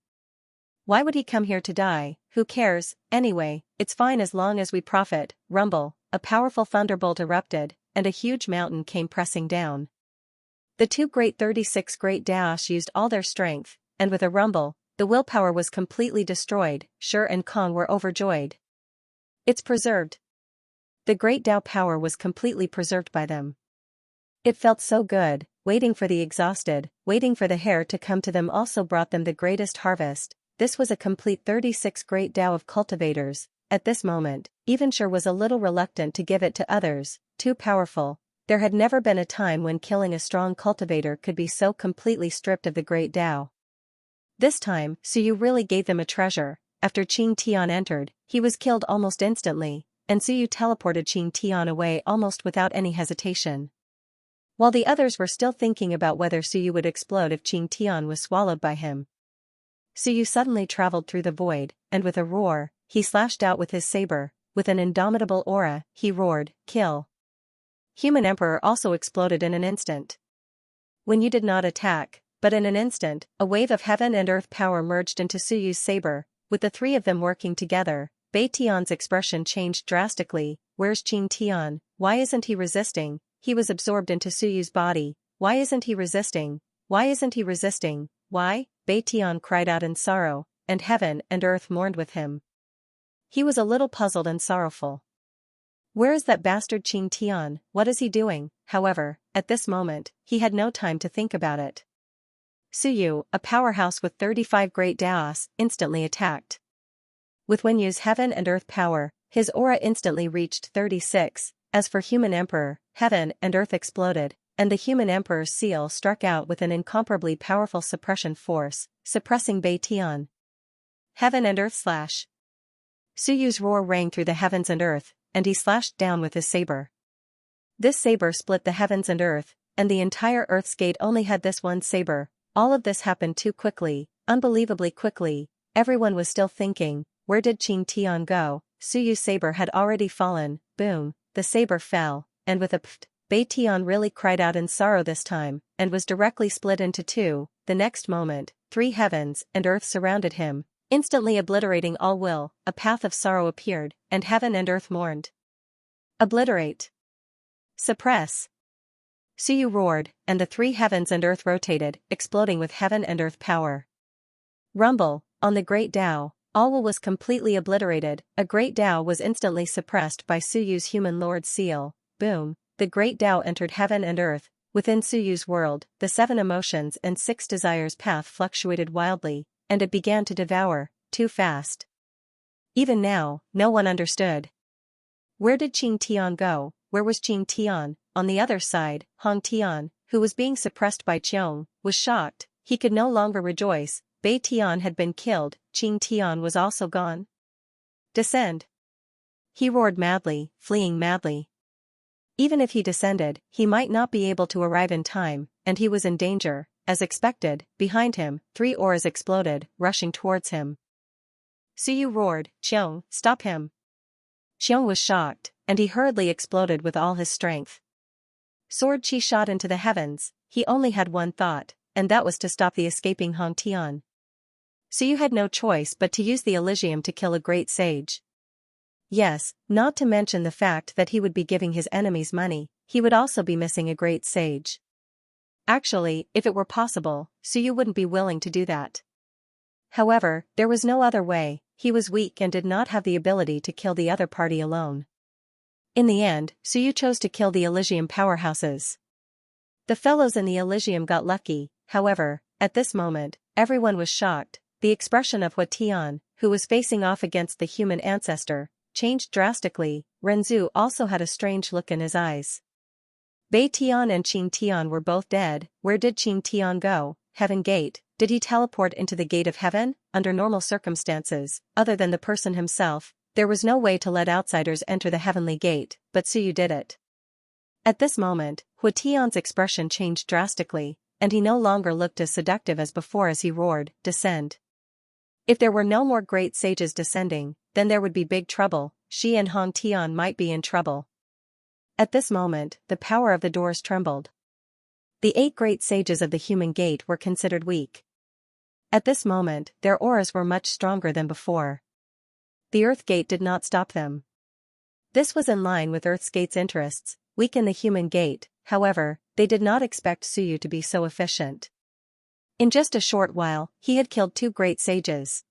Why would he come here to die? Who cares? Anyway, it's fine as long as we profit. Rumble, a powerful thunderbolt erupted, and a huge mountain came pressing down. The two great 36 great Daosh used all their strength, and with a rumble, the willpower was completely destroyed. Shi and Kong were overjoyed. It's preserved. The great Tao power was completely preserved by them. It felt so good, waiting for the exhausted, waiting for the hair to come to them also brought them the greatest harvest. This was a complete 36 great Tao of cultivators. At this moment, even Shi was a little reluctant to give it to others, too powerful. There had never been a time when killing a strong cultivator could be so completely stripped of the great Tao. This time, Suyu really gave them a treasure. After Qing Tian entered, he was killed almost instantly, and Suyu teleported Qing Tian away almost without any hesitation. While the others were still thinking about whether Suyu would explode if Qing Tian was swallowed by him, Suyu suddenly traveled through the void, and with a roar, he slashed out with his saber. With an indomitable aura, he roared, Kill. Human Emperor also exploded in an instant. When you did not attack, but in an instant, a wave of heaven and earth power merged into Suyu's saber. With the three of them working together, Bei Tian's expression changed drastically. Where's Qing Tian? Why isn't he resisting? He was absorbed into Suyu's body. Why isn't he resisting? Why isn't he resisting? Why? Bei Tian cried out in sorrow, and heaven and earth mourned with him. He was a little puzzled and sorrowful. Where is that bastard Qing Tian? What is he doing? However, at this moment, he had no time to think about it. Suyu, a powerhouse with 35 great Daos, instantly attacked. With Wenyu's heaven and earth power, his aura instantly reached 36. As for Human Emperor, heaven and earth exploded, and the Human Emperor's seal struck out with an incomparably powerful suppression force, suppressing Bei Tian. Heaven and earth slash. Suyu's roar rang through the heavens and earth, and he slashed down with his saber. This saber split the heavens and earth, and the entire Earth's gate only had this one saber. All of this happened too quickly, unbelievably quickly. Everyone was still thinking, where did Qing Tian go? Suyu's saber had already fallen. Boom, the saber fell, and with a pft, Bei Tian really cried out in sorrow this time, and was directly split into two. The next moment, 3 heavens and earth surrounded him, instantly obliterating all will. A path of sorrow appeared, and heaven and earth mourned. Obliterate. Suppress. Suyu roared, and the 3 heavens and earth rotated, exploding with heaven and earth power. Rumble, on the great Tao, all will was completely obliterated. A great Tao was instantly suppressed by Suyu's human lord's seal. Boom, the great Tao entered heaven and earth. Within Suyu's world, the 7 emotions and 6 desires path fluctuated wildly, and it began to devour, too fast. Even now, no one understood. Where did Qing Tian go? Where was Qing Tian? On the other side, Hong Tian, who was being suppressed by Qiong, was shocked. He could no longer rejoice. Bei Tian had been killed. Qing Tian was also gone. Descend! He roared madly, fleeing madly. Even if he descended, he might not be able to arrive in time, and he was in danger. As expected, behind him, 3 auras exploded, rushing towards him. Suyu roared, "Qiong, stop him!" Qiong was shocked, and he hurriedly exploded with all his strength. Sword Qi shot into the heavens. He only had one thought, and that was to stop the escaping Hong Tian. Suyu had no choice but to use the Elysium to kill a great sage. Yes, not to mention the fact that he would be giving his enemies money, he would also be missing a great sage. Actually, if it were possible, Suyu wouldn't be willing to do that. However, there was no other way. He was weak and did not have the ability to kill the other party alone. In the end, Suyu chose to kill the Elysium powerhouses. The fellows in the Elysium got lucky. However, at this moment, everyone was shocked. The expression of Hua Tian, who was facing off against the human ancestor, changed drastically. Renzu also had a strange look in his eyes. Bei Tian and Qing Tian were both dead. Where did Qing Tian go? Heaven Gate. Did he teleport into the gate of heaven? Under normal circumstances, other than the person himself, there was no way to let outsiders enter the heavenly gate, but Suyu did it. At this moment, Hua Tian's expression changed drastically, and he no longer looked as seductive as before as he roared, "Descend!" If there were no more great sages descending, then there would be big trouble. She and Hong Tian might be in trouble. At this moment, the power of the doors trembled. The 8 great sages of the human gate were considered weak. At this moment, their auras were much stronger than before. The Earth Gate did not stop them. This was in line with Earth's Gate's interests, weaken the human gate. However, they did not expect Suyu to be so efficient. In just a short while, he had killed 2 great sages.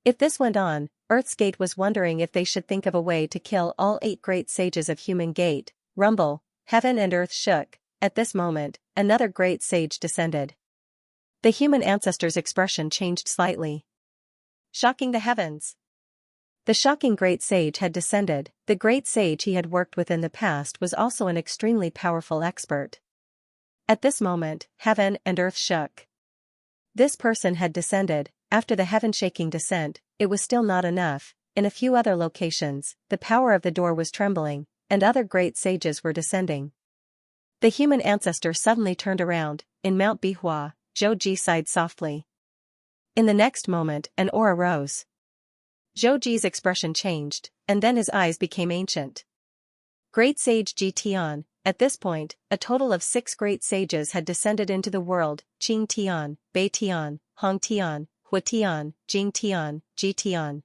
If this went on, Earth's Gate was wondering if they should think of a way to kill all 8 great sages of human gate. Rumble, heaven and earth shook. At this moment, another great sage descended. The human ancestor's expression changed slightly. Shocking the heavens. The shocking great sage had descended. The great sage he had worked with in the past was also an extremely powerful expert. At this moment, heaven and earth shook. This person had descended. After the heaven-shaking descent, it was still not enough. In a few other locations, the power of the door was trembling, and other great sages were descending. The human ancestor suddenly turned around. In Mount Bihua, Zhou Ji sighed softly. In the next moment, an aura rose. Zhou Ji's expression changed, and then his eyes became ancient. Great Sage Ji Tian. At this point, a total of 6 great sages had descended into the world: Qing Tian, Bei Tian, Hong Tian, Hua Tian, Jing Tian, Ji Tian.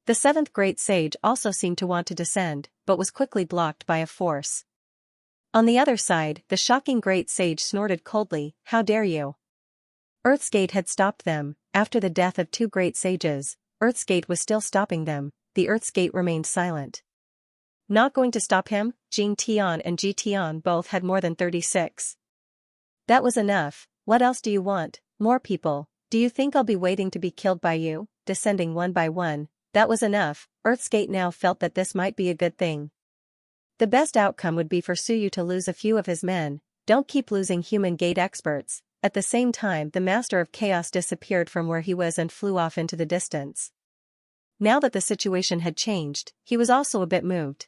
The 7th great sage also seemed to want to descend, but was quickly blocked by a force. On the other side, the shocking great sage snorted coldly, "How dare you!" Earth's Gate had stopped them. After the death of 2 great sages, Earth's Gate was still stopping them. The Earth's Gate remained silent. Not going to stop him? Jing Tian and Ji Tian both had more than 36. That was enough. What else do you want? More people? Do you think I'll be waiting to be killed by you? Descending one by one. That was enough. Earth's Gate now felt that this might be a good thing. The best outcome would be for Suyu to lose a few of his men. Don't keep losing human gate experts. At the same time, the Master of Chaos disappeared from where he was and flew off into the distance. Now that the situation had changed, he was also a bit moved.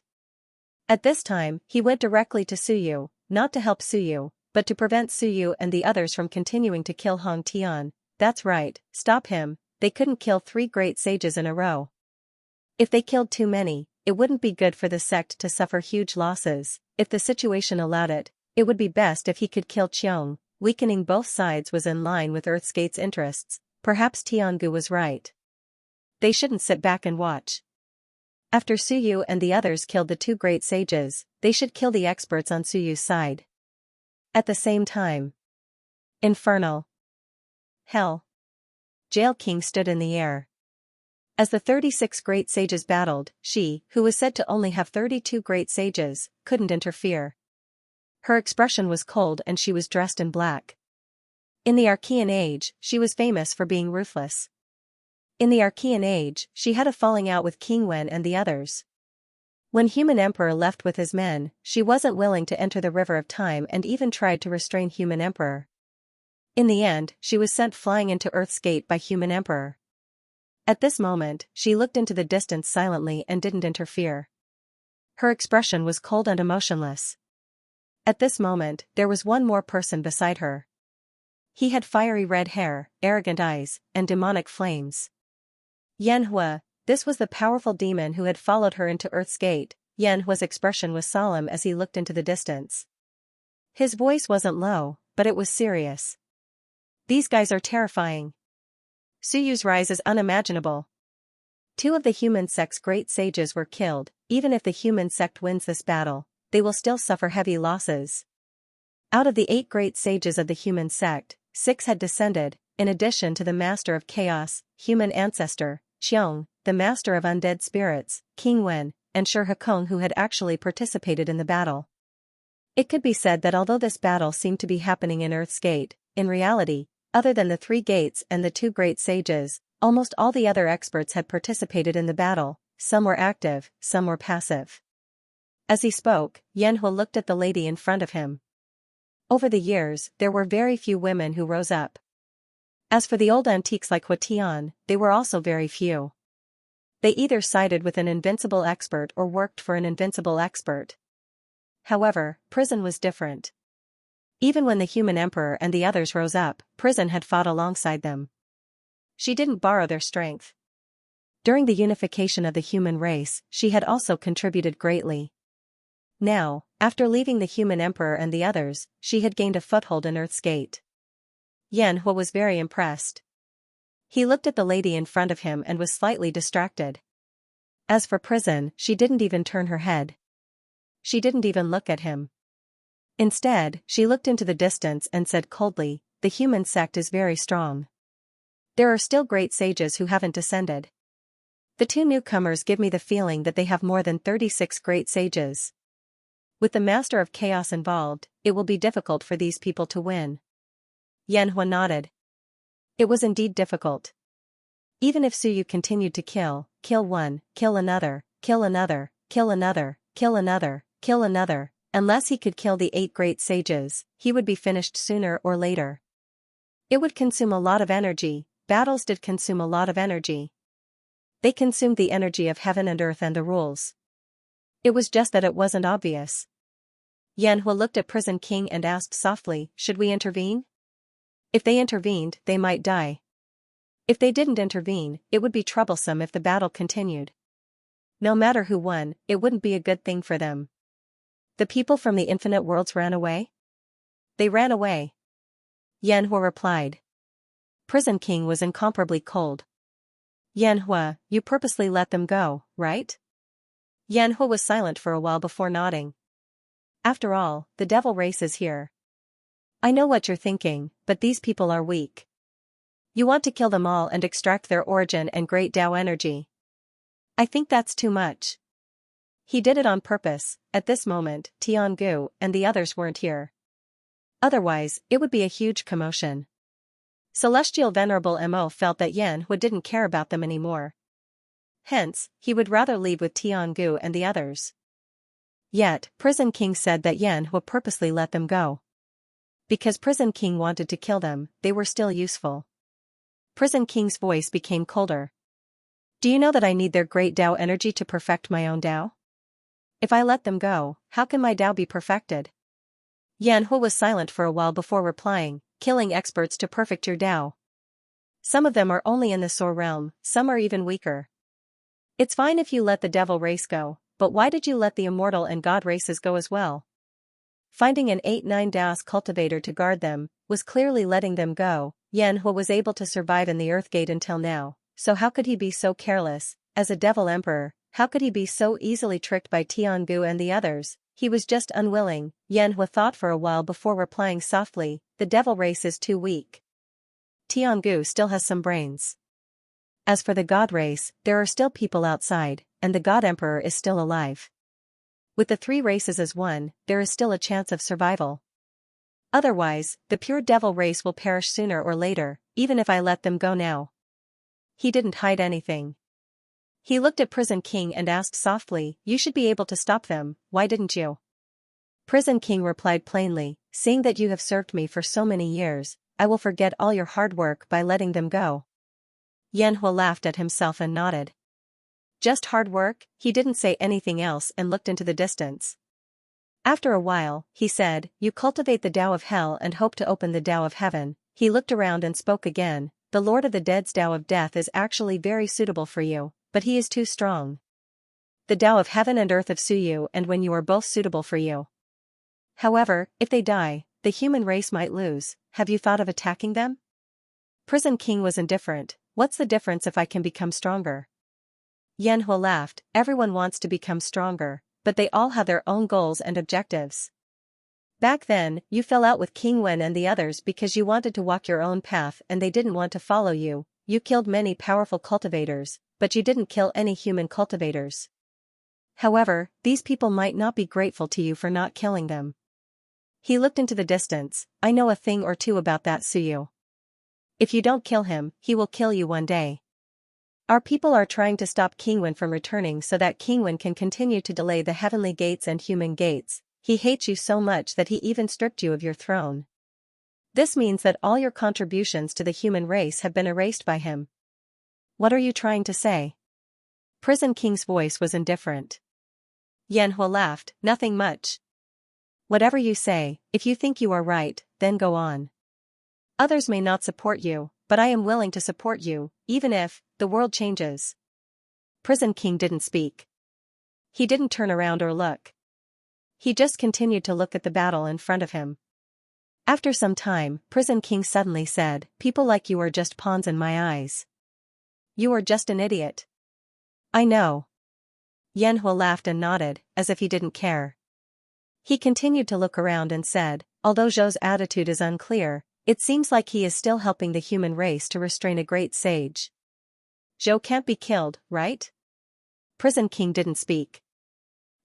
At this time, he went directly to Suyu, not to help Suyu, but to prevent Suyu and the others from continuing to kill Hong Tian. That's right, stop him. They couldn't kill 3 great sages in a row. If they killed too many, it wouldn't be good for the sect to suffer huge losses. If the situation allowed it, it would be best if he could kill Qiong. Weakening both sides was in line with Earth's Gate's interests. Perhaps Tiangu was right. They shouldn't sit back and watch. After Suyu and the others killed the 2 great sages, they should kill the experts on Suyu's side. At the same time. Infernal. Hell. Jail King stood in the air. As the 36 great sages battled, she, who was said to only have 32 great sages, couldn't interfere. Her expression was cold and she was dressed in black. In the Archean Age, she was famous for being ruthless. In the Archean Age, she had a falling out with King Wen and the others. When Human Emperor left with his men, she wasn't willing to enter the River of Time and even tried to restrain Human Emperor. In the end, she was sent flying into Earth's Gate by Human Emperor. At this moment, she looked into the distance silently and didn't interfere. Her expression was cold and emotionless. At this moment, there was one more person beside her. He had fiery red hair, arrogant eyes, and demonic flames. Xianxia, this was the powerful demon who had followed her into Earth's Gate. Xianxia's expression was solemn as he looked into the distance. His voice wasn't low, but it was serious. These guys are terrifying. Suyu's rise is unimaginable. 2 of the human sect's great sages were killed. Even if the human sect wins this battle, they will still suffer heavy losses. Out of the 8 great sages of the human sect, 6 had descended, in addition to the master of chaos, human ancestor, Xiong, the master of undead spirits, King Wen, and Shi Hekong, who had actually participated in the battle. It could be said that although this battle seemed to be happening in Earth's Gate, in reality, other than the 3 gates and the 2 great sages, almost all the other experts had participated in the battle. Some were active, some were passive. As he spoke, Xianxia looked at the lady in front of him. Over the years, there were very few women who rose up. As for the old antiques like Hua Tian, they were also very few. They either sided with an invincible expert or worked for an invincible expert. However, Prison was different. Even when the human emperor and the others rose up, Prison had fought alongside them. She didn't borrow their strength. During the unification of the human race, she had also contributed greatly. Now, after leaving the human emperor and the others, she had gained a foothold in Earth's Gate. Xianxia was very impressed. He looked at the lady in front of him and was slightly distracted. As for Prison, she didn't even turn her head. She didn't even look at him. Instead, she looked into the distance and said coldly, "The human sect is very strong. There are still great sages who haven't descended. The 2 newcomers give me the feeling that they have more than 36 great sages. With the master of chaos involved, it will be difficult for these people to win." Xianxia nodded. It was indeed difficult. Even if Suyu continued to kill one, kill another, kill another, kill another, kill another, kill another, unless he could kill the 8 great sages, he would be finished sooner or later. It would consume a lot of energy. Battles did consume a lot of energy. They consumed the energy of heaven and earth and the rules. It was just that it wasn't obvious. Xianxia looked at Prison King and asked softly, "Should we intervene?" If they intervened, they might die. If they didn't intervene, it would be troublesome if the battle continued. No matter who won, it wouldn't be a good thing for them. The people from the infinite worlds ran away? They ran away. Xianxia replied. Prison King was incomparably cold. Xianxia, you purposely let them go, right? Xianxia was silent for a while before nodding. After all, the devil race is here. I know what you're thinking, but these people are weak. You want to kill them all and extract their origin and great Tao energy. I think that's too much. He did it on purpose. At this moment, Tiangu and the others weren't here. Otherwise, it would be a huge commotion. Celestial Venerable Mo felt that Xianxia didn't care about them anymore. Hence, he would rather leave with Tiangu and the others. Yet, Prison King said that Xianxia purposely let them go. Because Prison King wanted to kill them, they were still useful. Prison King's voice became colder. Do you know that I need their great Tao energy to perfect my own Tao? If I let them go, how can my Tao be perfected? Xianxia was silent for a while before replying, killing experts to perfect your Tao. Some of them are only in the Soul realm, some are even weaker. It's fine if you let the devil race go, but why did you let the immortal and God races go as well? Finding an 8-9 Daos cultivator to guard them, was clearly letting them go. Xianxia was able to survive in the Earth Gate until now, so how could he be so careless? As a devil emperor, how could he be so easily tricked by Tiangu and the others? He was just unwilling. Xianxia thought for a while before replying softly, the devil race is too weak. Tiangu still has some brains. As for the God race, there are still people outside, and the God Emperor is still alive. With the 3 races as one, there is still a chance of survival. Otherwise, the pure devil race will perish sooner or later, even if I let them go now. He didn't hide anything. He looked at Prison King and asked softly, you should be able to stop them, why didn't you? Prison King replied plainly, seeing that you have served me for so many years, I will forget all your hard work by letting them go. Yanhua laughed at himself and nodded. Just hard work? He didn't say anything else and looked into the distance. After a while, he said, you cultivate the Tao of Hell and hope to open the Tao of Heaven. He looked around and spoke again, the Lord of the Dead's Tao of Death is actually very suitable for you, but he is too strong. The Tao of Heaven and Earth of Suyu and when you are both suitable for you. However, if they die, the human race might lose. Have you thought of attacking them? Prison King was indifferent. What's the difference if I can become stronger? Yanhua laughed. Everyone wants to become stronger, but they all have their own goals and objectives. Back then, you fell out with King Wen and the others because you wanted to walk your own path and they didn't want to follow you. You killed many powerful cultivators, but you didn't kill any human cultivators. However, these people might not be grateful to you for not killing them. He looked into the distance. I know a thing or two about that Suyu. If you don't kill him, he will kill you one day. Our people are trying to stop King Wen from returning so that King Wen can continue to delay the heavenly gates and human gates. He hates you so much that he even stripped you of your throne. This means that all your contributions to the human race have been erased by him. What are you trying to say? Prison King's voice was indifferent. Yanhua laughed, nothing much. Whatever you say, if you think you are right, then go on. Others may not support you, but I am willing to support you, even if the world changes. Prison King didn't speak. He didn't turn around or look. He just continued to look at the battle in front of him. After some time, Prison King suddenly said, people like you are just pawns in my eyes. You are just an idiot. I know. Yanhua laughed and nodded, as if he didn't care. He continued to look around and said, although Zhou's attitude is unclear, it seems like he is still helping the human race to restrain a great sage. Zhou can't be killed, right? Prison King didn't speak.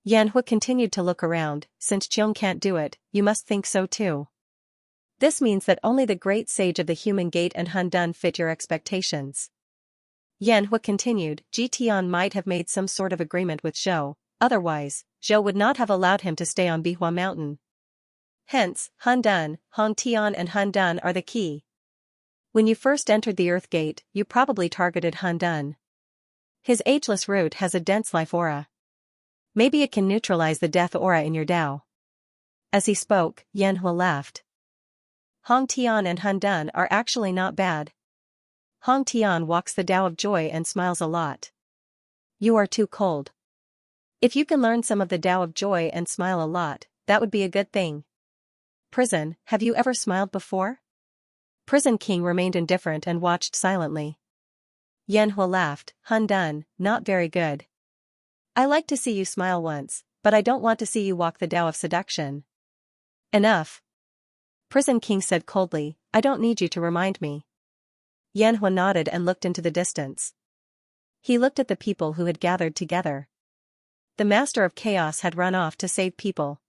Yanhua continued to look around. Since Zhou can't do it, you must think so too. This means that only the great sage of the human gate and Han Dun fit your expectations. Yanhua continued, Ji Tian might have made some sort of agreement with Zhou, otherwise, Zhou would not have allowed him to stay on Bihua Mountain. Hence, Han Dun, Hong Tian and Han Dun are the key. When you first entered the Earth Gate, you probably targeted Han Dun. His ageless root has a dense life aura. Maybe it can neutralize the death aura in your Tao. As he spoke, Yanhua laughed. Hong Tian and Han Dun are actually not bad. Hong Tian walks the Tao of joy and smiles a lot. You are too cold. If you can learn some of the Tao of joy and smile a lot, that would be a good thing. Prison, have you ever smiled before? Prison King remained indifferent and watched silently. Yanhua laughed, Han Dun, not very good. I like to see you smile once, but I don't want to see you walk the Tao of seduction. Enough. Prison King said coldly, I don't need you to remind me. Yanhua nodded and looked into the distance. He looked at the people who had gathered together. The Master of Chaos had run off to save people.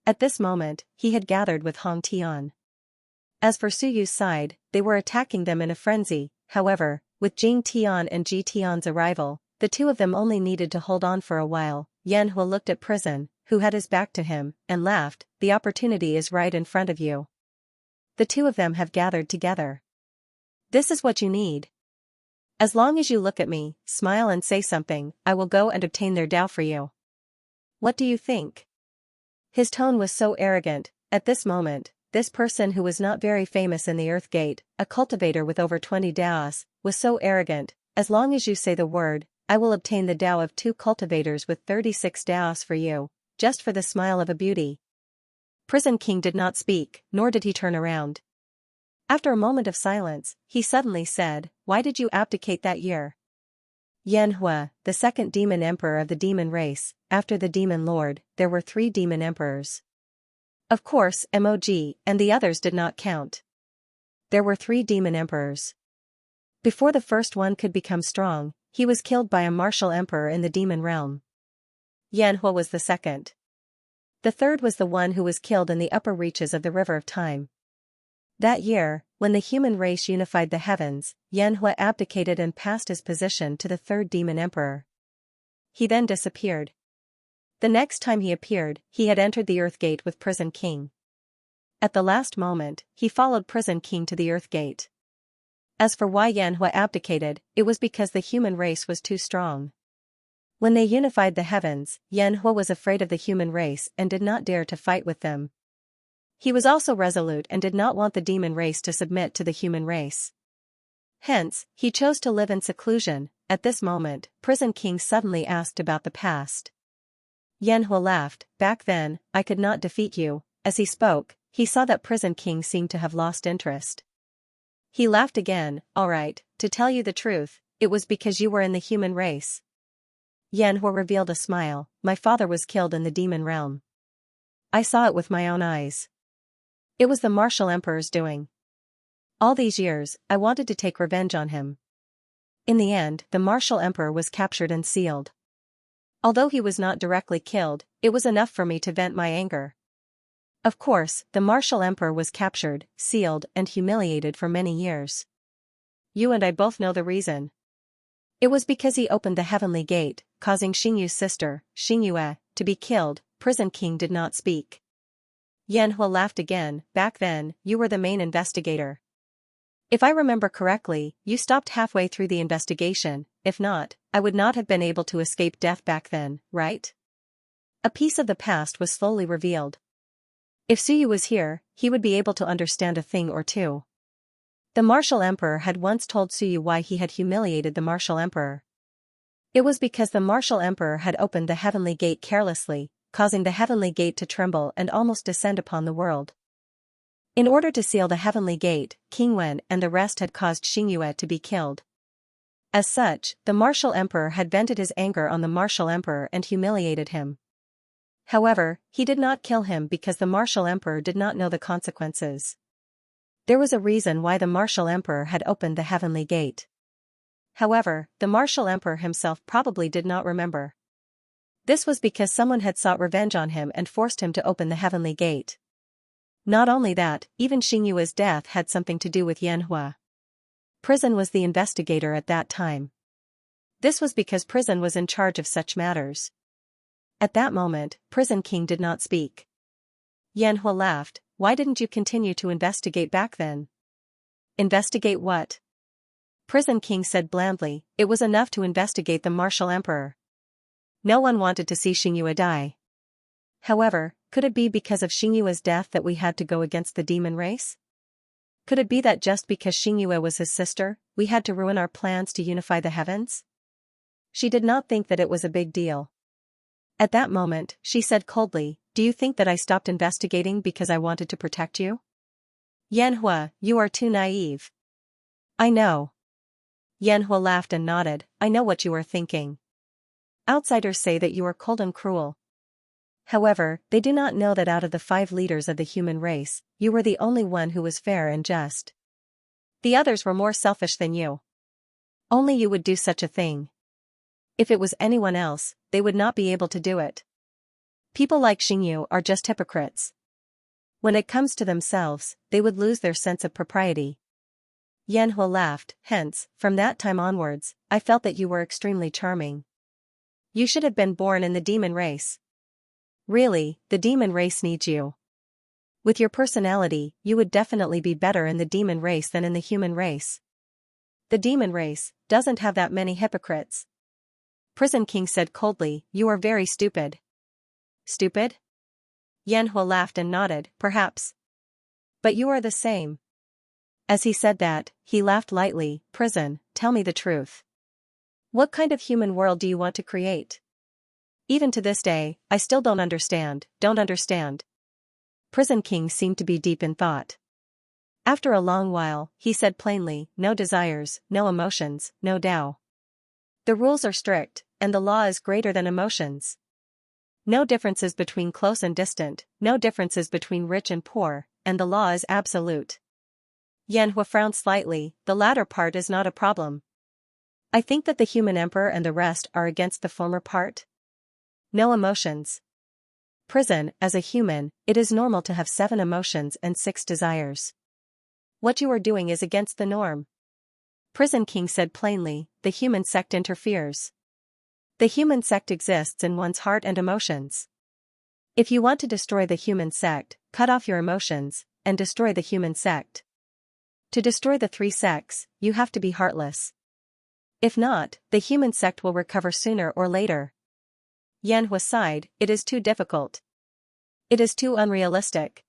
At this moment, he had gathered with Hong Tian. As for Suyu's side, they were attacking them in a frenzy. However, with Jing Tian and Ji Tian's arrival, the two of them only needed to hold on for a while. Yanhua looked at Prison, who had his back to him, and laughed, the opportunity is right in front of you. The two of them have gathered together. This is what you need. As long as you look at me, smile and say something, I will go and obtain their Tao for you. What do you think? His tone was so arrogant. At this moment, this person who was not very famous in the Earth Gate, a cultivator with over 20 Taos, was so arrogant. As long as you say the word, I will obtain the Tao of 2 cultivators with 36 Taos for you, just for the smile of a beauty. Prison King did not speak, nor did he turn around. After a moment of silence, he suddenly said, why did you abdicate that year? Yanhua, the second demon emperor of the demon race, after the demon lord, there were 3 demon emperors. Of course, Mog and the others did not count. There were 3 demon emperors. Before the first one could become strong, he was killed by a martial emperor in the demon realm. Yanhua was the second. The third was the one who was killed in the upper reaches of the River of Time. That year, when the human race unified the heavens, Yanhua abdicated and passed his position to the third demon emperor. He then disappeared. The next time he appeared, he had entered the Earth Gate with Prison King. At the last moment, he followed Prison King to the Earth Gate. As for why Yanhua abdicated, it was because the human race was too strong. When they unified the heavens, Yanhua was afraid of the human race and did not dare to fight with them. He was also resolute and did not want the demon race to submit to the human race. Hence, he chose to live in seclusion. At this moment, Prison King suddenly asked about the past. Yanhua laughed. Back then, I could not defeat you. As he spoke, he saw that Prison King seemed to have lost interest. He laughed again. All right, to tell you the truth, it was because you were in the human race. Yanhua revealed a smile. My father was killed in the demon realm. I saw it with my own eyes. It was the Martial Emperor's doing. All these years, I wanted to take revenge on him. In the end, the Martial Emperor was captured and sealed. Although he was not directly killed, it was enough for me to vent my anger. Of course, the Martial Emperor was captured, sealed, and humiliated for many years. You and I both know the reason. It was because he opened the heavenly gate, causing Xingyu's sister, Xianxia, to be killed. Prison King did not speak. Yanhua laughed again. Back then, you were the main investigator. If I remember correctly, you stopped halfway through the investigation. If not, I would not have been able to escape death back then, right? A piece of the past was slowly revealed. If Suyu was here, he would be able to understand a thing or two. The Martial Emperor had once told Suyu why he had humiliated the Martial Emperor. It was because the Martial Emperor had opened the heavenly gate carelessly, causing the heavenly gate to tremble and almost descend upon the world. In order to seal the heavenly gate, King Wen and the rest had caused Xianxia to be killed. As such, the Martial Emperor had vented his anger on the Martial Emperor and humiliated him. However, he did not kill him because the Martial Emperor did not know the consequences. There was a reason why the Martial Emperor had opened the heavenly gate. However, the Martial Emperor himself probably did not remember. This was because someone had sought revenge on him and forced him to open the heavenly gate. Not only that, even Xingyua's death had something to do with Yanhua. Prison was the investigator at that time. This was because Prison was in charge of such matters. At that moment, Prison King did not speak. Yanhua laughed. Why didn't you continue to investigate back then? Investigate what? Prison King said blandly. It was enough to investigate the Martial Emperor. No one wanted to see Xingyua die. However, could it be because of Xingyua's death that we had to go against the demon race? Could it be that just because Xianxia was his sister, we had to ruin our plans to unify the heavens? She did not think that it was a big deal. At that moment, she said coldly, do you think that I stopped investigating because I wanted to protect you? Yanhua, you are too naive. I know. Yanhua laughed and nodded. I know what you are thinking. Outsiders say that you are cold and cruel. However, they do not know that out of the 5 leaders of the human race, you were the only one who was fair and just. The others were more selfish than you. Only you would do such a thing. If it was anyone else, they would not be able to do it. People like Xingyu are just hypocrites. When it comes to themselves, they would lose their sense of propriety. Yanhua laughed. Hence, from that time onwards, I felt that you were extremely charming. You should have been born in the demon race. Really, the demon race needs you. With your personality, you would definitely be better in the demon race than in the human race. The demon race doesn't have that many hypocrites. Prison King said coldly, you are very stupid. Stupid? Yanhua laughed and nodded, perhaps. But you are the same. As he said that, he laughed lightly. Prison, tell me the truth. What kind of human world do you want to create? Even to this day, I still don't understand. Prison King seemed to be deep in thought. After a long while, he said plainly, no desires, no emotions, no Tao. The rules are strict, and the law is greater than emotions. No differences between close and distant, no differences between rich and poor, and the law is absolute. Yanhua frowned slightly. The latter part is not a problem. I think that the human emperor and the rest are against the former part. No emotions. Prison, as a human, it is normal to have 7 emotions and 6 desires. What you are doing is against the norm. Prison King said plainly, the human sect interferes. The human sect exists in one's heart and emotions. If you want to destroy the human sect, cut off your emotions, and destroy the human sect. To destroy the three sects, you have to be heartless. If not, the human sect will recover sooner or later. Yanhua sighed, it is too difficult. It is too unrealistic.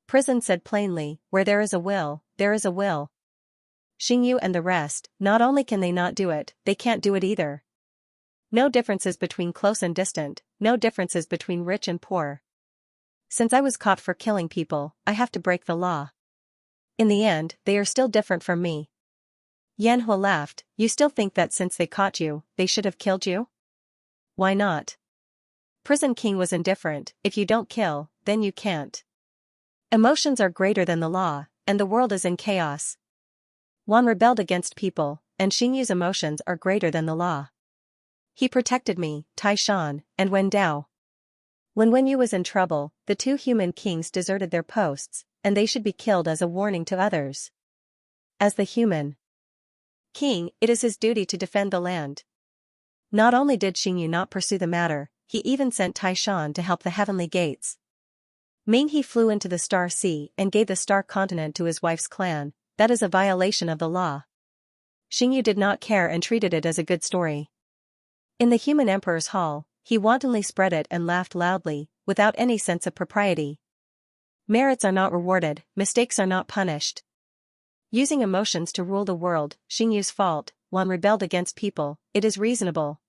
Prison said plainly, where there is a will, there is a will. Xingyu and the rest, not only can they not do it, they can't do it either. No differences between close and distant, no differences between rich and poor. Since I was caught for killing people, I have to break the law. In the end, they are still different from me. Yanhua laughed, you still think that since they caught you, they should have killed you? Why not? Prison King was indifferent, if you don't kill, then you can't. Emotions are greater than the law, and the world is in chaos. Wan rebelled against people, and Xingyu's emotions are greater than the law. He protected me, Taishan, and Wen Dao. When Wen Yu was in trouble, the two human kings deserted their posts, and they should be killed as a warning to others. As the human king, it is his duty to defend the land. Not only did Xingyu not pursue the matter, he even sent Taishan to help the heavenly gates. Ming He flew into the Star Sea and gave the Star Continent to his wife's clan, that is a violation of the law. Xingyu did not care and treated it as a good story. In the human emperor's hall, he wantonly spread it and laughed loudly, without any sense of propriety. Merits are not rewarded, mistakes are not punished. Using emotions to rule the world, Xingyu's fault, Wan rebelled against people, it is reasonable.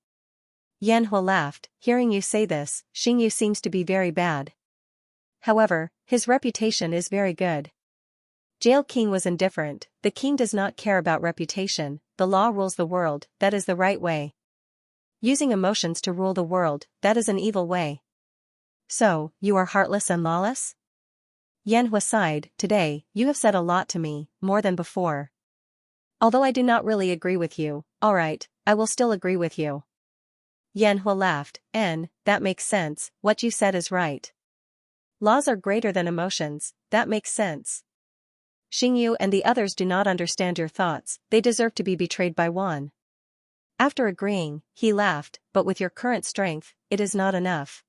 Yanhua laughed, hearing you say this, Xingyu seems to be very bad. However, his reputation is very good. Jail King was indifferent, the king does not care about reputation, the law rules the world, that is the right way. Using emotions to rule the world, that is an evil way. So, you are heartless and lawless? Yanhua sighed, today, you have said a lot to me, more than before. Although I do not really agree with you, alright, I will still agree with you. Yanhua laughed, that makes sense, what you said is right. Laws are greater than emotions, that makes sense. Xingyu and the others do not understand your thoughts, they deserve to be betrayed by Wan. After agreeing, he laughed, but with your current strength, it is not enough.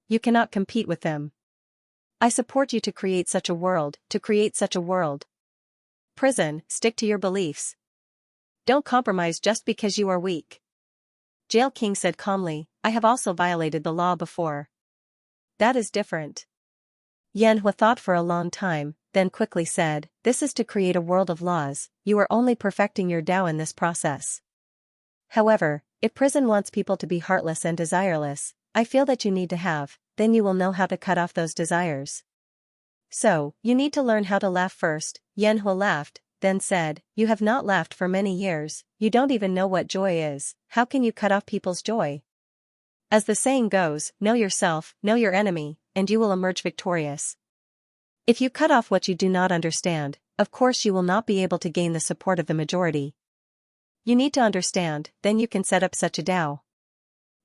You cannot compete with them. I support you to create such a world, Prison, stick to your beliefs. Don't compromise just because you are weak. Jail King said calmly, I have also violated the law before. That is different. Yanhua thought for a long time, then quickly said, this is to create a world of laws, you are only perfecting your Tao in this process. However, if prison wants people to be heartless and desireless, I feel that you need to have, then you will know how to cut off those desires. So, you need to learn how to laugh first. Yanhua laughed, then said, you have not laughed for many years, you don't even know what joy is, how can you cut off people's joy? As the saying goes, know yourself, know your enemy, and you will emerge victorious. If you cut off what you do not understand, of course you will not be able to gain the support of the majority. You need to understand, then you can set up such a Tao.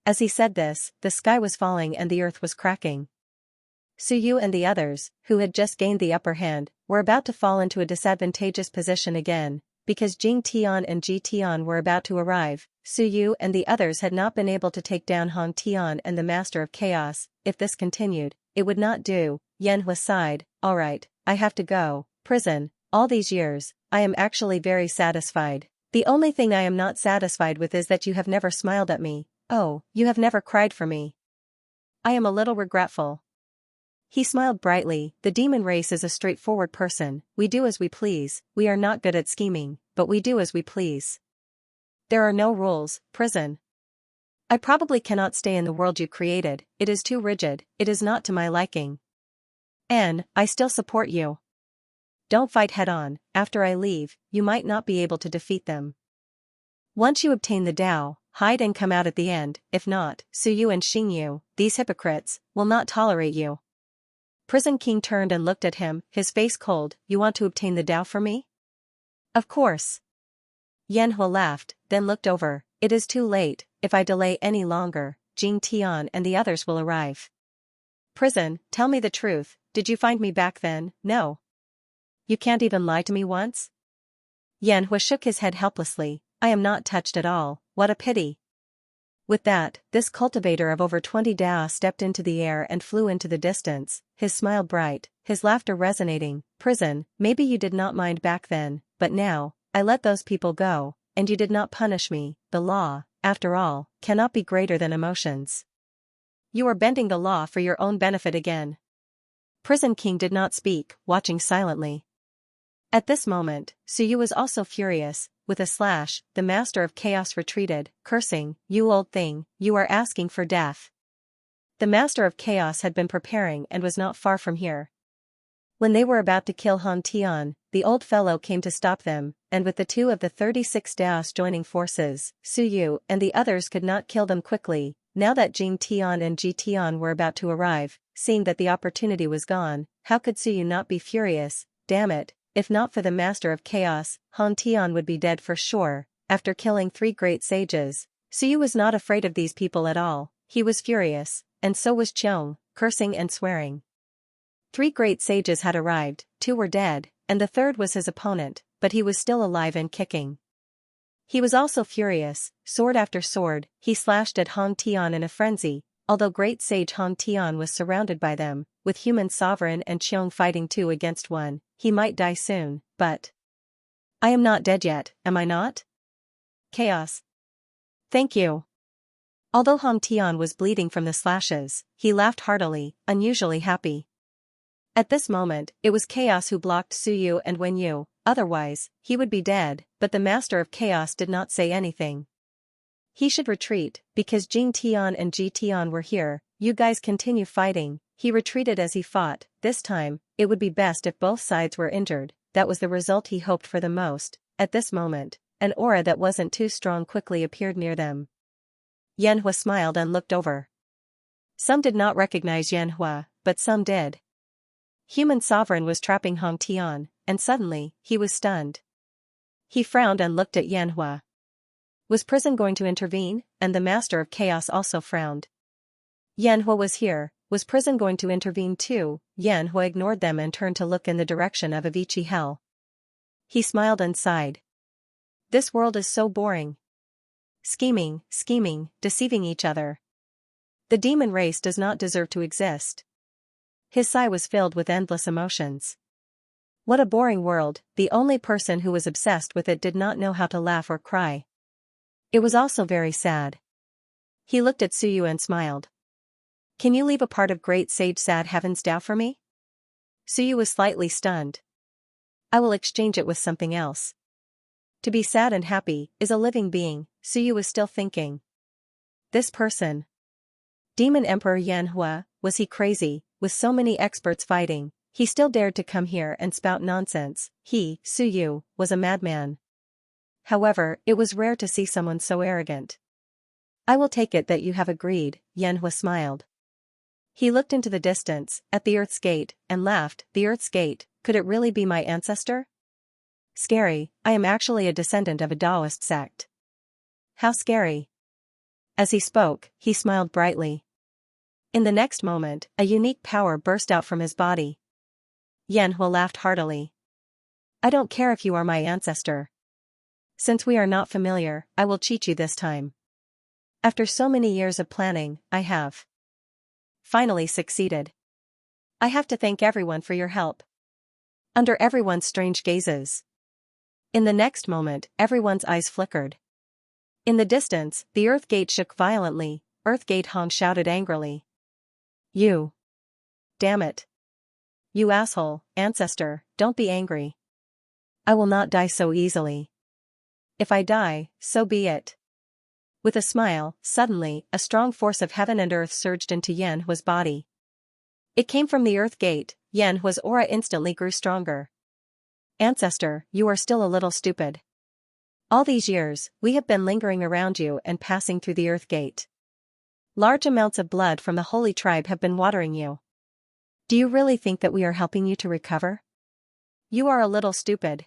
As he said this, the sky was falling and the earth was cracking. Suyu and the others, who had just gained the upper hand, were about to fall into a disadvantageous position again, because Jing Tian and Ji Tian were about to arrive. Suyu and the others had not been able to take down Hong Tian and the Master of Chaos. If this continued, it would not do. Yanhua sighed, alright, I have to go. Prison, all these years, I am actually very satisfied. The only thing I am not satisfied with is that you have never smiled at me. Oh, you have never cried for me. I am a little regretful. He smiled brightly, the demon race is a straightforward person, we do as we please, we are not good at scheming, but we do as we please. There are no rules, prison. I probably cannot stay in the world you created, it is too rigid, it is not to my liking. I still support you. Don't fight head-on, after I leave, you might not be able to defeat them. Once you obtain the Tao, hide and come out at the end, if not, Suyu and Xingyu, these hypocrites, will not tolerate you. Prison King turned and looked at him, his face cold, you want to obtain the Tao for me? Of course. Yanhua laughed, then looked over, it is too late, if I delay any longer, Jing Tian and the others will arrive. Prison, tell me the truth, did you find me back then? No. You can't even lie to me once? Yanhua shook his head helplessly, I am not touched at all, what a pity. With that, this cultivator of over 20 Dao stepped into the air and flew into the distance, his smile bright, his laughter resonating. Prison, maybe you did not mind back then, but now, I let those people go, and you did not punish me. The law, after all, cannot be greater than emotions. You are bending the law for your own benefit again. Prison King did not speak, watching silently. At this moment, Suyu was also furious. With a slash, the Master of Chaos retreated, cursing, "You old thing, you are asking for death." The Master of Chaos had been preparing and was not far from here. When they were about to kill Han Tian, the old fellow came to stop them, and with the 2 of the 36 Daos joining forces, Suyu and the others could not kill them quickly. Now that Jing Tian and Ji Tian were about to arrive, seeing that the opportunity was gone, how could Suyu not be furious? Damn it, if not for the Master of Chaos, Han Tian would be dead for sure. After killing 3 great sages, Suyu was not afraid of these people at all. He was furious, and so was Cheong, cursing and swearing. 3 great sages had arrived, 2 were dead, and the 3rd was his opponent, but he was still alive and kicking. He was also furious. Sword after sword, he slashed at Han Tian in a frenzy. Although great sage Han Tian was surrounded by them, with human sovereign and Cheong fighting 2 against 1, he might die soon, but... I am not dead yet, am I not? Chaos. Thank you. Although Han Tian was bleeding from the slashes, he laughed heartily, unusually happy. At this moment, it was Chaos who blocked Suyu and Wenyu, otherwise, he would be dead, but the Master of Chaos did not say anything. He should retreat, because Jing Tian and Ji Tian were here. You guys continue fighting. He retreated as he fought. This time, it would be best if both sides were injured. That was the result he hoped for the most. At this moment, an aura that wasn't too strong quickly appeared near them. Yanhua smiled and looked over. Some did not recognize Yanhua, but some did. Human Sovereign was trapping Han Tian, and suddenly, he was stunned. He frowned and looked at Yanhua. Was Prison going to intervene? And the Master of Chaos also frowned. Yanhua was here. Was Prison going to intervene too? Yanhua ignored them and turned to look in the direction of Avicii Hell. He smiled and sighed. This world is so boring. Scheming, deceiving each other. The demon race does not deserve to exist. His sigh was filled with endless emotions. What a boring world. The only person who was obsessed with it did not know how to laugh or cry. It was also very sad. He looked at Suyu and smiled. Can you leave a part of Great Sage Sad Heaven's Tao for me? Suyu was slightly stunned. I will exchange it with something else. To be sad and happy is a living being, Suyu was still thinking. This person. Demon Emperor Yanhua, was he crazy? With so many experts fighting, he still dared to come here and spout nonsense. He, Suyu, was a madman. However, it was rare to see someone so arrogant. I will take it that you have agreed, Yanhua smiled. He looked into the distance, at the Earth's Gate, and laughed. The Earth's Gate, could it really be my ancestor? Scary, I am actually a descendant of a Taoist sect. How scary. As he spoke, he smiled brightly. In the next moment, a unique power burst out from his body. Yanhua laughed heartily. I don't care if you are my ancestor. Since we are not familiar, I will cheat you this time. After so many years of planning, I have finally succeeded. I have to thank everyone for your help. Under everyone's strange gazes. In the next moment, everyone's eyes flickered. In the distance, the Earth Gate shook violently. Earth Gate Han shouted angrily. You. Damn it. You asshole, ancestor, don't be angry. I will not die so easily. If I die, so be it. With a smile, suddenly, a strong force of heaven and earth surged into Yanhua's body. It came from the Earth Gate. Yanhua's aura instantly grew stronger. Ancestor, you are still a little stupid. All these years, we have been lingering around you and passing through the Earth Gate. Large amounts of blood from the Holy Tribe have been watering you. Do you really think that we are helping you to recover? You are a little stupid.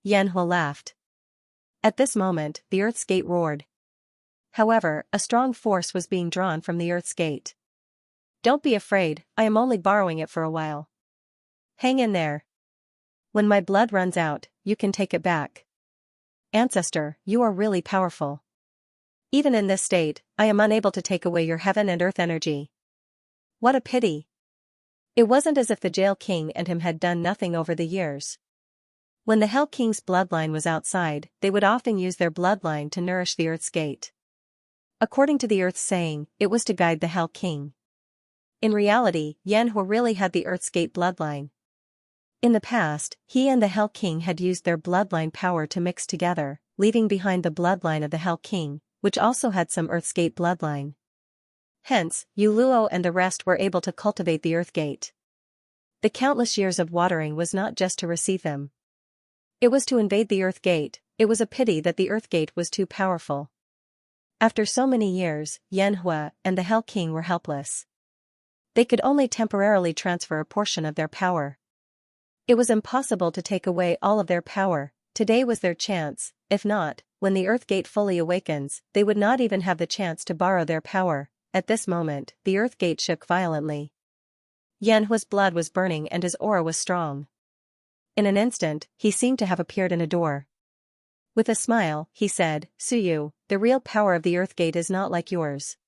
Yanhua laughed. At this moment, the Earth's Gate roared. However, a strong force was being drawn from the Earth's Gate. Don't be afraid, I am only borrowing it for a while. Hang in there. When my blood runs out, you can take it back. Ancestor, you are really powerful. Even in this state, I am unable to take away your heaven and earth energy. What a pity. It wasn't as if the Jail King and him had done nothing over the years. When the Hell King's bloodline was outside, they would often use their bloodline to nourish the Earth's gate. According to the Earth's saying, it was to guide the Hell King. In reality, Xianxia really had the Earth's gate bloodline. In the past, he and the Hell King had used their bloodline power to mix together, leaving behind the bloodline of the Hell King, which also had some Earth's gate bloodline. Hence, Yuluo and the rest were able to cultivate the Earth Gate. The countless years of watering was not just to receive them. It was to invade the Earth Gate. It was a pity that the Earth Gate was too powerful. After so many years, Xianxia and the Hell King were helpless. They could only temporarily transfer a portion of their power. It was impossible to take away all of their power. Today was their chance. If not, when the Earth Gate fully awakens, they would not even have the chance to borrow their power. At this moment, the Earth Gate shook violently. Yanhua's blood was burning and his aura was strong. In an instant, he seemed to have appeared in a door. With a smile, he said, "Suyu, the real power of the Earth Gate is not like yours.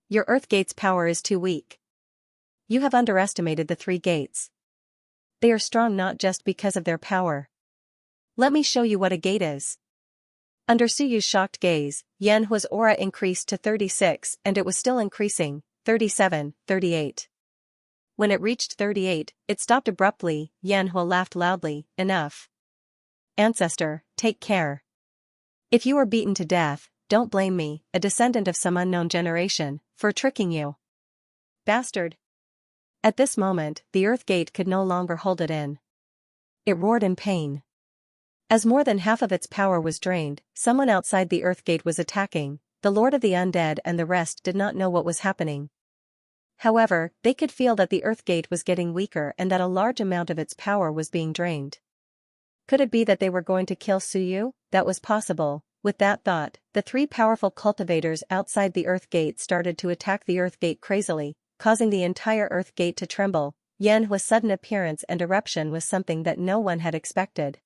Your Earth Gate's power is too weak. You have underestimated the three gates. They are strong not just because of their power. Let me show you what a gate is." Under Suyu's shocked gaze, Yanhua's aura increased to 36 and it was still increasing, 37, 38. When it reached 38, it stopped abruptly. Yanhua laughed loudly. "Enough. Ancestor, take care. If you are beaten to death, don't blame me, a descendant of some unknown generation, for tricking you. Bastard." At this moment, the Earth Gate could no longer hold it in. It roared in pain. As more than half of its power was drained, someone outside the Earth Gate was attacking. The Lord of the Undead and the rest did not know what was happening. However, they could feel that the Earth Gate was getting weaker and that a large amount of its power was being drained. Could it be that they were going to kill Suyu? That was possible. With that thought, the three powerful cultivators outside the Earth Gate started to attack the Earth Gate crazily, causing the entire Earth Gate to tremble. Yanhua's sudden appearance and eruption was something that no one had expected.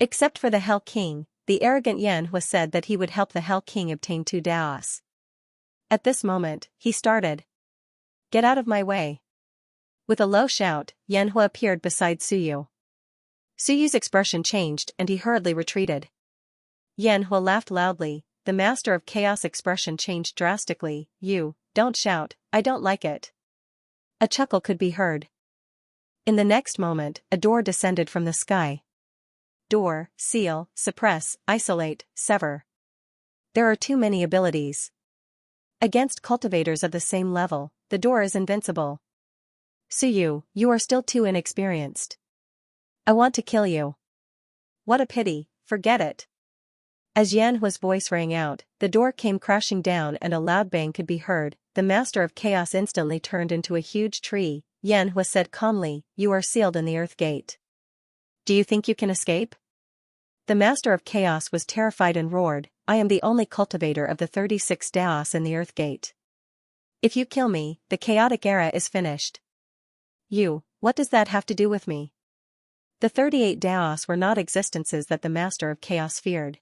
Except for the Hell King, the arrogant Yanhua said that he would help the Hell King obtain 2 Daos. At this moment, he started. "Get out of my way." With a low shout, Yanhua appeared beside Suyu. Suyu's expression changed and he hurriedly retreated. Yanhua laughed loudly. The Master of Chaos expression changed drastically. "You, don't shout, I don't like it." A chuckle could be heard. In the next moment, a door descended from the sky. Door, seal, suppress, isolate, sever. There are too many abilities. Against cultivators of the same level, the door is invincible. Suyu, you are still too inexperienced. I want to kill you. What a pity, forget it. As Yanhua's voice rang out, the door came crashing down and a loud bang could be heard. The Master of Chaos instantly turned into a huge tree. Yanhua said calmly, "You are sealed in the Earth Gate. Do you think you can escape?" The Master of Chaos was terrified and roared, "I am the only cultivator of the 36 Daos in the Earth Gate. If you kill me, the chaotic era is finished." "You, what does that have to do with me?" The 38 Daos were not existences that the Master of Chaos feared.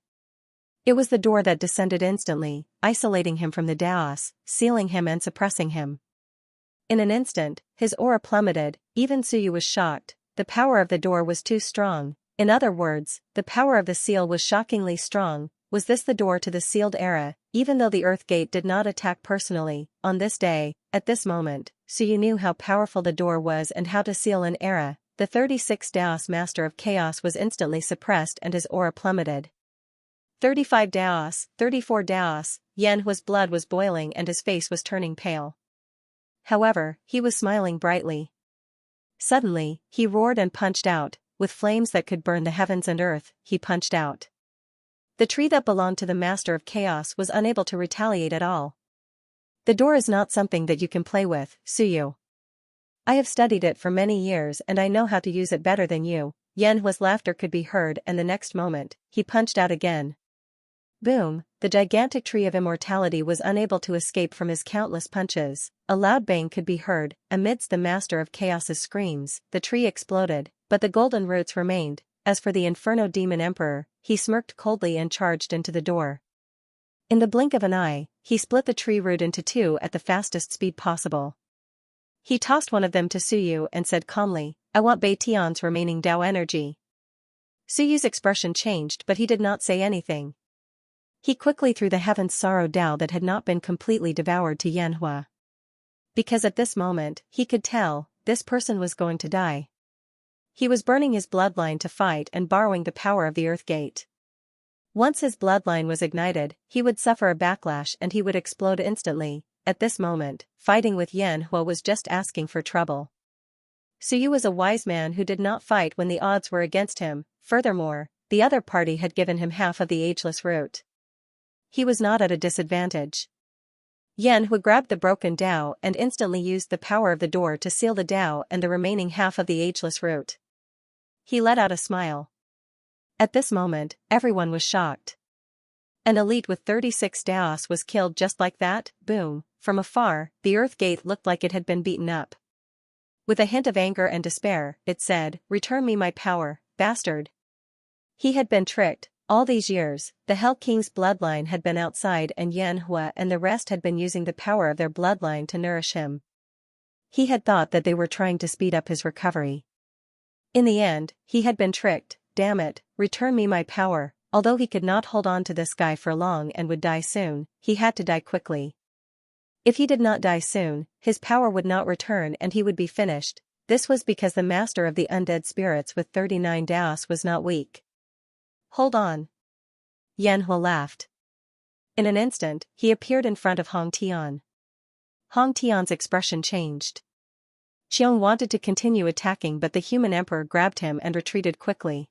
It was the door that descended instantly, isolating him from the Daos, sealing him and suppressing him. In an instant, his aura plummeted. Even Suyu was shocked. The power of the door was too strong. In other words, the power of the seal was shockingly strong. Was this the door to the sealed era? Even though the Earth Gate did not attack personally, on this day, at this moment, Suyu knew how powerful the door was and how to seal an era. The 36 Daos Master of Chaos was instantly suppressed and his aura plummeted. 35 Daos, 34 Daos, Yanhua's blood was boiling and his face was turning pale. However, he was smiling brightly. Suddenly, he roared and punched out. With flames that could burn the heavens and earth, he punched out. The tree that belonged to the Master of Chaos was unable to retaliate at all. The door is not something that you can play with, Suyu. I have studied it for many years and I know how to use it better than you. Yanhua's laughter could be heard and the next moment, he punched out again. Boom, the gigantic tree of immortality was unable to escape from his countless punches. A loud bang could be heard. Amidst the Master of Chaos's screams, the tree exploded, but the golden roots remained. As for the Inferno Demon Emperor, he smirked coldly and charged into the door. In the blink of an eye, he split the tree root into two at the fastest speed possible. He tossed one of them to Suyu and said calmly, "I want Bei Tian's remaining Dao energy." Suyu's expression changed, but he did not say anything. He quickly threw the heaven's sorrow Dao that had not been completely devoured to Yanhua. Because at this moment, he could tell, this person was going to die. He was burning his bloodline to fight and borrowing the power of the Earth Gate. Once his bloodline was ignited, he would suffer a backlash and he would explode instantly. At this moment, fighting with Yanhua was just asking for trouble. Suyu was a wise man who did not fight when the odds were against him. Furthermore, the other party had given him half of the ageless root. He was not at a disadvantage. Yanhua grabbed the broken Dao and instantly used the power of the door to seal the Dao and the remaining half of the ageless root. He let out a smile. At this moment, everyone was shocked. An elite with 36 Daos was killed just like that. Boom. From afar, the Earth Gate looked like it had been beaten up. With a hint of anger and despair, it said, "Return me my power, bastard." He had been tricked. All these years, the Hell King's bloodline had been outside and Yanhua and the rest had been using the power of their bloodline to nourish him. He had thought that they were trying to speed up his recovery. In the end, he had been tricked. Damn it, return me my power. Although he could not hold on to this guy for long and would die soon, he had to die quickly. If he did not die soon, his power would not return and he would be finished. This was because the master of the undead spirits with 39 Daos was not weak. Hold on. Yanhua laughed. In an instant, he appeared in front of Hong Tian. Hong Tian's expression changed. Xiong wanted to continue attacking but the human emperor grabbed him and retreated quickly.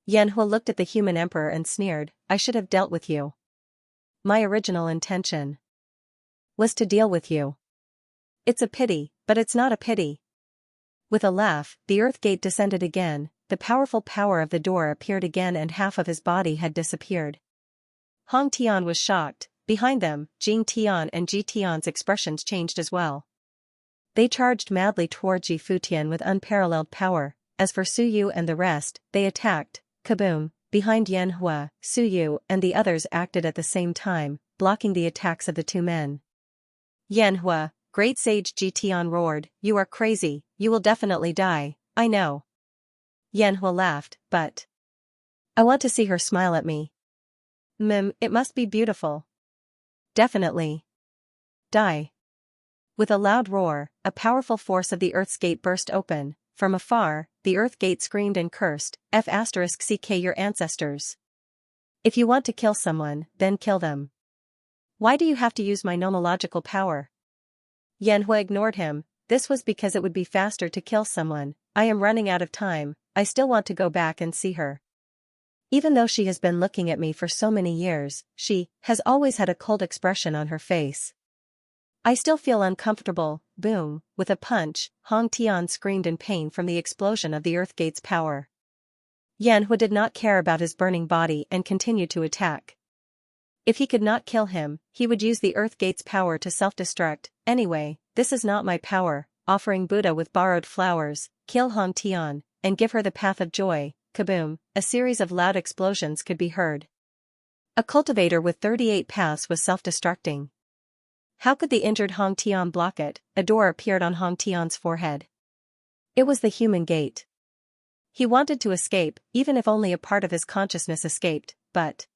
Yanhua looked at the human emperor and sneered, "I should have dealt with you. My original intention was to deal with you. It's a pity, but it's not a pity." With a laugh, the Earth Gate descended again, the powerful power of the door appeared again and half of his body had disappeared. Hong Tian was shocked. Behind them, Jing Tian and Ji Tian's expressions changed as well. They charged madly toward Ji Futian with unparalleled power. As for Suyu and the rest, they attacked. Kaboom! Behind Yanhua, Suyu and the others acted at the same time, blocking the attacks of the two men. Yanhua, great sage Ji Tian roared, "You are crazy, you will definitely die, I know." Yanhua laughed, "But I want to see her smile at me. It must be beautiful." "Definitely. Die." With a loud roar, a powerful force of the Earth's Gate burst open. From afar, the Earth Gate screamed and cursed, "F***ck your ancestors. If you want to kill someone, then kill them. Why do you have to use my nomological power?" Yanhua ignored him. "This was because it would be faster to kill someone. I am running out of time, I still want to go back and see her. Even though she has been looking at me for so many years, she has always had a cold expression on her face. I still feel uncomfortable." Boom! With a punch, Hong Tian screamed in pain from the explosion of the Earth Gate's power. Yanhua did not care about his burning body and continued to attack. If he could not kill him, he would use the Earth Gate's power to self-destruct. "Anyway, this is not my power." Offering Buddha with borrowed flowers, kill Hong Tian, and give her the path of joy. Kaboom! A series of loud explosions could be heard. A cultivator with 38 paths was self-destructing. How could the injured Hong Tian block it? A door appeared on Hong Tian's forehead. It was the human gate. He wanted to escape, even if only a part of his consciousness escaped, but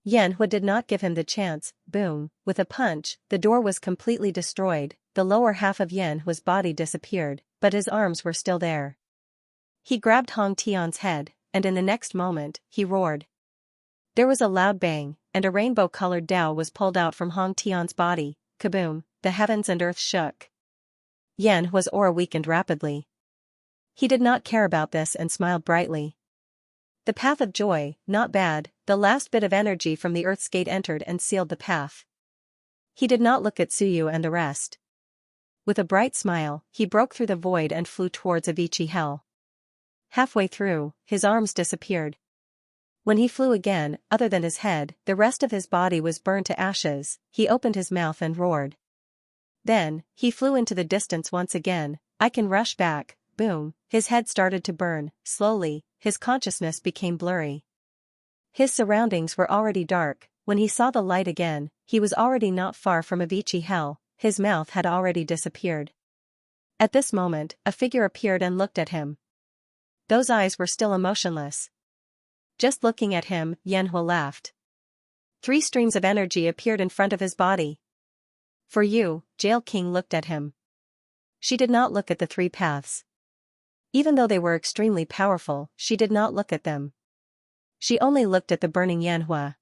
Yanhua did not give him the chance. Boom! With a punch, the door was completely destroyed. The lower half of Yanhua's body disappeared, but his arms were still there. He grabbed Hong Tian's head, and in the next moment, he roared. There was a loud bang, and a rainbow-colored Dao was pulled out from Hong Tian's body. Kaboom! The heavens and earth shook. Yanhua's aura weakened rapidly. He did not care about this and smiled brightly. The path of joy, not bad. The last bit of energy from the Earth's Gate entered and sealed the path. He did not look at Suyu and the rest. With a bright smile, he broke through the void and flew towards Avicii Hell. Halfway through, his arms disappeared. When he flew again, other than his head, the rest of his body was burned to ashes. He opened his mouth and roared. Then, he flew into the distance once again. "I can rush back." Boom! His head started to burn. Slowly, his consciousness became blurry. His surroundings were already dark. when he saw the light again, he was already not far from Avicii Hell, his mouth had already disappeared. At this moment, a figure appeared and looked at him. Those eyes were still emotionless. Just looking at him, Yanhua laughed. 3 streams of energy appeared in front of his body. For you, Jail King looked at him. She did not look at the 3 paths. Even though they were extremely powerful, she did not look at them. She only looked at the burning Yanhua.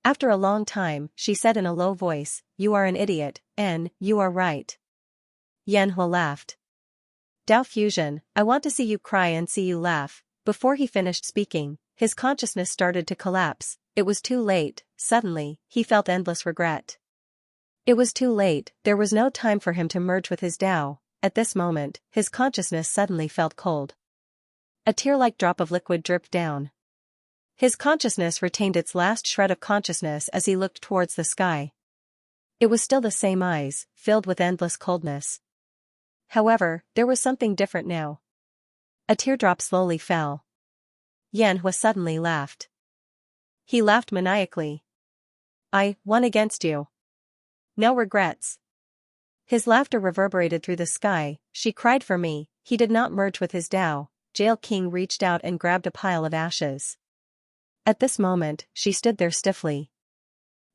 After a long time, she said in a low voice, "You are an idiot, and you are right." Yanhua laughed. Dao Fusion, I want to see you cry and see you laugh. Before he finished speaking, his consciousness started to collapse. It was too late. Suddenly, he felt endless regret. It was too late, there was no time for him to merge with his Dao. At this moment, his consciousness suddenly felt cold. A tear-like drop of liquid dripped down. His consciousness retained its last shred of consciousness as he looked towards the sky. It was still the same eyes, filled with endless coldness. However, there was something different now. A teardrop slowly fell. Yanhua suddenly laughed. He laughed maniacally. I won against you. No regrets. His laughter reverberated through the sky. She cried for me. He did not merge with his Dao. Jail King reached out and grabbed a pile of ashes. At this moment, she stood there stiffly.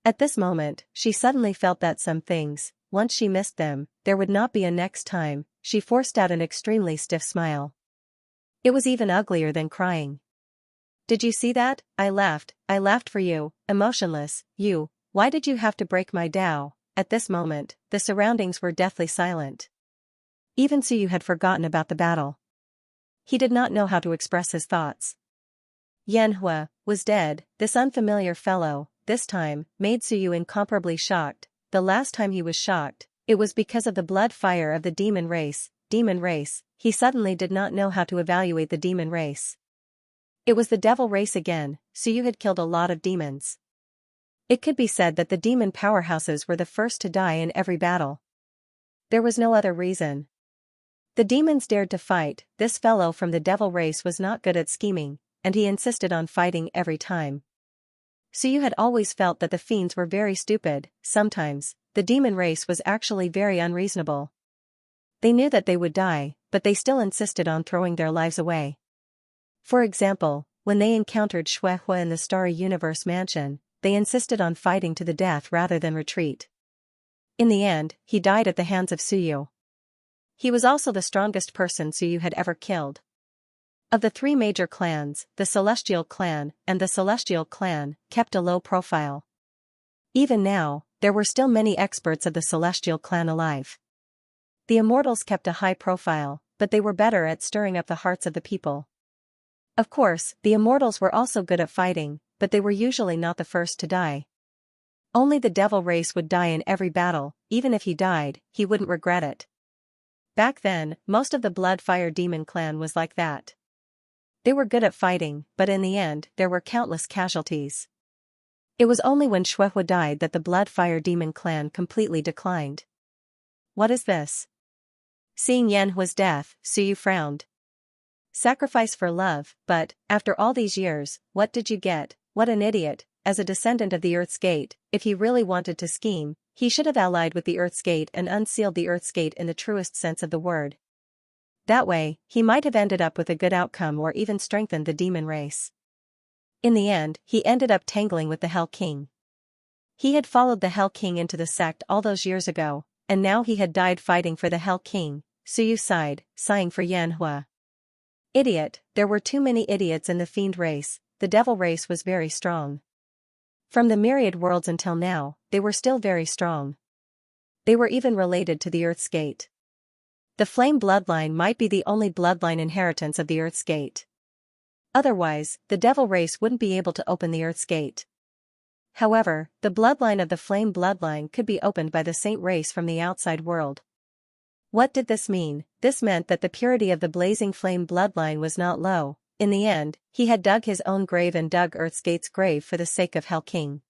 At this moment, she suddenly felt that some things, once she missed them, there would not be a next time. She forced out an extremely stiff smile. It was even uglier than crying. Did you see that? I laughed for you, emotionless, you, why did you have to break my Dao? At this moment, the surroundings were deathly silent. Even Suyu had forgotten about the battle. He did not know how to express his thoughts. Yanhua was dead. This unfamiliar fellow, this time, made Suyu incomparably shocked. The last time he was shocked, it was because of the blood fire of the demon race. Demon race, he suddenly did not know how to evaluate the demon race. It was the devil race again. Suyu had killed a lot of demons. It could be said that the demon powerhouses were the first to die in every battle. There was no other reason. The demons dared to fight. This fellow from the devil race was not good at scheming, and he insisted on fighting every time. Suyu had always felt that the fiends were very stupid. Sometimes, the demon race was actually very unreasonable. They knew that they would die, but they still insisted on throwing their lives away. For example, when they encountered Xuehua in the Starry Universe mansion, they insisted on fighting to the death rather than retreat. In the end, he died at the hands of Suyu. He was also the strongest person Suyu had ever killed. Of the 3 major clans, the Celestial Clan and the Celestial Clan kept a low profile. Even now, there were still many experts of the Celestial Clan alive. The Immortals kept a high profile, but they were better at stirring up the hearts of the people. Of course, the Immortals were also good at fighting, but they were usually not the first to die. Only the devil race would die in every battle. Even if he died, he wouldn't regret it. Back then, most of the Bloodfire Demon clan was like that. They were good at fighting, but in the end, there were countless casualties. It was only when Xuehua died that the Bloodfire Demon clan completely declined. What is this? Seeing Yanhua's death, Suyu frowned. Sacrifice for love, but, after all these years, what did you get? What an idiot. As a descendant of the Earth's Gate, if he really wanted to scheme, he should have allied with the Earth's Gate and unsealed the Earth's Gate in the truest sense of the word. That way, he might have ended up with a good outcome or even strengthened the demon race. In the end, he ended up tangling with the Hell King. He had followed the Hell King into the sect all those years ago, and now he had died fighting for the Hell King. Suyu sighed, sighing for Yanhua. Idiot, there were too many idiots in the fiend race. The devil race was very strong. From the Myriad worlds until now, they were still very strong. They were even related to the Earth's Gate. The flame bloodline might be the only bloodline inheritance of the Earth's Gate. Otherwise, the devil race wouldn't be able to open the Earth's Gate. However, the bloodline of the flame bloodline could be opened by the saint race from the outside world. What did this mean? This meant that the purity of the blazing flame bloodline was not low. In the end, he had dug his own grave and dug Earth's Gate's grave for the sake of Hell King.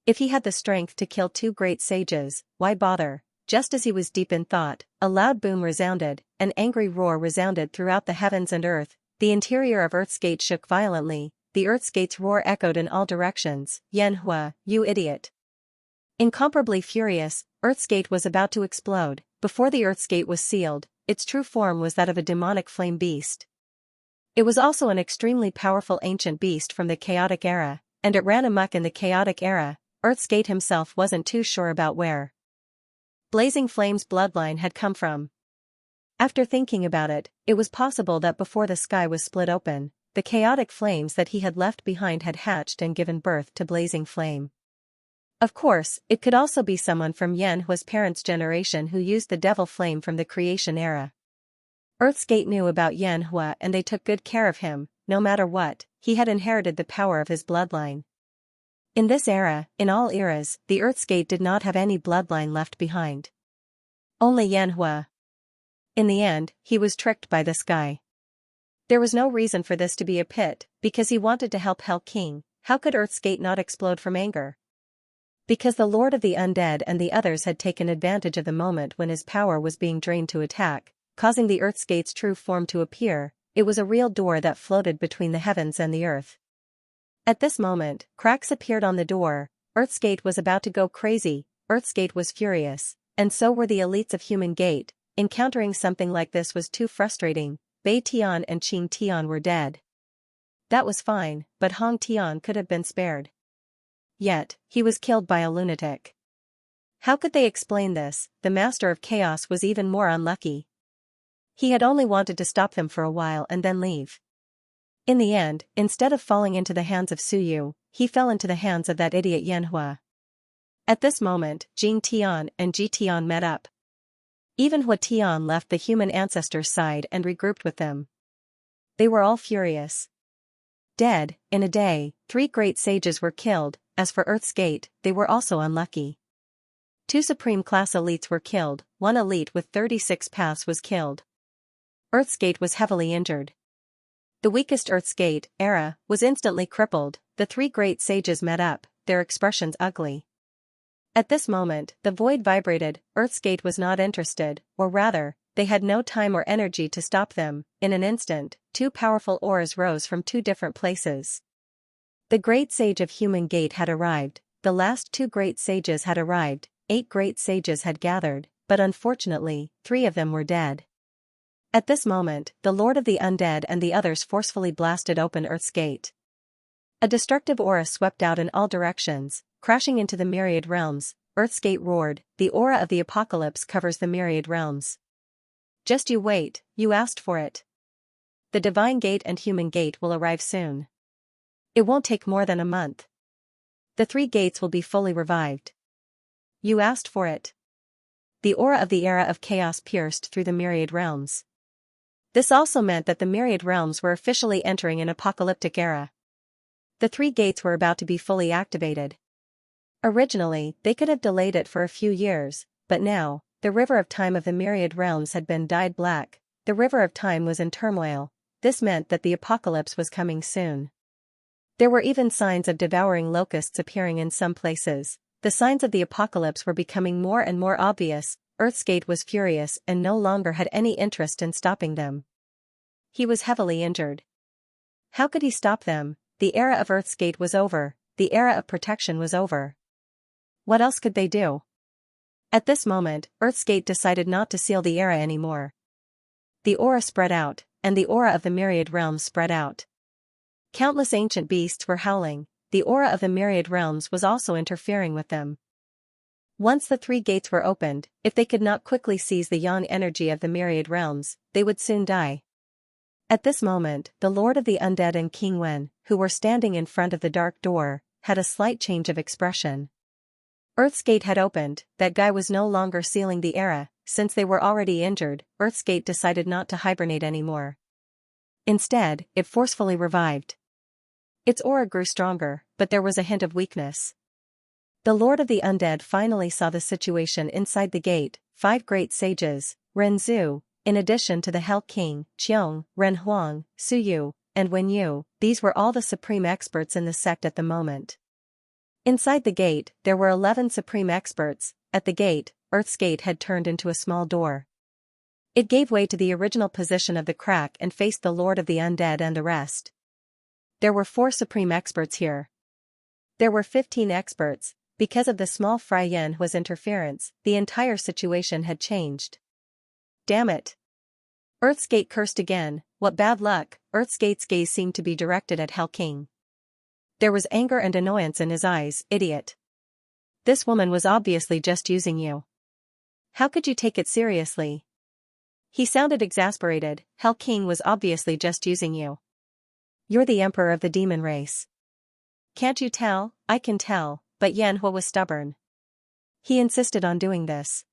If he had the strength to kill 2 great sages, why bother? Just as he was deep in thought, a loud boom resounded, an angry roar resounded throughout the heavens and earth. The interior of Earth's Gate shook violently. the Earth's gate's roar echoed in all directions. Yanhua, you idiot. Incomparably furious, Earth's gate was about to explode. Before the Earth's gate was sealed, its true form was that of a demonic flame beast. It was also an extremely powerful ancient beast from the chaotic era, and it ran amok in the chaotic era. Earth's gate himself wasn't too sure about where Blazing Flame's bloodline had come from. After thinking about it, it was possible that before the sky was split open, the chaotic flames that he had left behind had hatched and given birth to Blazing Flame. Of course, it could also be someone from Yanhua's parents' generation who used the devil flame from the creation era. Earth's gate knew about Yanhua and they took good care of him. No matter what, he had inherited the power of his bloodline. In this era, in all eras, the Earth's gate did not have any bloodline left behind. Only Yanhua. In the end, he was tricked by the sky. There was no reason for this to be a pit, because he wanted to help Hell King. How could Earth's gate not explode from anger? Because the Lord of the Undead and the others had taken advantage of the moment when his power was being drained to attack, causing the Earth's gate's true form to appear. It was a real door that floated between the heavens and the earth. At this moment, cracks appeared on the door. Earth's gate was about to go crazy. Earth's gate was furious, and so were the elites of Human Gate. Encountering something like this was too frustrating. Bei Tian and Qing Tian were dead. That was fine, but Hong Tian could have been spared. Yet, he was killed by a lunatic. How could they explain this? The Master of Chaos was even more unlucky. He had only wanted to stop them for a while and then leave. In the end, instead of falling into the hands of Suyu, he fell into the hands of that idiot Yanhua. At this moment, Jing Tian and Ji Tian met up. Even Hua Tian left the human ancestors' side and regrouped with them. They were all furious. Dead, in a day, 3 great sages were killed. As for Earth's Gate, they were also unlucky. 2 supreme class elites were killed, 1 elite with 36 paths was killed. Earth's Gate was heavily injured. The weakest Earth's Gate era was instantly crippled. The 3 great sages met up, their expressions ugly. At this moment, the void vibrated. Earth's Gate was not interested, or rather, they had no time or energy to stop them. In an instant, 2 powerful auras rose from 2 different places. The great sage of Human Gate had arrived. The last 2 great sages had arrived. 8 great sages had gathered, but unfortunately, 3 of them were dead. At this moment, the Lord of the Undead and the others forcefully blasted open Earth's Gate. A destructive aura swept out in all directions, crashing into the Myriad realms. Earth's Gate roared, the aura of the apocalypse covers the Myriad realms. Just you wait, you asked for it. The Divine Gate and Human Gate will arrive soon. It won't take more than a month. The 3 gates will be fully revived. You asked for it. The aura of the era of chaos pierced through the Myriad realms. This also meant that the Myriad realms were officially entering an apocalyptic era. The 3 gates were about to be fully activated. Originally, they could have delayed it for a few years, but now, the river of time of the Myriad realms had been dyed black. The river of time was in turmoil. This meant that the apocalypse was coming soon. There were even signs of devouring locusts appearing in some places. The signs of the apocalypse were becoming more and more obvious. Earth's Gate was furious and no longer had any interest in stopping them. He was heavily injured. How could he stop them? The era of Earth's Gate was over. The era of protection was over. What else could they do? At this moment, Earth's Gate decided not to seal the era anymore. The aura spread out, and the aura of the Myriad realms spread out. Countless ancient beasts were howling. The aura of the Myriad realms was also interfering with them. Once the 3 gates were opened, if they could not quickly seize the yang energy of the Myriad realms, they would soon die. At this moment, the Lord of the Undead and King Wen, who were standing in front of the dark door, had a slight change of expression. Earth's Gate had opened. That guy was no longer sealing the era. Since they were already injured, Earth's Gate decided not to hibernate anymore. Instead, it forcefully revived. Its aura grew stronger, but there was a hint of weakness. The Lord of the Undead finally saw the situation inside the gate. 5 great sages, Ren Zhu, in addition to the Hell King, Qiong, Ren Huang, Su Yu, and Wen Yu, these were all the supreme experts in the sect at the moment. Inside the gate, there were 11 supreme experts. At the gate, Earth's Gate had turned into a small door. It gave way to the original position of the crack and faced the Lord of the Undead and the rest. There were 4 supreme experts here. There were 15 experts. Because of the small Fry Yanhua's interference, the entire situation had changed. Damn it. Earth's Gate cursed again. What bad luck. Earth's Gate's gaze seemed to be directed at Hell King. There was anger and annoyance in his eyes. Idiot. This woman was obviously just using you. How could you take it seriously? He sounded exasperated. Hell King was obviously just using you. You're the emperor of the demon race. Can't you tell? I can tell, but Yanhua was stubborn. He insisted on doing this.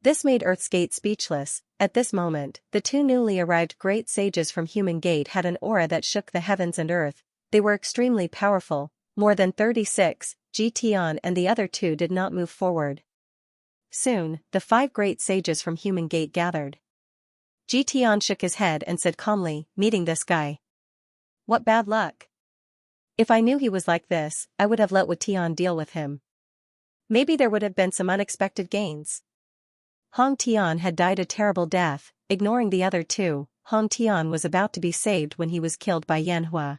This made Earth's Gate speechless. At this moment, the 2 newly arrived great sages from Human Gate had an aura that shook the heavens and earth. They were extremely powerful, more than 36, Tian and the other 2 did not move forward. Soon, the 5 great sages from Human Gate gathered. Tian shook his head and said calmly, meeting this guy. What bad luck. If I knew he was like this, I would have let Tian deal with him. Maybe there would have been some unexpected gains. Hong Tian had died a terrible death. Ignoring the other 2, Hong Tian was about to be saved when he was killed by Yanhua.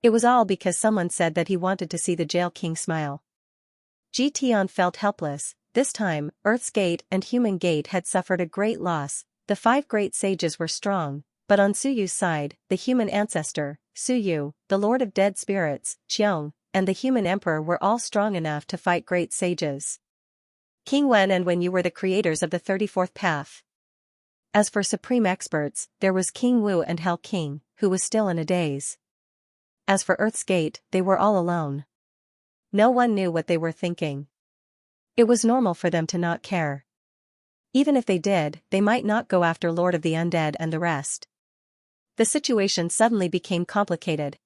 It was all because someone said that he wanted to see the Jail King smile. Tian felt helpless. This time, Earth's Gate and Human Gate had suffered a great loss. The 5 great sages were strong, but on Suyu's side, the human ancestor, Suyu, the Lord of Dead Spirits, Xiong, and the human emperor were all strong enough to fight great sages. King Wen and Wen Yu were the creators of the 34th path. As for supreme experts, there was King Wu and Hell King, who was still in a daze. As for Earth's Gate, they were all alone. No one knew what they were thinking. It was normal for them to not care. Even if they did, they might not go after Lord of the Undead and the rest. The situation suddenly became complicated.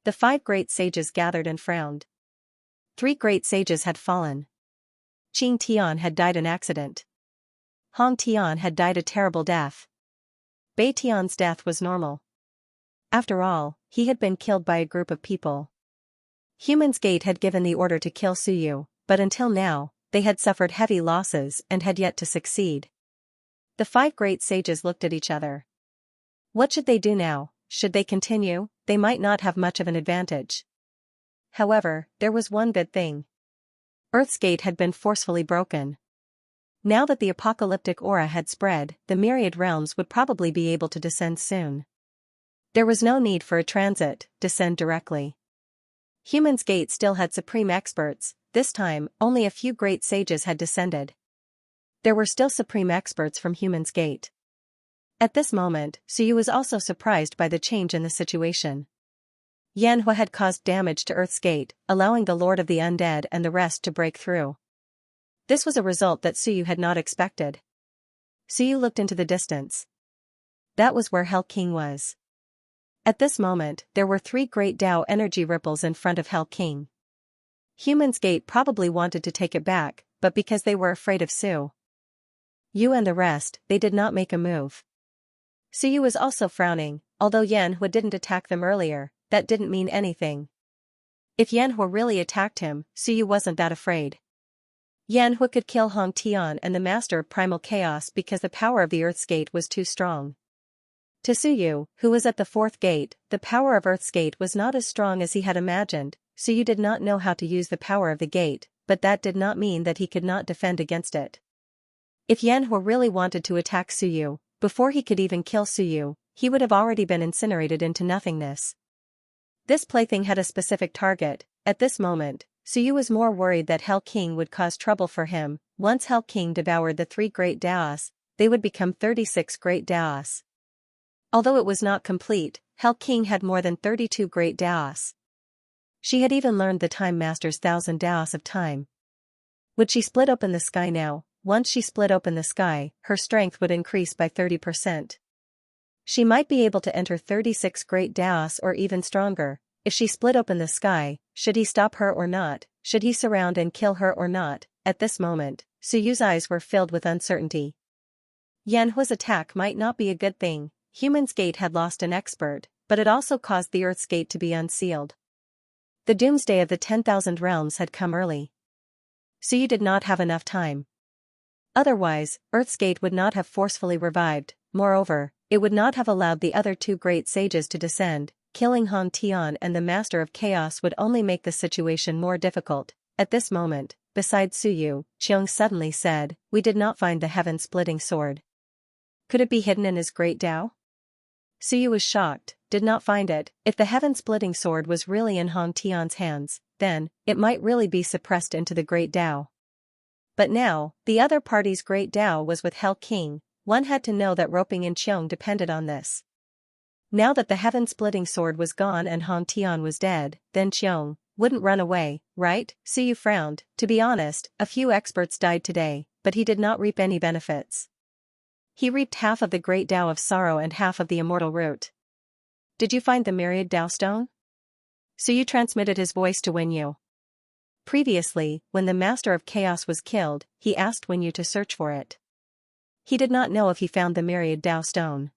The 5 great sages gathered and frowned. 3 great sages had fallen. Qing Tian had died in accident. Hong Tian had died a terrible death. Bai Tian's death was normal. After all, he had been killed by a group of people. Human's Gate had given the order to kill Suyu, but until now, they had suffered heavy losses and had yet to succeed. The 5 great sages looked at each other. What should they do now? Should they continue? They might not have much of an advantage. However, there was one good thing. Earth's Gate had been forcefully broken. Now that the apocalyptic aura had spread, the Myriad realms would probably be able to descend soon. There was no need for a transit, descend directly. Human's Gate still had supreme experts. This time, only a few great sages had descended. There were still supreme experts from Human's Gate. At this moment, Suyu was also surprised by the change in the situation. Yanhua had caused damage to Earth's Gate, allowing the Lord of the Undead and the rest to break through. This was a result that Suyu had not expected. Suyu looked into the distance. That was where Hell King was. At this moment, there were 3 great Dao energy ripples in front of Hell King. Human's Gate probably wanted to take it back, but because they were afraid of Su Yu and the rest, they did not make a move. Suyu was also frowning. Although Yanhua didn't attack them earlier, that didn't mean anything. If Yanhua really attacked him, Suyu wasn't that afraid. Yanhua could kill Hong Tian and the Master of Primal Chaos because the power of the Earth's Gate was too strong. To Suyu, who was at the 4th gate, the power of Earth's Gate was not as strong as he had imagined. Suyu did not know how to use the power of the gate, but that did not mean that he could not defend against it. If Yanhua really wanted to attack Suyu, before he could even kill Suyu, he would have already been incinerated into nothingness. This plaything had a specific target. At this moment, Suyu was more worried that Hell King would cause trouble for him. Once Hell King devoured the 3 great Daos, they would become 36 great Daos. Although it was not complete, Hell King had more than 32 great Daos. She had even learned the Time Master's 1000 Daos of time. Would she split open the sky now? Once she split open the sky, her strength would increase by 30%. She might be able to enter 36 great Daos or even stronger. If she split open the sky, should he stop her or not? Should he surround and kill her or not? At this moment, Suyu's eyes were filled with uncertainty. Yanhua's attack might not be a good thing. Human's Gate had lost an expert, but it also caused the Earth's Gate to be unsealed. The doomsday of the 10,000 realms had come early. Suyu did not have enough time. Otherwise, Earth's Gate would not have forcefully revived. Moreover, it would not have allowed the other 2 great sages to descend. killing Han Tian and the Master of Chaos would only make the situation more difficult. At this moment, beside Suyu, Qiong suddenly said, "We did not find the heaven-splitting sword. Could it be hidden in his great Tao?" Suyu was shocked, did not find it. If the heaven-splitting sword was really in Han Tian's hands, then, it might really be suppressed into the great Tao. But now, the other party's great Tao was with Hell King. One had to know that roping in Qiong depended on this. Now that the heaven-splitting sword was gone and Han Tian was dead, then Qiong wouldn't run away, right? Suyu frowned. To be honest, a few experts died today, but he did not reap any benefits. He reaped half of the great Tao of sorrow and half of the immortal root. Did you find the Myriad Tao stone? Suyu transmitted his voice to Wenyu. Previously, when the Master of Chaos was killed, he asked Wenyu to search for it. He did not know if he found the Myriad Tao stone.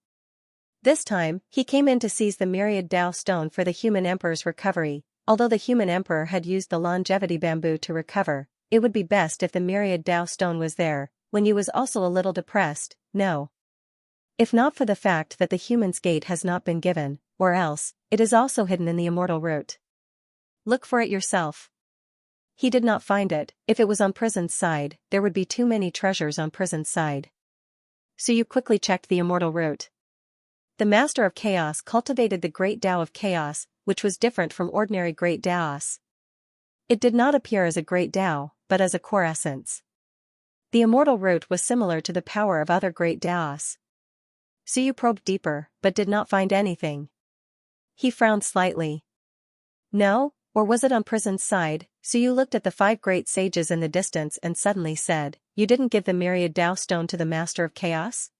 This time, he came in to seize the Myriad Tao stone for the human emperor's recovery. Although the human emperor had used the longevity bamboo to recover, it would be best if the Myriad Tao stone was there. Wenyu was also a little depressed. No. If not for the fact that the human's gate has not been given, or else, it is also hidden in the immortal root. Look for it yourself. He did not find it. If it was on prison's side, there would be too many treasures on prison's side. So you quickly checked the immortal root. The Master of Chaos cultivated the great Tao of Chaos, which was different from ordinary great Taos. It did not appear as a great Tao, but as a core essence. The immortal root was similar to the power of other great Taos. Suyu probed deeper, but did not find anything. He frowned slightly. No, or was it on prison's side? Suyu looked at the 5 great sages in the distance and suddenly said, "You didn't give the Myriad Tao stone to the Master of Chaos?"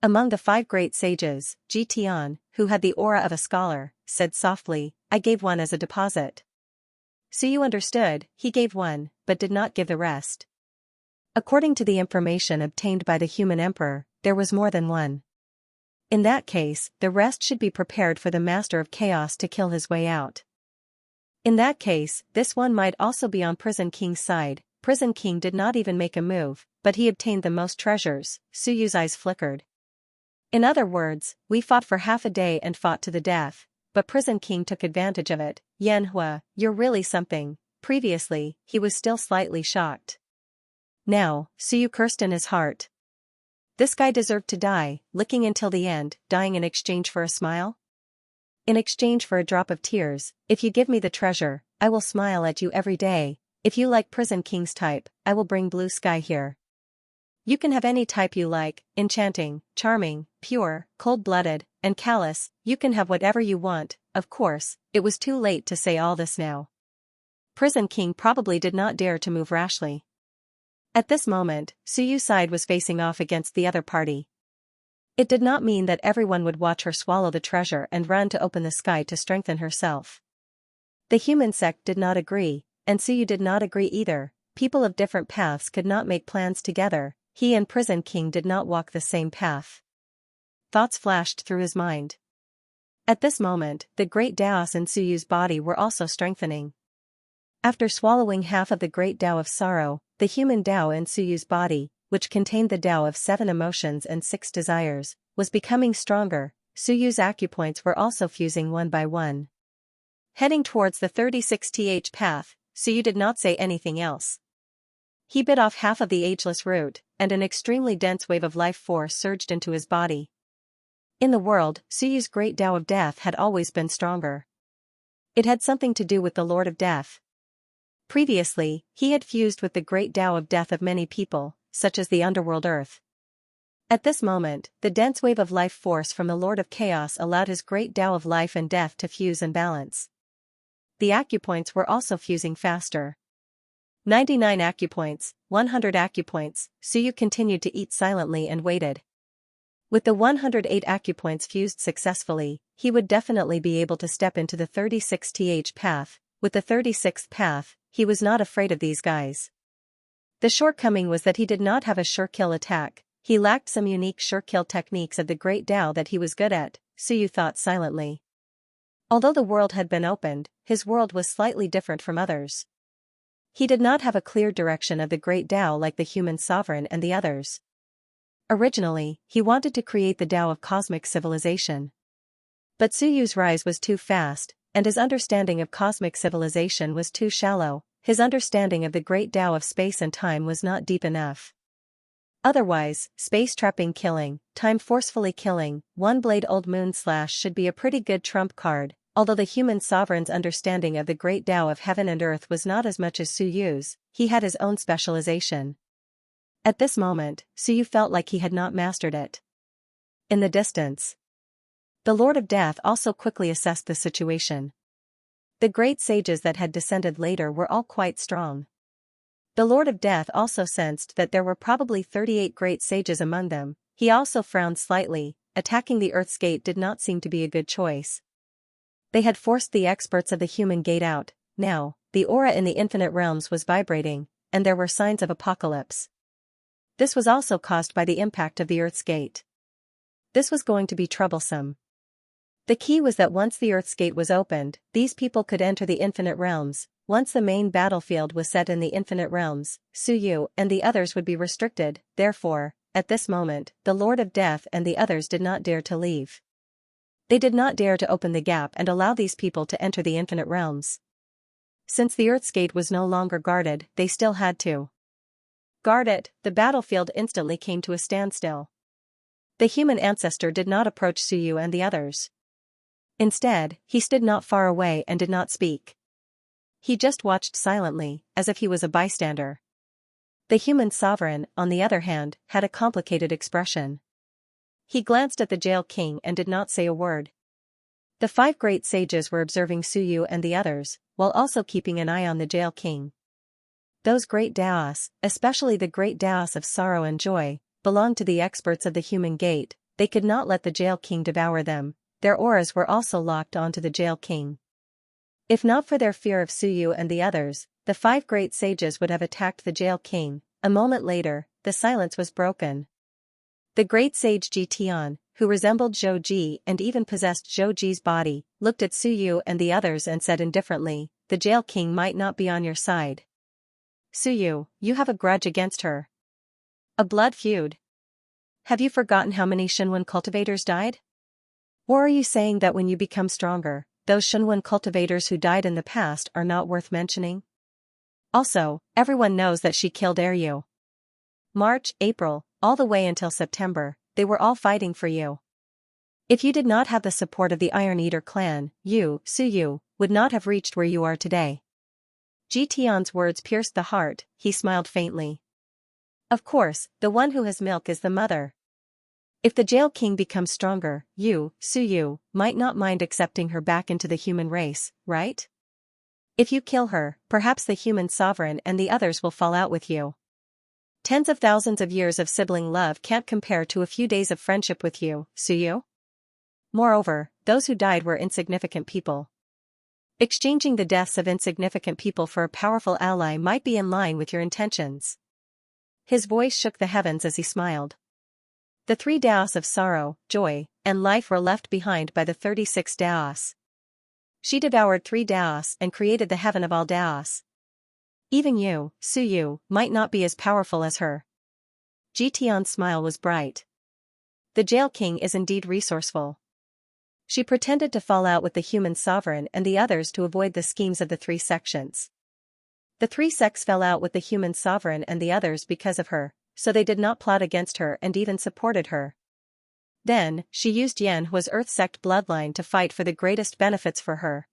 Among the 5 great sages, Ji Tian, who had the aura of a scholar, said softly, "I gave one as a deposit." Suyu understood. He gave one, but did not give the rest. According to the information obtained by the human emperor, there was more than one. In that case, the rest should be prepared for the Master of Chaos to kill his way out. In that case, this one might also be on Prison King's side. Prison King did not even make a move, but he obtained the most treasures. Suyu's eyes flickered. In other words, we fought for half a day and fought to the death, but Prison King took advantage of it. Yanhua, you're really something. Previously, he was still slightly shocked. Now, Suyu cursed in his heart. This guy deserved to die, licking until the end, dying in exchange for a smile? In exchange for a drop of tears. If you give me the treasure, I will smile at you every day. If you like Prison King's type, I will bring blue sky here. You can have any type you like, enchanting, charming, pure, cold-blooded, and callous. You can have whatever you want. Of course, it was too late to say all this now. Prison King probably did not dare to move rashly. At this moment, Suyu's side was facing off against the other party. It did not mean that everyone would watch her swallow the treasure and run to open the sky to strengthen herself. The human sect did not agree, and Suyu did not agree either. People of different paths could not make plans together. He and Prison King did not walk the same path. Thoughts flashed through his mind. At this moment, the great Taos in Suyu's body were also strengthening. After swallowing half of the great Tao of sorrow, the human Tao in Suyu's body, which contained the Tao of 7 emotions and 6 desires, was becoming stronger. Suyu's acupoints were also fusing one by one. Heading towards the 36th path, Suyu did not say anything else. He bit off half of the ageless root, and an extremely dense wave of life force surged into his body. In the world, Suyu's great Tao of death had always been stronger. It had something to do with the Lord of Death. Previously, he had fused with the great Tao of death of many people, such as the underworld earth. At this moment, the dense wave of life force from the Lord of Chaos allowed his great Tao of life and death to fuse and balance. The acupoints were also fusing faster. 99 acupoints, 100 acupoints. Suyu continued to eat silently and waited. With the 108 acupoints fused successfully, he would definitely be able to step into the 36th path. With the 36th path, he was not afraid of these guys. The shortcoming was that he did not have a sure kill attack. He lacked some unique sure kill techniques of the great Tao that he was good at, Suyu thought silently. Although the world had been opened, his world was slightly different from others. He did not have a clear direction of the great Tao like the human sovereign and the others. Originally, he wanted to create the Tao of cosmic civilization. But Suyu's rise was too fast, and his understanding of cosmic civilization was too shallow. His understanding of the great Tao of space and time was not deep enough. Otherwise, space trapping killing, time forcefully killing, one-blade old moon slash should be a pretty good trump card, although the human sovereign's understanding of the great Tao of heaven and earth was not as much as Suyu's, he had his own specialization. At this moment, Suyu felt like he had not mastered it. In the distance, the Lord of Death also quickly assessed the situation. The great sages that had descended later were all quite strong. The Lord of Death also sensed that there were probably 38 great sages among them. He also frowned slightly. Attacking the Earth's gate did not seem to be a good choice. They had forced the experts of the human gate out. Now, the aura in the infinite realms was vibrating, and there were signs of apocalypse. This was also caused by the impact of the Earth's gate. This was going to be troublesome. The key was that once the Earth's gate was opened, these people could enter the infinite realms. Once the main battlefield was set in the infinite realms, Suyu and the others would be restricted. Therefore, at this moment, the Lord of Death and the others did not dare to leave. They did not dare to open the gap and allow these people to enter the infinite realms. Since the Earth's gate was no longer guarded, they still had to guard it. The battlefield instantly came to a standstill. The human ancestor did not approach Suyu and the others. Instead, he stood not far away and did not speak. He just watched silently, as if he was a bystander. The human sovereign, on the other hand, had a complicated expression. He glanced at the jail king and did not say a word. The 5 great sages were observing Suyu and the others, while also keeping an eye on the jail king. Those great Daos, especially the great Daos of sorrow and joy, belonged to the experts of the human gate. They could not let the jail king devour them. Their auras were also locked onto the jail king. If not for their fear of Suyu and the others, the 5 great sages would have attacked the jail king. A moment later, the silence was broken. The great sage Ji Tian, who resembled Zhou Ji and even possessed Zhou Ji's body, looked at Suyu and the others and said indifferently, "The jail king might not be on your side. Suyu, you have a grudge against her. A blood feud. Have you forgotten how many Shenwen cultivators died? Or are you saying that when you become stronger, those Shenwen cultivators who died in the past are not worth mentioning? Also, everyone knows that she killed Eryu. March, April, all the way until September, they were all fighting for you. If you did not have the support of the Iron Eater clan, you, Suyu, would not have reached where you are today." Ji Tian's words pierced the heart. He smiled faintly. Of course, the one who has milk is the mother. If the jail king becomes stronger, you, Suyu, might not mind accepting her back into the human race, right? If you kill her, perhaps the human sovereign and the others will fall out with you. Tens of thousands of years of sibling love can't compare to a few days of friendship with you, Suyu. Moreover, those who died were insignificant people. Exchanging the deaths of insignificant people for a powerful ally might be in line with your intentions. His voice shook the heavens as he smiled. The 3 Daos of sorrow, joy, and life were left behind by the 36 Daos. She devoured 3 Daos and created the heaven of all Daos. Even you, Suyu, might not be as powerful as her. Ji Tian's smile was bright. The jail king is indeed resourceful. She pretended to fall out with the human sovereign and the others to avoid the schemes of the 3 sections. The 3 sects fell out with the human sovereign and the others because of her, so they did not plot against her and even supported her. Then, she used Yen who was Earth sect bloodline to fight for the greatest benefits for her.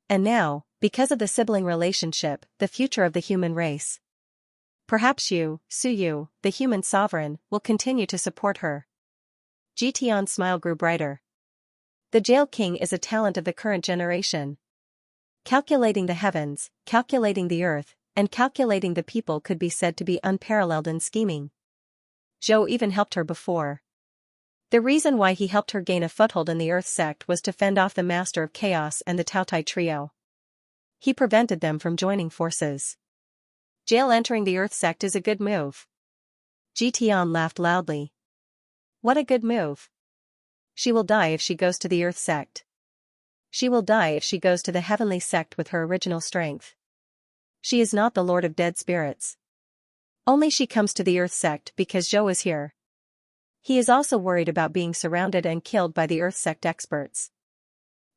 And now, because of the sibling relationship, the future of the human race. Perhaps you, Suyu, the human sovereign, will continue to support her. Ji Tian's smile grew brighter. The jail king is a talent of the current generation. Calculating the heavens, calculating the earth, and calculating the people could be said to be unparalleled in scheming. Zhou even helped her before. The reason why he helped her gain a foothold in the Earth sect was to fend off the Master of Chaos and the Taotai trio. He prevented them from joining forces. Jail entering the Earth sect is a good move. Ji Tian laughed loudly. What a good move. She will die if she goes to the Earth sect. She will die if she goes to the Heavenly sect with her original strength. She is not the Lord of Dead Spirits. Only she comes to the Earth sect because Zhou is here. He is also worried about being surrounded and killed by the Earth sect experts.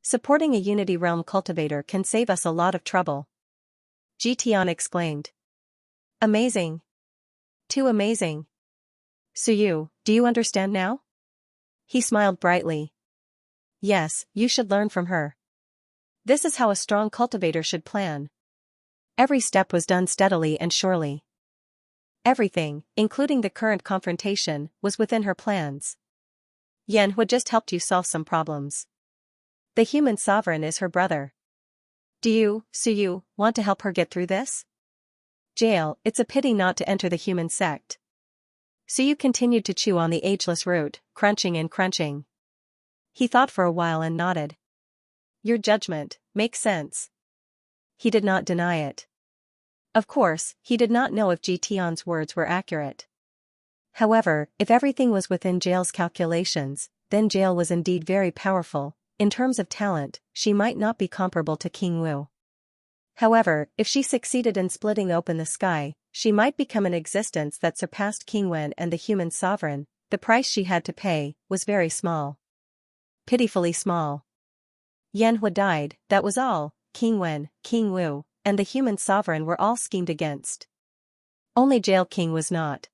Supporting a Unity Realm cultivator can save us a lot of trouble. Jietian exclaimed. Amazing. Too amazing. Suyu, do you understand now? He smiled brightly. Yes, you should learn from her. This is how a strong cultivator should plan. Every step was done steadily and surely. Everything, including the current confrontation, was within her plans. Yanhua just helped you solve some problems. The human sovereign is her brother. Do you, Suyu, want to help her get through this? Jail, it's a pity not to enter the human sect. Suyu continued to chew on the ageless root, crunching and crunching. He thought for a while and nodded. Your judgment makes sense. He did not deny it. Of course, he did not know if Jietian's words were accurate. However, if everything was within Jail's calculations, then Jail was indeed very powerful. In terms of talent, she might not be comparable to King Wu. However, if she succeeded in splitting open the sky, she might become an existence that surpassed King Wen and the human sovereign. The price she had to pay was very small. Pitifully small. Yanhua died, that was all. King Wen, King Wu, and the human sovereign were all schemed against. Only Jail King was not.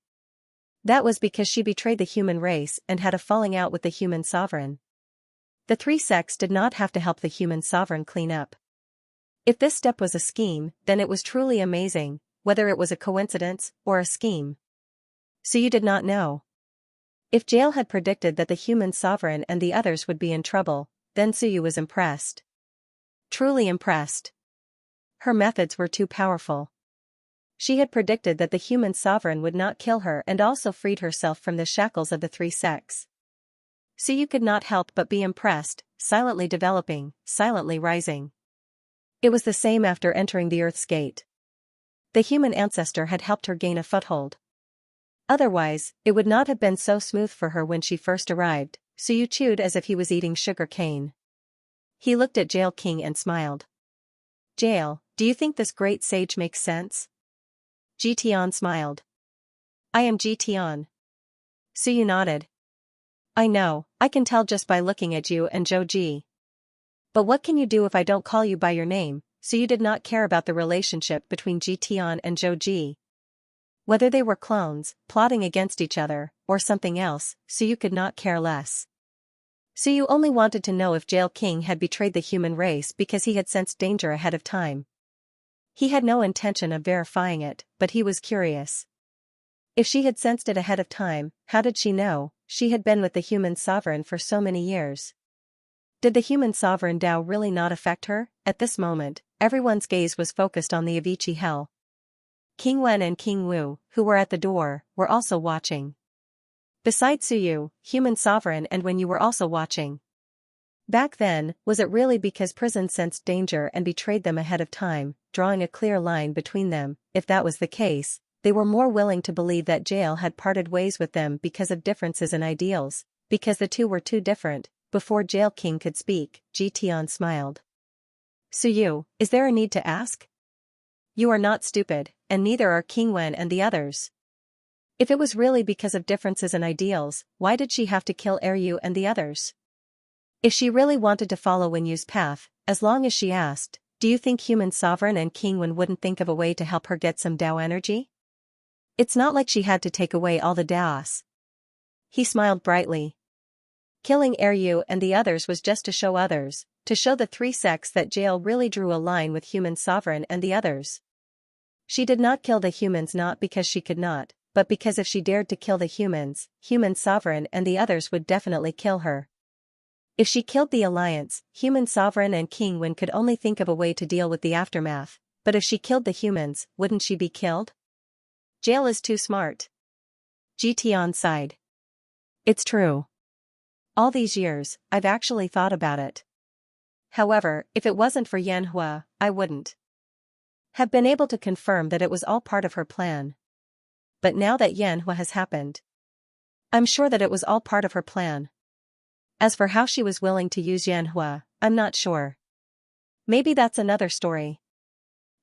That was because she betrayed the human race and had a falling out with the human sovereign. The three sects did not have to help the human sovereign clean up. If this step was a scheme, then it was truly amazing, whether it was a coincidence or a scheme. So you did not know. If Jail had predicted that the human sovereign and the others would be in trouble, then Suyu was impressed. Truly impressed. Her methods were too powerful. She had predicted that the human sovereign would not kill her and also freed herself from the shackles of the three sects. Suyu could not help but be impressed, silently developing, silently rising. It was the same after entering the Earth's gate. The human ancestor had helped her gain a foothold. Otherwise, it would not have been so smooth for her when she first arrived. Suyu chewed as if he was eating sugar cane. He looked at Jail King and smiled. Jail, do you think this great sage makes sense? Jietian smiled. I am Jietian. Suyu nodded. I know, I can tell just by looking at you and Zhou. But what can you do if I don't call you by your name? Suyu did not care about the relationship between Jietian and Zhou. Whether they were clones, plotting against each other, or something else, Suyu could not care less. Suyu only wanted to know if Jail King had betrayed the human race because he had sensed danger ahead of time. He had no intention of verifying it, but he was curious. If she had sensed it ahead of time, how did she know? She had been with the human sovereign for so many years. Did the human sovereign Tao really not affect her? At this moment, everyone's gaze was focused on the Avici Hell. King Wen and King Wu, who were at the door, were also watching. Besides Suyu, human sovereign, and when you were also watching. Back then, was it really because prison sensed danger and betrayed them ahead of time, drawing a clear line between them? If that was the case, they were more willing to believe that Jail had parted ways with them because of differences in ideals, because the two were too different. Before Jail King could speak, Jietian smiled. Suyu, is there a need to ask? You are not stupid, and neither are King Wen and the others. If it was really because of differences in ideals, why did she have to kill Eryu and the others? If she really wanted to follow Wenyu's path, as long as she asked, do you think human sovereign and King Wen wouldn't think of a way to help her get some Dao energy? It's not like she had to take away all the Daos. He smiled brightly. Killing Eryu and the others was just to show others, to show the three sects that Jail really drew a line with human sovereign and the others. She did not kill the humans not because she could not, but because if she dared to kill the humans, human sovereign and the others would definitely kill her. If she killed the alliance, human sovereign and King Wen could only think of a way to deal with the aftermath, but if she killed the humans, wouldn't she be killed? Jail is too smart. Jietian sighed. It's true. All these years, I've actually thought about it. However, if it wasn't for Yanhua, I wouldn't have been able to confirm that it was all part of her plan. But now that Yanhua has happened, I'm sure that it was all part of her plan. As for how she was willing to use Yanhua, I'm not sure. Maybe that's another story.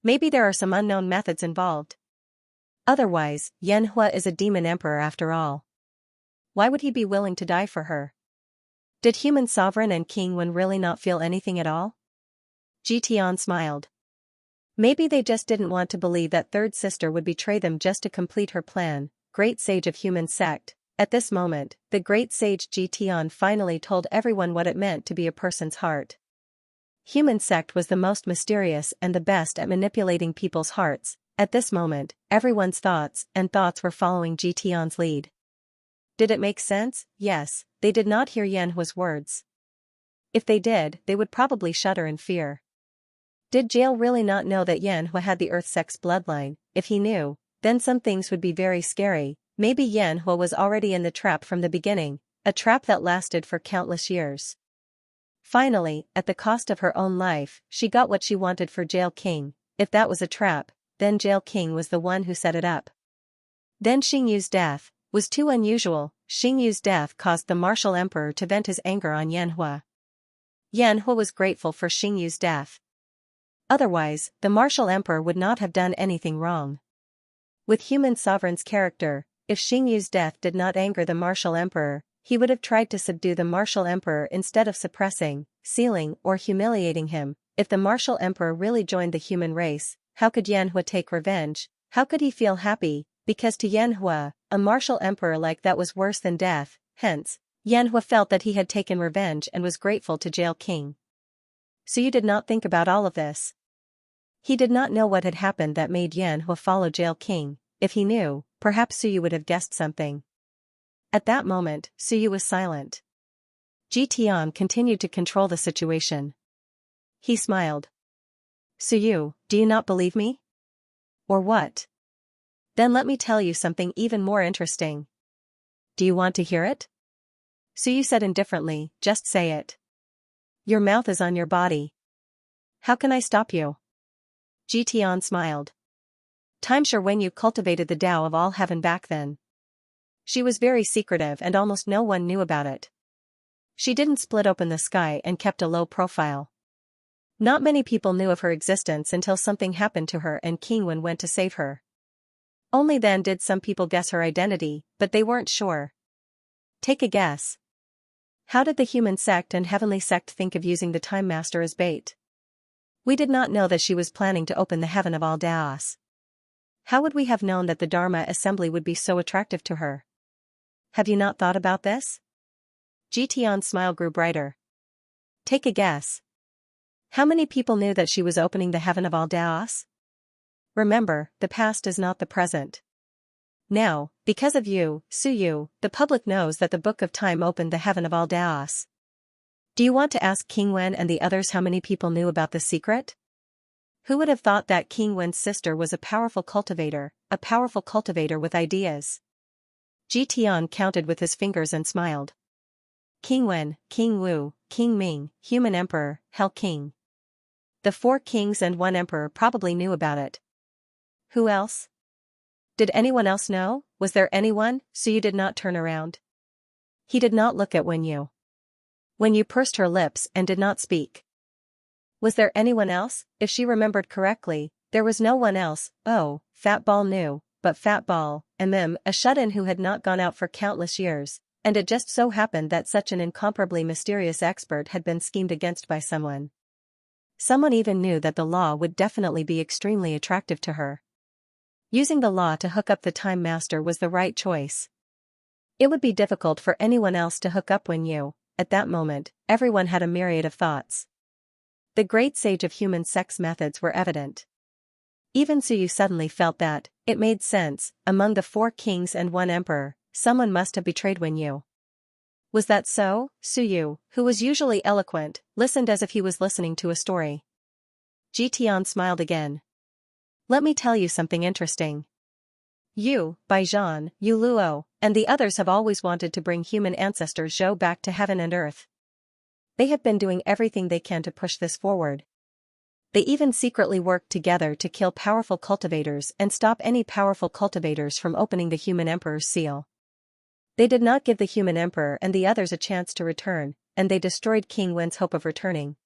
Maybe there are some unknown methods involved. Otherwise, Yanhua is a demon emperor after all. Why would he be willing to die for her? Did human sovereign and King Wen really not feel anything at all? Jitian smiled. Maybe they just didn't want to believe that third sister would betray them just to complete her plan. Great sage of human sect. At this moment, the great sage Jitian finally told everyone what it meant to be a person's heart. Human sect was the most mysterious and the best at manipulating people's hearts. At this moment, everyone's thoughts were following Jitian's lead. Did it make sense? Yes, they did not hear Yanhua's words. If they did, they would probably shudder in fear. Did Jail really not know that Yanhua had the Earth sex bloodline? If he knew, then some things would be very scary. Maybe Yanhua was already in the trap from the beginning, a trap that lasted for countless years. Finally, at the cost of her own life, she got what she wanted for Jail King. If that was a trap, then Jail King was the one who set it up. Then Xingyu's death was too unusual. Xingyu's death caused the martial emperor to vent his anger on Yanhua. Yanhua was grateful for Xingyu's death. Otherwise, the martial emperor would not have done anything wrong. With human sovereign's character, if Xingyu's death did not anger the martial emperor, he would have tried to subdue the martial emperor instead of suppressing, sealing, or humiliating him. If the martial emperor really joined the human race, how could Yanhua take revenge? How could he feel happy? Because to Yanhua, a martial emperor like that was worse than death. Hence, Yanhua felt that he had taken revenge and was grateful to Jail King. So you did not think about all of this? He did not know what had happened that made Yanhua follow Jail King. If he knew, perhaps Suyu would have guessed something. At that moment, Suyu was silent. Jitian continued to control the situation. He smiled. Suyu, do you not believe me? Or what? Then let me tell you something even more interesting. Do you want to hear it? Suyu said indifferently, just say it. Your mouth is on your body. How can I stop you? Jitian smiled. Time sure when you cultivated the Tao of all heaven back then. She was very secretive and almost no one knew about it. She didn't split open the sky and kept a low profile. Not many people knew of her existence until something happened to her and King Wen went to save her. Only then did some people guess her identity, but they weren't sure. Take a guess. How did the human sect and heavenly sect think of using the Time Master as bait? We did not know that she was planning to open the heaven of all Daos. How would we have known that the Dharma assembly would be so attractive to her? Have you not thought about this? Jitian's smile grew brighter. Take a guess. How many people knew that she was opening the heaven of all Daos? Remember, the past is not the present. Now, because of you, Suyu, the public knows that the Book of Time opened the heaven of all Daos. Do you want to ask King Wen and the others how many people knew about the secret? Who would have thought that King Wen's sister was a powerful cultivator with ideas? Jitian counted with his fingers and smiled. King Wen, King Wu, King Ming, Human Emperor, Hell King. The 4 kings and 1 emperor probably knew about it. Who else? Did anyone else know? Was there anyone? Suyu did not turn around. He did not look at Wenyu. Wenyu pursed her lips and did not speak. Was there anyone else? If she remembered correctly, there was no one else. Oh, Fat Ball knew, but Fat Ball, a shut-in who had not gone out for countless years, and it just so happened that such an incomparably mysterious expert had been schemed against by someone. Someone even knew that the law would definitely be extremely attractive to her. Using the law to hook up the Time Master was the right choice. It would be difficult for anyone else to hook up Wenyu. At that moment, everyone had a myriad of thoughts. The great sage of human sex methods were evident. Even Suyu suddenly felt that, it made sense, among the 4 kings and 1 emperor, someone must have betrayed Wenyu. Was that so? Suyu, who was usually eloquent, listened as if he was listening to a story. Jitian smiled again. Let me tell you something interesting. You, Baijan, Yu Luo, and the others have always wanted to bring human ancestor Zhou back to heaven and earth. They have been doing everything they can to push this forward. They even secretly worked together to kill powerful cultivators and stop any powerful cultivators from opening the human emperor's seal. They did not give the human emperor and the others a chance to return, and they destroyed King Wen's hope of returning.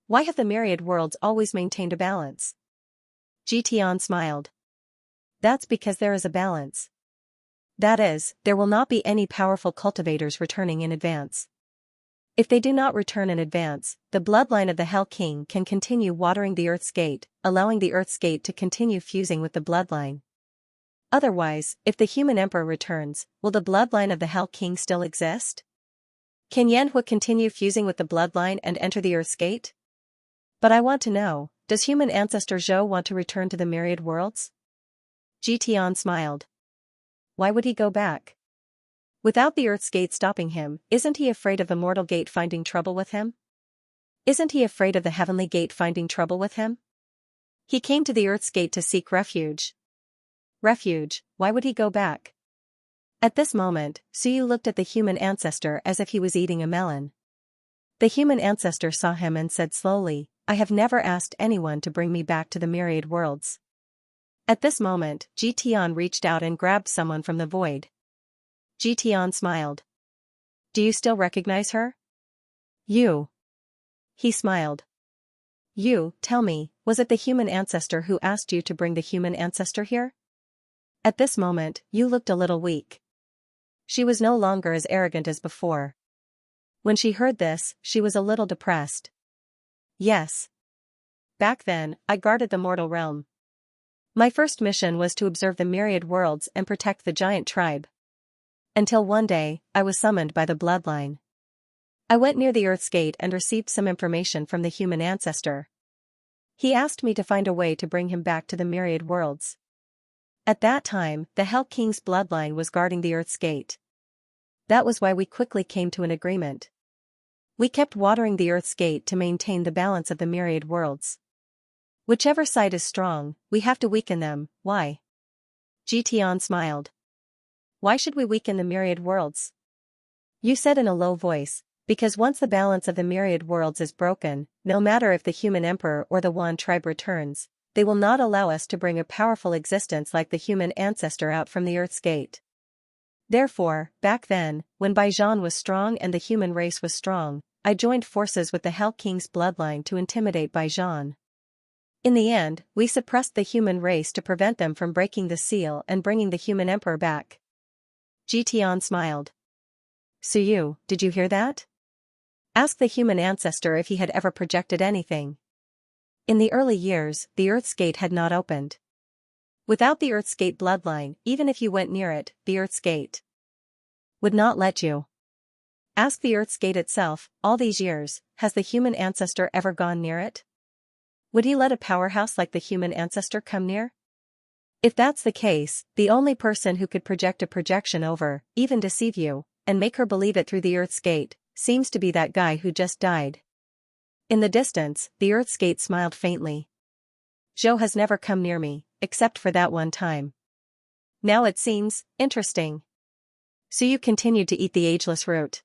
Why have the myriad worlds always maintained a balance? Jitian smiled. That's because there is a balance. That is, there will not be any powerful cultivators returning in advance. If they do not return in advance, the bloodline of the Hell King can continue watering the Earth's gate, allowing the Earth's gate to continue fusing with the bloodline. Otherwise, if the human emperor returns, will the bloodline of the Hell King still exist? Can Yanhua continue fusing with the bloodline and enter the Earth's gate? But I want to know, does human ancestor Zhou want to return to the Myriad worlds? Jitian smiled. Why would he go back? Without the Earth's gate stopping him, isn't he afraid of the mortal gate finding trouble with him? Isn't he afraid of the heavenly gate finding trouble with him? He came to the Earth's gate to seek refuge. Refuge, why would he go back? At this moment, Suyu looked at the human ancestor as if he was eating a melon. The human ancestor saw him and said slowly, I have never asked anyone to bring me back to the Myriad worlds. At this moment, Jitian reached out and grabbed someone from the void. Jitian smiled. Do you still recognize her? You. He smiled. You, tell me, was it the human ancestor who asked you to bring the human ancestor here? At this moment, you looked a little weak. She was no longer as arrogant as before. When she heard this, she was a little depressed. Yes. Back then, I guarded the mortal realm. My first mission was to observe the Myriad worlds and protect the giant tribe. Until one day, I was summoned by the bloodline. I went near the Earth's gate and received some information from the human ancestor. He asked me to find a way to bring him back to the Myriad worlds. At that time, the Hell King's bloodline was guarding the Earth's gate. That was why we quickly came to an agreement. We kept watering the Earth's gate to maintain the balance of the Myriad worlds. Whichever side is strong, we have to weaken them. Why? Jitian smiled. Why should we weaken the Myriad worlds? You said in a low voice, because once the balance of the Myriad worlds is broken, no matter if the human emperor or the Wan tribe returns, they will not allow us to bring a powerful existence like the human ancestor out from the Earth's gate. Therefore, back then, when Baijan was strong and the human race was strong, I joined forces with the Hell King's bloodline to intimidate Baijan. In the end, we suppressed the human race to prevent them from breaking the seal and bringing the human emperor back. Jitian smiled. Suyu, did you hear that? Ask the human ancestor if he had ever projected anything. In the early years, the Earth's gate had not opened. Without the Earth's gate bloodline, even if you went near it, the Earth's gate would not let you. Ask the Earth's gate itself, all these years, has the human ancestor ever gone near it? Would he let a powerhouse like the human ancestor come near? If that's the case, the only person who could project a projection over, even deceive you, and make her believe it through the Earth's gate, seems to be that guy who just died. In the distance, the Earth's gate smiled faintly. Zhou has never come near me, except for that one time. Now it seems interesting. Suyu continued to eat the ageless root.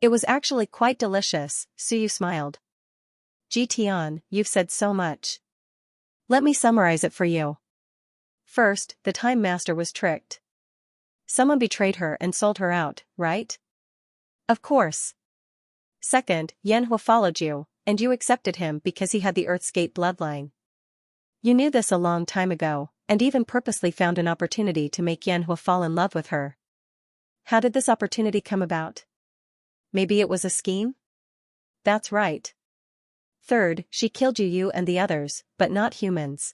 It was actually quite delicious, Suyu smiled. Jitian, you've said so much. Let me summarize it for you. First, the Time Master was tricked. Someone betrayed her and sold her out, right? Of course. Second, Yanhua followed you, and you accepted him because he had the Earth's gate bloodline. You knew this a long time ago, and even purposely found an opportunity to make Yanhua fall in love with her. How did this opportunity come about? Maybe it was a scheme? That's right. Third, she killed you and the others, but not humans.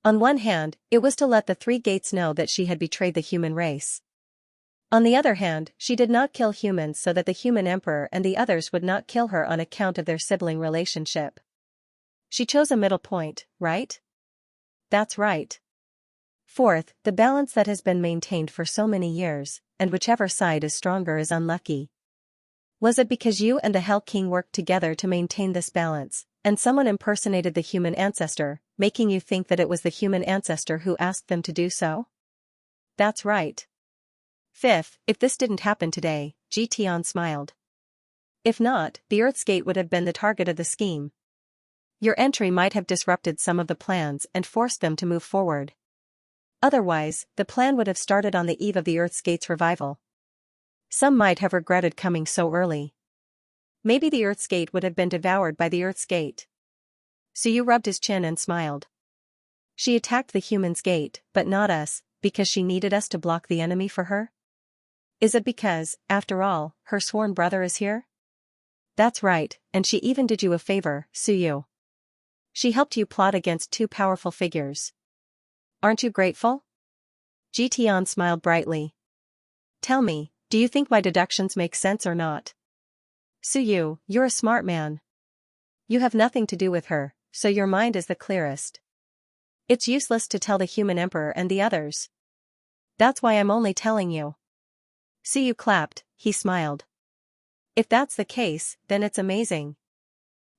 On one hand, it was to let the three gates know that she had betrayed the human race. On the other hand, she did not kill humans so that the human emperor and the others would not kill her on account of their sibling relationship. She chose a middle point, right? That's right. Fourth, the balance that has been maintained for so many years, and whichever side is stronger is unlucky. Was it because you and the Hell King worked together to maintain this balance, and someone impersonated the human ancestor, making you think that it was the human ancestor who asked them to do so? That's right. Fifth, if this didn't happen today, Jitian smiled. If not, the Earth's gate would have been the target of the scheme. Your entry might have disrupted some of the plans and forced them to move forward. Otherwise, the plan would have started on the eve of the Earth's gate's revival. Some might have regretted coming so early. Maybe the Earth's gate would have been devoured by the Earth's gate. Suyu rubbed his chin and smiled. She attacked the human's gate, but not us, because she needed us to block the enemy for her? Is it because, after all, her sworn brother is here? That's right, and she even did you a favor, Suyu. She helped you plot against two powerful figures. Aren't you grateful? Jitian smiled brightly. Tell me, do you think my deductions make sense or not? Suyu, you're a smart man. You have nothing to do with her, so your mind is the clearest. It's useless to tell the human emperor and the others. That's why I'm only telling you. Suyu clapped, he smiled. If that's the case, then it's amazing.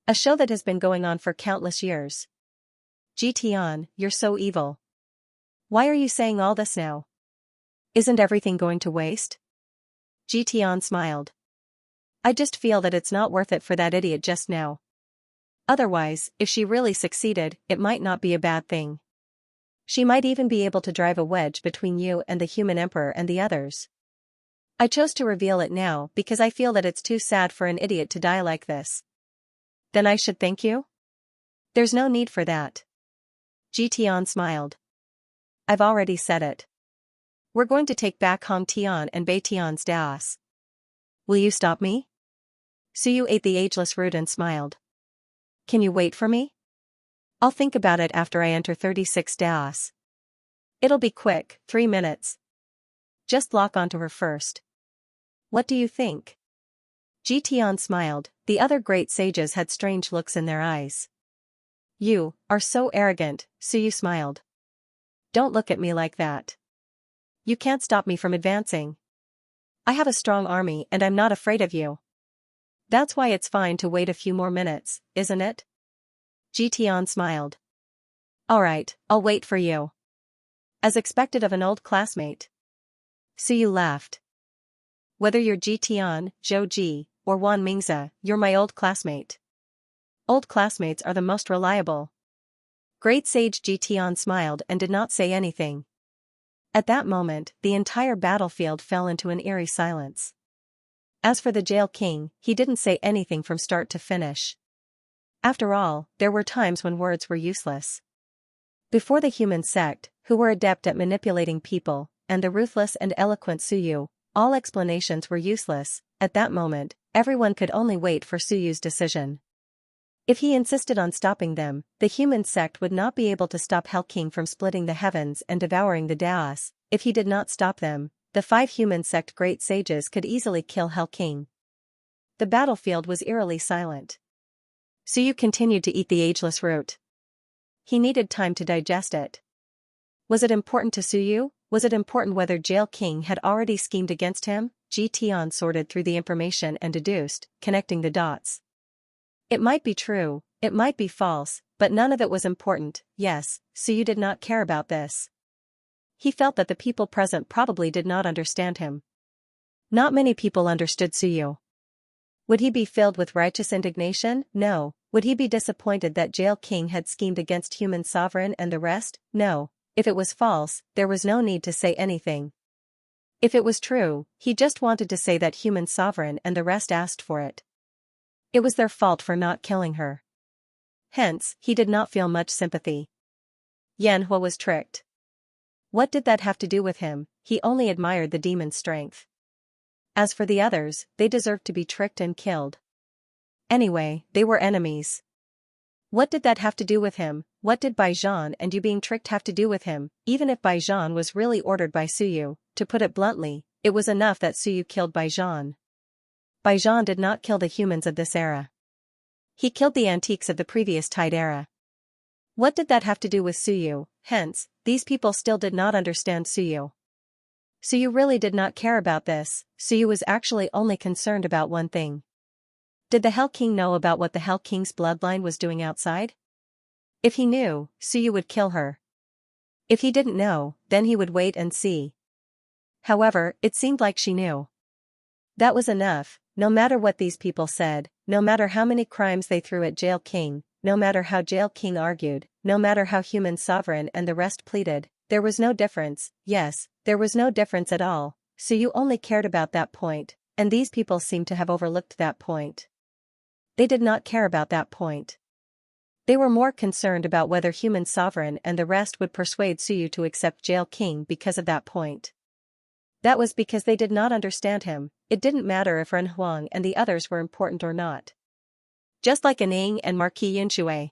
A show that has been going on for countless years. Jitian, you're so evil. Why are you saying all this now? Isn't everything going to waste? Jitian smiled. I just feel that it's not worth it for that idiot just now. Otherwise, if she really succeeded, it might not be a bad thing. She might even be able to drive a wedge between you and the human emperor and the others. I chose to reveal it now because I feel that it's too sad for an idiot to die like this. Then I should thank you? There's no need for that. Jitian smiled. I've already said it. We're going to take back Hong Tian and Bei Tian's Daos. Will you stop me? Suyu ate the ageless root and smiled. Can you wait for me? I'll think about it after I enter 36 Daos. It'll be quick, 3 minutes. Just lock onto her first. What do you think? Jitian smiled, the other great sages had strange looks in their eyes. You are so arrogant, Suyu smiled. Don't look at me like that. You can't stop me from advancing. I have a strong army and I'm not afraid of you. That's why it's fine to wait a few more minutes, isn't it? Jitian smiled. Alright, I'll wait for you. As expected of an old classmate. Suyu laughed. Whether you're Jitian, Zhou Ji, or Wan Mingze, you're my old classmate. Old classmates are the most reliable. Great Sage Jitian smiled and did not say anything. At that moment, the entire battlefield fell into an eerie silence. As for the jail king, he didn't say anything from start to finish. After all, there were times when words were useless. Before the human sect, who were adept at manipulating people, and the ruthless and eloquent Suyu, all explanations were useless. At that moment, everyone could only wait for Suyu's decision. If he insisted on stopping them, the human sect would not be able to stop Hell King from splitting the heavens and devouring the Daos. If he did not stop them, the 5 human sect great sages could easily kill Hell King. The battlefield was eerily silent. Suyu continued to eat the ageless root. He needed time to digest it. Was it important to Suyu? Was it important whether Jail King had already schemed against him? Jitian sorted through the information and deduced, connecting the dots. It might be true, it might be false, but none of it was important. Yes, Suyu did not care about this. He felt that the people present probably did not understand him. Not many people understood Suyu. Would he be filled with righteous indignation? No. Would he be disappointed that Jail King had schemed against human sovereign and the rest? No. If it was false, there was no need to say anything. If it was true, he just wanted to say that human sovereign and the rest asked for it. It was their fault for not killing her. Hence, he did not feel much sympathy. Yanhua was tricked. What did that have to do with him? He only admired the demon's strength. As for the others, they deserved to be tricked and killed. Anyway, they were enemies. What did that have to do with him? What did Baijan and you being tricked have to do with him? Even if Baijan was really ordered by Suyu, to put it bluntly, it was enough that Suyu killed Baijan. Baijan did not kill the humans of this era. He killed the antiques of the previous Tide era. What did that have to do with Suyu? Hence, these people still did not understand Suyu. Suyu really did not care about this. Suyu was actually only concerned about one thing. Did the Hell King know about what the Hell King's bloodline was doing outside? If he knew, Suyu would kill her. If he didn't know, then he would wait and see. However, it seemed like she knew. That was enough. No matter what these people said, no matter how many crimes they threw at Jail King, no matter how Jail King argued, no matter how human sovereign and the rest pleaded, there was no difference. Yes, there was no difference at all. Suyu only cared about that point, and these people seemed to have overlooked that point. They did not care about that point. They were more concerned about whether human sovereign and the rest would persuade Suyu to accept Jail King because of that point. That was because they did not understand him. It didn't matter if Ren Huang and the others were important or not. Just like an Ying and Marquis Yunshui.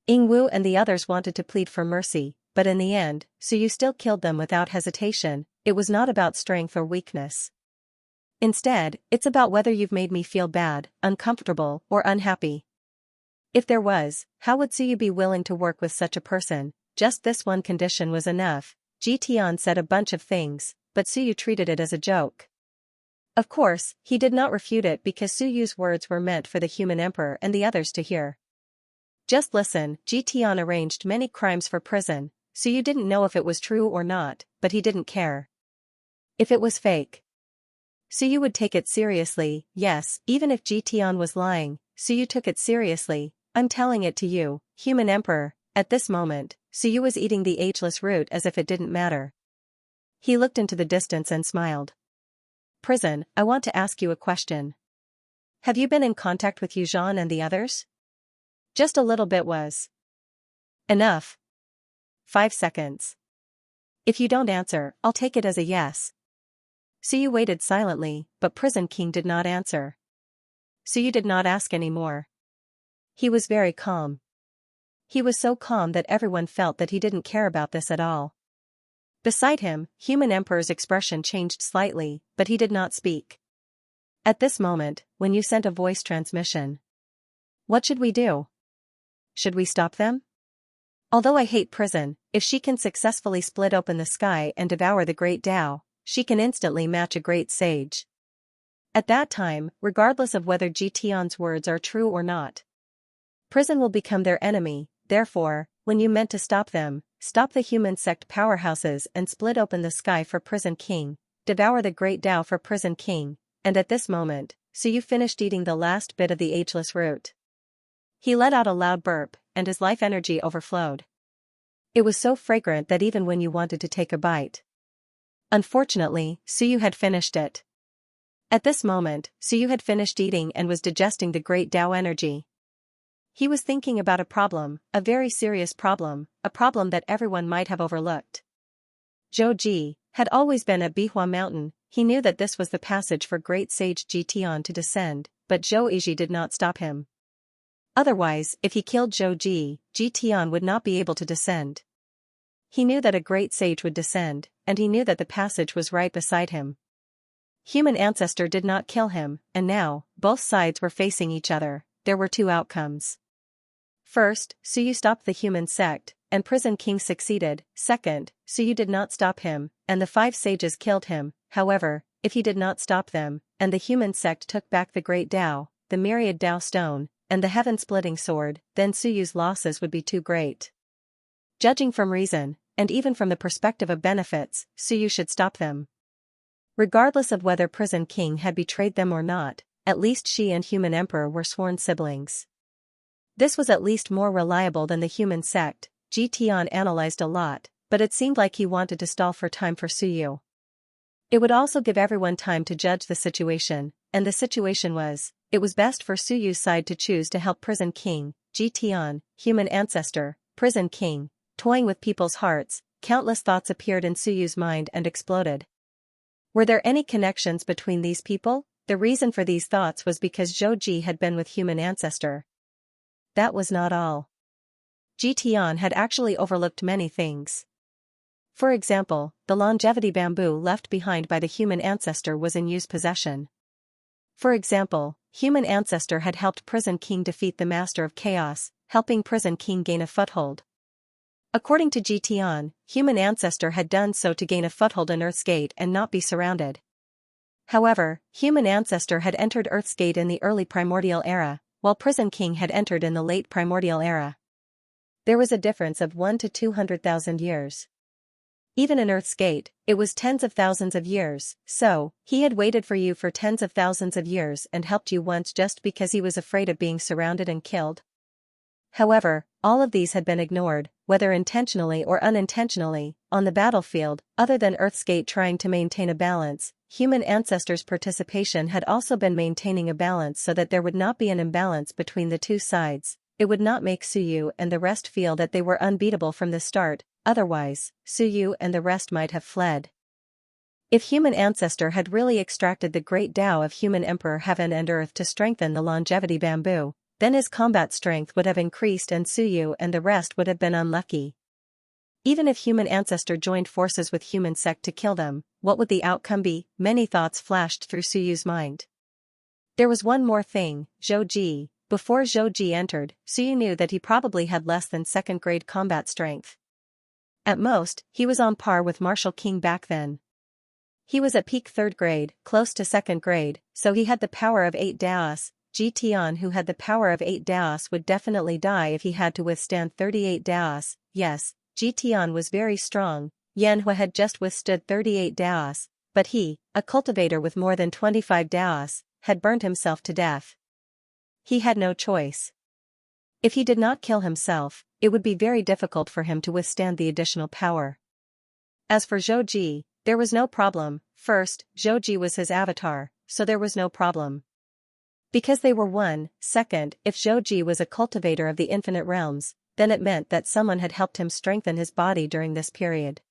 Ying Wu and the others wanted to plead for mercy, but in the end, Suyu still killed them without hesitation. It was not about strength or weakness. Instead, it's about whether you've made me feel bad, uncomfortable, or unhappy. If there was, how would Suyu be willing to work with such a person? Just this one condition was enough. Ji Tian said a bunch of things, but Suyu treated it as a joke. Of course, he did not refute it because Suyu's words were meant for the human emperor and the others to hear. Just listen, Ji Tian arranged many crimes for prison. Suyu didn't know if it was true or not, but he didn't care. If it was fake, Suyu would take it seriously. Yes, even if Ji Tian was lying, Suyu took it seriously. I'm telling it to you, human emperor. At this moment, Suyu was eating the ageless root as if it didn't matter. He looked into the distance and smiled. Prison, I want to ask you a question. Have you been in contact with Yuzhan and the others? Just a little bit was enough. 5 seconds. If you don't answer, I'll take it as a yes. Suyu waited silently, but Prison King did not answer. Suyu did not ask any more. He was very calm. He was so calm that everyone felt that he didn't care about this at all. Beside him, Human Emperor's expression changed slightly, but he did not speak. At this moment, when you sent a voice transmission. What should we do? Should we stop them? Although I hate prison, if she can successfully split open the sky and devour the great Tao, she can instantly match a great sage. At that time, regardless of whether Ji Tian's words are true or not, prison will become their enemy. Therefore, when you meant to stop them, stop the human sect powerhouses and split open the sky for Prison King, devour the great Tao for Prison King, and at this moment, Suyu finished eating the last bit of the ageless root. He let out a loud burp, and his life energy overflowed. It was so fragrant that even when you wanted to take a bite. Unfortunately, Suyu had finished it. At this moment, Suyu had finished eating and was digesting the great Tao energy. He was thinking about a problem, a very serious problem, a problem that everyone might have overlooked. Zhou Ji had always been at Bihua Mountain. He knew that this was the passage for great sage Ji Tian to descend, but Zhou Yiji did not stop him. Otherwise, if he killed Zhou Ji, Ji Tian would not be able to descend. He knew that a great sage would descend, and he knew that the passage was right beside him. Human ancestor did not kill him, and now, both sides were facing each other. There were two outcomes. First, Suyu stopped the human sect, and Prison King succeeded. Second, Suyu did not stop him, and the 5 sages killed him. However, if he did not stop them, and the human sect took back the great Tao, the Myriad Tao stone, and the heaven-splitting sword, then Suyu's losses would be too great. Judging from reason, and even from the perspective of benefits, Suyu should stop them. Regardless of whether Prison King had betrayed them or not, at least she and Human Emperor were sworn siblings. This was at least more reliable than the human sect. Ji Tian analyzed a lot, but it seemed like he wanted to stall for time for Suyu. It would also give everyone time to judge the situation, and the situation was, it was best for Suyu's side to choose to help Prison King, Ji Tian, human ancestor, Prison King. Toying with people's hearts, countless thoughts appeared in Suyu's mind and exploded. Were there any connections between these people? The reason for these thoughts was because Zhou Ji had been with human ancestor. That was not all. Ji Tian had actually overlooked many things. For example, the longevity bamboo left behind by the human ancestor was in Yu's possession. For example, human ancestor had helped Prison King defeat the Master of Chaos, helping Prison King gain a foothold. According to Ji Tian, human ancestor had done so to gain a foothold in Earth's Gate and not be surrounded. However, human ancestor had entered Earth's Gate in the early primordial era, while Prison King had entered in the late primordial era. There was a difference of 1 to 200,000 years. Even in Earth's Gate, it was tens of thousands of years, so, he had waited for you for tens of thousands of years and helped you once just because he was afraid of being surrounded and killed. However, all of these had been ignored, whether intentionally or unintentionally, on the battlefield. Other than Earth's Gate trying to maintain a balance, human ancestors' participation had also been maintaining a balance so that there would not be an imbalance between the two sides. It would not make Suyu and the rest feel that they were unbeatable from the start, otherwise, Suyu and the rest might have fled. If human ancestor had really extracted the great Tao of human emperor heaven and earth to strengthen the longevity bamboo, then his combat strength would have increased and Suyu and the rest would have been unlucky. Even if human ancestor joined forces with human sect to kill them, what would the outcome be? Many thoughts flashed through Suyu's mind. There was one more thing, Zhou Ji. Before Zhou Ji entered, Suyu knew that he probably had less than second-grade combat strength. At most, he was on par with Martial King back then. He was at peak 3rd grade, close to 2nd grade, so he had the power of 8 Daos. Ji Tian, who had the power of 8 Daos, would definitely die if he had to withstand 38 Daos. Yes, Ji Tian was very strong. Yan Hua had just withstood 38 Daos, but he, a cultivator with more than 25 Daos, had burned himself to death. He had no choice. If he did not kill himself, it would be very difficult for him to withstand the additional power. As for Zhou Ji, there was no problem. First, Zhou Ji was his avatar, so there was no problem. Because they were one. Second, if Zhou Ji was a cultivator of the infinite realms, then it meant that someone had helped him strengthen his body during this period.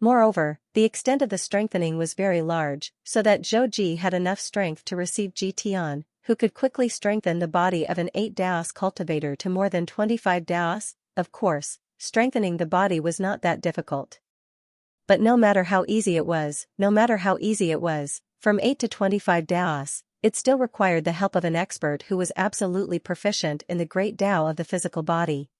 Moreover, the extent of the strengthening was very large, so that Zhou Ji had enough strength to receive Ji Tian, who could quickly strengthen the body of an 8 Daos cultivator to more than 25 Daos. Of course, strengthening the body was not that difficult. But no matter how easy it was, from 8 to 25 Daos, it still required the help of an expert who was absolutely proficient in the great Tao of the physical body.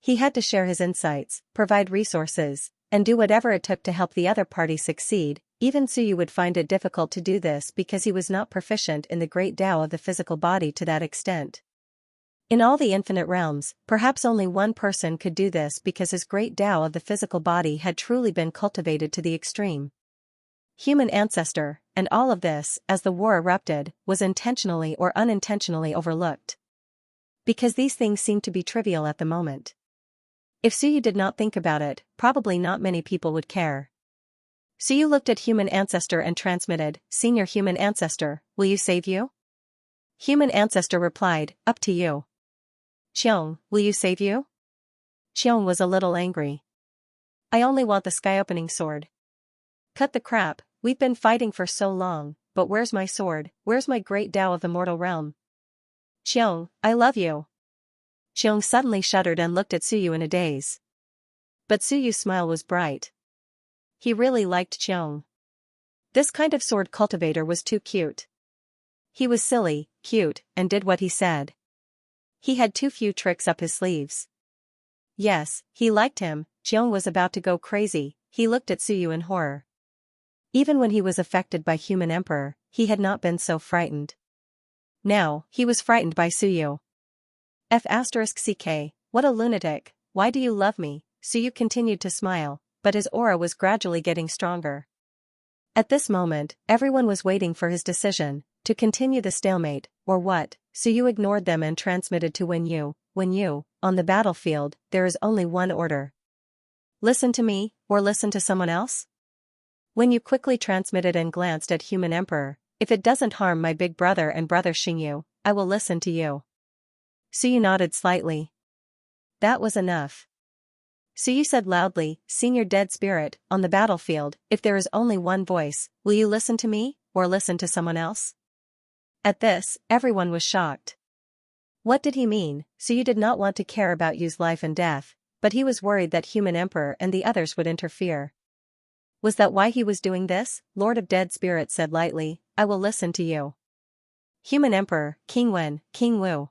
He had to share his insights, provide resources, and do whatever it took to help the other party succeed. Even Suyu would find it difficult to do this because he was not proficient in the great Tao of the physical body to that extent. In all the infinite realms, perhaps only one person could do this because his great Tao of the physical body had truly been cultivated to the extreme. Human ancestor, and all of this, as the war erupted, was intentionally or unintentionally overlooked. Because these things seemed to be trivial at the moment. If Suyu did not think about it, probably not many people would care. Suyu looked at human ancestor and transmitted, "Senior human ancestor, will you save you?" Human ancestor replied, "Up to you." "Qiong, will you save you?" Qiong was a little angry. "I only want the sky-opening sword." "Cut the crap, we've been fighting for so long, but where's my sword, where's my great Tao of the mortal realm?" "Qiong, I love you." Qiong suddenly shuddered and looked at Suyu in a daze. But Suyu's smile was bright. He really liked Qiong. This kind of sword cultivator was too cute. He was silly, cute, and did what he said. He had too few tricks up his sleeves. Yes, he liked him. Qiong was about to go crazy. He looked at Suyu in horror. Even when he was affected by human emperor, he had not been so frightened. Now, he was frightened by Suyu. F***ck, what a lunatic, why do you love me? Suyu continued to smile, but his aura was gradually getting stronger. At this moment, everyone was waiting for his decision, to continue the stalemate, or what. Suyu ignored them and transmitted to Wen Yu, on the battlefield, there is only one order. Listen to me, or listen to someone else? Wen Yu quickly transmitted and glanced at human emperor, if it doesn't harm my big brother and brother Xingyu, I will listen to you. Suyu nodded slightly. That was enough. Suyu said loudly, "Senior dead spirit, on the battlefield, if there is only one voice, will you listen to me, or listen to someone else?" At this, everyone was shocked. What did he mean? Suyu did not want to care about Yu's life and death, but he was worried that human emperor and the others would interfere. Was that why he was doing this? Lord of Dead Spirit said lightly, "I will listen to you." Human emperor, King Wen, King Wu.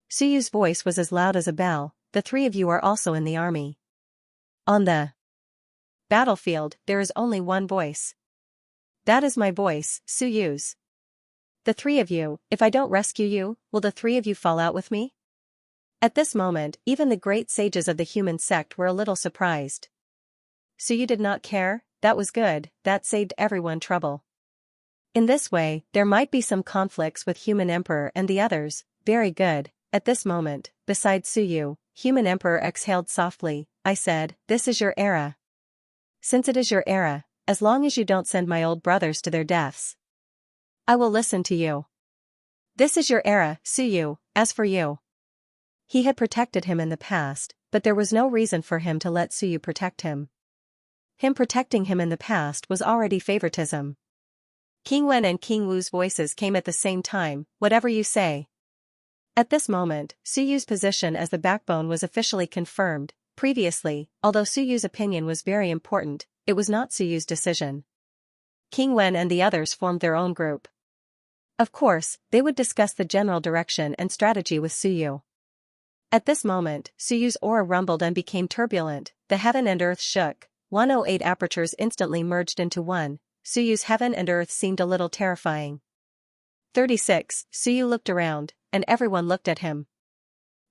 Suyu's voice was as loud as a bell, the three of you are also in the army. On the battlefield, there is only one voice. That is my voice, Suyu's. The three of you, if I don't rescue you, will the three of you fall out with me? At this moment, even the great sages of the human sect were a little surprised. Suyu did not care, that was good, that saved everyone trouble. In this way, there might be some conflicts with human emperor and the others, very good. At this moment, beside Suyu, human emperor exhaled softly, I said, this is your era. Since it is your era, as long as you don't send my old brothers to their deaths, I will listen to you. This is your era, Suyu, as for you. He had protected him in the past, but there was no reason for him to let Suyu protect him. Him protecting him in the past was already favoritism. King Wen and King Wu's voices came at the same time, whatever you say. At this moment, Su Yu's position as the backbone was officially confirmed. Previously, although Su Yu's opinion was very important, it was not Su Yu's decision. King Wen and the others formed their own group. Of course, they would discuss the general direction and strategy with Su Yu. At this moment, Su Yu's aura rumbled and became turbulent, the heaven and earth shook, 108 apertures instantly merged into one. Su Yu's heaven and earth seemed a little terrifying. 36. Su Yu looked around, and everyone looked at him.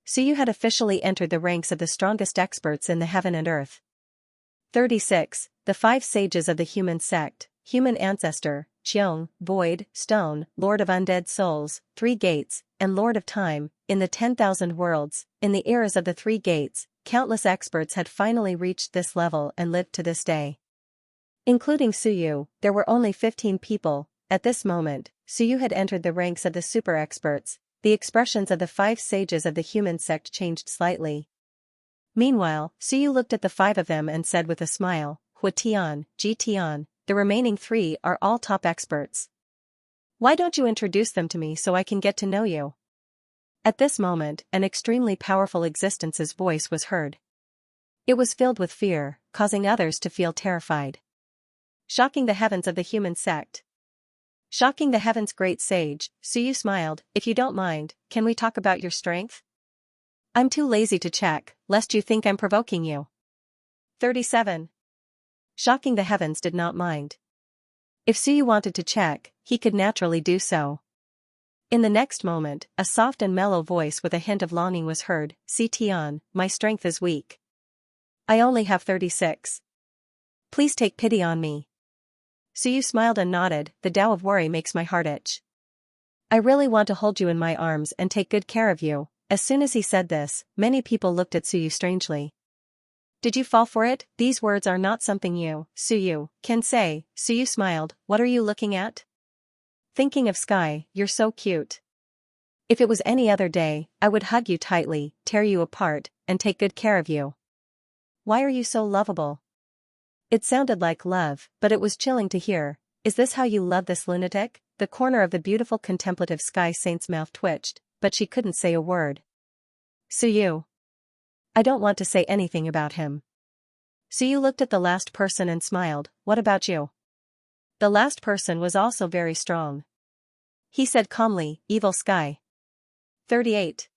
Su Yu had officially entered the ranks of the strongest experts in the heaven and earth. 36. The 5 sages of the human sect, human ancestor, Qiong, void, stone, lord of undead souls, 3 gates, and lord of time, in the 10,000 worlds, in the eras of the 3 gates, countless experts had finally reached this level and lived to this day. Including Su Yu, there were only 15 people. At this moment, Su Yu had entered the ranks of the super experts. The expressions of the 5 sages of the human sect changed slightly. Meanwhile, Su Yu looked at the 5 of them and said with a smile, Hua Tian, Ji Tian, the remaining 3 are all top experts. Why don't you introduce them to me so I can get to know you? At this moment, an extremely powerful existence's voice was heard. It was filled with fear, causing others to feel terrified. Shocking the heavens of the human sect. Shocking the heavens great sage, Su Yu smiled, if you don't mind, can we talk about your strength? I'm too lazy to check, lest you think I'm provoking you. 37. Shocking the heavens did not mind. If Su Yu wanted to check, he could naturally do so. In the next moment, a soft and mellow voice with a hint of longing was heard, Si Tian, my strength is weak. I only have 36. Please take pity on me. Su Yu smiled and nodded, the Tao of worry makes my heart itch. I really want to hold you in my arms and take good care of you. As soon as he said this, many people looked at Su Yu strangely. Did you fall for it? These words are not something you, Su Yu, can say. Su Yu smiled, what are you looking at? Thinking of Sky, you're so cute. If it was any other day, I would hug you tightly, tear you apart, and take good care of you. Why are you so lovable? It sounded like love, but it was chilling to hear. Is this how you love this lunatic? The corner of the beautiful contemplative Sky Saint's mouth twitched, but she couldn't say a word. Su Yu. I don't want to say anything about him. Su Yu looked at the last person and smiled, what about you? The last person was also very strong. He said calmly, evil Sky. 38.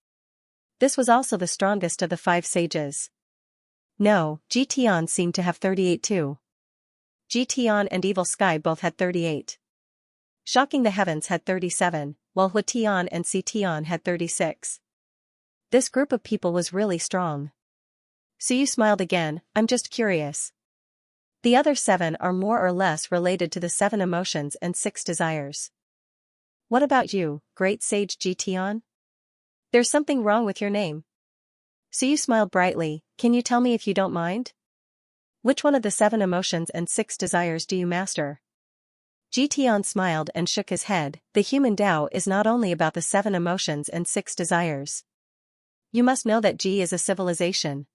This was also the strongest of the 5 sages. No, Ji Tian seemed to have 38 too. Ji Tian and Evil Sky both had 38. Shocking the heavens had 37, while Hua Tian and Si Tian had 36. This group of people was really strong. Su Yu smiled again, I'm just curious. The other 7 are more or less related to the 7 emotions and 6 desires. What about you, great sage Ji Tian? There's something wrong with your name. Su Yu smiled brightly, can you tell me if you don't mind? Which one of the 7 emotions and 6 desires do you master? Ji Tian smiled and shook his head, the human Tao is not only about the 7 emotions and 6 desires. You must know that Ji is a civilization.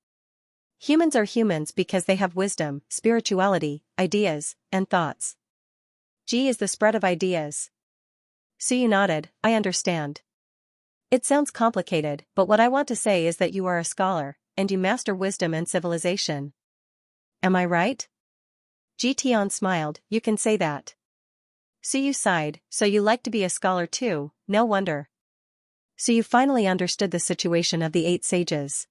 Humans are humans because they have wisdom, spirituality, ideas, and thoughts. Ji is the spread of ideas. Su Yu nodded, I understand. It sounds complicated, but what I want to say is that you are a scholar, and you master wisdom and civilization. Am I right? Ji Tian smiled, you can say that. Su Yu sighed, so you like to be a scholar too, no wonder. Su Yu finally understood the situation of the 8 sages.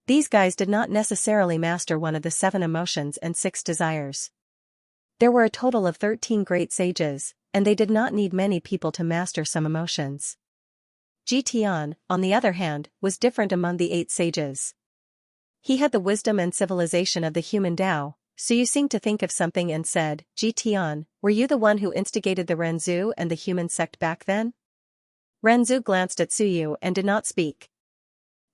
These guys did not necessarily master one of the 7 emotions and 6 desires. There were a total of 13 great sages, and they did not need many people to master some emotions. Ji Tian, on the other hand, was different among the 8 sages. He had the wisdom and civilization of the human Tao. Su Yu seemed to think of something and said, Ji Tian, were you the one who instigated the Renzu and the human sect back then? Renzu glanced at Su Yu and did not speak.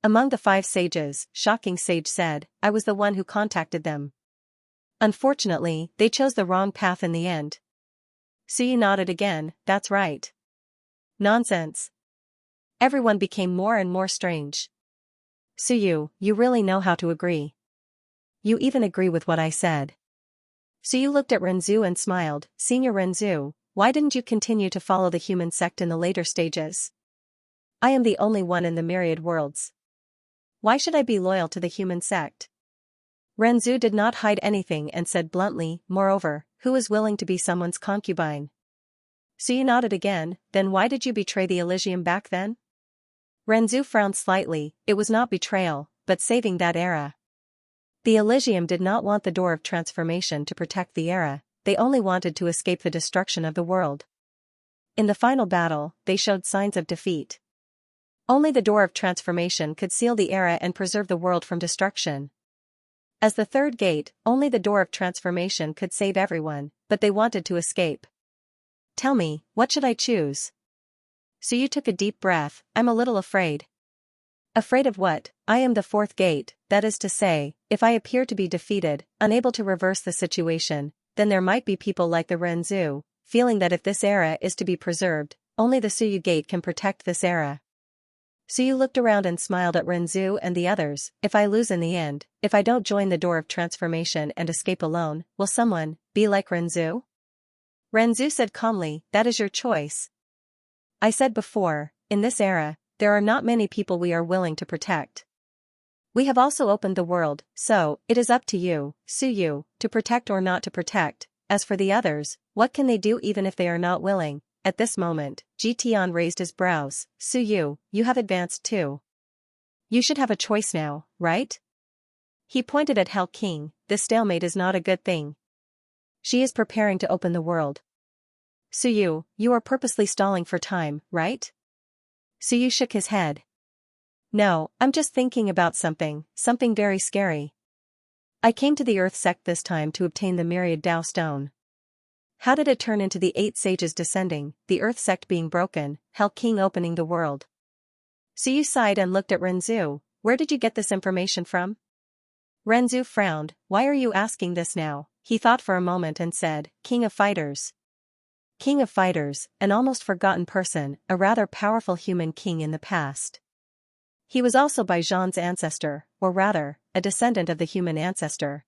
Among the 5 sages, Shocking Sage said, I was the one who contacted them. Unfortunately, they chose the wrong path in the end. Su Yu nodded again, that's right. Nonsense. Everyone became more and more strange. Su Yu, you really know how to agree. You even agree with what I said. Suyu looked at Renzu and smiled. Senior Renzu, why didn't you continue to follow the human sect in the later stages? I am the only one in the myriad worlds. Why should I be loyal to the human sect? Renzu did not hide anything and said bluntly, moreover, who is willing to be someone's concubine? Suyu nodded again. Then why did you betray the Elysium back then? Renzu frowned slightly. It was not betrayal, but saving that era. The Elysium did not want the door of transformation to protect the era, they only wanted to escape the destruction of the world. In the final battle, they showed signs of defeat. Only the door of transformation could seal the era and preserve the world from destruction. As the third gate, only the door of transformation could save everyone, but they wanted to escape. Tell me, what should I choose? Suyu took a deep breath. I'm a little afraid. Afraid of what? I am the fourth gate, that is to say, if I appear to be defeated, unable to reverse the situation, then there might be people like the Renzu, feeling that if this era is to be preserved, only the Suyu gate can protect this era. Suyu looked around and smiled at Renzu and the others. If I lose in the end, if I don't join the door of transformation and escape alone, will someone be like Renzu? Renzu said calmly, that is your choice. I said before, in this era, there are not many people we are willing to protect. We have also opened the world, so, it is up to you, Suyu, to protect or not to protect. As for the others, what can they do even if they are not willing? At this moment, Jitian raised his brows. Suyu, you have advanced too. You should have a choice now, right? He pointed at Hell King. This stalemate is not a good thing. She is preparing to open the world. Suyu, you are purposely stalling for time, right? Suyu shook his head. No, I'm just thinking about something very scary. I came to the Earth sect this time to obtain the Myriad Dao Stone. How did it turn into the 8 sages descending, the Earth sect being broken, Hell King opening the world? Suyu sighed and looked at Renzu. Where did you get this information from? Renzu frowned. Why are you asking this now? He thought for a moment and said, King of Fighters. King of Fighters, an almost forgotten person, a rather powerful human king in the past. He was also Baijan's ancestor, or rather, a descendant of the human ancestor.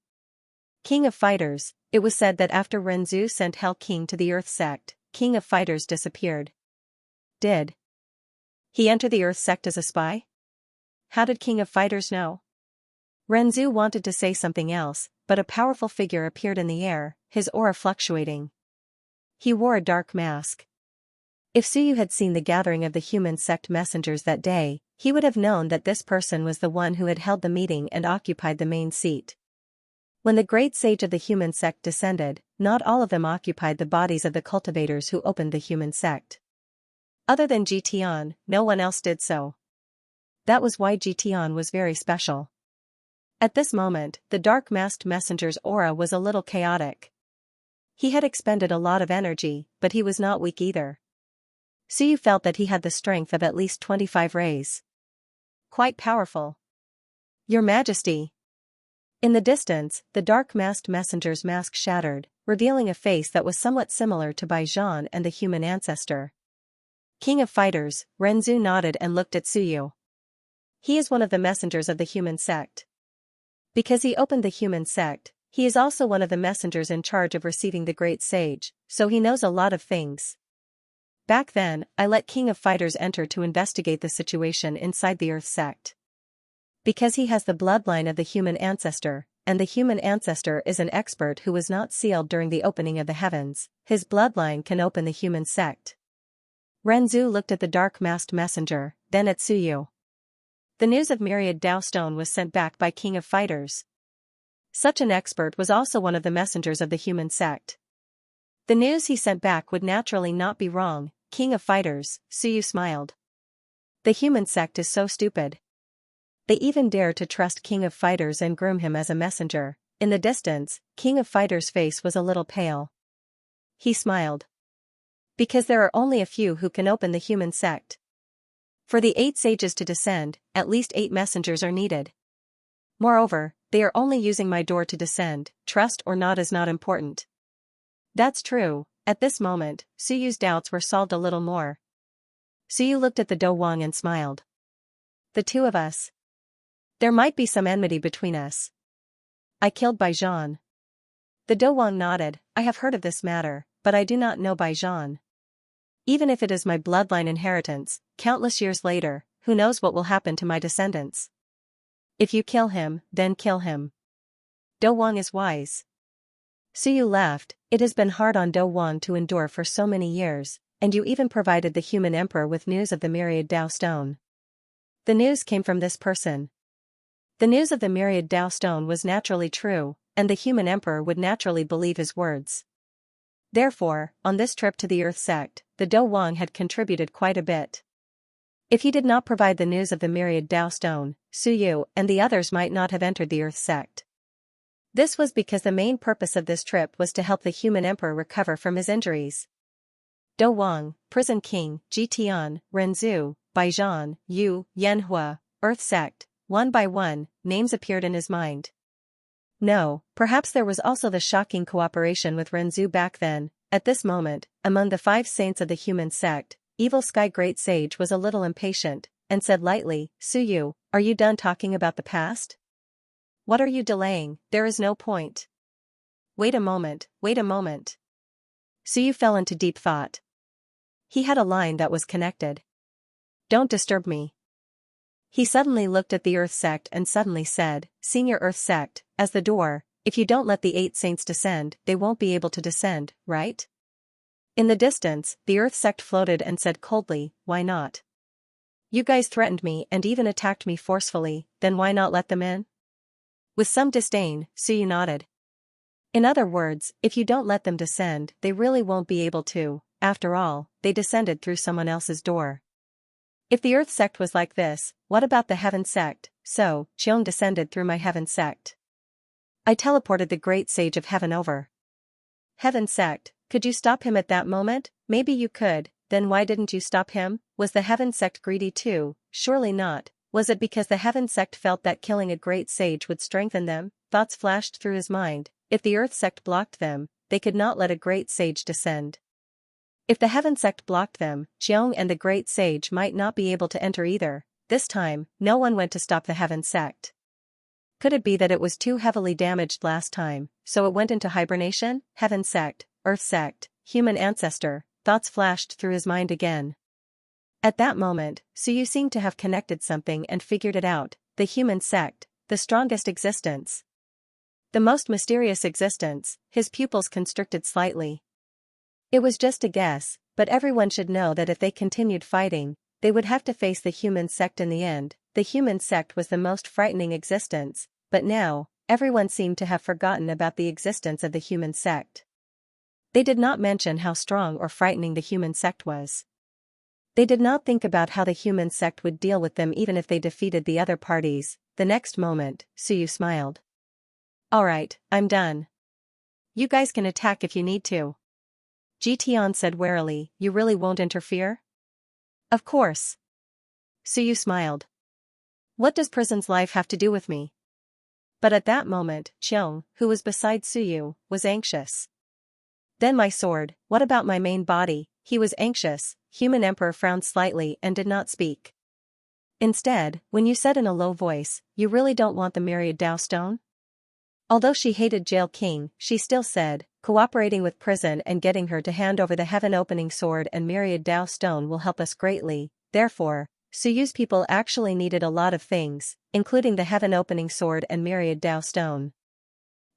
King of Fighters, it was said that after Renzu sent Hell King to the Earth sect, King of Fighters disappeared. Did he enter the Earth sect as a spy? How did King of Fighters know? Renzu wanted to say something else, but a powerful figure appeared in the air, his aura fluctuating. He wore a dark mask. If Suyu had seen the gathering of the human sect messengers that day, he would have known that this person was the one who had held the meeting and occupied the main seat. When the great sage of the human sect descended, not all of them occupied the bodies of the cultivators who opened the human sect. Other than Jitian, no one else did so. That was why Jitian was very special. At this moment, the dark-masked messenger's aura was a little chaotic. He had expended a lot of energy, but he was not weak either. Suyu felt that he had the strength of at least 25 rays. Quite powerful. Your Majesty. In the distance, the dark-masked messenger's mask shattered, revealing a face that was somewhat similar to Baijan and the human ancestor. King of Fighters, Renzu nodded and looked at Suyu. He is one of the messengers of the human sect. Because he opened the human sect, he is also one of the messengers in charge of receiving the great sage, so he knows a lot of things. Back then, I let King of Fighters enter to investigate the situation inside the Earth sect. Because he has the bloodline of the human ancestor, and the human ancestor is an expert who was not sealed during the opening of the heavens, his bloodline can open the human sect. Renzu looked at the dark-masked messenger, then at Suyu. The news of Myriad Dao Stone was sent back by King of Fighters. Such an expert was also one of the messengers of the human sect. The news he sent back would naturally not be wrong. King of Fighters, Suyu smiled. The human sect is so stupid. They even dare to trust King of Fighters and groom him as a messenger. In the distance, King of Fighters' face was a little pale. He smiled. Because there are only a few who can open the human sect. For the 8 sages to descend, at least 8 messengers are needed. Moreover, they are only using my door to descend, trust or not is not important. That's true. At this moment, Suyu's doubts were solved a little more. Suyu looked at the Do Wang and smiled. The two of us. There might be some enmity between us. I killed Baijan. The Dowang nodded. I have heard of this matter, but I do not know Baijan. Even if it is my bloodline inheritance, countless years later, who knows what will happen to my descendants? If you kill him, then kill him. Dowang is wise. Suyu laughed. It has been hard on Dowang to endure for so many years, and you even provided the human emperor with news of the Myriad Dao Stone. The news came from this person. The news of the Myriad Dao Stone was naturally true, and the human emperor would naturally believe his words. Therefore, on this trip to the Earth sect, the Dowang had contributed quite a bit. If he did not provide the news of the Myriad Dao Stone, Suyu and the others might not have entered the Earth sect. This was because the main purpose of this trip was to help the human emperor recover from his injuries. Dowang, Prison King, Jitian, Renzu, Baijan, Yu, Yanhua, Earth sect, one by one, names appeared in his mind. No, perhaps there was also the shocking cooperation with Renzu back then. At this moment, among the 5 saints of the human sect, Evil Sky Great Sage was a little impatient, and said lightly, Suyu, are you done talking about the past? What are you delaying? There is no point. Wait a moment, wait a moment. Suyu fell into deep thought. He had a line that was connected. Don't disturb me. He suddenly looked at the Earth sect and suddenly said, Senior Earth sect, as the door, if you don't let the 8 saints descend, they won't be able to descend, right? In the distance, the Earth sect floated and said coldly, why not? You guys threatened me and even attacked me forcefully, then why not let them in? With some disdain, Suyu nodded. In other words, if you don't let them descend, they really won't be able to. After all, they descended through someone else's door. If the Earth sect was like this, what about the Heaven sect? So, Xiong descended through my Heaven sect. I teleported the great sage of heaven over. Heaven sect, could you stop him at that moment? Maybe you could, then why didn't you stop him? Was the Heaven sect greedy too? Surely not. Was it because the Heaven sect felt that killing a great sage would strengthen them? Thoughts flashed through his mind. If the Earth sect blocked them, they could not let a great sage descend. If the Heaven sect blocked them, Xiong and the great sage might not be able to enter either. This time, no one went to stop the Heaven sect. Could it be that it was too heavily damaged last time, so it went into hibernation? Heaven sect, Earth sect, human ancestor, thoughts flashed through his mind again. At that moment, Suyu seemed to have connected something and figured it out. The human sect, the strongest existence. The most mysterious existence. His pupils constricted slightly. It was just a guess, but everyone should know that if they continued fighting, they would have to face the human sect in the end. The human sect was the most frightening existence, but now, everyone seemed to have forgotten about the existence of the human sect. They did not mention how strong or frightening the human sect was. They did not think about how the human sect would deal with them even if they defeated the other parties. The next moment, Suyu smiled. Alright, I'm done. You guys can attack if you need to. Jitian said warily, you really won't interfere? Of course. Suyu smiled. What does prison's life have to do with me? But at that moment, Xiong, who was beside Suyu, was anxious. Then my sword, what about my main body? He was anxious. Human Emperor frowned slightly and did not speak. Instead, when you said in a low voice, you really don't want the Myriad Dao Stone? Although she hated Jail King, she still said, cooperating with prison and getting her to hand over the heaven-opening sword and Myriad Dao Stone will help us greatly. Therefore, Suyu's people actually needed a lot of things, including the heaven-opening sword and Myriad Dao Stone.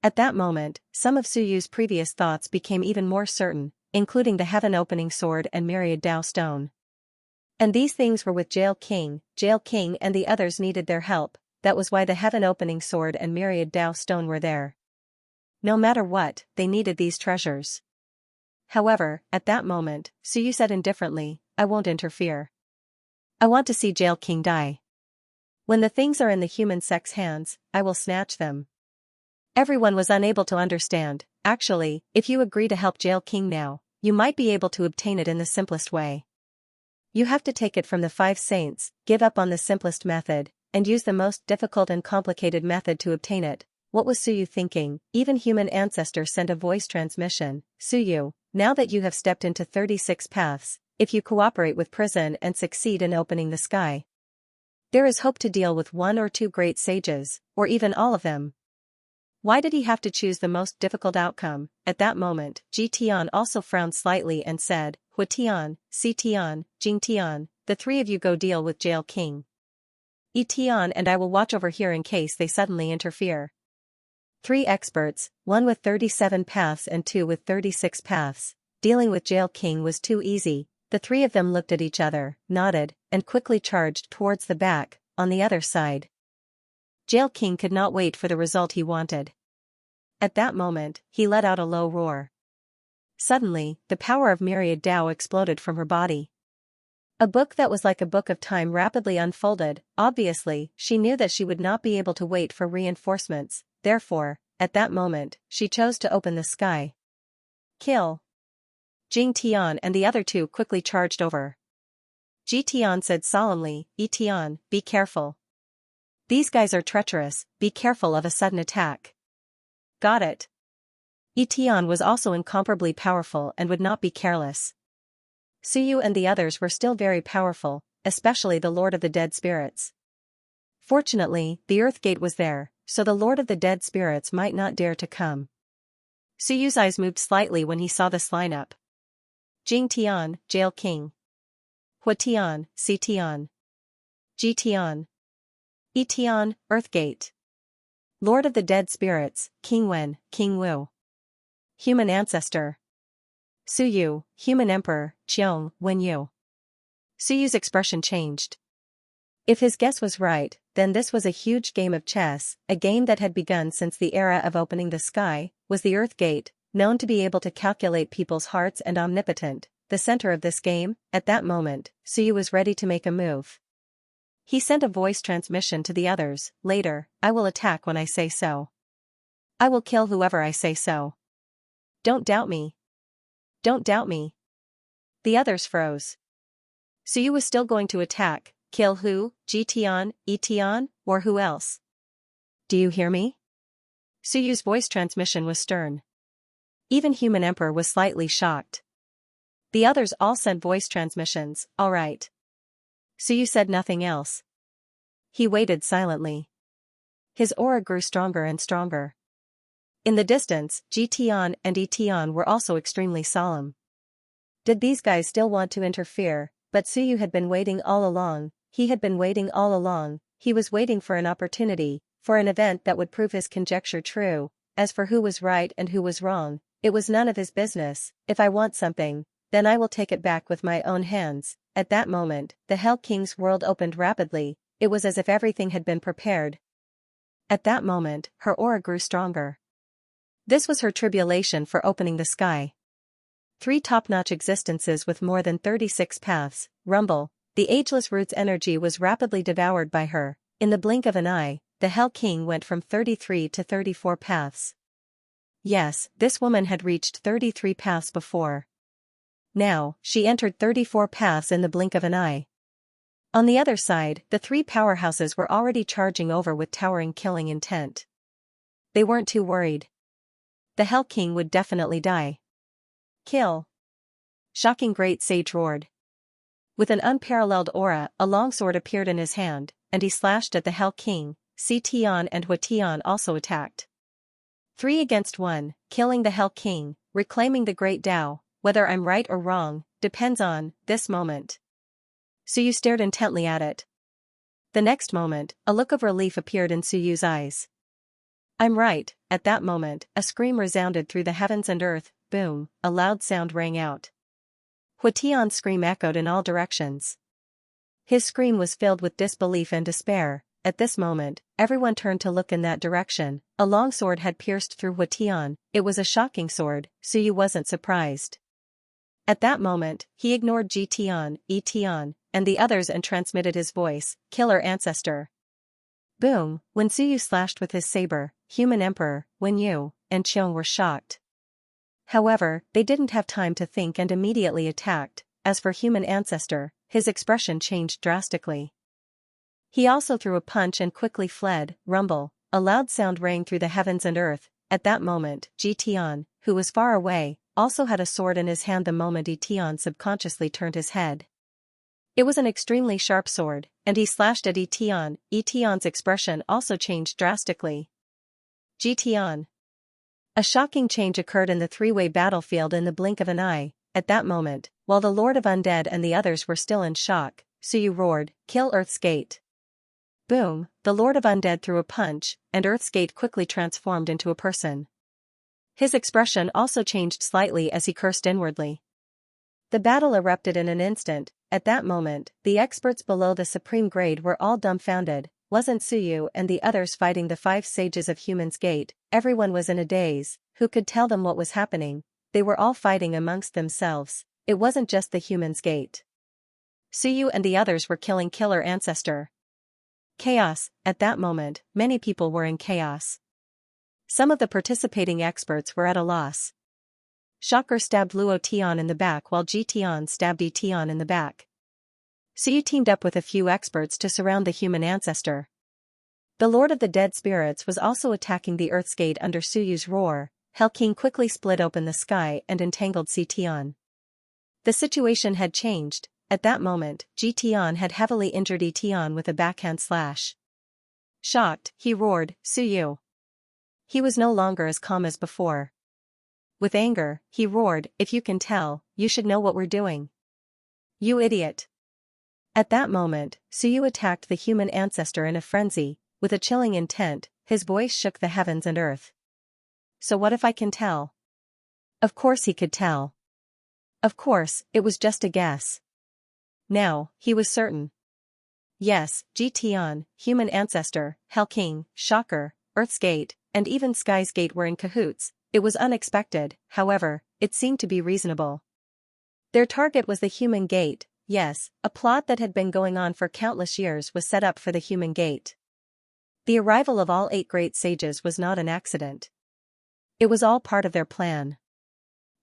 At that moment, some of Suyu's previous thoughts became even more certain, including the heaven-opening sword and Myriad Dao Stone. And these things were with Jail King and the others needed their help. That was why the heaven-opening sword and Myriad Dao Stone were there. No matter what, they needed these treasures. However, at that moment, Suyu said indifferently, I won't interfere. I want to see Jail King die. When the things are in the human sect's hands, I will snatch them. Everyone was unable to understand. Actually, if you agree to help Jail King now, you might be able to obtain it in the simplest way. You have to take it from the 5 saints, give up on the simplest method, and use the most difficult and complicated method to obtain it. What was Suyu thinking? Even human ancestor sent a voice transmission. Suyu, now that you have stepped into 36 paths, if you cooperate with prison and succeed in opening the sky, there is hope to deal with 1 or 2 great sages, or even all of them. Why did he have to choose the most difficult outcome? At that moment, Ji Tian also frowned slightly and said, Hua Tian, Si Tian, Jing Tian, the three of you go deal with Jail King. Yi Tian and I will watch over here in case they suddenly interfere. 3 experts, one with 37 paths and 2 with 36 paths. Dealing with Jail King was too easy. The 3 of them looked at each other, nodded, and quickly charged towards the back, on the other side. Jail King could not wait for the result he wanted. At that moment, he let out a low roar. Suddenly, the power of Myriad Dao exploded from her body. A book that was like a book of time rapidly unfolded. Obviously, she knew that she would not be able to wait for reinforcements, therefore, at that moment, she chose to open the sky. Kill! Jing Tian and the other 2 quickly charged over. Ji Tian said solemnly, Yi Tian, be careful. These guys are treacherous, be careful of a sudden attack. Got it. Yi Tian was also incomparably powerful and would not be careless. Suyu and the others were still very powerful, especially the Lord of the Dead Spirits. Fortunately, the Earth Gate was there, so the Lord of the Dead Spirits might not dare to come. Suyu's eyes moved slightly when he saw this lineup. Jing Tian, Jail King. Hua Tian, Si Tian. Ji Tian. Yi Tian, Earth Gate. Lord of the Dead Spirits, King Wen, King Wu. Human Ancestor. Suyu, Human Emperor, Qiong, Wen Yu. Suyu's expression changed. If his guess was right, then this was a huge game of chess, a game that had begun since the era of opening the sky, was the Earth Gate, known to be able to calculate people's hearts and omnipotent, the center of this game. At that moment, Suyu was ready to make a move. He sent a voice transmission to the others, later, I will attack when I say so. I will kill whoever I say so. Don't doubt me. Don't doubt me. The others froze. Suyu was still going to attack, kill who, Ji Tian, Yi Tian, or who else? Do you hear me? Suyu's voice transmission was stern. Even Human Emperor was slightly shocked. The others all sent voice transmissions, all right. Suyu said nothing else. He waited silently. His aura grew stronger and stronger. In the distance, Ji Tian and Yi Tian were also extremely solemn. Did these guys still want to interfere? But Suyu had been waiting all along. He had been waiting all along. He was waiting for an opportunity, for an event that would prove his conjecture true. As for who was right and who was wrong, it was none of his business. If I want something, then I will take it back with my own hands. At that moment, the Hell King's world opened rapidly. It was as if everything had been prepared. At that moment, her aura grew stronger. This was her tribulation for opening the sky. 3 top-notch existences with more than 36 paths. Rumble, the ageless root's energy was rapidly devoured by her. In the blink of an eye, the Hell King went from 33 to 34 paths. Yes, this woman had reached 33 paths before. Now, she entered 34 paths in the blink of an eye. On the other side, the 3 powerhouses were already charging over with towering killing intent. They weren't too worried. The Hell King would definitely die. Kill! Shocking Great Sage roared. With an unparalleled aura, a longsword appeared in his hand, and he slashed at the Hell King. Si Tian and Hua Tian also attacked. 3 against 1, killing the Hell King, reclaiming the Great Tao. Whether I'm right or wrong, depends on this moment. Suyu stared intently at it. The next moment, a look of relief appeared in Suyu's eyes. I'm right. At that moment, a scream resounded through the heavens and earth. Boom, a loud sound rang out. Hua Tian's scream echoed in all directions. His scream was filled with disbelief and despair. At this moment, everyone turned to look in that direction. A long sword had pierced through Hua Tian. It was a shocking sword. Suyu wasn't surprised. At that moment, he ignored Ji Tian, Yi Tian, and the others and transmitted his voice, Killer Ancestor. Boom, when Suyu slashed with his saber, Human Emperor, Wen Yu, and Qiong were shocked. However, they didn't have time to think and immediately attacked. As for Human Ancestor, his expression changed drastically. He also threw a punch and quickly fled. Rumble, a loud sound rang through the heavens and earth. At that moment, Ji Tian, who was far away, also had a sword in his hand the moment Yi Tian subconsciously turned his head. It was an extremely sharp sword, and he slashed at Yi Tian. Yi Tian's expression also changed drastically. GTon. A shocking change occurred in the three-way battlefield in the blink of an eye. At that moment, while the Lord of Undead and the others were still in shock, Suyu roared, "Kill Earth's Gate!" Boom, the Lord of Undead threw a punch, and Earth's Gate quickly transformed into a person. His expression also changed slightly as he cursed inwardly. The battle erupted in an instant. At that moment, the experts below the supreme grade were all dumbfounded. Wasn't Suyu and the others fighting the 5 sages of Human's Gate? Everyone was in a daze. Who could tell them what was happening? They were all fighting amongst themselves. It wasn't just the Human's Gate. Suyu and the others were killing Killer Ancestor. Chaos. At that moment, many people were in chaos. Some of the participating experts were at a loss. Shocker stabbed Luo Tian in the back while Tian stabbed Tian in the back. Suyu teamed up with a few experts to surround the human ancestor. The Lord of the Dead Spirits was also attacking the Earth's Gate under Suyu's roar. Hell King quickly split open the sky and entangled Tian. The situation had changed. At that moment, Tian had heavily injured Tian with a backhand slash. Shocked, he roared, "Suyu!" He was no longer as calm as before. With anger, he roared, "If you can tell, you should know what we're doing. You idiot!" At that moment, Suyu attacked the human ancestor in a frenzy. With a chilling intent, his voice shook the heavens and earth. So what if I can tell? Of course he could tell. Of course, it was just a guess. Now, he was certain. Yes, Tian, human ancestor, Hell King, Shocker, Earth's Gate, and even Sky's Gate were in cahoots. It was unexpected, however, it seemed to be reasonable. Their target was the human gate. Yes, a plot that had been going on for countless years was set up for the human gate. The arrival of all 8 great sages was not an accident. It was all part of their plan.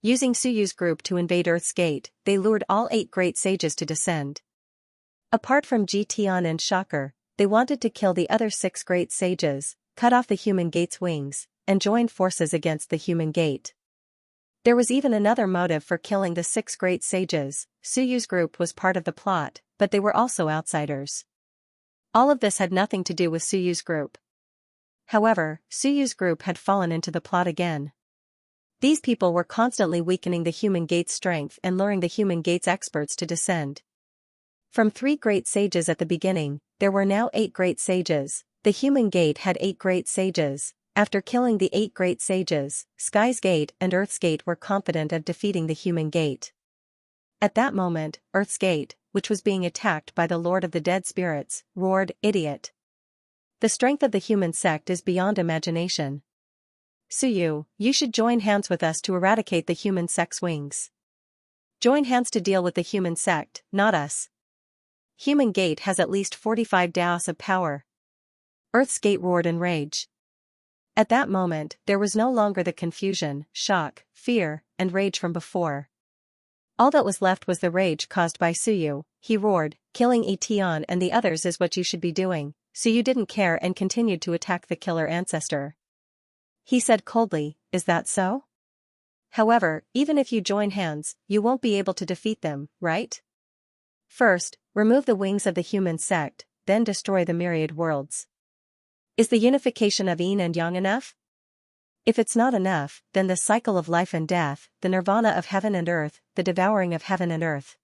Using Suyu's group to invade Earth's Gate, they lured all 8 great sages to descend. Apart from Tian and Shocker, they wanted to kill the other 6 great sages, cut off the human gate's wings, and join forces against the human gate. There was even another motive for killing the 6 great sages. Suyu's group was part of the plot, but they were also outsiders. All of this had nothing to do with Suyu's group. However, Suyu's group had fallen into the plot again. These people were constantly weakening the human gate's strength and luring the human gate's experts to descend. From 3 great sages at the beginning, there were now 8 great sages. The human gate had 8 great sages. After killing the 8 great sages, Sky's Gate and Earth's Gate were confident of defeating the human gate. At that moment, Earth's Gate, which was being attacked by the Lord of the Dead Spirits, roared, "Idiot! The strength of the human sect is beyond imagination. Suyu, you should join hands with us to eradicate the human sect's wings. Join hands to deal with the human sect, not us. Human Gate has at least 45 Daos of power." Earth's Gate roared in rage. At that moment, there was no longer the confusion, shock, fear, and rage from before. All that was left was the rage caused by Suyu. He roared, "Killing Tian and the others is what you should be doing." Suyu didn't care and continued to attack the killer ancestor. He said coldly, "Is that so? However, even if you join hands, you won't be able to defeat them, right? First, remove the wings of the human sect, then destroy the myriad worlds. Is the unification of yin and yang enough? If it's not enough, then the cycle of life and death, the nirvana of heaven and earth, the devouring of heaven and earth.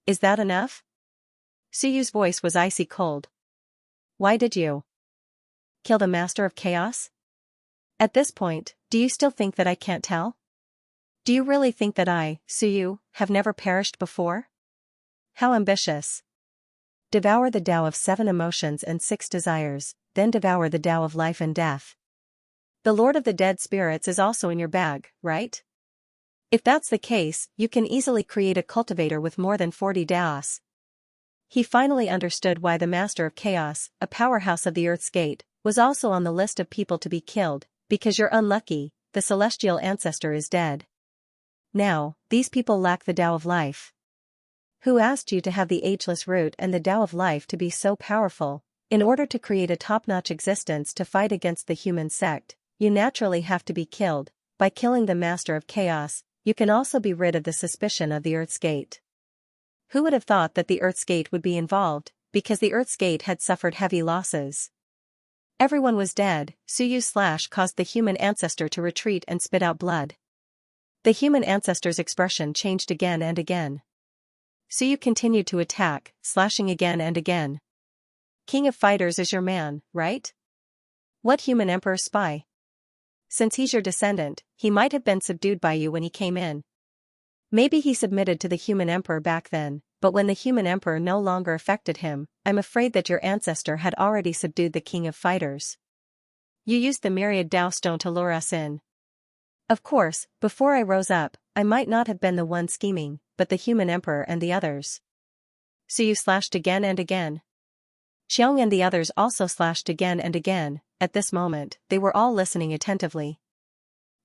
Is that enough?" Suyu's voice was icy cold. "Why did you kill the Master of Chaos? At this point, do you still think that I can't tell? Do you really think that I, Suyu, have never perished before? How ambitious. Devour the Tao of 7 emotions and 6 desires, then devour the Tao of life and death. The Lord of the Dead Spirits is also in your bag, right? If that's the case, you can easily create a cultivator with more than 40 Daos." He finally understood why the Master of Chaos, a powerhouse of the Earth's Gate, was also on the list of people to be killed. Because you're unlucky, the celestial ancestor is dead. Now, these people lack the Tao of life. Who asked you to have the ageless root and the Tao of life to be so powerful? In order to create a top-notch existence to fight against the human sect, you naturally have to be killed. By killing the Master of Chaos, you can also be rid of the suspicion of the Earth's Gate. Who would have thought that the Earth's Gate would be involved, because the Earth's Gate had suffered heavy losses? Everyone was dead. Suyu's slash caused the human ancestor to retreat and spit out blood. The human ancestor's expression changed again and again. Suyu continued to attack, slashing again and again. King of Fighters is your man, right? What human emperor spy? Since he's your descendant, he might have been subdued by you when he came in. Maybe he submitted to the human emperor back then, but when the human emperor no longer affected him, I'm afraid that your ancestor had already subdued the King of Fighters. You used the Myriad Dao stone to lure us in. Of course, before I rose up, I might not have been the one scheming, but the human emperor and the others. So you slashed again and again. Xiang and the others also slashed again and again. At this moment, they were all listening attentively.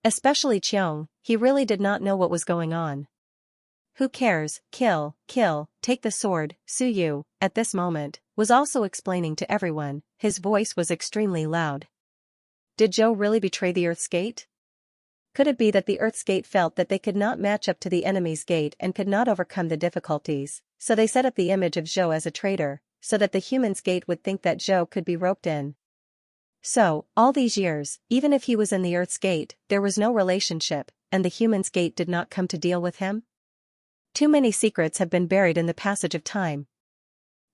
Especially Qiong, he really did not know what was going on. Who cares, kill, take the sword. Suyu, at this moment, was also explaining to everyone. His voice was extremely loud. Did Zhou really betray the Earth's Gate? Could it be that the Earth's Gate felt that they could not match up to the enemy's gate and could not overcome the difficulties, so they set up the image of Zhou as a traitor, so that the human's gate would think that Zhou could be roped in? So, all these years, even if he was in the Earth's Gate, there was no relationship, and the human's gate did not come to deal with him? Too many secrets have been buried in the passage of time.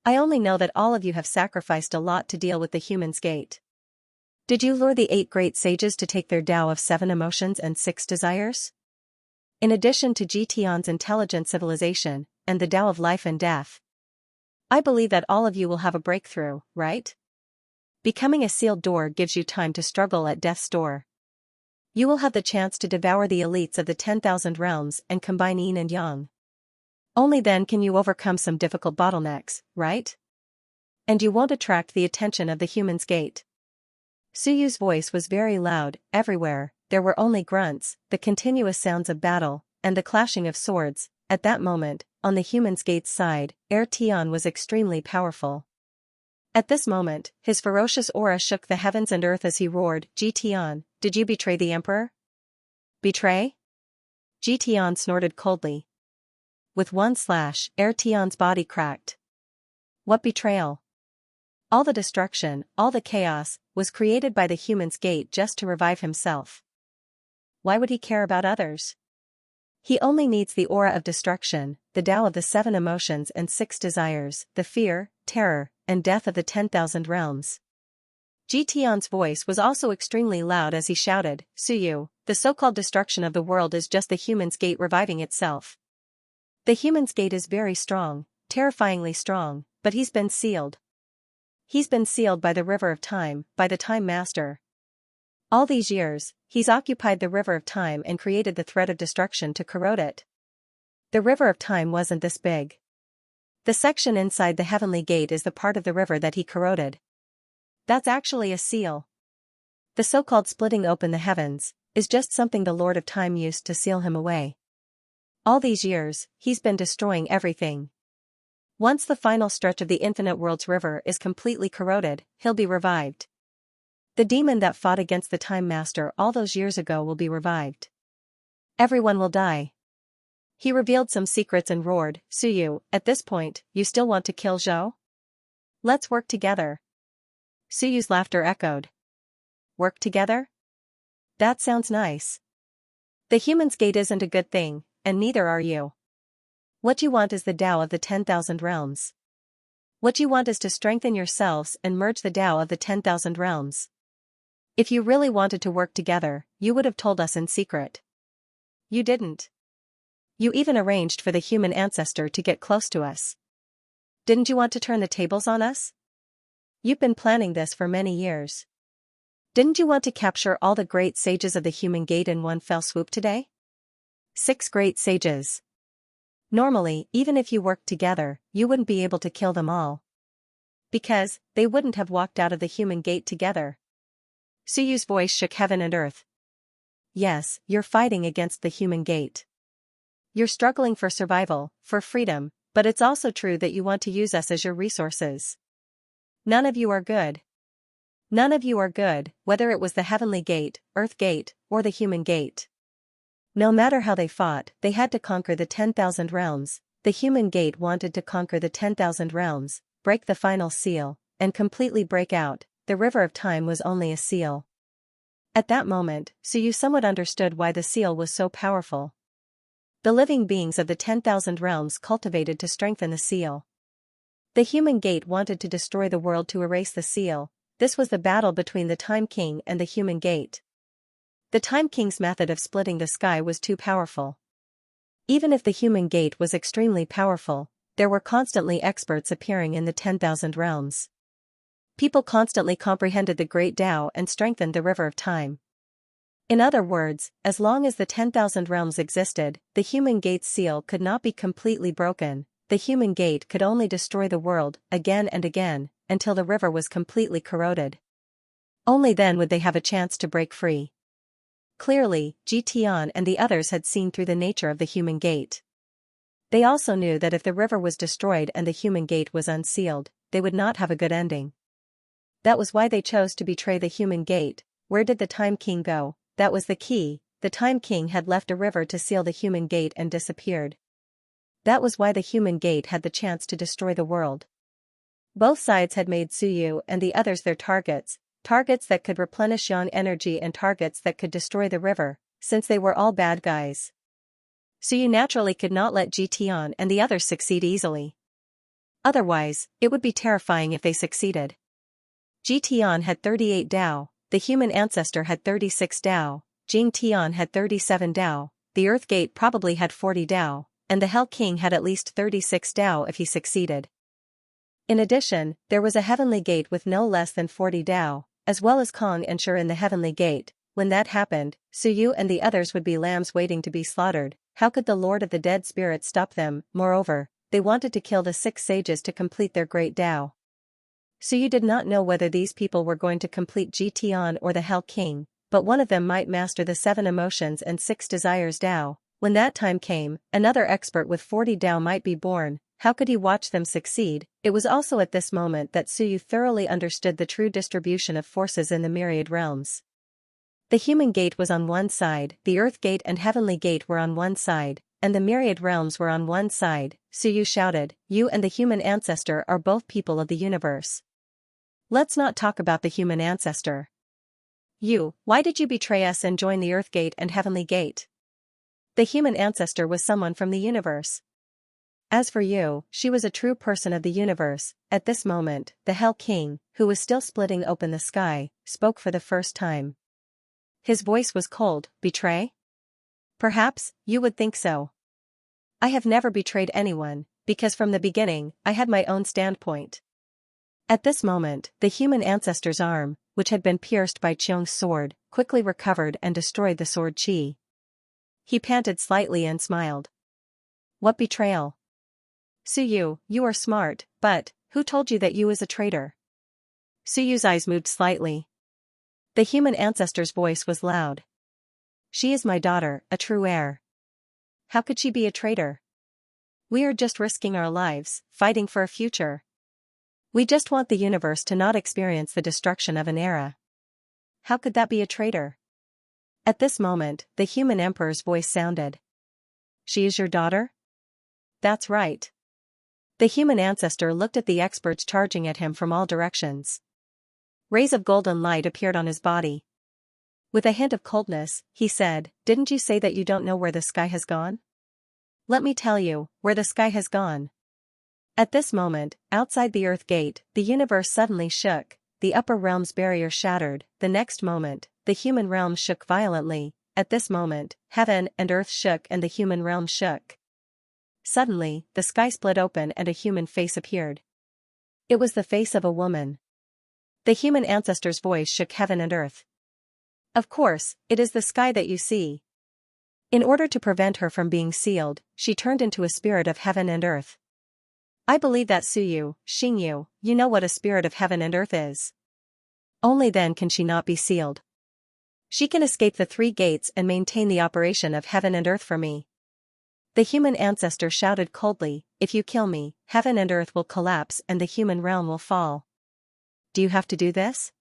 I only know that all of you have sacrificed a lot to deal with the human's gate. Did you lure the 8 great sages to take their Tao of 7 emotions and 6 desires? In addition to Jition's intelligent civilization, and the Tao of life and death. I believe that all of you will have a breakthrough, right? Becoming a sealed door gives you time to struggle at death's door. You will have the chance to devour the elites of the 10,000 realms and combine yin and yang. Only then can you overcome some difficult bottlenecks, right? And you won't attract the attention of the human's gate. Suyu's voice was very loud. Everywhere, there were only grunts, the continuous sounds of battle, and the clashing of swords. At that moment, on the human's gate's side, Tian was extremely powerful. At this moment, his ferocious aura shook the heavens and earth as he roared, Tian, did you betray the emperor? Betray? Tian snorted coldly. With one slash, Tian's body cracked. What betrayal? All the destruction, all the chaos, was created by the human's gate just to revive himself. Why would he care about others? He only needs the aura of destruction, the Tao of the 7 emotions and 6 desires, the fear, terror, and death of the 10,000 realms. Tian's voice was also extremely loud as he shouted, Suyu, the so-called destruction of the world is just the human's gate reviving itself. The human's gate is very strong, terrifyingly strong, but he's been sealed. He's been sealed by the river of time, by the Time Master. All these years, he's occupied the river of time and created the threat of destruction to corrode it. The river of time wasn't this big. The section inside the heavenly gate is the part of the river that he corroded. That's actually a seal. The so-called splitting open the heavens is just something the Lord of Time used to seal him away. All these years, he's been destroying everything. Once the final stretch of the infinite world's river is completely corroded, he'll be revived. The demon that fought against the Time Master all those years ago will be revived. Everyone will die. He revealed some secrets and roared, Suyu, at this point, you still want to kill Zhou? Let's work together. Suyu's laughter echoed. Work together? That sounds nice. The human's gate isn't a good thing, and neither are you. What you want is the Tao of the 10,000 realms. What you want is to strengthen yourselves and merge the Tao of the 10,000 realms. If you really wanted to work together, you would have told us in secret. You didn't. You even arranged for the human ancestor to get close to us. Didn't you want to turn the tables on us? You've been planning this for many years. Didn't you want to capture all the great sages of the human gate in one fell swoop today? 6 great sages. Normally, even if you worked together, you wouldn't be able to kill them all. Because, they wouldn't have walked out of the human gate together. Suyu's voice shook heaven and earth. Yes, you're fighting against the human gate. You're struggling for survival, for freedom, but it's also true that you want to use us as your resources. None of you are good. None of you are good, whether it was the heavenly gate, earth gate, or the human gate. No matter how they fought, they had to conquer the 10,000 realms. The human gate wanted to conquer the 10,000 realms, break the final seal, and completely break out. the river of time was only a seal. At that moment, Suyu somewhat understood why the seal was so powerful. The living beings of the 10,000 realms cultivated to strengthen the seal. The human gate wanted to destroy the world to erase the seal. This was the battle between the Time King and the human gate. The Time King's method of splitting the sky was too powerful. Even if the human gate was extremely powerful, there were constantly experts appearing in the 10,000 realms. People constantly comprehended the great Tao and strengthened the river of time. In other words, as long as the 10,000 realms existed, the human gate's seal could not be completely broken. The human gate could only destroy the world, again and again, until the river was completely corroded. Only then would they have a chance to break free. Clearly, Tian and the others had seen through the nature of the human gate. They also knew that if the river was destroyed and the human gate was unsealed, they would not have a good ending. That was why they chose to betray the human gate. Where did the Time King go? That was the key. The Time King had left a river to seal the human gate and disappeared. That was why the human gate had the chance to destroy the world. Both sides had made Suyu and the others their targets that could replenish yang energy and targets that could destroy the river, since they were all bad guys. Suyu naturally could not let Tian and the others succeed easily. Otherwise, it would be terrifying if they succeeded. Tian had 38 Dao, the human ancestor had 36 Dao, Tian had 37 Dao, the Earth Gate probably had 40 Dao, and the Hell King had at least 36 Dao if he succeeded. In addition, there was a Heavenly Gate with no less than 40 Dao, as well as Kong and Shur in the Heavenly Gate. When that happened, Suyu and the others would be lambs waiting to be slaughtered. How could the Lord of the Dead Spirits stop them? Moreover, they wanted to kill the 6 sages to complete their great Dao. Suyu did not know whether these people were going to complete Tian or the Hell King, but one of them might master the 7 emotions and 6 desires Dao. When that time came, another expert with 40 Dao might be born. How could he watch them succeed? It was also at this moment that Suyu thoroughly understood the true distribution of forces in the Myriad realms. The human gate was on one side, the Earth Gate and Heavenly Gate were on one side, and the Myriad realms were on one side. Suyu shouted, "You and the human ancestor are both people of the universe. Let's not talk about the human ancestor. You, why did you betray us and join the Earth Gate and Heavenly Gate?" The human ancestor was someone from the universe. As for you, she was a true person of the universe. At this moment, the Hell King, who was still splitting open the sky, spoke for the first time. His voice was cold. Betray? Perhaps, you would think so. I have never betrayed anyone, because from the beginning, I had my own standpoint. At this moment, the human ancestor's arm, which had been pierced by Qiong's sword, quickly recovered and destroyed the sword chi. He panted slightly and smiled. What betrayal? Suyu, you are smart, but, who told you that you is a traitor? Suyu's eyes moved slightly. The human ancestor's voice was loud. She is my daughter, a true heir. How could she be a traitor? We are just risking our lives, fighting for a future. We just want the universe to not experience the destruction of an era. How could that be a traitor? At this moment, the human emperor's voice sounded. She is your daughter? That's right. The human ancestor looked at the experts charging at him from all directions. Rays of golden light appeared on his body. With a hint of coldness, he said, "Didn't you say that you don't know where the sky has gone? Let me tell you, where the sky has gone." At this moment, outside the Earth Gate, the universe suddenly shook, the upper realm's barrier shattered. The next moment, the human realm shook violently. At this moment, heaven and earth shook and the human realm shook. Suddenly, the sky split open and a human face appeared. It was the face of a woman. The human ancestor's voice shook heaven and earth. Of course, it is the sky that you see. In order to prevent her from being sealed, she turned into a spirit of heaven and earth. I believe that Suyu, Xingyu, you know what a spirit of heaven and earth is. Only then can she not be sealed. She can escape the 3 gates and maintain the operation of heaven and earth for me. The human ancestor shouted coldly, "If you kill me, heaven and earth will collapse and the human realm will fall. Do you have to do this?"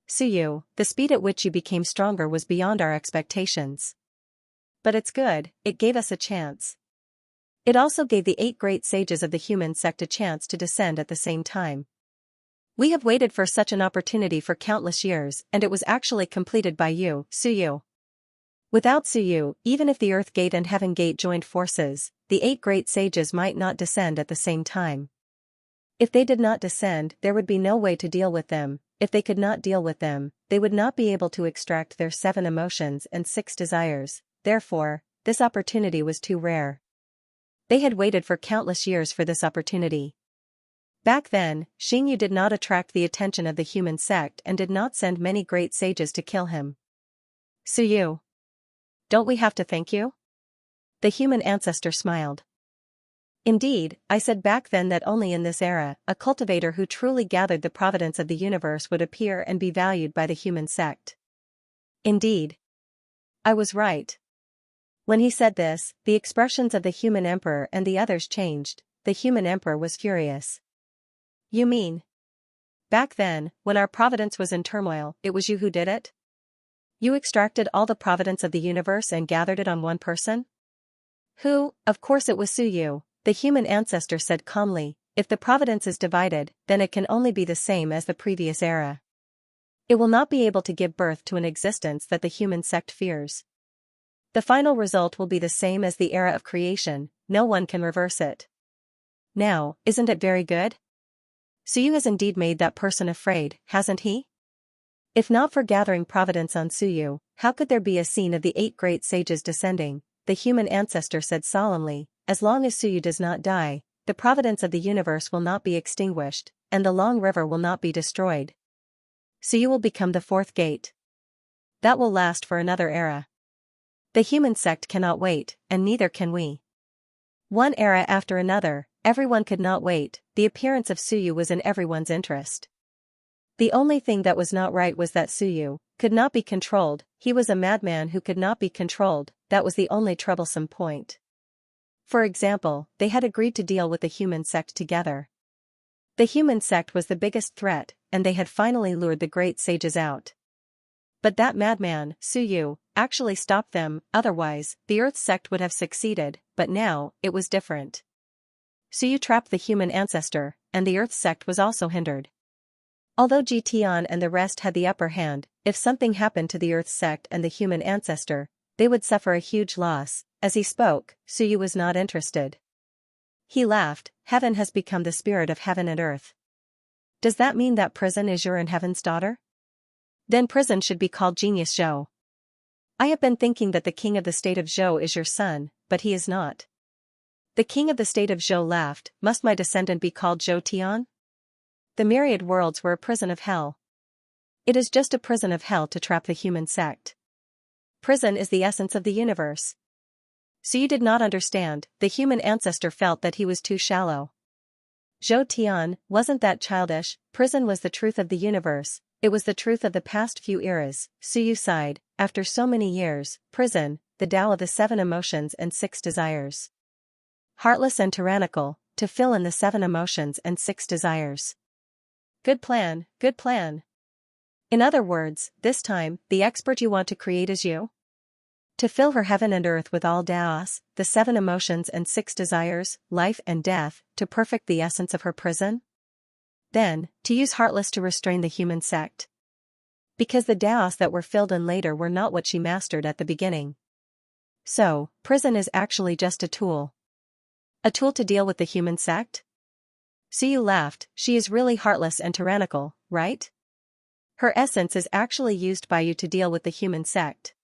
Suyu, the speed at which you became stronger was beyond our expectations. But it's good, it gave us a chance. It also gave the 8 great sages of the human sect a chance to descend at the same time. We have waited for such an opportunity for countless years, and it was actually completed by you, Suyu. Without Suyu, even if the Earth Gate and Heaven Gate joined forces, the 8 great sages might not descend at the same time. If they did not descend, there would be no way to deal with them. If they could not deal with them, they would not be able to extract their 7 emotions and 6 desires. Therefore, this opportunity was too rare. They had waited for countless years for this opportunity. Back then, Xingyu did not attract the attention of the human sect and did not send many great sages to kill him. Suyu. Don't we have to thank you? The human ancestor smiled. Indeed, I said back then that only in this era, a cultivator who truly gathered the providence of the universe would appear and be valued by the human sect. Indeed. I was right. When he said this, the expressions of the human emperor and the others changed. The human emperor was furious. You mean? Back then, when our providence was in turmoil, it was you who did it? You extracted all the providence of the universe and gathered it on one person? Who? Of course it was Suyu, the human ancestor said calmly. If the providence is divided, then it can only be the same as the previous era. It will not be able to give birth to an existence that the human sect fears. The final result will be the same as the era of creation, no one can reverse it. Now, isn't it very good? Suyu has indeed made that person afraid, hasn't he? If not for gathering providence on Suyu, how could there be a scene of the 8 great sages descending? The human ancestor said solemnly, as long as Suyu does not die, the providence of the universe will not be extinguished, and the long river will not be destroyed. Suyu will become the 4th gate. That will last for another era. The human sect cannot wait, and neither can we. One era after another, everyone could not wait. The appearance of Suyu was in everyone's interest. The only thing that was not right was that Suyu could not be controlled. He was a madman who could not be controlled. That was the only troublesome point. For example, they had agreed to deal with the human sect together. The human sect was the biggest threat, and they had finally lured the great sages out. But that madman, Suyu, actually stopped them. Otherwise, the Earth sect would have succeeded, but now, it was different. Suyu trapped the human ancestor, and the Earth sect was also hindered. Although Tian and the rest had the upper hand, if something happened to the Earth sect and the human ancestor, they would suffer a huge loss. As he spoke, Suyu was not interested. He laughed. Heaven has become the spirit of heaven and earth. Does that mean that prison is your and heaven's daughter? Then prison should be called Genius Zhou. I have been thinking that the king of the state of Zhou is your son, but he is not. The king of the state of Zhou laughed. Must my descendant be called Zhou Tian? The myriad worlds were a prison of hell. It is just a prison of hell to trap the human sect. Prison is the essence of the universe. So you did not understand. The human ancestor felt that he was too shallow. Zhou Tian, wasn't that childish? Prison was the truth of the universe. It was the truth of the past few eras. Suyu sighed. After so many years, prison, the Tao of the 7 emotions and 6 desires. Heartless and tyrannical, to fill in the 7 emotions and 6 desires. Good plan, good plan. In other words, this time, the expert you want to create is you? To fill her heaven and earth with all Taos, the 7 emotions and 6 desires, life and death, to perfect the essence of her prison? Then, to use Heartless to restrain the human sect. Because the Taos that were filled in later were not what she mastered at the beginning. So, prison is actually just a tool. A tool to deal with the human sect? Suyu laughed. She is really heartless and tyrannical, right? Her essence is actually used by you to deal with the human sect.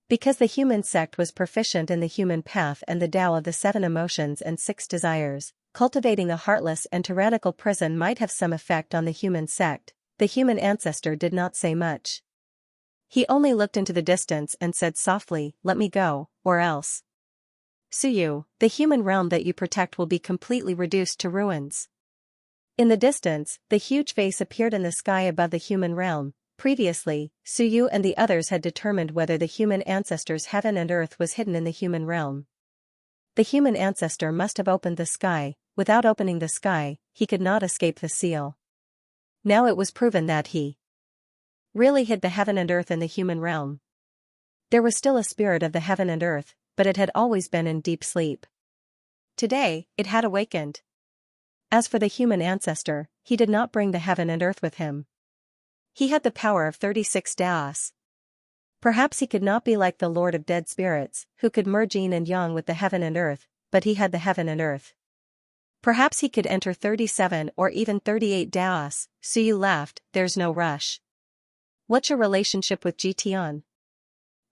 Because the human sect was proficient in the human path and the Tao of the 7 emotions and 6 desires, cultivating a heartless and tyrannical prison might have some effect on the human sect. The human ancestor did not say much. He only looked into the distance and said softly, "Let me go, or else. Suyu, the human realm that you protect will be completely reduced to ruins." In the distance, the huge vase appeared in the sky above the human realm. Previously, Suyu and the others had determined whether the human ancestor's heaven and earth was hidden in the human realm. The human ancestor must have opened the sky. Without opening the sky, he could not escape the seal. Now it was proven that he really hid the heaven and earth in the human realm. There was still a spirit of the heaven and earth, but it had always been in deep sleep. Today, it had awakened. As for the human ancestor, he did not bring the heaven and earth with him. He had the power of 36 Daos. Perhaps he could not be like the Lord of Dead Spirits, who could merge yin and yang with the heaven and earth, but he had the heaven and earth. Perhaps he could enter 37 or even 38 Daos. Suyu laughed, there's no rush. What's your relationship with Jitian?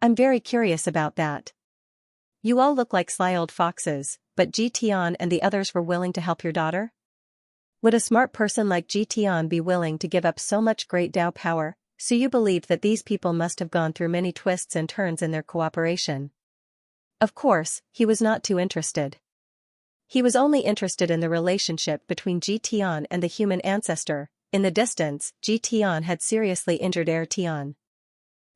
I'm very curious about that. You all look like sly old foxes, but Jitian and the others were willing to help your daughter? Would a smart person like Jitian be willing to give up so much great Dao power? Suyu believed that these people must have gone through many twists and turns in their cooperation. Of course, he was not too interested. He was only interested in the relationship between Jitian and the human ancestor. In the distance, Jitian had seriously injured Tian.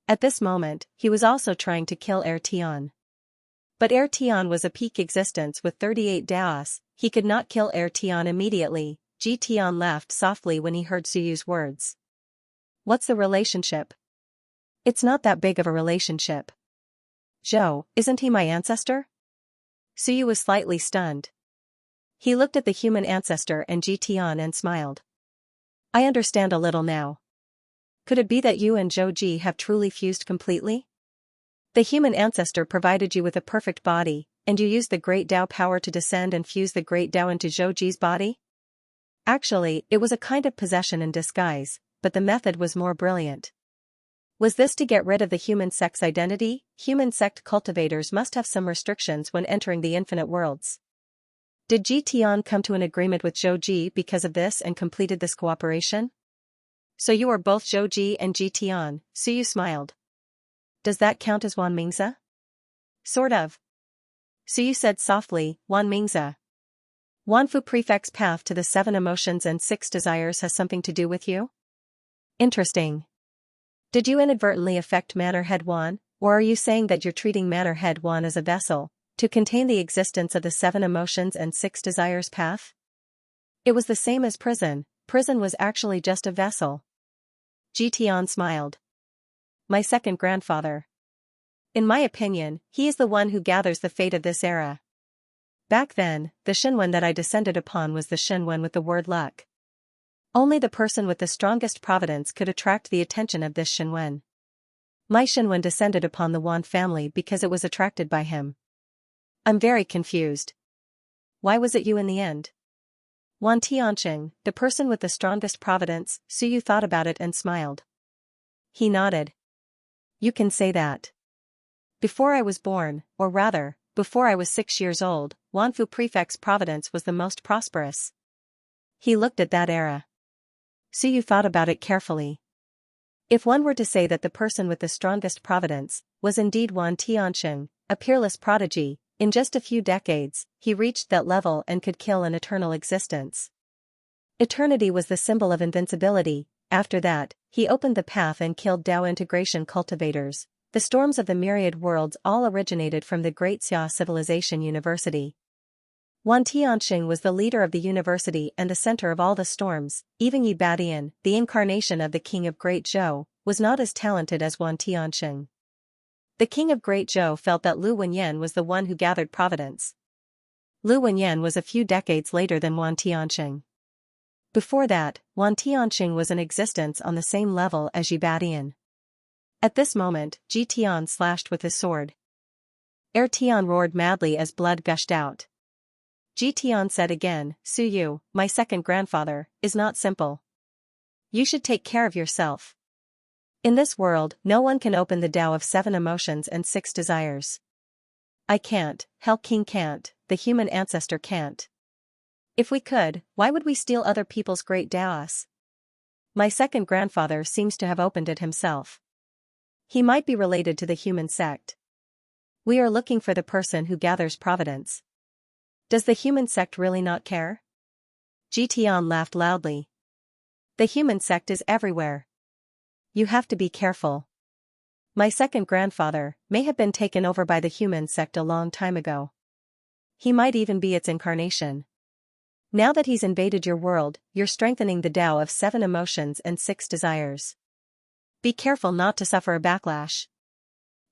At this moment, he was also trying to kill Tian. But Tian was a peak existence with 38 Daos, he could not kill Tian immediately. Jitian laughed softly when he heard Suyu's words. What's the relationship? It's not that big of a relationship. Zhou, isn't he my ancestor? Suyu was slightly stunned. He looked at the human ancestor and Jitian and smiled. I understand a little now. Could it be that you and Zhou Ji have truly fused completely? The human ancestor provided you with a perfect body, and you used the great Dao power to descend and fuse the great Dao into Zhou Ji's body? Actually, it was a kind of possession in disguise, but the method was more brilliant. Was this to get rid of the human sect's identity? Human sect cultivators must have some restrictions when entering the infinite worlds. Did Jitian come to an agreement with Zhou Ji because of this and completed this cooperation? So you are both Zhou Ji and Jitian, Suyu smiled. Does that count as Wan Mingzi? Sort of. Suyu said softly, Wan Mingzi. Wanfu Prefect's path to the 7 emotions and 6 desires has something to do with you? Interesting. Did you inadvertently affect Manor Head Wan, or are you saying that you're treating Manor Head Wan as a vessel to contain the existence of the 7 emotions and 6 desires path? It was the same as prison was actually just a vessel. Jitian smiled. My second grandfather. In my opinion, he is the one who gathers the fate of this era. Back then, the Shenwen that I descended upon was the Shenwen with the word luck. Only the person with the strongest providence could attract the attention of this Shenwen. My Shenwen descended upon the Wan family because it was attracted by him. I'm very confused. Why was it you in the end? Wan Tianqing, the person with the strongest providence, Suyu thought about it and smiled. He nodded. You can say that. Before I was born, or rather, before I was 6 years old, Wanfu Prefect's providence was the most prosperous. He looked at that era. Suyu thought about it carefully. If one were to say that the person with the strongest providence was indeed Wan Tianqing, a peerless prodigy, in just a few decades, he reached that level and could kill an eternal existence. Eternity was the symbol of invincibility. After that, he opened the path and killed Dao integration cultivators. The storms of the myriad worlds all originated from the Great Xia Civilization University. Wan Tianqing was the leader of the university and the center of all the storms. Even Yi Badian, the incarnation of the king of Great Zhou, was not as talented as Wan Tianqing. The king of Great Zhou felt that Lu Wenyan was the one who gathered providence. Lu Wenyan was a few decades later than Wan Tianqing. Before that, Wan Tianqing was in existence on the same level as Yi Badian. At this moment, Jitian slashed with his sword. Tian roared madly as blood gushed out. Jitian said again, Suyu, my second grandfather, is not simple. You should take care of yourself. In this world, no one can open the Dao of 7 emotions and 6 desires. I can't, Hell King can't, the human ancestor can't. If we could, why would we steal other people's great Daos? My second grandfather seems to have opened it himself. He might be related to the human sect. We are looking for the person who gathers providence. Does the human sect really not care? Jitian laughed loudly. The human sect is everywhere. You have to be careful. My second grandfather may have been taken over by the human sect a long time ago. He might even be its incarnation. Now that he's invaded your world, you're strengthening the Dao of 7 emotions and 6 desires. Be careful not to suffer a backlash.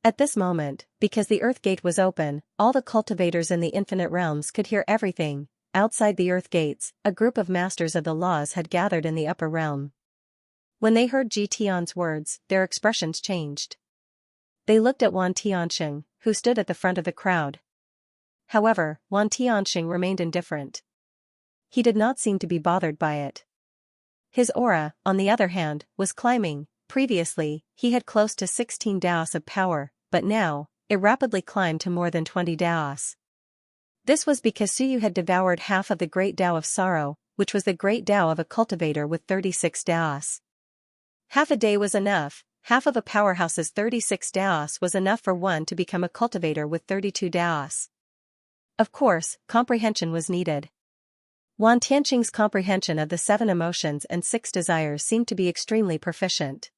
At this moment, because the Earth Gate was open, all the cultivators in the infinite realms could hear everything. outside the earth gates, a group of masters of the laws had gathered in the upper realm. When they heard Ji Tian's words, their expressions changed. They looked at Wan Tianxing, who stood at the front of the crowd. However, Wan Tianxing remained indifferent. He did not seem to be bothered by it. His aura, on the other hand, was climbing. Previously, he had close to 16 daos of power, but now, it rapidly climbed to more than 20 daos. This was because Suyu had devoured half of the great Tao of sorrow, which was the great Tao of a cultivator with 36 daos. Half a day was enough. Half of a powerhouse's 36 daos was enough for one to become a cultivator with 32 daos. Of course, comprehension was needed. Wan Tianxing's comprehension of the 7 emotions and 6 desires seemed to be extremely proficient.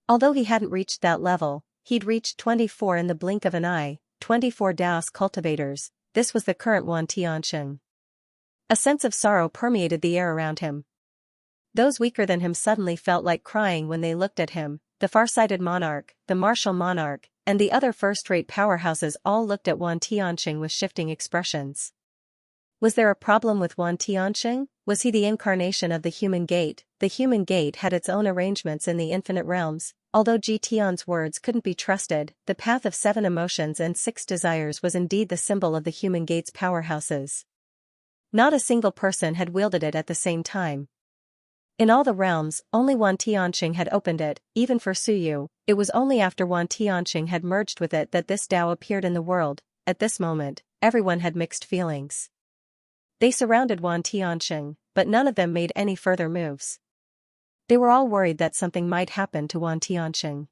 Although he hadn't reached that level, he'd reached 24 in the blink of an eye, 24 daos cultivators. This was the current Wan Tianxing. A sense of sorrow permeated the air around him. Those weaker than him suddenly felt like crying when they looked at him. The far-sighted monarch, the martial monarch, and the other first-rate powerhouses all looked at Wan Tianxing with shifting expressions. Was there a problem with Wan Tianxing? Was he the incarnation of the human gate? The human gate had its own arrangements in the infinite realms. Although Ji Tian's words couldn't be trusted, the path of 7 emotions and 6 desires was indeed the symbol of the human gate's powerhouses. Not a single person had wielded it at the same time. In all the realms, only Wan Tianxing had opened it. Even for Suyu, it was only after Wan Tianxing had merged with it that this Tao appeared in the world. At this moment, everyone had mixed feelings. They surrounded Wan Tianxing, but none of them made any further moves. They were all worried that something might happen to Wan Tianxing.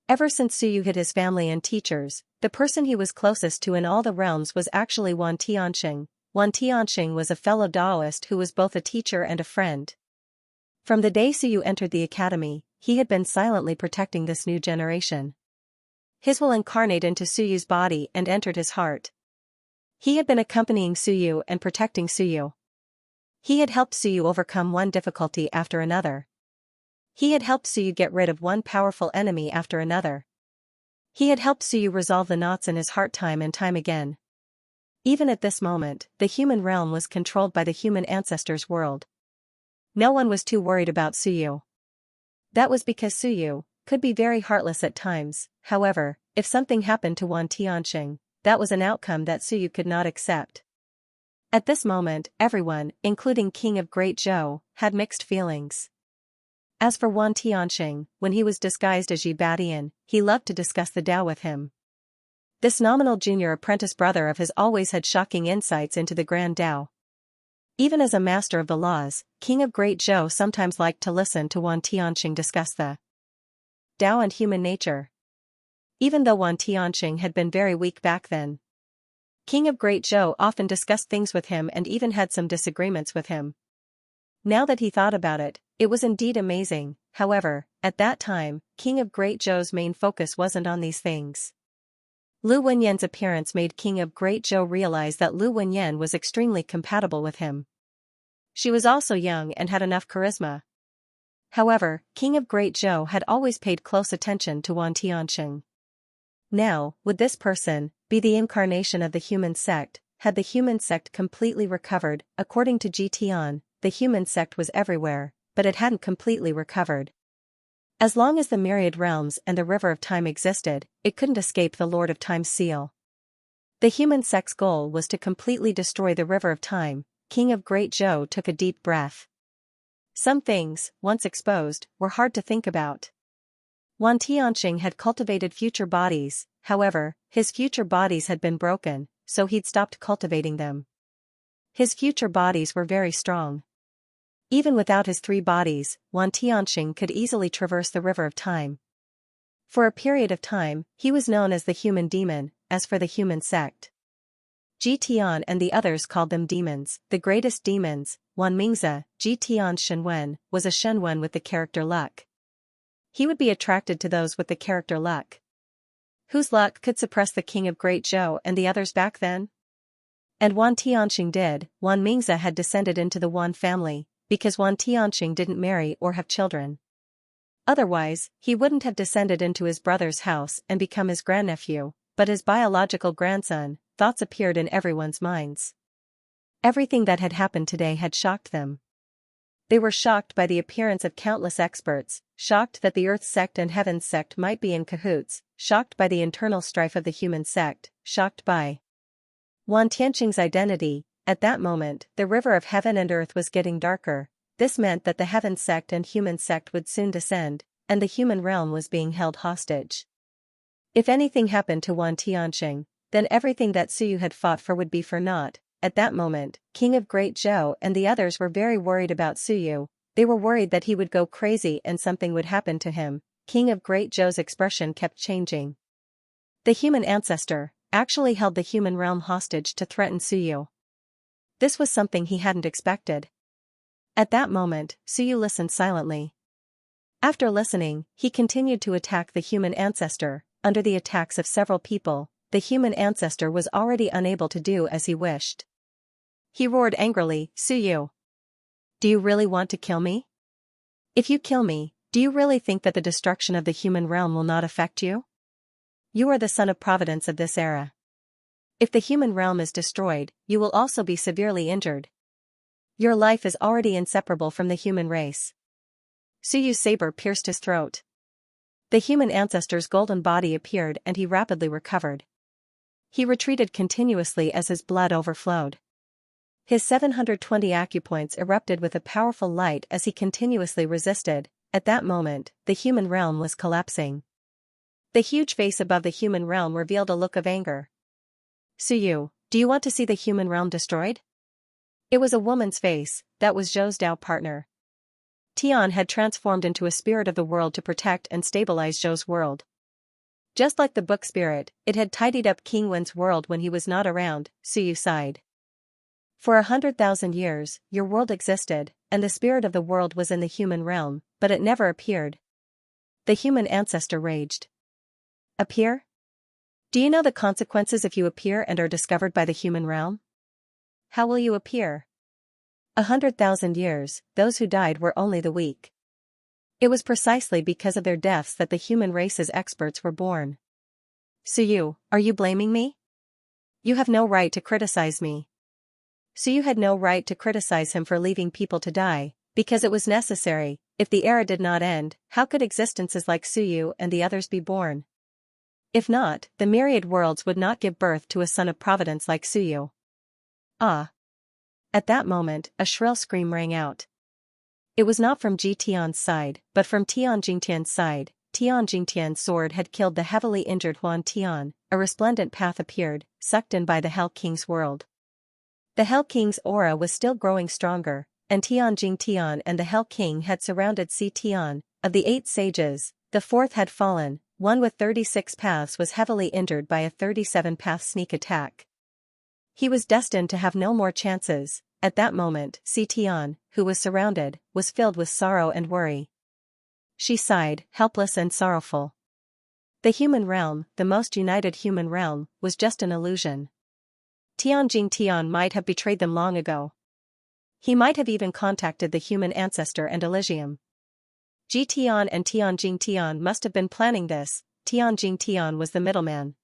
Ever since Suyu hid his family and teachers, the person he was closest to in all the realms was actually Wan Tianxing. Wan Tianxing was a fellow Daoist who was both a teacher and a friend. From the day Suyu entered the academy, he had been silently protecting this new generation. His will incarnate into Suyu's body and entered his heart. He had been accompanying Suyu and protecting Suyu. He had helped Suyu overcome one difficulty after another. He had helped Suyu get rid of one powerful enemy after another. He had helped Suyu resolve the knots in his heart time and time again. Even at this moment, the human realm was controlled by the human ancestors' world. No one was too worried about Suyu. That was because Suyu could be very heartless at times. However, if something happened to Wan Tianxing, that was an outcome that Suyu could not accept. At this moment, everyone, including King of Great Zhou, had mixed feelings. As for Wan Tianxing, when he was disguised as Yi Badian, he loved to discuss the Tao with him. This nominal junior apprentice brother of his always had shocking insights into the Grand Tao. Even as a master of the laws, King of Great Zhou sometimes liked to listen to Wan Tianxing discuss the Tao and human nature. Even though Wan Tianxing had been very weak back then, King of Great Zhou often discussed things with him and even had some disagreements with him. Now that he thought about it, it was indeed amazing. However, at that time, King of Great Zhou's main focus wasn't on these things. Lu Wenyan's appearance made King of Great Zhou realize that Lu Wenyan was extremely compatible with him. She was also young and had enough charisma. However, King of Great Zhou had always paid close attention to Wan Tianxing. Now, would this person be the incarnation of the human sect? Had the human sect completely recovered? According to Ji Tian, the human sect was everywhere, but it hadn't completely recovered. As long as the Myriad realms and the River of Time existed, it couldn't escape the Lord of Time's seal. The human sect's goal was to completely destroy the River of Time. King of Great Zhou took a deep breath. Some things, once exposed, were hard to think about. Wan Tianxing had cultivated future bodies, however, his future bodies had been broken, so he'd stopped cultivating them. His future bodies were very strong. Even without his 3 bodies, Wan Tianxing could easily traverse the River of Time. For a period of time, he was known as the human demon. As for the human sect, Ji Tian and the others called them demons, the greatest demons. Wan Mingzi, Ji Tian's Shenwen, was a Shenwen with the character luck. He would be attracted to those with the character luck. Whose luck could suppress the King of Great Zhou and the others back then? And Wan Tianxing did. Wan Mingzi had descended into the Wan family, because Wan Tianxing didn't marry or have children. Otherwise, he wouldn't have descended into his brother's house and become his grandnephew, but his biological grandson. Thoughts appeared in everyone's minds. Everything that had happened today had shocked them. They were shocked by the appearance of countless experts, shocked that the Earth sect and Heaven sect might be in cahoots, shocked by the internal strife of the human sect, shocked by Wan Tianqing's identity. At that moment, the river of heaven and earth was getting darker. This meant that the Heaven sect and human sect would soon descend, and the human realm was being held hostage. If anything happened to Wan Tianqing, then everything that Suyu had fought for would be for naught. At that moment, King of Great Zhou and the others were very worried about Suyu. They were worried that he would go crazy and something would happen to him. King of Great Zhou's expression kept changing. The human ancestor actually held the human realm hostage to threaten Suyu. This was something he hadn't expected. At that moment, Suyu listened silently. After listening, he continued to attack the human ancestor. Under the attacks of several people, the human ancestor was already unable to do as he wished. He roared angrily, "Suyu! Do you really want to kill me? If you kill me, do you really think that the destruction of the human realm will not affect you? You are the son of providence of this era. If the human realm is destroyed, you will also be severely injured. Your life is already inseparable from the human race." Suyu's saber pierced his throat. The human ancestor's golden body appeared and he rapidly recovered. He retreated continuously as his blood overflowed. His 720 acupoints erupted with a powerful light as he continuously resisted. At that moment, the human realm was collapsing. The huge face above the human realm revealed a look of anger. "Suyu, do you want to see the human realm destroyed?" It was a woman's face. That was Zhou's Dao partner. Tian had transformed into a spirit of the world to protect and stabilize Zhou's world. Just like the book spirit, it had tidied up King Wen's world when he was not around. Suyu sighed. "For 100,000 years, your world existed, and the spirit of the world was in the human realm, but it never appeared." The human ancestor raged. "Appear? Do you know the consequences if you appear and are discovered by the human realm? How will you appear? 100,000 years, those who died were only the weak. It was precisely because of their deaths that the human race's experts were born. Suyu, are you blaming me? You have no right to criticize me." Suyu had no right to criticize him for leaving people to die, because it was necessary. If the era did not end, how could existences like Suyu and the others be born? If not, the myriad worlds would not give birth to a son of providence like Suyu. Ah! At that moment, a shrill scream rang out. It was not from Ji Tian's side, but from Tian Jingtian's side. Tian Jingtian's sword had killed the heavily injured Huan Tian. A resplendent path appeared, sucked in by the Hell King's world. The Hell King's aura was still growing stronger, and Tian Jingtian and the Hell King had surrounded Si Tian. Of the 8 sages, the 4th had fallen. One with 36 paths was heavily injured by a 37-path sneak attack. He was destined to have no more chances. At that moment, Si Tian, who was surrounded, was filled with sorrow and worry. She sighed, helpless and sorrowful. The human realm, the most united human realm, was just an illusion. Tian Jingtian might have betrayed them long ago. He might have even contacted the human ancestor and Elysium. Ji Tian and Tian Jingtian must have been planning this. Tian Jingtian was the middleman.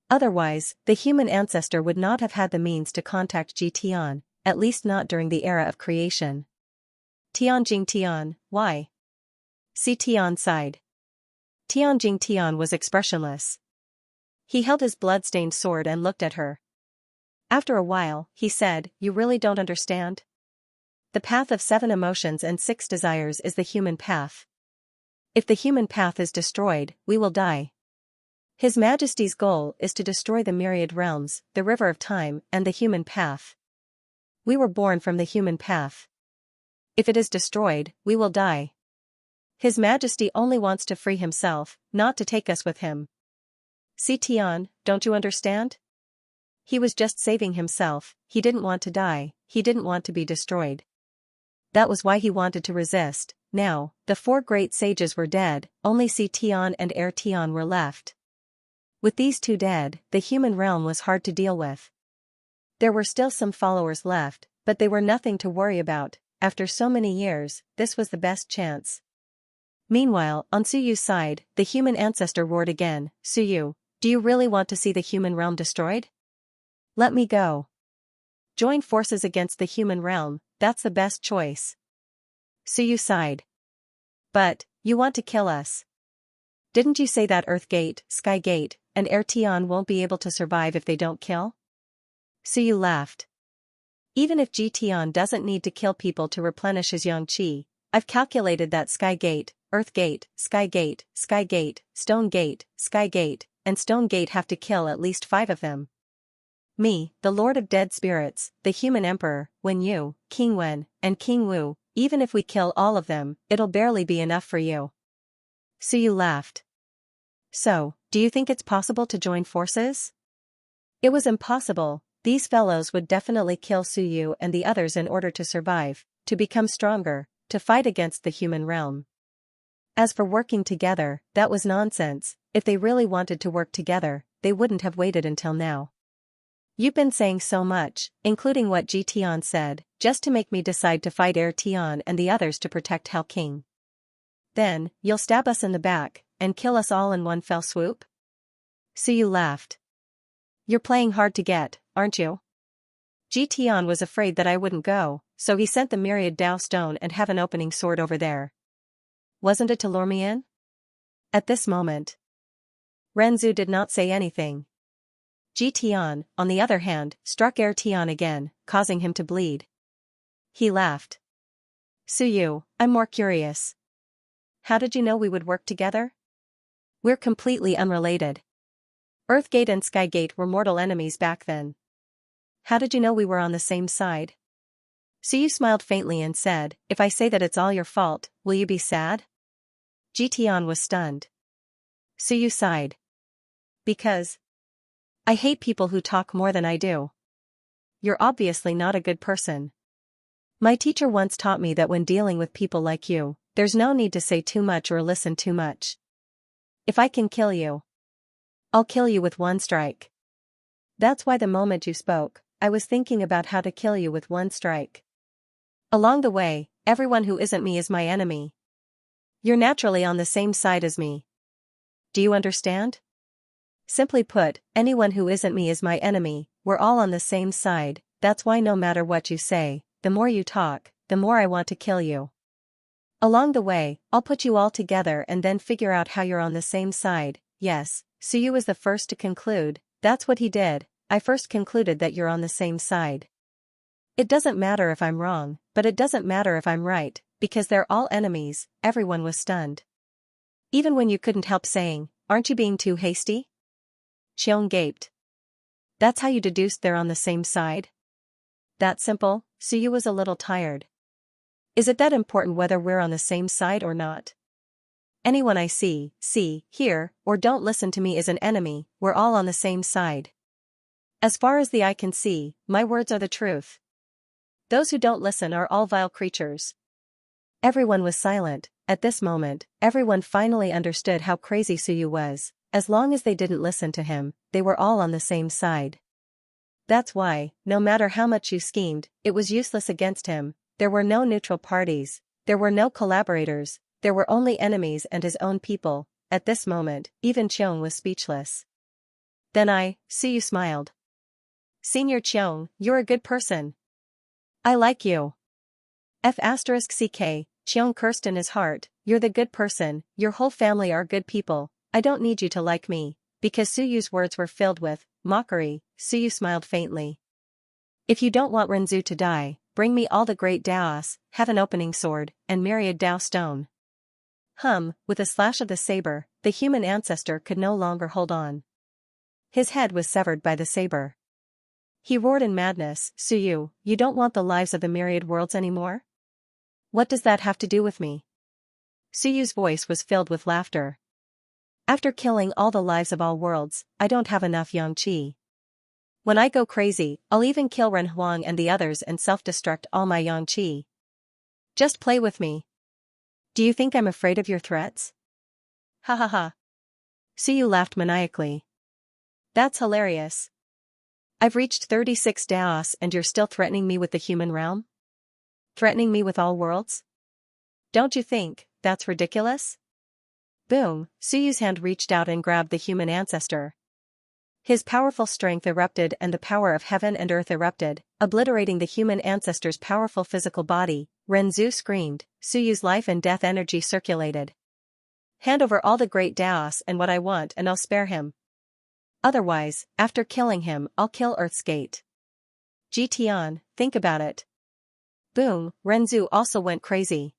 Otherwise, the human ancestor would not have had the means to contact Ji Tian, at least not during the era of creation. Tian Jingtian, why? Si Tian sighed. Tian Jingtian was expressionless. He held his blood-stained sword and looked at her. After a while, he said, "You really don't understand? The path of 7 emotions and 6 desires is the human path. If the human path is destroyed, we will die. His Majesty's goal is to destroy the myriad realms, the river of time, and the human path. We were born from the human path. If it is destroyed, we will die. His Majesty only wants to free himself, not to take us with him. Si Tian, don't you understand? He was just saving himself. He didn't want to die, he didn't want to be destroyed. That was why he wanted to resist." Now, the 4 great sages were dead, only Si Tian and Air Tian were left. With these 2 dead, the human realm was hard to deal with. There were still some followers left, but they were nothing to worry about. After so many years, this was the best chance. Meanwhile, on Suyu's side, the human ancestor roared again, "Suyu, do you really want to see the human realm destroyed? Let me go." Join forces against the human realm, that's the best choice. Suyu sighed. But, you want to kill us. Didn't you say that Earthgate, Skygate, and Ertion won't be able to survive if they don't kill? Suyu laughed. Even if Jition doesn't need to kill people to replenish his yang qi, I've calculated that Skygate, Earthgate, Skygate, Skygate, Stonegate, Skygate, and Stonegate have to kill at least 5 of them. Me, the Lord of Dead Spirits, the Human Emperor, Wen Yu, King Wen, and King Wu, even if we kill all of them, it'll barely be enough for you. Suyu laughed. So, do you think it's possible to join forces? It was impossible. These fellows would definitely kill Suyu and the others in order to survive, to become stronger, to fight against the human realm. As for working together, that was nonsense. If they really wanted to work together, they wouldn't have waited until now. You've been saying so much, including what Jition said, just to make me decide to fight Ertion and the others to protect Hell King. Then, you'll stab us in the back, and kill us all in one fell swoop? Suyu laughed. You're playing hard to get, aren't you? Jition was afraid that I wouldn't go, so he sent the Myriad Dao Stone and have an opening sword over there. Wasn't it to lure me in? At this moment, Renzu did not say anything. Jition, on the other hand, struck Ertion again, causing him to bleed. He laughed. Suyu, I'm more curious. How did you know we would work together? We're completely unrelated. Earthgate and Skygate were mortal enemies back then. How did you know we were on the same side? Suyu smiled faintly and said, if I say that it's all your fault, will you be sad? Jition was stunned. Suyu sighed. Because I hate people who talk more than I do. You're obviously not a good person. My teacher once taught me that when dealing with people like you, there's no need to say too much or listen too much. If I can kill you, I'll kill you with one strike. That's why the moment you spoke, I was thinking about how to kill you with one strike. Along the way, everyone who isn't me is my enemy. You're naturally on the same side as me. Do you understand? Simply put, anyone who isn't me is my enemy, we're all on the same side, that's why no matter what you say, the more you talk, the more I want to kill you. Along the way, I'll put you all together and then figure out how you're on the same side. Yes, Suyu was the first to conclude, that's what he did, I first concluded that you're on the same side. It doesn't matter if I'm wrong, but it doesn't matter if I'm right, because they're all enemies. Everyone was stunned. Even when you couldn't help saying, aren't you being too hasty? Xiong gaped. That's how you deduced they're on the same side? That simple? Suyu was a little tired. Is it that important whether we're on the same side or not? Anyone I see, hear, or don't listen to me is an enemy, we're all on the same side. As far as the eye can see, my words are the truth. Those who don't listen are all vile creatures. Everyone was silent. At this moment, everyone finally understood how crazy Suyu was. As long as they didn't listen to him, they were all on the same side. That's why, no matter how much you schemed, it was useless against him. There were no neutral parties, there were no collaborators, there were only enemies and his own people. At this moment, even Qiong was speechless. Then Suyu smiled. Senior Qiong, you're a good person. I like you. F***ck, Qiong cursed in his heart, you're the good person, your whole family are good people, I don't need you to like me, because Suyu's words were filled with mockery. Suyu smiled faintly. If you don't want Renzu to die, bring me all the great Daos, Heaven Opening Sword, and Myriad Dao Stone. With a slash of the saber, the human ancestor could no longer hold on. His head was severed by the saber. He roared in madness, Suyu, you don't want the lives of the myriad worlds anymore? What does that have to do with me? Suyu's voice was filled with laughter. After killing all the lives of all worlds, I don't have enough yang qi. When I go crazy, I'll even kill Ren Huang and the others and self-destruct all my yang qi. Just play with me. Do you think I'm afraid of your threats? Ha ha ha. Suyu laughed maniacally. That's hilarious. I've reached 36 Daos and you're still threatening me with the human realm? Threatening me with all worlds? Don't you think that's ridiculous? Boom, Suyu's hand reached out and grabbed the human ancestor. His powerful strength erupted and the power of heaven and earth erupted, obliterating the human ancestor's powerful physical body. Renzu screamed, Suyu's life and death energy circulated. Hand over all the great Daos and what I want and I'll spare him. Otherwise, after killing him, I'll kill Earth's gate. Jitian, think about it. Boom, Renzu also went crazy.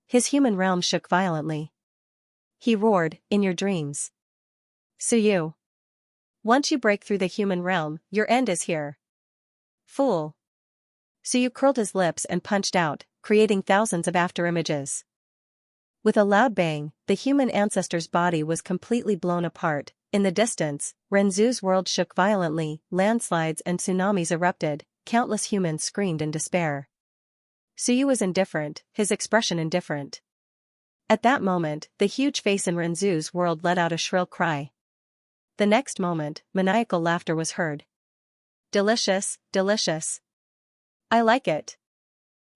His human realm shook violently. He roared, in your dreams. Suyu. Once you break through the human realm, your end is here. Fool. Suyu curled his lips and punched out, creating thousands of afterimages. With a loud bang, the human ancestor's body was completely blown apart. In the distance, Renzu's world shook violently, landslides and tsunamis erupted, countless humans screamed in despair. Suyu was indifferent, his expression indifferent. At that moment, the huge face in Renzu's world let out a shrill cry. The next moment, maniacal laughter was heard. Delicious, delicious. I like it.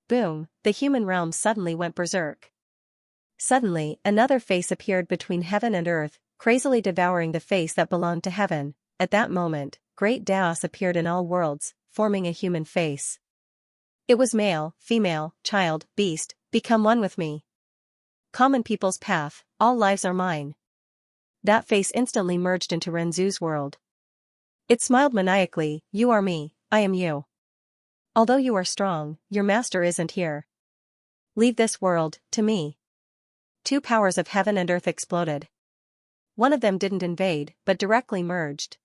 Boom, the human realm suddenly went berserk. Suddenly, another face appeared between heaven and earth, crazily devouring the face that belonged to heaven. At that moment, great Daos appeared in all worlds, forming a human face. It was male, female, child, beast, become one with me. Common people's path, all lives are mine. That face instantly merged into Renzu's world. It smiled maniacally, you are me, I am you. Although you are strong, your master isn't here. Leave this world, to me. Two powers of heaven and earth exploded. One of them didn't invade, but directly merged.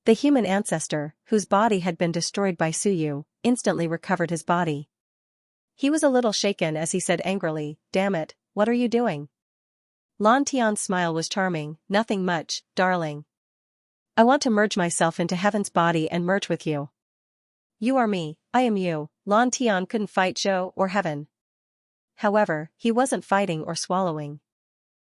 The human ancestor, whose body had been destroyed by Suyu, instantly recovered his body. He was a little shaken as he said angrily, damn it, what are you doing? Lan Tian's smile was charming, nothing much, darling. I want to merge myself into heaven's body and merge with you. You are me, I am you. Lan Tian couldn't fight Zhou or heaven. However, he wasn't fighting or swallowing.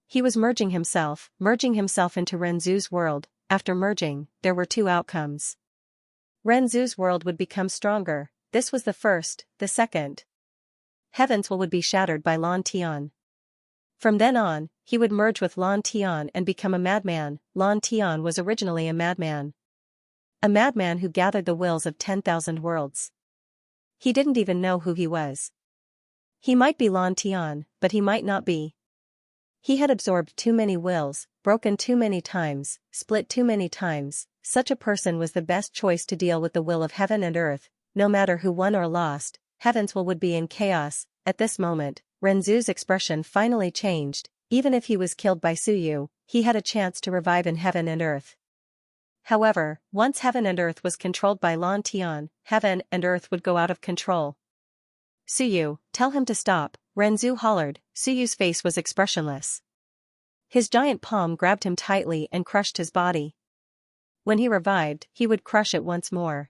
He was merging himself into Renzu's world. After merging, there were two outcomes. Renzu's world would become stronger, this was the first, the second. Heaven's will would be shattered by Lan Tian. From then on, he would merge with Lan Tian and become a madman. Lan Tian was originally a madman. A madman who gathered the wills of 10,000 worlds. He didn't even know who he was. He might be Lan Tian, but he might not be. He had absorbed too many wills, broken too many times, split too many times. Such a person was the best choice to deal with the will of heaven and earth. No matter who won or lost, heaven's will would be in chaos. At this moment, Renzu's expression finally changed. Even if he was killed by Suyu, he had a chance to revive in heaven and earth. However, once heaven and earth was controlled by Lan Tian, heaven and earth would go out of control. Suyu, tell him to stop, Renzu hollered. Suyu's face was expressionless. His giant palm grabbed him tightly and crushed his body. When he revived, he would crush it once more.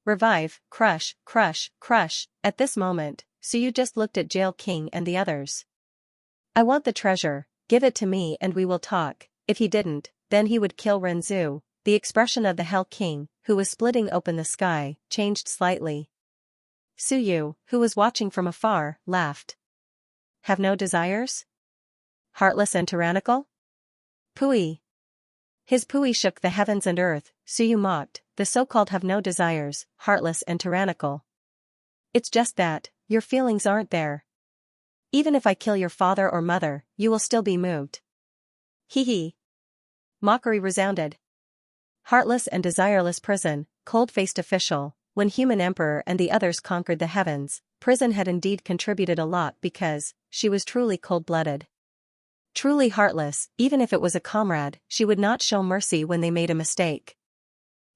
Revive, crush, crush, crush. At this moment, Suyu just looked at Jail King and the others. I want the treasure, give it to me and we will talk. If he didn't, then he would kill Renzu. The expression of the Hell King, who was splitting open the sky, changed slightly. Suyu, who was watching from afar, laughed. Have no desires? Heartless and tyrannical? Pui. His pui shook the heavens and earth. Suyu mocked, the so-called have no desires, heartless and tyrannical. It's just that, your feelings aren't there. Even if I kill your father or mother, you will still be moved. Hee hee. Mockery resounded. Heartless and desireless prison, cold-faced official. When human emperor and the others conquered the heavens, prison had indeed contributed a lot because she was truly cold-blooded. Truly heartless, even if it was a comrade, she would not show mercy when they made a mistake.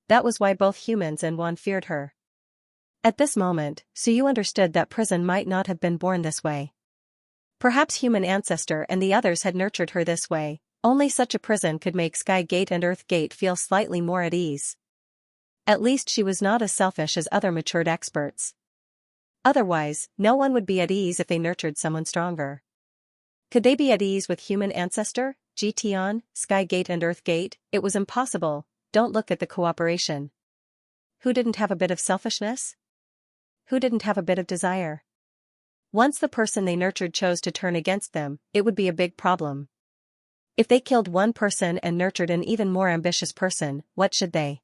That was why both humans and Wan feared her. At this moment, Suyu understood that prison might not have been born this way. Perhaps human ancestor and the others had nurtured her this way. Only such a prison could make Sky Gate and Earth Gate feel slightly more at ease. At least she was not as selfish as other matured experts. Otherwise, no one would be at ease if they nurtured someone stronger. Could they be at ease with human ancestor, Jitian, Sky Gate and Earth Gate? It was impossible. Don't look at the cooperation. Who didn't have a bit of selfishness? Who didn't have a bit of desire? Once the person they nurtured chose to turn against them, it would be a big problem. If they killed one person and nurtured an even more ambitious person, what should they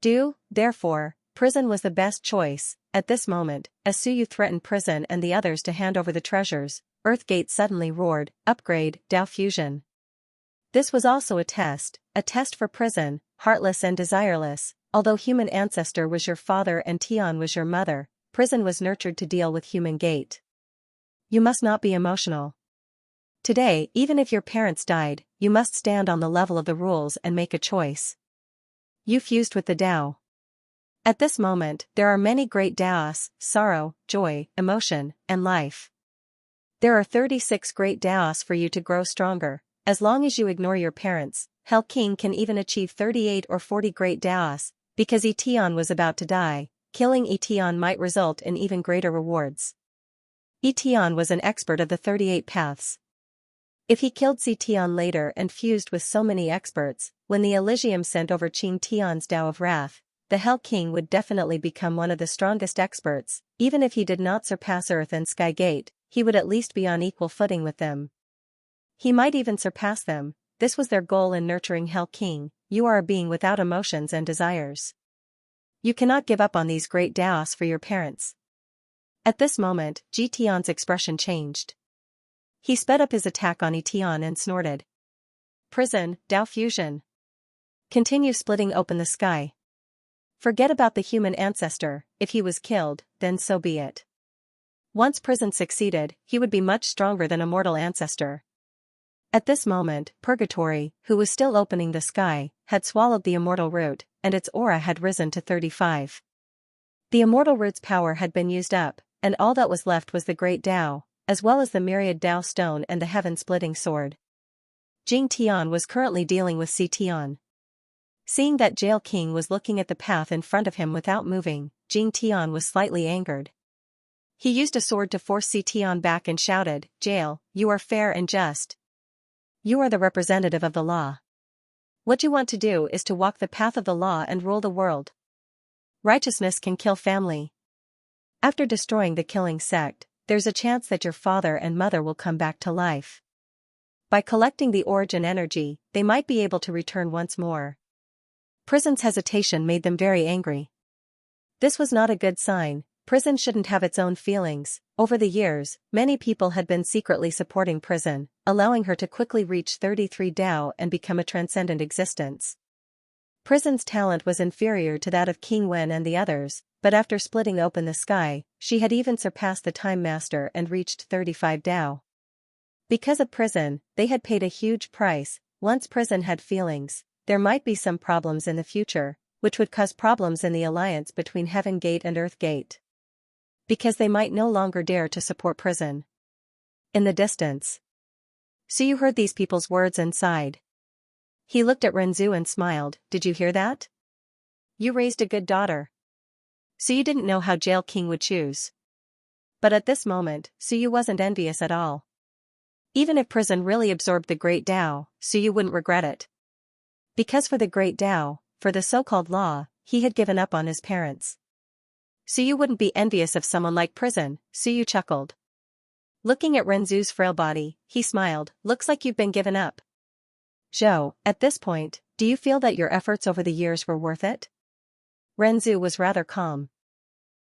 do? Therefore, prison was the best choice. At this moment, as Suyu threatened prison and the others to hand over the treasures, Earthgate suddenly roared, "Upgrade, Tao Fusion." This was also a test for prison, heartless and desireless. Although human ancestor was your father and Tian was your mother, prison was nurtured to deal with human gate. You must not be emotional. Today, even if your parents died, you must stand on the level of the rules and make a choice. You fused with the Tao. At this moment, there are many great Taos: sorrow, joy, emotion, and life. There are 36 great Taos for you to grow stronger. As long as you ignore your parents, Hell King can even achieve 38 or 40 great Taos, because Etian was about to die. Killing Etian might result in even greater rewards. Etian was an expert of the 38 paths. If he killed Tian later and fused with so many experts, when the Elysium sent over Qing Tian's Tao of Wrath, the Hell King would definitely become one of the strongest experts. Even if he did not surpass Earth and Sky Gate, he would at least be on equal footing with them. He might even surpass them. This was their goal in nurturing Hell King. You are a being without emotions and desires. You cannot give up on these great Taos for your parents. At this moment, Ji Tian's expression changed. He sped up his attack on Etian and snorted. Prison, Tao Fusion. Continue splitting open the sky. Forget about the human ancestor. If he was killed, then so be it. Once prison succeeded, he would be much stronger than a mortal ancestor. At this moment, Purgatory, who was still opening the sky, had swallowed the immortal root, and its aura had risen to 35. The immortal root's power had been used up, and all that was left was the great Tao, as well as the Myriad Tao stone and the heaven-splitting sword. Jing Tian was currently dealing with Si Tian. Seeing that Jail King was looking at the path in front of him without moving, Jing Tian was slightly angered. He used a sword to force Si Tian back and shouted, "Jail, you are fair and just. You are the representative of the law. What you want to do is to walk the path of the law and rule the world. Righteousness can kill family. After destroying the killing sect, there's a chance that your father and mother will come back to life. By collecting the origin energy, they might be able to return once more." Prison's hesitation made them very angry. This was not a good sign. Prison shouldn't have its own feelings. Over the years, many people had been secretly supporting Prison, allowing her to quickly reach 33 Tao and become a transcendent existence. Prison's talent was inferior to that of King Wen and the others, but after splitting open the sky, she had even surpassed the Time Master and reached 35 Tao. Because of Prison, they had paid a huge price. Once Prison had feelings, there might be some problems in the future, which would cause problems in the alliance between Heaven Gate and Earth Gate. Because they might no longer dare to support Prison. In the distance, Suyu heard these people's words and sighed. He looked at Renzu and smiled. "Did you hear that? You raised a good daughter." Suyu didn't know how Jail King would choose. But at this moment, Suyu wasn't envious at all. Even if Prison really absorbed the Great Tao, Suyu wouldn't regret it. Because for the Great Tao, for the so-called law, he had given up on his parents. Suyu wouldn't be envious of someone like Prison. Suyu chuckled. Looking at Renzu's frail body, he smiled. "Looks like you've been given up. Zhou, at this point, do you feel that your efforts over the years were worth it?" Renzu was rather calm.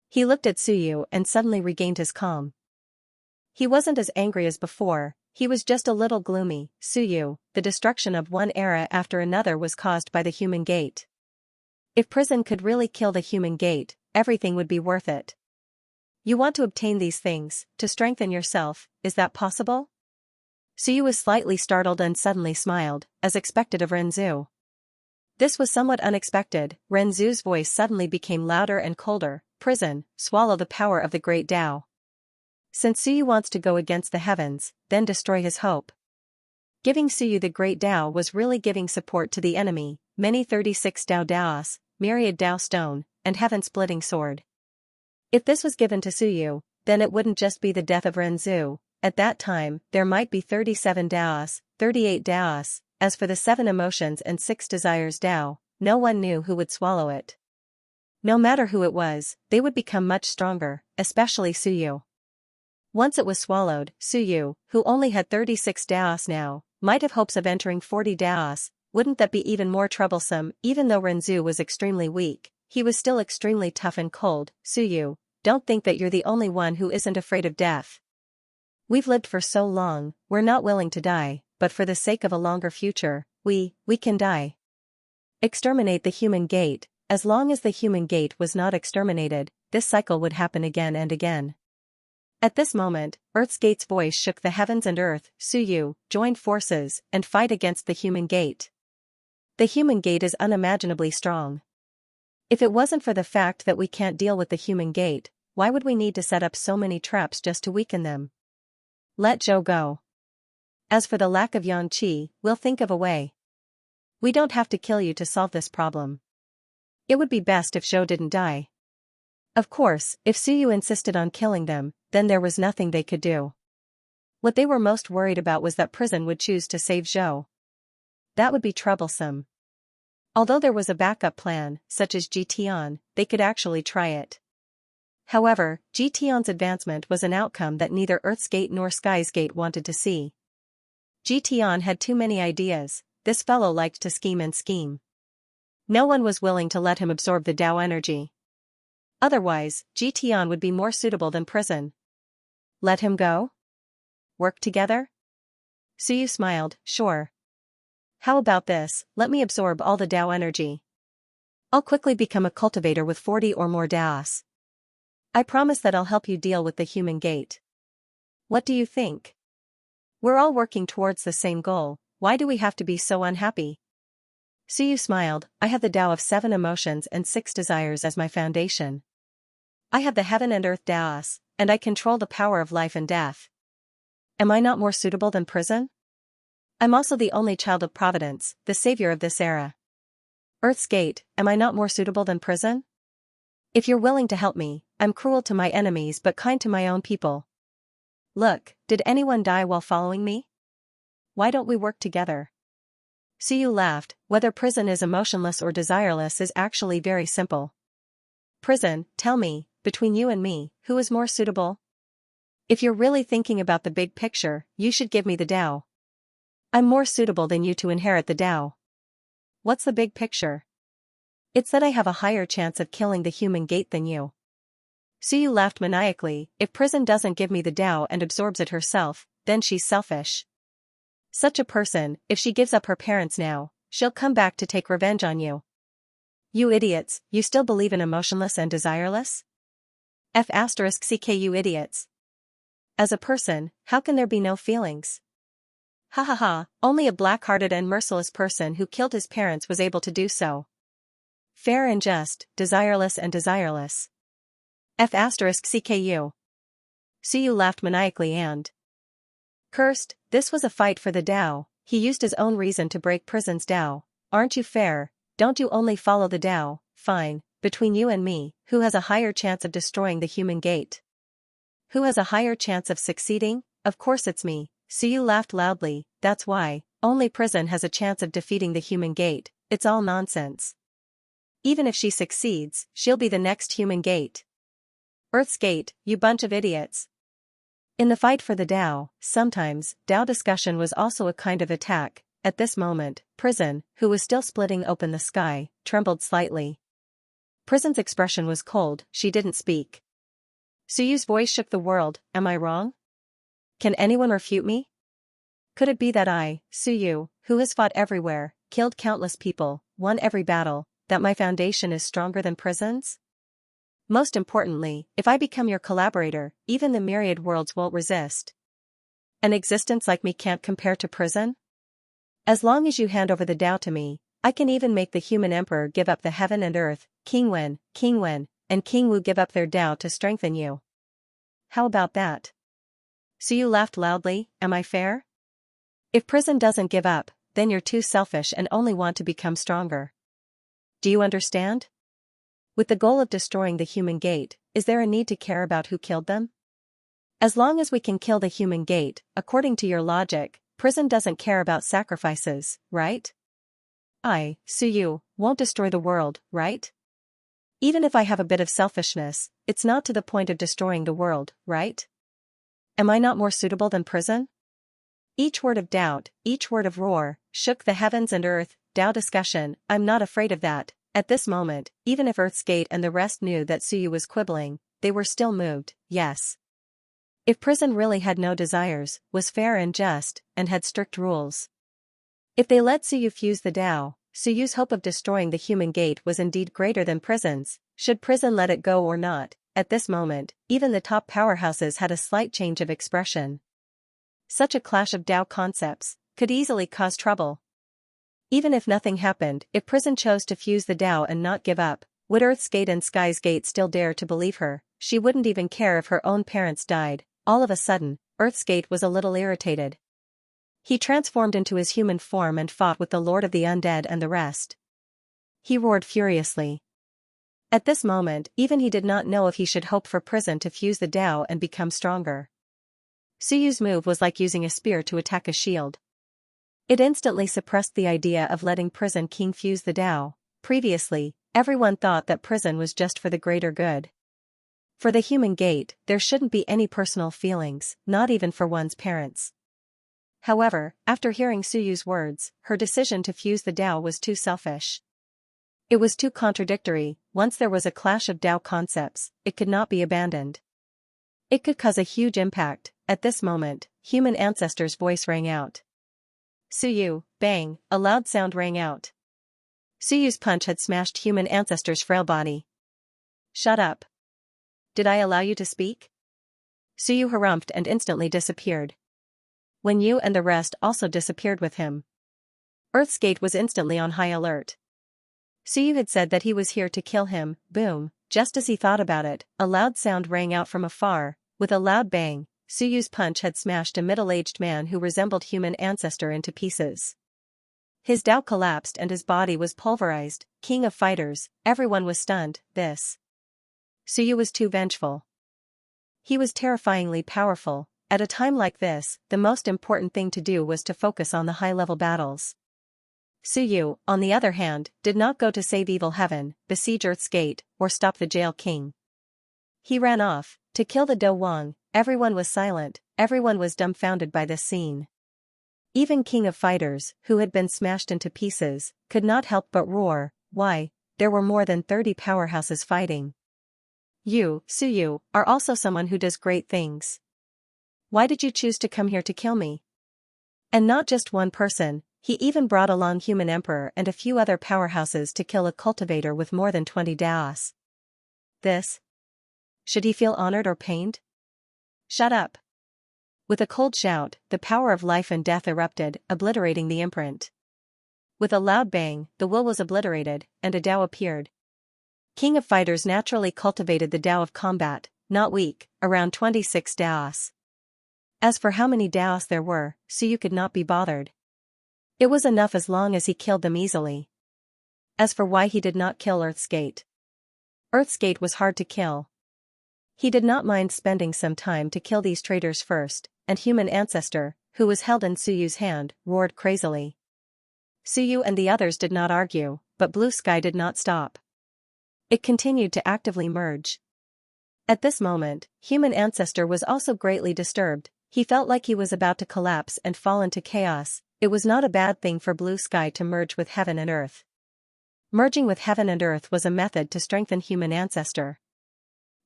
He looked at Suyu and suddenly regained his calm. He wasn't as angry as before, he was just a little gloomy. "Suyu, the destruction of one era after another was caused by the human gate. If Prison could really kill the human gate, everything would be worth it. You want to obtain these things, to strengthen yourself, is that possible?" Suyu was slightly startled and suddenly smiled, as expected of Renzu. This was somewhat unexpected. Renzu's voice suddenly became louder and colder. "Prison, swallow the power of the Great Tao. Since Suyu wants to go against the heavens, then destroy his hope." Giving Suyu the Great Tao was really giving support to the enemy. Many 36 Tao Daos, Myriad Tao Stone, and Heaven-Splitting Sword. If this was given to Suyu, then it wouldn't just be the death of Renzu. At that time, there might be 37 Daos, 38 Daos. As for the 7 emotions and 6 desires Tao, no one knew who would swallow it. No matter who it was, they would become much stronger, especially Suyu. Once it was swallowed, Suyu, who only had 36 Daos now, might have hopes of entering 40 Daos. Wouldn't that be even more troublesome? Even though Renzu was extremely weak, he was still extremely tough and cold. Suyu, don't think that you're the only one who isn't afraid of death. We've lived for so long, we're not willing to die, but for the sake of a longer future, we can die. Exterminate the human gate. As long as the human gate was not exterminated, this cycle would happen again and again. At this moment, Earth's gate's voice shook the heavens and earth. Suyu, join forces and fight against the human gate. The human gate is unimaginably strong. If it wasn't for the fact that we can't deal with the human gate, why would we need to set up so many traps just to weaken them? Let Zhou go. As for the lack of Xianxia, we'll think of a way. We don't have to kill you to solve this problem. It would be best if Zhou didn't die. Of course, if Suyu insisted on killing them, then there was nothing they could do. What they were most worried about was that prison would choose to save Zhou. That would be troublesome. Although there was a backup plan, such as Jitian, they could actually try it. However, Jitian's advancement was an outcome that neither Earth's Gate nor Sky's Gate wanted to see. Jitian had too many ideas. This fellow liked to scheme and scheme. No one was willing to let him absorb the Tao energy. Otherwise, Jitian would be more suitable than prison. Let him go? Work together? Suyu smiled, sure. How about this, let me absorb all the Tao energy. I'll quickly become a cultivator with 40 or more Daos. I promise that I'll help you deal with the human gate. What do you think? We're all working towards the same goal, why do we have to be so unhappy? Suyu smiled, I have the Tao of 7 emotions and 6 desires as my foundation. I have the heaven and earth Daos, and I control the power of life and death. Am I not more suitable than prison? I'm also the only child of Providence, the savior of this era. Earth's Gate, am I not more suitable than prison? If you're willing to help me, I'm cruel to my enemies but kind to my own people. Look, did anyone die while following me? Why don't we work together? Suyu laughed, whether prison is emotionless or desireless is actually very simple. Prison, tell me, between you and me, who is more suitable? If you're really thinking about the big picture, you should give me the Tao. I'm more suitable than you to inherit the Tao. What's the big picture? It's that I have a higher chance of killing the human gate than you. Suyu laughed maniacally, if prison doesn't give me the Tao and absorbs it herself, then she's selfish. Such a person, if she gives up her parents now, she'll come back to take revenge on you. You idiots, you still believe in emotionless and desireless? F***ck you idiots. As a person, how can there be no feelings? Ha ha ha, only a black-hearted and merciless person who killed his parents was able to do so. Fair and just, desireless and desireless. F***ck you. Suyu laughed maniacally and cursed, this was a fight for the Tao, he used his own reason to break prison's Tao. Aren't you fair? Don't you only follow the Tao? Fine, between you and me, who has a higher chance of destroying the human gate? Who has a higher chance of succeeding? Of course it's me. Suyu laughed loudly, that's why, only prison has a chance of defeating the human gate, it's all nonsense. Even if she succeeds, she'll be the next human gate. Earth's Gate, you bunch of idiots. In the fight for the Tao, sometimes, Tao discussion was also a kind of attack. At this moment, Prison, who was still splitting open the sky, trembled slightly. Prison's expression was cold, she didn't speak. Suyu's voice shook the world, am I wrong? Can anyone refute me? Could it be that I, Suyu, who has fought everywhere, killed countless people, won every battle, that my foundation is stronger than Prison's? Most importantly, if I become your collaborator, even the Myriad worlds won't resist. An existence like me can't compare to Prison? As long as you hand over the Tao to me, I can even make the human emperor give up the heaven and earth, King Wen, and King Wu give up their Tao to strengthen you. How about that? Suyu laughed loudly, am I fair? If Prison doesn't give up, then you're too selfish and only want to become stronger. Do you understand? With the goal of destroying the human gate, is there a need to care about who killed them? As long as we can kill the human gate, according to your logic, Prison doesn't care about sacrifices, right? I, Suyu, won't destroy the world, right? Even if I have a bit of selfishness, it's not to the point of destroying the world, right? Am I not more suitable than Prison? Each word of doubt, each word of roar, shook the heavens and earth. Tao discussion, I'm not afraid of that. At this moment, even if Earth's Gate and the rest knew that Suyu was quibbling, they were still moved, yes. If prison really had no desires, was fair and just, and had strict rules. If they let Suyu fuse the Tao, Suyu's hope of destroying the human gate was indeed greater than prison's. Should prison let it go or not? At this moment, even the top powerhouses had a slight change of expression. Such a clash of Tao concepts could easily cause trouble. Even if nothing happened, if prison chose to fuse the Tao and not give up, would Earth's Gate and Sky's Gate still dare to believe her? She wouldn't even care if her own parents died. All of a sudden, Earth's Gate was a little irritated. He transformed into his human form and fought with the Lord of the Undead and the rest. He roared furiously. At this moment, even he did not know if he should hope for prison to fuse the Tao and become stronger. Suyu's move was like using a spear to attack a shield. It instantly suppressed the idea of letting prison king fuse the Tao. Previously, everyone thought that prison was just for the greater good. For the human gate, there shouldn't be any personal feelings, not even for one's parents. However, after hearing Suyu's words, her decision to fuse the Tao was too selfish. It was too contradictory. Once there was a clash of Tao concepts, it could not be abandoned. It could cause a huge impact. At this moment, human ancestor's voice rang out. Suyu, bang, a loud sound rang out. Suyu's punch had smashed human ancestor's frail body. Shut up. Did I allow you to speak? Suyu harumphed and instantly disappeared. When you and the rest also disappeared with him. Earth's Gate was instantly on high alert. Suyu had said that he was here to kill him. Boom, just as he thought about it, a loud sound rang out from afar. With a loud bang, Suyu's punch had smashed a middle-aged man who resembled human ancestor into pieces. His Tao collapsed and his body was pulverized. King of fighters, everyone was stunned. Suyu was too vengeful. He was terrifyingly powerful. At a time like this, the most important thing to do was to focus on the high-level battles. Suyu, on the other hand, did not go to save evil heaven, besiege Earth's Gate, or stop the jail king. He ran off, to kill the Do Wang. Everyone was silent, everyone was dumbfounded by this scene. Even King of Fighters, who had been smashed into pieces, could not help but roar. Why, there were more than 30 powerhouses fighting. You, Suyu, are also someone who does great things. Why did you choose to come here to kill me? And not just one person, he even brought along Human Emperor and a few other powerhouses to kill a cultivator with more than 20 Daos. Should he feel honored or pained? Shut up. With a cold shout, the power of life and death erupted, obliterating the imprint. With a loud bang, the will was obliterated, and a Tao appeared. King of Fighters naturally cultivated the Tao of combat, not weak, around 26 Daos. As for how many Daos there were, Suyu could not be bothered. It was enough as long as he killed them easily. As for why he did not kill Earth's Gate. Earth's Gate was hard to kill. He did not mind spending some time to kill these traitors first, and human ancestor, who was held in Suyu's hand, roared crazily. Suyu and the others did not argue, but Blue Sky did not stop. It continued to actively merge. At this moment, human ancestor was also greatly disturbed. He felt like he was about to collapse and fall into chaos. It was not a bad thing for Blue Sky to merge with heaven and earth. Merging with heaven and earth was a method to strengthen human ancestor.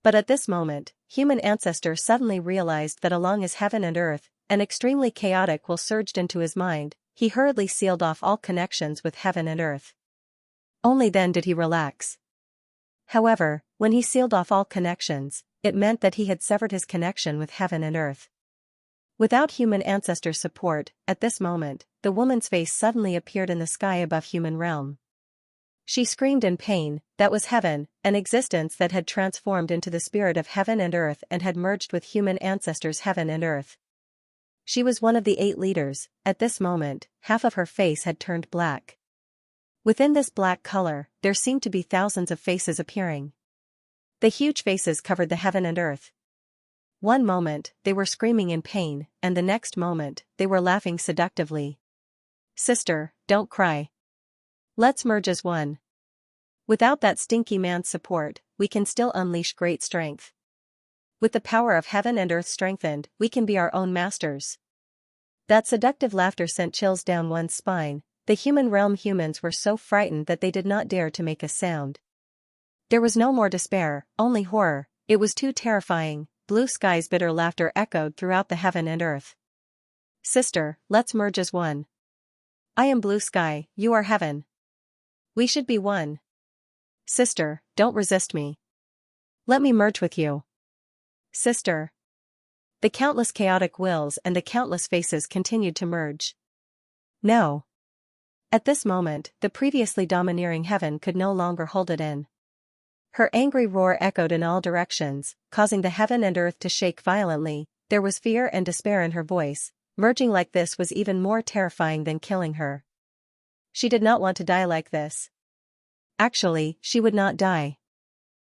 But at this moment, human ancestor suddenly realized that along his heaven and earth, an extremely chaotic will surged into his mind. He hurriedly sealed off all connections with heaven and earth. Only then did he relax. However, when he sealed off all connections, it meant that he had severed his connection with heaven and earth. Without human ancestor's support, at this moment, the woman's face suddenly appeared in the sky above human realm. She screamed in pain. That was heaven, an existence that had transformed into the spirit of heaven and earth and had merged with human ancestors' heaven and earth. She was one of the 8 leaders. At this moment, half of her face had turned black. Within this black color, there seemed to be thousands of faces appearing. The huge faces covered the heaven and earth. One moment, they were screaming in pain, and the next moment, they were laughing seductively. Sister, don't cry. Let's merge as one. Without that stinky man's support, we can still unleash great strength. With the power of heaven and earth strengthened, we can be our own masters. That seductive laughter sent chills down one's spine. The human realm humans were so frightened that they did not dare to make a sound. There was no more despair, only horror. It was too terrifying. Blue Sky's bitter laughter echoed throughout the heaven and earth. Sister, let's merge as one. I am Blue Sky, you are heaven. We should be one. Sister, don't resist me. Let me merge with you. Sister. The countless chaotic wills and the countless faces continued to merge. No. At this moment, the previously domineering heaven could no longer hold it in. Her angry roar echoed in all directions, causing the heaven and earth to shake violently. There was fear and despair in her voice. Merging like this was even more terrifying than killing her. She did not want to die like this. Actually, she would not die.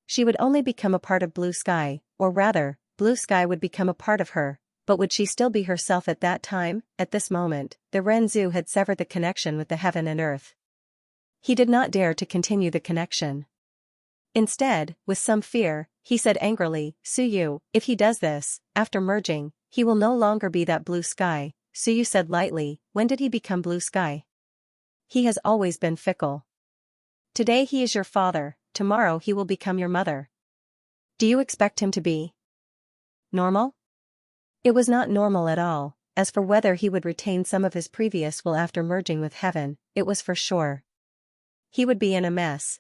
She would only become a part of Blue Sky, or rather, Blue Sky would become a part of her, but would she still be herself at that time? At this moment, the Renzu had severed the connection with the heaven and earth. He did not dare to continue the connection. Instead, with some fear, he said angrily, Suyu, if he does this, after merging, he will no longer be that Blue Sky. Suyu said lightly, when did he become Blue Sky? He has always been fickle. Today he is your father, tomorrow he will become your mother. Do you expect him to be normal? It was not normal at all. As for whether he would retain some of his previous will after merging with heaven, it was for sure. He would be in a mess.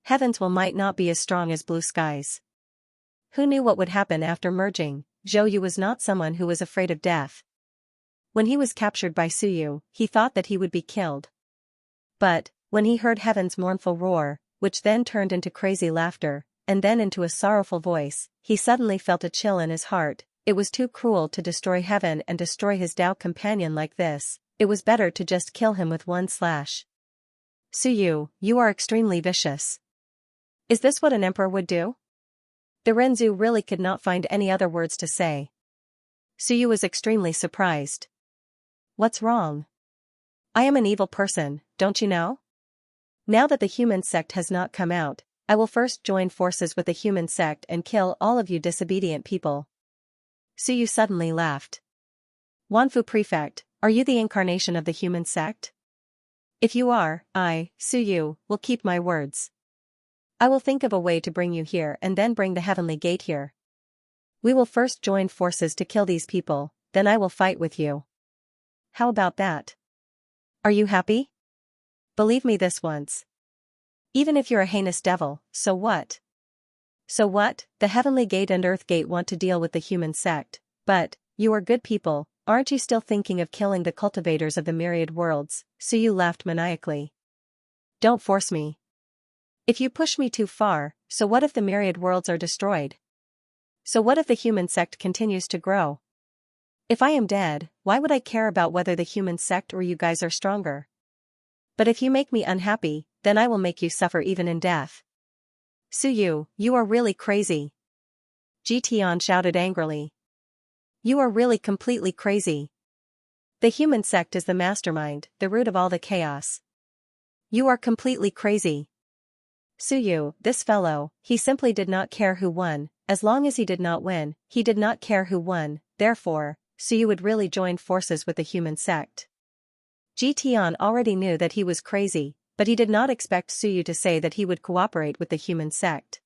Heaven's will might not be as strong as Blue Sky's. Who knew what would happen after merging? Zhou Yu was not someone who was afraid of death. When he was captured by Suyu, he thought that he would be killed. But, when he heard heaven's mournful roar, which then turned into crazy laughter, and then into a sorrowful voice, he suddenly felt a chill in his heart. It was too cruel to destroy heaven and destroy his Tao companion like this. It was better to just kill him with one slash. Suyu, you are extremely vicious. Is this what an emperor would do? The Renzu really could not find any other words to say. Suyu was extremely surprised. What's wrong? I am an evil person, don't you know? Now that the human sect has not come out, I will first join forces with the human sect and kill all of you disobedient people. Suyu suddenly laughed. Wanfu Prefect, are you the incarnation of the human sect? If you are, I, Suyu, will keep my words. I will think of a way to bring you here and then bring the heavenly gate here. We will first join forces to kill these people, then I will fight with you. How about that? Are you happy? Believe me this once. Even if you're a heinous devil, so what? So what? The heavenly gate and earth gate want to deal with the human sect, but, you are good people, aren't you still thinking of killing the cultivators of the myriad worlds? Suyu laughed maniacally. Don't force me. If you push me too far, so what if the myriad worlds are destroyed? So what if the human sect continues to grow? If I am dead, why would I care about whether the human sect or you guys are stronger? But if you make me unhappy, then I will make you suffer even in death. Suyu, you are really crazy. Jitian shouted angrily. You are really completely crazy. The human sect is the mastermind, the root of all the chaos. You are completely crazy. Suyu, this fellow, he simply did not care who won. As long as he did not win, he did not care who won. Therefore, Suyu would really join forces with the human sect. Jitian already knew that he was crazy, but he did not expect Suyu to say that he would cooperate with the human sect.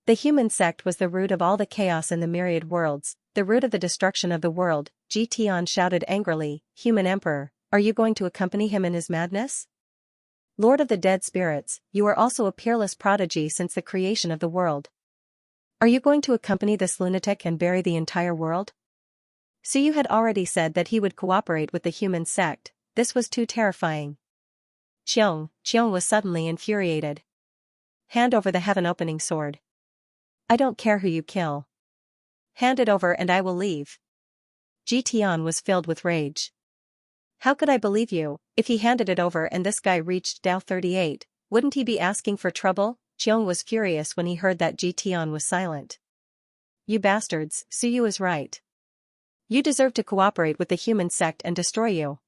The human sect was the root of all the chaos in the myriad worlds, the root of the destruction of the world. Jitian shouted angrily, Human Emperor, are you going to accompany him in his madness? Lord of the dead spirits, you are also a peerless prodigy since the creation of the world. Are you going to accompany this lunatic and bury the entire world? Suyu had already said that he would cooperate with the human sect. This was too terrifying. Xiong was suddenly infuriated. Hand over the heaven-opening sword. I don't care who you kill. Hand it over and I will leave. Jitian was filled with rage. How could I believe you? If he handed it over and this guy reached Dao 38, wouldn't he be asking for trouble? Xiong was furious when he heard that Jitian was silent. You bastards, Suyu is right. You deserve to cooperate with the human sect and destroy you.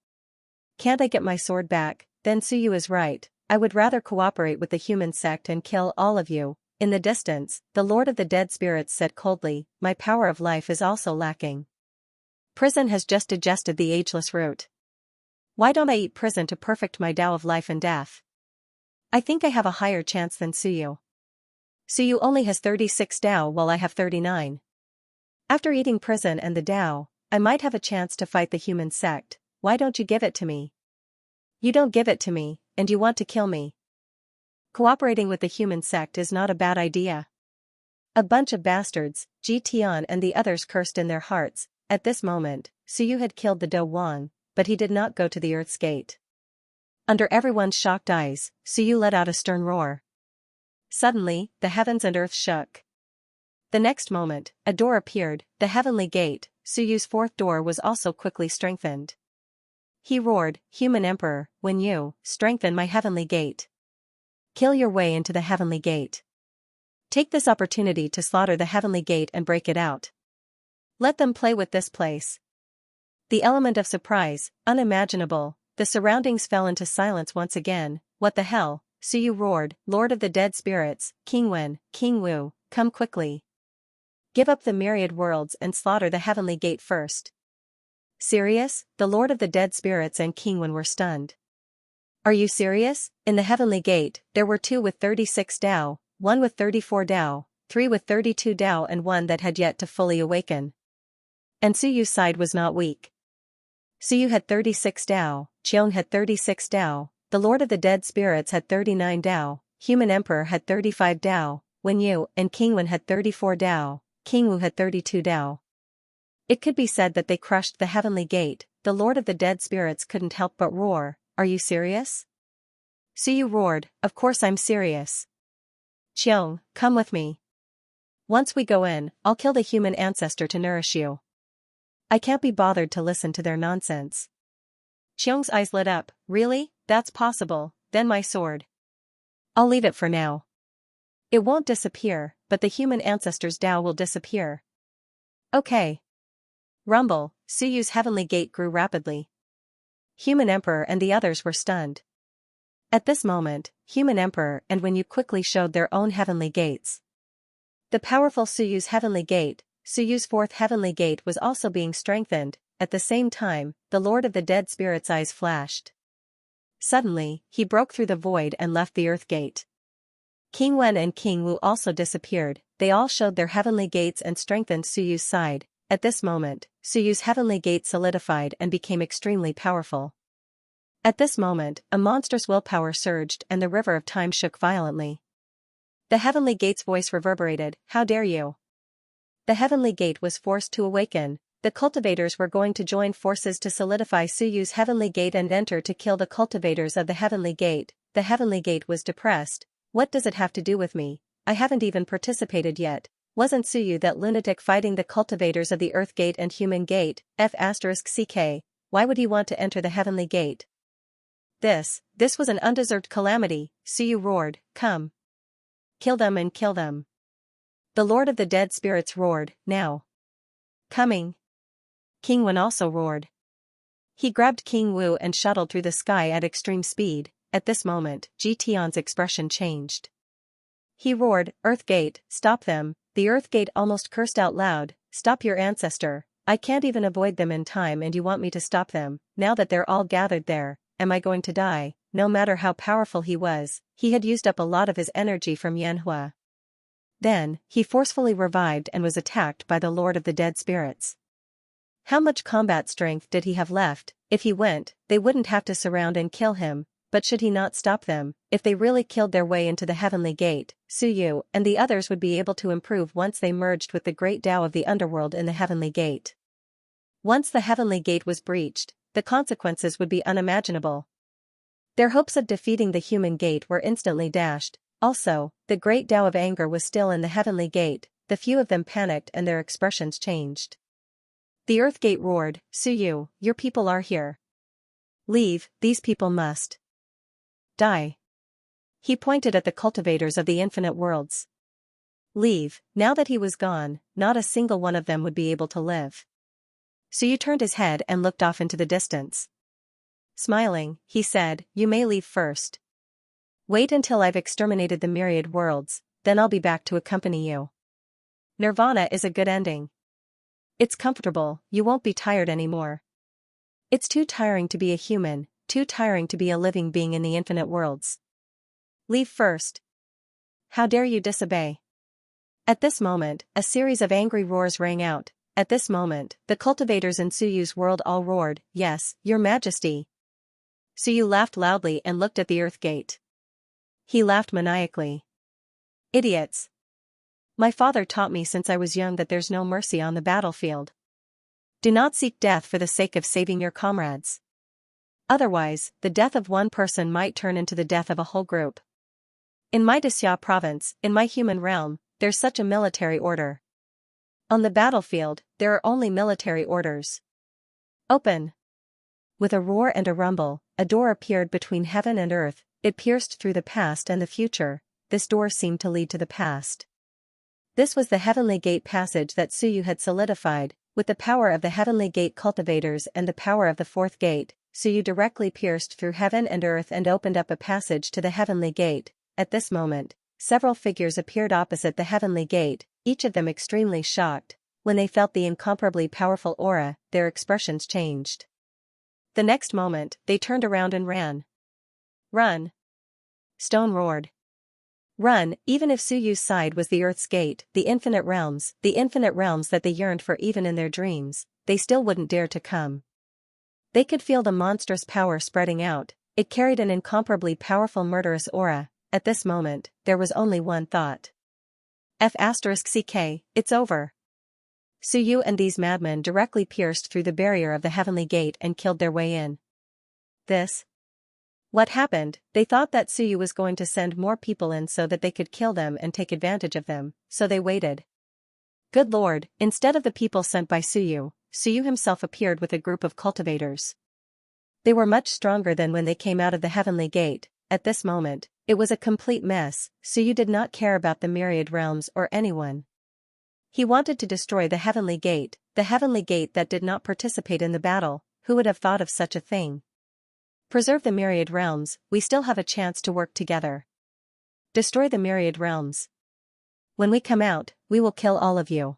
Can't I get my sword back? Then Suyu is right, I would rather cooperate with the human sect and kill all of you. In the distance, the Lord of the Dead Spirits said coldly, my power of life is also lacking. Prison has just digested the ageless root. Why don't I eat prison to perfect my Tao of life and death? I think I have a higher chance than Suyu. Suyu only has 36 Tao while I have 39. After eating prison and the Tao, I might have a chance to fight the human sect. Why don't you give it to me? You don't give it to me, and you want to kill me. Cooperating with the human sect is not a bad idea. A bunch of bastards, Ji Tian and the others cursed in their hearts. At this moment, Suyu had killed the Do Wang, but he did not go to the Earth's gate. Under everyone's shocked eyes, Suyu let out a stern roar. Suddenly, the heavens and earth shook. The next moment, a door appeared, the heavenly gate. Suyu's fourth door was also quickly strengthened. He roared, "Human Emperor, when you strengthen my heavenly gate, kill your way into the heavenly gate. Take this opportunity to slaughter the heavenly gate and break it out. Let them play with this place." The element of surprise, unimaginable, the surroundings fell into silence once again. What the hell? Suyu roared, "Lord of the dead spirits, King Wen, King Wu, come quickly. Give up the myriad worlds and slaughter the heavenly gate first." Serious? The Lord of the dead spirits and King Wen were stunned. Are you serious? In the heavenly gate, there were 2 with 36 Tao, 1 with 34 Tao, 3 with 32 Tao and 1 that had yet to fully awaken. And Suyu's side was not weak. Suyu had 36 Tao, Qiong had 36 Tao, the Lord of the dead spirits had 39 Tao, Human Emperor had 35 Tao, Wen Yu and King Wen had 34 Tao, King Wu had 32 Tao. It could be said that they crushed the heavenly gate. The Lord of the dead spirits couldn't help but roar, "Are you serious?" Suyu roared, "Of course I'm serious. Qiong, come with me. Once we go in, I'll kill the human ancestor to nourish you. I can't be bothered to listen to their nonsense." Qiong's eyes lit up, "Really? That's possible, then my sword. I'll leave it for now. It won't disappear, but the human ancestor's Tao will disappear." Okay. Rumble, Suyu's heavenly gate grew rapidly. Human Emperor and the others were stunned. At this moment, Human Emperor and Wen Yu quickly showed their own heavenly gates. The powerful Suyu's heavenly gate, Suyu's fourth heavenly gate was also being strengthened. At the same time, the Lord of the dead spirits' eyes flashed. Suddenly, he broke through the void and left the earth gate. King Wen and King Wu also disappeared. They all showed their heavenly gates and strengthened Suyu's side. At this moment, Suyu's heavenly gate solidified and became extremely powerful. At this moment, a monstrous willpower surged and the river of time shook violently. The heavenly gate's voice reverberated, "How dare you!" The heavenly gate was forced to awaken. The cultivators were going to join forces to solidify Suyu's heavenly gate and enter to kill the cultivators of the heavenly gate. The heavenly gate was depressed. What does it have to do with me? I haven't even participated yet. Wasn't Suyu that lunatic fighting the cultivators of the Earth Gate and Human Gate? F***ck. Why would he want to enter the heavenly gate? This was an undeserved calamity. Suyu roared, "Come. Kill them and kill them." The Lord of the dead spirits roared, "Now. Coming." King Wen also roared. He grabbed King Wu and shuttled through the sky at extreme speed. At this moment, Ji Tian's expression changed. He roared, "Earth Gate, stop them." The Earth Gate almost cursed out loud, "Stop your ancestor. I can't even avoid them in time and you want me to stop them. Now that they're all gathered there, am I going to die?" No matter how powerful he was, he had used up a lot of his energy from Yanhua. Then, he forcefully revived and was attacked by the Lord of the Dead Spirits. How much combat strength did he have left? If he went, they wouldn't have to surround and kill him, but should he not stop them, if they really killed their way into the heavenly gate, Suyu and the others would be able to improve once they merged with the great Tao of the underworld in the heavenly gate. Once the heavenly gate was breached, the consequences would be unimaginable. Their hopes of defeating the human gate were instantly dashed. Also, the great Tao of anger was still in the heavenly gate. The few of them panicked and their expressions changed. The Earth Gate roared, "Suyu, your people are here. Leave, these people must die." He pointed at the cultivators of the infinite worlds. Leave. Now that he was gone, not a single one of them would be able to live. Suyu turned his head and looked off into the distance. Smiling, he said, "You may leave first. Wait until I've exterminated the myriad worlds, then I'll be back to accompany you. Nirvana is a good ending." It's comfortable, you won't be tired anymore. It's too tiring to be a human, too tiring to be a living being in the infinite worlds. Leave first. How dare you disobey? At this moment, a series of angry roars rang out. At this moment, the cultivators in Suyu's world all roared, "Yes, your majesty." Suyu laughed loudly and looked at the earth gate. He laughed maniacally. Idiots. My father taught me since I was young that there's no mercy on the battlefield. Do not seek death for the sake of saving your comrades. Otherwise, the death of one person might turn into the death of a whole group. In my Xia province, in my human realm, there's such a military order. On the battlefield, there are only military orders. Open. With a roar and a rumble, a door appeared between heaven and earth. It pierced through the past and the future. This door seemed to lead to the past. This was the heavenly gate passage that Suyu had solidified. With the power of the heavenly gate cultivators and the power of the fourth gate, Suyu directly pierced through heaven and earth and opened up a passage to the heavenly gate. At this moment, several figures appeared opposite the heavenly gate, each of them extremely shocked. When they felt the incomparably powerful aura, their expressions changed. The next moment, they turned around and ran. Run! Stone roared. Run, even if Suyu's side was the earth's gate, the infinite realms that they yearned for even in their dreams, they still wouldn't dare to come. They could feel the monstrous power spreading out. It carried an incomparably powerful murderous aura. At this moment, there was only one thought. F*CK, it's over. Suyu and these madmen directly pierced through the barrier of the heavenly gate and killed their way in. What happened? They thought that Suyu was going to send more people in so that they could kill them and take advantage of them, so they waited. Good lord, instead of the people sent by Suyu, Suyu himself appeared with a group of cultivators. They were much stronger than when they came out of the heavenly gate. At this moment, it was a complete mess. Suyu did not care about the Myriad realms or anyone. He wanted to destroy the heavenly gate that did not participate in the battle. Who would have thought of such a thing? Preserve the Myriad realms, we still have a chance to work together. Destroy the Myriad realms. When we come out, we will kill all of you.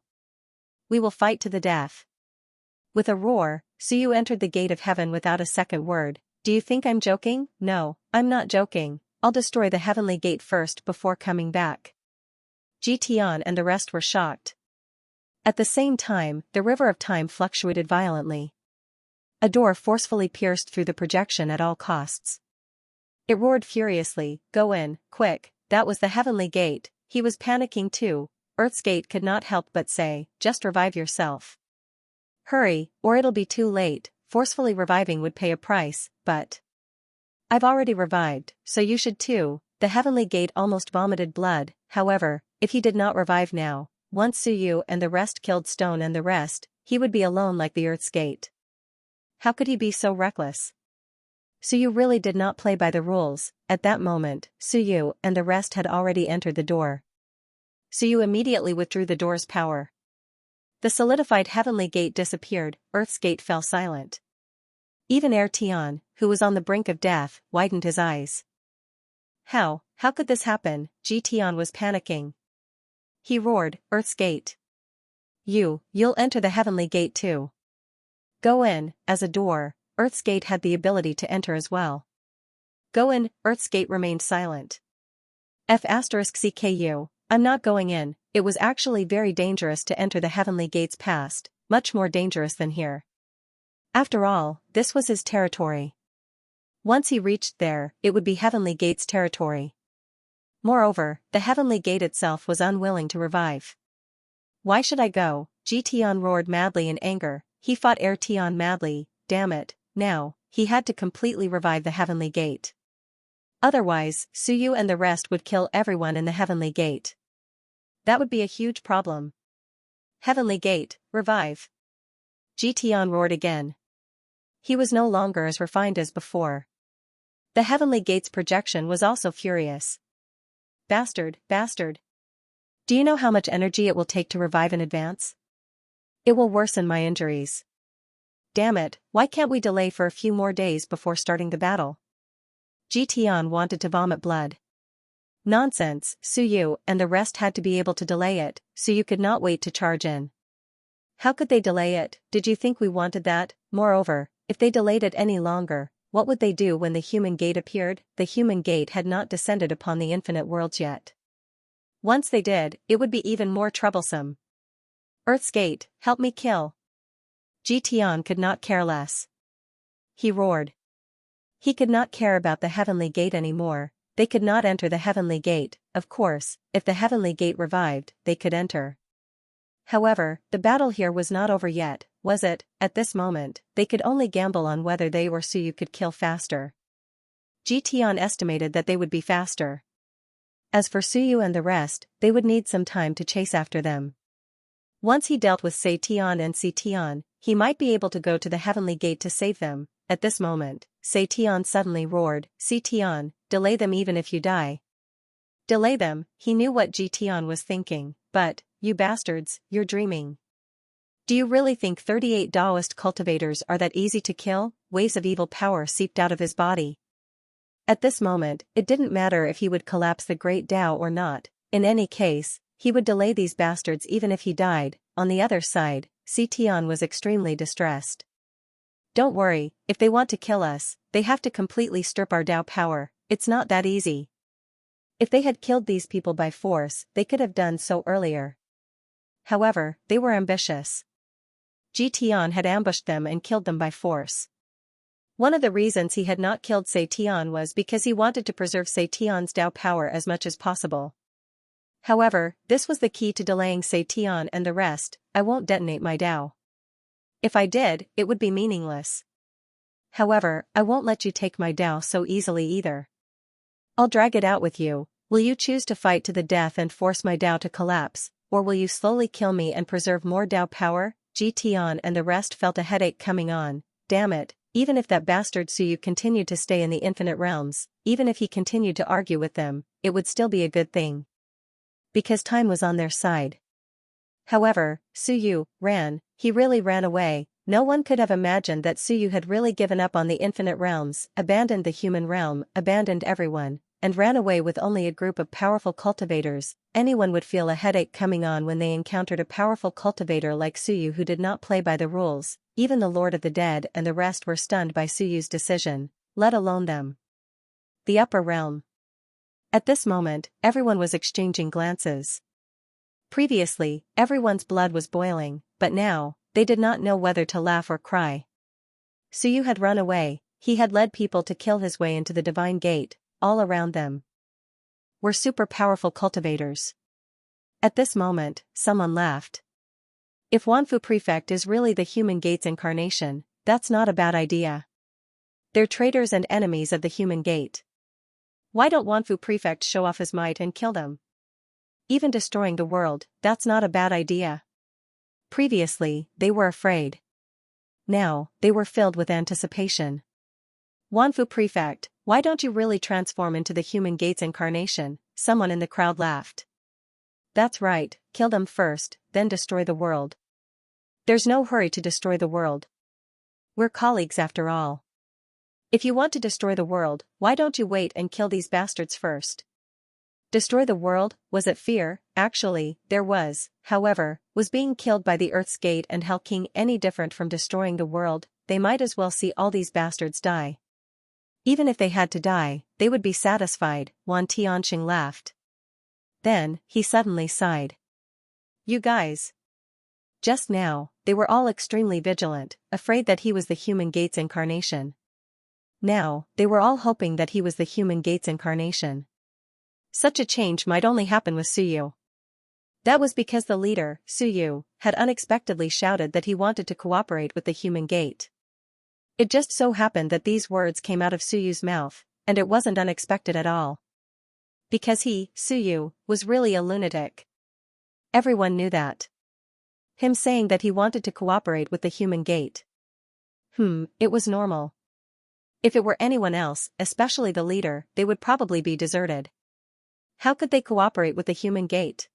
We will fight to the death. With a roar, Suyu entered the gate of heaven without a second word. Do you think I'm joking? No, I'm not joking. I'll destroy the heavenly gate first before coming back. Tian and the rest were shocked. At the same time, the river of time fluctuated violently. A door forcefully pierced through the projection at all costs. It roared furiously, "Go in, quick." That was the heavenly gate. He was panicking too. Earth's gate could not help but say, "Just revive yourself. Hurry, or it'll be too late." Forcefully reviving would pay a price, but I've already revived, so you should too. The heavenly gate almost vomited blood. However, if he did not revive now, once Suyu and the rest killed Stone and the rest, he would be alone like the Earth's gate. How could he be so reckless? Suyu really did not play by the rules. At that moment, Suyu and the rest had already entered the door. Suyu immediately withdrew the door's power. The solidified heavenly gate disappeared. Earth's gate fell silent. Even Tian, who was on the brink of death, widened his eyes. How could this happen? Tian was panicking. He roared, "Earth's gate. You'll enter the heavenly gate too. Go in." As a door, Earth's gate had the ability to enter as well. Go in. Earth's gate remained silent. F*CKU, I'm not going in. It was actually very dangerous to enter the heavenly gate's past, much more dangerous than here. After all, this was his territory. Once he reached there, it would be heavenly gate's territory. Moreover, the heavenly gate itself was unwilling to revive. Why should I go? Tian roared madly in anger. He fought Tian madly. Damn it, now, he had to completely revive the heavenly gate. Otherwise, Suyu and the rest would kill everyone in the heavenly gate. That would be a huge problem. Heavenly gate, revive. Tian roared again. He was no longer as refined as before. The heavenly gate's projection was also furious. Bastard. Do you know how much energy it will take to revive in advance? It will worsen my injuries. Damn it, why can't we delay for a few more days before starting the battle? Tian wanted to vomit blood. Nonsense, Suyu and the rest had to be able to delay it. Suyu could not wait to charge in. How could they delay it? Did you think we wanted that? Moreover, if they delayed it any longer, what would they do when the human gate appeared? The human gate had not descended upon the infinite worlds yet. Once they did, it would be even more troublesome. Earth's gate, help me kill. Tian could not care less. He roared. He could not care about the heavenly gate anymore. They could not enter the heavenly gate. Of course, if the heavenly gate revived, they could enter. However, the battle here was not over yet, was it? At this moment, they could only gamble on whether they or Suyu could kill faster. Tian estimated that they would be faster. As for Suyu and the rest, they would need some time to chase after them. Once he dealt with Tian and Tian, he might be able to go to the heavenly gate to save them. At this moment, Tian suddenly roared, Tian, delay them even if you die. Delay them, he knew what Tian was thinking, but, you bastards, you're dreaming. Do you really think 38 Taoist cultivators are that easy to kill? Waves of evil power seeped out of his body. At this moment, it didn't matter if he would collapse the great Tao or not. In any case, he would delay these bastards even if he died. On the other side, Tian was extremely distressed. Don't worry, if they want to kill us, they have to completely strip our Tao power. It's not that easy. If they had killed these people by force, they could have done so earlier. However, they were ambitious. Tian had ambushed them and killed them by force. One of the reasons he had not killed Tian was because he wanted to preserve Tian's Tao power as much as possible. However, this was the key to delaying Tian and the rest. I won't detonate my Tao. If I did, it would be meaningless. However, I won't let you take my Tao so easily either. I'll drag it out with you. Will you choose to fight to the death and force my Tao to collapse, or will you slowly kill me and preserve more Tao power? Tian and the rest felt a headache coming on. Damn it, even if that bastard Suyu continued to stay in the infinite realms, even if he continued to argue with them, it would still be a good thing. Because time was on their side. However, Suyu ran, he really ran away. No one could have imagined that Suyu had really given up on the infinite realms, abandoned the human realm, abandoned everyone, and ran away with only a group of powerful cultivators. Anyone would feel a headache coming on when they encountered a powerful cultivator like Suyu who did not play by the rules. Even the Lord of the Dead and the rest were stunned by Suyu's decision, let alone them. The upper realm. At this moment, everyone was exchanging glances. Previously, everyone's blood was boiling, but now, they did not know whether to laugh or cry. Suyu had run away, he had led people to kill his way into the divine gate. All around them were super powerful cultivators. At this moment, someone laughed. If Wanfu Prefect is really the human gate's incarnation, that's not a bad idea. They're traitors and enemies of the human gate. Why don't Wanfu Prefect show off his might and kill them? Even destroying the world, that's not a bad idea. Previously, they were afraid. Now, they were filled with anticipation. Wanfu Prefect, why don't you really transform into the human gate's incarnation? Someone in the crowd laughed. That's right, kill them first, then destroy the world. There's no hurry to destroy the world. We're colleagues after all. If you want to destroy the world, why don't you wait and kill these bastards first? Destroy the world, was it fear? Actually, there was, however, was being killed by the Earth's Gate and Hell King any different from destroying the world? They might as well see all these bastards die. Even if they had to die, they would be satisfied. Wan Tianxing laughed. Then, he suddenly sighed. You guys. Just now, they were all extremely vigilant, afraid that he was the human gate's incarnation. Now, they were all hoping that he was the human gate's incarnation. Such a change might only happen with Suyu. That was because the leader, Suyu, had unexpectedly shouted that he wanted to cooperate with the human gate. It just so happened that these words came out of Suyu's mouth, and it wasn't unexpected at all. Because he, Suyu, was really a lunatic. Everyone knew that. Him saying that he wanted to cooperate with the human gate. It was normal. If it were anyone else, especially the leader, they would probably be deserted. How could they cooperate with the human gate?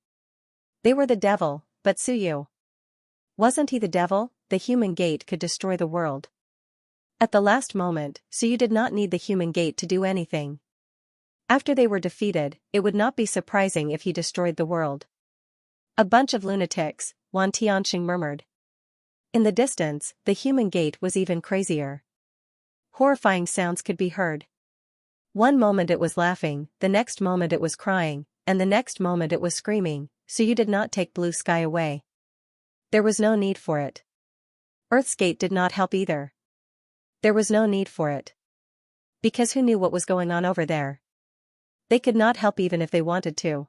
They were the devil, but Suyu. Wasn't he the devil? The human gate could destroy the world. At the last moment, Suyu did not need the human gate to do anything. After they were defeated, it would not be surprising if he destroyed the world. A bunch of lunatics, Wan Tianxing murmured. In the distance, the human gate was even crazier. Horrifying sounds could be heard. One moment it was laughing, the next moment it was crying, and the next moment it was screaming, so you did not take blue sky away. There was no need for it. Earth's gate did not help either. There was no need for it. Because who knew what was going on over there? They could not help even if they wanted to.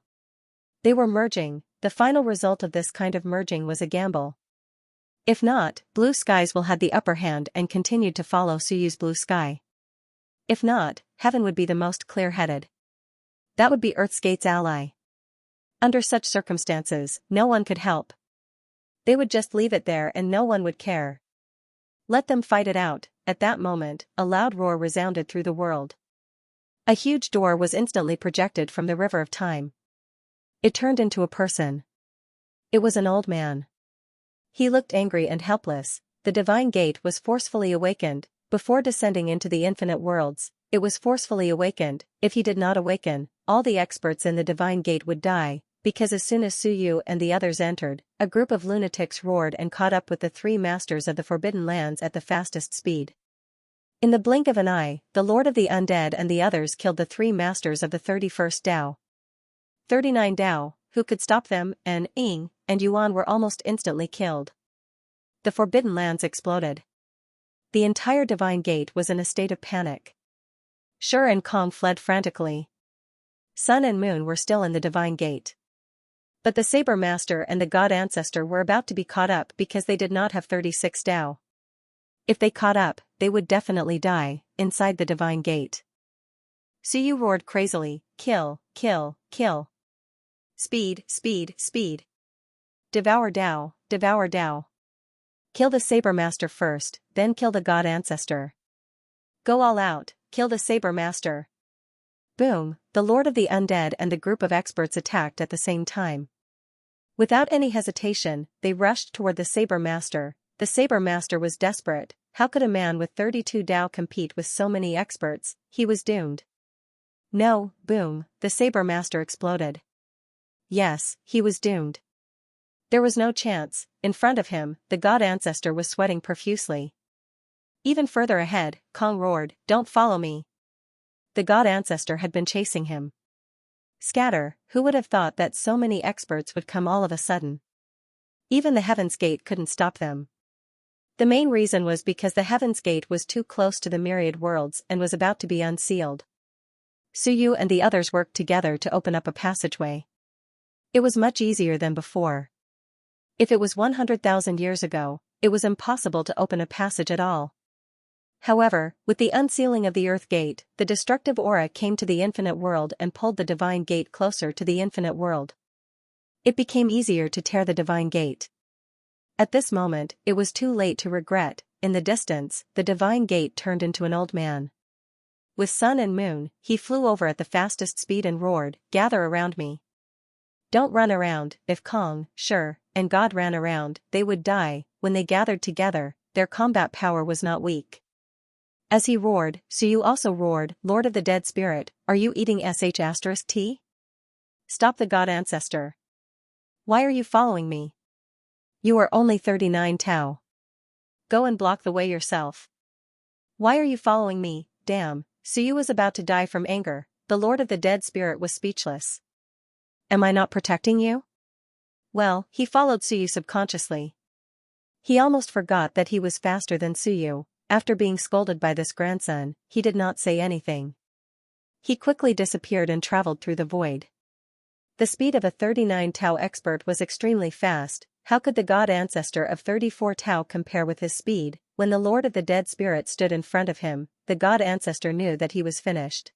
They were merging. The final result of this kind of merging was a gamble. If not, blue skies will have the upper hand and continued to follow Suyu's blue sky. If not, heaven would be the most clear-headed. That would be Earth's gate's ally. Under such circumstances, no one could help. They would just leave it there and no one would care. Let them fight it out. At that moment, a loud roar resounded through the world. A huge door was instantly projected from the river of time. It turned into a person. It was an old man. He looked angry and helpless. The divine gate was forcefully awakened. Before descending into the infinite worlds, it was forcefully awakened. If he did not awaken, all the experts in the divine gate would die, because as soon as Suyu and the others entered, a group of lunatics roared and caught up with the three masters of the Forbidden Lands at the fastest speed. In the blink of an eye, the Lord of the Undead and the others killed the three masters of the 31st Dao. 39 Dao, who could stop them, and Ying and Yuan were almost instantly killed. The Forbidden Lands exploded. The entire divine gate was in a state of panic. Shur and Kong fled frantically. Sun and Moon were still in the divine gate. But the Saber Master and the God Ancestor were about to be caught up because they did not have 36 Dao. If they caught up, they would definitely die, inside the divine gate. Suyu roared crazily, kill, kill, kill. Speed, speed, speed. Devour Dao, devour Dao. Kill the Saber Master first, then kill the God Ancestor. Go all out, kill the Saber Master. Boom, the Lord of the Undead and the group of experts attacked at the same time. Without any hesitation, they rushed toward the Saber Master. The Saber Master was desperate. How could a man with 32 Dao compete with so many experts? He was doomed. No, boom, the Saber Master exploded. Yes, he was doomed. There was no chance. In front of him, the God Ancestor was sweating profusely. Even further ahead, Kong roared, "Don't follow me." The God Ancestor had been chasing him. Scatter, who would have thought that so many experts would come all of a sudden? Even the Heaven's Gate couldn't stop them. The main reason was because the Heaven's Gate was too close to the Myriad worlds and was about to be unsealed. Suyu and the others worked together to open up a passageway. It was much easier than before. If it was 100,000 years ago, it was impossible to open a passage at all. However, with the unsealing of the Earth Gate, the destructive aura came to the infinite world and pulled the divine gate closer to the infinite world. It became easier to tear the divine gate. At this moment, it was too late to regret. In the distance, the divine gate turned into an old man. With Sun and Moon, he flew over at the fastest speed and roared, "Gather around me." Don't run around. If Kong, Shur, and God ran around, they would die. When they gathered together, their combat power was not weak. As he roared, Suyu also roared, "Lord of the Dead Spirit, are you eating *T? Stop the God Ancestor. Why are you following me? You are only 39 Tau. Go and block the way yourself. Why are you following me? Damn." Suyu was about to die from anger. The Lord of the Dead Spirit was speechless. Am I not protecting you? Well, he followed Suyu subconsciously. He almost forgot that he was faster than Suyu. After being scolded by this grandson, he did not say anything. He quickly disappeared and traveled through the void. The speed of a 39 Tau expert was extremely fast. How could the God Ancestor of 34 Tau compare with his speed? When the Lord of the Dead Spirit stood in front of him, the God Ancestor knew that he was finished.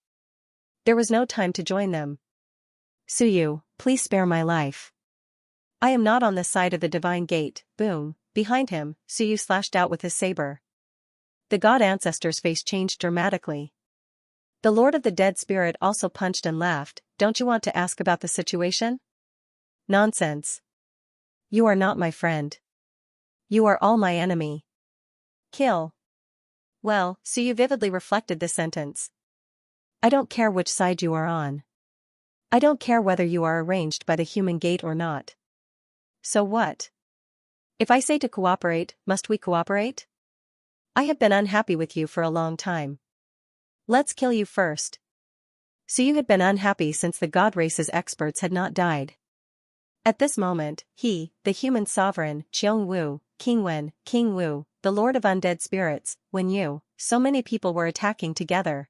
There was no time to join them. Suyu, please spare my life. I am not on the side of the divine gate. Boom, behind him, Suyu slashed out with his saber. The God Ancestor's face changed dramatically. The Lord of the Dead Spirit also punched and laughed. Don't you want to ask about the situation? Nonsense. You are not my friend. You are all my enemy. Kill. Well, Suyu vividly reflected this sentence. I don't care which side you are on. I don't care whether you are arranged by the human gate or not. So what? If I say to cooperate, must we cooperate? I have been unhappy with you for a long time. Let's kill you first. Suyu had been unhappy since the god race's experts had not died. At this moment, he, the human sovereign, Qiong Wu, King Wu, the lord of undead spirits, Wen Yu, so many people were attacking together.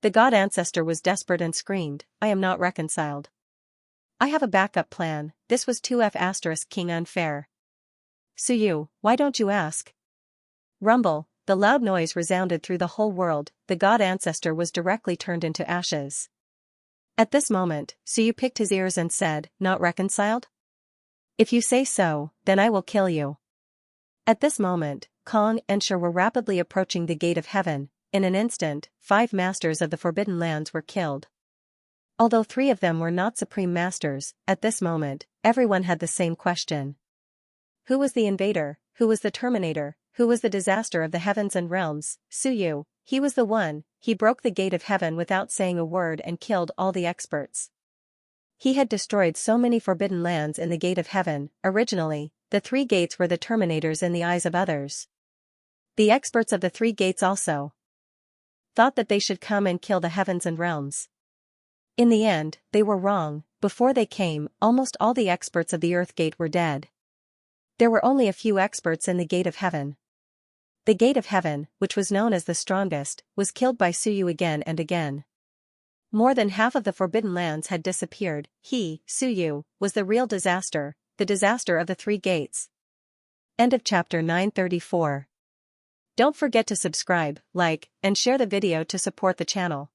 The god ancestor was desperate and screamed, I am not reconciled. I have a backup plan. This was 2F** King unfair. Suyu, why don't you ask? Rumble, the loud noise resounded through the whole world, the god ancestor was directly turned into ashes. At this moment, Suyu picked his ears and said, not reconciled? If you say so, then I will kill you. At this moment, Kong and Shi were rapidly approaching the gate of heaven. In an instant, 5 masters of the Forbidden Lands were killed. Although 3 of them were not supreme masters, at this moment, everyone had the same question. Who was the invader? Who was the terminator? Who was the disaster of the heavens and realms? Suyu, he was the one. He broke the gate of heaven without saying a word and killed all the experts. He had destroyed so many forbidden lands in the gate of heaven. Originally, the 3 gates were the terminators in the eyes of others. The experts of the 3 gates also thought that they should come and kill the heavens and realms. In the end, they were wrong. Before they came, almost all the experts of the Earth Gate were dead. There were only a few experts in the Gate of Heaven. The Gate of Heaven, which was known as the strongest, was killed by Suyu again and again. More than half of the Forbidden Lands had disappeared. He, Suyu, was the real disaster, the disaster of the 3 gates. End of chapter 934. Don't forget to subscribe, like, and share the video to support the channel.